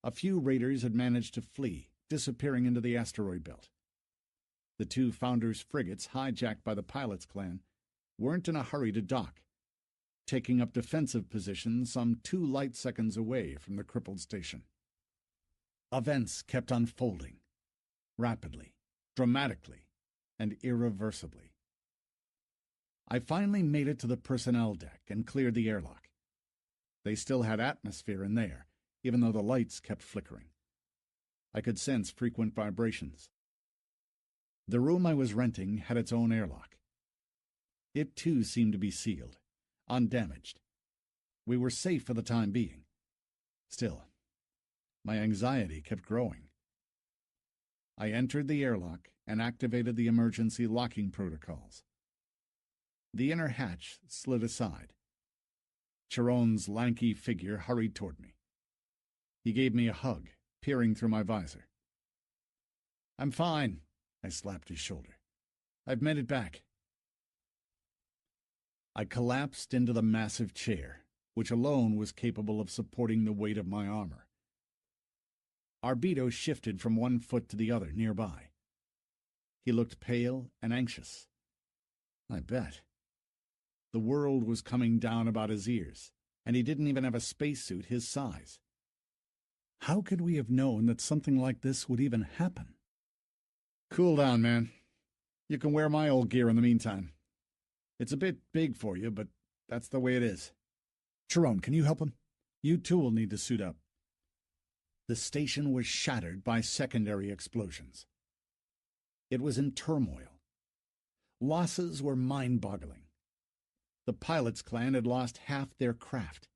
A: a few raiders had managed to flee, disappearing into the asteroid belt. The two Founders' frigates, hijacked by the pilots' clan, weren't in a hurry to dock, taking up defensive positions some 2 light seconds away from the crippled station. Events kept unfolding, rapidly, dramatically, and irreversibly. I finally made it to the personnel deck and cleared the airlock. They still had atmosphere in there, even though the lights kept flickering. I could sense frequent vibrations. The room I was renting had its own airlock. It too seemed to be sealed, undamaged. We were safe for the time being. Still, my anxiety kept growing. I entered the airlock and activated the emergency locking protocols. The inner hatch slid aside. Chiron's lanky figure hurried toward me. He gave me a hug, peering through my visor. "I'm fine," I slapped his shoulder. "I've made it back." I collapsed into the massive chair, which alone was capable of supporting the weight of my armor. Arbito shifted from one foot to the other nearby. He looked pale and anxious. I bet. The world was coming down about his ears, and he didn't even have a spacesuit his size. How could we have known that something like this would even happen? "Cool down, man. You can wear my old gear in the meantime. It's a bit big for you, but that's the way it is. Chiron, can you help him? You too will need to suit up." The station was shattered by secondary explosions. It was in turmoil. Losses were mind-boggling. The pilots' clan had lost half their craft.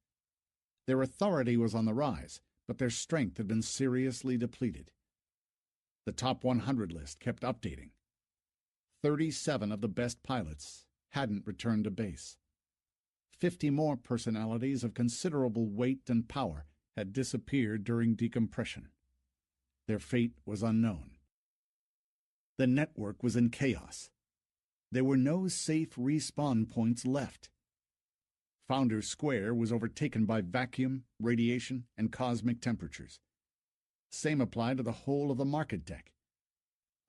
A: Their authority was on the rise, but their strength had been seriously depleted. The top 100 list kept updating. 37 of the best pilots hadn't returned to base. 50 more personalities of considerable weight and power had disappeared during decompression. Their fate was unknown. The network was in chaos. There were no safe respawn points left. Founders Square was overtaken by vacuum, radiation, and cosmic temperatures. Same applied to the whole of the market deck.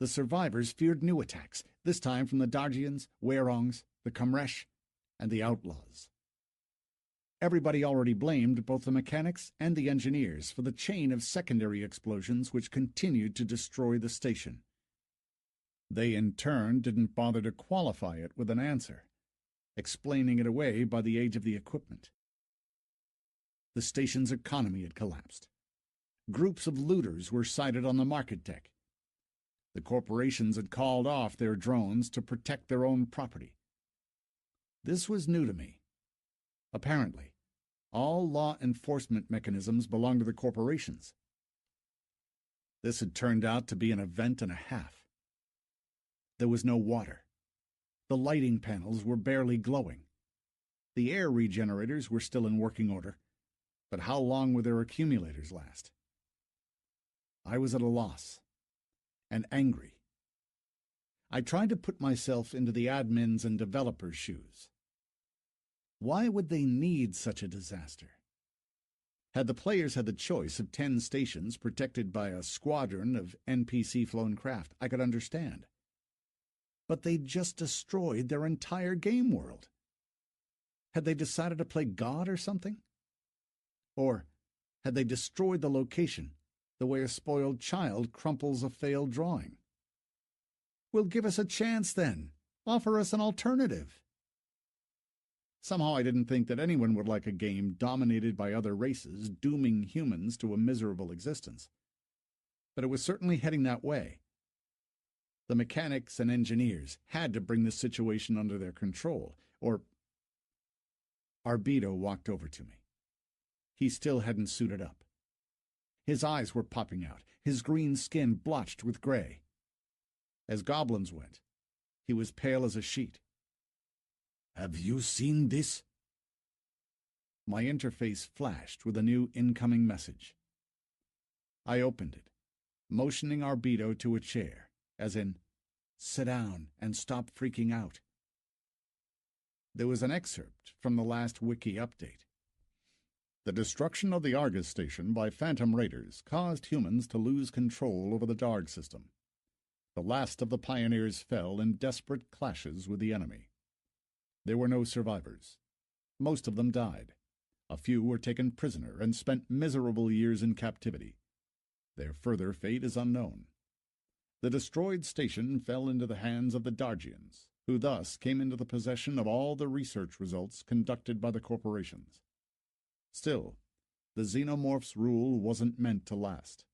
A: The survivors feared new attacks, this time from the Dargians, Werongs, the Kamresh, and the Outlaws. Everybody already blamed both the mechanics and the engineers for the chain of secondary explosions which continued to destroy the station. They, in turn, didn't bother to qualify it with an answer, explaining it away by the age of the equipment. The station's economy had collapsed. Groups of looters were sighted on the market deck. The corporations had called off their drones to protect their own property. This was new to me. Apparently, All law enforcement mechanisms belong to the corporations. This had turned out to be an event and a half. There was no water. The lighting panels were barely glowing. The air regenerators were still in working order, but how long would their accumulators last? I was at a loss, and angry. I tried to put myself into the admins' and developers' shoes. Why would they need such a disaster? Had the players had the choice of 10 stations protected by a squadron of NPC-flown craft, I could understand. But they'd just destroyed their entire game world. Had they decided to play God or something? Or had they destroyed the location the way a spoiled child crumples a failed drawing? Well, give us a chance then. Offer us an alternative. Somehow I didn't think that anyone would like a game dominated by other races, dooming humans to a miserable existence. But it was certainly heading that way. The mechanics and engineers had to bring the situation under their control, or... Arbedo walked over to me. He still hadn't suited up. His eyes were popping out, his green skin blotched with gray. As goblins went, he was pale as a sheet.
D: "Have you seen this?"
A: My interface flashed with a new incoming message. I opened it, motioning Arbedo to a chair, as in, sit down and stop freaking out. There was an excerpt from the last wiki update. The destruction of the Argus station by Phantom Raiders caused humans to lose control over the Darg system. The last of the pioneers fell in desperate clashes with the enemy. There were no survivors. Most of them died. A few were taken prisoner and spent miserable years in captivity. Their further fate is unknown. The destroyed station fell into the hands of the Dargians, who thus came into the possession of all the research results conducted by the corporations. Still, the xenomorphs' rule wasn't meant to last.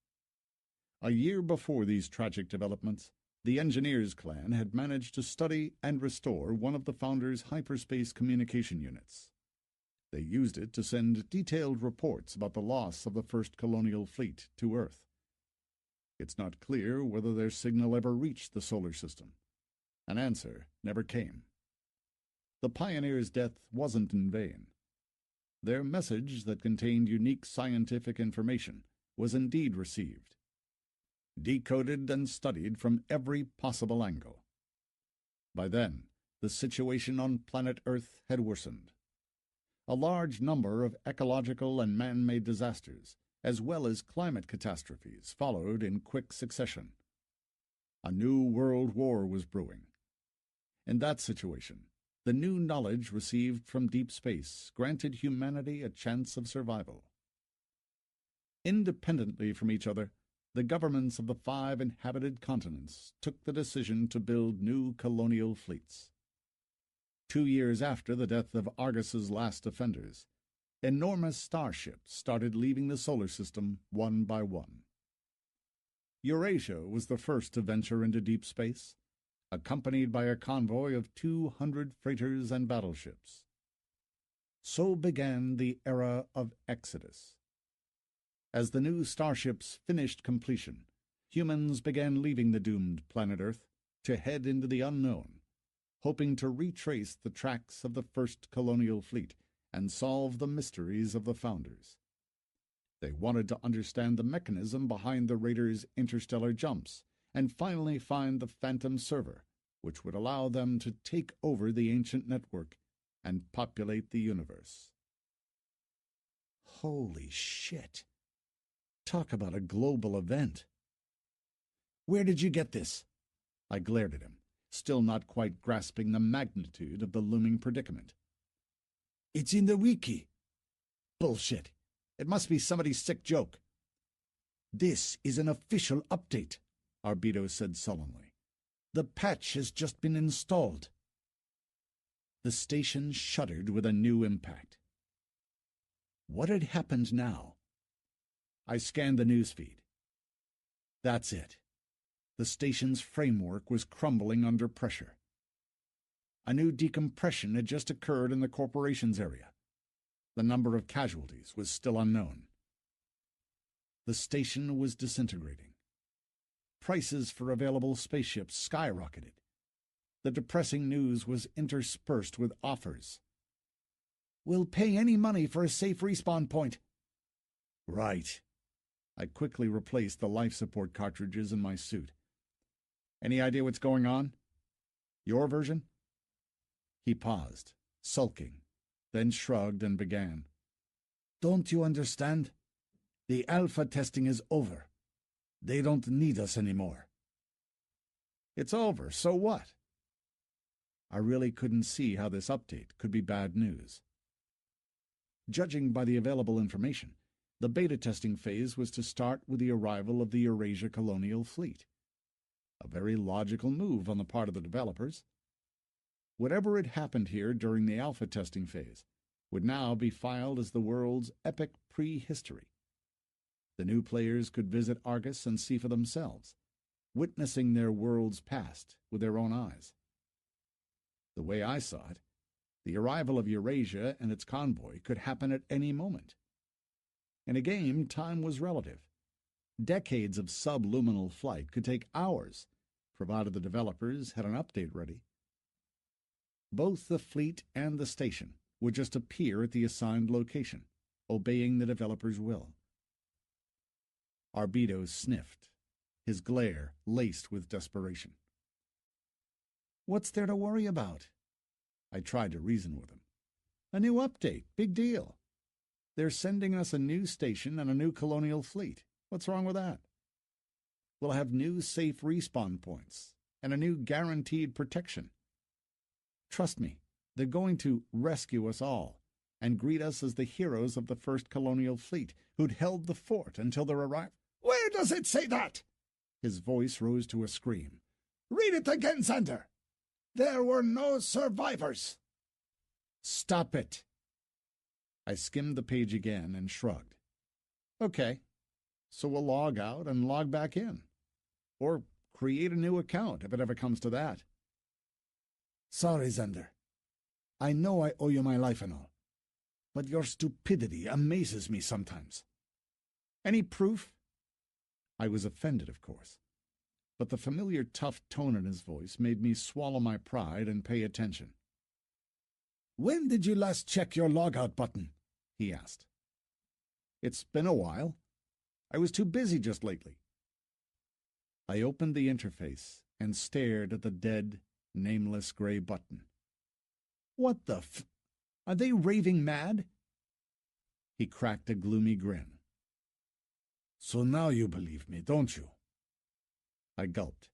A: A year before these tragic developments, the Engineers clan had managed to study and restore one of the Founders' hyperspace communication units. They used it to send detailed reports about the loss of the first colonial fleet to Earth. It's not clear whether their signal ever reached the solar system. An answer never came. The pioneers' death wasn't in vain. Their message that contained unique scientific information was indeed received, decoded and studied from every possible angle. By then, the situation on planet Earth had worsened. A large number of ecological and man-made disasters, as well as climate catastrophes, followed in quick succession. A new world war was brewing. In that situation, the new knowledge received from deep space granted humanity a chance of survival. Independently from each other, the governments of the 5 inhabited continents took the decision to build new colonial fleets. 2 years after the death of Argus's last defenders, enormous starships started leaving the solar system one by one. Eurasia was the first to venture into deep space, accompanied by a convoy of 200 freighters and battleships. So began the era of Exodus. As the new starships finished completion, humans began leaving the doomed planet Earth to head into the unknown, hoping to retrace the tracks of the first colonial fleet and solve the mysteries of the Founders. They wanted to understand the mechanism behind the Raiders' interstellar jumps and finally find the Phantom server, which would allow them to take over the ancient network and populate the universe.
D: Holy shit. Talk about a global event. Where did you get this?
A: I glared at him, still not quite grasping the magnitude of the looming predicament.
D: It's in the wiki.
A: Bullshit. It must be somebody's sick joke.
D: This is an official update,
A: Arbedo said sullenly.
D: The patch has just been installed.
A: The station shuddered with a new impact. What had happened now? I scanned the newsfeed. That's it. The station's framework was crumbling under pressure. A new decompression had just occurred in the corporation's area. The number of casualties was still unknown. The station was disintegrating. Prices for available spaceships skyrocketed. The depressing news was interspersed with offers.
B: "We'll pay any money for a safe respawn point."
A: Right. I quickly replaced the life support cartridges in my suit. Any idea what's going on? Your version? He paused, sulking, then shrugged and began.
B: "Don't you understand? The alpha testing is over. They don't need us anymore."
A: It's over, so what? I really couldn't see how this update could be bad news. Judging by the available information, the beta testing phase was to start with the arrival of the Eurasia colonial fleet. A very logical move on the part of the developers. Whatever had happened here during the alpha testing phase would now be filed as the world's epic prehistory. The new players could visit Argus and see for themselves, witnessing their world's past with their own eyes. The way I saw it, the arrival of Eurasia and its convoy could happen at any moment. In a game, time was relative. Decades of subluminal flight could take hours, provided the developers had an update ready. Both the fleet and the station would just appear at the assigned location, obeying the developer's will. Arbido sniffed, his glare laced with desperation.
B: "What's there to worry about?"
A: I tried to reason with him. A new update, big deal. They're sending us a new station and a new colonial fleet. What's wrong with that? We'll have new safe respawn points and a new guaranteed protection. Trust me, they're going to rescue us all and greet us as the heroes of the first colonial fleet who'd held the fort until their arrival.
B: "Where does it say that?"
A: His voice rose to a scream.
B: "Read it again, Xander. There were no survivors."
A: Stop it. I skimmed the page again and shrugged. Okay, so we'll log out and log back in. Or create a new account if it ever comes to that.
B: "Sorry, Xander. I know I owe you my life and all, but your stupidity amazes me sometimes."
A: Any proof? I was offended, of course, but the familiar tough tone in his voice made me swallow my pride and pay attention.
B: "When did you last check your logout button?"
A: he asked. It's been a while. I was too busy just lately. I opened the interface and stared at the dead, nameless gray button. What the f... Are they raving mad? He cracked a gloomy grin.
B: "So now you believe me, don't you?"
A: I gulped.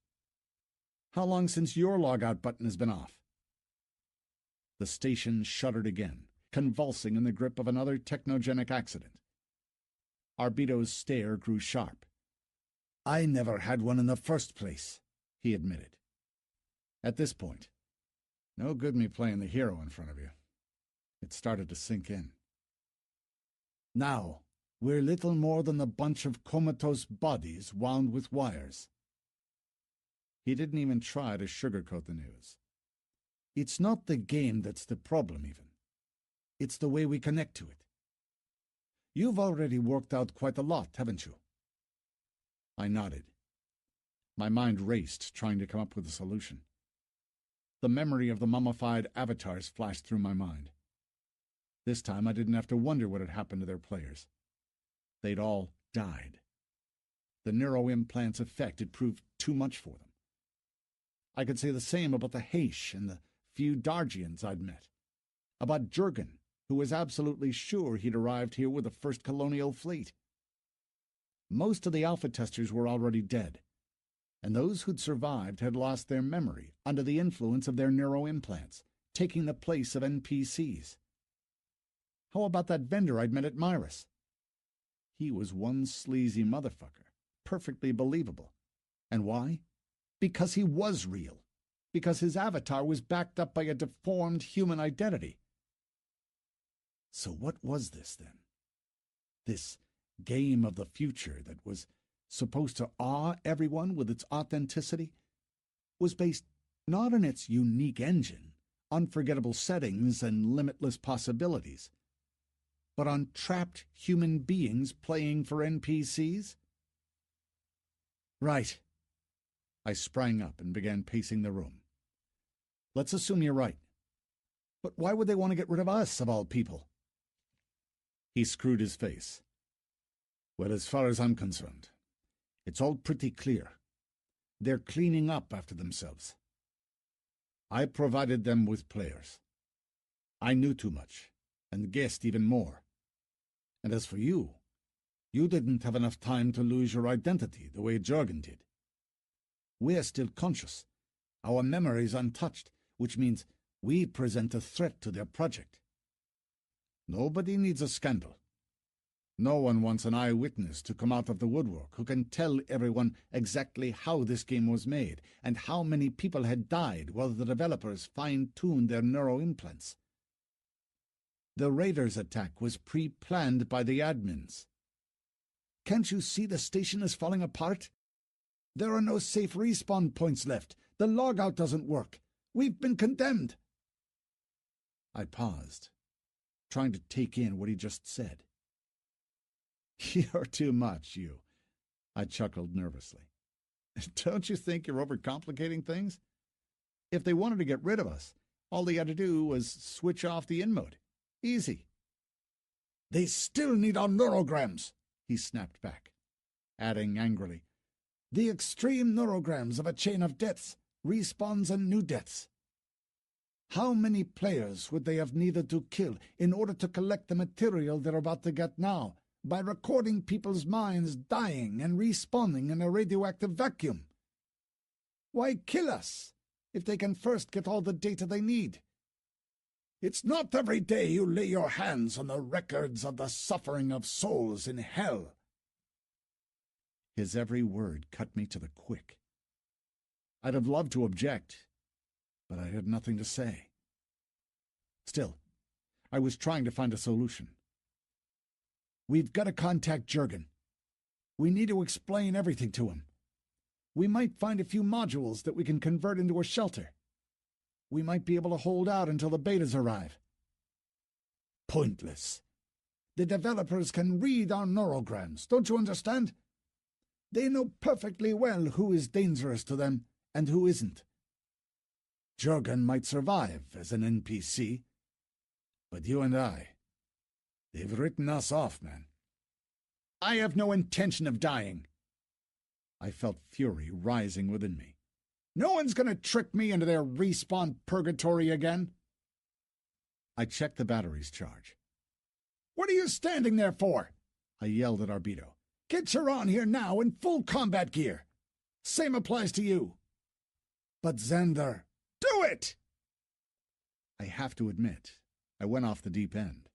A: How long since your logout button has been off? The station shuddered again, convulsing in the grip of another technogenic accident. Arbido's stare grew sharp.
B: "I never had one in the first place,"
A: he admitted. At this point, no good me playing the hero in front of you. It started to sink in.
B: "Now, we're little more than a bunch of comatose bodies wound with wires."
A: He didn't even try to sugarcoat the news.
B: "It's not the game that's the problem, even. It's the way we connect to it. You've already worked out quite a lot, haven't you?"
A: I nodded. My mind raced, trying to come up with a solution. The memory of the mummified avatars flashed through my mind. This time I didn't have to wonder what had happened to their players. They'd all died. The neuroimplant's effect had proved too much for them. I could say the same about the Haish and the few Dargians I'd met. About Jurgen, who was absolutely sure he'd arrived here with the first colonial fleet. Most of the alpha testers were already dead, and those who'd survived had lost their memory under the influence of their neuroimplants, taking the place of NPCs. How about that vendor I'd met at Myris? He was one sleazy motherfucker, perfectly believable. And why? Because he was real. Because his avatar was backed up by a deformed human identity. So what was this, then? This game of the future that was supposed to awe everyone with its authenticity was based not on its unique engine, unforgettable settings, and limitless possibilities,
B: but on trapped human beings playing for NPCs? Right. I sprang up and began pacing the room. Let's assume you're right. But why would they want to get rid of us, of all people? He screwed his face. Well, as far as I'm concerned, it's all pretty clear. They're cleaning up after themselves. I provided them with players. I knew too much, and guessed even more. And as for you, you didn't have enough time to lose your identity the way Jurgen did. We're still conscious. Our memories untouched, which means we present a threat to their project. Nobody needs a scandal. No one wants an eyewitness to come out of the woodwork who can tell everyone exactly how this game was made and how many people had died while the developers fine-tuned their neuroimplants. The Raiders' attack was pre-planned by the admins. Can't you see the station is falling apart? There are no safe respawn points left. The logout doesn't work. We've been condemned. I paused, trying to take in what he just said. You're too much, you. I chuckled nervously. Don't you think you're overcomplicating things? If they wanted to get rid of us, all they had to do was switch off the in-mode. Easy. They still need our neurograms, he snapped back, adding angrily, the extreme neurograms of a chain of deaths, respawns and new deaths. How many players would they have needed to kill in order to collect the material they're about to get now, by recording people's minds dying and respawning in a radioactive vacuum? Why kill us if they can first get all the data they need? It's not every day you lay your hands on the records of the suffering of souls in hell. His every word cut me to the quick. I'd have loved to object, but I had nothing to say. Still, I was trying to find a solution. We've got to contact Jurgen. We need to explain everything to him. We might find a few modules that we can convert into a shelter. We might be able to hold out until the betas arrive. Pointless. The developers can read our neurograms, don't you understand? They know perfectly well who is dangerous to them and who isn't. Jurgen might survive as an NPC, but you and they've written us off, man. I have no intention of dying. I felt fury rising within me. No one's going to trick me into their respawn purgatory again. I checked the battery's charge. What are you standing there for? I yelled at Arbito. Get your on here now in full combat gear. Same applies to you. But Xander, do it! I have to admit, I went off the deep end.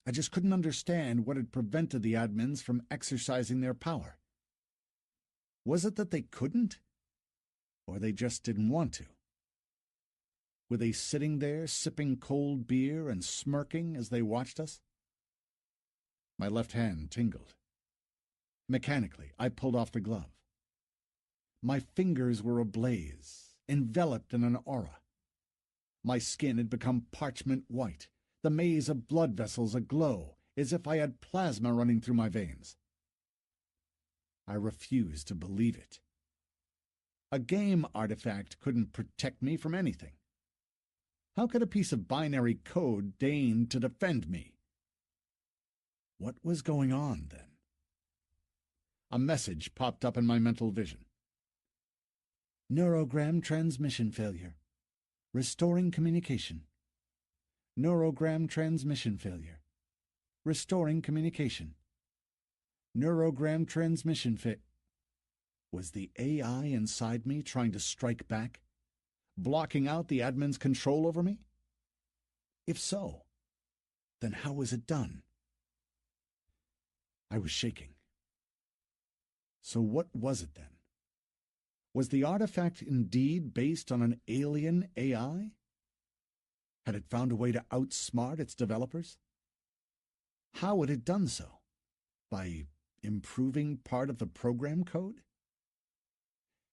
B: I just couldn't understand what had prevented the admins from exercising their power. Was it that they couldn't? Or they just didn't want to? Were they sitting there sipping cold beer and smirking as they watched us? My left hand tingled. Mechanically, I pulled off the glove. My fingers were ablaze, enveloped in an aura. My skin had become parchment white, the maze of blood vessels aglow, as if I had plasma running through my veins. I refused to believe it. A game artifact couldn't protect me from anything. How could a piece of binary code deign to defend me? What was going on, then? A message popped up in my mental vision. Neurogram transmission failure. Restoring communication. Neurogram transmission failure. Restoring communication. Neurogram transmission Was the AI inside me trying to strike back, blocking out the admin's control over me? If so, then how was it done? I was shaking. So what was it then? Was the artifact indeed based on an alien AI? Had it found a way to outsmart its developers? How had it done so? By improving part of the program code?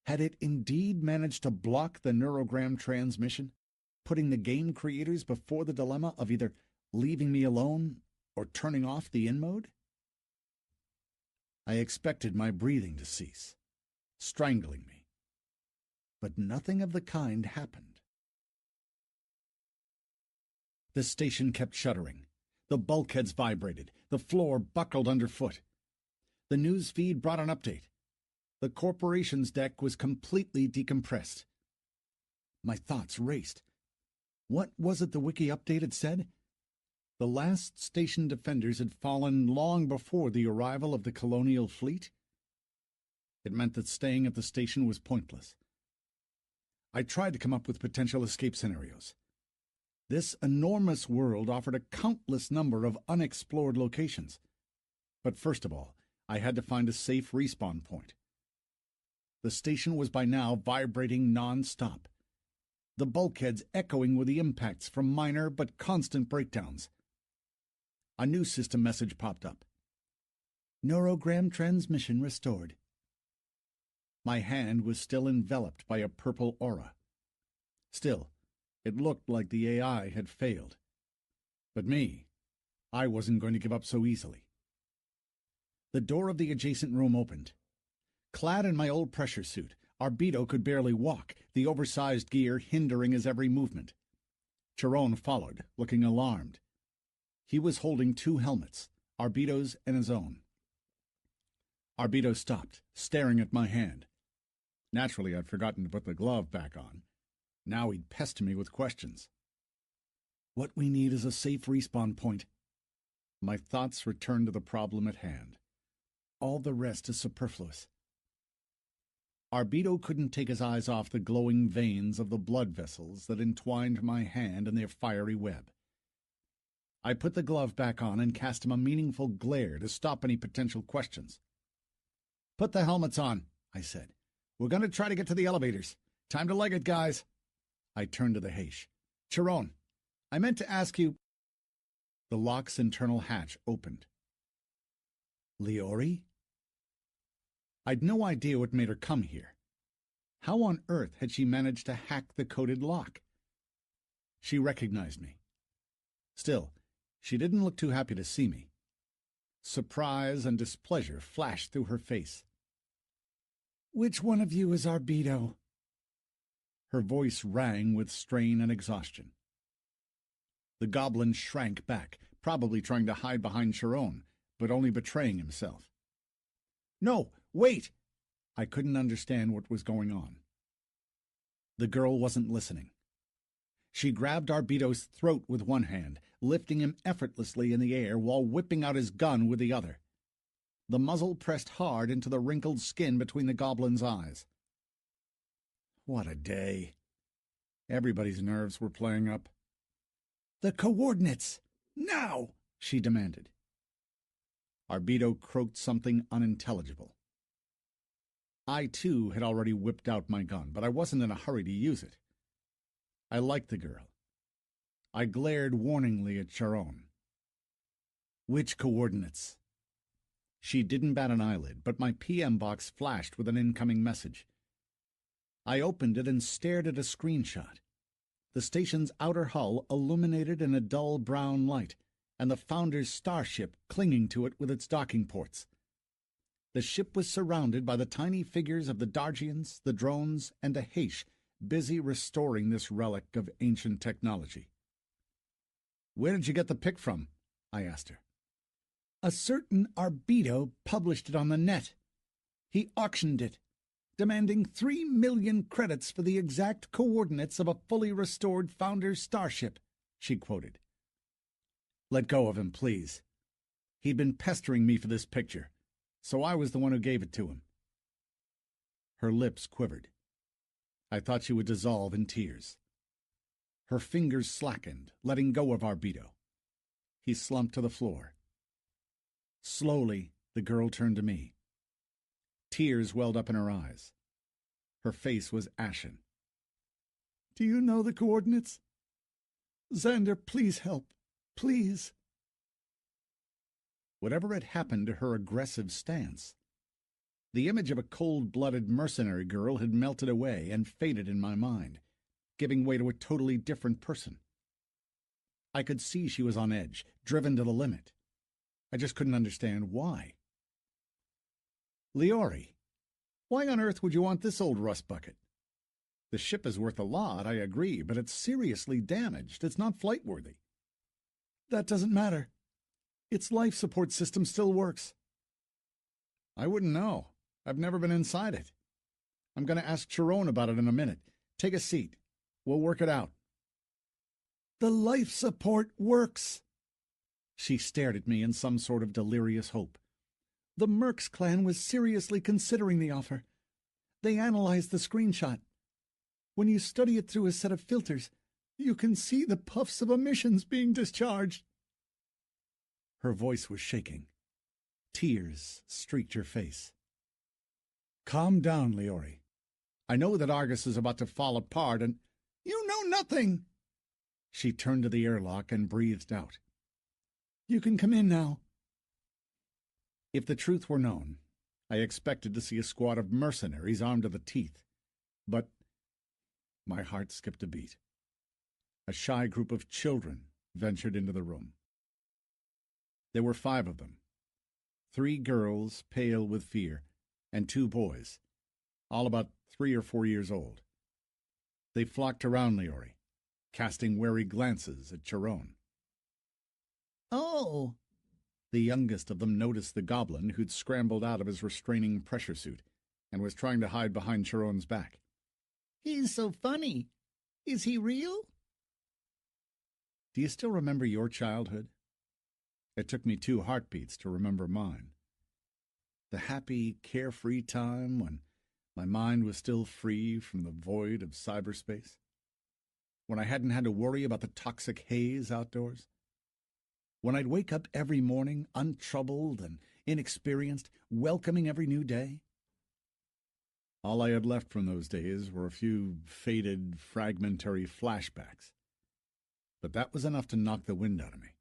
B: Had it indeed managed to block the neurogram transmission, putting the game creators before the dilemma of either leaving me alone
A: Or turning off the in-mode? I expected my breathing to cease, strangling me. But nothing of the kind happened. The station kept shuddering. The bulkheads vibrated. The floor buckled underfoot. The news feed brought an update. The corporation's deck was completely decompressed. My thoughts raced. What was it the wiki update had said? The last station defenders had fallen long before the arrival of the colonial fleet? It meant that staying at the station was pointless. I tried to come up with potential escape scenarios. This enormous world offered a countless number of unexplored locations. But first of all, I had to find a safe respawn point. The station was by now vibrating non-stop, the bulkheads echoing with the impacts from minor but constant breakdowns. A new system message popped up. Neurogram transmission restored. My hand was still enveloped by a purple aura. Still, it looked like the AI had failed. But me, I wasn't going to give up so easily. The door of the adjacent room opened. Clad in my old pressure suit, Arbito could barely walk, the oversized gear hindering his every movement. Chiron followed, looking alarmed. He was holding two helmets, Arbito's and his own. Arbito stopped, staring at my hand. Naturally, I'd forgotten to put the glove back on. Now he'd pester me with questions. What we need is a safe respawn point. My thoughts returned to the problem at hand. All the rest is superfluous. Arbito couldn't take his eyes off the glowing veins of the blood vessels that entwined my hand in their fiery web. I put the glove back on and cast him a meaningful glare to stop any potential questions. "Put the helmets on," I said. "We're going to try to get to the elevators. Time to leg it, guys." I turned to the Heish. "Chiron, I meant to ask you—" The lock's internal hatch opened. Leori? I'd no idea what made her come here. How on earth had she managed to hack the coded lock? She recognized me. Still, she didn't look too happy to see me. Surprise and displeasure flashed through her face. "Which one of you is Arbito?" Her voice rang with strain and exhaustion. The goblin shrank back, probably trying to hide behind Chiron, but only betraying himself. "No, wait!" I couldn't understand what was going on. The girl wasn't listening. She grabbed Arbito's throat with one hand, lifting him effortlessly in the air while whipping out his gun with the other. The muzzle pressed hard into the wrinkled skin between the goblin's eyes. What a day. Everybody's nerves were playing up. "The coordinates! Now!" she demanded. Arbito croaked something unintelligible. I, too, had already whipped out my gun, but I wasn't in a hurry to use it. I liked the girl. I glared warningly at Chiron. "Which coordinates?" She didn't bat an eyelid, but my PM box flashed with an incoming message. I opened it and stared at a screenshot. The station's outer hull illuminated in a dull brown light, and the Founder's starship clinging to it with its docking ports. The ship was surrounded by the tiny figures of the Dargians, the drones, and a Heish, busy restoring this relic of ancient technology. "Where did you get the pic from?" I asked her. "A certain Arbito published it on the net. He auctioned it, demanding 3 million credits for the exact coordinates of a fully restored Founder's starship," she quoted. "Let go of him, please. He'd been pestering me for this picture, so I was the one who gave it to him." Her lips quivered. I thought she would dissolve in tears. Her fingers slackened, letting go of Arbito. He slumped to the floor. Slowly, the girl turned to me. Tears welled up in her eyes. Her face was ashen. "Do you know the coordinates? Xander, please help. Please." Whatever had happened to her aggressive stance, the image of a cold-blooded mercenary girl had melted away and faded in my mind, giving way to a totally different person. I could see she was on edge, driven to the limit, I just couldn't understand why. Leori, why on earth would you want this old rust bucket? The ship is worth a lot, I agree, but it's seriously damaged. It's not flight-worthy.
B: That doesn't matter. Its life support system still works.
A: I wouldn't know. I've never been inside it. I'm going to ask Chiron about it in a minute. Take a seat. We'll work it out.
B: The life support works.
A: She stared at me in some sort of delirious hope.
B: The Mercs clan was seriously considering the offer. They analyzed the screenshot. When you study it through a set of filters, you can see the puffs of emissions being discharged.
A: Her voice was shaking. Tears streaked her face. Calm down, Leori. I know that Argus is about to fall apart and—
B: You know nothing!
A: She turned to the airlock and breathed out.
B: You can come in now.
A: If the truth were known, I expected to see a squad of mercenaries armed to the teeth. But my heart skipped a beat. A shy group of children ventured into the room. There were 5 of them. 3 girls, pale with fear, and 2 boys, all about 3 or 4 years old. They flocked around Leori, casting wary glances at Chiron.
B: Oh!
A: The youngest of them noticed the goblin who'd scrambled out of his restraining pressure suit and was trying to hide behind Chiron's back.
B: He's so funny. Is he real?
A: Do you still remember your childhood? It took me 2 heartbeats to remember mine. The happy, carefree time when my mind was still free from the void of cyberspace. When I hadn't had to worry about the toxic haze outdoors. When I'd wake up every morning, untroubled and inexperienced, welcoming every new day. All I had left from those days were a few faded, fragmentary flashbacks. But that was enough to knock the wind out of me.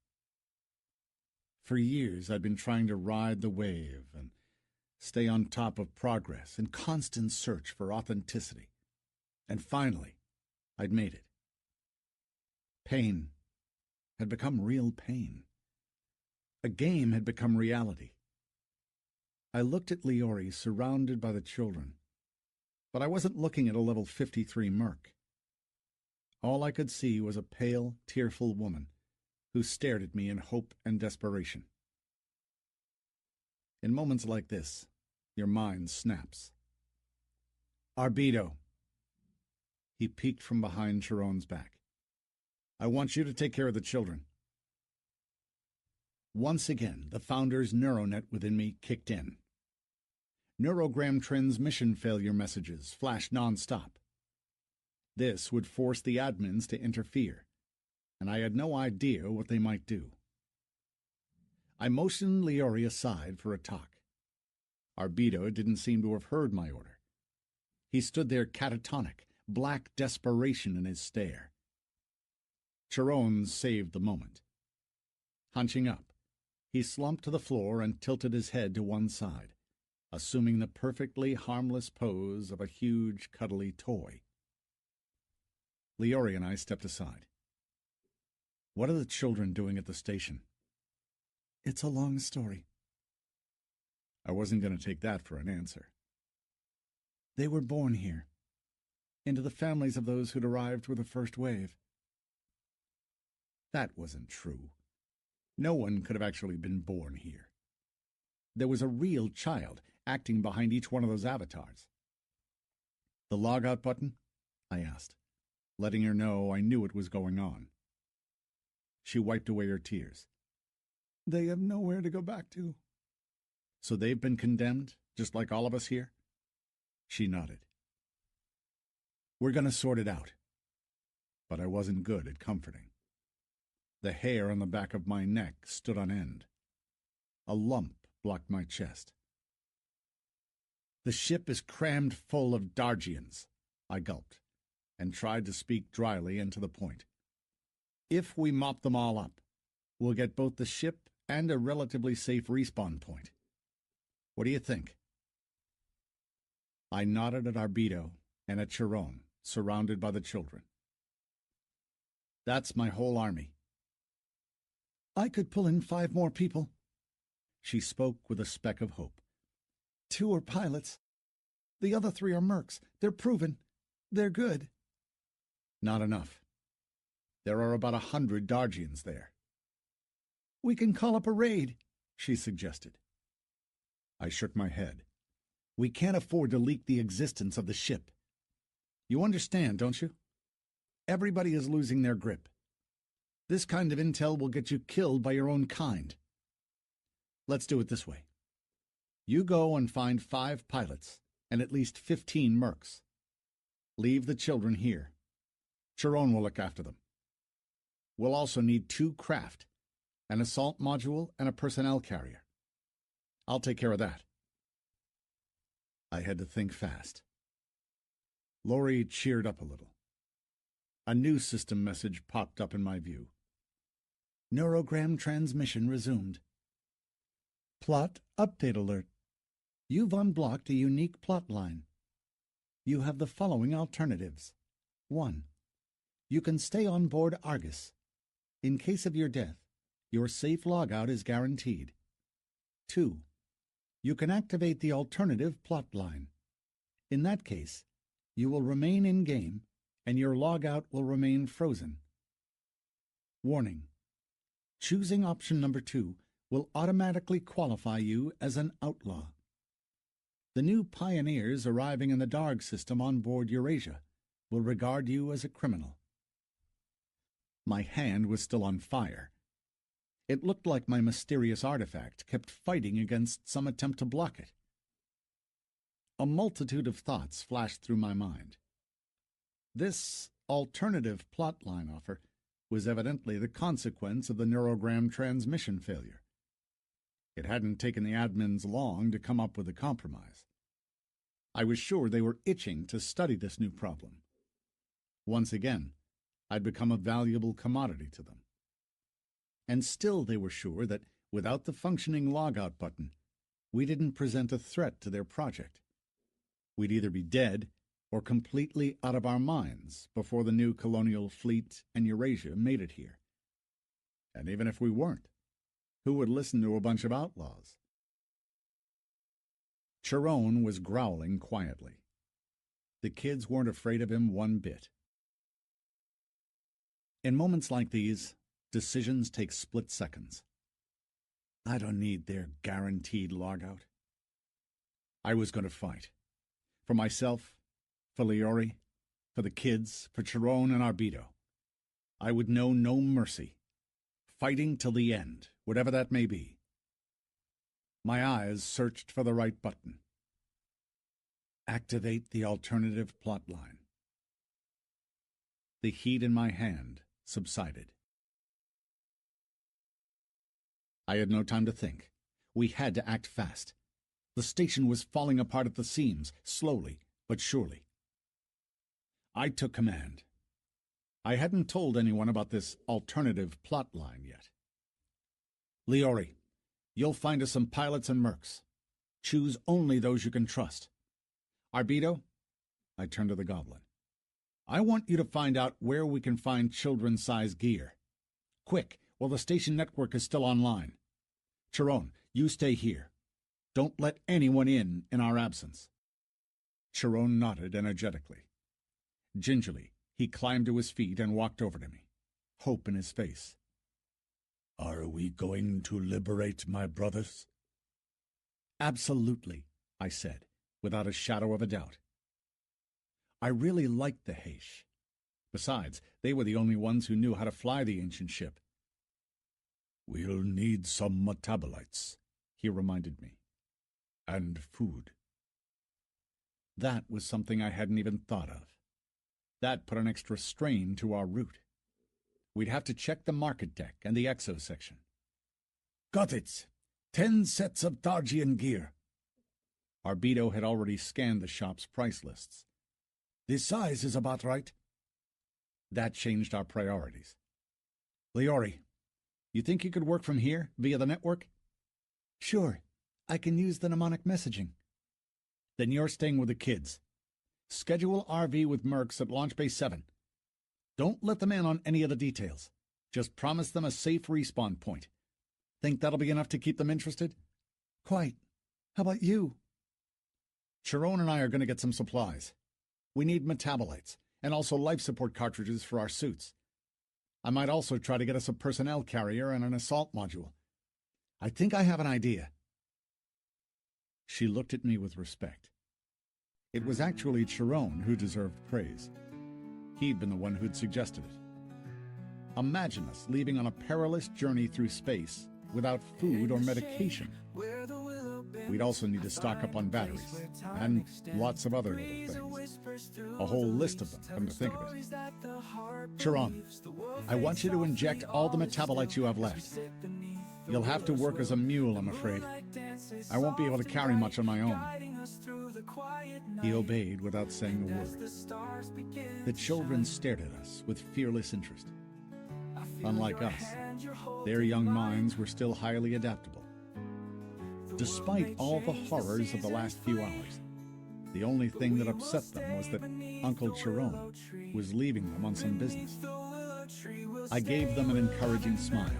A: For years I'd been trying to ride the wave and stay on top of progress in constant search for authenticity. And finally, I'd made it. Pain had become real pain. A game had become reality. I looked at Leori surrounded by the children, but I wasn't looking at a level 53 merc. All I could see was a pale, tearful woman who stared at me in hope and desperation. In moments like this, your mind snaps. Arbido. He peeked from behind Chiron's back. I want you to take care of the children. Once again, the Founder's neuronet within me kicked in. Neurogram transmission failure messages flashed non-stop. This would force the admins to interfere, and I had no idea what they might do. I motioned Leori aside for a talk. Arbido didn't seem to have heard my order. He stood there catatonic, black desperation in his stare. Chiron saved the moment. Hunching up, he slumped to the floor and tilted his head to one side, assuming the perfectly harmless pose of a huge, cuddly toy. Leori and I stepped aside. What are the children doing at the station?
B: It's a long story.
A: I wasn't going to take that for an answer.
B: They were born here, into the families of those who'd arrived with the first wave.
A: That wasn't true. No one could have actually been born here. There was a real child acting behind each one of those avatars. The logout button? I asked, letting her know I knew it was going on. She wiped away her tears.
B: They have nowhere to go back to.
A: So they've been condemned, just like all of us here? She nodded. We're going to sort it out. But I wasn't good at comforting. The hair on the back of my neck stood on end. A lump blocked my chest. The ship is crammed full of Dargians, I gulped, and tried to speak dryly and to the point. If we mop them all up, we'll get both the ship and a relatively safe respawn point. What do you think? I nodded at Arbido and at Chiron, surrounded by the children. That's my whole army.
B: I could pull in 5 more people.
A: She spoke with a speck of hope.
C: 2 are pilots. The other 3 are mercs. They're proven. They're good.
A: Not enough. There are about 100 Dargians there.
C: We can call up a raid, she suggested.
A: I shook my head. We can't afford to leak the existence of the ship. You understand, don't you? Everybody is losing their grip. This kind of intel will get you killed by your own kind. Let's do it this way. You go and find 5 pilots and at least 15 mercs. Leave the children here. Chiron will look after them. We'll also need 2 craft, an assault module and a personnel carrier. I'll take care of that. I had to think fast. Lori cheered up a little. A new system message popped up in my view.
C: Neurogram transmission resumed. Plot update alert. You've unblocked a unique plot line. You have the following alternatives. 1. You can stay on board Argus. In case of your death, your safe logout is guaranteed. 2. You can activate the alternative plot line. In that case, you will remain in-game and your logout will remain frozen. Warning. Choosing option number 2 will automatically qualify you as an outlaw. The new pioneers arriving in the Darg system on board Eurasia will regard you as a criminal. My hand was still on fire. It looked like my mysterious artifact kept fighting against some attempt to block it. A multitude of thoughts flashed through my mind. This alternative plotline offer was evidently the consequence of the neurogram transmission failure. It hadn't taken the admins long to come up with a compromise. I was sure they were itching to study this new problem. Once again, I'd become a valuable commodity to them. And still they were sure that without the functioning logout button, we didn't present a threat to their project. We'd either be dead or completely out of our minds before the new colonial fleet and Eurasia made it here. And even if we weren't, who would listen to a bunch of outlaws? Chiron was growling quietly. The kids weren't afraid of him one bit. In moments like these, decisions take split seconds. I don't need their guaranteed logout. I was going to fight. For myself, for Leori, for the kids, for Chiron and Arbido. I would know no mercy. Fighting till the end, whatever that may be. My eyes searched for the right button. Activate the alternative plotline. The heat in my hand subsided. I had no time to think. We had to act fast. The station was falling apart at the seams, slowly but surely. I took command. I hadn't told anyone about this alternative plot line yet. Leori, you'll find us some pilots and mercs. Choose only those you can trust. Arbido, I turned to the goblin. I want you to find out where we can find children's-sized gear. Quick, while the station network is still online. Chiron, you stay here. Don't let anyone in our absence. Chiron nodded energetically. Gingerly, he climbed to his feet and walked over to me, hope in his face.
B: Are we going to liberate my brothers?
A: Absolutely, I said, without a shadow of a doubt. I really liked the Heish. Besides, they were the only ones who knew how to fly the ancient ship.
B: We'll need some metabolites,
A: he reminded me.
B: And food.
A: That was something I hadn't even thought of. That put an extra strain to our route. We'd have to check the market deck and the exo section.
B: Got it. 10 sets of Dargian gear.
A: Arbido had already scanned the shop's price lists.
B: The size is about right.
A: That changed our priorities. Leori, you think you could work from here, via the network?
C: Sure. I can use the mnemonic messaging.
A: Then you're staying with the kids. Schedule RV with mercs at Launch Bay 7. Don't let them in on any of the details. Just promise them a safe respawn point. Think that'll be enough to keep them interested?
D: Quite. How about you?
A: Chiron and I are going to get some supplies. We need metabolites, and also life support cartridges for our suits. I might also try to get us a personnel carrier and an assault module. I think I have an idea. She looked at me with respect. It was actually Chiron who deserved praise. He'd been the one who'd suggested it. Imagine us leaving on a perilous journey through space without food or medication. We'd also need to stock up on batteries, and lots of other little things. A whole list of them, come to think of it. Chiron, I want you to inject all the metabolites you have left. You'll have to work as a mule, I'm afraid. I won't be able to carry much on my own. He obeyed without saying a word. The children stared at us with fearless interest. Unlike us, their young minds were still highly adaptable. Despite all the horrors of the last few hours, the only thing that upset them was that Uncle Chiron was leaving them on some business. I gave them an encouraging smile,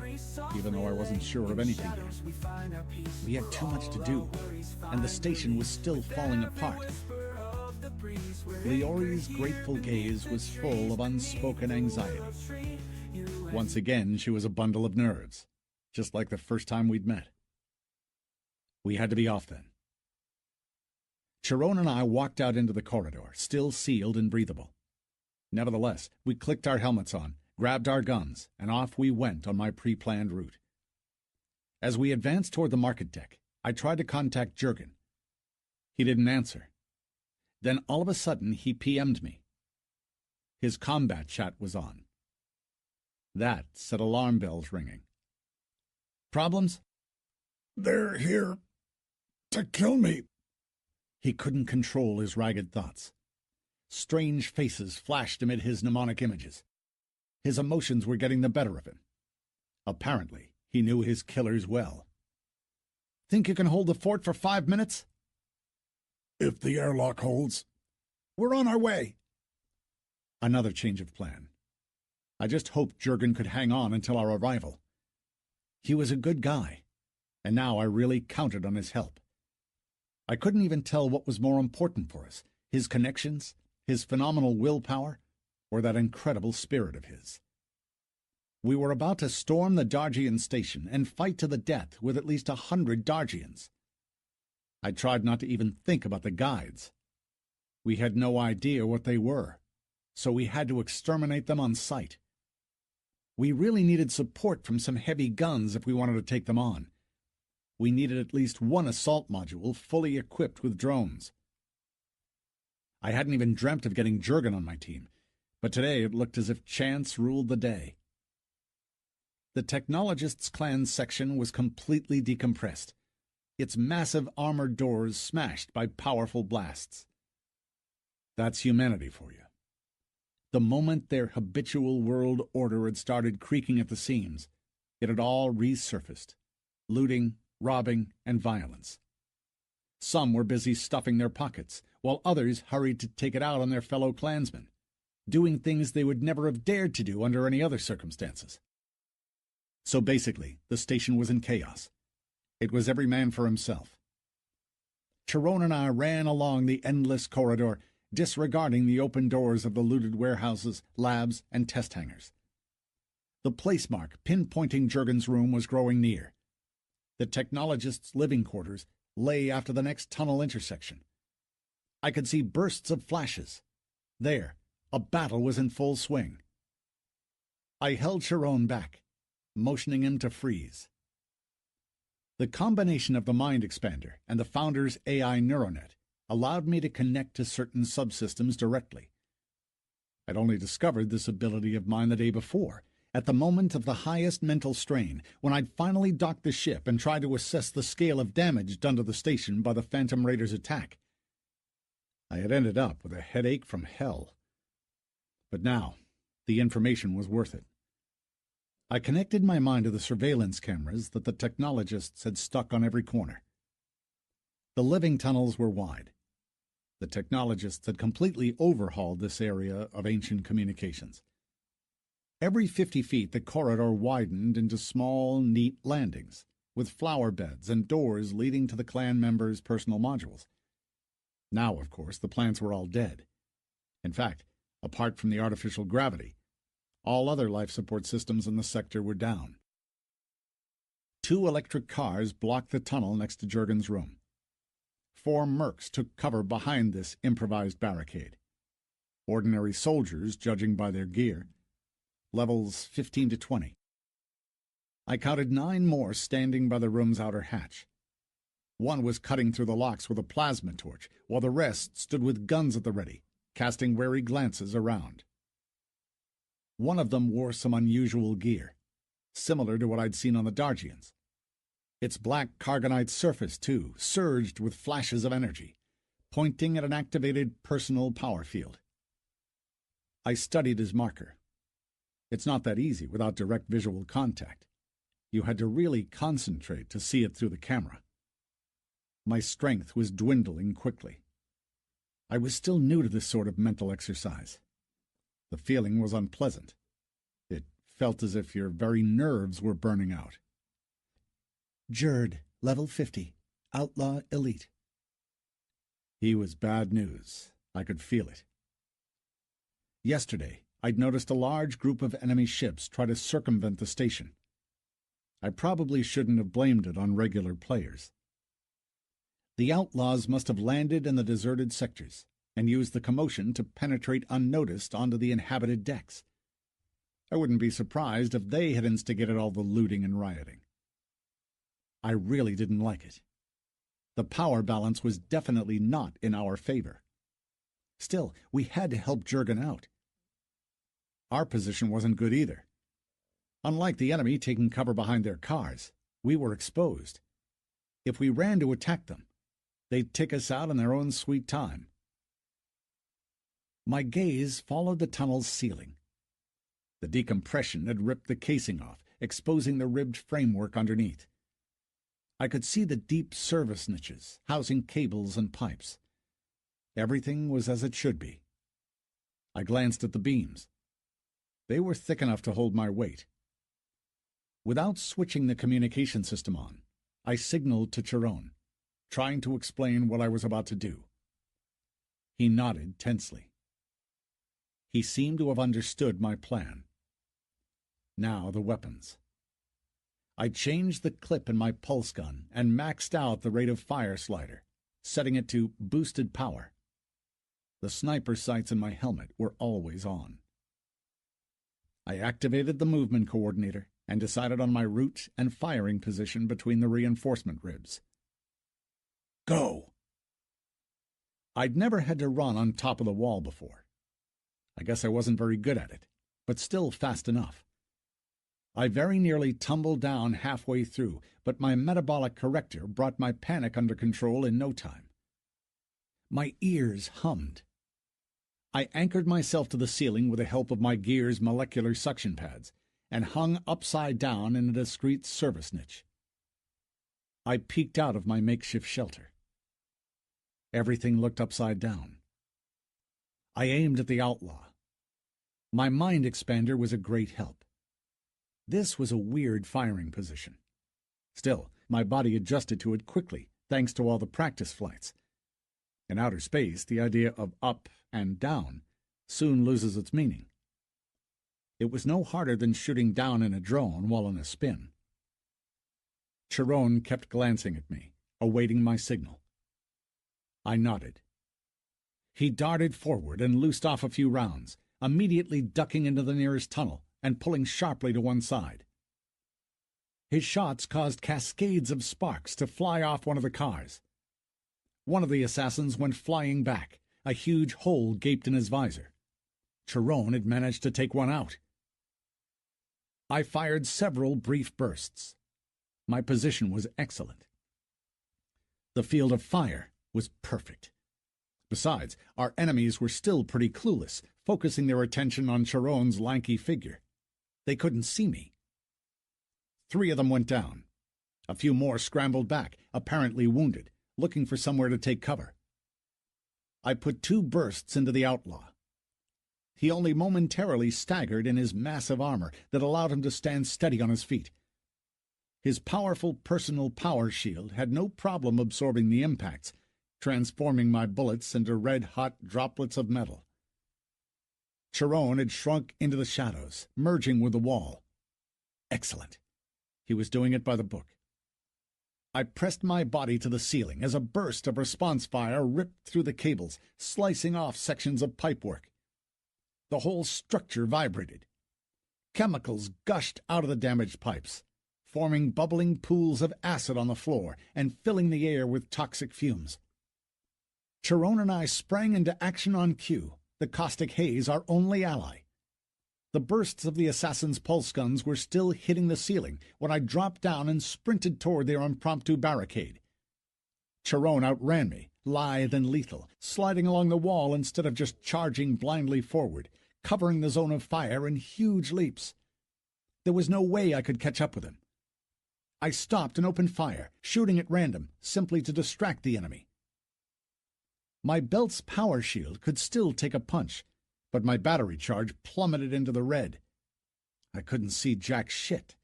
A: even though I wasn't sure of anything yet. We had too much to do, and the station was still falling apart. Leori's grateful gaze was full of unspoken anxiety. Once again, she was a bundle of nerves, just like the first time we'd met. We had to be off then. Chiron and I walked out into the corridor, still sealed and breathable. Nevertheless, we clicked our helmets on, grabbed our guns, and off we went on my pre-planned route. As we advanced toward the market deck, I tried to contact Jurgen. He didn't answer. Then all of a sudden, he PM'd me. His combat chat was on. That set alarm bells ringing. Problems?
B: They're here to kill me.
A: He couldn't control his ragged thoughts. Strange faces flashed amid his mnemonic images. His emotions were getting the better of him. Apparently, he knew his killers well. Think you can hold the fort for 5 minutes?
B: If the airlock holds.
A: We're on our way. Another change of plan. I just hoped Jurgen could hang on until our arrival. He was a good guy, and now I really counted on his help. I couldn't even tell what was more important for us, his connections, his phenomenal willpower, or that incredible spirit of his. We were about to storm the Dargian station and fight to the death with at least 100 Dargians. I tried not to even think about the guides. We had no idea what they were, so we had to exterminate them on sight. We really needed support from some heavy guns if we wanted to take them on. We needed at least one assault module fully equipped with drones. I hadn't even dreamt of getting Jurgen on my team, but today it looked as if chance ruled the day. The Technologists' Clan section was completely decompressed, its massive armored doors smashed by powerful blasts. That's humanity for you. The moment their habitual world order had started creaking at the seams, it had all resurfaced, looting, robbing, and violence. Some were busy stuffing their pockets, while others hurried to take it out on their fellow clansmen, doing things they would never have dared to do under any other circumstances. So basically, the station was in chaos. It was every man for himself. Chiron and I ran along the endless corridor, disregarding the open doors of the looted warehouses, labs, and test hangars. The placemark pinpointing Jurgen's room was growing near. The technologists' living quarters lay after the next tunnel intersection. I could see bursts of flashes. There, a battle was in full swing. I held Chiron back, motioning him to freeze. The combination of the Mind Expander and the Founder's AI neuronet allowed me to connect to certain subsystems directly. I'd only discovered this ability of mine the day before, at the moment of the highest mental strain, when I'd finally docked the ship and tried to assess the scale of damage done to the station by the Phantom Raiders' attack. I had ended up with a headache from hell. But now, the information was worth it. I connected my mind to the surveillance cameras that the technologists had stuck on every corner. The living tunnels were wide. The technologists had completely overhauled this area of ancient communications. Every 50 feet, the corridor widened into small, neat landings, with flower beds and doors leading to the clan members' personal modules. Now, of course, the plants were all dead. In fact, apart from the artificial gravity, all other life support systems in the sector were down. 2 electric cars blocked the tunnel next to Jurgen's room. 4 mercs took cover behind this improvised barricade. Ordinary soldiers, judging by their gear. Levels 15 to 20. I counted 9 more standing by the room's outer hatch. One was cutting through the locks with a plasma torch, while the rest stood with guns at the ready, casting wary glances around. One of them wore some unusual gear, similar to what I'd seen on the Dargians. Its black Cargonite surface, too, surged with flashes of energy, pointing at an activated personal power field. I studied his marker. It's not that easy without direct visual contact. You had to really concentrate to see it through the camera. My strength was dwindling quickly. I was still new to this sort of mental exercise. The feeling was unpleasant. It felt as if your very nerves were burning out.
C: Jerd, level 50, Outlaw Elite.
A: He was bad news. I could feel it. Yesterday, I'd noticed a large group of enemy ships try to circumvent the station. I probably shouldn't have blamed it on regular players. The outlaws must have landed in the deserted sectors and used the commotion to penetrate unnoticed onto the inhabited decks. I wouldn't be surprised if they had instigated all the looting and rioting. I really didn't like it. The power balance was definitely not in our favor. Still, we had to help Jurgen out. Our position wasn't good either. Unlike the enemy taking cover behind their cars, we were exposed. If we ran to attack them, they'd take us out in their own sweet time. My gaze followed the tunnel's ceiling. The decompression had ripped the casing off, exposing the ribbed framework underneath. I could see the deep service niches, housing cables and pipes. Everything was as it should be. I glanced at the beams. They were thick enough to hold my weight. Without switching the communication system on, I signaled to Chiron, trying to explain what I was about to do. He nodded tensely. He seemed to have understood my plan. Now the weapons. I changed the clip in my pulse gun and maxed out the rate of fire slider, setting it to boosted power. The sniper sights in my helmet were always on. I activated the movement coordinator and decided on my route and firing position between the reinforcement ribs. Go! I'd never had to run on top of the wall before. I guess I wasn't very good at it, but still fast enough. I very nearly tumbled down halfway through, but my metabolic corrector brought my panic under control in no time. My ears hummed. I anchored myself to the ceiling with the help of my gear's molecular suction pads and hung upside down in a discreet service niche. I peeked out of my makeshift shelter. Everything looked upside down. I aimed at the outlaw. My mind expander was a great help. This was a weird firing position. Still, my body adjusted to it quickly, thanks to all the practice flights. In outer space, the idea of up and down soon loses its meaning. It was no harder than shooting down in a drone while in a spin. Chiron kept glancing at me, awaiting my signal. I nodded. He darted forward and loosed off a few rounds, immediately ducking into the nearest tunnel and pulling sharply to one side. His shots caused cascades of sparks to fly off one of the cars. One of the assassins went flying back. A huge hole gaped in his visor. Chiron had managed to take one out. I fired several brief bursts. My position was excellent. The field of fire was perfect. Besides, our enemies were still pretty clueless, focusing their attention on Chiron's lanky figure. They couldn't see me. 3 of them went down. A few more scrambled back, apparently wounded, looking for somewhere to take cover. I put 2 bursts into the outlaw. He only momentarily staggered in his massive armor that allowed him to stand steady on his feet. His powerful personal power shield had no problem absorbing the impacts, transforming my bullets into red-hot droplets of metal. Chiron had shrunk into the shadows, merging with the wall. Excellent. He was doing it by the book. I pressed my body to the ceiling as a burst of response fire ripped through the cables, slicing off sections of pipework. The whole structure vibrated. Chemicals gushed out of the damaged pipes, forming bubbling pools of acid on the floor and filling the air with toxic fumes. Chiron and I sprang into action on cue, the caustic haze our only ally. The bursts of the assassins' pulse guns were still hitting the ceiling when I dropped down and sprinted toward their impromptu barricade. Chiron outran me, lithe and lethal, sliding along the wall instead of just charging blindly forward, covering the zone of fire in huge leaps. There was no way I could catch up with him. I stopped and opened fire, shooting at random, simply to distract the enemy. My belt's power shield could still take a punch, but my battery charge plummeted into the red. I couldn't see jack shit.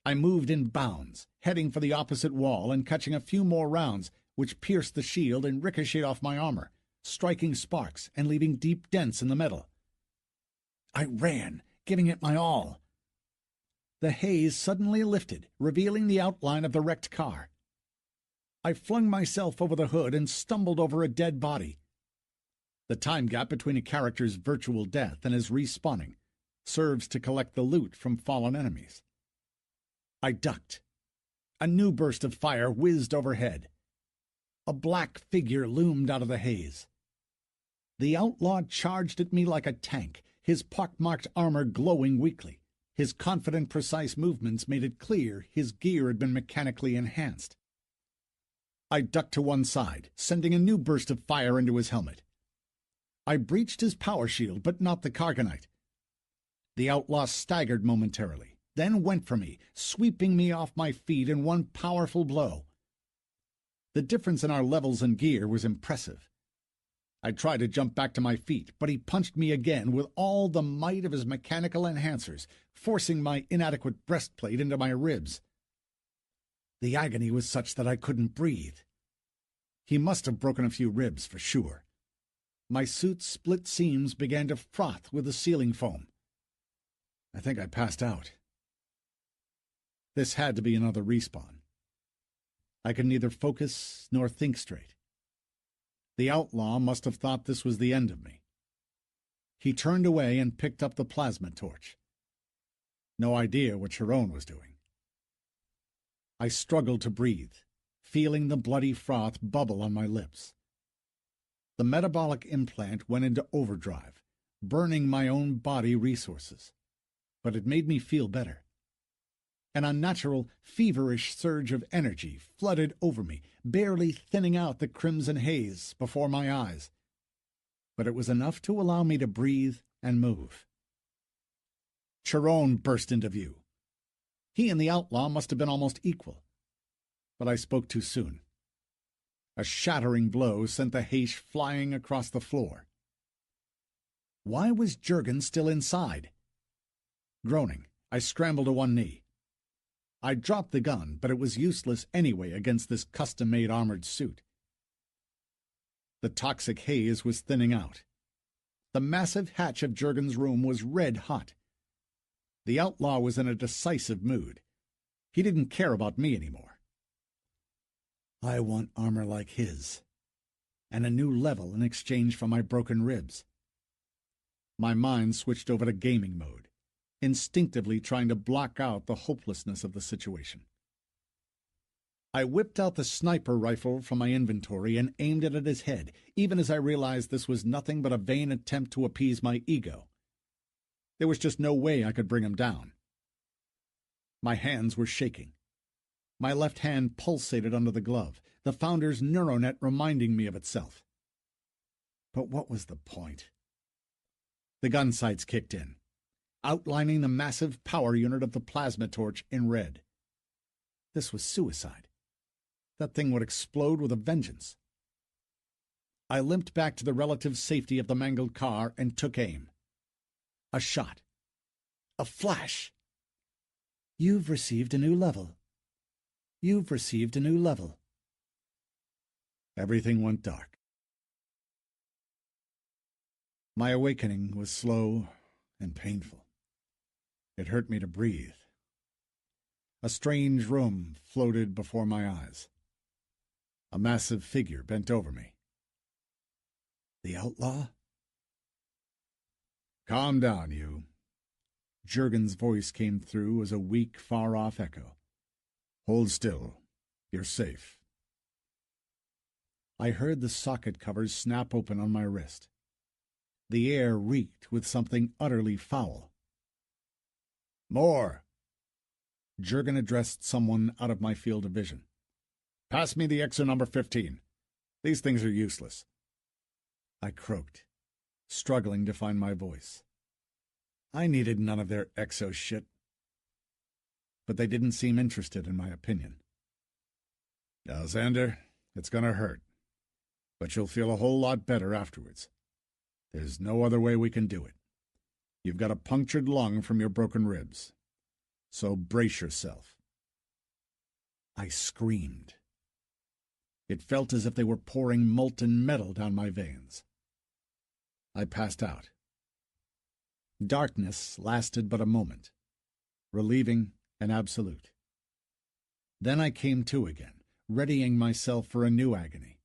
A: I moved in bounds, heading for the opposite wall and catching a few more rounds, which pierced the shield and ricocheted off my armor, striking sparks and leaving deep dents in the metal. I ran, giving it my all. The haze suddenly lifted, revealing the outline of the wrecked car. I flung myself over the hood and stumbled over a dead body. The time gap between a character's virtual death and his respawning serves to collect the loot from fallen enemies. I ducked. A new burst of fire whizzed overhead. A black figure loomed out of the haze. The outlaw charged at me like a tank, his pockmarked armor glowing weakly. His confident, precise movements made it clear his gear had been mechanically enhanced. I ducked to one side, sending a new burst of fire into his helmet. I breached his power shield, but not the Cargonite. The outlaw staggered momentarily, then went for me, sweeping me off my feet in one powerful blow. The difference in our levels and gear was impressive. I tried to jump back to my feet, but he punched me again with all the might of his mechanical enhancers, forcing my inadequate breastplate into my ribs. The agony was such that I couldn't breathe. He must have broken a few ribs for sure. My suit's split seams began to froth with the ceiling foam. I think I passed out. This had to be another respawn. I could neither focus nor think straight. The outlaw must have thought this was the end of me. He turned away and picked up the plasma torch. No idea what Chiron was doing. I struggled to breathe, feeling the bloody froth bubble on my lips. The metabolic implant went into overdrive, burning my own body resources. But it made me feel better. An unnatural, feverish surge of energy flooded over me, barely thinning out the crimson haze before my eyes. But it was enough to allow me to breathe and move. Chiron burst into view. He and the outlaw must have been almost equal. But I spoke too soon. A shattering blow sent the hache flying across the floor. Why was Jurgen still inside? Groaning, I scrambled to one knee. I dropped the gun, but it was useless anyway against this custom-made armored suit. The toxic haze was thinning out. The massive hatch of Jurgen's room was red-hot. The outlaw was in a decisive mood. He didn't care about me anymore. I want armor like his, and a new level in exchange for my broken ribs. My mind switched over to gaming mode, instinctively trying to block out the hopelessness of the situation. I whipped out the sniper rifle from my inventory and aimed it at his head, even as I realized this was nothing but a vain attempt to appease my ego. There was just no way I could bring him down. My hands were shaking. My left hand pulsated under the glove, the Founder's neuronet reminding me of itself. But what was the point? The gun sights kicked in, outlining the massive power unit of the plasma torch in red. This was suicide. That thing would explode with a vengeance. I limped back to the relative safety of the mangled car and took aim. A shot. A flash.
C: You've received a new level. You've received a new level.
B: Everything went dark. My awakening was slow and painful. It hurt me to breathe. A strange room floated before my eyes. A massive figure bent over me.
C: The outlaw?
B: Calm down, you. Jurgen's voice came through as a weak, far-off echo. Hold still. You're safe. I heard the socket covers snap open on my wrist. The air reeked with something utterly foul. More! Jurgen addressed someone out of my field of vision. Pass me the exo number 15. These things are useless. I croaked, struggling to find my voice. I needed none of their exo shit. But they didn't seem interested in my opinion. Now, Xander, it's gonna hurt. But you'll feel a whole lot better afterwards. There's no other way we can do it. You've got a punctured lung from your broken ribs. So brace yourself. I screamed. It felt as if they were pouring molten metal down my veins. I passed out. Darkness lasted but a moment, relieving and absolute. Then I came to again, readying myself for a new agony.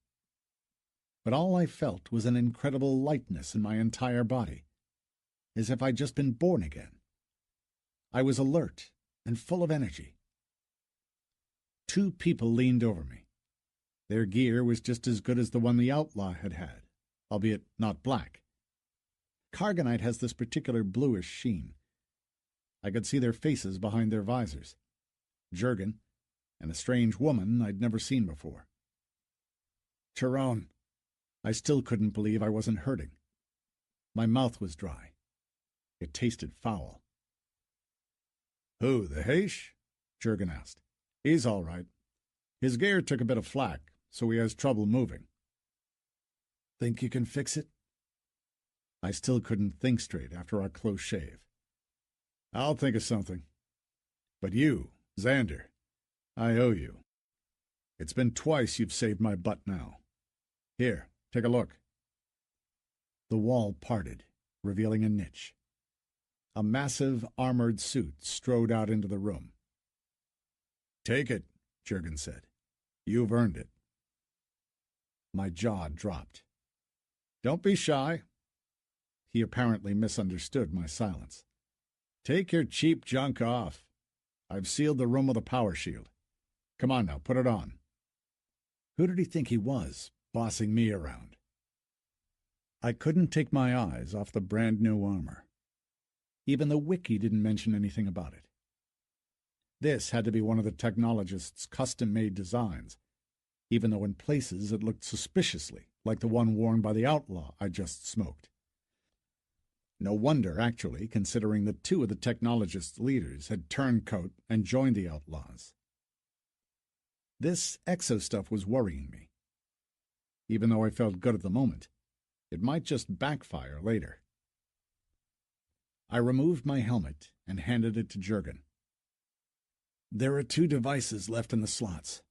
B: But all I felt was an incredible lightness in my entire body, as if I'd just been born again. I was alert and full of energy. 2 people leaned over me. Their gear was just as good as the one the outlaw had had, albeit not black. Cargonite has this particular bluish sheen. I could see their faces behind their visors. Jurgen, and a strange woman I'd never seen before. Tyrone. I still couldn't believe I wasn't hurting. My mouth was dry. It tasted foul. Who, the Heish? Jurgen asked. He's all right. His gear took a bit of flack, so he has trouble moving. Think you can fix it? I still couldn't think straight after our close shave. I'll think of something. But you, Xander, I owe you. It's been twice you've saved my butt now. Here, take a look. The wall parted, revealing a niche. A massive, armored suit strode out into the room. Take it, Jurgen said. You've earned it. My jaw dropped. Don't be shy. He apparently misunderstood my silence. Take your cheap junk off. I've sealed the room with a power shield. Come on now, put it on. Who did he think he was, bossing me around? I couldn't take my eyes off the brand-new armor. Even the wiki didn't mention anything about it. This had to be one of the technologist's custom-made designs, even though in places it looked suspiciously like the one worn by the outlaw I just smoked. No wonder, actually, considering that 2 of the technologist's leaders had turned coat and joined the outlaws. This exo stuff was worrying me. Even though I felt good at the moment, it might just backfire later. I removed my helmet and handed it to Jurgen. There are 2 devices left in the slots.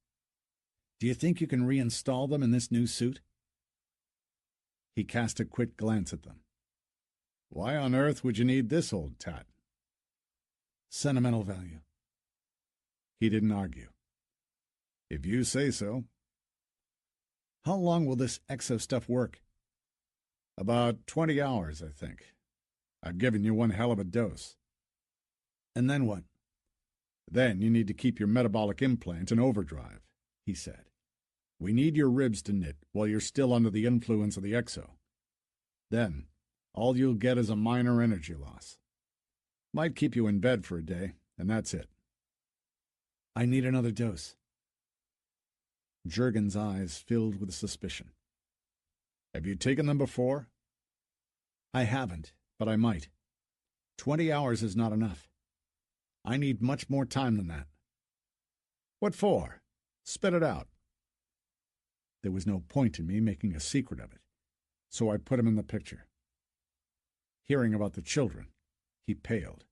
B: Do you think you can reinstall them in this new suit? He cast a quick glance at them. Why on earth would you need this old tat? Sentimental value. He didn't argue. If you say so. How long will this exo stuff work? About 20 hours, I think. I've given you one hell of a dose. And then what? Then you need to keep your metabolic implant in overdrive, he said. We need your ribs to knit while you're still under the influence of the exo. Then, all you'll get is a minor energy loss. Might keep you in bed for a day, and that's it. I need another dose. Jurgen's eyes filled with suspicion. Have you taken them before? I haven't, but I might. 20 hours is not enough. I need much more time than that. What for? Spit it out. There was no point in me making a secret of it, so I put him in the picture. Hearing about the children, he paled.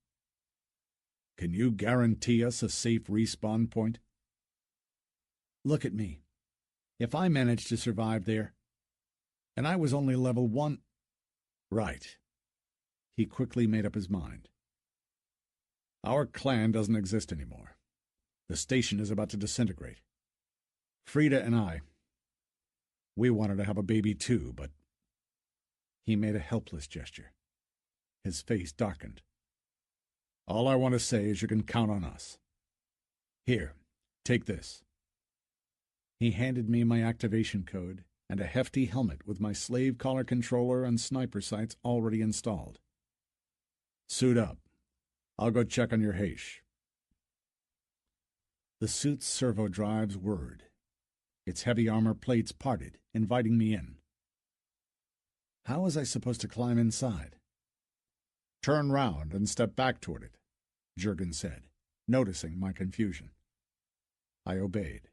B: Can you guarantee us a safe respawn point? Look at me. If I managed to survive there, and I was only level 1... Right. He quickly made up his mind. Our clan doesn't exist anymore. The station is about to disintegrate. Frida and we wanted to have a baby too, but... He made a helpless gesture. His face darkened. All I want to say is you can count on us. Here, take this. He handed me my activation code and a hefty helmet with my slave collar controller and sniper sights already installed. Suit up. I'll go check on your Heish. The suit's servo drives whirred. Its heavy armor plates parted, inviting me in. How was I supposed to climb inside? Turn round and step back toward it, Jurgen said, noticing my confusion. I obeyed.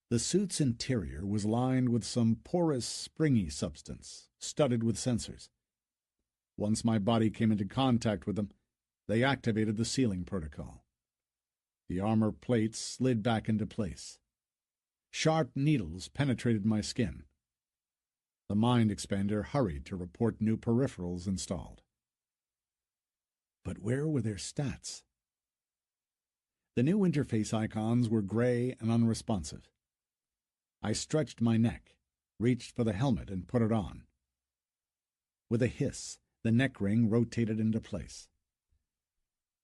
B: The suit's interior was lined with some porous, springy substance, studded with sensors. Once my body came into contact with them, they activated the sealing protocol. The armor plates slid back into place. Sharp needles penetrated my skin. The mind expander hurried to report new peripherals installed. But where were their stats? The new interface icons were gray and unresponsive. I stretched my neck, reached for the helmet, and put it on. With a hiss, the neck ring rotated into place.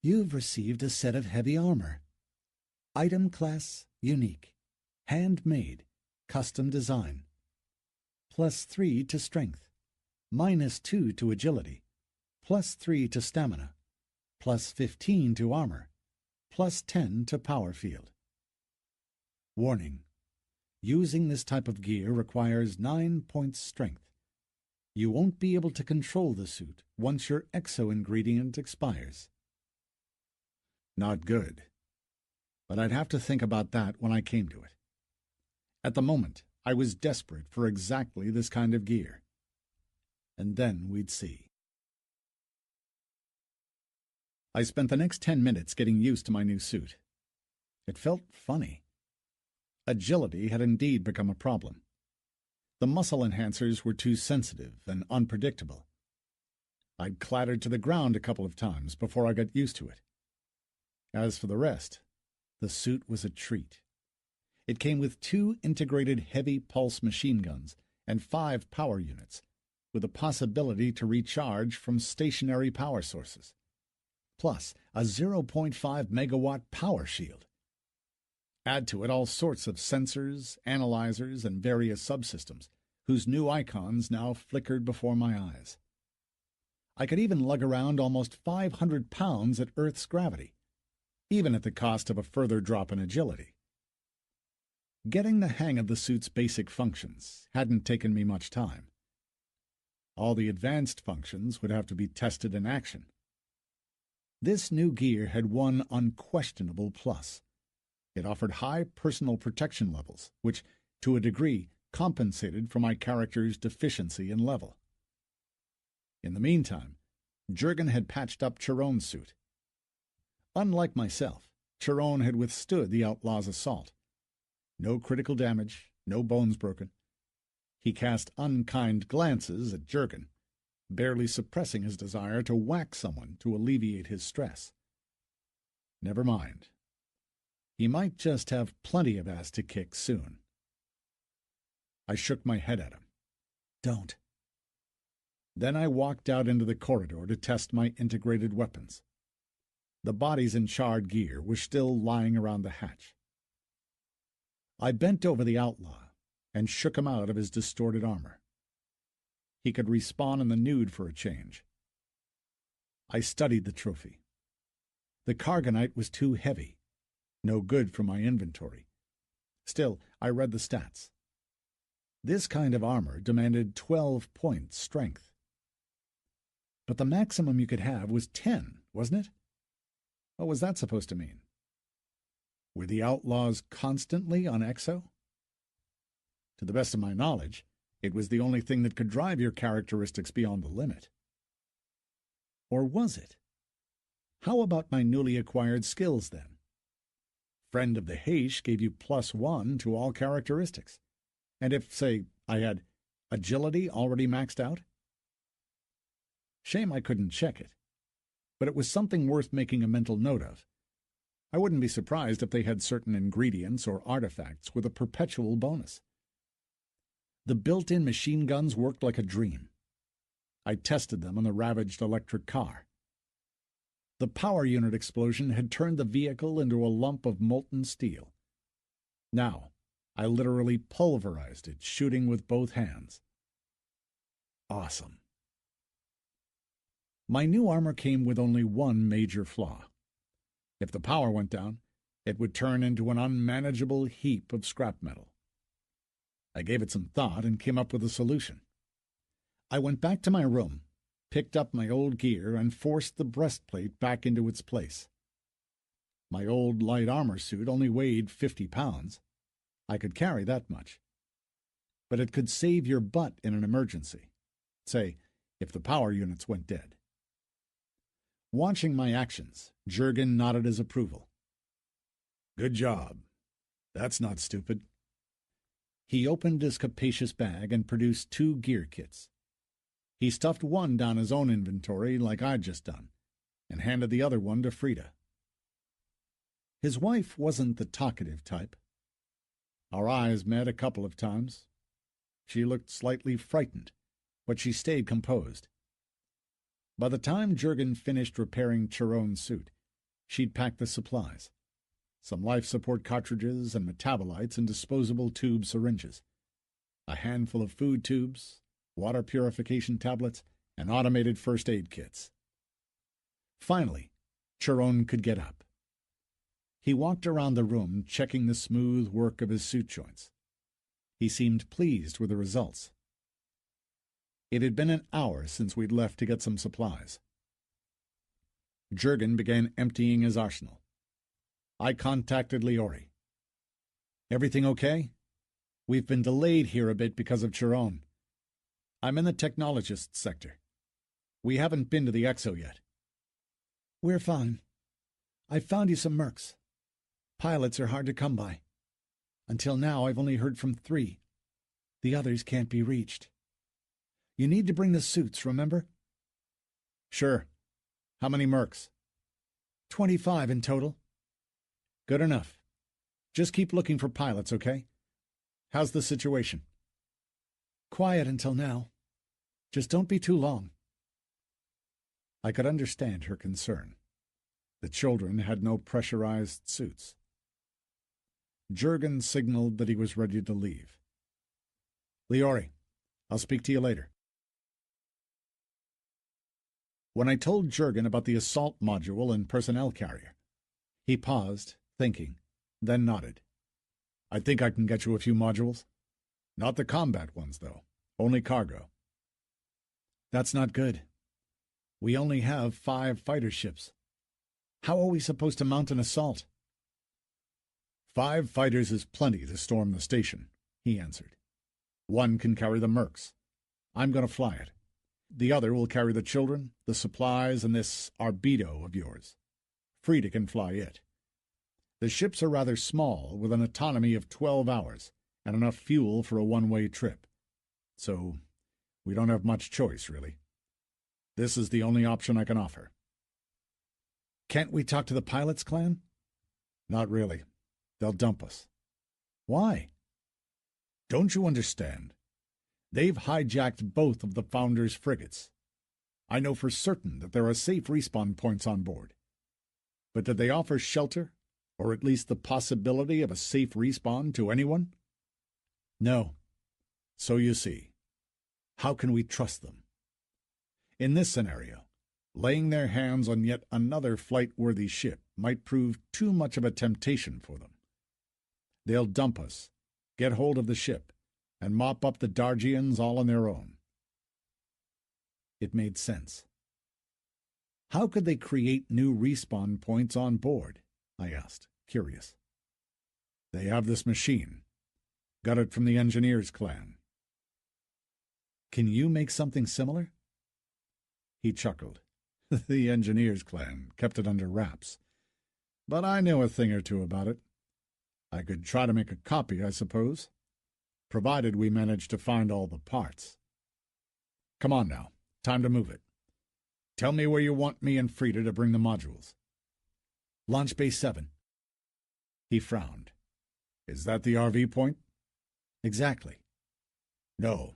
B: You've received a set of heavy armor. Item class unique. Handmade. Custom design. +3 to strength. -2 to agility. +3 to stamina. +15 to armor. +10 to power field. Warning. Using this type of gear requires 9 points strength. You won't be able to control the suit once your exo ingredient expires. Not good. But I'd have to think about that when I came to it. At the moment, I was desperate for exactly this kind of gear. And then we'd see. I spent the next 10 minutes getting used to my new suit. It felt funny. Agility had indeed become a problem. The muscle enhancers were too sensitive and unpredictable. I'd clattered to the ground a couple of times before I got used to it. As for the rest, the suit was a treat. It came with 2 integrated heavy pulse machine guns and 5 power units, with the possibility to recharge from stationary power sources, plus a 0.5 megawatt power shield. Add to it all sorts of sensors, analyzers, and various subsystems, whose new icons now flickered before my eyes. I could even lug around almost 500 pounds at Earth's gravity, even at the cost of a further drop in agility. Getting the hang of the suit's basic functions hadn't taken me much time. All the advanced functions would have to be tested in action. This new gear had one unquestionable plus. It offered high personal protection levels, which, to a degree, compensated for my character's deficiency in level. In the meantime, Jurgen had patched up Chiron's suit. Unlike myself, Chiron had withstood the outlaw's assault. No critical damage, no bones broken. He cast unkind glances at Jurgen, barely suppressing his desire to whack someone to alleviate his stress. Never mind. He might just have plenty of ass to kick soon. I shook my head at him. Don't. Then I walked out into the corridor to test my integrated weapons. The bodies in charred gear were still lying around the hatch. I bent over the outlaw and shook him out of his distorted armor. He could respawn in the nude for a change. I studied the trophy. The Cargonite was too heavy. No good for my inventory. Still, I read the stats. This kind of armor demanded 12 points strength. But the maximum you could have was 10, wasn't it? What was that supposed to mean? Were the outlaws constantly on Exo? To the best of my knowledge, it was the only thing that could drive your characteristics beyond the limit. Or was it? How about my newly acquired skills, then?
A: Friend of the Heish gave you +1 to all characteristics. And if, say, I had agility already maxed out? Shame I couldn't check it. But it was something worth making a mental note of. I wouldn't be surprised if they had certain ingredients or artifacts with a perpetual bonus. The built-in machine guns worked like a dream. I tested them on the ravaged electric car. The power unit explosion had turned the vehicle into a lump of molten steel. Now, I literally pulverized it, shooting with both hands. Awesome. My new armor came with only one major flaw. If the power went down, it would turn into an unmanageable heap of scrap metal. I gave it some thought and came up with a solution. I went back to my room, picked up my old gear, and forced the breastplate back into its place. My old light armor suit only weighed 50 pounds. I could carry that much. But it could save your butt in an emergency, say, if the power units went dead. Watching my actions, Jurgen nodded his approval. Good job. That's not stupid. He opened his capacious bag and produced 2 gear kits. He stuffed one down his own inventory like I'd just done, and handed the other one to Frida. His wife wasn't the talkative type. Our eyes met a couple of times. She looked slightly frightened, but she stayed composed. By the time Jurgen finished repairing Chiron's suit, she'd packed the supplies. Some life support cartridges and metabolites in disposable tube syringes. A handful of food tubes, water purification tablets, and automated first aid kits. Finally, Chiron could get up. He walked around the room, checking the smooth work of his suit joints. He seemed pleased with the results. It had been an hour since we'd left to get some supplies. Jurgen began emptying his arsenal. I contacted Liori. Everything okay? We've been delayed here a bit because of Chiron. I'm in the technologist sector. We haven't been to the Exo yet.
D: We're fine. I found you some mercs. Pilots are hard to come by. Until now, I've only heard from 3. The others can't be reached. You need to bring the suits, remember?
A: Sure. How many mercs?
D: 25 in total.
A: Good enough. Just keep looking for pilots, okay? How's the situation?
D: Quiet until now. Just don't be too long.
A: I could understand her concern. The children had no pressurized suits. Jurgen signaled that he was ready to leave. Liori, I'll speak to you later. When I told Jurgen about the assault module and personnel carrier, he paused, thinking, then nodded. I think I can get you a few modules. Not the combat ones, though. Only cargo.
D: That's not good. We only have 5 fighter ships. How are we supposed to mount an assault?
A: 5 fighters is plenty to storm the station, he answered. 1 can carry the mercs. I'm going to fly it. The other will carry the children, the supplies, and this Arbido of yours. Frida can fly it. The ships are rather small, with an autonomy of 12 hours, and enough fuel for a one-way trip. So, we don't have much choice, really. This is the only option I can offer.
D: Can't we talk to the pilots, clan?
A: Not really. They'll dump us.
D: Why?
A: Don't you understand? They've hijacked both of the Founders' frigates. I know for certain that there are safe respawn points on board. But did they offer shelter, or at least the possibility of a safe respawn to anyone?
D: No.
A: So you see, how can we trust them? In this scenario, laying their hands on yet another flight-worthy ship might prove too much of a temptation for them. They'll dump us, get hold of the ship, and mop up the Dargians all on their own. It made sense. How could they create new respawn points on board? I asked, curious. They have this machine. Got it from the Engineers clan.
D: Can you make something similar?
A: He chuckled. The Engineers clan kept it under wraps. But I knew a thing or two about it.
B: I could try to make a copy, I suppose, provided we manage to find all the parts. Come on now, time to move it. Tell me where you want me and Frida to bring the modules.
C: Launch Base 7.
B: He frowned. Is that the RV point?
C: Exactly.
B: No.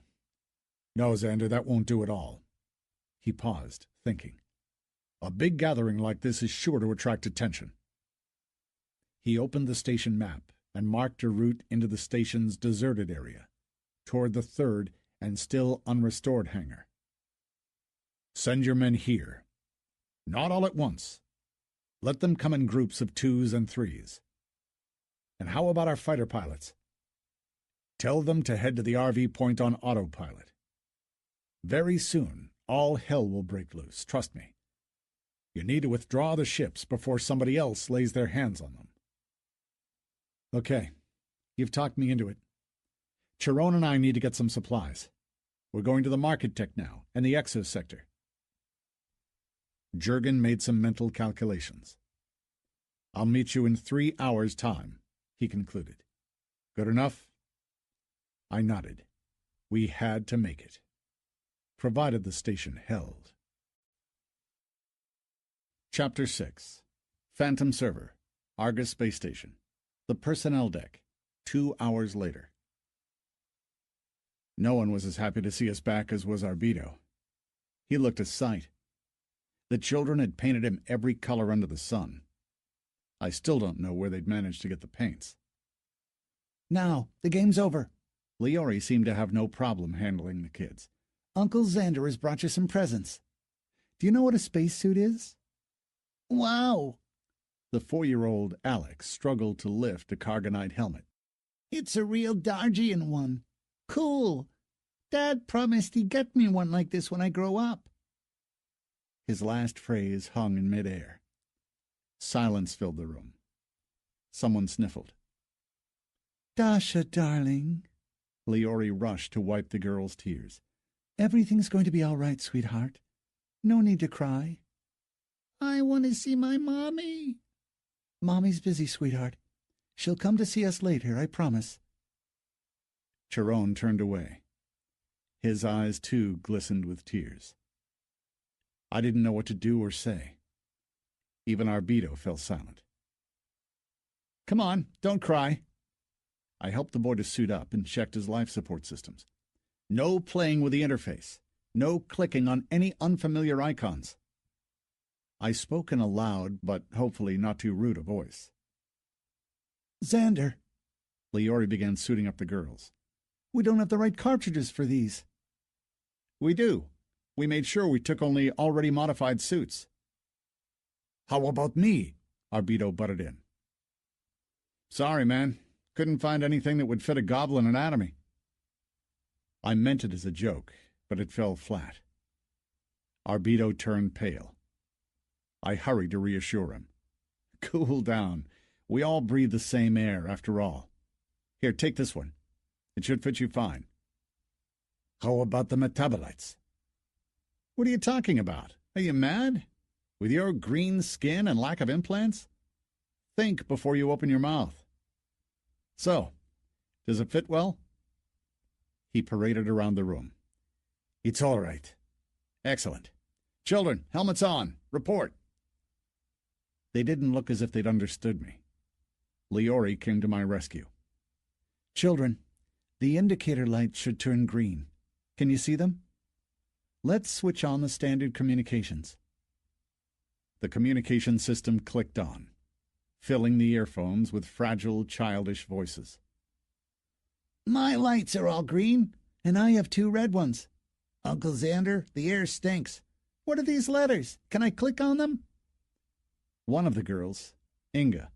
B: No, Xander, that won't do at all. He paused, thinking. A big gathering like this is sure to attract attention. He opened the station map and marked a route into the station's deserted area, toward the third and still unrestored hangar. Send your men here. Not all at once. Let them come in groups of 2s and 3s. And how about our fighter pilots? Tell them to head to the RV point on autopilot. Very soon, all hell will break loose, trust me. You need to withdraw the ships before somebody else lays their hands on them. Okay, you've talked me into it. Chiron and I need to get some supplies. We're going to the market tech now, and the exo sector. Jurgen made some mental calculations. I'll meet you in 3 hours' time, he concluded. Good enough? I nodded. We had to make it, provided the station held. Chapter 6. Phantom Server, Argus Space Station. The personnel deck, 2 hours later. No one was as happy to see us back as was Arbito. He looked a sight. The children had painted him every color under the sun. I still don't know where they'd managed to get the paints.
C: Now, the game's over.
A: Leori seemed to have no problem handling the kids.
C: Uncle Xander has brought you some presents. Do you know what a spacesuit is? Wow!
A: The 4-year-old Alex struggled to lift a Cargonite helmet.
C: It's a real Dargian one. Cool. Dad promised he'd get me one like this when I grow up.
A: His last phrase hung in midair. Silence filled the room. Someone sniffled.
C: Dasha, darling.
A: Leori rushed to wipe the girl's tears.
C: Everything's going to be all right, sweetheart. No need to cry. I want to see my mommy. Mommy's busy, sweetheart. She'll come to see us later, I promise.
A: Chiron turned away. His eyes, too, glistened with tears. I didn't know what to do or say. Even Arbito fell silent. Come on, don't cry. I helped the boy to suit up and checked his life support systems. No playing with the interface. No clicking on any unfamiliar icons. I spoke in a loud, but hopefully not too rude a voice.
C: Xander.
A: Leori began suiting up the girls.
C: We don't have the right cartridges for these.
A: We do. We made sure we took only already modified suits.
B: How about me?
A: Arbito butted in. Sorry, man. Couldn't find anything that would fit a goblin anatomy. I meant it as a joke, but it fell flat. Arbito turned pale. I hurried to reassure him. Cool down. We all breathe the same air, after all. Here, take this one. It should fit you fine.
B: How about the metabolites?
A: What are you talking about? Are you mad? With your green skin and lack of implants? Think before you open your mouth. So, does it fit well? He paraded around the room.
B: It's all right.
A: Excellent. Children, helmets on. Report. They didn't look as if they'd understood me. Leori came to my rescue.
C: Children, the indicator lights should turn green. Can you see them? Let's switch on the standard communications.
A: The communication system clicked on, filling the earphones with fragile, childish voices.
C: My lights are all green, and I have 2 red ones. Uncle Xander, the air stinks. What are these letters? Can I click on them?
A: One of the girls, Inga,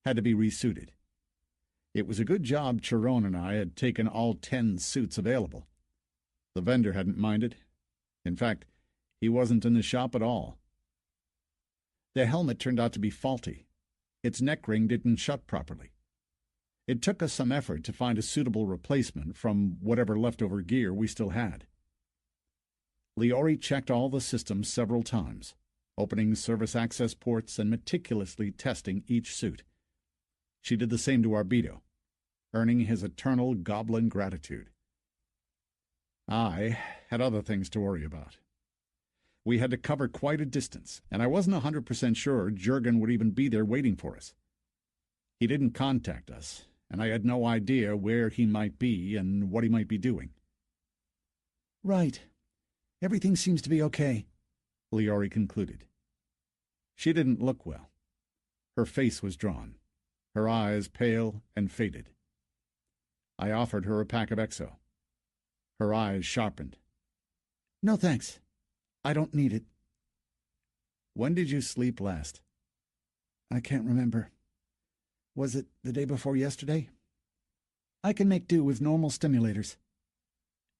A: had to be resuited. It was a good job Chiron and I had taken all 10 suits available. The vendor hadn't minded. In fact, he wasn't in the shop at all. The helmet turned out to be faulty. Its neck ring didn't shut properly. It took us some effort to find a suitable replacement from whatever leftover gear we still had. Leori checked all the systems several times, opening service access ports and meticulously testing each suit. She did the same to Arbito, earning his eternal goblin gratitude. I had other things to worry about. We had to cover quite a distance, and I wasn't 100% sure Jurgen would even be there waiting for us. He didn't contact us, and I had no idea where he might be and what he might be doing.
C: Right. Everything seems to be okay,
A: Leori concluded. She didn't look well. Her face was drawn, her eyes pale and faded. I offered her a pack of Exo. Her eyes sharpened.
C: No thanks. I don't need it.
A: When did you sleep last?
C: I can't remember. Was it the day before yesterday? I can make do with normal stimulators.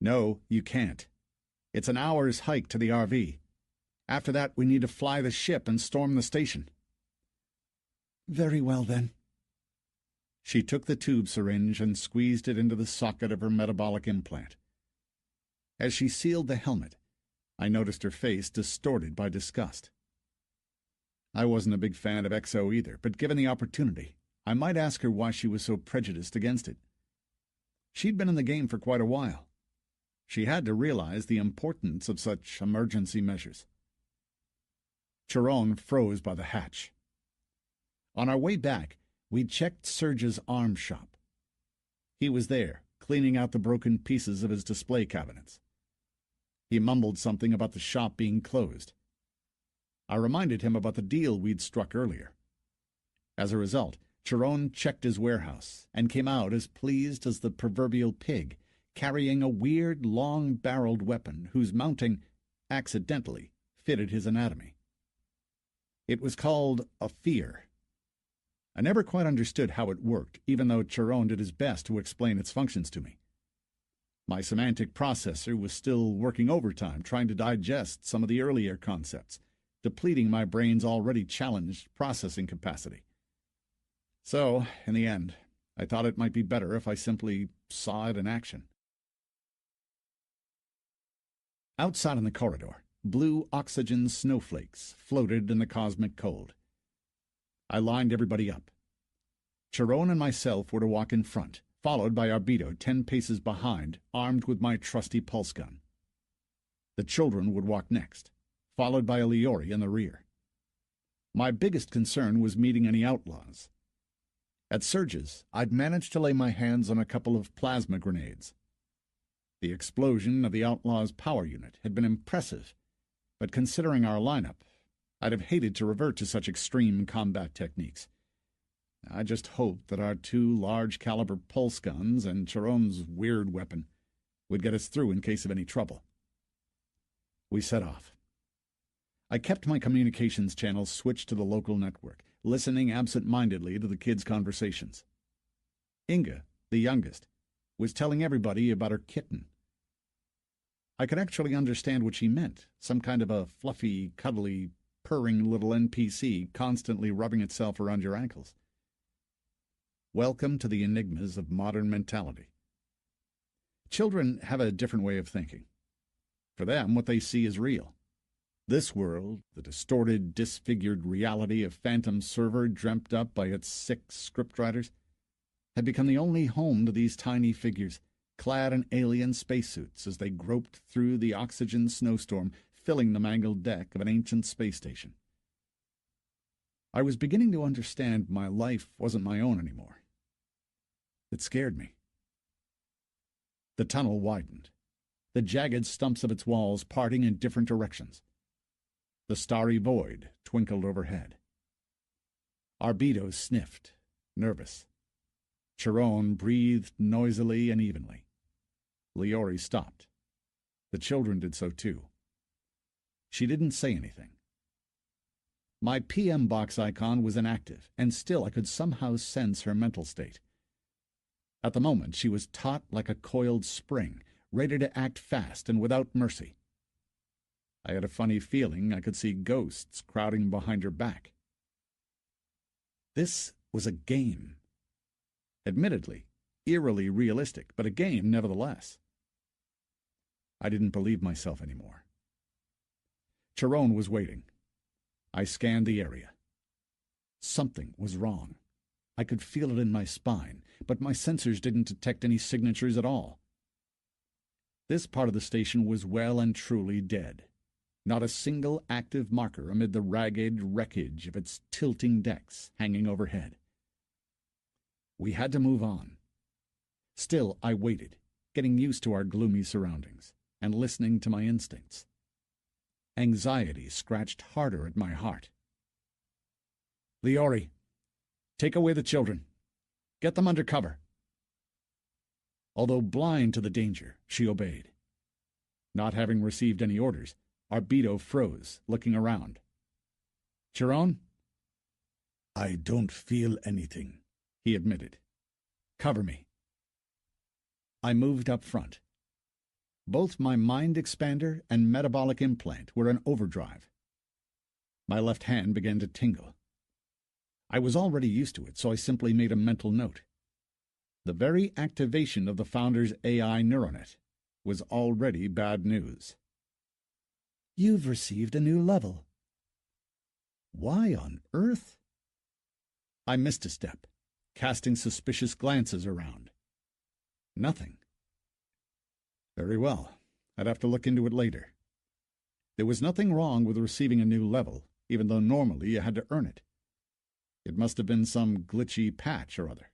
A: No, you can't. It's an hour's hike to the RV. After that, we need to fly the ship and storm the station.
C: Very well, then.
A: She took the tube syringe and squeezed it into the socket of her metabolic implant. As she sealed the helmet, I noticed her face distorted by disgust. I wasn't a big fan of Exo either, but given the opportunity, I might ask her why she was so prejudiced against it. She'd been in the game for quite a while. She had to realize the importance of such emergency measures. Chiron froze by the hatch. On our way back, we'd checked Serge's arms shop. He was there, cleaning out the broken pieces of his display cabinets. He mumbled something about the shop being closed. I reminded him about the deal we'd struck earlier. As a result, Chiron checked his warehouse and came out as pleased as the proverbial pig, carrying a weird, long-barreled weapon whose mounting, accidentally, fitted his anatomy. It was called a fear. I never quite understood how it worked, even though Chiron did his best to explain its functions to me. My semantic processor was still working overtime trying to digest some of the earlier concepts, depleting my brain's already challenged processing capacity. So, in the end, I thought it might be better if I simply saw it in action. Outside in the corridor, blue oxygen snowflakes floated in the cosmic cold. I lined everybody up. Chiron and myself were to walk in front, followed by Arbito 10 paces behind, armed with my trusty pulse gun. The children would walk next, followed by Leori in the rear. My biggest concern was meeting any outlaws. At Serge's, I'd managed to lay my hands on a couple of plasma grenades. The explosion of the outlaws' power unit had been impressive, but considering our lineup, I'd have hated to revert to such extreme combat techniques. I just hoped that our 2 large-caliber pulse guns and Chiron's weird weapon would get us through in case of any trouble. We set off. I kept my communications channels switched to the local network, listening absent-mindedly to the kids' conversations. Inga, the youngest, was telling everybody about her kitten. I could actually understand what she meant, some kind of a fluffy, cuddly, purring little NPC constantly rubbing itself around your ankles. Welcome to the enigmas of modern mentality. Children have a different way of thinking. For them, what they see is real. This world, the distorted, disfigured reality of Phantom Server dreamt up by its sick scriptwriters, had become the only home to these tiny figures, clad in alien spacesuits as they groped through the oxygen snowstorm, filling the mangled deck of an ancient space station. I was beginning to understand my life wasn't my own anymore. It scared me. The tunnel widened, the jagged stumps of its walls parting in different directions. The starry void twinkled overhead. Arbito sniffed, nervous. Chiron breathed noisily and evenly. Leori stopped. The children did so too. She didn't say anything. My PM box icon was inactive, and still I could somehow sense her mental state. At the moment, she was taut like a coiled spring, ready to act fast and without mercy. I had a funny feeling I could see ghosts crowding behind her back. This was a game. Admittedly, eerily realistic, but a game nevertheless. I didn't believe myself anymore. Chiron was waiting. I scanned the area. Something was wrong. I could feel it in my spine, but my sensors didn't detect any signatures at all. This part of the station was well and truly dead. Not a single active marker amid the ragged wreckage of its tilting decks hanging overhead. We had to move on. Still, I waited, getting used to our gloomy surroundings, and listening to my instincts. Anxiety scratched harder at my heart. "Liori, take away the children. Get them under cover." Although blind to the danger, she obeyed. Not having received any orders, Arbito froze, looking around. "Chiron?"
B: "I don't feel anything,"
A: he admitted. "Cover me." I moved up front. Both my mind expander and metabolic implant were in overdrive. My left hand began to tingle. I was already used to it, so I simply made a mental note. The very activation of the Founder's AI neuronet was already bad news.
C: "You've received a new level."
A: Why on earth? I missed a step, casting suspicious glances around. Nothing. Very well. I'd have to look into it later. There was nothing wrong with receiving a new level, even though normally you had to earn it. It must have been some glitchy patch or other.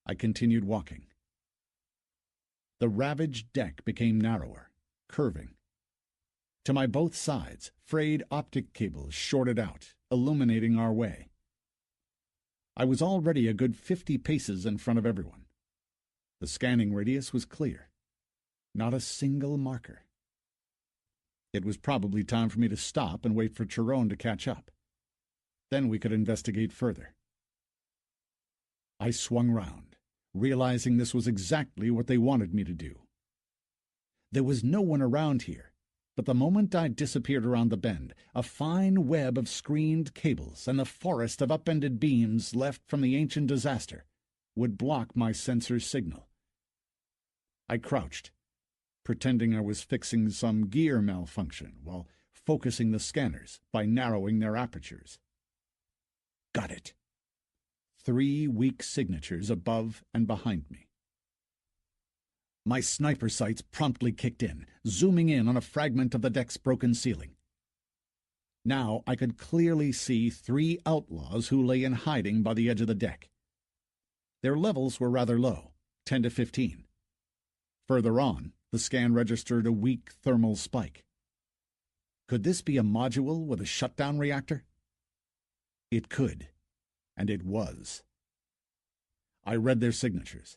A: I continued walking. The ravaged deck became narrower, curving. To my both sides, frayed optic cables shorted out, illuminating our way. I was already a good 50 paces in front of everyone. The scanning radius was clear. Not a single marker. It was probably time for me to stop and wait for Chiron to catch up. Then we could investigate further. I swung round, realizing this was exactly what they wanted me to do. There was no one around here, but the moment I disappeared around the bend, a fine web of screened cables and the forest of upended beams left from the ancient disaster would block my sensor's signal. I crouched, pretending I was fixing some gear malfunction while focusing the scanners by narrowing their apertures. Got it. 3 weak signatures above and behind me. My sniper sights promptly kicked in, zooming in on a fragment of the deck's broken ceiling. Now I could clearly see 3 outlaws who lay in hiding by the edge of the deck. Their levels were rather low, 10 to 15. Further on, the scan registered a weak thermal spike. Could this be a module with a shutdown reactor? It could, and it was. I read their signatures.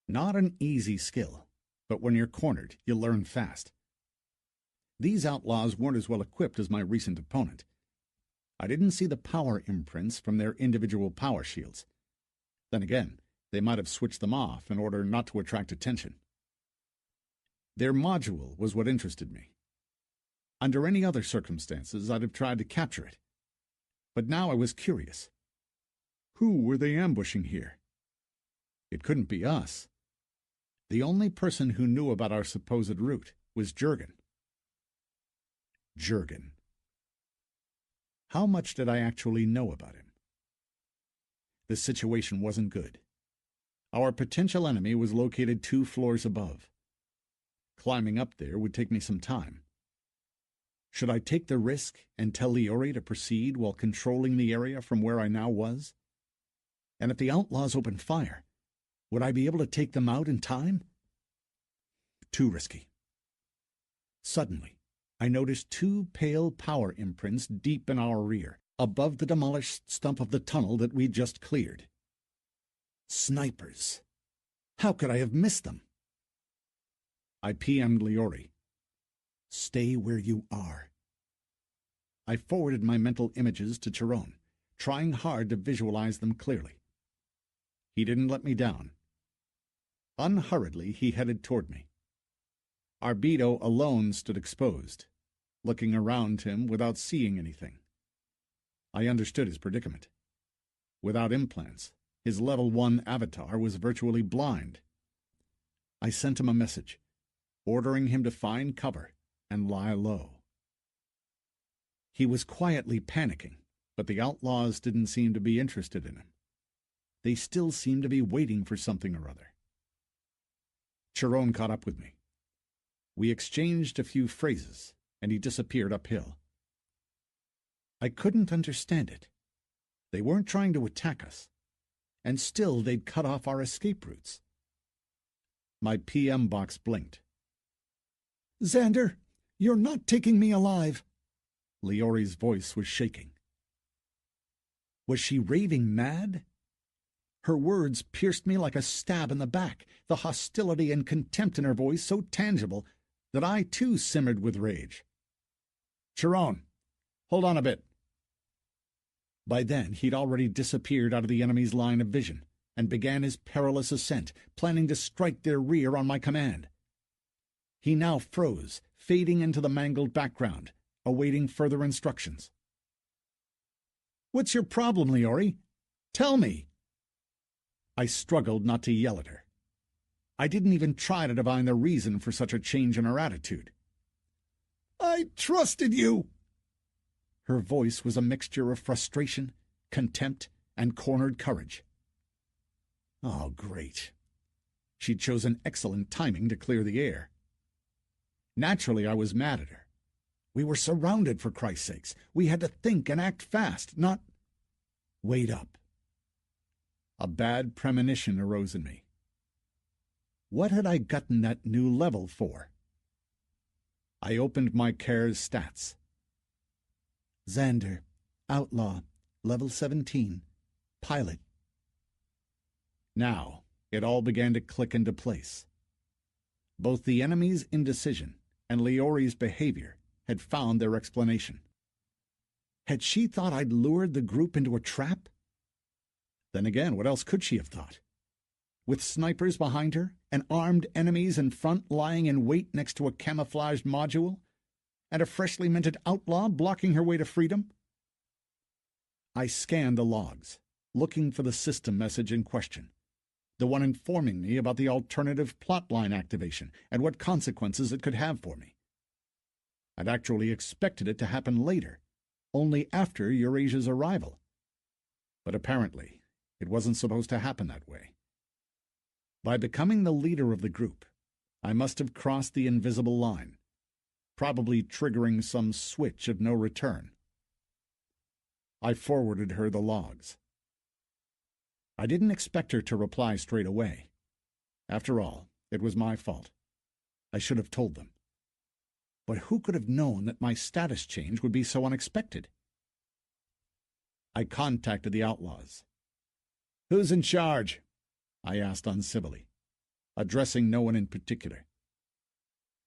A: Not an easy skill, but when you're cornered, you learn fast. These outlaws weren't as well equipped as my recent opponent. I didn't see the power imprints from their individual power shields. Then again, they might have switched them off in order not to attract attention. Their module was what interested me. Under any other circumstances, I'd have tried to capture it. But now I was curious. Who were they ambushing here? It couldn't be us. The only person who knew about our supposed route was Jurgen. Jurgen. How much did I actually know about him? The situation wasn't good. Our potential enemy was located 2 floors above. Climbing up there would take me some time. Should I take the risk and tell Liori to proceed while controlling the area from where I now was? And if the outlaws opened fire, would I be able to take them out in time? Too risky. Suddenly, I noticed 2 pale power imprints deep in our rear, above the demolished stump of the tunnel that we'd just cleared. Snipers. How could I have missed them? I PM'd Liori. Stay where you are. I forwarded my mental images to Chiron, trying hard to visualize them clearly. He didn't let me down. Unhurriedly, he headed toward me. Arbito alone stood exposed, looking around him without seeing anything. I understood his predicament. Without implants, his level 1 avatar was virtually blind. I sent him a message, ordering him to find cover and lie low. He was quietly panicking, but the outlaws didn't seem to be interested in him. they still seemed to be waiting for something or other. Chiron caught up with me. We exchanged a few phrases, and he disappeared uphill. I couldn't understand it. They weren't trying to attack us, and still they'd cut off our escape routes. My PM box blinked.
D: "Xander, you're not taking me alive."
A: Leori's voice was shaking. Was she raving mad? Her words pierced me like a stab in the back, the hostility and contempt in her voice so tangible that I too simmered with rage. "Chiron, hold on a bit." By then he'd already disappeared out of the enemy's line of vision and began his perilous ascent, planning to strike their rear on my command. He now froze, fading into the mangled background, awaiting further instructions. "What's your problem, Leori? Tell me!" I struggled not to yell at her. I didn't even try to divine the reason for such a change in her attitude.
D: "I trusted you."
A: Her voice was a mixture of frustration, contempt, and cornered courage. Oh, great. She'd chosen excellent timing to clear the air. Naturally, I was mad at her. We were surrounded, for Christ's sakes. We had to think and act fast, not wait up. A bad premonition arose in me. What had I gotten that new level for? I opened my care's stats. Xander, Outlaw, level 17, Pilot. Now, it all began to click into place. Both the enemy's indecision and Leori's behavior had found their explanation. Had she thought I'd lured the group into a trap? Then again, what else could she have thought? With snipers behind her, and armed enemies in front lying in wait next to a camouflaged module, and a freshly minted outlaw blocking her way to freedom? I scanned the logs, looking for the system message in question, the one informing me about the alternative plotline activation and what consequences it could have for me. I'd actually expected it to happen later, only after Eurasia's arrival. But apparently, it wasn't supposed to happen that way. By becoming the leader of the group, I must have crossed the invisible line, probably triggering some switch of no return. I forwarded her the logs. I didn't expect her to reply straight away. After all, it was my fault. I should have told them. But who could have known that my status change would be so unexpected? I contacted the outlaws. "Who's in charge?" I asked uncivilly, addressing no one in particular.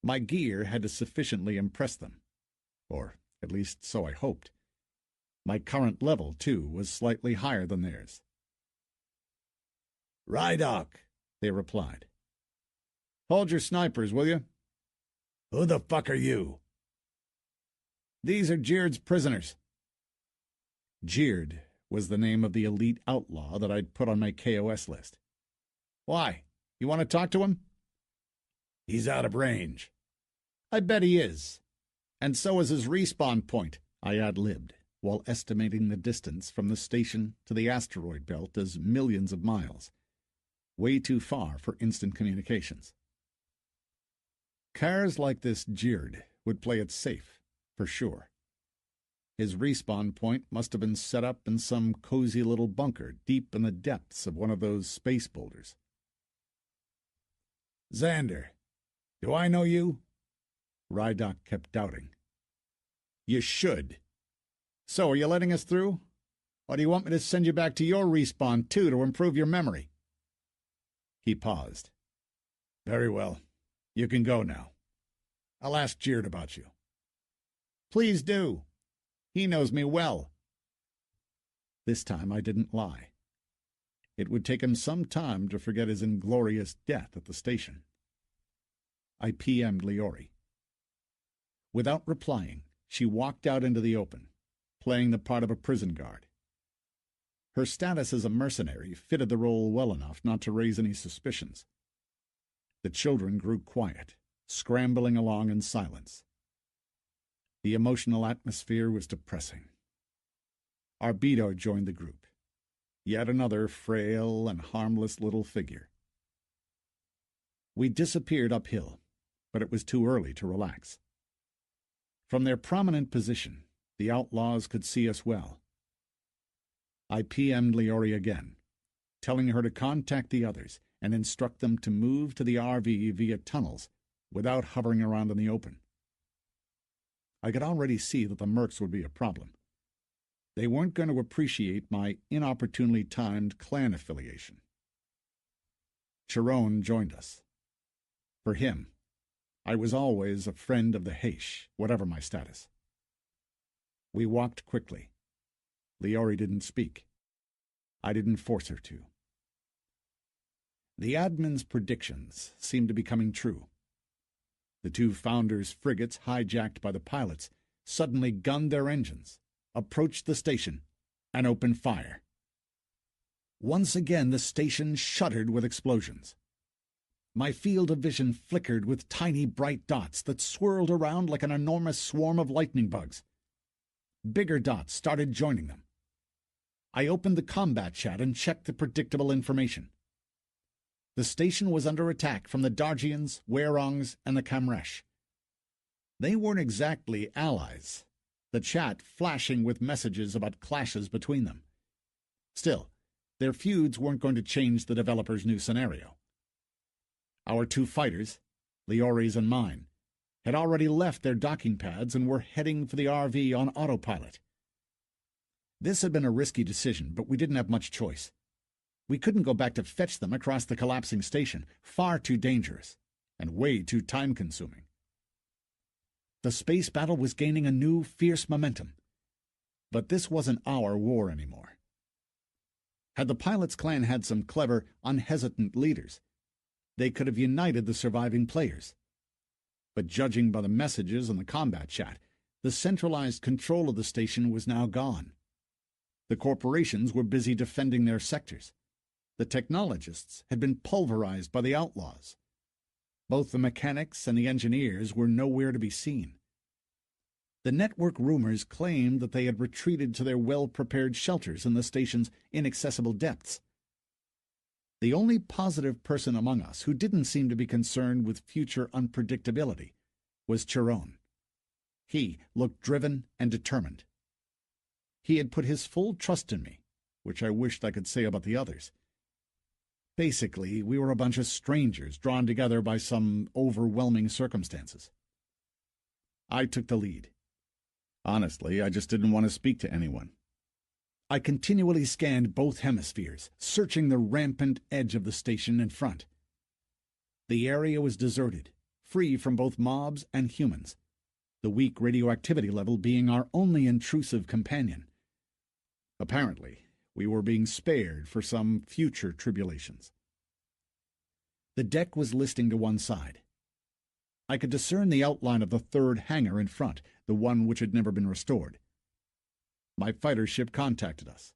A: My gear had to sufficiently impress them, or at least so I hoped. My current level, too, was slightly higher than theirs. "Rydok," they replied. "Hold your snipers, will you?" "Who the fuck are you?" "These are Jird's prisoners." Jird was the name of the elite outlaw that I'd put on my KOS list. "Why? You want to talk to him?" "He's out of range." "I bet he is. And so is his respawn point," I ad-libbed, while estimating the distance from the station to the asteroid belt as millions of miles. Way too far for instant communications. Cars like this Jird would play it safe, for sure. His respawn point must have been set up in some cozy little bunker deep in the depths of one of those space boulders. "Xander, do I know you?" Rydok kept doubting. "You should. So, are you letting us through? Or do you want me to send you back to your respawn, too, to improve your memory?" He paused. "Very well. You can go now. I'll ask Jird about you." "Please do. He knows me well." This time I didn't lie. It would take him some time to forget his inglorious death at the station. I PM'd Leori. Without replying, she walked out into the open, playing the part of a prison guard. Her status as a mercenary fitted the role well enough not to raise any suspicions. The children grew quiet, scrambling along in silence. The emotional atmosphere was depressing. Arbedo joined the group. Yet another frail and harmless little figure. We disappeared uphill, but it was too early to relax. From their prominent position, the outlaws could see us well. I PM'd Leori again, telling her to contact the others and instruct them to move to the RV via tunnels without hovering around in the open. I could already see that the mercs would be a problem. They weren't going to appreciate my inopportunely timed clan affiliation. Chiron joined us. For him, I was always a friend of the Heish, whatever my status. We walked quickly. Leori didn't speak. I didn't force her to. The admin's predictions seemed to be coming true. The two founders' frigates, hijacked by the pilots, suddenly gunned their engines, approached the station, and opened fire. Once again the station shuddered with explosions. My field of vision flickered with tiny bright dots that swirled around like an enormous swarm of lightning bugs. Bigger dots started joining them. I opened the combat chat and checked the predictable information. The station was under attack from the Dargians, Werongs, and the Kamresh. They weren't exactly allies, the chat flashing with messages about clashes between them. Still, their feuds weren't going to change the developer's new scenario. Our two fighters, Leori's and mine, had already left their docking pads and were heading for the RV on autopilot. This had been a risky decision, but we didn't have much choice. We couldn't go back to fetch them across the collapsing station, far too dangerous, and way too time-consuming. The space battle was gaining a new, fierce momentum. But this wasn't our war anymore. Had the pilot's clan had some clever, unhesitant leaders, they could have united the surviving players. But judging by the messages and the combat chat, the centralized control of the station was now gone. The corporations were busy defending their sectors. The technologists had been pulverized by the outlaws. Both the mechanics and the engineers were nowhere to be seen. The network rumors claimed that they had retreated to their well-prepared shelters in the station's inaccessible depths. The only positive person among us who didn't seem to be concerned with future unpredictability was Chiron. He looked driven and determined. He had put his full trust in me, which I wished I could say about the others. Basically, we were a bunch of strangers drawn together by some overwhelming circumstances. I took the lead. Honestly, I just didn't want to speak to anyone. I continually scanned both hemispheres, searching the rampant edge of the station in front. The area was deserted, free from both mobs and humans, the weak radioactivity level being our only intrusive companion. Apparently, we were being spared for some future tribulations. The deck was listing to one side. I could discern the outline of the third hangar in front, the one which had never been restored. My fighter ship contacted us.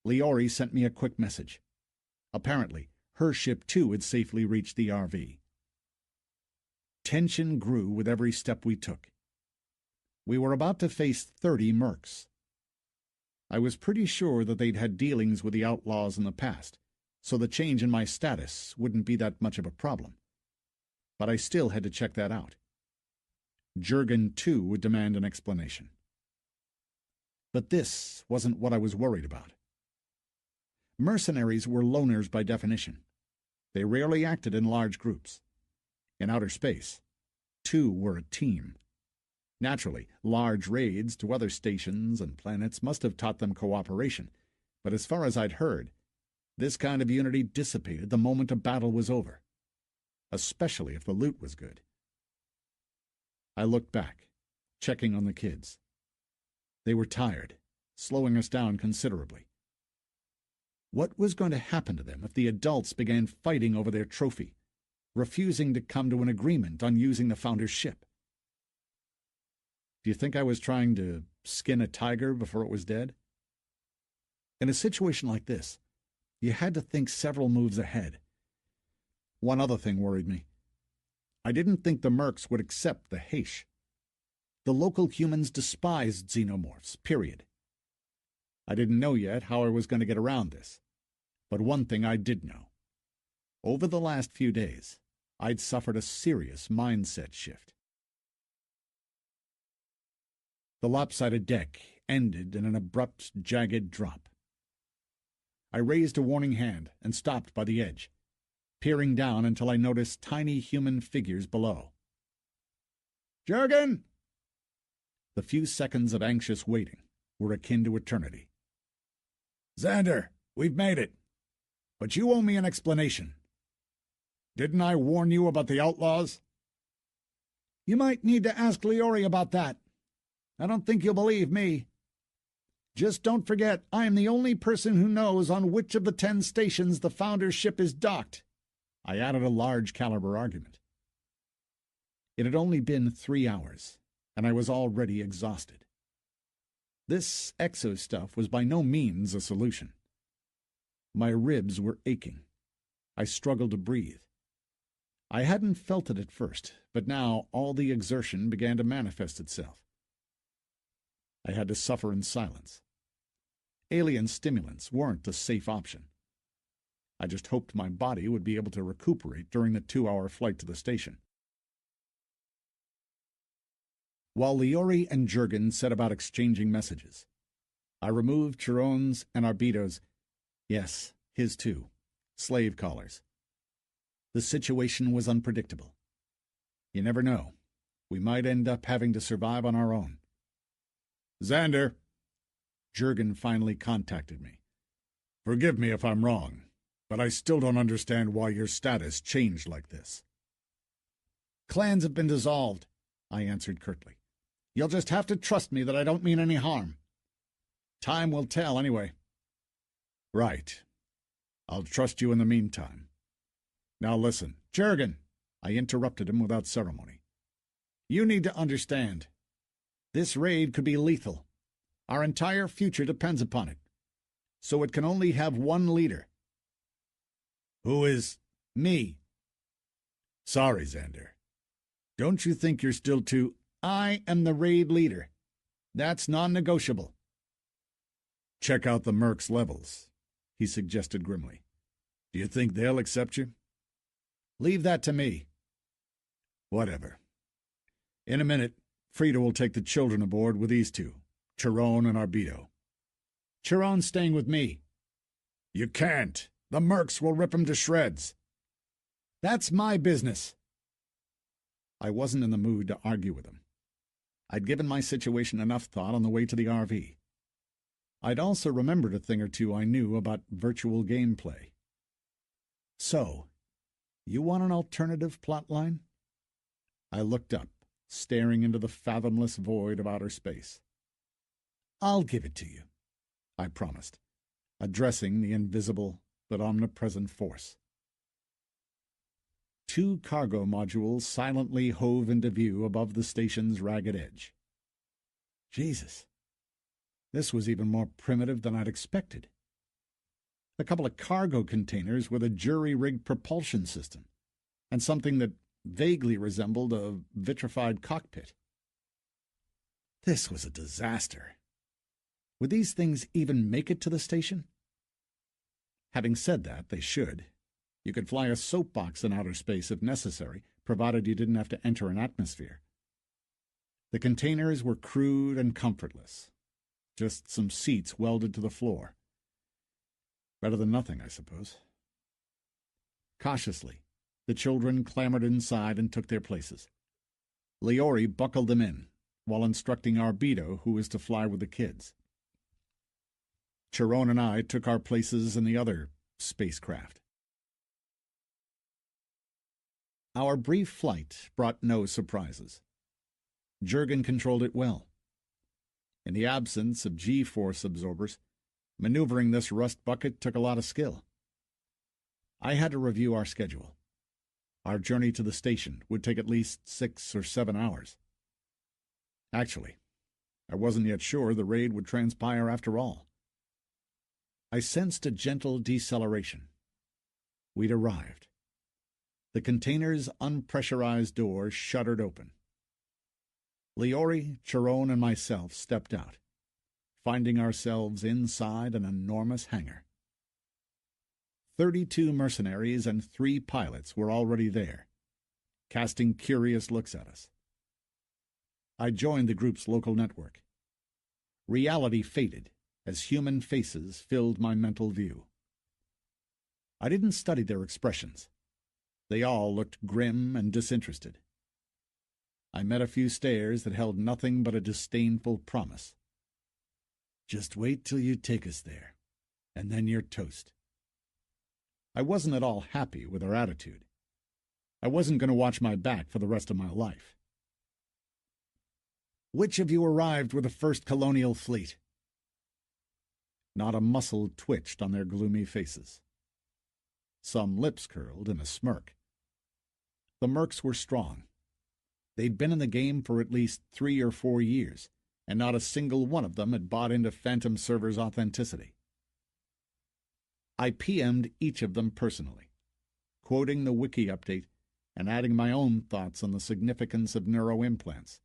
A: Leori sent me a quick message. Apparently, her ship too had safely reached the RV. Tension grew with every step we took. We were about to face 30 mercs. I was pretty sure that they'd had dealings with the outlaws in the past, so the change in my status wouldn't be that much of a problem. But I still had to check that out. Jurgen, too, would demand an explanation. But this wasn't what I was worried about. Mercenaries were loners by definition. They rarely acted in large groups. In outer space, two were a team. Naturally, large raids to other stations and planets must have taught them cooperation, but as far as I'd heard, this kind of unity dissipated the moment a battle was over, especially if the loot was good. I looked back, checking on the kids. They were tired, slowing us down considerably. What was going to happen to them if the adults began fighting over their trophy, refusing to come to an agreement on using the Founder's ship? Do you think I was trying to skin a tiger before it was dead? In a situation like this, you had to think several moves ahead. One other thing worried me. I didn't think the mercs would accept the Heish. The local humans despised xenomorphs, period. I didn't know yet how I was going to get around this. But one thing I did know. Over the last few days, I'd suffered a serious mindset shift. The lopsided deck ended in an abrupt, jagged drop. I raised a warning hand and stopped by the edge, peering down until I noticed tiny human figures below. "Jurgen!" The few seconds of anxious waiting were akin to eternity. "Xander, we've made it. But you owe me an explanation. Didn't I warn you about the outlaws?" "You might need to ask Liori about that. I don't think you'll believe me. Just don't forget, I am the only person who knows on which of the 10 stations the Founder's ship is docked." I added a large-caliber argument. It had only been 3 hours, and I was already exhausted. This exo stuff was by no means a solution. My ribs were aching. I struggled to breathe. I hadn't felt it at first, but now all the exertion began to manifest itself. I had to suffer in silence. Alien stimulants weren't a safe option. I just hoped my body would be able to recuperate during the 2-hour flight to the station. While Liori and Jurgen set about exchanging messages, I removed Chiron's and Arbito's, yes, his too, slave collars. The situation was unpredictable. You never know. We might end up having to survive on our own. "Xander," Jurgen finally contacted me. "Forgive me if I'm wrong, but I still don't understand why your status changed like this." "Clans have been dissolved," I answered curtly. "You'll just have to trust me that I don't mean any harm. Time will tell, anyway." "Right. I'll trust you in the meantime. Now listen, Jurgen," I interrupted him without ceremony. "You need to understand. This raid could be lethal. Our entire future depends upon it. So it can only have one leader." "Who is—" "Me." "Sorry, Xander. Don't you think you're still too—" "I am the raid leader. That's non-negotiable." "Check out the Mercs' levels," he suggested grimly. "Do you think they'll accept you?" "Leave that to me." "Whatever. In a minute, Frida will take the children aboard with these two, Chiron and Arbito." "Chiron's staying with me." "You can't. The Mercs will rip him to shreds." "That's my business." I wasn't in the mood to argue with him. I'd given my situation enough thought on the way to the RV. I'd also remembered a thing or two I knew about virtual gameplay. "So, you want an alternative plotline?" I looked up, staring into the fathomless void of outer space. "I'll give it to you," I promised, addressing the invisible but omnipresent force. 2 cargo modules silently hove into view above the station's ragged edge. Jesus, this was even more primitive than I'd expected. A couple of cargo containers with a jury-rigged propulsion system, and something that vaguely resembled a vitrified cockpit. This was a disaster. Would these things even make it to the station? Having said that, they should. You could fly a soapbox in outer space if necessary, provided you didn't have to enter an atmosphere. The containers were crude and comfortless. Just some seats welded to the floor. Better than nothing, I suppose. Cautiously, the children clambered inside and took their places. Liori buckled them in, while instructing Arbito who was to fly with the kids. Chiron and I took our places in the other spacecraft. Our brief flight brought no surprises. Jurgen controlled it well. In the absence of G-force absorbers, maneuvering this rust bucket took a lot of skill. I had to review our schedule. Our journey to the station would take at least 6 or 7 hours. Actually, I wasn't yet sure the raid would transpire after all. I sensed a gentle deceleration. We'd arrived. The container's unpressurized door shuddered open. Liori, Chiron, and myself stepped out, finding ourselves inside an enormous hangar. 32 mercenaries and 3 pilots were already there, casting curious looks at us. I joined the group's local network. Reality faded as human faces filled my mental view. I didn't study their expressions. They all looked grim and disinterested. I met a few stares that held nothing but a disdainful promise.
C: Just wait till you take us there, and then you're toast.
A: I wasn't at all happy with their attitude. I wasn't going to watch my back for the rest of my life.
B: Which of you arrived with the first colonial fleet?
A: Not a muscle twitched on their gloomy faces. Some lips curled in a smirk. The mercs were strong. They'd been in the game for at least 3 or 4 years, and not a single one of them had bought into Phantom Server's authenticity. I PM'd each of them personally, quoting the wiki update and adding my own thoughts on the significance of neuroimplants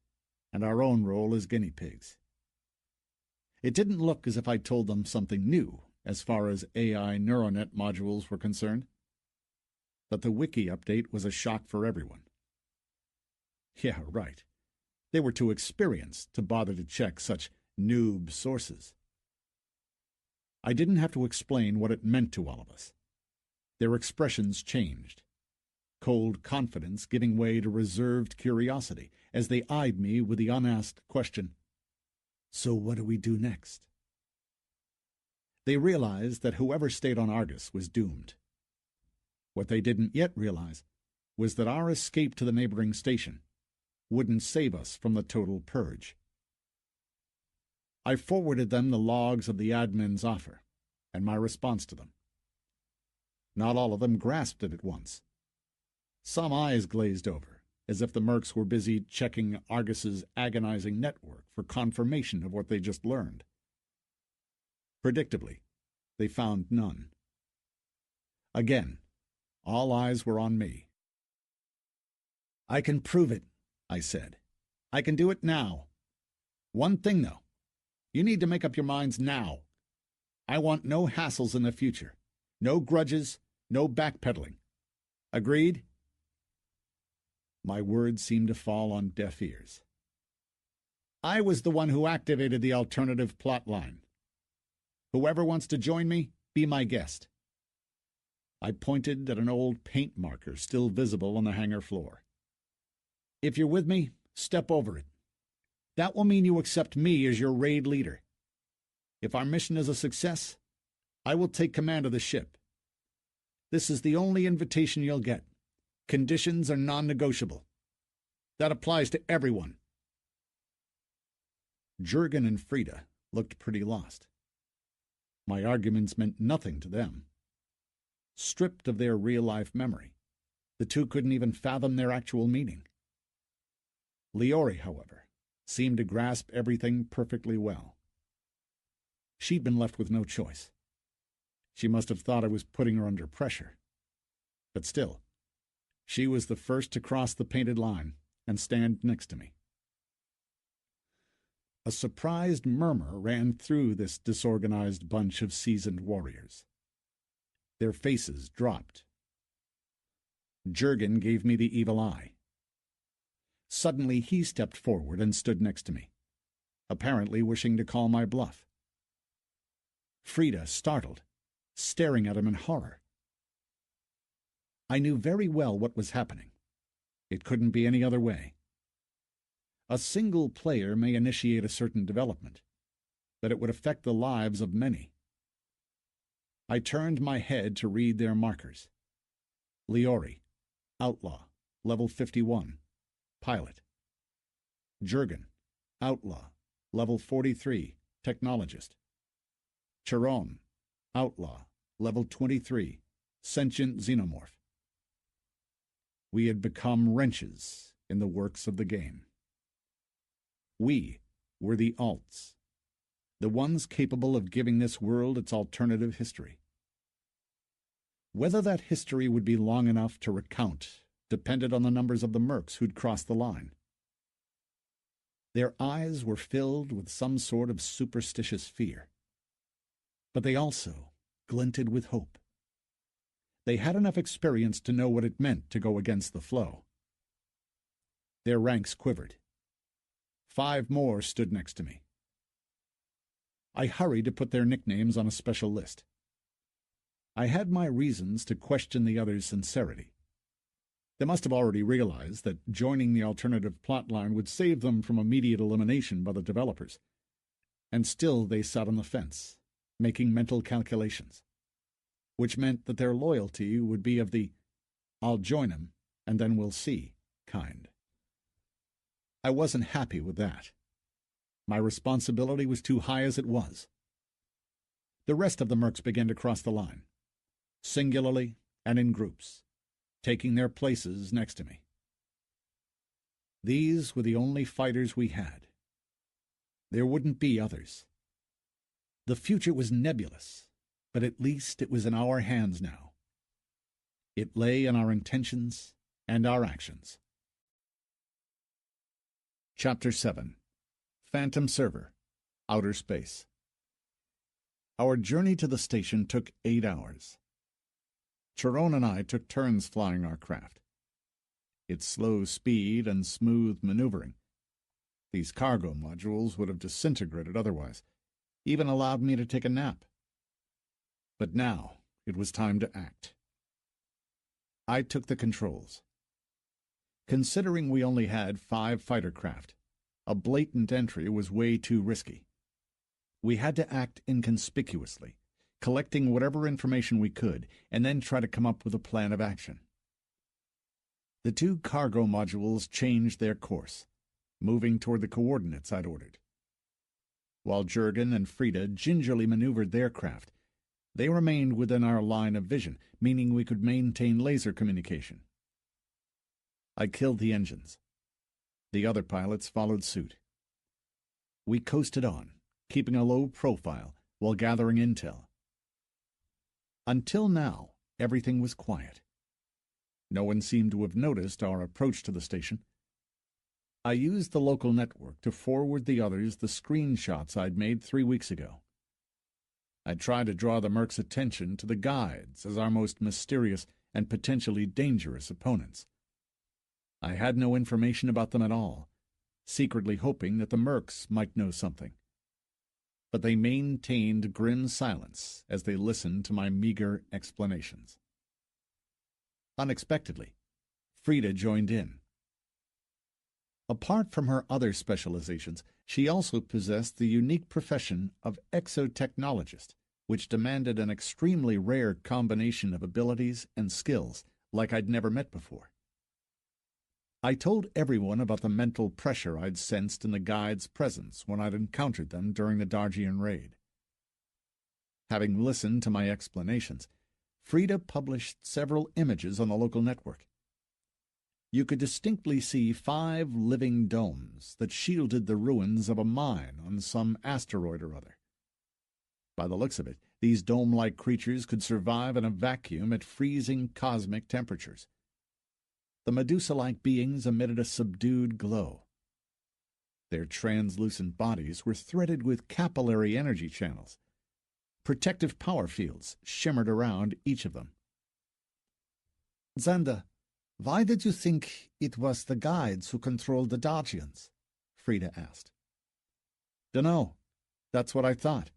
A: and our own role as guinea pigs. It didn't look as if I told them something new as far as AI neuronet modules were concerned, but the wiki update was a shock for everyone. Yeah, right. They were too experienced to bother to check such noob sources. I didn't have to explain what it meant to all of us. Their expressions changed, cold confidence giving way to reserved curiosity as they eyed me with the unasked question,
C: "So what do we do next?"
A: They realized that whoever stayed on Argus was doomed. What they didn't yet realize was that our escape to the neighboring station wouldn't save us from the total purge. I forwarded them the logs of the admin's offer and my response to them. Not all of them grasped it at once. Some eyes glazed over, as if the mercs were busy checking Argus's agonizing network for confirmation of what they just learned. Predictably, they found none. Again, all eyes were on me.
B: "I can prove it," I said. "I can do it now. One thing, though. You need to make up your minds now. I want no hassles in the future. No grudges, no backpedaling. Agreed?"
A: My words seemed to fall on deaf ears.
B: "I was the one who activated the alternative plot line. Whoever wants to join me, be my guest."
A: I pointed at an old paint marker still visible on the hangar floor.
B: "If you're with me, step over it. That will mean you accept me as your raid leader. If our mission is a success, I will take command of the ship. This is the only invitation you'll get. Conditions are non-negotiable. That applies to everyone."
A: Jurgen and Frida looked pretty lost. My arguments meant nothing to them. Stripped of their real-life memory, the two couldn't even fathom their actual meaning. Liori, however, seemed to grasp everything perfectly well. She'd been left with no choice. She must have thought I was putting her under pressure. But still, she was the first to cross the painted line and stand next to me. A surprised murmur ran through this disorganized bunch of seasoned warriors. Their faces dropped. Jurgen gave me the evil eye. Suddenly he stepped forward and stood next to me, apparently wishing to call my bluff. Frida, startled, staring at him in horror. I knew very well what was happening. It couldn't be any other way. A single player may initiate a certain development, but it would affect the lives of many. I turned my head to read their markers. Liori, Outlaw, level 51, Pilot. Jurgen, Outlaw, level 43, Technologist. Chiron, Outlaw, level 23, Sentient Xenomorph. We had become wrenches in the works of the game. We were the alts, the ones capable of giving this world its alternative history. Whether that history would be long enough to recount depended on the numbers of the mercs who'd crossed the line. Their eyes were filled with some sort of superstitious fear. But they also glinted with hope. They had enough experience to know what it meant to go against the flow. Their ranks quivered. 5 more stood next to me. I hurried to put their nicknames on a special list. I had my reasons to question the others' sincerity. They must have already realized that joining the alternative plotline would save them from immediate elimination by the developers. And still they sat on the fence, making mental calculations, which meant that their loyalty would be of the "I'll join him, and then we'll see" kind. I wasn't happy with that. My responsibility was too high as it was. The rest of the mercs began to cross the line, singularly and in groups, taking their places next to me. These were the only fighters we had. There wouldn't be others. The future was nebulous, but at least it was in our hands now. It lay in our intentions and our actions. Chapter 7. Phantom Server, Outer Space. Our journey to the station took 8 hours. Chiron and I took turns flying our craft. Its slow speed and smooth maneuvering. These cargo modules would have disintegrated otherwise, even allowed me to take a nap. But now it was time to act. I took the controls. Considering we only had 5 fighter craft, a blatant entry was way too risky. We had to act inconspicuously, collecting whatever information we could, and then try to come up with a plan of action. The 2 cargo modules changed their course, moving toward the coordinates I'd ordered. While Jurgen and Frida gingerly maneuvered their craft, they remained within our line of vision, meaning we could maintain laser communication. I killed the engines. The other pilots followed suit. We coasted on, keeping a low profile while gathering intel. Until now, everything was quiet. No one seemed to have noticed our approach to the station. I used the local network to forward the others the screenshots I'd made 3 weeks ago. I tried to draw the mercs' attention to the guides as our most mysterious and potentially dangerous opponents. I had no information about them at all, secretly hoping that the mercs might know something. But they maintained grim silence as they listened to my meager explanations. Unexpectedly, Frida joined in. Apart from her other specializations, she also possessed the unique profession of exotechnologist, which demanded an extremely rare combination of abilities and skills like I'd never met before. I told everyone about the mental pressure I'd sensed in the guides' presence when I'd encountered them during the Dargian raid. Having listened to my explanations, Frida published several images on the local network. You could distinctly see 5 living domes that shielded the ruins of a mine on some asteroid or other. By the looks of it, these dome-like creatures could survive in a vacuum at freezing cosmic temperatures. The Medusa-like beings emitted a subdued glow. Their translucent bodies were threaded with capillary energy channels. Protective power fields shimmered around each of them.
B: Xander, why did you think it was the guides who controlled the Dargians? Frida asked.
A: Dunno. That's what I thought.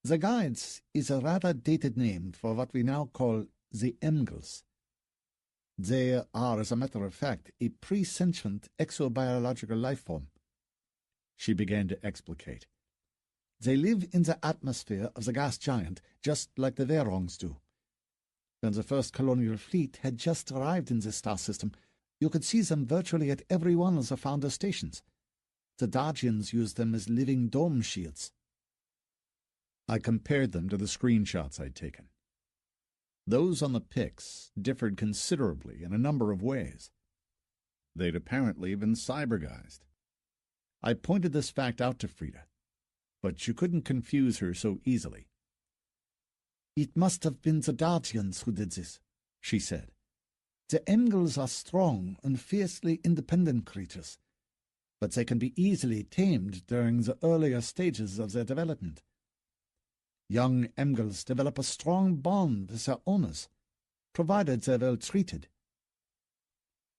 B: The guides is a rather dated name for what we now call the Emgals. They are, as a matter of fact, a pre-sentient exobiological life form.
A: She began to explicate.
B: They live in the atmosphere of the gas giant, just like the Verongs do. When the first colonial fleet had just arrived in this star system, you could see them virtually at every one of the founder stations. The Dargians used them as living dome shields.
A: I compared them to the screenshots I'd taken. Those on the pics differed considerably in a number of ways. They'd apparently been cyberguised. I pointed this fact out to Frida, but you couldn't confuse her so easily.
B: It must have been the Dargians who did this, she said. The Emgals are strong and fiercely independent creatures,
C: but they can be easily tamed during the earlier stages of their development. Young Emgals develop a strong bond with their owners, provided they're well treated.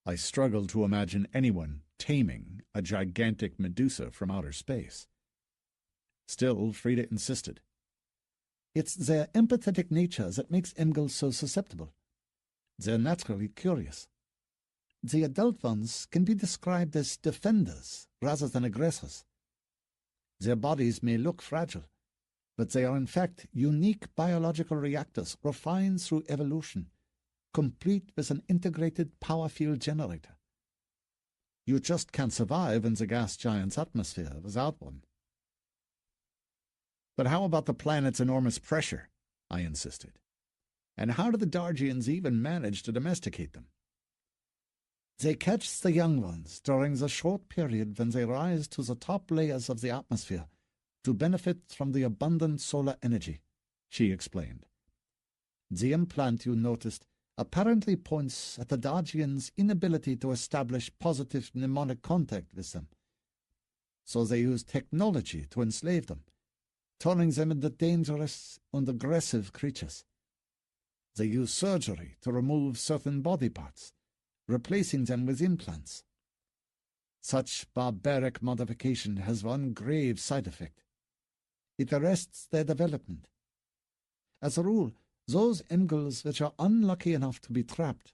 A: I struggled to imagine anyone taming a gigantic Medusa from outer space. Still, Frida insisted.
C: It's their empathetic nature that makes Emgals so susceptible. They're naturally curious. The adult ones can be described as defenders rather than aggressors. Their bodies may look fragile, but they are in fact unique biological reactors refined through evolution, complete with an integrated power field generator. You just can't survive in the gas giant's atmosphere without one.
A: But how about the planet's enormous pressure? I insisted. And how do the Dargians even manage to domesticate them?
C: They catch the young ones during the short period when they rise to the top layers of the atmosphere to benefit from the abundant solar energy, she explained. The implant you noticed apparently points at the Dargians' inability to establish positive mnemonic contact with them. So they use technology to enslave them, turning them into dangerous and aggressive creatures. They use surgery to remove certain body parts, replacing them with implants. Such barbaric modification has one grave side effect. It arrests their development. As a rule, those Emgals which are unlucky enough to be trapped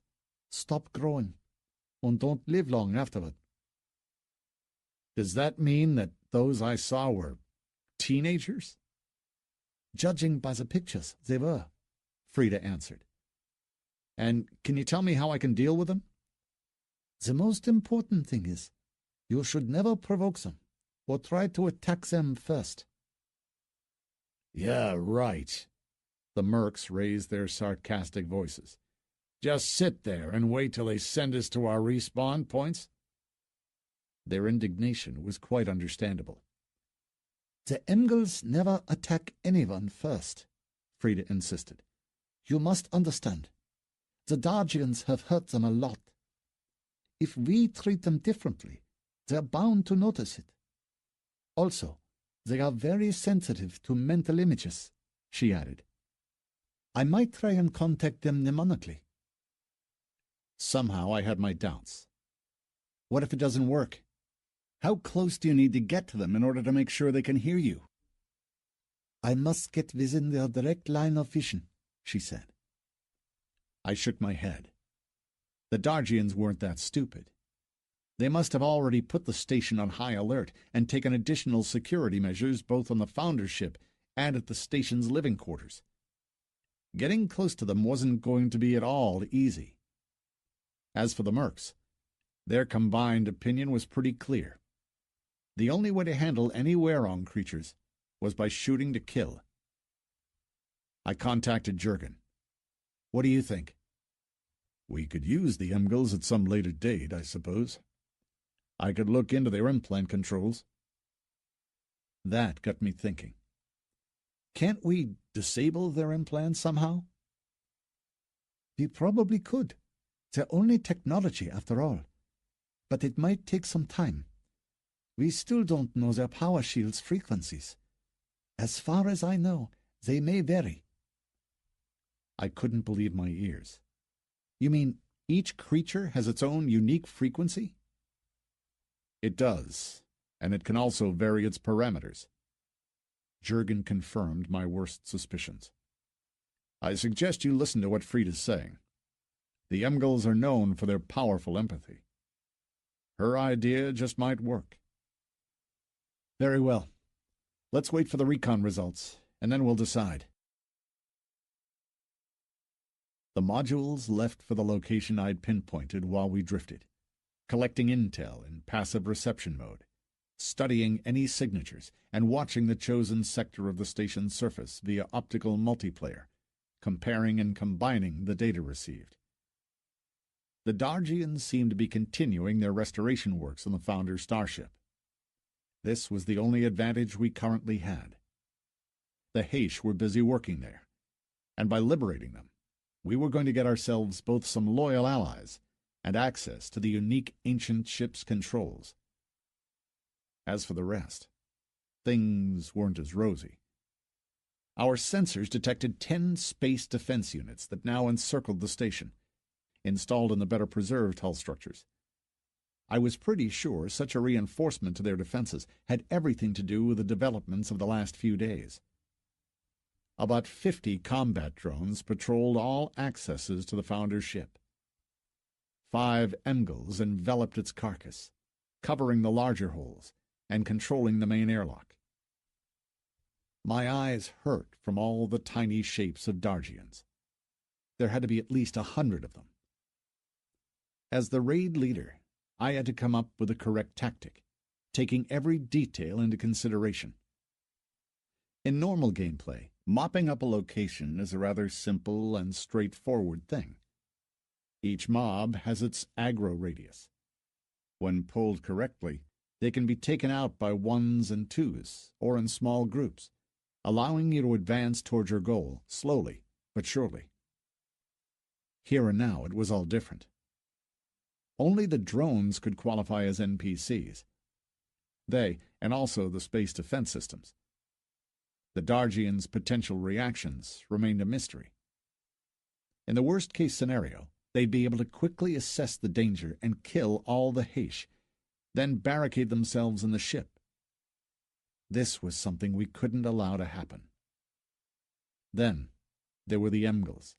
C: stop growing and don't live long afterward.
A: Does that mean that those I saw were teenagers?
C: Judging by the pictures, they were, Frida answered.
A: And can you tell me how I can deal with them?
C: The most important thing is, you should never provoke them or try to attack them first.
A: Yeah, right. The mercs raised their sarcastic voices. Just sit there and wait till they send us to our respawn points? Their indignation was quite understandable.
C: The Emgals never attack anyone first, Frida insisted. You must understand. The Dargians have hurt them a lot. If we treat them differently, they're bound to notice it. Also, they are very sensitive to mental images, she added. I might try and contact them mnemonically.
A: Somehow I had my doubts. What if it doesn't work? How close do you need to get to them in order to make sure they can hear you?
C: I must get within their direct line of vision, she said.
A: I shook my head. The Dargians weren't that stupid. They must have already put the station on high alert and taken additional security measures both on the Founder's ship and at the station's living quarters. Getting close to them wasn't going to be at all easy. As for the mercs, their combined opinion was pretty clear. The only way to handle any Werong creatures was by shooting to kill. I contacted Jurgen. What do you think? We could use the Emgals at some later date, I suppose. I could look into their implant controls. That got me thinking. Can't we disable their implants somehow?
C: We probably could. They're only technology, after all. But it might take some time. We still don't know their power shield's frequencies. As far as I know, they may vary.
A: I couldn't believe my ears. You mean each creature has its own unique frequency? It does, and it can also vary its parameters. Jurgen confirmed my worst suspicions. I suggest you listen to what Frida's saying. The Emgals are known for their powerful empathy. Her idea just might work. Very well. Let's wait for the recon results, and then we'll decide. The modules left for the location I'd pinpointed while we drifted, collecting intel in passive reception mode, studying any signatures, and watching the chosen sector of the station's surface via optical multiplayer, comparing and combining the data received. The Dargians seemed to be continuing their restoration works on the Founder's starship. This was the only advantage we currently had. The Haish were busy working there, and by liberating them, we were going to get ourselves both some loyal allies and access to the unique ancient ship's controls. As for the rest, things weren't as rosy. Our sensors detected 10 space defense units that now encircled the station, installed in the better-preserved hull structures. I was pretty sure such a reinforcement to their defenses had everything to do with the developments of the last few days. About 50 combat drones patrolled all accesses to the Founder's ship. 5 Emgals enveloped its carcass, covering the larger holes and controlling the main airlock. My eyes hurt from all the tiny shapes of Dargians. There had to be at least 100 of them. As the raid leader, I had to come up with the correct tactic, taking every detail into consideration. In normal gameplay, mopping up a location is a rather simple and straightforward thing. Each mob has its aggro radius. When pulled correctly, they can be taken out by 1s and 2s, or in small groups, allowing you to advance towards your goal slowly but surely. Here and now it was all different. Only the drones could qualify as NPCs. They, and also the space defense systems. The Dargians' potential reactions remained a mystery. In the worst-case scenario, they'd be able to quickly assess the danger and kill all the Heish, then barricade themselves in the ship. This was something we couldn't allow to happen. Then there were the Emgals.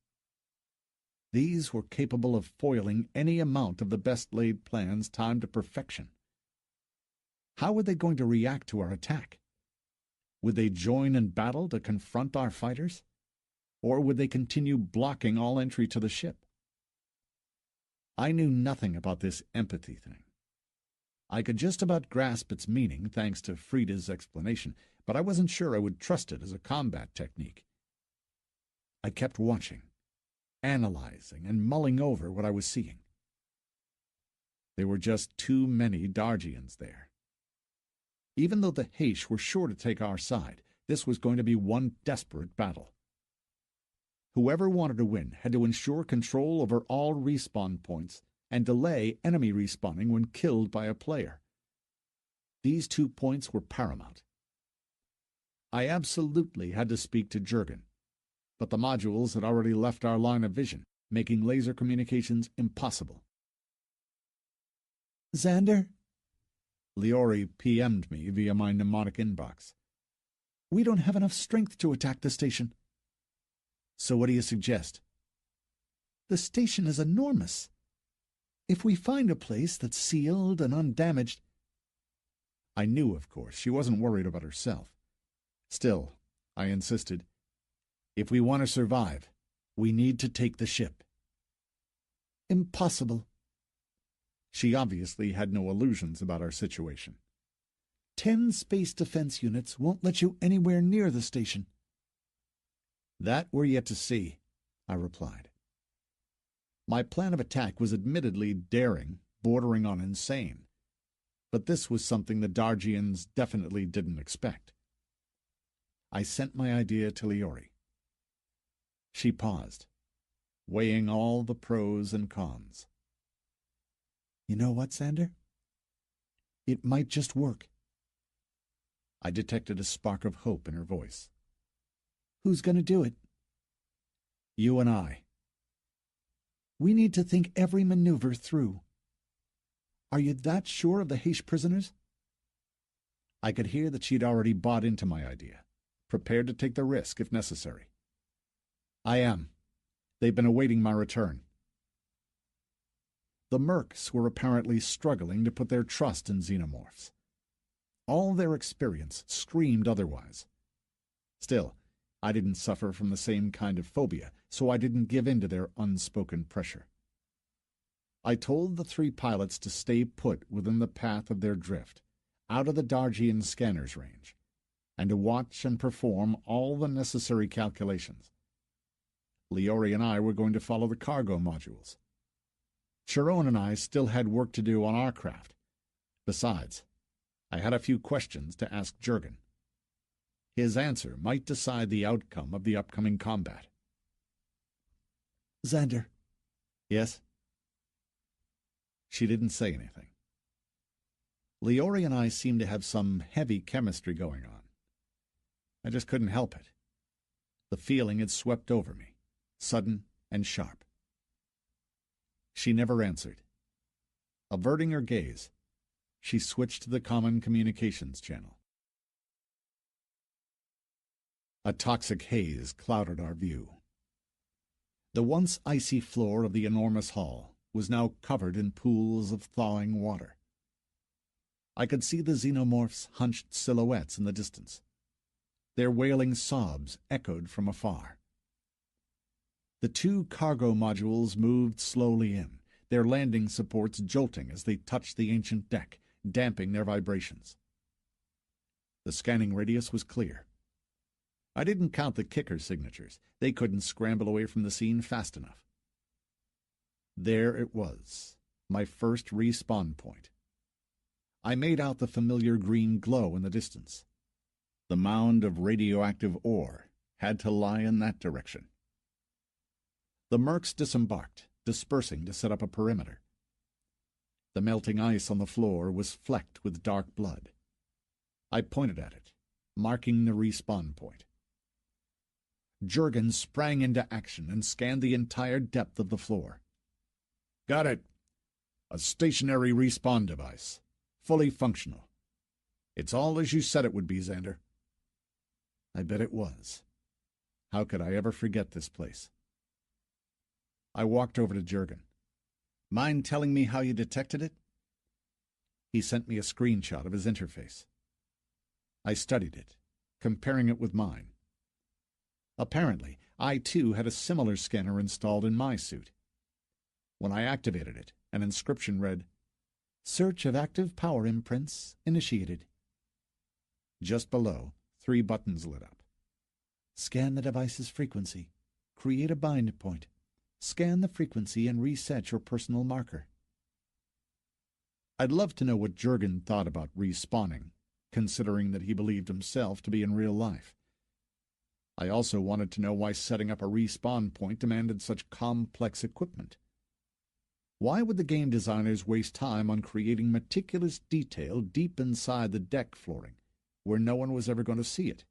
A: These were capable of foiling any amount of the best-laid plans timed to perfection. How were they going to react to our attack? Would they join in battle to confront our fighters? Or would they continue blocking all entry to the ship? I knew nothing about this empathy thing. I could just about grasp its meaning thanks to Frida's explanation, but I wasn't sure I would trust it as a combat technique. I kept watching, analyzing and mulling over what I was seeing. There were just too many Dargians there. Even though the Heish were sure to take our side, this was going to be one desperate battle. Whoever wanted to win had to ensure control over all respawn points and delay enemy respawning when killed by a player. These 2 points were paramount. I absolutely had to speak to Jurgen, but the modules had already left our line of vision, making laser communications impossible.
C: Xander?
A: Liori PM'd me via my mnemonic inbox.
C: We don't have enough strength to attack the station.
A: So what do you suggest?
C: The station is enormous. If we find a place that's sealed and undamaged...
A: I knew, of course, she wasn't worried about herself. Still, I insisted, if we want to survive, we need to take the ship.
C: Impossible.
A: She obviously had no illusions about our situation.
C: 10 space defense units won't let you anywhere near the station.
A: That we're yet to see, I replied. My plan of attack was admittedly daring, bordering on insane, but this was something the Dargians definitely didn't expect. I sent my idea to Liori. She paused, weighing all the pros and cons.
C: You know what, Xander? It might just work.
A: I detected a spark of hope in her voice.
C: Who's going to do it?
A: You and I.
C: We need to think every maneuver through. Are you that sure of the Heish prisoners?
A: I could hear that she'd already bought into my idea, prepared to take the risk if necessary. I am. They've been awaiting my return. The Mercs were apparently struggling to put their trust in xenomorphs. All their experience screamed otherwise. Still, I didn't suffer from the same kind of phobia, so I didn't give in to their unspoken pressure. I told the 3 pilots to stay put within the path of their drift, out of the Dargian scanner's range, and to watch and perform all the necessary calculations. Liori and I were going to follow the cargo modules. Sharon and I still had work to do on our craft. Besides, I had a few questions to ask Jurgen. His answer might decide the outcome of the upcoming combat.
C: Xander.
A: Yes? She didn't say anything. Leori and I seemed to have some heavy chemistry going on. I just couldn't help it. The feeling had swept over me, sudden and sharp. She never answered. Averting her gaze, she switched to the common communications channel. A toxic haze clouded our view. The once icy floor of the enormous hall was now covered in pools of thawing water. I could see the xenomorphs' hunched silhouettes in the distance. Their wailing sobs echoed from afar. The 2 cargo modules moved slowly in, their landing supports jolting as they touched the ancient deck, damping their vibrations. The scanning radius was clear. I didn't count the kicker signatures. They couldn't scramble away from the scene fast enough. There it was, my first respawn point. I made out the familiar green glow in the distance. The mound of radioactive ore had to lie in that direction. The mercs disembarked, dispersing to set up a perimeter. The melting ice on the floor was flecked with dark blood. I pointed at it, marking the respawn point. Jurgen sprang into action and scanned the entire depth of the floor. "Got it. A stationary respawn device. Fully functional. It's all as you said it would be, Xander." I bet it was. How could I ever forget this place? I walked over to Jurgen. "Mind telling me how you detected it?" He sent me a screenshot of his interface. I studied it, comparing it with mine. Apparently, I too had a similar scanner installed in my suit. When I activated it, an inscription read, "Search of active power imprints initiated." Just below, 3 buttons lit up. Scan the device's frequency. Create a bind point. Scan the frequency and reset your personal marker. I'd love to know what Jurgen thought about respawning, considering that he believed himself to be in real life. I also wanted to know why setting up a respawn point demanded such complex equipment. Why would the game designers waste time on creating meticulous detail deep inside the deck flooring, where no one was ever going to see it?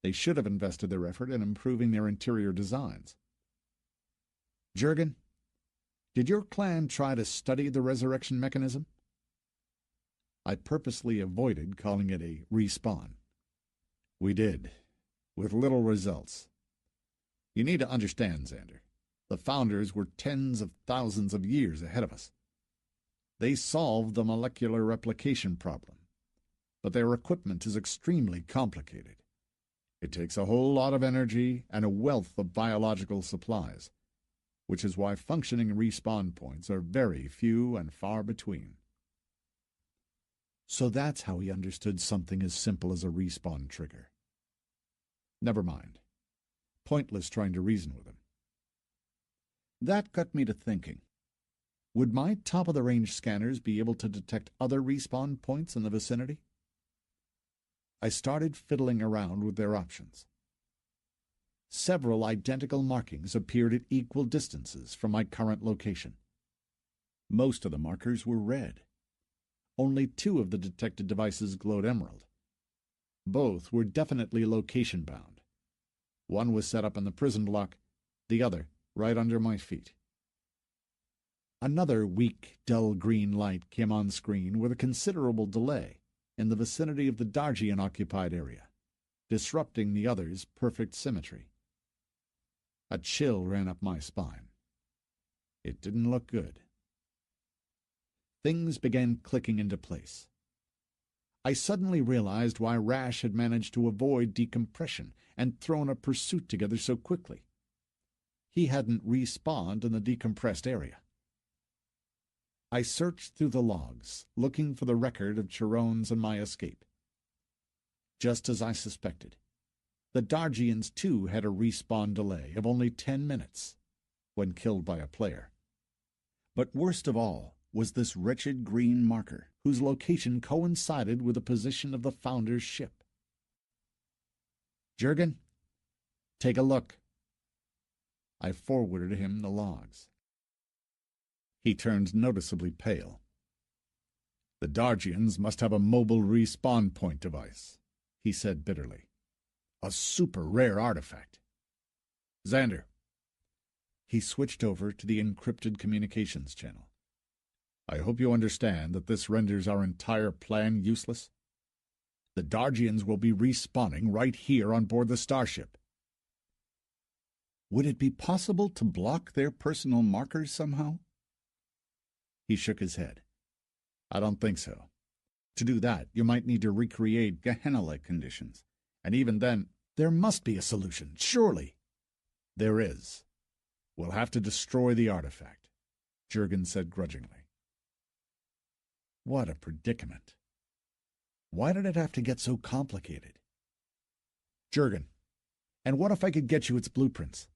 A: They should have invested their effort in improving their interior designs. "Jurgen, did your clan try to study the resurrection mechanism?" I purposely avoided calling it a respawn. "We did, with little results. You need to understand, Xander, the Founders were tens of thousands of years ahead of us. They solved the molecular replication problem, but their equipment is extremely complicated. It takes a whole lot of energy and a wealth of biological supplies, which is why functioning respawn points are very few and far between." So that's how he understood something as simple as a respawn trigger. Never mind. Pointless trying to reason with him. That got me to thinking. Would my top-of-the-range scanners be able to detect other respawn points in the vicinity? I started fiddling around with their options. Several identical markings appeared at equal distances from my current location. Most of the markers were red. Only 2 of the detected devices glowed emerald. Both were definitely location-bound. One was set up in the prison block, the other right under my feet. Another weak, dull green light came on screen with a considerable delay in the vicinity of the Dargian-occupied area, disrupting the other's perfect symmetry. A chill ran up my spine. It didn't look good. Things began clicking into place. I suddenly realized why Rash had managed to avoid decompression and thrown a pursuit together so quickly. He hadn't respawned in the decompressed area. I searched through the logs, looking for the record of Chirone's and my escape. Just as I suspected, the Dargians too had a respawn delay of only 10 minutes when killed by a player. But worst of all was this wretched green marker, whose location coincided with the position of the Founder's ship. "Jurgen, take a look." I forwarded him the logs. He turned noticeably pale. The Dargians must have a mobile respawn point device, he said bitterly. A super rare artifact. Xander. He switched over to the encrypted communications channel. I hope you understand that this renders our entire plan useless. The Dargians will be respawning right here on board the starship. Would it be possible to block their personal markers somehow? He shook his head. I don't think so. To do that, you might need to recreate Gehenna-like conditions. And even then, there must be a solution, surely. There is. We'll have to destroy the artifact, Jurgen said grudgingly. What a predicament. Why did it have to get so complicated? Jurgen, and what if I could get you its blueprints?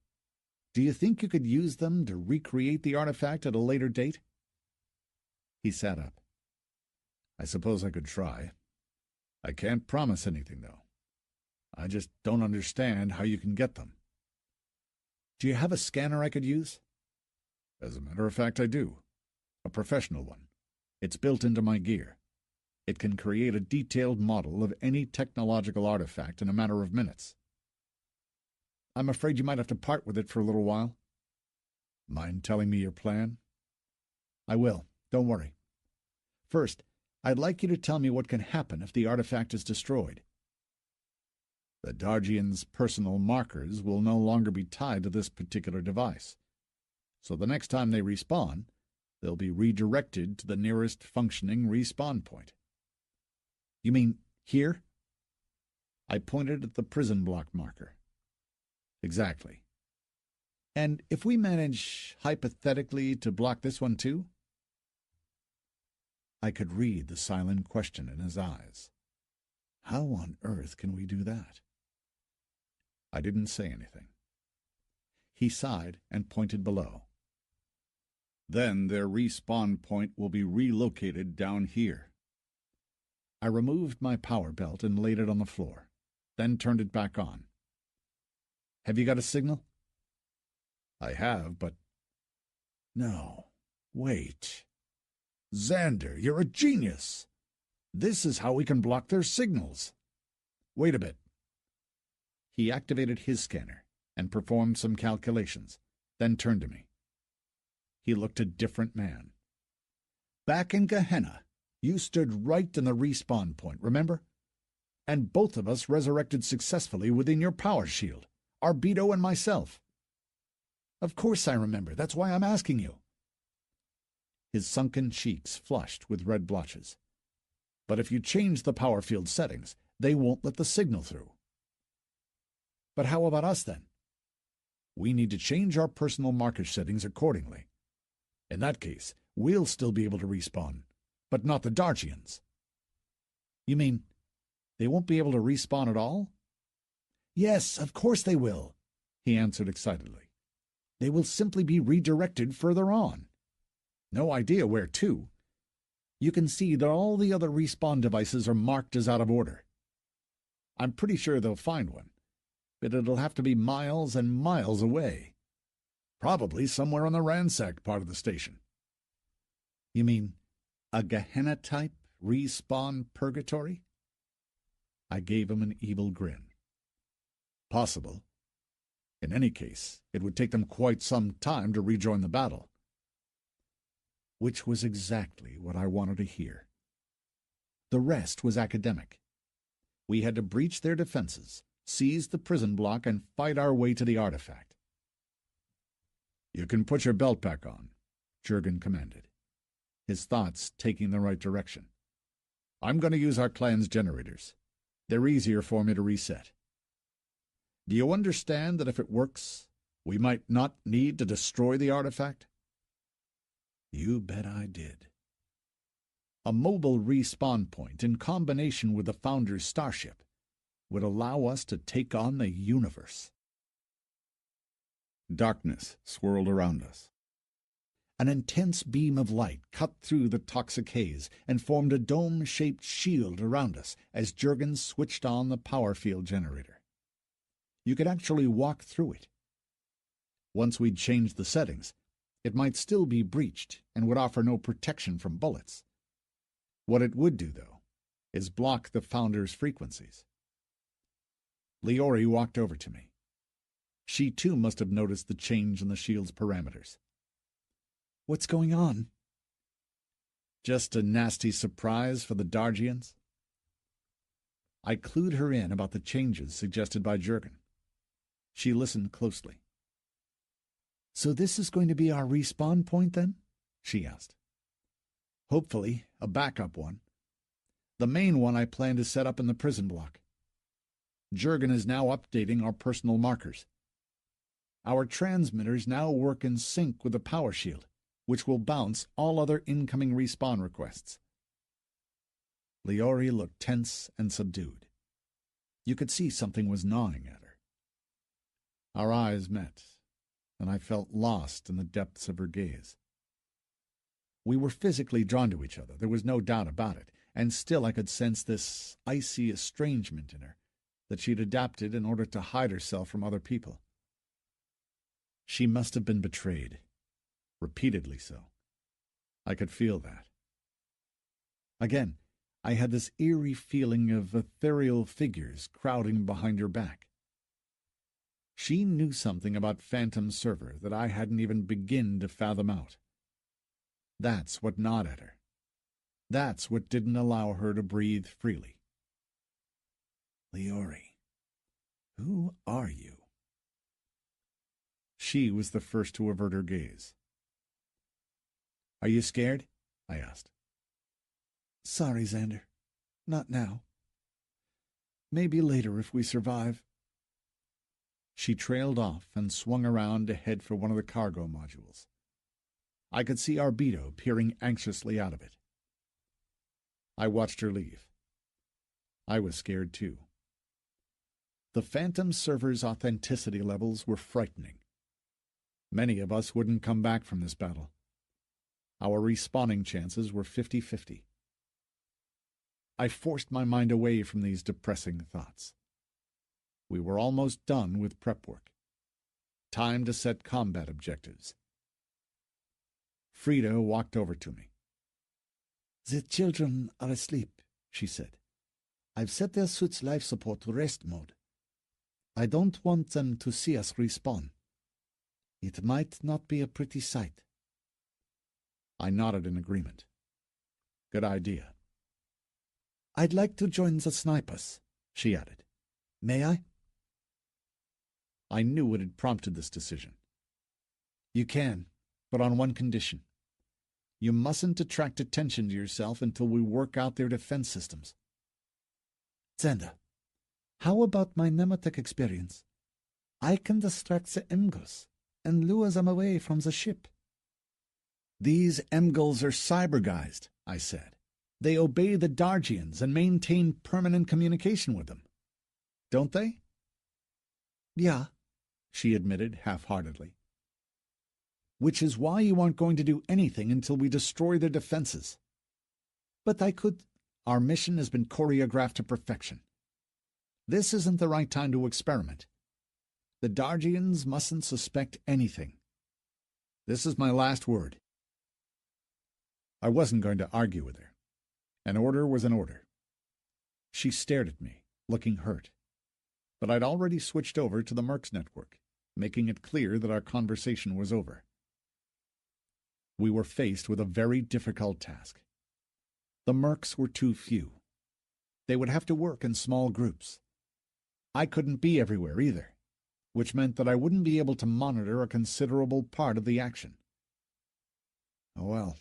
A: Do you think you could use them to recreate the artifact at a later date? He sat up. I suppose I could try. I can't promise anything, though. I just don't understand how you can get them. Do you have a scanner I could use? As a matter of fact, I do. A professional one. It's built into my gear. It can create a detailed model of any technological artifact in a matter of minutes. I'm afraid you might have to part with it for a little while. Mind telling me your plan? I will. Don't worry. First, I'd like you to tell me what can happen if the artifact is destroyed. The Dargians' personal markers will no longer be tied to this particular device. So the next time they respawn, they'll be redirected to the nearest functioning respawn point. You mean here? I pointed at the prison block marker. Exactly. And if we manage, hypothetically, to block this one too? I could read the silent question in his eyes. How on earth can we do that? I didn't say anything. He sighed and pointed below. Then their respawn point will be relocated down here. I removed my power belt and laid it on the floor, then turned it back on. Have you got a signal? I have, but... No, wait. Xander, you're a genius. This is how we can block their signals. Wait a bit. He activated his scanner and performed some calculations, then turned to me. He looked a different man. Back in Gehenna, you stood right in the respawn point, remember? And both of us resurrected successfully within your power shield, Arbito and myself. Of course I remember. That's why I'm asking you. His sunken cheeks flushed with red blotches. But if you change the power field settings, they won't let the signal through. But how about us, then? We need to change our personal marker settings accordingly. In that case, we'll still be able to respawn, but not the Dargians. You mean they won't be able to respawn at all? Yes, of course they will, he answered excitedly. They will simply be redirected further on. No idea where to. You can see that all the other respawn devices are marked as out of order. I'm pretty sure they'll find one, but it'll have to be miles and miles away. Probably somewhere on the ransacked part of the station. You mean a Gehenna-type respawn purgatory? I gave him an evil grin. Possible. In any case, it would take them quite some time to rejoin the battle. Which was exactly what I wanted to hear. The rest was academic. We had to breach their defenses, seize the prison block, and fight our way to the artifact. You can put your belt back on, Jurgen commanded, his thoughts taking the right direction. I'm going to use our clan's generators. They're easier for me to reset. Do you understand that if it works, we might not need to destroy the artifact? You bet I did. A mobile respawn point in combination with the Founder's starship would allow us to take on the universe. Darkness swirled around us. An intense beam of light cut through the toxic haze and formed a dome-shaped shield around us as Jurgen switched on the power field generator. You could actually walk through it. Once we'd changed the settings, it might still be breached and would offer no protection from bullets. What it would do, though, is block the Founder's frequencies. Liori walked over to me. She too must have noticed the change in the shield's parameters.
C: "What's going on?"
A: Just a nasty surprise for the Dargians? I clued her in about the changes suggested by Jurgen. She listened closely.
C: "So this is going to be our respawn point, then?" she asked.
A: "Hopefully, a backup one. The main one I plan to set up in the prison block. Jurgen is now updating our personal markers. Our transmitters now work in sync with the power shield, which will bounce all other incoming respawn requests." Liori looked tense and subdued. You could see something was gnawing at her. Our eyes met, and I felt lost in the depths of her gaze. We were physically drawn to each other, there was no doubt about it, and still I could sense this icy estrangement in her that she'd adapted in order to hide herself from other people. She must have been betrayed, repeatedly so. I could feel that. Again, I had this eerie feeling of ethereal figures crowding behind her back. She knew something about Phantom Server that I hadn't even begun to fathom out. That's what gnawed at her. That's what didn't allow her to breathe freely.
D: "Liori, who are you?"
A: She was the first to avert her gaze. "Are you scared?" I asked.
C: "Sorry, Xander. Not now. Maybe later if we survive."
A: She trailed off and swung around to head for one of the cargo modules. I could see Arbedo peering anxiously out of it. I watched her leave. I was scared too. The Phantom Server's authenticity levels were frightening. Many of us wouldn't come back from this battle. Our respawning chances were 50-50. I forced my mind away from these depressing thoughts. We were almost done with prep work. Time to set combat objectives. Frida walked over to me.
C: "The children are asleep," she said. "I've set their suit's life support to rest mode. I don't want them to see us respawn. It might not be a pretty sight."
A: I nodded in agreement. Good idea.
C: "I'd like to join the snipers," she added. "May I?"
A: I knew what had prompted this decision. "You can, but on one condition. You mustn't attract attention to yourself until we work out their defense systems."
C: "Xander, how about my Nematech experience? I can distract the Emgos and lure them away from the ship."
A: "These Emgals are cyberguised," I said. "They obey the Dargians and maintain permanent communication with them. Don't they?"
C: "Yeah,"
A: she admitted half-heartedly. "Which is why you aren't going to do anything until we destroy their defenses."
C: "But I could—"
A: "Our mission has been choreographed to perfection. This isn't the right time to experiment. The Dargians mustn't suspect anything. This is my last word." I wasn't going to argue with her. An order was an order. She stared at me, looking hurt. But I'd already switched over to the Mercs network, making it clear that our conversation was over. We were faced with a very difficult task. The Mercs were too few. They would have to work in small groups. I couldn't be everywhere either, which meant that I wouldn't be able to monitor a considerable part of the action. Oh well.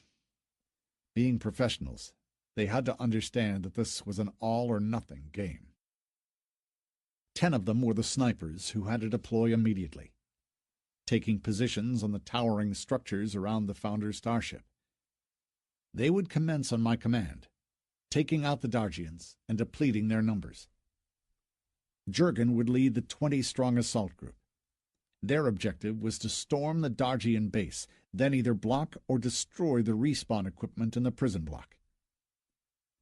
A: Being professionals, they had to understand that this was an all-or-nothing game. 10 of them were the snipers who had to deploy immediately, taking positions on the towering structures around the Founder's starship. They would commence on my command, taking out the Dargians and depleting their numbers. Jurgen would lead the 20-strong assault group. Their objective was to storm the Dargian base, then either block or destroy the respawn equipment in the prison block.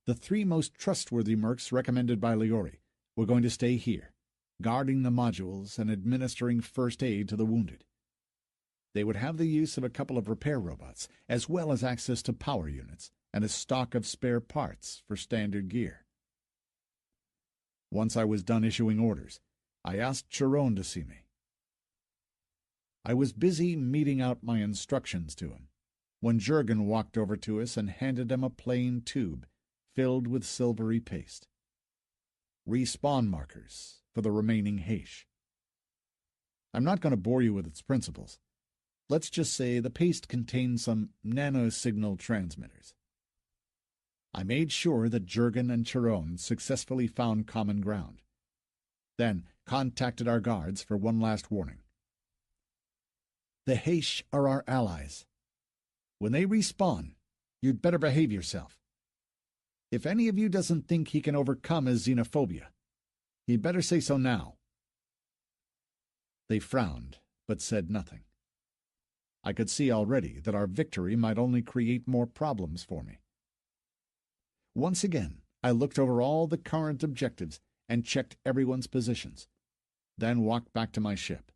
A: The 3 most trustworthy mercs recommended by Liori were going to stay here, guarding the modules and administering first aid to the wounded. They would have the use of a couple of repair robots, as well as access to power units, and a stock of spare parts for standard gear. Once I was done issuing orders, I asked Chiron to see me. I was busy meting out my instructions to him when Jurgen walked over to us and handed him a plain tube filled with silvery paste. Respawn markers for the remaining Heish. I'm not going to bore you with its principles. Let's just say the paste contains some nanosignal transmitters. I made sure that Jurgen and Chiron successfully found common ground, then contacted our guards for one last warning. The Heish are our allies. When they respawn, you'd better behave yourself. If any of you doesn't think he can overcome his xenophobia, he'd better say so now. They frowned, but said nothing. I could see already that our victory might only create more problems for me. Once again, I looked over all the current objectives and checked everyone's positions, then walked back to my ship.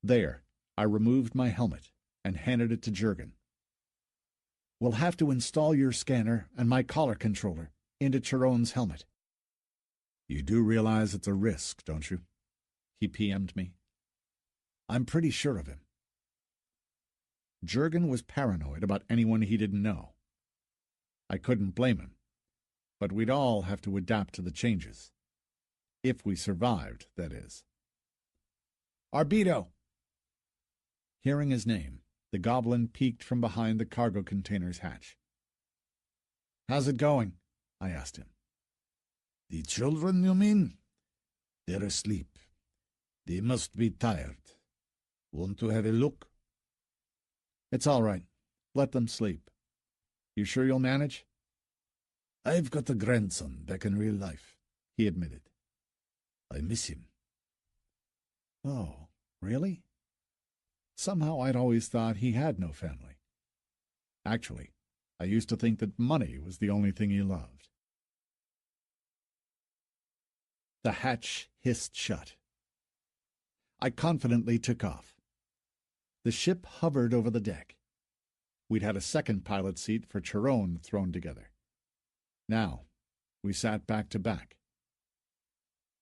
A: There, I removed my helmet and handed it to Jurgen. We'll have to install your scanner and my collar controller into Chiron's helmet. You do realize it's a risk, don't you? He PM'd me. I'm pretty sure of him. Jurgen was paranoid about anyone he didn't know. I couldn't blame him, but we'd all have to adapt to the changes. If we survived, that is. Arbito! Hearing his name, the goblin peeked from behind the cargo container's hatch. How's it going? I asked him.
B: The children, you mean? They're asleep. They must be tired. Want to have a look?
A: It's all right. Let them sleep. You sure you'll manage?
B: I've got a grandson back in real life, he admitted. I miss him.
A: Oh, really? Somehow I'd always thought he had no family. Actually, I used to think that money was the only thing he loved. The hatch hissed shut. I confidently took off. The ship hovered over the deck. We'd had a second pilot seat for Chiron thrown together. Now, we sat back to back.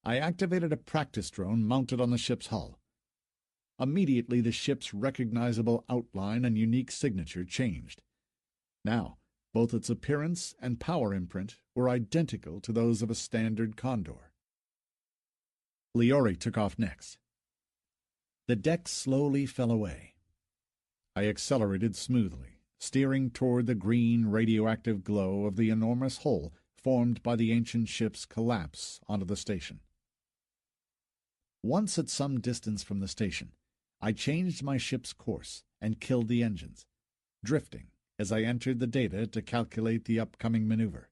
A: I activated a practice drone mounted on the ship's hull. Immediately, the ship's recognizable outline and unique signature changed. Now, both its appearance and power imprint were identical to those of a standard Condor. Liori took off next. The deck slowly fell away. I accelerated smoothly, steering toward the green radioactive glow of the enormous hole formed by the ancient ship's collapse onto the station. Once at some distance from the station, I changed my ship's course and killed the engines, drifting as I entered the data to calculate the upcoming maneuver.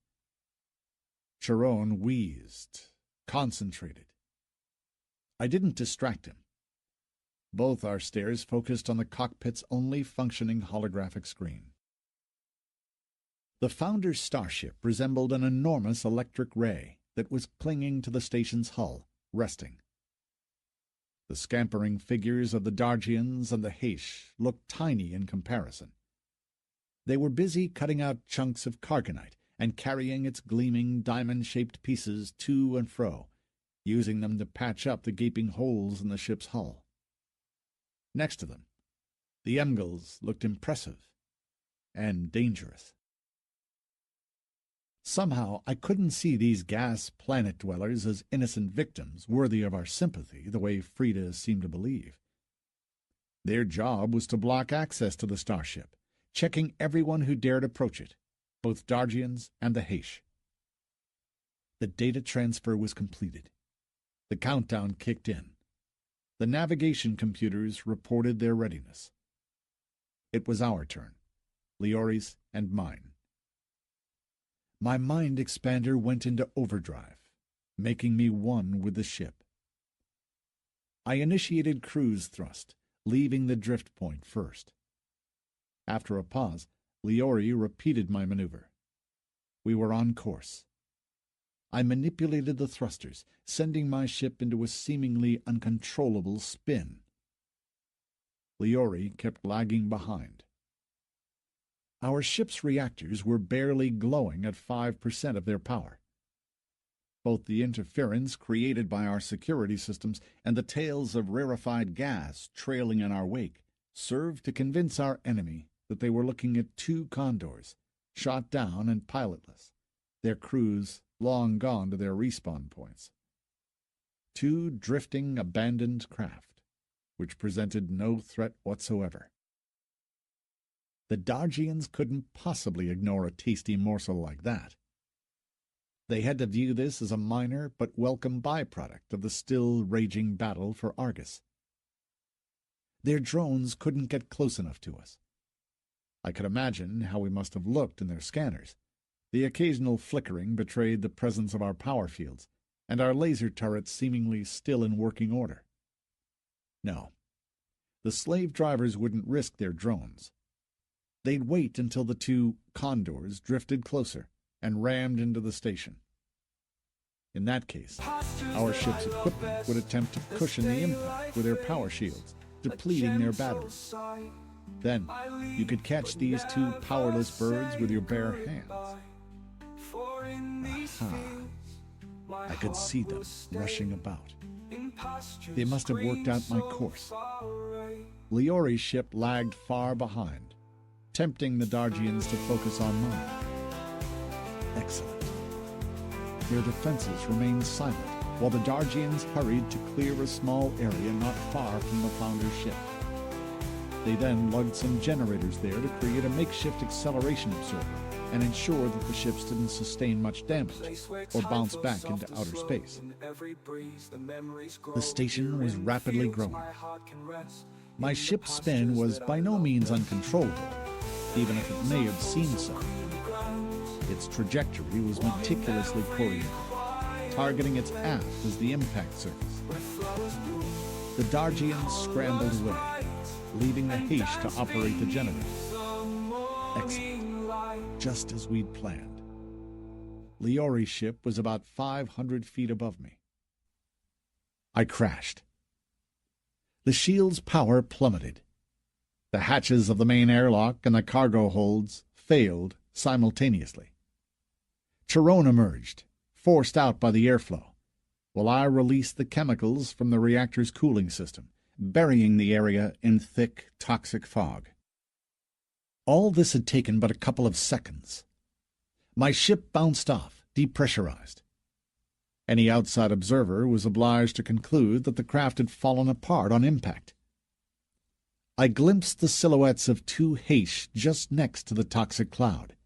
A: Chiron wheezed, concentrated. I didn't distract him. Both our stares focused on the cockpit's only functioning holographic screen. The Founder's starship resembled an enormous electric ray that was clinging to the station's hull, resting. The scampering figures of the Dargians and the Heish looked tiny in comparison. They were busy cutting out chunks of Cargonite and carrying its gleaming diamond-shaped pieces to and fro, using them to patch up the gaping holes in the ship's hull. Next to them, the Emgals looked impressive and dangerous. Somehow I couldn't see these gas planet dwellers as innocent victims worthy of our sympathy the way Frida seemed to believe. Their job was to block access to the starship, checking everyone who dared approach it, both Dargians and the Heish. The data transfer was completed. The countdown kicked in. The navigation computers reported their readiness. It was our turn, Liori's and mine. My mind expander went into overdrive, making me one with the ship. I initiated cruise thrust, leaving the drift point first. After a pause, Liori repeated my maneuver. We were on course. I manipulated the thrusters, sending my ship into a seemingly uncontrollable spin. Liori kept lagging behind. Our ship's reactors were barely glowing at 5% of their power. Both the interference created by our security systems and the tails of rarefied gas trailing in our wake served to convince our enemy that they were looking at two condors, shot down and pilotless, their crews long gone to their respawn points. Two drifting, abandoned craft, which presented no threat whatsoever. The Dargians couldn't possibly ignore a tasty morsel like that. They had to view this as a minor but welcome byproduct of the still raging battle for Argus. Their drones couldn't get close enough to us. I could imagine how we must have looked in their scanners. The occasional flickering betrayed the presence of our power fields, and our laser turrets seemingly still in working order. No, the slave drivers wouldn't risk their drones. They'd wait until the two condors drifted closer and rammed into the station. In that case, our ship's equipment would attempt to cushion the impact with their power shields, depleting their batteries. Then, you could catch these two powerless birds with your bare hands. Aha! I could see them rushing about. They must have worked out my course. Liori's ship lagged far behind, tempting the Dargians to focus on mine. Excellent. Their defenses remained silent, while the Dargians hurried to clear a small area not far from the Founder's ship. They then lugged some generators there to create a makeshift acceleration observer and ensure that the ships didn't sustain much damage or bounce back into outer space. The station was rapidly growing. My ship's spin was by no means uncontrollable, even if it may have seemed so. Its trajectory was meticulously coordinated, targeting its aft as the impact surface. The Dargians scrambled away, leaving the Heish to operate the generators. Excellent. Just as we'd planned. Liori's ship was about 500 feet above me. I crashed. The shield's power plummeted. The hatches of the main airlock and the cargo holds failed simultaneously. Chiron emerged, forced out by the airflow, while I released the chemicals from the reactor's cooling system, burying the area in thick, toxic fog. All this had taken but a couple of seconds. My ship bounced off, depressurized. Any outside observer was obliged to conclude that the craft had fallen apart on impact. I glimpsed the silhouettes of two Heish just next to the toxic cloud.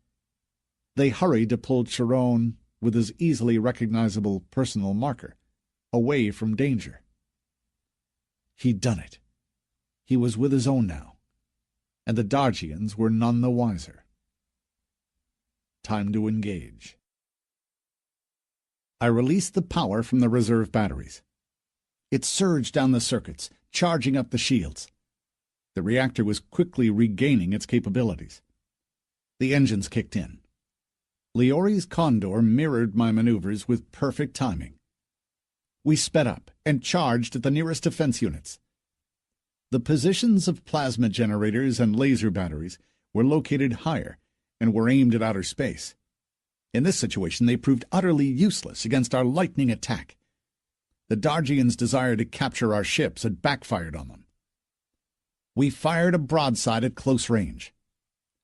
A: They hurried to pull Chiron, with his easily recognizable personal marker, away from danger. He'd done it. He was with his own now, and the Dargians were none the wiser. Time to engage. I released the power from the reserve batteries. It surged down the circuits, charging up the shields. The reactor was quickly regaining its capabilities. The engines kicked in. Liori's Condor mirrored my maneuvers with perfect timing. We sped up and charged at the nearest defense units. The positions of plasma generators and laser batteries were located higher and were aimed at outer space. In this situation, they proved utterly useless against our lightning attack. The Dargians' desire to capture our ships had backfired on them. We fired a broadside at close range.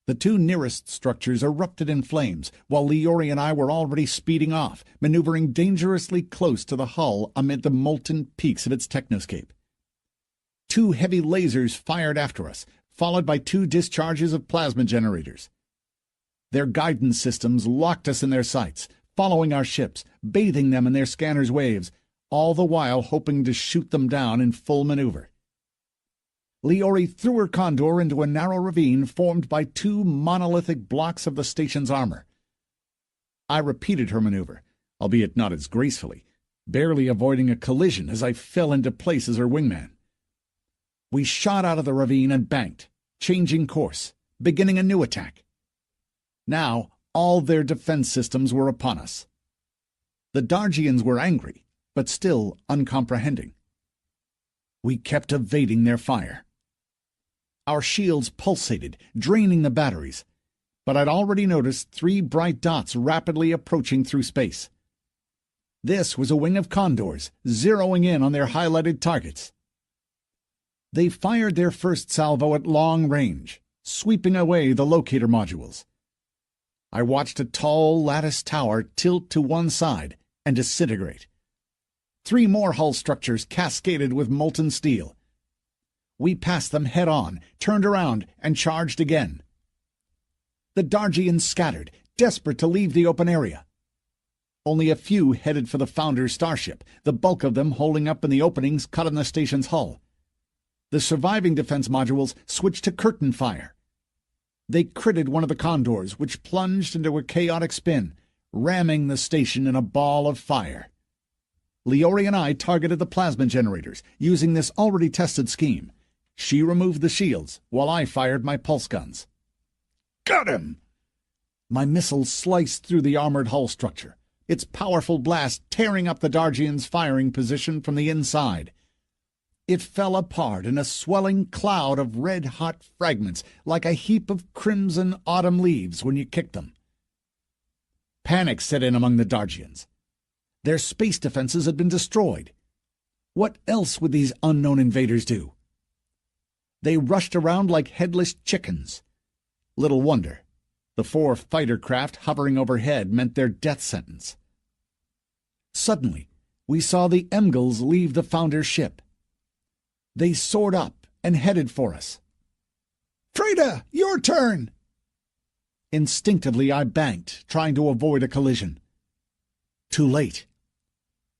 A: The two nearest structures erupted in flames, while Liori and I were already speeding off, maneuvering dangerously close to the hull amid the molten peaks of its technoscape. Two heavy lasers fired after us, followed by two discharges of plasma generators. Their guidance systems locked us in their sights, following our ships, bathing them in their scanners' waves, all the while hoping to shoot them down in full maneuver. Liori threw her Condor into a narrow ravine formed by two monolithic blocks of the station's armor. I repeated her maneuver, albeit not as gracefully, barely avoiding a collision as I fell into place as her wingman. We shot out of the ravine and banked, changing course, beginning a new attack. Now all their defense systems were upon us. The Dargians were angry, but still uncomprehending. We kept evading their fire. Our shields pulsated, draining the batteries. but I'd already noticed 3 bright dots rapidly approaching through space. This was a wing of condors, zeroing in on their highlighted targets. They fired their first salvo at long range, sweeping away the locator modules. I watched a tall lattice tower tilt to one side and disintegrate. 3 more hull structures cascaded with molten steel. We passed them head-on, turned around, and charged again. The Dargians scattered, desperate to leave the open area. Only a few headed for the Founder's starship, the bulk of them holding up in the openings cut in the station's hull. The surviving defense modules switched to curtain fire. They critted one of the condors, which plunged into a chaotic spin, ramming the station in a ball of fire. Liori and I targeted the plasma generators, using this already tested scheme. She removed the shields, while I fired my pulse guns.
B: Got him!
A: My missile sliced through the armored hull structure, its powerful blast tearing up the Dargian's firing position from the inside. It fell apart in a swelling cloud of red-hot fragments, like a heap of crimson autumn leaves when you kick them. Panic set in among the Dargians. Their space defenses had been destroyed. What else would these unknown invaders do? They rushed around like headless chickens. Little wonder. The 4 fighter craft hovering overhead meant their death sentence. Suddenly, we saw the Emgals leave the Founder's ship. They soared up and headed for us.
B: Freda, your turn!
A: Instinctively, I banked, trying to avoid a collision. Too late.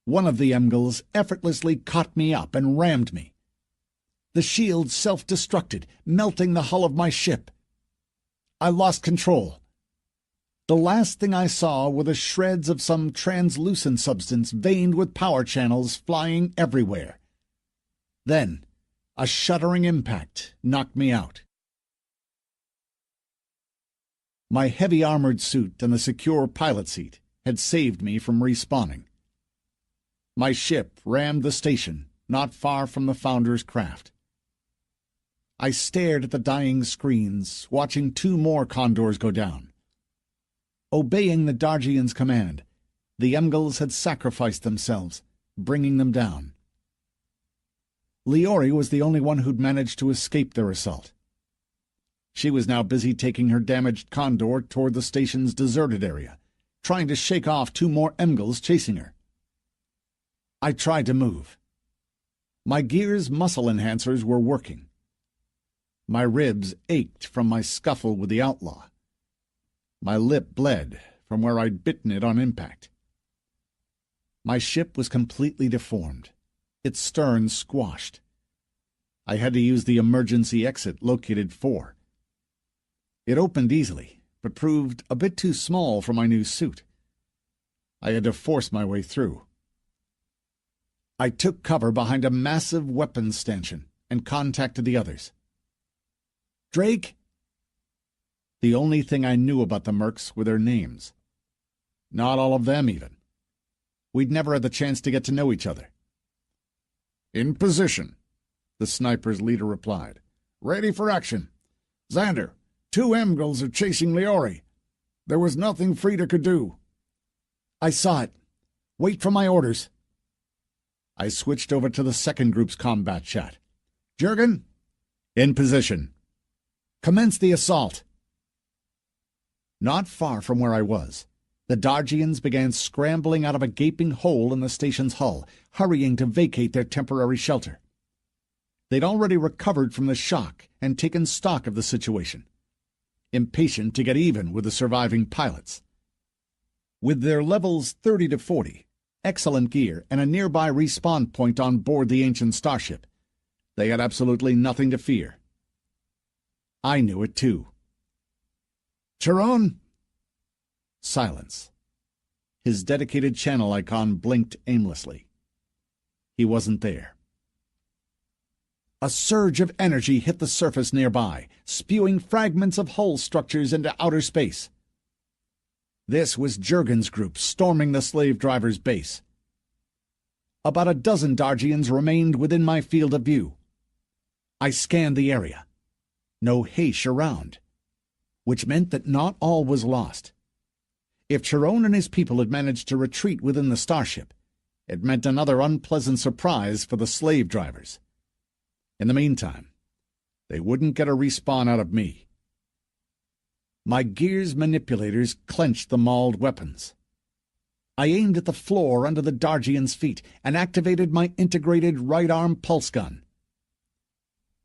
A: One of the Emgals effortlessly caught me up and rammed me. The shield self-destructed, melting the hull of my ship. I lost control. The last thing I saw were the shreds of some translucent substance veined with power channels flying everywhere. Then, a shuddering impact knocked me out. My heavy armored suit and the secure pilot seat had saved me from respawning. My ship rammed the station, not far from the Founder's craft. I stared at the dying screens, watching 2 more condors go down. Obeying the Dargian's command, the Emgals had sacrificed themselves, bringing them down. Liori was the only one who'd managed to escape their assault. She was now busy taking her damaged condor toward the station's deserted area, trying to shake off 2 more Emgals chasing her. I tried to move. My gear's muscle enhancers were working. My ribs ached from my scuffle with the outlaw. My lip bled from where I'd bitten it on impact. My ship was completely deformed, its stern squashed. I had to use the emergency exit located 4. It opened easily, but proved a bit too small for my new suit. I had to force my way through. I took cover behind a massive weapons stanchion and contacted the others. Drake? The only thing I knew about the mercs were their names. Not all of them, even. We'd never had the chance to get to know each other.
B: In position, the sniper's leader replied. Ready for action. Xander, 2 Emgals are chasing Liori. There was nothing Freda could do.
A: I saw it. Wait for my orders. I switched over to the second group's combat chat. Jurgen? In position. Commence the assault. Not far from where I was, the Dargians began scrambling out of a gaping hole in the station's hull, hurrying to vacate their temporary shelter. They'd already recovered from the shock and taken stock of the situation, impatient to get even with the surviving pilots. With their levels 30 to 40, excellent gear, and a nearby respawn point on board the ancient starship, they had absolutely nothing to fear. I knew it too.
B: Chiron?
A: Silence. His dedicated channel icon blinked aimlessly. He wasn't there. A surge of energy hit the surface nearby, spewing fragments of hull structures into outer space. This was Jurgen's group storming the slave driver's base. About a dozen Dargians remained within my field of view. I scanned the area. No Heish around. which meant that not all was lost. If Chiron and his people had managed to retreat within the starship, it meant another unpleasant surprise for the slave drivers. In the meantime, they wouldn't get a respawn out of me. My gear's manipulators clenched the mauled weapons. I aimed at the floor under the Dargian's feet and activated my integrated right-arm pulse gun.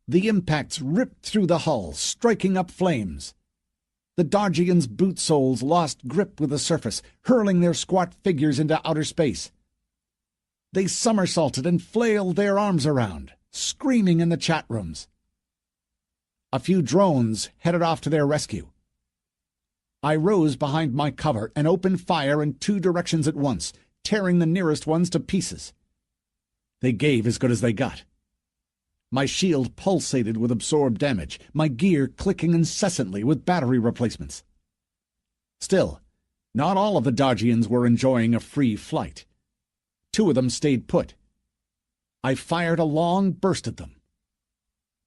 A: The impacts ripped through the hull, striking up flames. The Dargian's boot soles lost grip with the surface, hurling their squat figures into outer space. They somersaulted and flailed their arms around, screaming in the chat rooms. A few drones headed off to their rescue. I rose behind my cover and opened fire in 2 directions at once, tearing the nearest ones to pieces. They gave as good as they got. My shield pulsated with absorbed damage, my gear clicking incessantly with battery replacements. Still, not all of the Dargians were enjoying a free flight. 2 of them stayed put. I fired a long burst at them,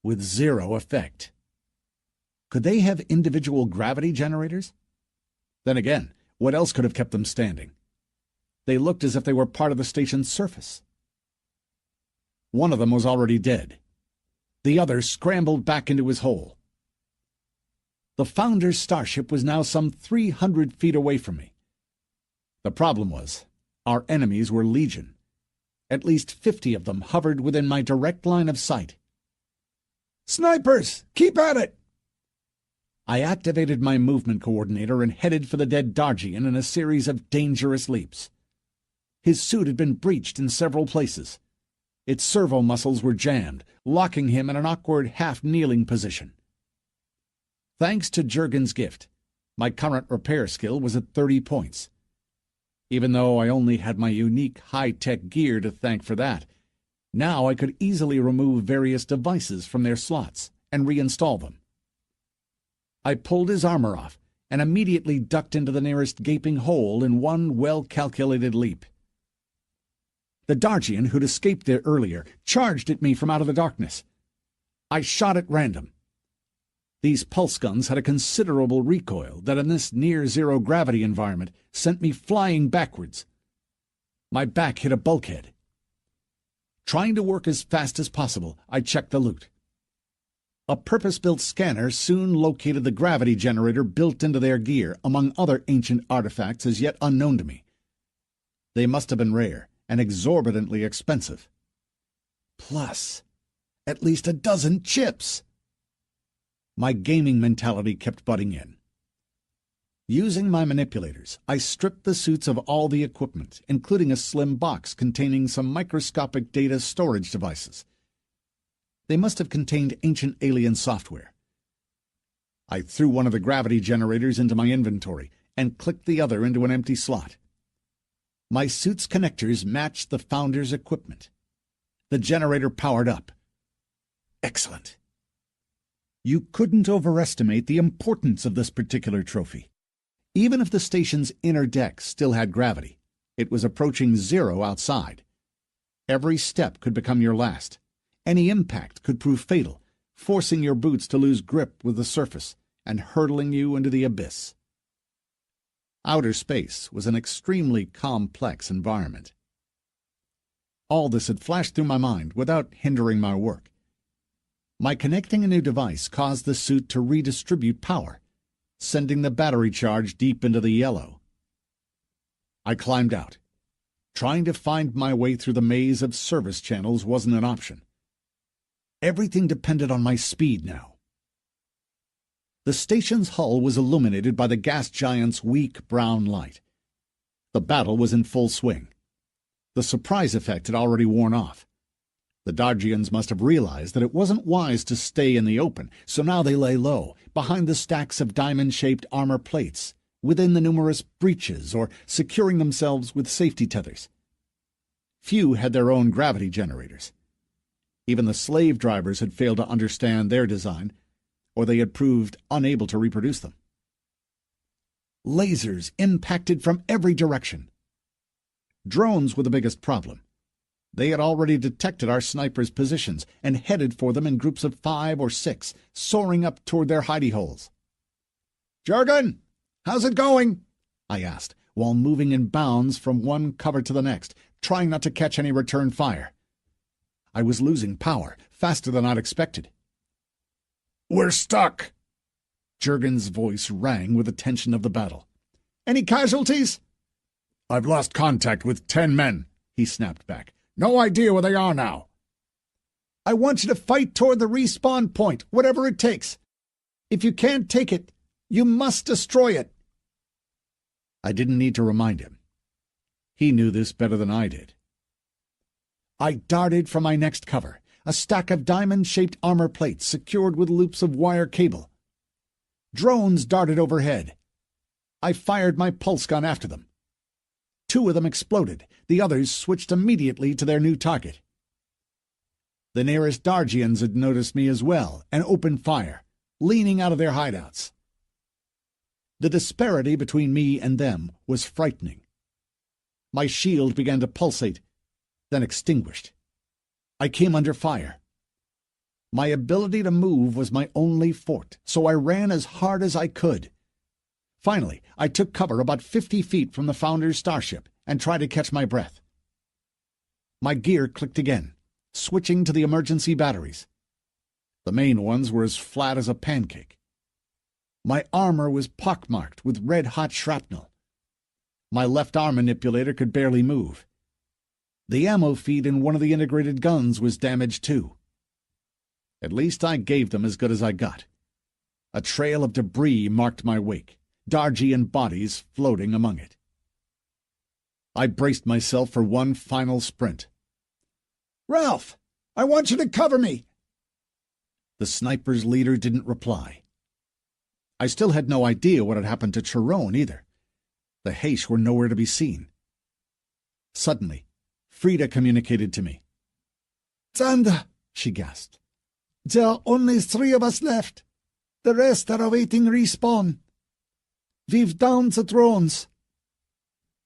A: with 0 effect. Could they have individual gravity generators? Then again, what else could have kept them standing? They looked as if they were part of the station's surface. One of them was already dead. The other scrambled back into his hole. The Founder's starship was now some 300 feet away from me. The problem was, our enemies were legion. At least 50 of them hovered within my direct line of sight.
D: "Snipers! Keep at it!"
A: I activated my movement coordinator and headed for the dead Dargian in a series of dangerous leaps. His suit had been breached in several places. Its servo muscles were jammed, locking him in an awkward half-kneeling position. Thanks to Jurgen's gift, my current repair skill was at 30 points. Even though I only had my unique high-tech gear to thank for that, now I could easily remove various devices from their slots and reinstall them. I pulled his armor off and immediately ducked into the nearest gaping hole in one well-calculated leap. The Dargian, who'd escaped there earlier, charged at me from out of the darkness. I shot at random. These pulse guns had a considerable recoil that in this near-zero gravity environment sent me flying backwards. My back hit a bulkhead. Trying to work as fast as possible, I checked the loot. A purpose-built scanner soon located the gravity generator built into their gear, among other ancient artifacts as yet unknown to me. They must have been rare and exorbitantly expensive. Plus, at least a dozen chips! My gaming mentality kept butting in. Using my manipulators, I stripped the suits of all the equipment, including a slim box containing some microscopic data storage devices. They must have contained ancient alien software. I threw one of the gravity generators into my inventory and clicked the other into an empty slot. My suit's connectors matched the Founder's equipment. The generator powered up. Excellent. You couldn't overestimate the importance of this particular trophy. Even if the station's inner deck still had gravity, it was approaching 0 outside. Every step could become your last. Any impact could prove fatal, forcing your boots to lose grip with the surface and hurtling you into the abyss. Outer space was an extremely complex environment. All this had flashed through my mind without hindering my work. My connecting a new device caused the suit to redistribute power, sending the battery charge deep into the yellow. I climbed out. Trying to find my way through the maze of service channels wasn't an option. Everything depended on my speed now. The station's hull was illuminated by the gas giant's weak brown light. The battle was in full swing. The surprise effect had already worn off. The Dargians must have realized that it wasn't wise to stay in the open, so now they lay low, behind the stacks of diamond-shaped armor plates, within the numerous breaches, or securing themselves with safety tethers. Few had their own gravity generators. Even the slave drivers had failed to understand their design, or they had proved unable to reproduce them. Lasers impacted from every direction. Drones were the biggest problem. They had already detected our snipers' positions and headed for them in groups of 5 or 6, soaring up toward their hidey holes. "Jurgen, how's it going?" I asked, while moving in bounds from one cover to the next, trying not to catch any return fire. I was losing power, faster than I'd expected.
B: "We're stuck!" Jurgen's voice rang with the tension of the battle.
A: "Any casualties?"
B: "I've lost contact with 10 men," he snapped back. "No idea where they are now."
A: "I want you to fight toward the respawn point, whatever it takes. If you can't take it, you must destroy it." I didn't need to remind him. He knew this better than I did. I darted for my next cover, a stack of diamond-shaped armor plates secured with loops of wire cable. Drones darted overhead. I fired my pulse gun after them. 2 of them exploded. The others switched immediately to their new target. The nearest Dargians had noticed me as well and opened fire, leaning out of their hideouts. The disparity between me and them was frightening. My shield began to pulsate, then extinguished. I came under fire. My ability to move was my only fort, so I ran as hard as I could. Finally, I took cover about 50 feet from the Founder's starship and tried to catch my breath. My gear clicked again, switching to the emergency batteries. The main ones were as flat as a pancake. My armor was pockmarked with red-hot shrapnel. My left arm manipulator could barely move. The ammo feed in one of the integrated guns was damaged too. At least I gave them as good as I got. A trail of debris marked my wake, Dargian bodies floating among it. I braced myself for one final sprint.
D: "Ralph, I want you to cover me!"
A: The sniper's leader didn't reply. I still had no idea what had happened to Chiron either. The Heish were nowhere to be seen. Suddenly, Frida communicated to me.
D: "Xander,"
A: she gasped.
D: "there are only 3 of us left. The rest are awaiting respawn. We've downed the drones.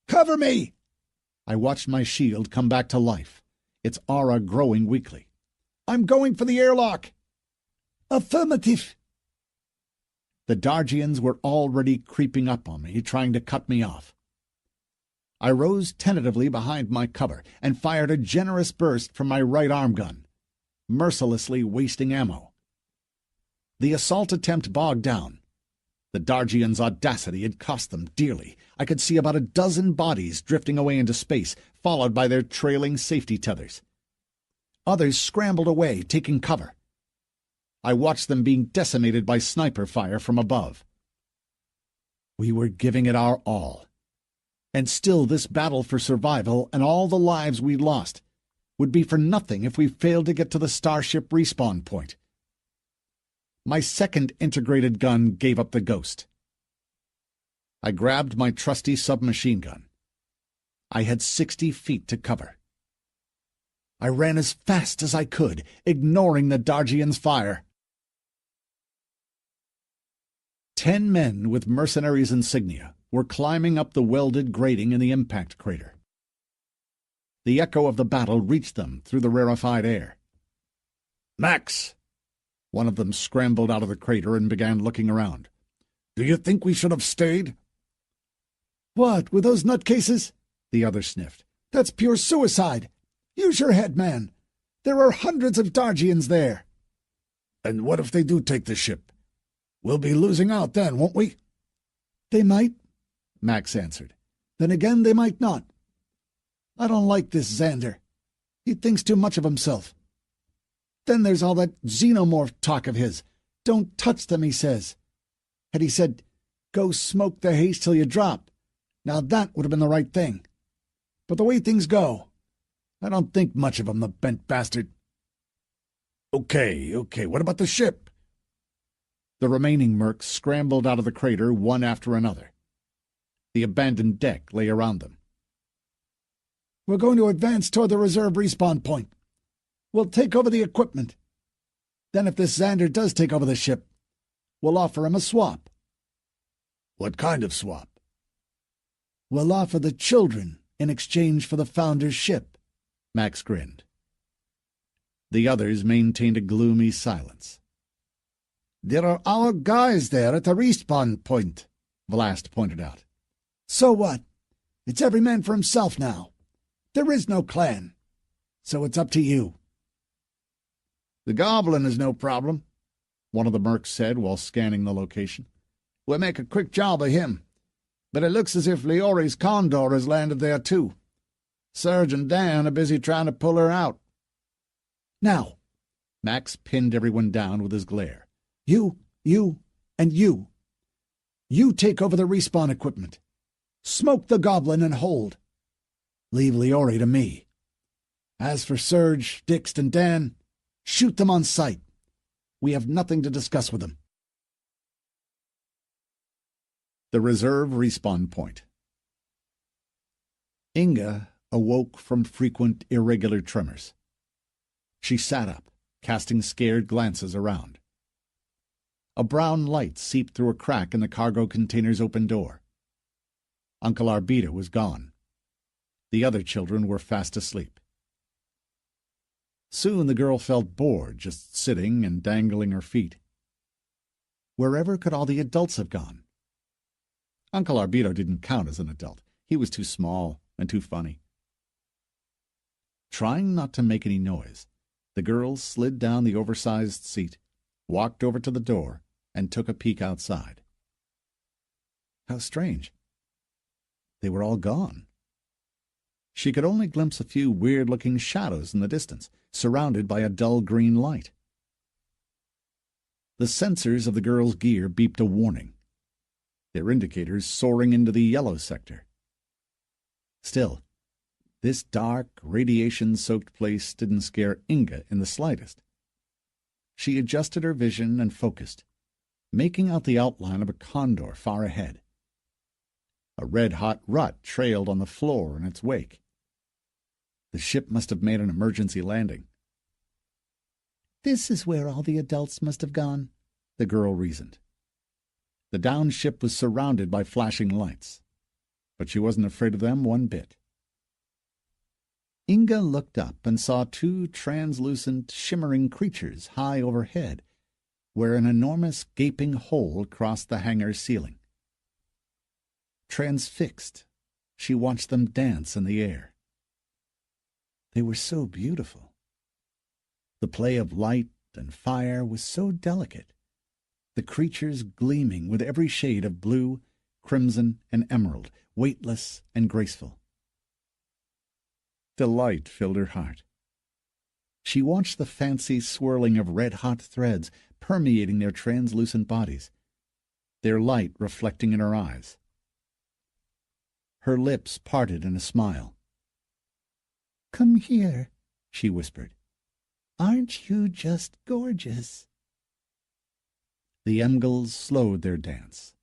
D: Cover me!"
A: I watched my shield come back to life, its aura growing weakly.
D: "I'm going for the airlock." "Affirmative."
A: The Dargians were already creeping up on me, trying to cut me off. I rose tentatively behind my cover and fired a generous burst from my right arm gun, mercilessly wasting ammo. The assault attempt bogged down. The Dargians' audacity had cost them dearly. I could see about a dozen bodies drifting away into space, followed by their trailing safety tethers. Others scrambled away, taking cover. I watched them being decimated by sniper fire from above. We were giving it our all. And still this battle for survival and all the lives we'd lost would be for nothing if we failed to get to the starship respawn point. My second integrated gun gave up the ghost. I grabbed my trusty submachine gun. I had 60 feet to cover. I ran as fast as I could, ignoring the Dargians' fire. 10 men with mercenaries' insignia were climbing up the welded grating in the impact crater. The echo of the battle reached them through the rarefied air.
B: "Max!"
A: One of them scrambled out of the crater and began looking around.
B: "Do you think we should have stayed?"
D: "What, with those nutcases?"
A: The other sniffed.
D: "That's pure suicide. Use your head, man. There are hundreds of Dargians there."
B: "And what if they do take the ship? We'll be losing out then, won't we?"
D: "They might,"
A: Max answered.
D: "Then again they might not. I don't like this Xander. He thinks too much of himself. Then there's all that xenomorph talk of his. Don't touch them, he says. Had he said, go smoke the haze till you drop, now that would have been the right thing. But the way things go, I don't think much of him, the bent bastard."
B: Okay, what about the ship?"
A: The remaining mercs scrambled out of the crater one after another. The abandoned deck lay around them.
D: "We're going to advance toward the reserve respawn point. We'll take over the equipment. Then if this Xander does take over the ship, we'll offer him a swap."
B: "What kind of swap?"
D: "We'll offer the children in exchange for the Founder's ship."
A: Max grinned. The others maintained a gloomy silence.
B: There are our guys there at the respawn point, Vlast pointed out.
D: So what? It's every man for himself now. There is no clan. So it's up to you.
B: The goblin is no problem, one of the mercs said while scanning the location. We'll make a quick job of him. But it looks as if Leori's condor has landed there too. Serge and Dan are busy trying to pull her out.
D: Now,
A: Max pinned everyone down with his glare.
D: You, and you. You take over the respawn equipment. Smoke the goblin and hold. Leave Leori to me. As for Serge, Dix, and Dan, shoot them on sight. We have nothing to discuss with them.
A: The reserve respawn point. Inga awoke from frequent irregular tremors. She sat up, casting scared glances around. A brown light seeped through a crack in the cargo container's open door. Uncle Arbita was gone. The other children were fast asleep. Soon the girl felt bored, just sitting and dangling her feet. Wherever could all the adults have gone? Uncle Arbito didn't count as an adult. He was too small and too funny. Trying not to make any noise, the girl slid down the oversized seat, walked over to the door, and took a peek outside. How strange. They were all gone. She could only glimpse a few weird-looking shadows in the distance, surrounded by a dull green light. The sensors of the girl's gear beeped a warning, their indicators soaring into the yellow sector. Still, this dark, radiation-soaked place didn't scare Inga in the slightest. She adjusted her vision and focused, making out the outline of a condor far ahead. A red-hot rut trailed on the floor in its wake. The ship must have made an emergency landing.
C: This is where all the adults must have gone,
A: the girl reasoned. The downed ship was surrounded by flashing lights, but she wasn't afraid of them one bit. Inga looked up and saw two translucent, shimmering creatures high overhead, where an enormous gaping hole crossed the hangar's ceiling. Transfixed, she watched them dance in the air. They were so beautiful. The play of light and fire was so delicate, the creatures gleaming with every shade of blue, crimson, and emerald, weightless and graceful. Delight filled her heart. She watched the fancy swirling of red-hot threads permeating their translucent bodies, their light reflecting in her eyes. Her lips parted in a smile.
C: "Come here," she whispered. "Aren't you just gorgeous?"
A: The Emgals slowed their dance,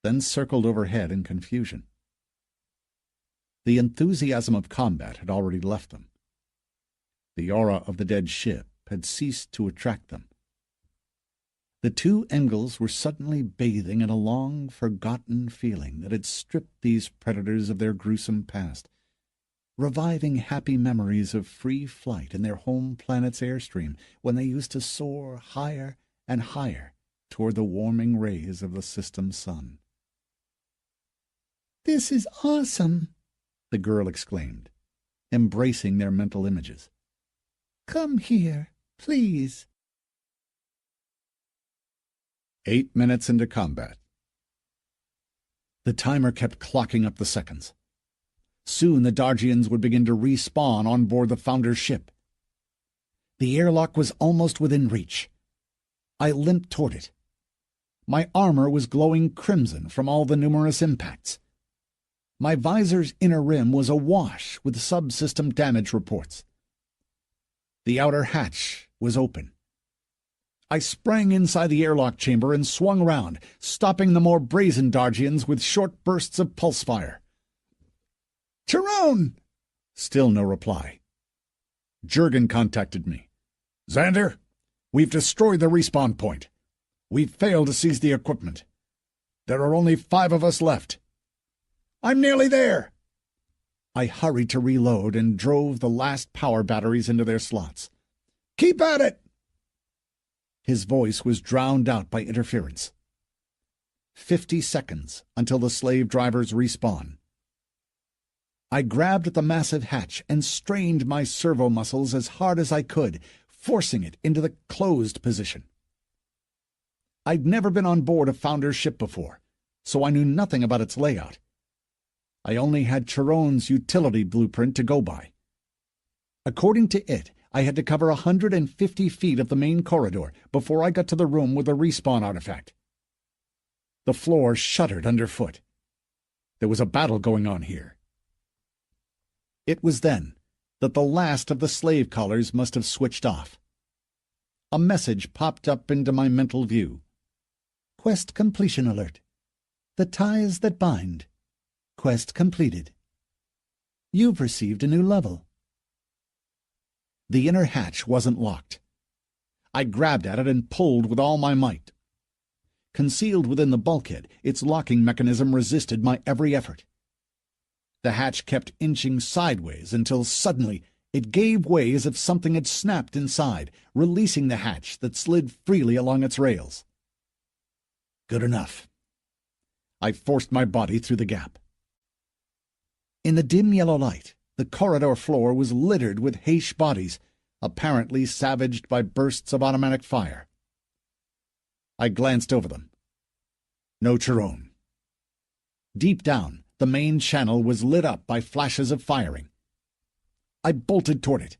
A: then circled overhead in confusion. The enthusiasm of combat had already left them. The aura of the dead ship had ceased to attract them. The two Emgals were suddenly bathing in a long, forgotten feeling that had stripped these predators of their gruesome past, reviving happy memories of free flight in their home planet's airstream when they used to soar higher and higher toward the warming rays of the system sun.
C: "This is awesome,"
A: the girl exclaimed, embracing their mental images.
C: "Come here, please."
A: 8 minutes into combat. The timer kept clocking up the seconds. Soon the Dargians would begin to respawn on board the Founder's ship. The airlock was almost within reach. I limped toward it. My armor was glowing crimson from all the numerous impacts. My visor's inner rim was awash with subsystem damage reports. The outer hatch was open. I sprang inside the airlock chamber and swung round, stopping the more brazen Dargians with short bursts of pulse fire. "Tyrone!" Still no reply. Jurgen contacted me. "Xander, we've destroyed the respawn point. We've failed to seize the equipment. There are only 5 of us left." "I'm nearly there." I hurried to reload and drove the last power batteries into their slots. "Keep at it!" His voice was drowned out by interference. 50 seconds until the slave drivers respawn. I grabbed at the massive hatch and strained my servo muscles as hard as I could, forcing it into the closed position. I'd never been on board a Founder's ship before, so I knew nothing about its layout. I only had Chiron's utility blueprint to go by. According to it, I had to cover 150 feet of the main corridor before I got to the room with the respawn artifact. The floor shuddered underfoot. There was a battle going on here. It was then that the last of the slave collars must have switched off. A message popped up into my mental view.
C: Quest completion alert. The ties that bind. Quest completed. You've received a new level.
A: The inner hatch wasn't locked. I grabbed at it and pulled with all my might. Concealed within the bulkhead, its locking mechanism resisted my every effort. The hatch kept inching sideways until suddenly it gave way as if something had snapped inside, releasing the hatch that slid freely along its rails. Good enough. I forced my body through the gap. In the dim yellow light, the corridor floor was littered with Heish bodies, apparently savaged by bursts of automatic fire. I glanced over them. No Chiron. Deep down, the main channel was lit up by flashes of firing. I bolted toward it.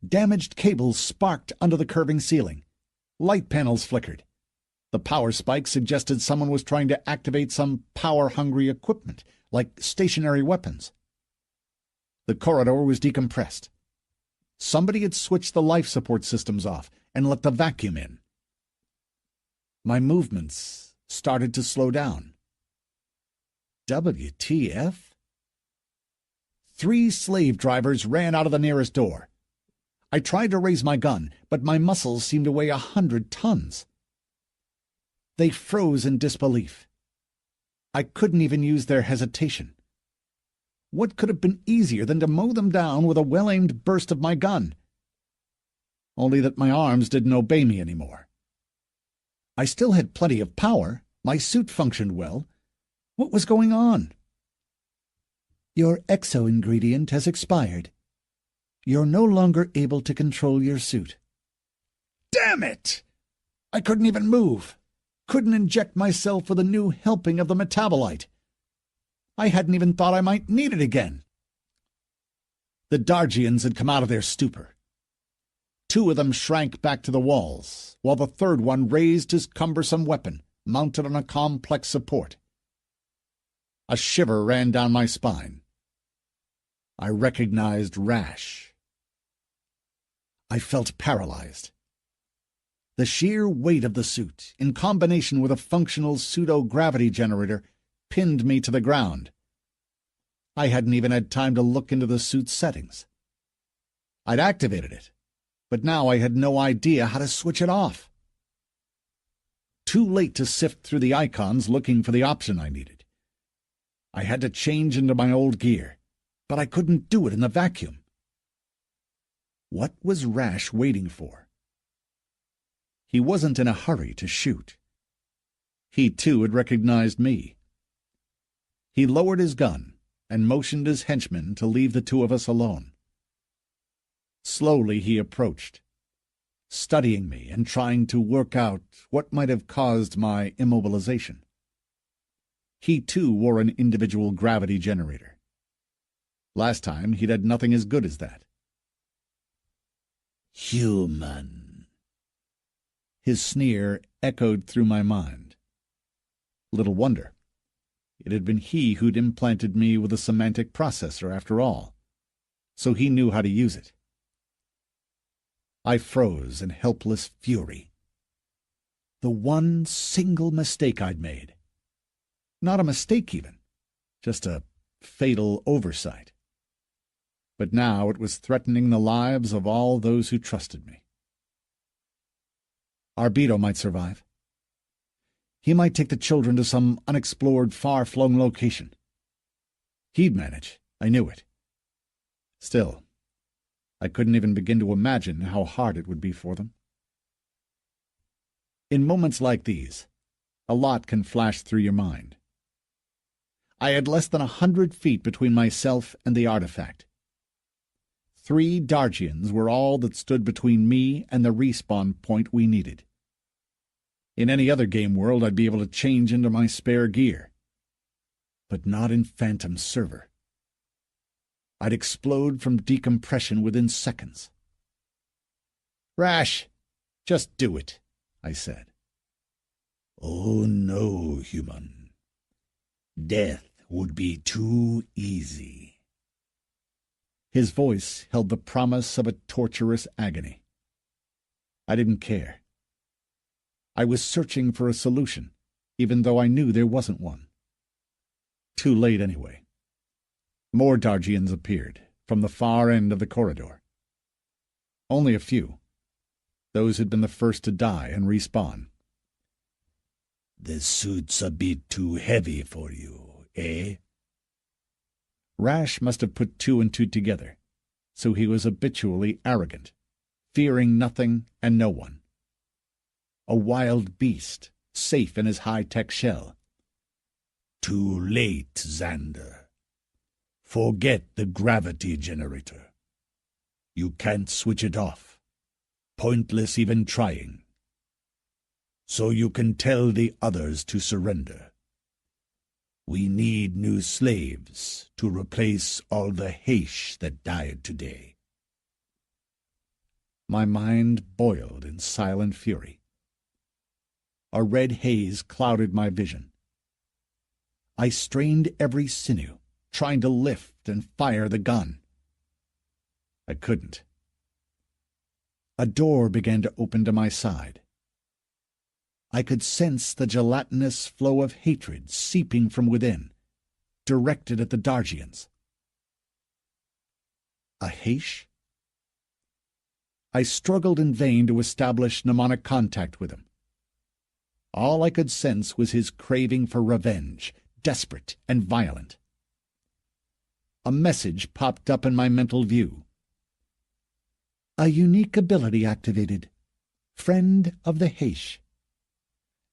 A: Damaged cables sparked under the curving ceiling. Light panels flickered. The power spike suggested someone was trying to activate some power-hungry equipment, like stationary weapons. The corridor was decompressed. Somebody had switched the life support systems off and let the vacuum in. My movements started to slow down. WTF? 3 slave drivers ran out of the nearest door. I tried to raise my gun, but my muscles seemed to weigh 100 tons. They froze in disbelief. I couldn't even use their hesitation. What could have been easier than to mow them down with a well-aimed burst of my gun? Only that my arms didn't obey me anymore. I still had plenty of power. My suit functioned well. What was going on?
C: Your exo-ingredient has expired. You're no longer able to control your suit.
A: Damn it! I couldn't even move. Couldn't inject myself with a new helping of the metabolite. I hadn't even thought I might need it again. The Dargians had come out of their stupor. 2 of them shrank back to the walls, while the third one raised his cumbersome weapon, mounted on a complex support. A shiver ran down my spine. I recognized Rash. I felt paralyzed. The sheer weight of the suit, in combination with a functional pseudo-gravity generator, pinned me to the ground. I hadn't even had time to look into the suit's settings. I'd activated it, but now I had no idea how to switch it off. Too late to sift through the icons looking for the option I needed. I had to change into my old gear, but I couldn't do it in the vacuum. What was Rash waiting for? He wasn't in a hurry to shoot. He, too, had recognized me. He lowered his gun and motioned his henchmen to leave the 2 of us alone. Slowly he approached, studying me and trying to work out what might have caused my immobilization. He, too, wore an individual gravity generator. Last time he'd had nothing as good as that. Human. His sneer echoed through my mind. Little wonder. It had been he who'd implanted me with a semantic processor, after all, so he knew how to use it. I froze in helpless fury. The one single mistake I'd made. Not a mistake, even. Just a fatal oversight. But now it was threatening the lives of all those who trusted me. Arbito might survive. He might take the children to some unexplored, far-flung location. He'd manage, I knew it. Still, I couldn't even begin to imagine how hard it would be for them. In moments like these, a lot can flash through your mind. I had less than 100 feet between myself and the artifact. 3 Dargians were all that stood between me and the respawn point we needed. In any other game world, I'd be able to change into my spare gear. But not in Phantom's server. I'd explode from decompression within seconds. "Rash, just do it," I said.
D: "Oh no, human. Death would be too easy."
A: His voice held the promise of a torturous agony. I didn't care. I was searching for a solution, even though I knew there wasn't one. Too late anyway. More Dargians appeared, from the far end of the corridor. Only a few. Those had been the first to die and respawn.
D: "The suit's a bit too heavy for you, eh?"
A: Rash must have put 2 and 2 together, so he was habitually arrogant, fearing nothing and no one. A wild beast, safe in his high-tech shell.
D: "Too late, Xander. Forget the gravity generator. You can't switch it off. Pointless even trying. So you can tell the others to surrender. We need new slaves to replace all the Heish that died today."
A: My mind boiled in silent fury. A red haze clouded my vision. I strained every sinew, trying to lift and fire the gun. I couldn't. A door began to open to my side. I could sense the gelatinous flow of hatred seeping from within, directed at the Dargians. A Heish? I struggled in vain to establish mnemonic contact with him. All I could sense was his craving for revenge, desperate and violent. A message popped up in my mental view. "A unique ability activated. Friend of the Heish.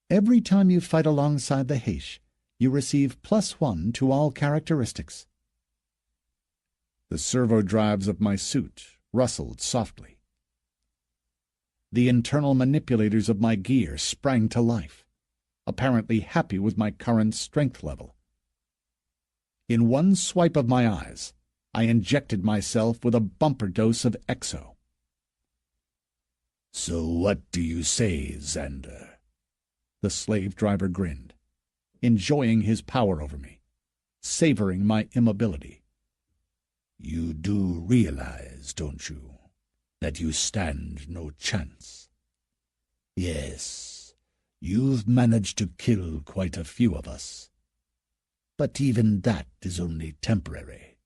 A: Every time you fight alongside the Heish, you receive +1 to all characteristics." The servo drives of my suit rustled softly. The internal manipulators of my gear sprang to life, apparently happy with my current strength level. In one swipe of my eyes, I injected myself with a bumper dose of Exo.
D: "So what do you say, Xander?"
A: The slave driver grinned, enjoying his power over me, savoring my immobility.
D: "You do realize, don't you, that you stand no chance? Yes, you've managed to kill quite a few of us. But even that is only temporary.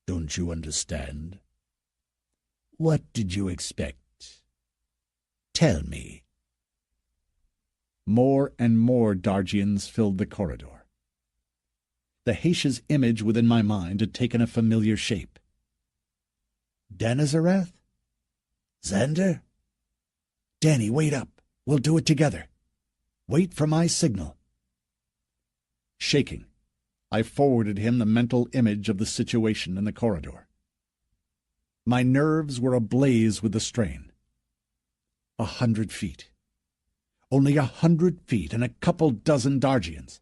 D: Don't you understand? What did you expect? Tell me."
A: More and more Dargians filled the corridor. The Heish's image within my mind had taken a familiar shape. "Danazarath? Xander? Danny, wait up. We'll do it together. Wait for my signal." Shaking, I forwarded him the mental image of the situation in the corridor. My nerves were ablaze with the strain. 100 feet. Only 100 feet and a couple dozen Dargians.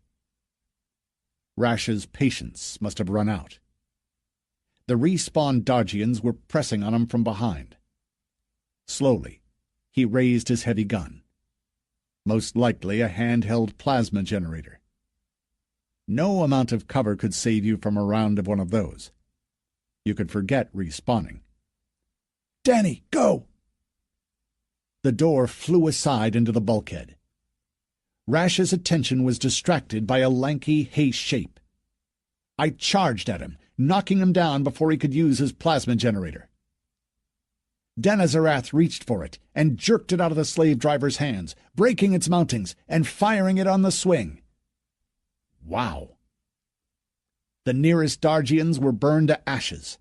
A: Rash's patience must have run out. The respawned Dargians were pressing on him from behind. Slowly, he raised his heavy gun. Most likely a handheld plasma generator. No amount of cover could save you from a round of one of those. You could forget respawning. "Danny, go!" The door flew aside into the bulkhead. Rash's attention was distracted by a lanky Heish shape. I charged at him, knocking him down before he could use his plasma generator. Danazarath reached for it and jerked it out of the slave driver's hands, breaking its mountings and firing it on the swing. Wow! The nearest Dargians were burned to ashes.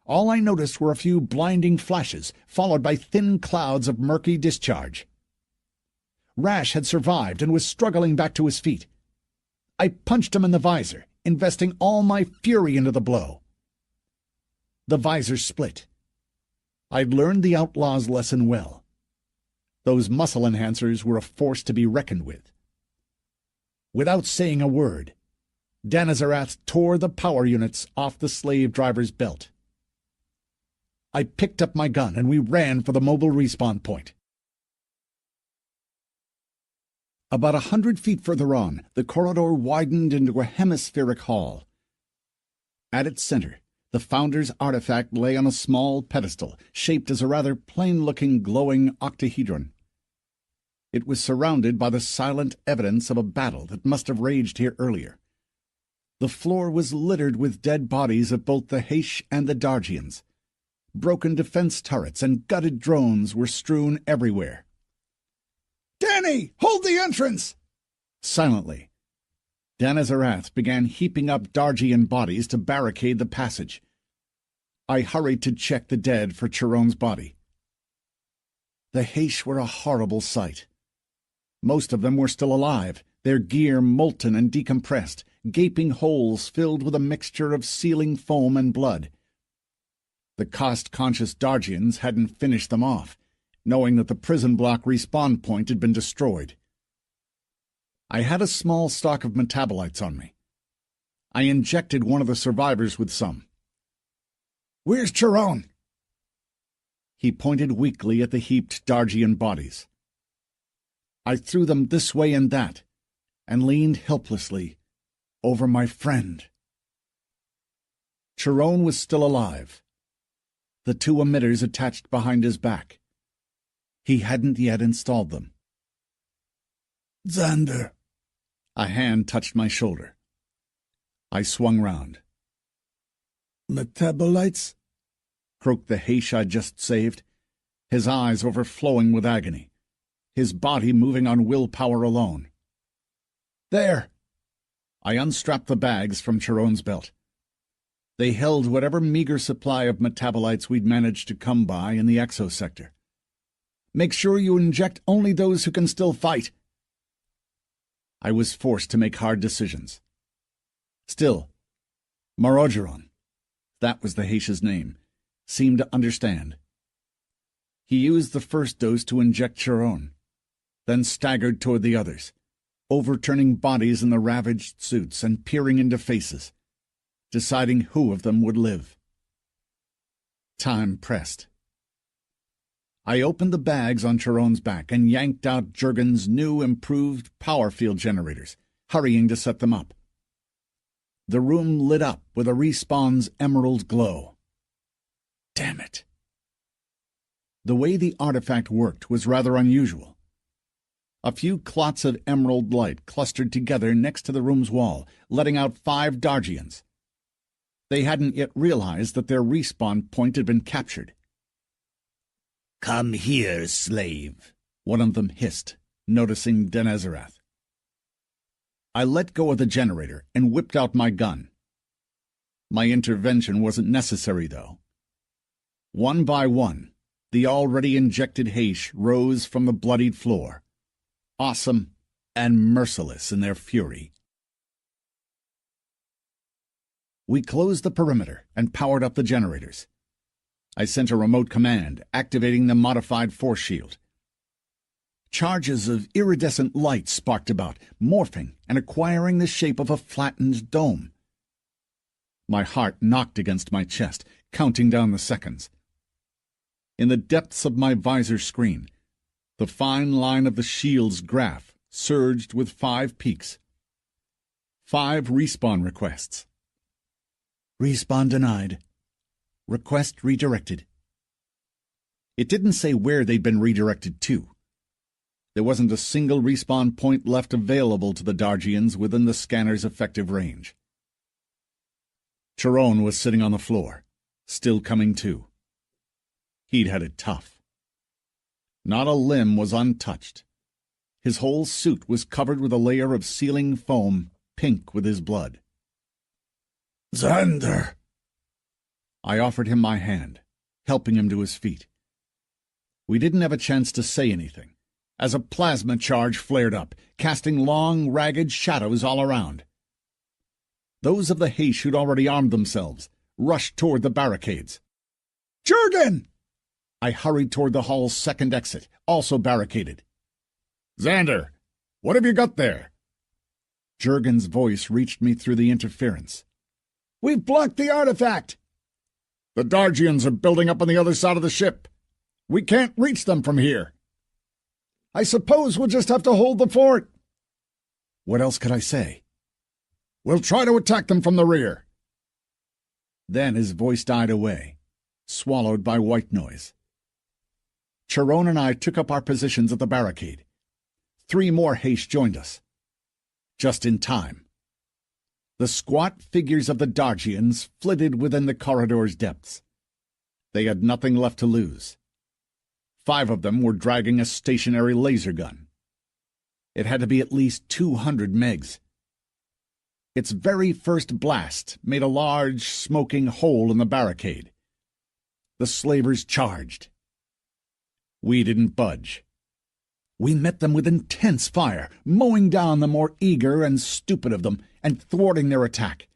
A: All I noticed were a few blinding flashes, followed by thin clouds of murky discharge. Rash had survived and was struggling back to his feet. I punched him in the visor, investing all my fury into the blow. The visor split. I'd learned the outlaw's lesson well. Those muscle enhancers were a force to be reckoned with. Without saying a word, Danazarath tore the power units off the slave driver's belt. I picked up my gun and we ran for the mobile respawn point. About 100 feet further on, the corridor widened into a hemispheric hall. At its center, the Founder's artifact lay on a small pedestal, shaped as a rather plain-looking glowing octahedron. It was surrounded by the silent evidence of a battle that must have raged here earlier. The floor was littered with dead bodies of both the Heish and the Dargians. Broken defense turrets and gutted drones were strewn everywhere.
B: "Danny, hold the entrance!"
A: Silently, Danazarath began heaping up Dargian bodies to barricade the passage. I hurried to check the dead for Chiron's body. The Heish were a horrible sight. Most of them were still alive, their gear molten and decompressed, gaping holes filled with a mixture of sealing foam and blood. The cost-conscious Dargians hadn't finished them off, knowing that the prison block respawn point had been destroyed. I had a small stock of metabolites on me. I injected one of the survivors with some.
B: "Where's Chiron?"
A: He pointed weakly at the heaped Dargian bodies. I threw them this way and that, and leaned helplessly over my friend. Chiron was still alive, the two emitters attached behind his back. He hadn't yet installed them.
B: "Xander."
A: A hand touched my shoulder. I swung round.
B: "Metabolites?"
A: croaked the Heish I'd just saved, his eyes overflowing with agony, his body moving on willpower alone. "There!" I unstrapped the bags from Chiron's belt. They held whatever meager supply of metabolites we'd managed to come by in the exosector. "Make sure you inject only those who can still fight." I was forced to make hard decisions. Still, Marogeron, that was the Heish's name, seemed to understand. He used the first dose to inject Chiron, then staggered toward the others, overturning bodies in the ravaged suits and peering into faces, deciding who of them would live. Time pressed. I opened the bags on Chiron's back and yanked out Jurgen's new improved power field generators, hurrying to set them up. The room lit up with a respawn's emerald glow. Damn it! The way the artifact worked was rather unusual. A few clots of emerald light clustered together next to the room's wall, letting out 5 Dargians. They hadn't yet realized that their respawn point had been captured.
C: "Come here, slave,"
A: one of them hissed, noticing Danazarath. I let go of the generator and whipped out my gun. My intervention wasn't necessary, though. One by one, the already injected Heish rose from the bloodied floor, awesome and merciless in their fury. We closed the perimeter and powered up the generators. I sent a remote command, activating the modified force shield. Charges of iridescent light sparked about, morphing and acquiring the shape of a flattened dome. My heart knocked against my chest, counting down the seconds. In the depths of my visor screen, the fine line of the shield's graph surged with 5 peaks. 5 respawn requests.
C: "Respawn denied. Request redirected."
A: It didn't say where they'd been redirected to. There wasn't a single respawn point left available to the Dargians within the scanner's effective range. Chiron was sitting on the floor, still coming to. He'd had it tough. Not a limb was untouched. His whole suit was covered with a layer of sealing foam, pink with his blood.
B: "Xander!"
A: I offered him my hand, helping him to his feet. We didn't have a chance to say anything. as a plasma charge flared up, casting long, ragged shadows all around. Those of the Heish who'd already armed themselves rushed toward the barricades.
B: Jurgen!
A: I hurried toward the hall's second exit, also barricaded.
B: Xander, what have you got there?
A: Jurgen's voice reached me through the interference.
B: We've blocked the artifact! The Dargians are building up on the other side of the ship. We can't reach them from here. I suppose we'll just have to hold the fort.
A: What else could I say?
B: We'll try to attack them from the rear.
A: Then his voice died away, swallowed by white noise. Chiron and I took up our positions at the barricade. 3 more Heish joined us. Just in time. The squat figures of the Dargians flitted within the corridor's depths. They had nothing left to lose. 5 of them were dragging a stationary laser gun. It had to be at least 200 megs. Its very first blast made a large, smoking hole in the barricade. The slavers charged. We didn't budge. We met them with intense fire, mowing down the more eager and stupid of them and thwarting their attack.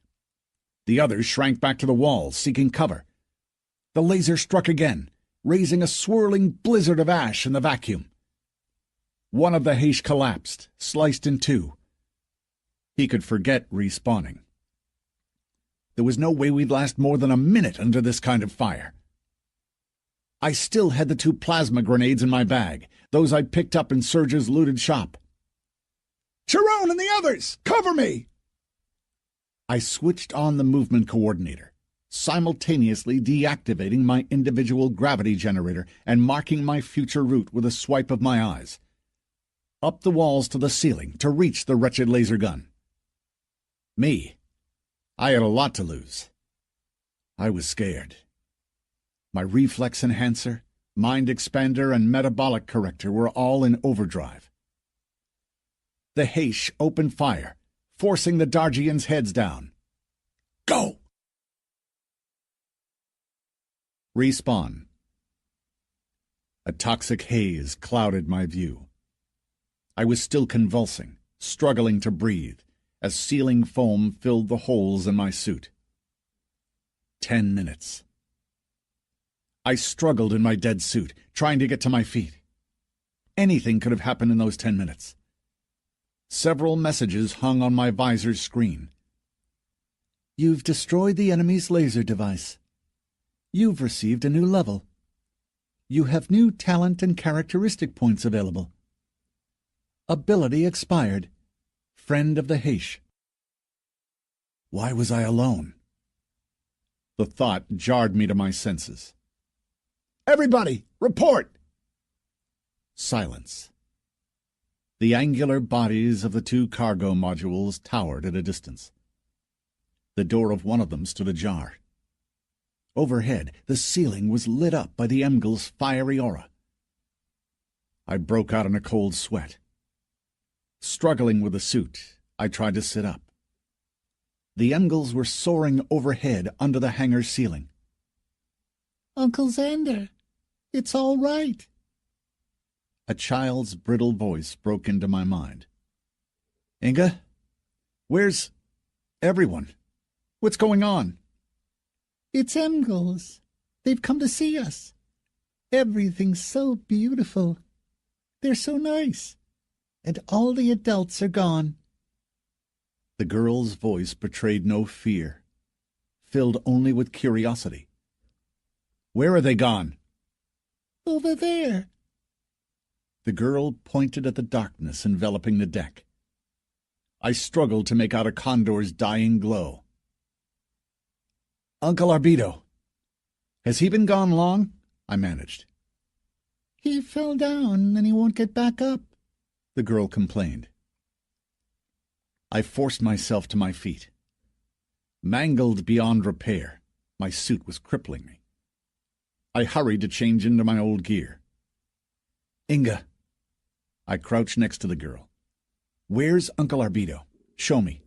A: The others shrank back to the walls, seeking cover. The laser struck again, raising a swirling blizzard of ash in the vacuum. One of the Heish collapsed, sliced in 2. He could forget respawning. There was no way we'd last more than a minute under this kind of fire. I still had the 2 plasma grenades in my bag, those I'd picked up in Serge's looted shop.
B: Chiron and the others! Cover me!
A: I switched on the movement coordinator, simultaneously deactivating my individual gravity generator and marking my future route with a swipe of my eyes. Up the walls to the ceiling to reach the wretched laser gun. Me. I had a lot to lose. I was scared. My reflex enhancer, mind expander, and metabolic corrector were all in overdrive. The Heish opened fire, forcing the Dargians' heads down.
B: Go!
A: Respawn. A toxic haze clouded my view. I was still convulsing, struggling to breathe, as sealing foam filled the holes in my suit. 10 minutes. I struggled in my dead suit, trying to get to my feet. Anything could have happened in those 10 minutes. Several messages hung on my visor's screen.
C: You've destroyed the enemy's laser device. You've received a new level. You have new talent and characteristic points available. Ability expired. Friend of the Heish.
A: Why was I alone? The thought jarred me to my senses.
B: Everybody, report!
A: Silence. The angular bodies of the 2 cargo modules towered at a distance. The door of one of them stood ajar. Overhead, the ceiling was lit up by the Emgil's fiery aura. I broke out in a cold sweat. Struggling with the suit, I tried to sit up. The Emgils were soaring overhead under the hangar ceiling.
C: Uncle Xander, it's all right.
A: A child's brittle voice broke into my mind. Inga, where's everyone? What's going on?
C: It's Emgils. They've come to see us. Everything's so beautiful. They're so nice. And all the adults are gone.
A: The girl's voice betrayed no fear, filled only with curiosity. Where are they gone?
C: Over there.
A: The girl pointed at the darkness enveloping the deck. I struggled to make out a condor's dying glow. Uncle Arbido. Has he been gone long? I managed.
C: He fell down and he won't get back up,
A: the girl complained. I forced myself to my feet. Mangled beyond repair, my suit was crippling me. I hurried to change into my old gear. Inga. I crouched next to the girl. Where's Uncle Arbido? Show me.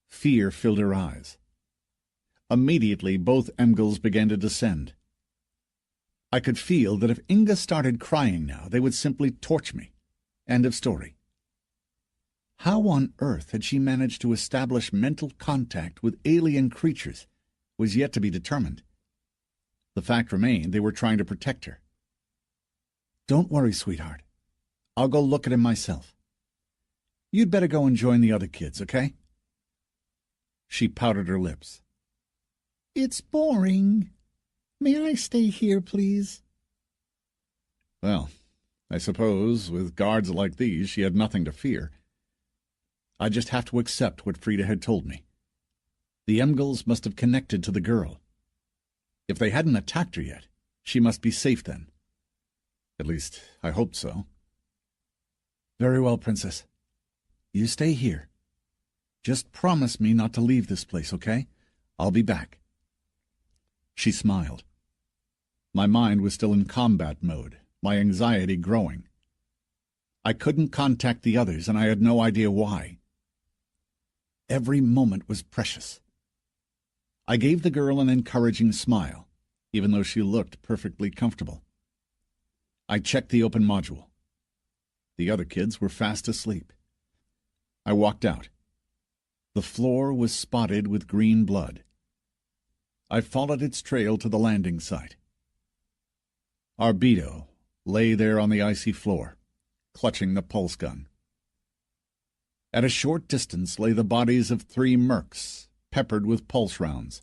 A: Fear filled her eyes. Immediately, both Emgils began to descend. I could feel that if Inga started crying now, they would simply torch me. End of story. How on earth had she managed to establish mental contact with alien creatures was yet to be determined. The fact remained they were trying to protect her. "Don't worry, sweetheart. I'll go look at him myself. You'd better go and join the other kids, okay?" She pouted her lips.
B: "It's boring. May I stay here, please?"
A: Well, I suppose with guards like these she had nothing to fear. I'd just have to accept what Frida had told me. The Emgils must have connected to the girl. If they hadn't attacked her yet, she must be safe then. At least, I hoped so. "Very well, Princess. You stay here. Just promise me not to leave this place, okay? I'll be back." She smiled. My mind was still in combat mode, my anxiety growing. I couldn't contact the others, and I had no idea why. Every moment was precious. I gave the girl an encouraging smile, even though she looked perfectly comfortable. I checked the open module. The other kids were fast asleep. I walked out. The floor was spotted with green blood. I followed its trail to the landing site. Arbedo lay there on the icy floor, clutching the pulse gun. At a short distance lay the bodies of 3 mercs, peppered with pulse rounds.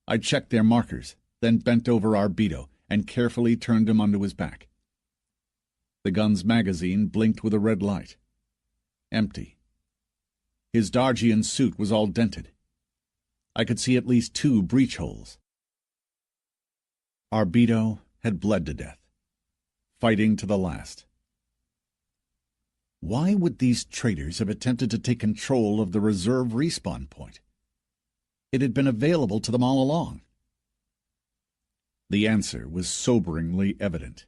A: I checked their markers, then bent over Arbedo and carefully turned him onto his back. The gun's magazine blinked with a red light. Empty. His Dargian suit was all dented. I could see at least 2 breach holes. Arbedo had bled to death, fighting to the last. Why would these traitors have attempted to take control of the reserve respawn point? It had been available to them all along. The answer was soberingly evident.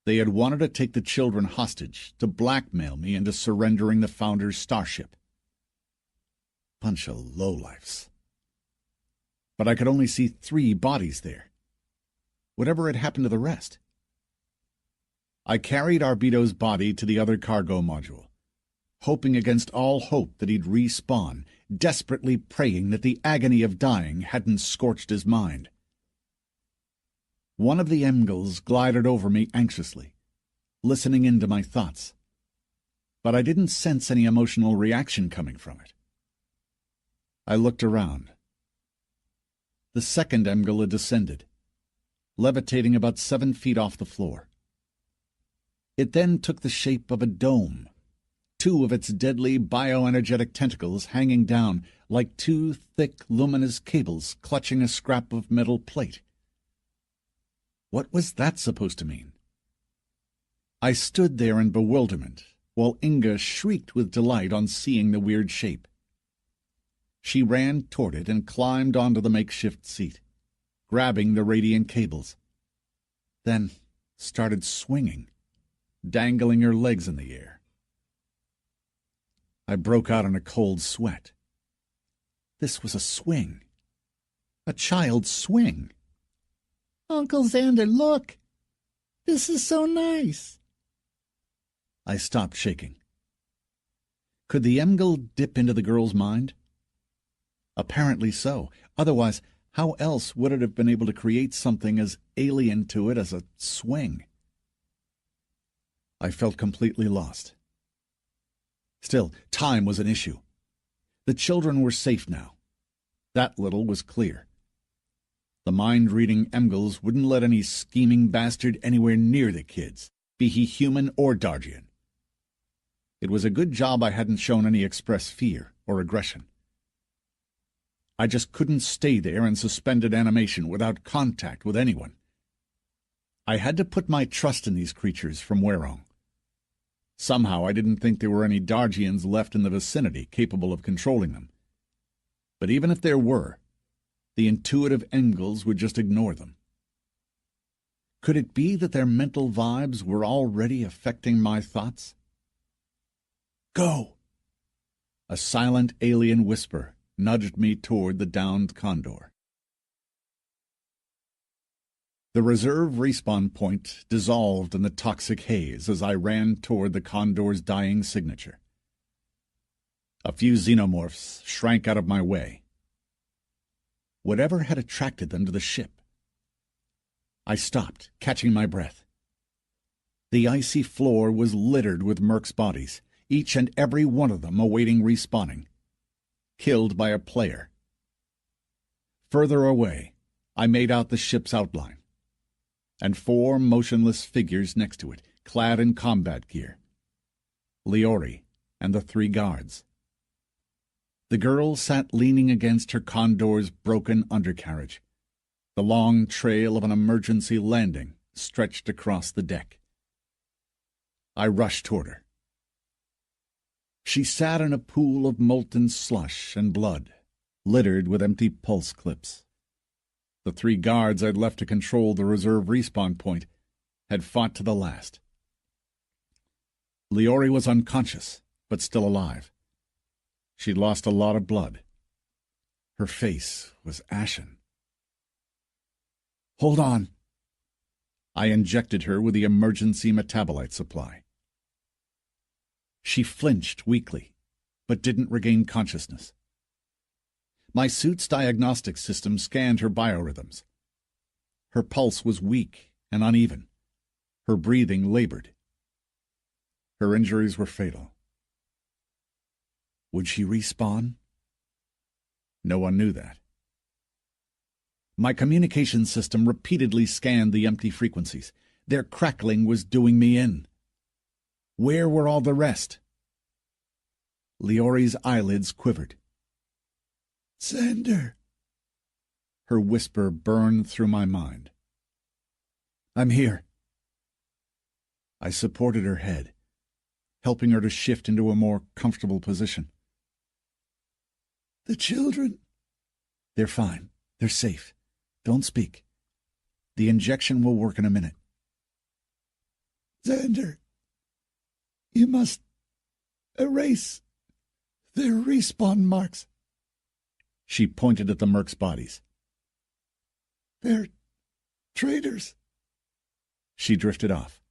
A: They had wanted to take the children hostage, to blackmail me into surrendering the Founder's starship. Bunch of lowlifes. But I could only see 3 bodies there. Whatever had happened to the rest? I carried Arbedo's body to the other cargo module, hoping against all hope that he'd respawn, desperately praying that the agony of dying hadn't scorched his mind. One of the Emgils glided over me anxiously, listening into my thoughts. But I didn't sense any emotional reaction coming from it. I looked around. The second Emgil had descended, levitating about 7 feet off the floor. It then took the shape of a dome, 2 of its deadly bioenergetic tentacles hanging down like 2 thick, luminous cables clutching a scrap of metal plate. What was that supposed to mean? I stood there in bewilderment, while Inga shrieked with delight on seeing the weird shape. She ran toward it and climbed onto the makeshift seat, grabbing the radiant cables. Then started swinging, dangling her legs in the air. I broke out in a cold sweat. This was a swing. A child's swing.
B: "Uncle Xander, look! This is so nice!"
A: I stopped shaking. Could the Emgil dip into the girl's mind? Apparently so. Otherwise, how else would it have been able to create something as alien to it as a swing? I felt completely lost. Still, time was an issue. The children were safe now. That little was clear. The mind-reading Emgils wouldn't let any scheming bastard anywhere near the kids, be he human or Dargian. It was a good job I hadn't shown any express fear or aggression. I just couldn't stay there in suspended animation without contact with anyone. I had to put my trust in these creatures from Werong. Somehow I didn't think there were any Dargians left in the vicinity capable of controlling them. But even if there were, the intuitive Emgils would just ignore them. Could it be that their mental vibes were already affecting my thoughts? "Go!" A silent alien whisper nudged me toward the downed condor. The reserve respawn point dissolved in the toxic haze as I ran toward the Condor's dying signature. A few xenomorphs shrank out of my way. Whatever had attracted them to the ship? I stopped, catching my breath. The icy floor was littered with mercs' bodies, each and every one of them awaiting respawning, killed by a player. Further away, I made out the ship's outline, and 4 motionless figures next to it, clad in combat gear. Liori and the 3 guards. The girl sat leaning against her Condor's broken undercarriage. The long trail of an emergency landing stretched across the deck. I rushed toward her. She sat in a pool of molten slush and blood, littered with empty pulse clips. The 3 guards I'd left to control the reserve respawn point had fought to the last. Liori was unconscious, but still alive. She'd lost a lot of blood. Her face was ashen. "Hold on." I injected her with the emergency metabolite supply. She flinched weakly, but didn't regain consciousness. My suit's diagnostic system scanned her biorhythms. Her pulse was weak and uneven. Her breathing labored. Her injuries were fatal. Would she respawn? No one knew that. My communication system repeatedly scanned the empty frequencies. Their crackling was doing me in. Where were all the rest? Liori's eyelids quivered.
D: "Xander."
A: Her whisper burned through my mind. "I'm here." I supported her head, helping her to shift into a more comfortable position.
D: "The children?"
A: "They're fine. They're safe. Don't speak. The injection will work in a minute."
D: "Xander, you must erase their respawn marks."
A: She pointed at the mercs' bodies.
D: "They're traitors."
A: She drifted off.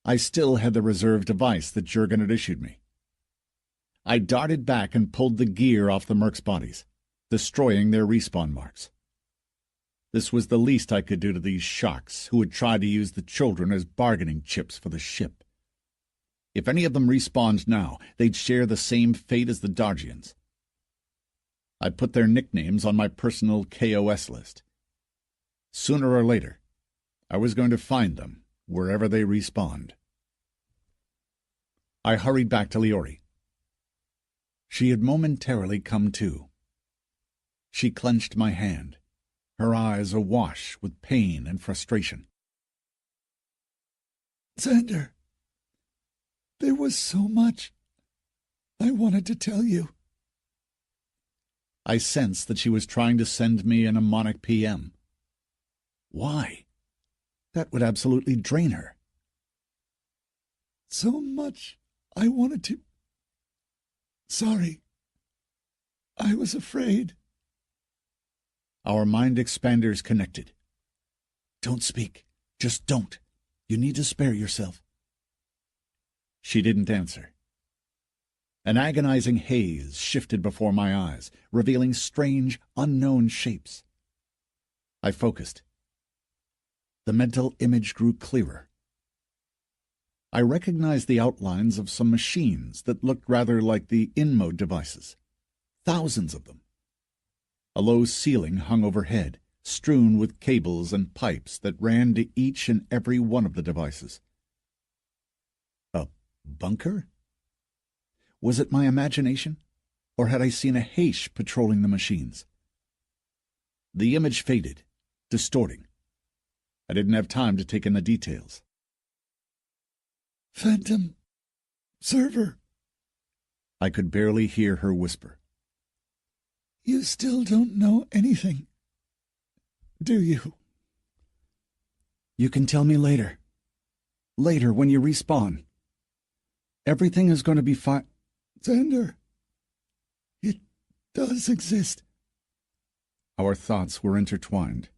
A: I still had the reserve device that Jurgen had issued me. I darted back and pulled the gear off the mercs' bodies, destroying their respawn marks. This was the least I could do to these sharks who had tried to use the children as bargaining chips for the ship. If any of them respawned now, they'd share the same fate as the Dargians. I put their nicknames on my personal KOS list. Sooner or later, I was going to find them wherever they respawned. I hurried back to Liori. She had momentarily come to. She clenched my hand, her eyes awash with pain and frustration.
D: "Xander, there was so much I wanted to tell you."
A: I sensed that she was trying to send me a mnemonic PM. Why? That would absolutely drain her.
D: "So much I wanted to... Sorry. I was afraid."
A: Our mind expanders connected. "Don't speak. Just don't. You need to spare yourself." She didn't answer. An agonizing haze shifted before my eyes, revealing strange, unknown shapes. I focused. The mental image grew clearer. I recognized the outlines of some machines that looked rather like the in-mode devices. Thousands of them. A low ceiling hung overhead, strewn with cables and pipes that ran to each and every one of the devices. A bunker? Was it my imagination, or had I seen a Haish patrolling the machines? The image faded, distorting. I didn't have time to take in the details.
D: "Phantom server."
A: I could barely hear her whisper.
D: "You still don't know anything, do you?"
C: You can tell me later. Later, when you respawn. Everything is going to be fine.
D: "Xander, it does exist."
A: Our thoughts were intertwined.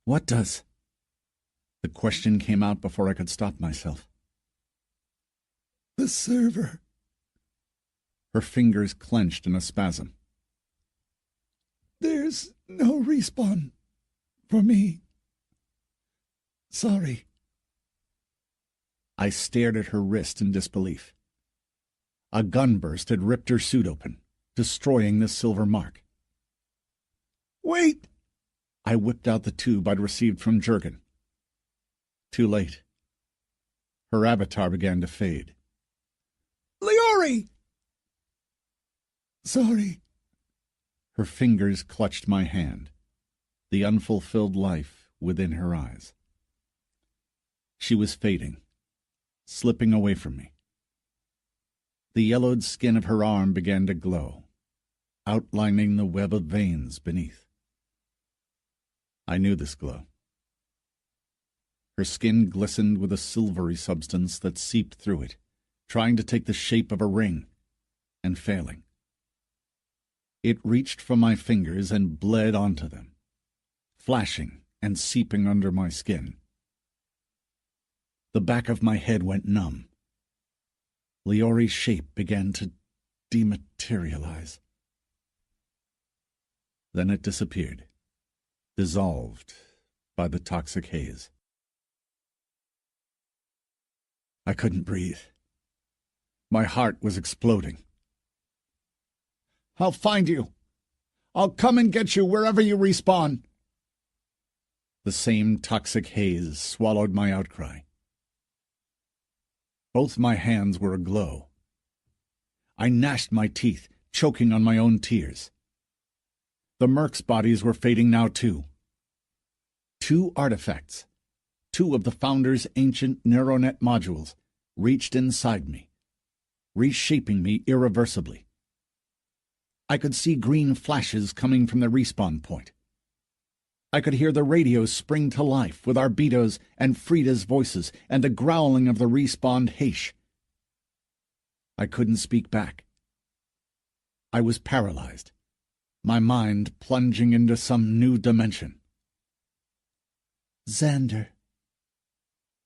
A: What does? The question came out before I could stop myself.
D: The server.
A: Her fingers clenched in a spasm.
D: There's no respawn for me. Sorry.
A: I stared at her wrist in disbelief. A gunburst had ripped her suit open, destroying the silver mark.
D: Wait!
A: I whipped out the tube I'd received from Jurgen. Too late. Her avatar began to fade.
D: Leori! Sorry.
A: Her fingers clutched my hand, the unfulfilled life within her eyes. She was fading, slipping away from me. The yellowed skin of her arm began to glow, outlining the web of veins beneath. I knew this glow. Her skin glistened with a silvery substance that seeped through it, trying to take the shape of a ring, and failing. It reached from my fingers and bled onto them, flashing and seeping under my skin. The back of my head went numb. Leori's shape began to dematerialize. Then it disappeared, dissolved by the toxic haze. I couldn't breathe. My heart was exploding.
B: I'll find you. I'll come and get you wherever you respawn.
A: The same toxic haze swallowed my outcry. Both my hands were aglow. I gnashed my teeth, choking on my own tears. The mercs' bodies were fading now too. 2 artifacts, 2 of the Founder's ancient neuronet modules, reached inside me, reshaping me irreversibly. I could see green flashes coming from the respawn point. I could hear the radios spring to life with Arbito's and Frida's voices and the growling of the respawned Haish. I couldn't speak back. I was paralyzed, my mind plunging into some new dimension.
C: Xander.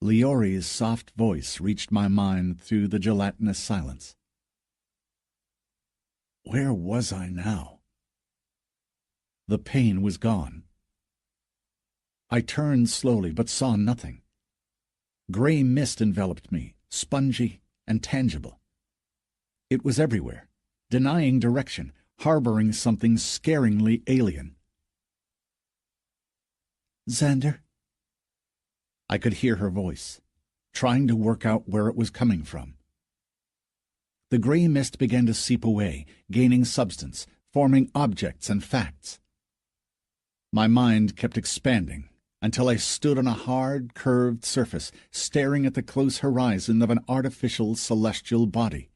A: Leori's soft voice reached my mind through the gelatinous silence. Where was I now? The pain was gone. I turned slowly, but saw nothing. Gray mist enveloped me, spongy and tangible. It was everywhere, denying direction, harboring something scaringly alien.
C: Xander?
A: I could hear her voice, trying to work out where it was coming from. The gray mist began to seep away, gaining substance, forming objects and facts. My mind kept expanding until I stood on a hard, curved surface, staring at the close horizon of an artificial celestial body.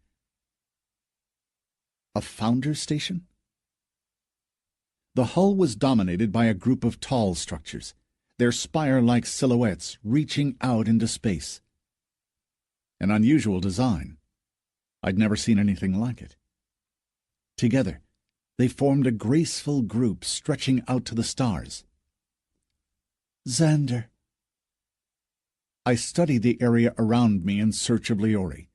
A: A Founder station? The hull was dominated by a group of tall structures, their spire-like silhouettes reaching out into space. An unusual design. I'd never seen anything like it. Together, they formed a graceful group stretching out to the stars.
C: Xander.
A: I studied the area around me in search of Leori.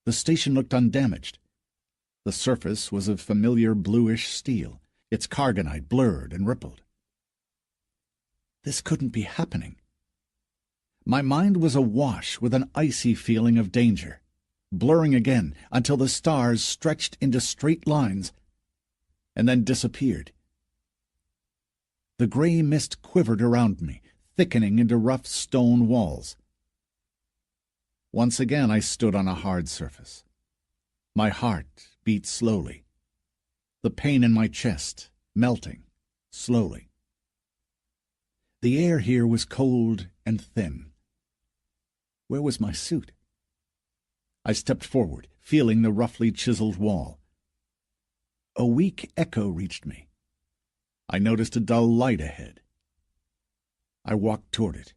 A: The station looked undamaged. The surface was of familiar bluish steel, its cargonite blurred and rippled. This couldn't be happening. My mind was awash with an icy feeling of danger, blurring again until the stars stretched into straight lines and then disappeared. The gray mist quivered around me, thickening into rough stone walls. Once again I stood on a hard surface. My heart beat slowly, the pain in my chest melting slowly. The air here was cold and thin. Where was my suit? I stepped forward, feeling the roughly chiseled wall. A weak echo reached me. I noticed a dull light ahead. I walked toward it.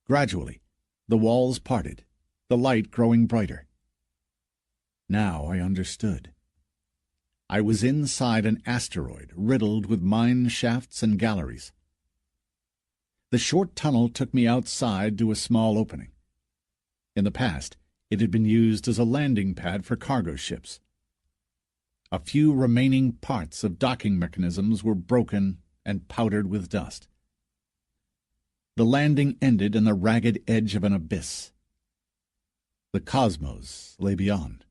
A: Gradually, the walls parted, the light growing brighter. Now I understood. I was inside an asteroid riddled with mine shafts and galleries. The short tunnel took me outside to a small opening. In the past, it had been used as a landing pad for cargo ships. A few remaining parts of docking mechanisms were broken and powdered with dust. The landing ended in the ragged edge of an abyss. The cosmos lay beyond.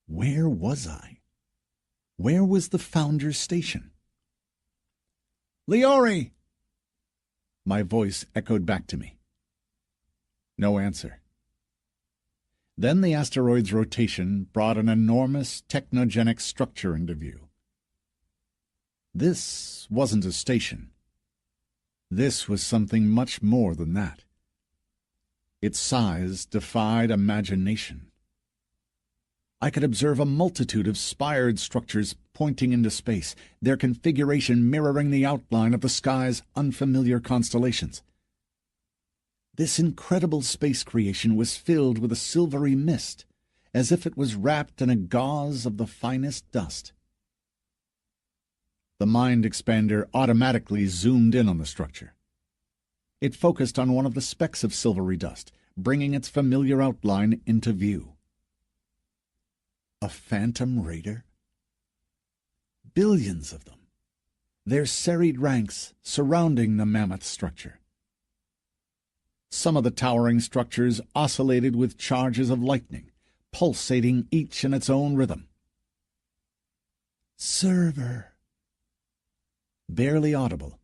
A: Where was I? Where was the Founder's station?
B: Liori!
A: My voice echoed back to me. No answer. Then the asteroid's rotation brought an enormous technogenic structure into view. This wasn't a station. This was something much more than that. Its size defied imagination. I could observe a multitude of spired structures pointing into space, their configuration mirroring the outline of the sky's unfamiliar constellations. This incredible space creation was filled with a silvery mist, as if it was wrapped in a gauze of the finest dust. The mind expander automatically zoomed in on the structure. It focused on one of the specks of silvery dust, bringing its familiar outline into view. A phantom raider? Billions of them, their serried ranks surrounding the mammoth structure. Some of the towering structures oscillated with charges of lightning, pulsating each in its own rhythm. Server. Barely audible,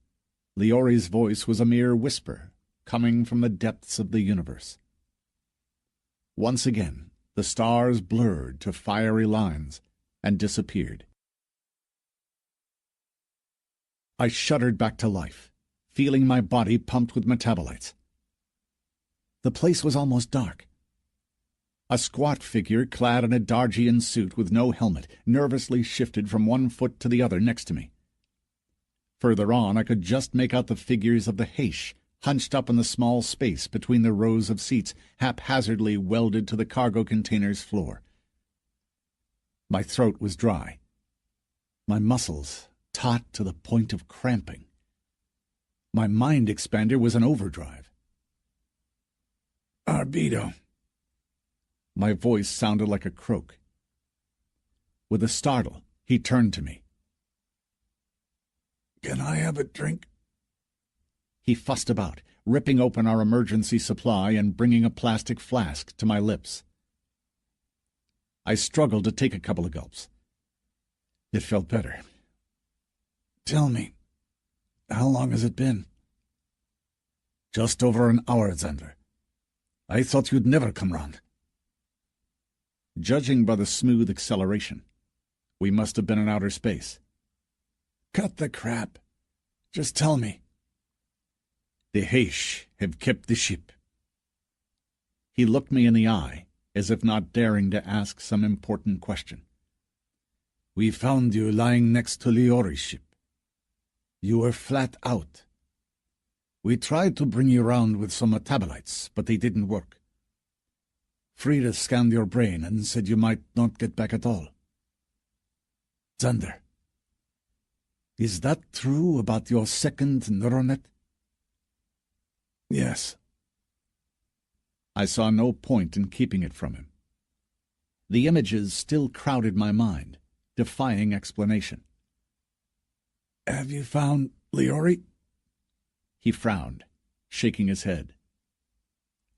A: Liori's voice was a mere whisper coming from the depths of the universe. Once again, the stars blurred to fiery lines and disappeared. I shuddered back to life, feeling my body pumped with metabolites. The place was almost dark. A squat figure clad in a Dargian suit with no helmet nervously shifted from one foot to the other next to me. Further on, I could just make out the figures of the Heish, hunched up in the small space between the rows of seats haphazardly welded to the cargo container's floor. My throat was dry. My muscles taut to the point of cramping. My mind expander was in overdrive.
B: Arbido.
A: My voice sounded like a croak. With a startle, he turned to me.
B: Can I have a drink?
A: He fussed about, ripping open our emergency supply and bringing a plastic flask to my lips. I struggled to take a couple of gulps. It felt better.
B: Tell me, how long has it been?
A: Just over an hour, Zandler. I thought you'd never come round. Judging by the smooth acceleration, we must have been in outer space.
B: Cut the crap. Just tell me.
A: The Heish have kept the ship. He looked me in the eye, as if not daring to ask some important question.
B: We found you lying next to Liori's ship. You were flat out. We tried to bring you round with some metabolites, but they didn't work. Frida scanned your brain and said you might not get back at all. Zander, is that true about your second neuronet? Yes.
A: I saw no point in keeping it from him. The images still crowded my mind, defying explanation.
B: Have you found Liori?
A: He frowned, shaking his head.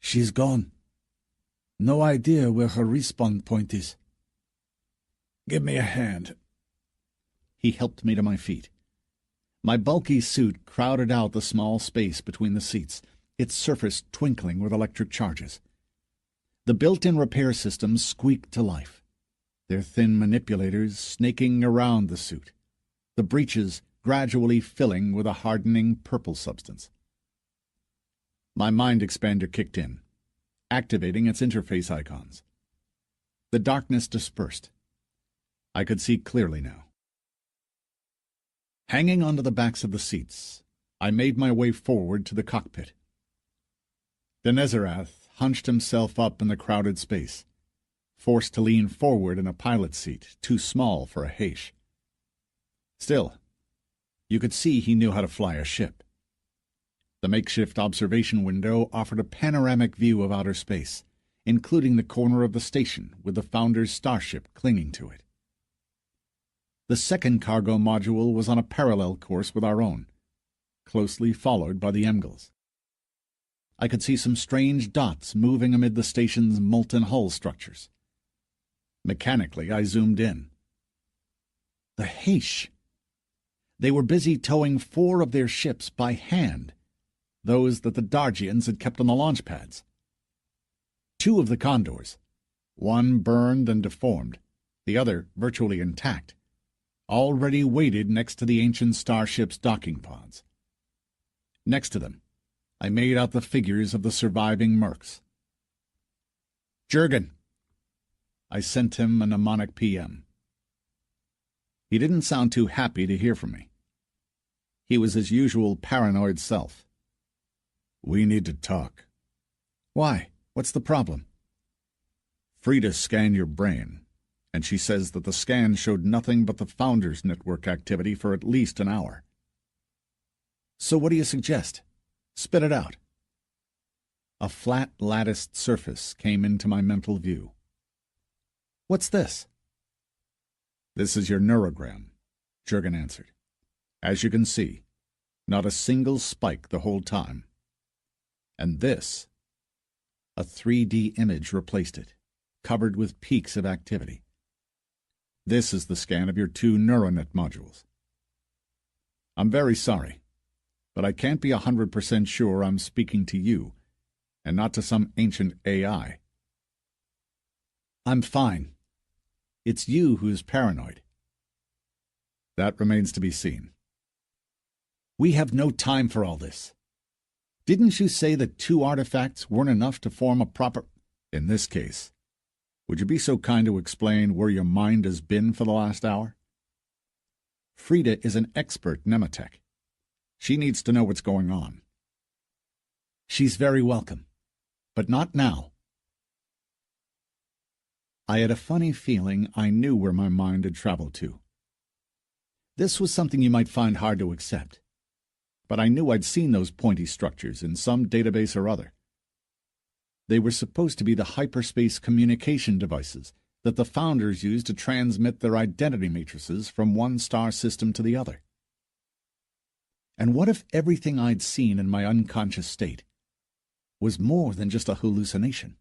B: She's gone. No idea where her respawn point is. Give me a hand.
A: He helped me to my feet. My bulky suit crowded out the small space between the seats, its surface twinkling with electric charges. The built-in repair systems squeaked to life, their thin manipulators snaking around the suit, the breeches gradually filling with a hardening purple substance. My mind expander kicked in, activating its interface icons. The darkness dispersed. I could see clearly now. Hanging onto the backs of the seats, I made my way forward to the cockpit. Denezerath hunched himself up in the crowded space, forced to lean forward in a pilot's seat, too small for a Heish. Still, you could see he knew how to fly a ship. The makeshift observation window offered a panoramic view of outer space, including the corner of the station with the Founder's starship clinging to it. The second cargo module was on a parallel course with our own, closely followed by the Emgals. I could see some strange dots moving amid the station's molten hull structures. Mechanically, I zoomed in. The Heish! They were busy towing 4 of their ships by hand, those that the Dargians had kept on the launch pads. 2 of the Condors, one burned and deformed, the other virtually intact, already waited next to the ancient starship's docking pods. Next to them, I made out the figures of the surviving mercs. "Jurgen!" I sent him a mnemonic PM. He didn't sound too happy to hear from me. He was his usual paranoid self.
B: "We need to talk."
A: "Why? What's the problem?"
B: "Frida scanned your brain, and she says that the scan showed nothing but the Founders Network activity for at least an hour."
A: "So what do you suggest? Spit it out." A flat latticed surface came into my mental view. "What's this?"
B: "This is your neurogram," Jurgen answered. "As you can see, not a single spike the whole time. And this—"
A: A 3D image replaced it, covered with peaks of activity.
B: "This is the scan of your 2 neuronet modules. I'm very sorry, but I can't be 100% sure I'm speaking to you, and not to some ancient AI."
A: "I'm fine. It's you who's paranoid."
B: "That remains to be seen."
A: "We have no time for all this. Didn't you say that 2 artifacts weren't enough to form a proper—"
B: "In this case, would you be so kind to explain where your mind has been for the last hour?"
A: "Frida is an expert mnemotech. She needs to know what's going on." "She's very welcome, but not now." I had a funny feeling I knew where my mind had traveled to. This was something you might find hard to accept, but I knew I'd seen those pointy structures in some database or other. They were supposed to be the hyperspace communication devices that the Founders used to transmit their identity matrices from one star system to the other. And what if everything I'd seen in my unconscious state was more than just a hallucination?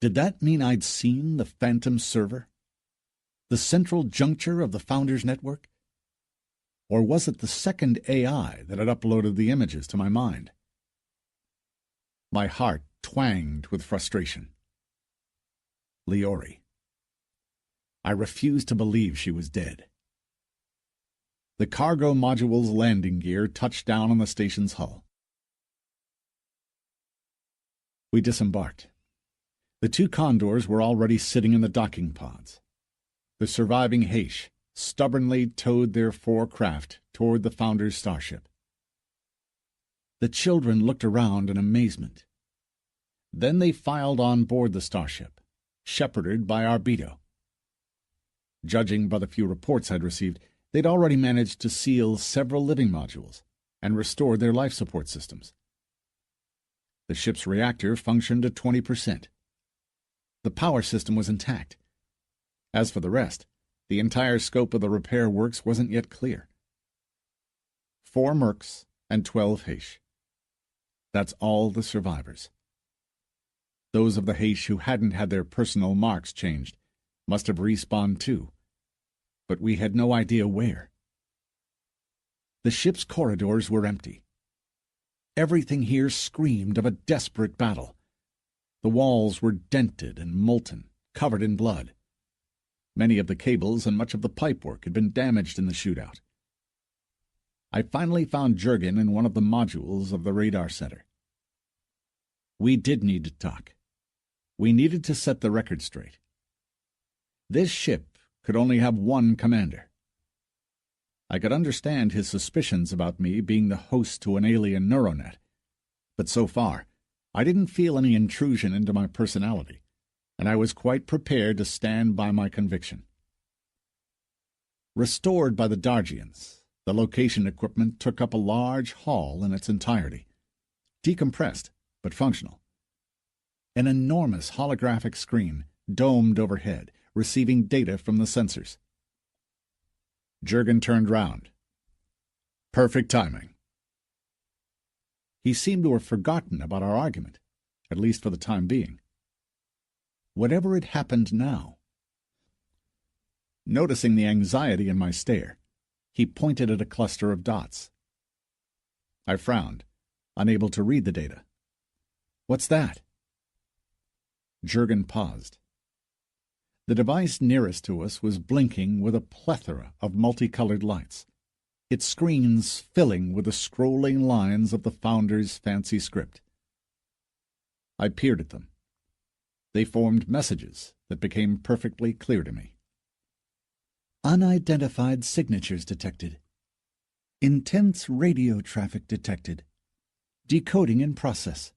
A: Did that mean I'd seen the Phantom server? The central juncture of the Founders Network? Or was it the second AI that had uploaded the images to my mind? My heart twanged with frustration. Leori. I refused to believe she was dead. The cargo module's landing gear touched down on the station's hull. We disembarked. The 2 Condors were already sitting in the docking pods. The surviving Heish stubbornly towed their 4 craft toward the Founder's starship. The children looked around in amazement. Then they filed on board the starship, shepherded by Arbedo. Judging by the few reports I'd received, they'd already managed to seal several living modules and restore their life support systems. The ship's reactor functioned at 20%. The power system was intact. As for the rest, the entire scope of the repair works wasn't yet clear. 4 mercs and 12 Heish. That's all the survivors. Those of the Heish who hadn't had their personal marks changed must have respawned too, but we had no idea where. The ship's corridors were empty. Everything here screamed of a desperate battle. The walls were dented and molten, covered in blood. Many of the cables and much of the pipework had been damaged in the shootout. I finally found Jurgen in one of the modules of the radar center. We did need to talk. We needed to set the record straight. This ship could only have one commander. I could understand his suspicions about me being the host to an alien neuronet, but so far I didn't feel any intrusion into my personality, and I was quite prepared to stand by my conviction. Restored by the Dargians, the location equipment took up a large hall in its entirety, decompressed but functional. An enormous holographic screen domed overhead, receiving data from the sensors. Jurgen turned round. Perfect timing. He seemed to have forgotten about our argument, at least for the time being. Whatever had happened now? Noticing the anxiety in my stare, he pointed at a cluster of dots. I frowned, unable to read the data. What's that? Jurgen paused. The device nearest to us was blinking with a plethora of multicolored lights, its screens filling with the scrolling lines of the Founder's fancy script. I peered at them. They formed messages that became perfectly clear to me.
C: Unidentified signatures detected. Intense radio traffic detected. Decoding in process.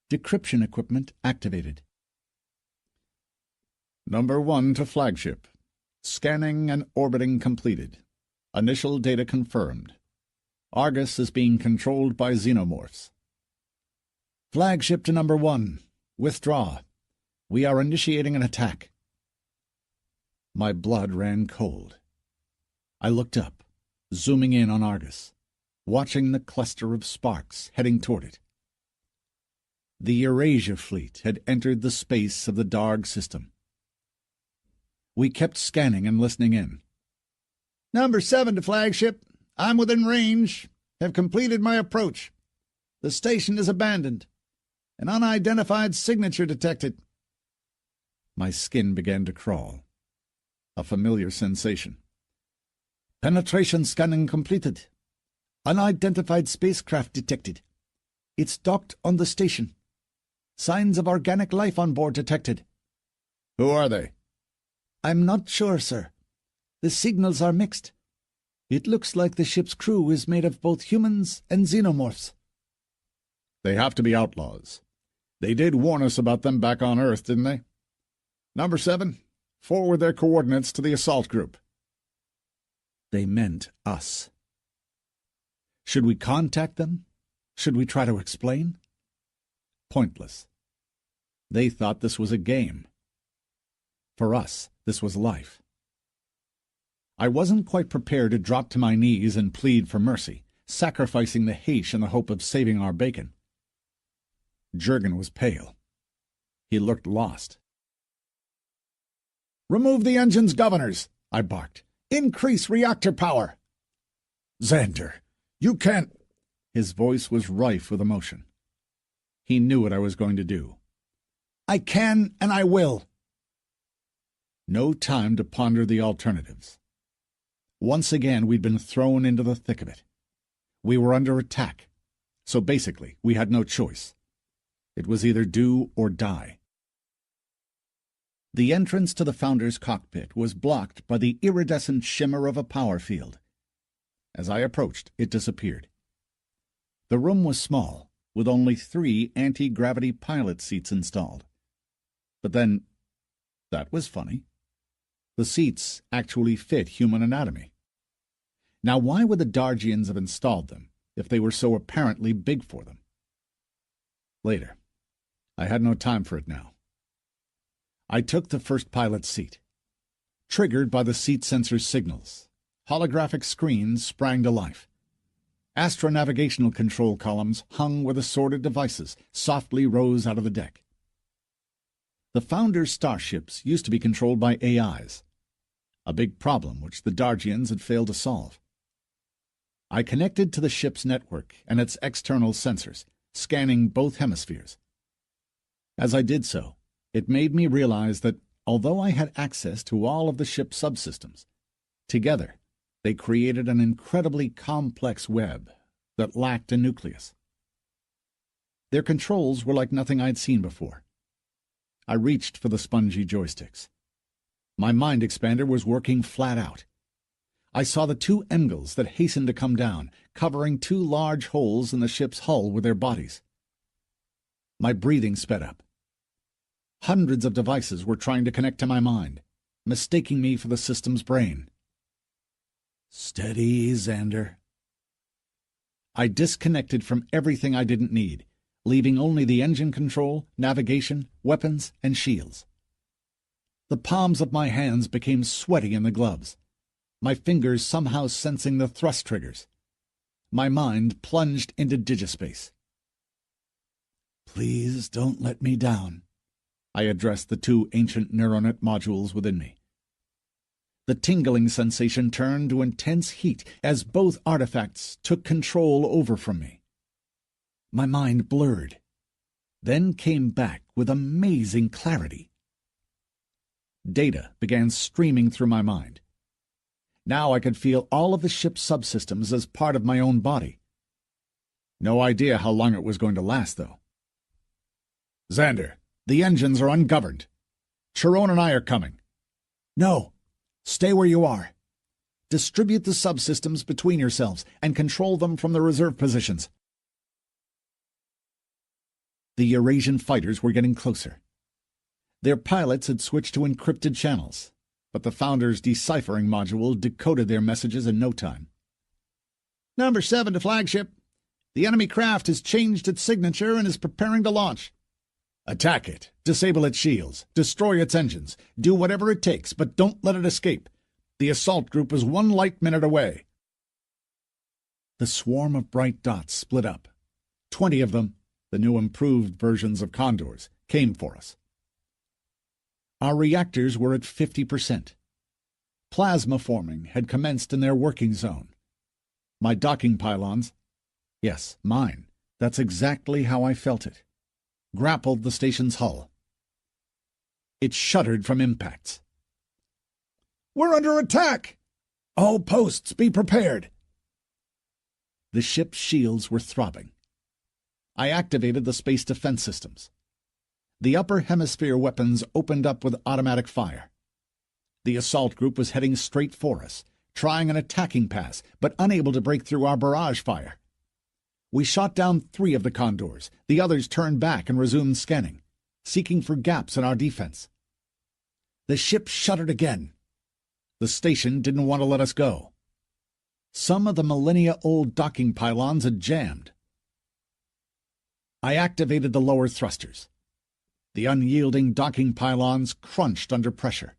C: Decryption equipment activated.
A: Number 1 to flagship. Scanning and orbiting completed. Initial data confirmed. Argus is being controlled by xenomorphs.
D: Flagship to number 1. Withdraw. We are initiating an attack.
A: My blood ran cold. I looked up, zooming in on Argus, watching the cluster of sparks heading toward it. The Eurasia fleet had entered the space of the Darg system. We kept scanning and listening in.
D: Number 7 to flagship. I'm within range. Have completed my approach. The station is abandoned. An unidentified signature detected.
A: My skin began to crawl. A familiar sensation.
D: Penetration scanning completed. Unidentified spacecraft detected. It's docked on the station. Signs of organic life on board detected.
A: Who are they?
D: I'm not sure, sir. The signals are mixed. It looks like the ship's crew is made of both humans and xenomorphs.
A: They have to be outlaws. They did warn us about them back on Earth, didn't they? Number 7, forward their coordinates to the assault group. They meant us. Should we contact them? Should we try to explain? Pointless. They thought this was a game. For us, this was life. I wasn't quite prepared to drop to my knees and plead for mercy, sacrificing the Heish in the hope of saving our bacon. Jurgen was pale. He looked lost.
D: Remove the engine's governors, I barked. Increase reactor power.
A: Xander, you can't... His voice was rife with emotion. He knew what I was going to do.
D: I can and I will.
A: No time to ponder the alternatives. Once again, we'd been thrown into the thick of it. We were under attack, so basically, we had no choice. It was either do or die. The entrance to the Founder's cockpit was blocked by the iridescent shimmer of a power field. As I approached, it disappeared. The room was small, with only 3 anti-gravity pilot seats installed. But then, that was funny. The seats actually fit human anatomy. Now why would the Dargians have installed them, if they were so apparently big for them? Later. I had no time for it now. I took the first pilot's seat. Triggered by the seat sensor's signals, holographic screens sprang to life. Astronavigational control columns hung with assorted devices softly rose out of the deck. The Founder's starships used to be controlled by AIs, a big problem which the Dargians had failed to solve. I connected to the ship's network and its external sensors, scanning both hemispheres. As I did so, it made me realize that, although I had access to all of the ship's subsystems, together they created an incredibly complex web that lacked a nucleus. Their controls were like nothing I'd seen before. I reached for the spongy joysticks. My mind expander was working flat out. I saw the 2 Engels that hastened to come down, covering 2 large holes in the ship's hull with their bodies. My breathing sped up. Hundreds of devices were trying to connect to my mind, mistaking me for the system's brain.
B: Steady, Xander.
A: I disconnected from everything I didn't need, leaving only the engine control, navigation, weapons, and shields. The palms of my hands became sweaty in the gloves, my fingers somehow sensing the thrust triggers. My mind plunged into digispace.
B: Please don't let me down,
A: I addressed the two ancient neuronet modules within me. The tingling sensation turned to intense heat as both artifacts took control over from me. My mind blurred, then came back with amazing clarity. Data began streaming through my mind. Now I could feel all of the ship's subsystems as part of my own body. No idea how long it was going to last, though. Xander, the engines are ungoverned. Chiron and I are coming. No, stay where you are. Distribute the subsystems between yourselves and control them from the reserve positions. The Eurasian fighters were getting closer. Their pilots had switched to encrypted channels, but the Founder's deciphering module decoded their messages in no time. Number 7 to flagship. The enemy craft has changed its signature and is preparing to launch. Attack it, disable its shields, destroy its engines, do whatever it takes, but don't let it escape. The assault group is 1 light minute away. The swarm of bright dots split up. 20 of them, the new improved versions of Condors, came for us. Our reactors were at 50%. Plasma forming had commenced in their working zone. My docking pylons, yes, mine, that's exactly how I felt it, grappled the station's hull. It shuddered from impacts. We're under attack! All posts, be prepared! The ship's shields were throbbing. I activated the space defense systems. The upper hemisphere weapons opened up with automatic fire. The assault group was heading straight for us, trying an attacking pass, but unable to break through our barrage fire. We shot down 3 of the Condors. The others turned back and resumed scanning, seeking for gaps in our defense. The ship shuddered again. The station didn't want to let us go. Some of the millennia-old docking pylons had jammed. I activated the lower thrusters. The unyielding docking pylons crunched under pressure.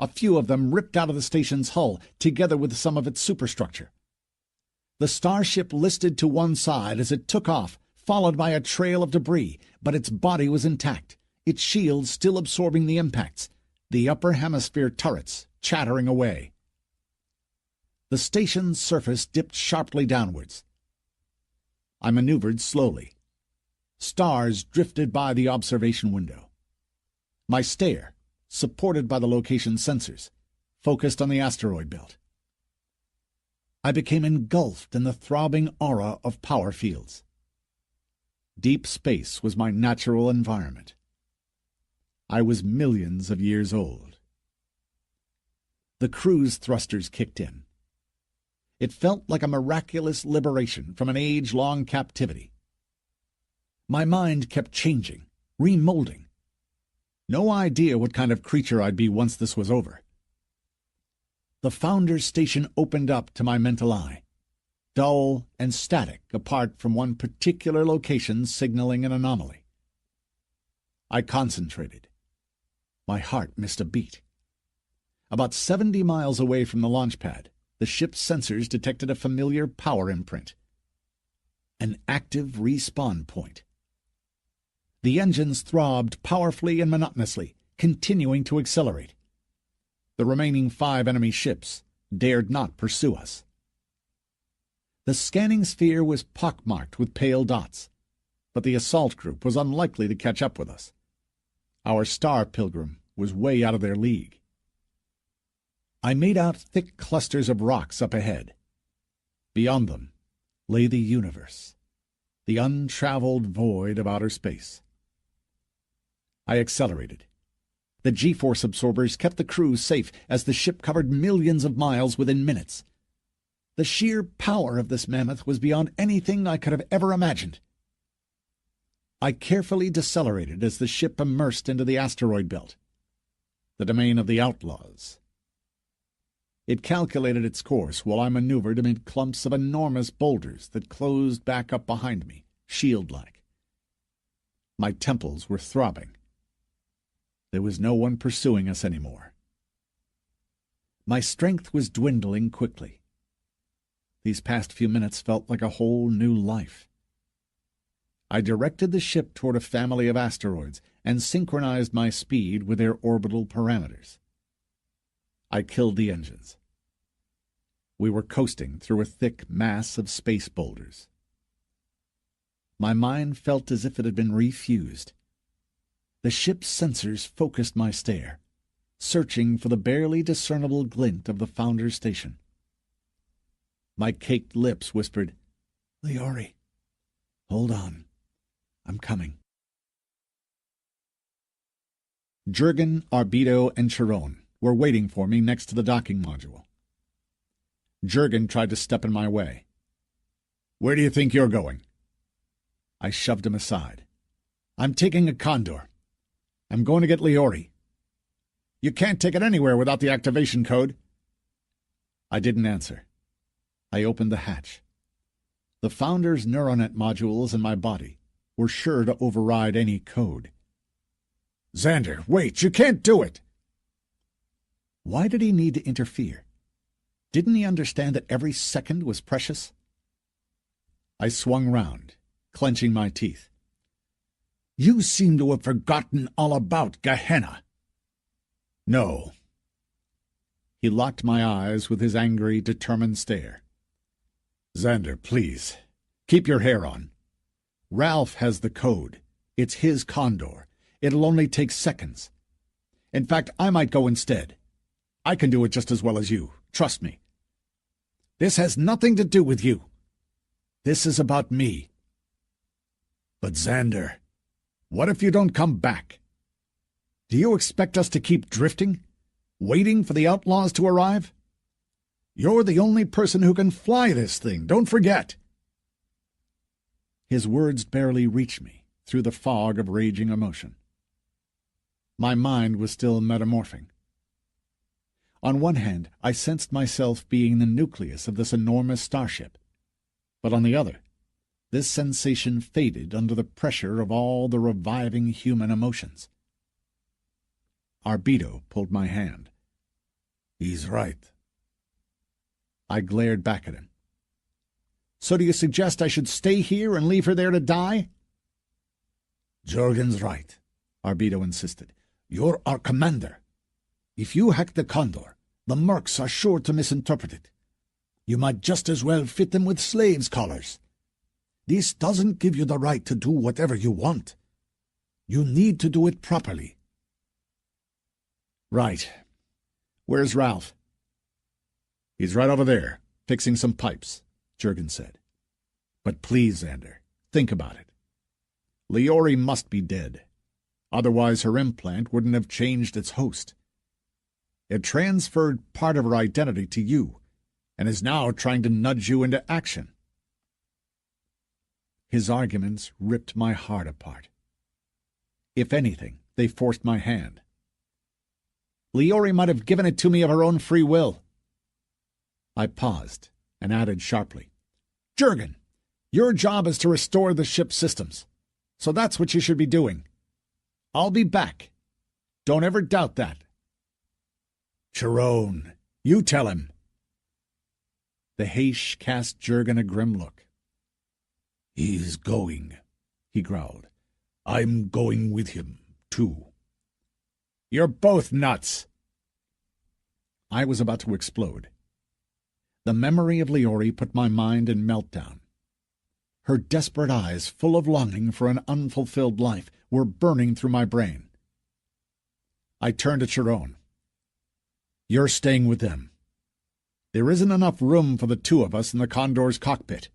A: A few of them ripped out of the station's hull, together with some of its superstructure. The starship listed to one side as it took off, followed by a trail of debris, but its body was intact, its shields still absorbing the impacts, the upper hemisphere turrets chattering away. The station's surface dipped sharply downwards. I maneuvered slowly. Stars drifted by the observation window. My stare, supported by the location sensors, focused on the asteroid belt. I became engulfed in the throbbing aura of power fields. Deep space was my natural environment. I was millions of years old. The cruise thrusters kicked in. It felt like a miraculous liberation from an age-long captivity. My mind kept changing, remolding. No idea what kind of creature I'd be once this was over. The Founder's station opened up to my mental eye, dull and static apart from one particular location signaling an anomaly. I concentrated. My heart missed a beat. About 70 miles away from the launch pad, the ship's sensors detected a familiar power imprint. An active respawn point. The engines throbbed powerfully and monotonously, continuing to accelerate. The remaining 5 enemy ships dared not pursue us. The scanning sphere was pockmarked with pale dots, but the assault group was unlikely to catch up with us. Our star pilgrim was way out of their league. I made out thick clusters of rocks up ahead. Beyond them lay the universe, the untraveled void of outer space. I accelerated. The G-force absorbers kept the crew safe as the ship covered millions of miles within minutes. The sheer power of this mammoth was beyond anything I could have ever imagined. I carefully decelerated as the ship immersed into the asteroid belt, the domain of the outlaws. It calculated its course while I maneuvered amid clumps of enormous boulders that closed back up behind me, shield-like. My temples were throbbing. There was no one pursuing us anymore. My strength was dwindling quickly. These past few minutes felt like a whole new life. I directed the ship toward a family of asteroids and synchronized my speed with their orbital parameters. I killed the engines. We were coasting through a thick mass of space boulders. My mind felt as if it had been refused. The ship's sensors focused my stare, searching for the barely discernible glint of the Founder's station. My caked lips whispered, "Liori, hold on. I'm coming." Jurgen, Arbito, and Chiron were waiting for me next to the docking module. Jurgen tried to step in my way. "Where do you think you're going?" I shoved him aside. "I'm taking a Condor. I'm going to get Liori." "You can't take it anywhere without the activation code." I didn't answer. I opened the hatch. The Founder's neuronet modules in my body were sure to override any code. "Xander, wait! You can't do it!" Why did he need to interfere? Didn't he understand that every second was precious? I swung round, clenching my teeth. "You seem to have forgotten all about Gehenna." "No." He locked my eyes with his angry, determined stare. "Xander, please, keep your hair on. Ralph has the code. It's his Condor. It'll only take seconds. In fact, I might go instead. I can do it just as well as you. Trust me. This has nothing to do with you. This is about me." "But Xander, what if you don't come back? Do you expect us to keep drifting, waiting for the outlaws to arrive? You're the only person who can fly this thing, don't forget." His words barely reached me through the fog of raging emotion. My mind was still metamorphing. On one hand, I sensed myself being the nucleus of this enormous starship, but on the other, this sensation faded under the pressure of all the reviving human emotions. Arbito pulled my hand. "He's right." I glared back at him. "So do you suggest I should stay here and leave her there to die?" "Jurgen's right," Arbito insisted. "You're our commander. If you hack the Condor, the mercs are sure to misinterpret it. You might just as well fit them with slaves' collars. This doesn't give you the right to do whatever you want. You need to do it properly." "Right. Where's Ralph?" "He's right over there, fixing some pipes," Jurgen said. "But please, Xander, think about it. Liori must be dead. Otherwise her implant wouldn't have changed its host. It transferred part of her identity to you, and is now trying to nudge you into action." His arguments ripped my heart apart. If anything, they forced my hand. "Liori might have given it to me of her own free will." I paused and added sharply, "Jurgen, your job is to restore the ship's systems, so that's what you should be doing. I'll be back. Don't ever doubt that." "Chiron, you tell him." The Haish cast Jurgen a grim look. "He's going," he growled. "I'm going with him, too." "You're both nuts." I was about to explode. The memory of Liori put my mind in meltdown. Her desperate eyes, full of longing for an unfulfilled life, were burning through my brain. I turned to Chiron. "You're staying with them. There isn't enough room for the two of us in the Condor's cockpit."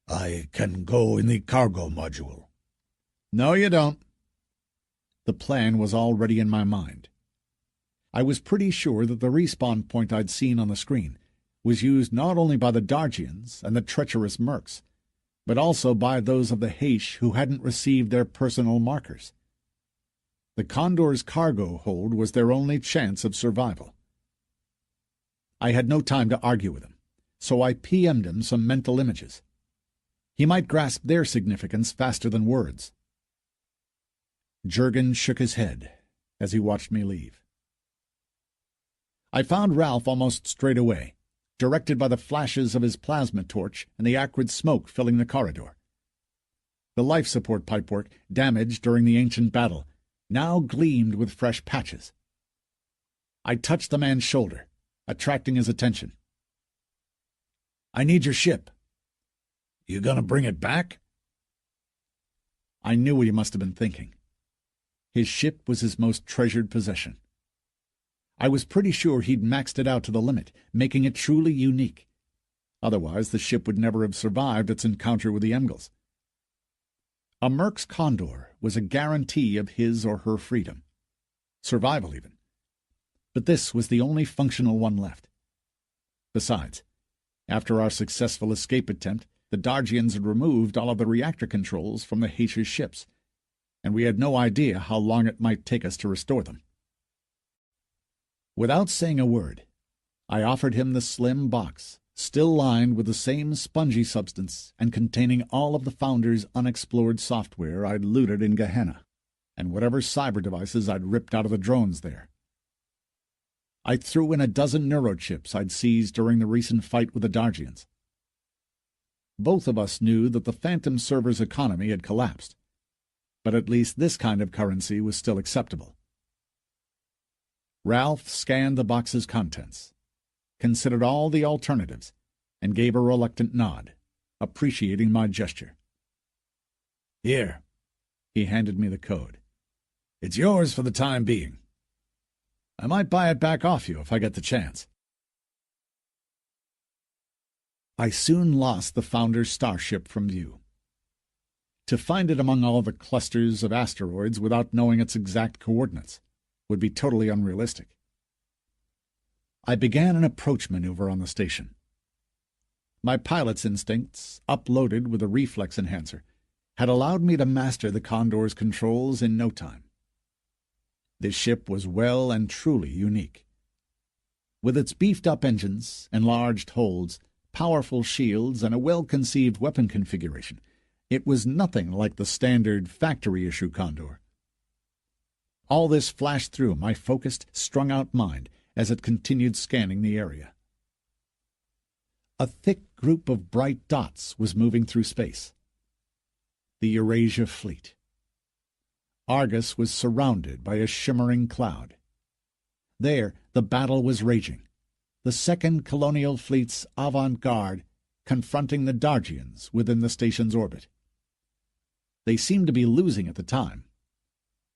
A: "I can go in the cargo module." "No, you don't." The plan was already in my mind. I was pretty sure that the respawn point I'd seen on the screen was used not only by the Dargians and the treacherous mercs, but also by those of the Haish who hadn't received their personal markers. The Condor's cargo hold was their only chance of survival. I had no time to argue with him, so I PM'd him some mental images. He might grasp their significance faster than words. Jurgen shook his head as he watched me leave. I found Ralph almost straight away, directed by the flashes of his plasma torch and the acrid smoke filling the corridor. The life support pipework, damaged during the ancient battle, now gleamed with fresh patches. I touched the man's shoulder, attracting his attention. "I need your ship." "You gonna bring it back?" I knew what he must have been thinking. His ship was his most treasured possession. I was pretty sure he'd maxed it out to the limit, making it truly unique. Otherwise, the ship would never have survived its encounter with the Emgals. A Merc's Condor was a guarantee of his or her freedom. Survival, even. But this was the only functional one left. Besides, after our successful escape attempt, the Dargians had removed all of the reactor controls from the Haitia's ships, and we had no idea how long it might take us to restore them. Without saying a word, I offered him the slim box, still lined with the same spongy substance and containing all of the Founder's unexplored software I'd looted in Gehenna, and whatever cyber devices I'd ripped out of the drones there. I threw in a dozen neurochips I'd seized during the recent fight with the Dargians. Both of us knew that the Phantom server's economy had collapsed, but at least this kind of currency was still acceptable. Ralph scanned the box's contents, considered all the alternatives, and gave a reluctant nod, appreciating my gesture. "Here," he handed me the code. "It's yours for the time being. I might buy it back off you if I get the chance." I soon lost the Founder's starship from view. To find it among all the clusters of asteroids without knowing its exact coordinates would be totally unrealistic. I began an approach maneuver on the station. My pilot's instincts, uploaded with a reflex enhancer, had allowed me to master the Condor's controls in no time. This ship was well and truly unique. With its beefed-up engines, enlarged holds, powerful shields, and a well-conceived weapon configuration, it was nothing like the standard factory-issue Condor. All this flashed through my focused, strung-out mind as it continued scanning the area. A thick group of bright dots was moving through space. The Eurasia fleet. Argus was surrounded by a shimmering cloud. There, the battle was raging. The Second Colonial Fleet's avant-garde confronting the Dargians within the station's orbit. They seemed to be losing at the time.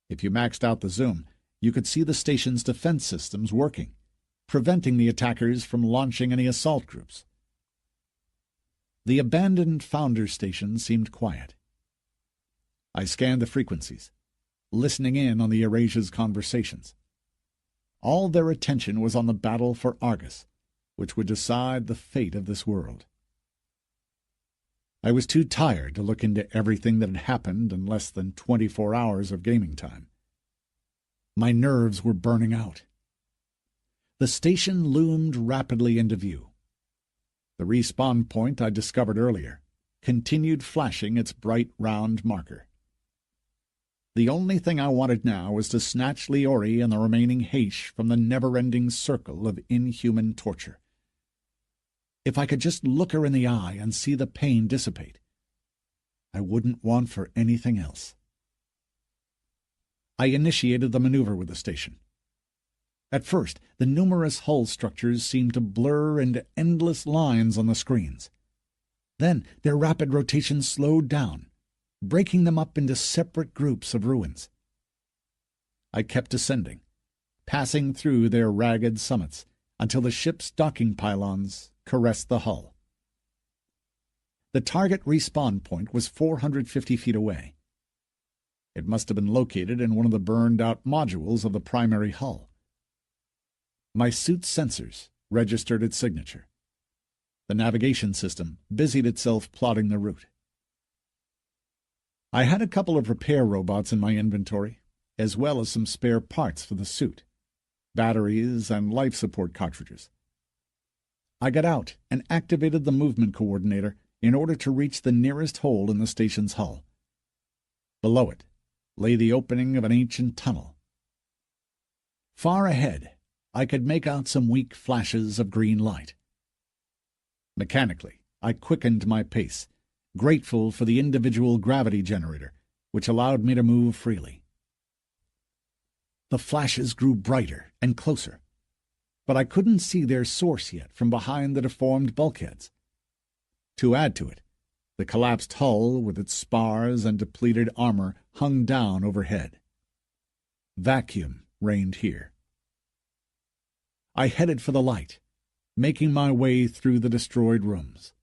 A: If you maxed out the zoom, you could see the station's defense systems working, preventing the attackers from launching any assault groups. The abandoned Founder station seemed quiet. I scanned the frequencies, listening in on the Eurasia's conversations. All their attention was on the battle for Argus, which would decide the fate of this world. I was too tired to look into everything that had happened in less than 24 hours of gaming time. My nerves were burning out. The station loomed rapidly into view. The respawn point I discovered earlier continued flashing its bright round marker. The only thing I wanted now was to snatch Leori and the remaining Haish from the never-ending circle of inhuman torture. If I could just look her in the eye and see the pain dissipate, I wouldn't want for anything else. I initiated the maneuver with the station. At first, the numerous hull structures seemed to blur into endless lines on the screens. Then their rapid rotation slowed down, breaking them up into separate groups of ruins. I kept ascending, passing through their ragged summits until the ship's docking pylons caressed the hull. The target respawn point was 450 feet away. It must have been located in one of the burned-out modules of the primary hull. My suit's sensors registered its signature. The navigation system busied itself plotting the route. I had a couple of repair robots in my inventory, as well as some spare parts for the suit, batteries and life support cartridges. I got out and activated the movement coordinator in order to reach the nearest hole in the station's hull. Below it lay the opening of an ancient tunnel. Far ahead, I could make out some weak flashes of green light. Mechanically, I quickened my pace, grateful for the individual gravity generator, which allowed me to move freely. The flashes grew brighter and closer, but I couldn't see their source yet from behind the deformed bulkheads. To add to it, the collapsed hull with its spars and depleted armor hung down overhead. Vacuum reigned here. I headed for the light, making my way through the destroyed rooms.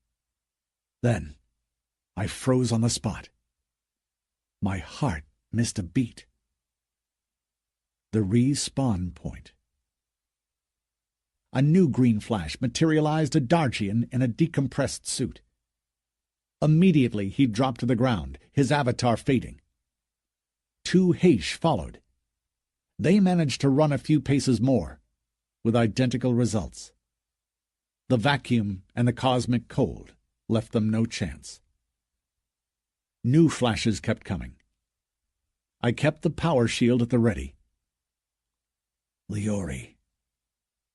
A: Then I froze on the spot. My heart missed a beat. The respawn point. A new green flash materialized a Dargian in a decompressed suit. Immediately he dropped to the ground, his avatar fading. 2 Heish followed. They managed to run a few paces more, with identical results. The vacuum and the cosmic cold left them no chance. New flashes kept coming. I kept the power shield at the ready. Leori,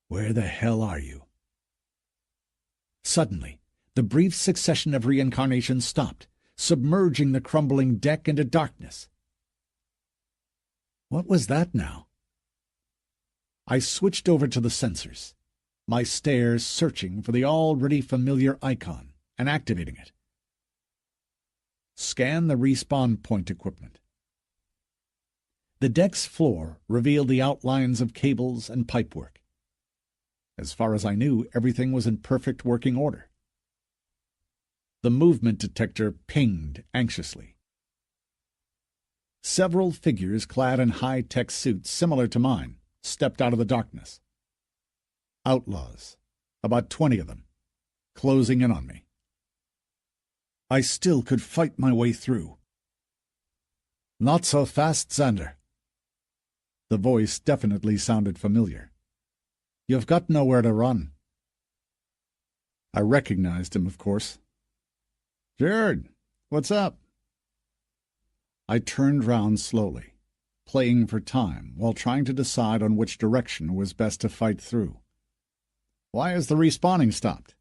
A: where the hell are you? Suddenly, the brief succession of reincarnations stopped, submerging the crumbling deck into darkness. What was that now? I switched over to the sensors, my stare searching for the already familiar icon and activating it. Scan the respawn point equipment. The deck's floor revealed the outlines of cables and pipework. As far as I knew, everything was in perfect working order. The movement detector pinged anxiously. Several figures clad in high-tech suits similar to mine stepped out of the darkness. Outlaws, about 20 of them, closing in on me. I still could fight my way through. Not so fast, Xander. The voice definitely sounded familiar. You've got nowhere to run. I recognized him, of course. Jared, what's up? I turned round slowly, playing for time while trying to decide on which direction was best to fight through. Why has the respawning stopped?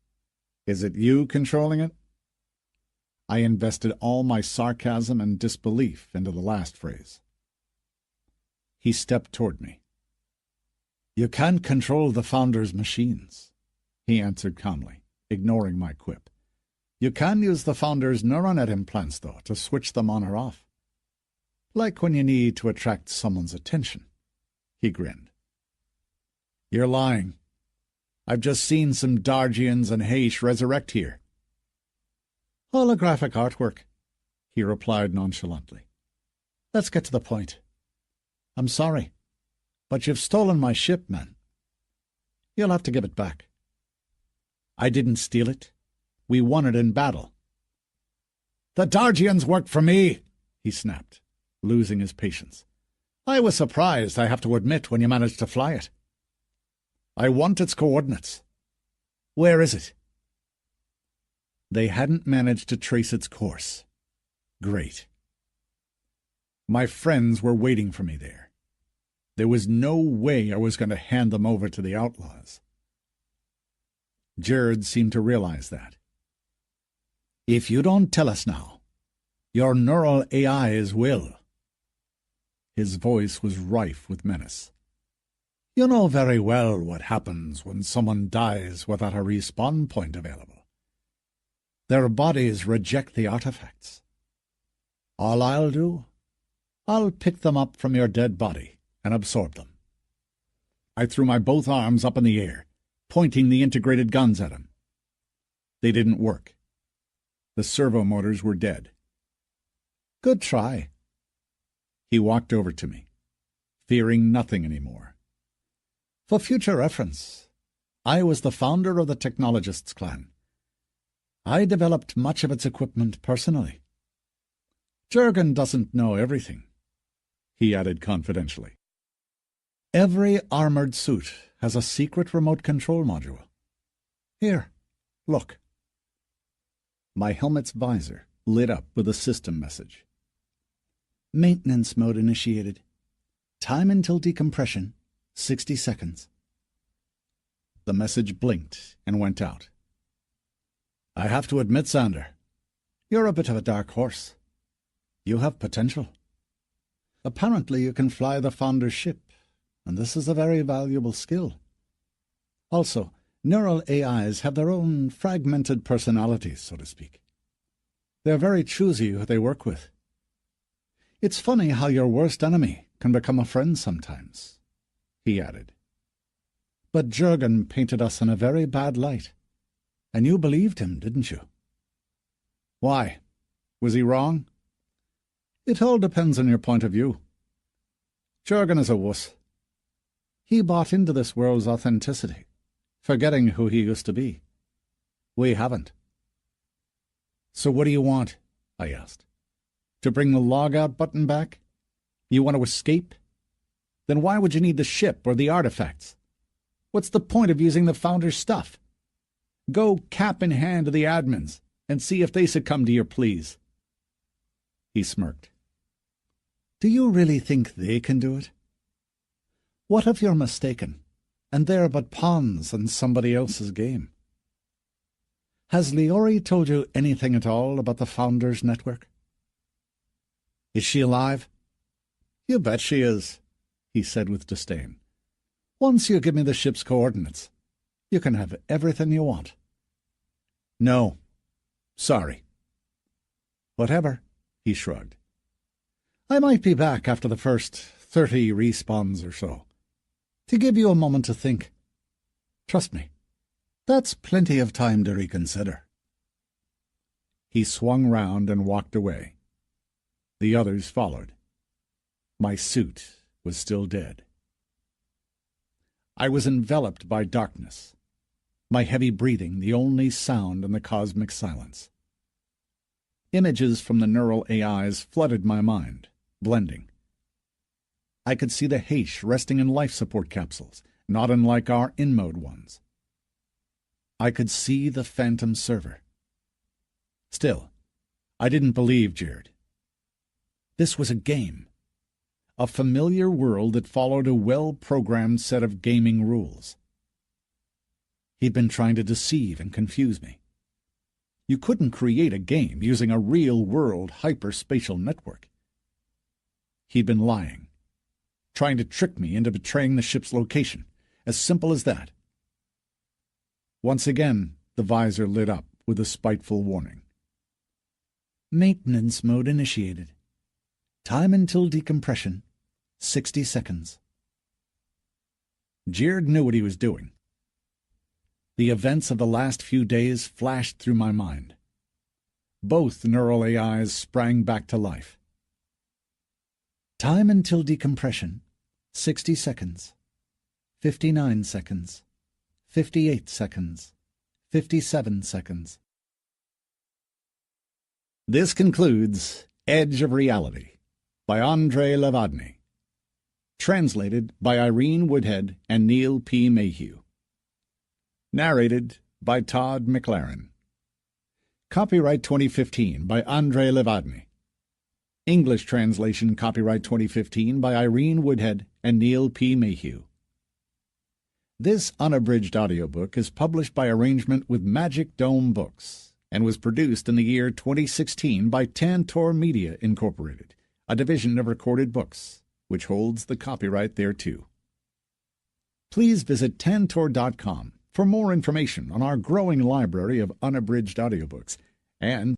A: Is it you controlling it? I invested all my sarcasm and disbelief into the last phrase. He stepped toward me. You can't control the Founder's machines, he answered calmly, ignoring my quip. You can use the Founder's neuronet implants, though, to switch them on or off. Like when you need to attract someone's attention. He grinned. You're lying. I've just seen some Dargians and Heish resurrect here. Holographic artwork, he replied nonchalantly. Let's get to the point. I'm sorry, but you've stolen my ship, man. You'll have to give it back. I didn't steal it. We won it in battle. The Dargians work for me, he snapped, losing his patience. I was surprised, I have to admit, when you managed to fly it. I want its coordinates. Where is it? They hadn't managed to trace its course. Great. My friends were waiting for me there. There was no way I was going to hand them over to the outlaws. Jared seemed to realize that. If you don't tell us now, your neural AIs will. His voice was rife with menace. You know very well what happens when someone dies without a respawn point available. Their bodies reject the artifacts. All I'll do, I'll pick them up from your dead body and absorb them. I threw my both arms up in the air, pointing the integrated guns at him. They didn't work. The servo motors were dead. Good try. He walked over to me, fearing nothing anymore. For future reference, I was the founder of the Technologists clan. I developed much of its equipment personally. Jurgen doesn't know everything, he added confidentially. Every armored suit has a secret remote control module. Here, look. My helmet's visor lit up with a system message.
C: Maintenance mode initiated. Time until decompression, 60 seconds.
A: The message blinked and went out. I have to admit, Sander, you're a bit of a dark horse. You have potential. Apparently you can fly the Founder's ship, and this is a very valuable skill. Also, neural AIs have their own fragmented personalities, so to speak. They're very choosy who they work with. It's funny how your worst enemy can become a friend sometimes, he added. But Jurgen painted us in a very bad light, and you believed him, didn't you? Why? Was he wrong? It all depends on your point of view. Jurgen is a wuss. He bought into this world's authenticity, forgetting who he used to be. We haven't. So what do you want? I asked. To bring the log-out button back? You want to escape? Then why would you need the ship or the artifacts? What's the point of using the Founder's stuff? Go cap in hand to the admins and see if they succumb to your pleas. He smirked. Do you really think they can do it? What if you're mistaken, and they're but pawns in somebody else's game? Has Leori told you anything at all about the Founder's network? Is she alive? You bet she is, he said with disdain. Once you give me the ship's coordinates, you can have everything you want. No. Sorry. Whatever, he shrugged. I might be back after the first 30 respawns or so, to give you a moment to think. Trust me, that's plenty of time to reconsider. He swung round and walked away. The others followed. My suit was still dead. I was enveloped by darkness, my heavy breathing the only sound in the cosmic silence. Images from the neural AIs flooded my mind, blending. I could see the Haish resting in life support capsules, not unlike our in-mode ones. I could see the Phantom server. Still, I didn't believe Jared. This was a game, a familiar world that followed a well-programmed set of gaming rules. He'd been trying to deceive and confuse me. You couldn't create a game using a real-world hyperspatial network. He'd been lying, trying to trick me into betraying the ship's location, as simple as that. Once again, the visor lit up with a spiteful warning.
C: Maintenance mode initiated. Time until decompression, 60 seconds.
A: Jared knew what he was doing. The events of the last few days flashed through my mind. Both neural AIs sprang back to life.
C: Time until decompression, 60 seconds. 59 seconds. 58 seconds. 57 seconds.
A: This concludes Edge of Reality by Andrei Livadny. Translated by Irene Woodhead and Neil P. Mayhew. Narrated by Todd McLaren. Copyright 2015 by Andrei Livadny. English translation copyright 2015 by Irene Woodhead and Neil P. Mayhew. This unabridged audiobook is published by arrangement with Magic Dome Books and was produced in the year 2016 by Tantor Media, Incorporated, a division of Recorded Books, which holds the copyright thereto. Please visit tantor.com for more information on our growing library of unabridged audiobooks and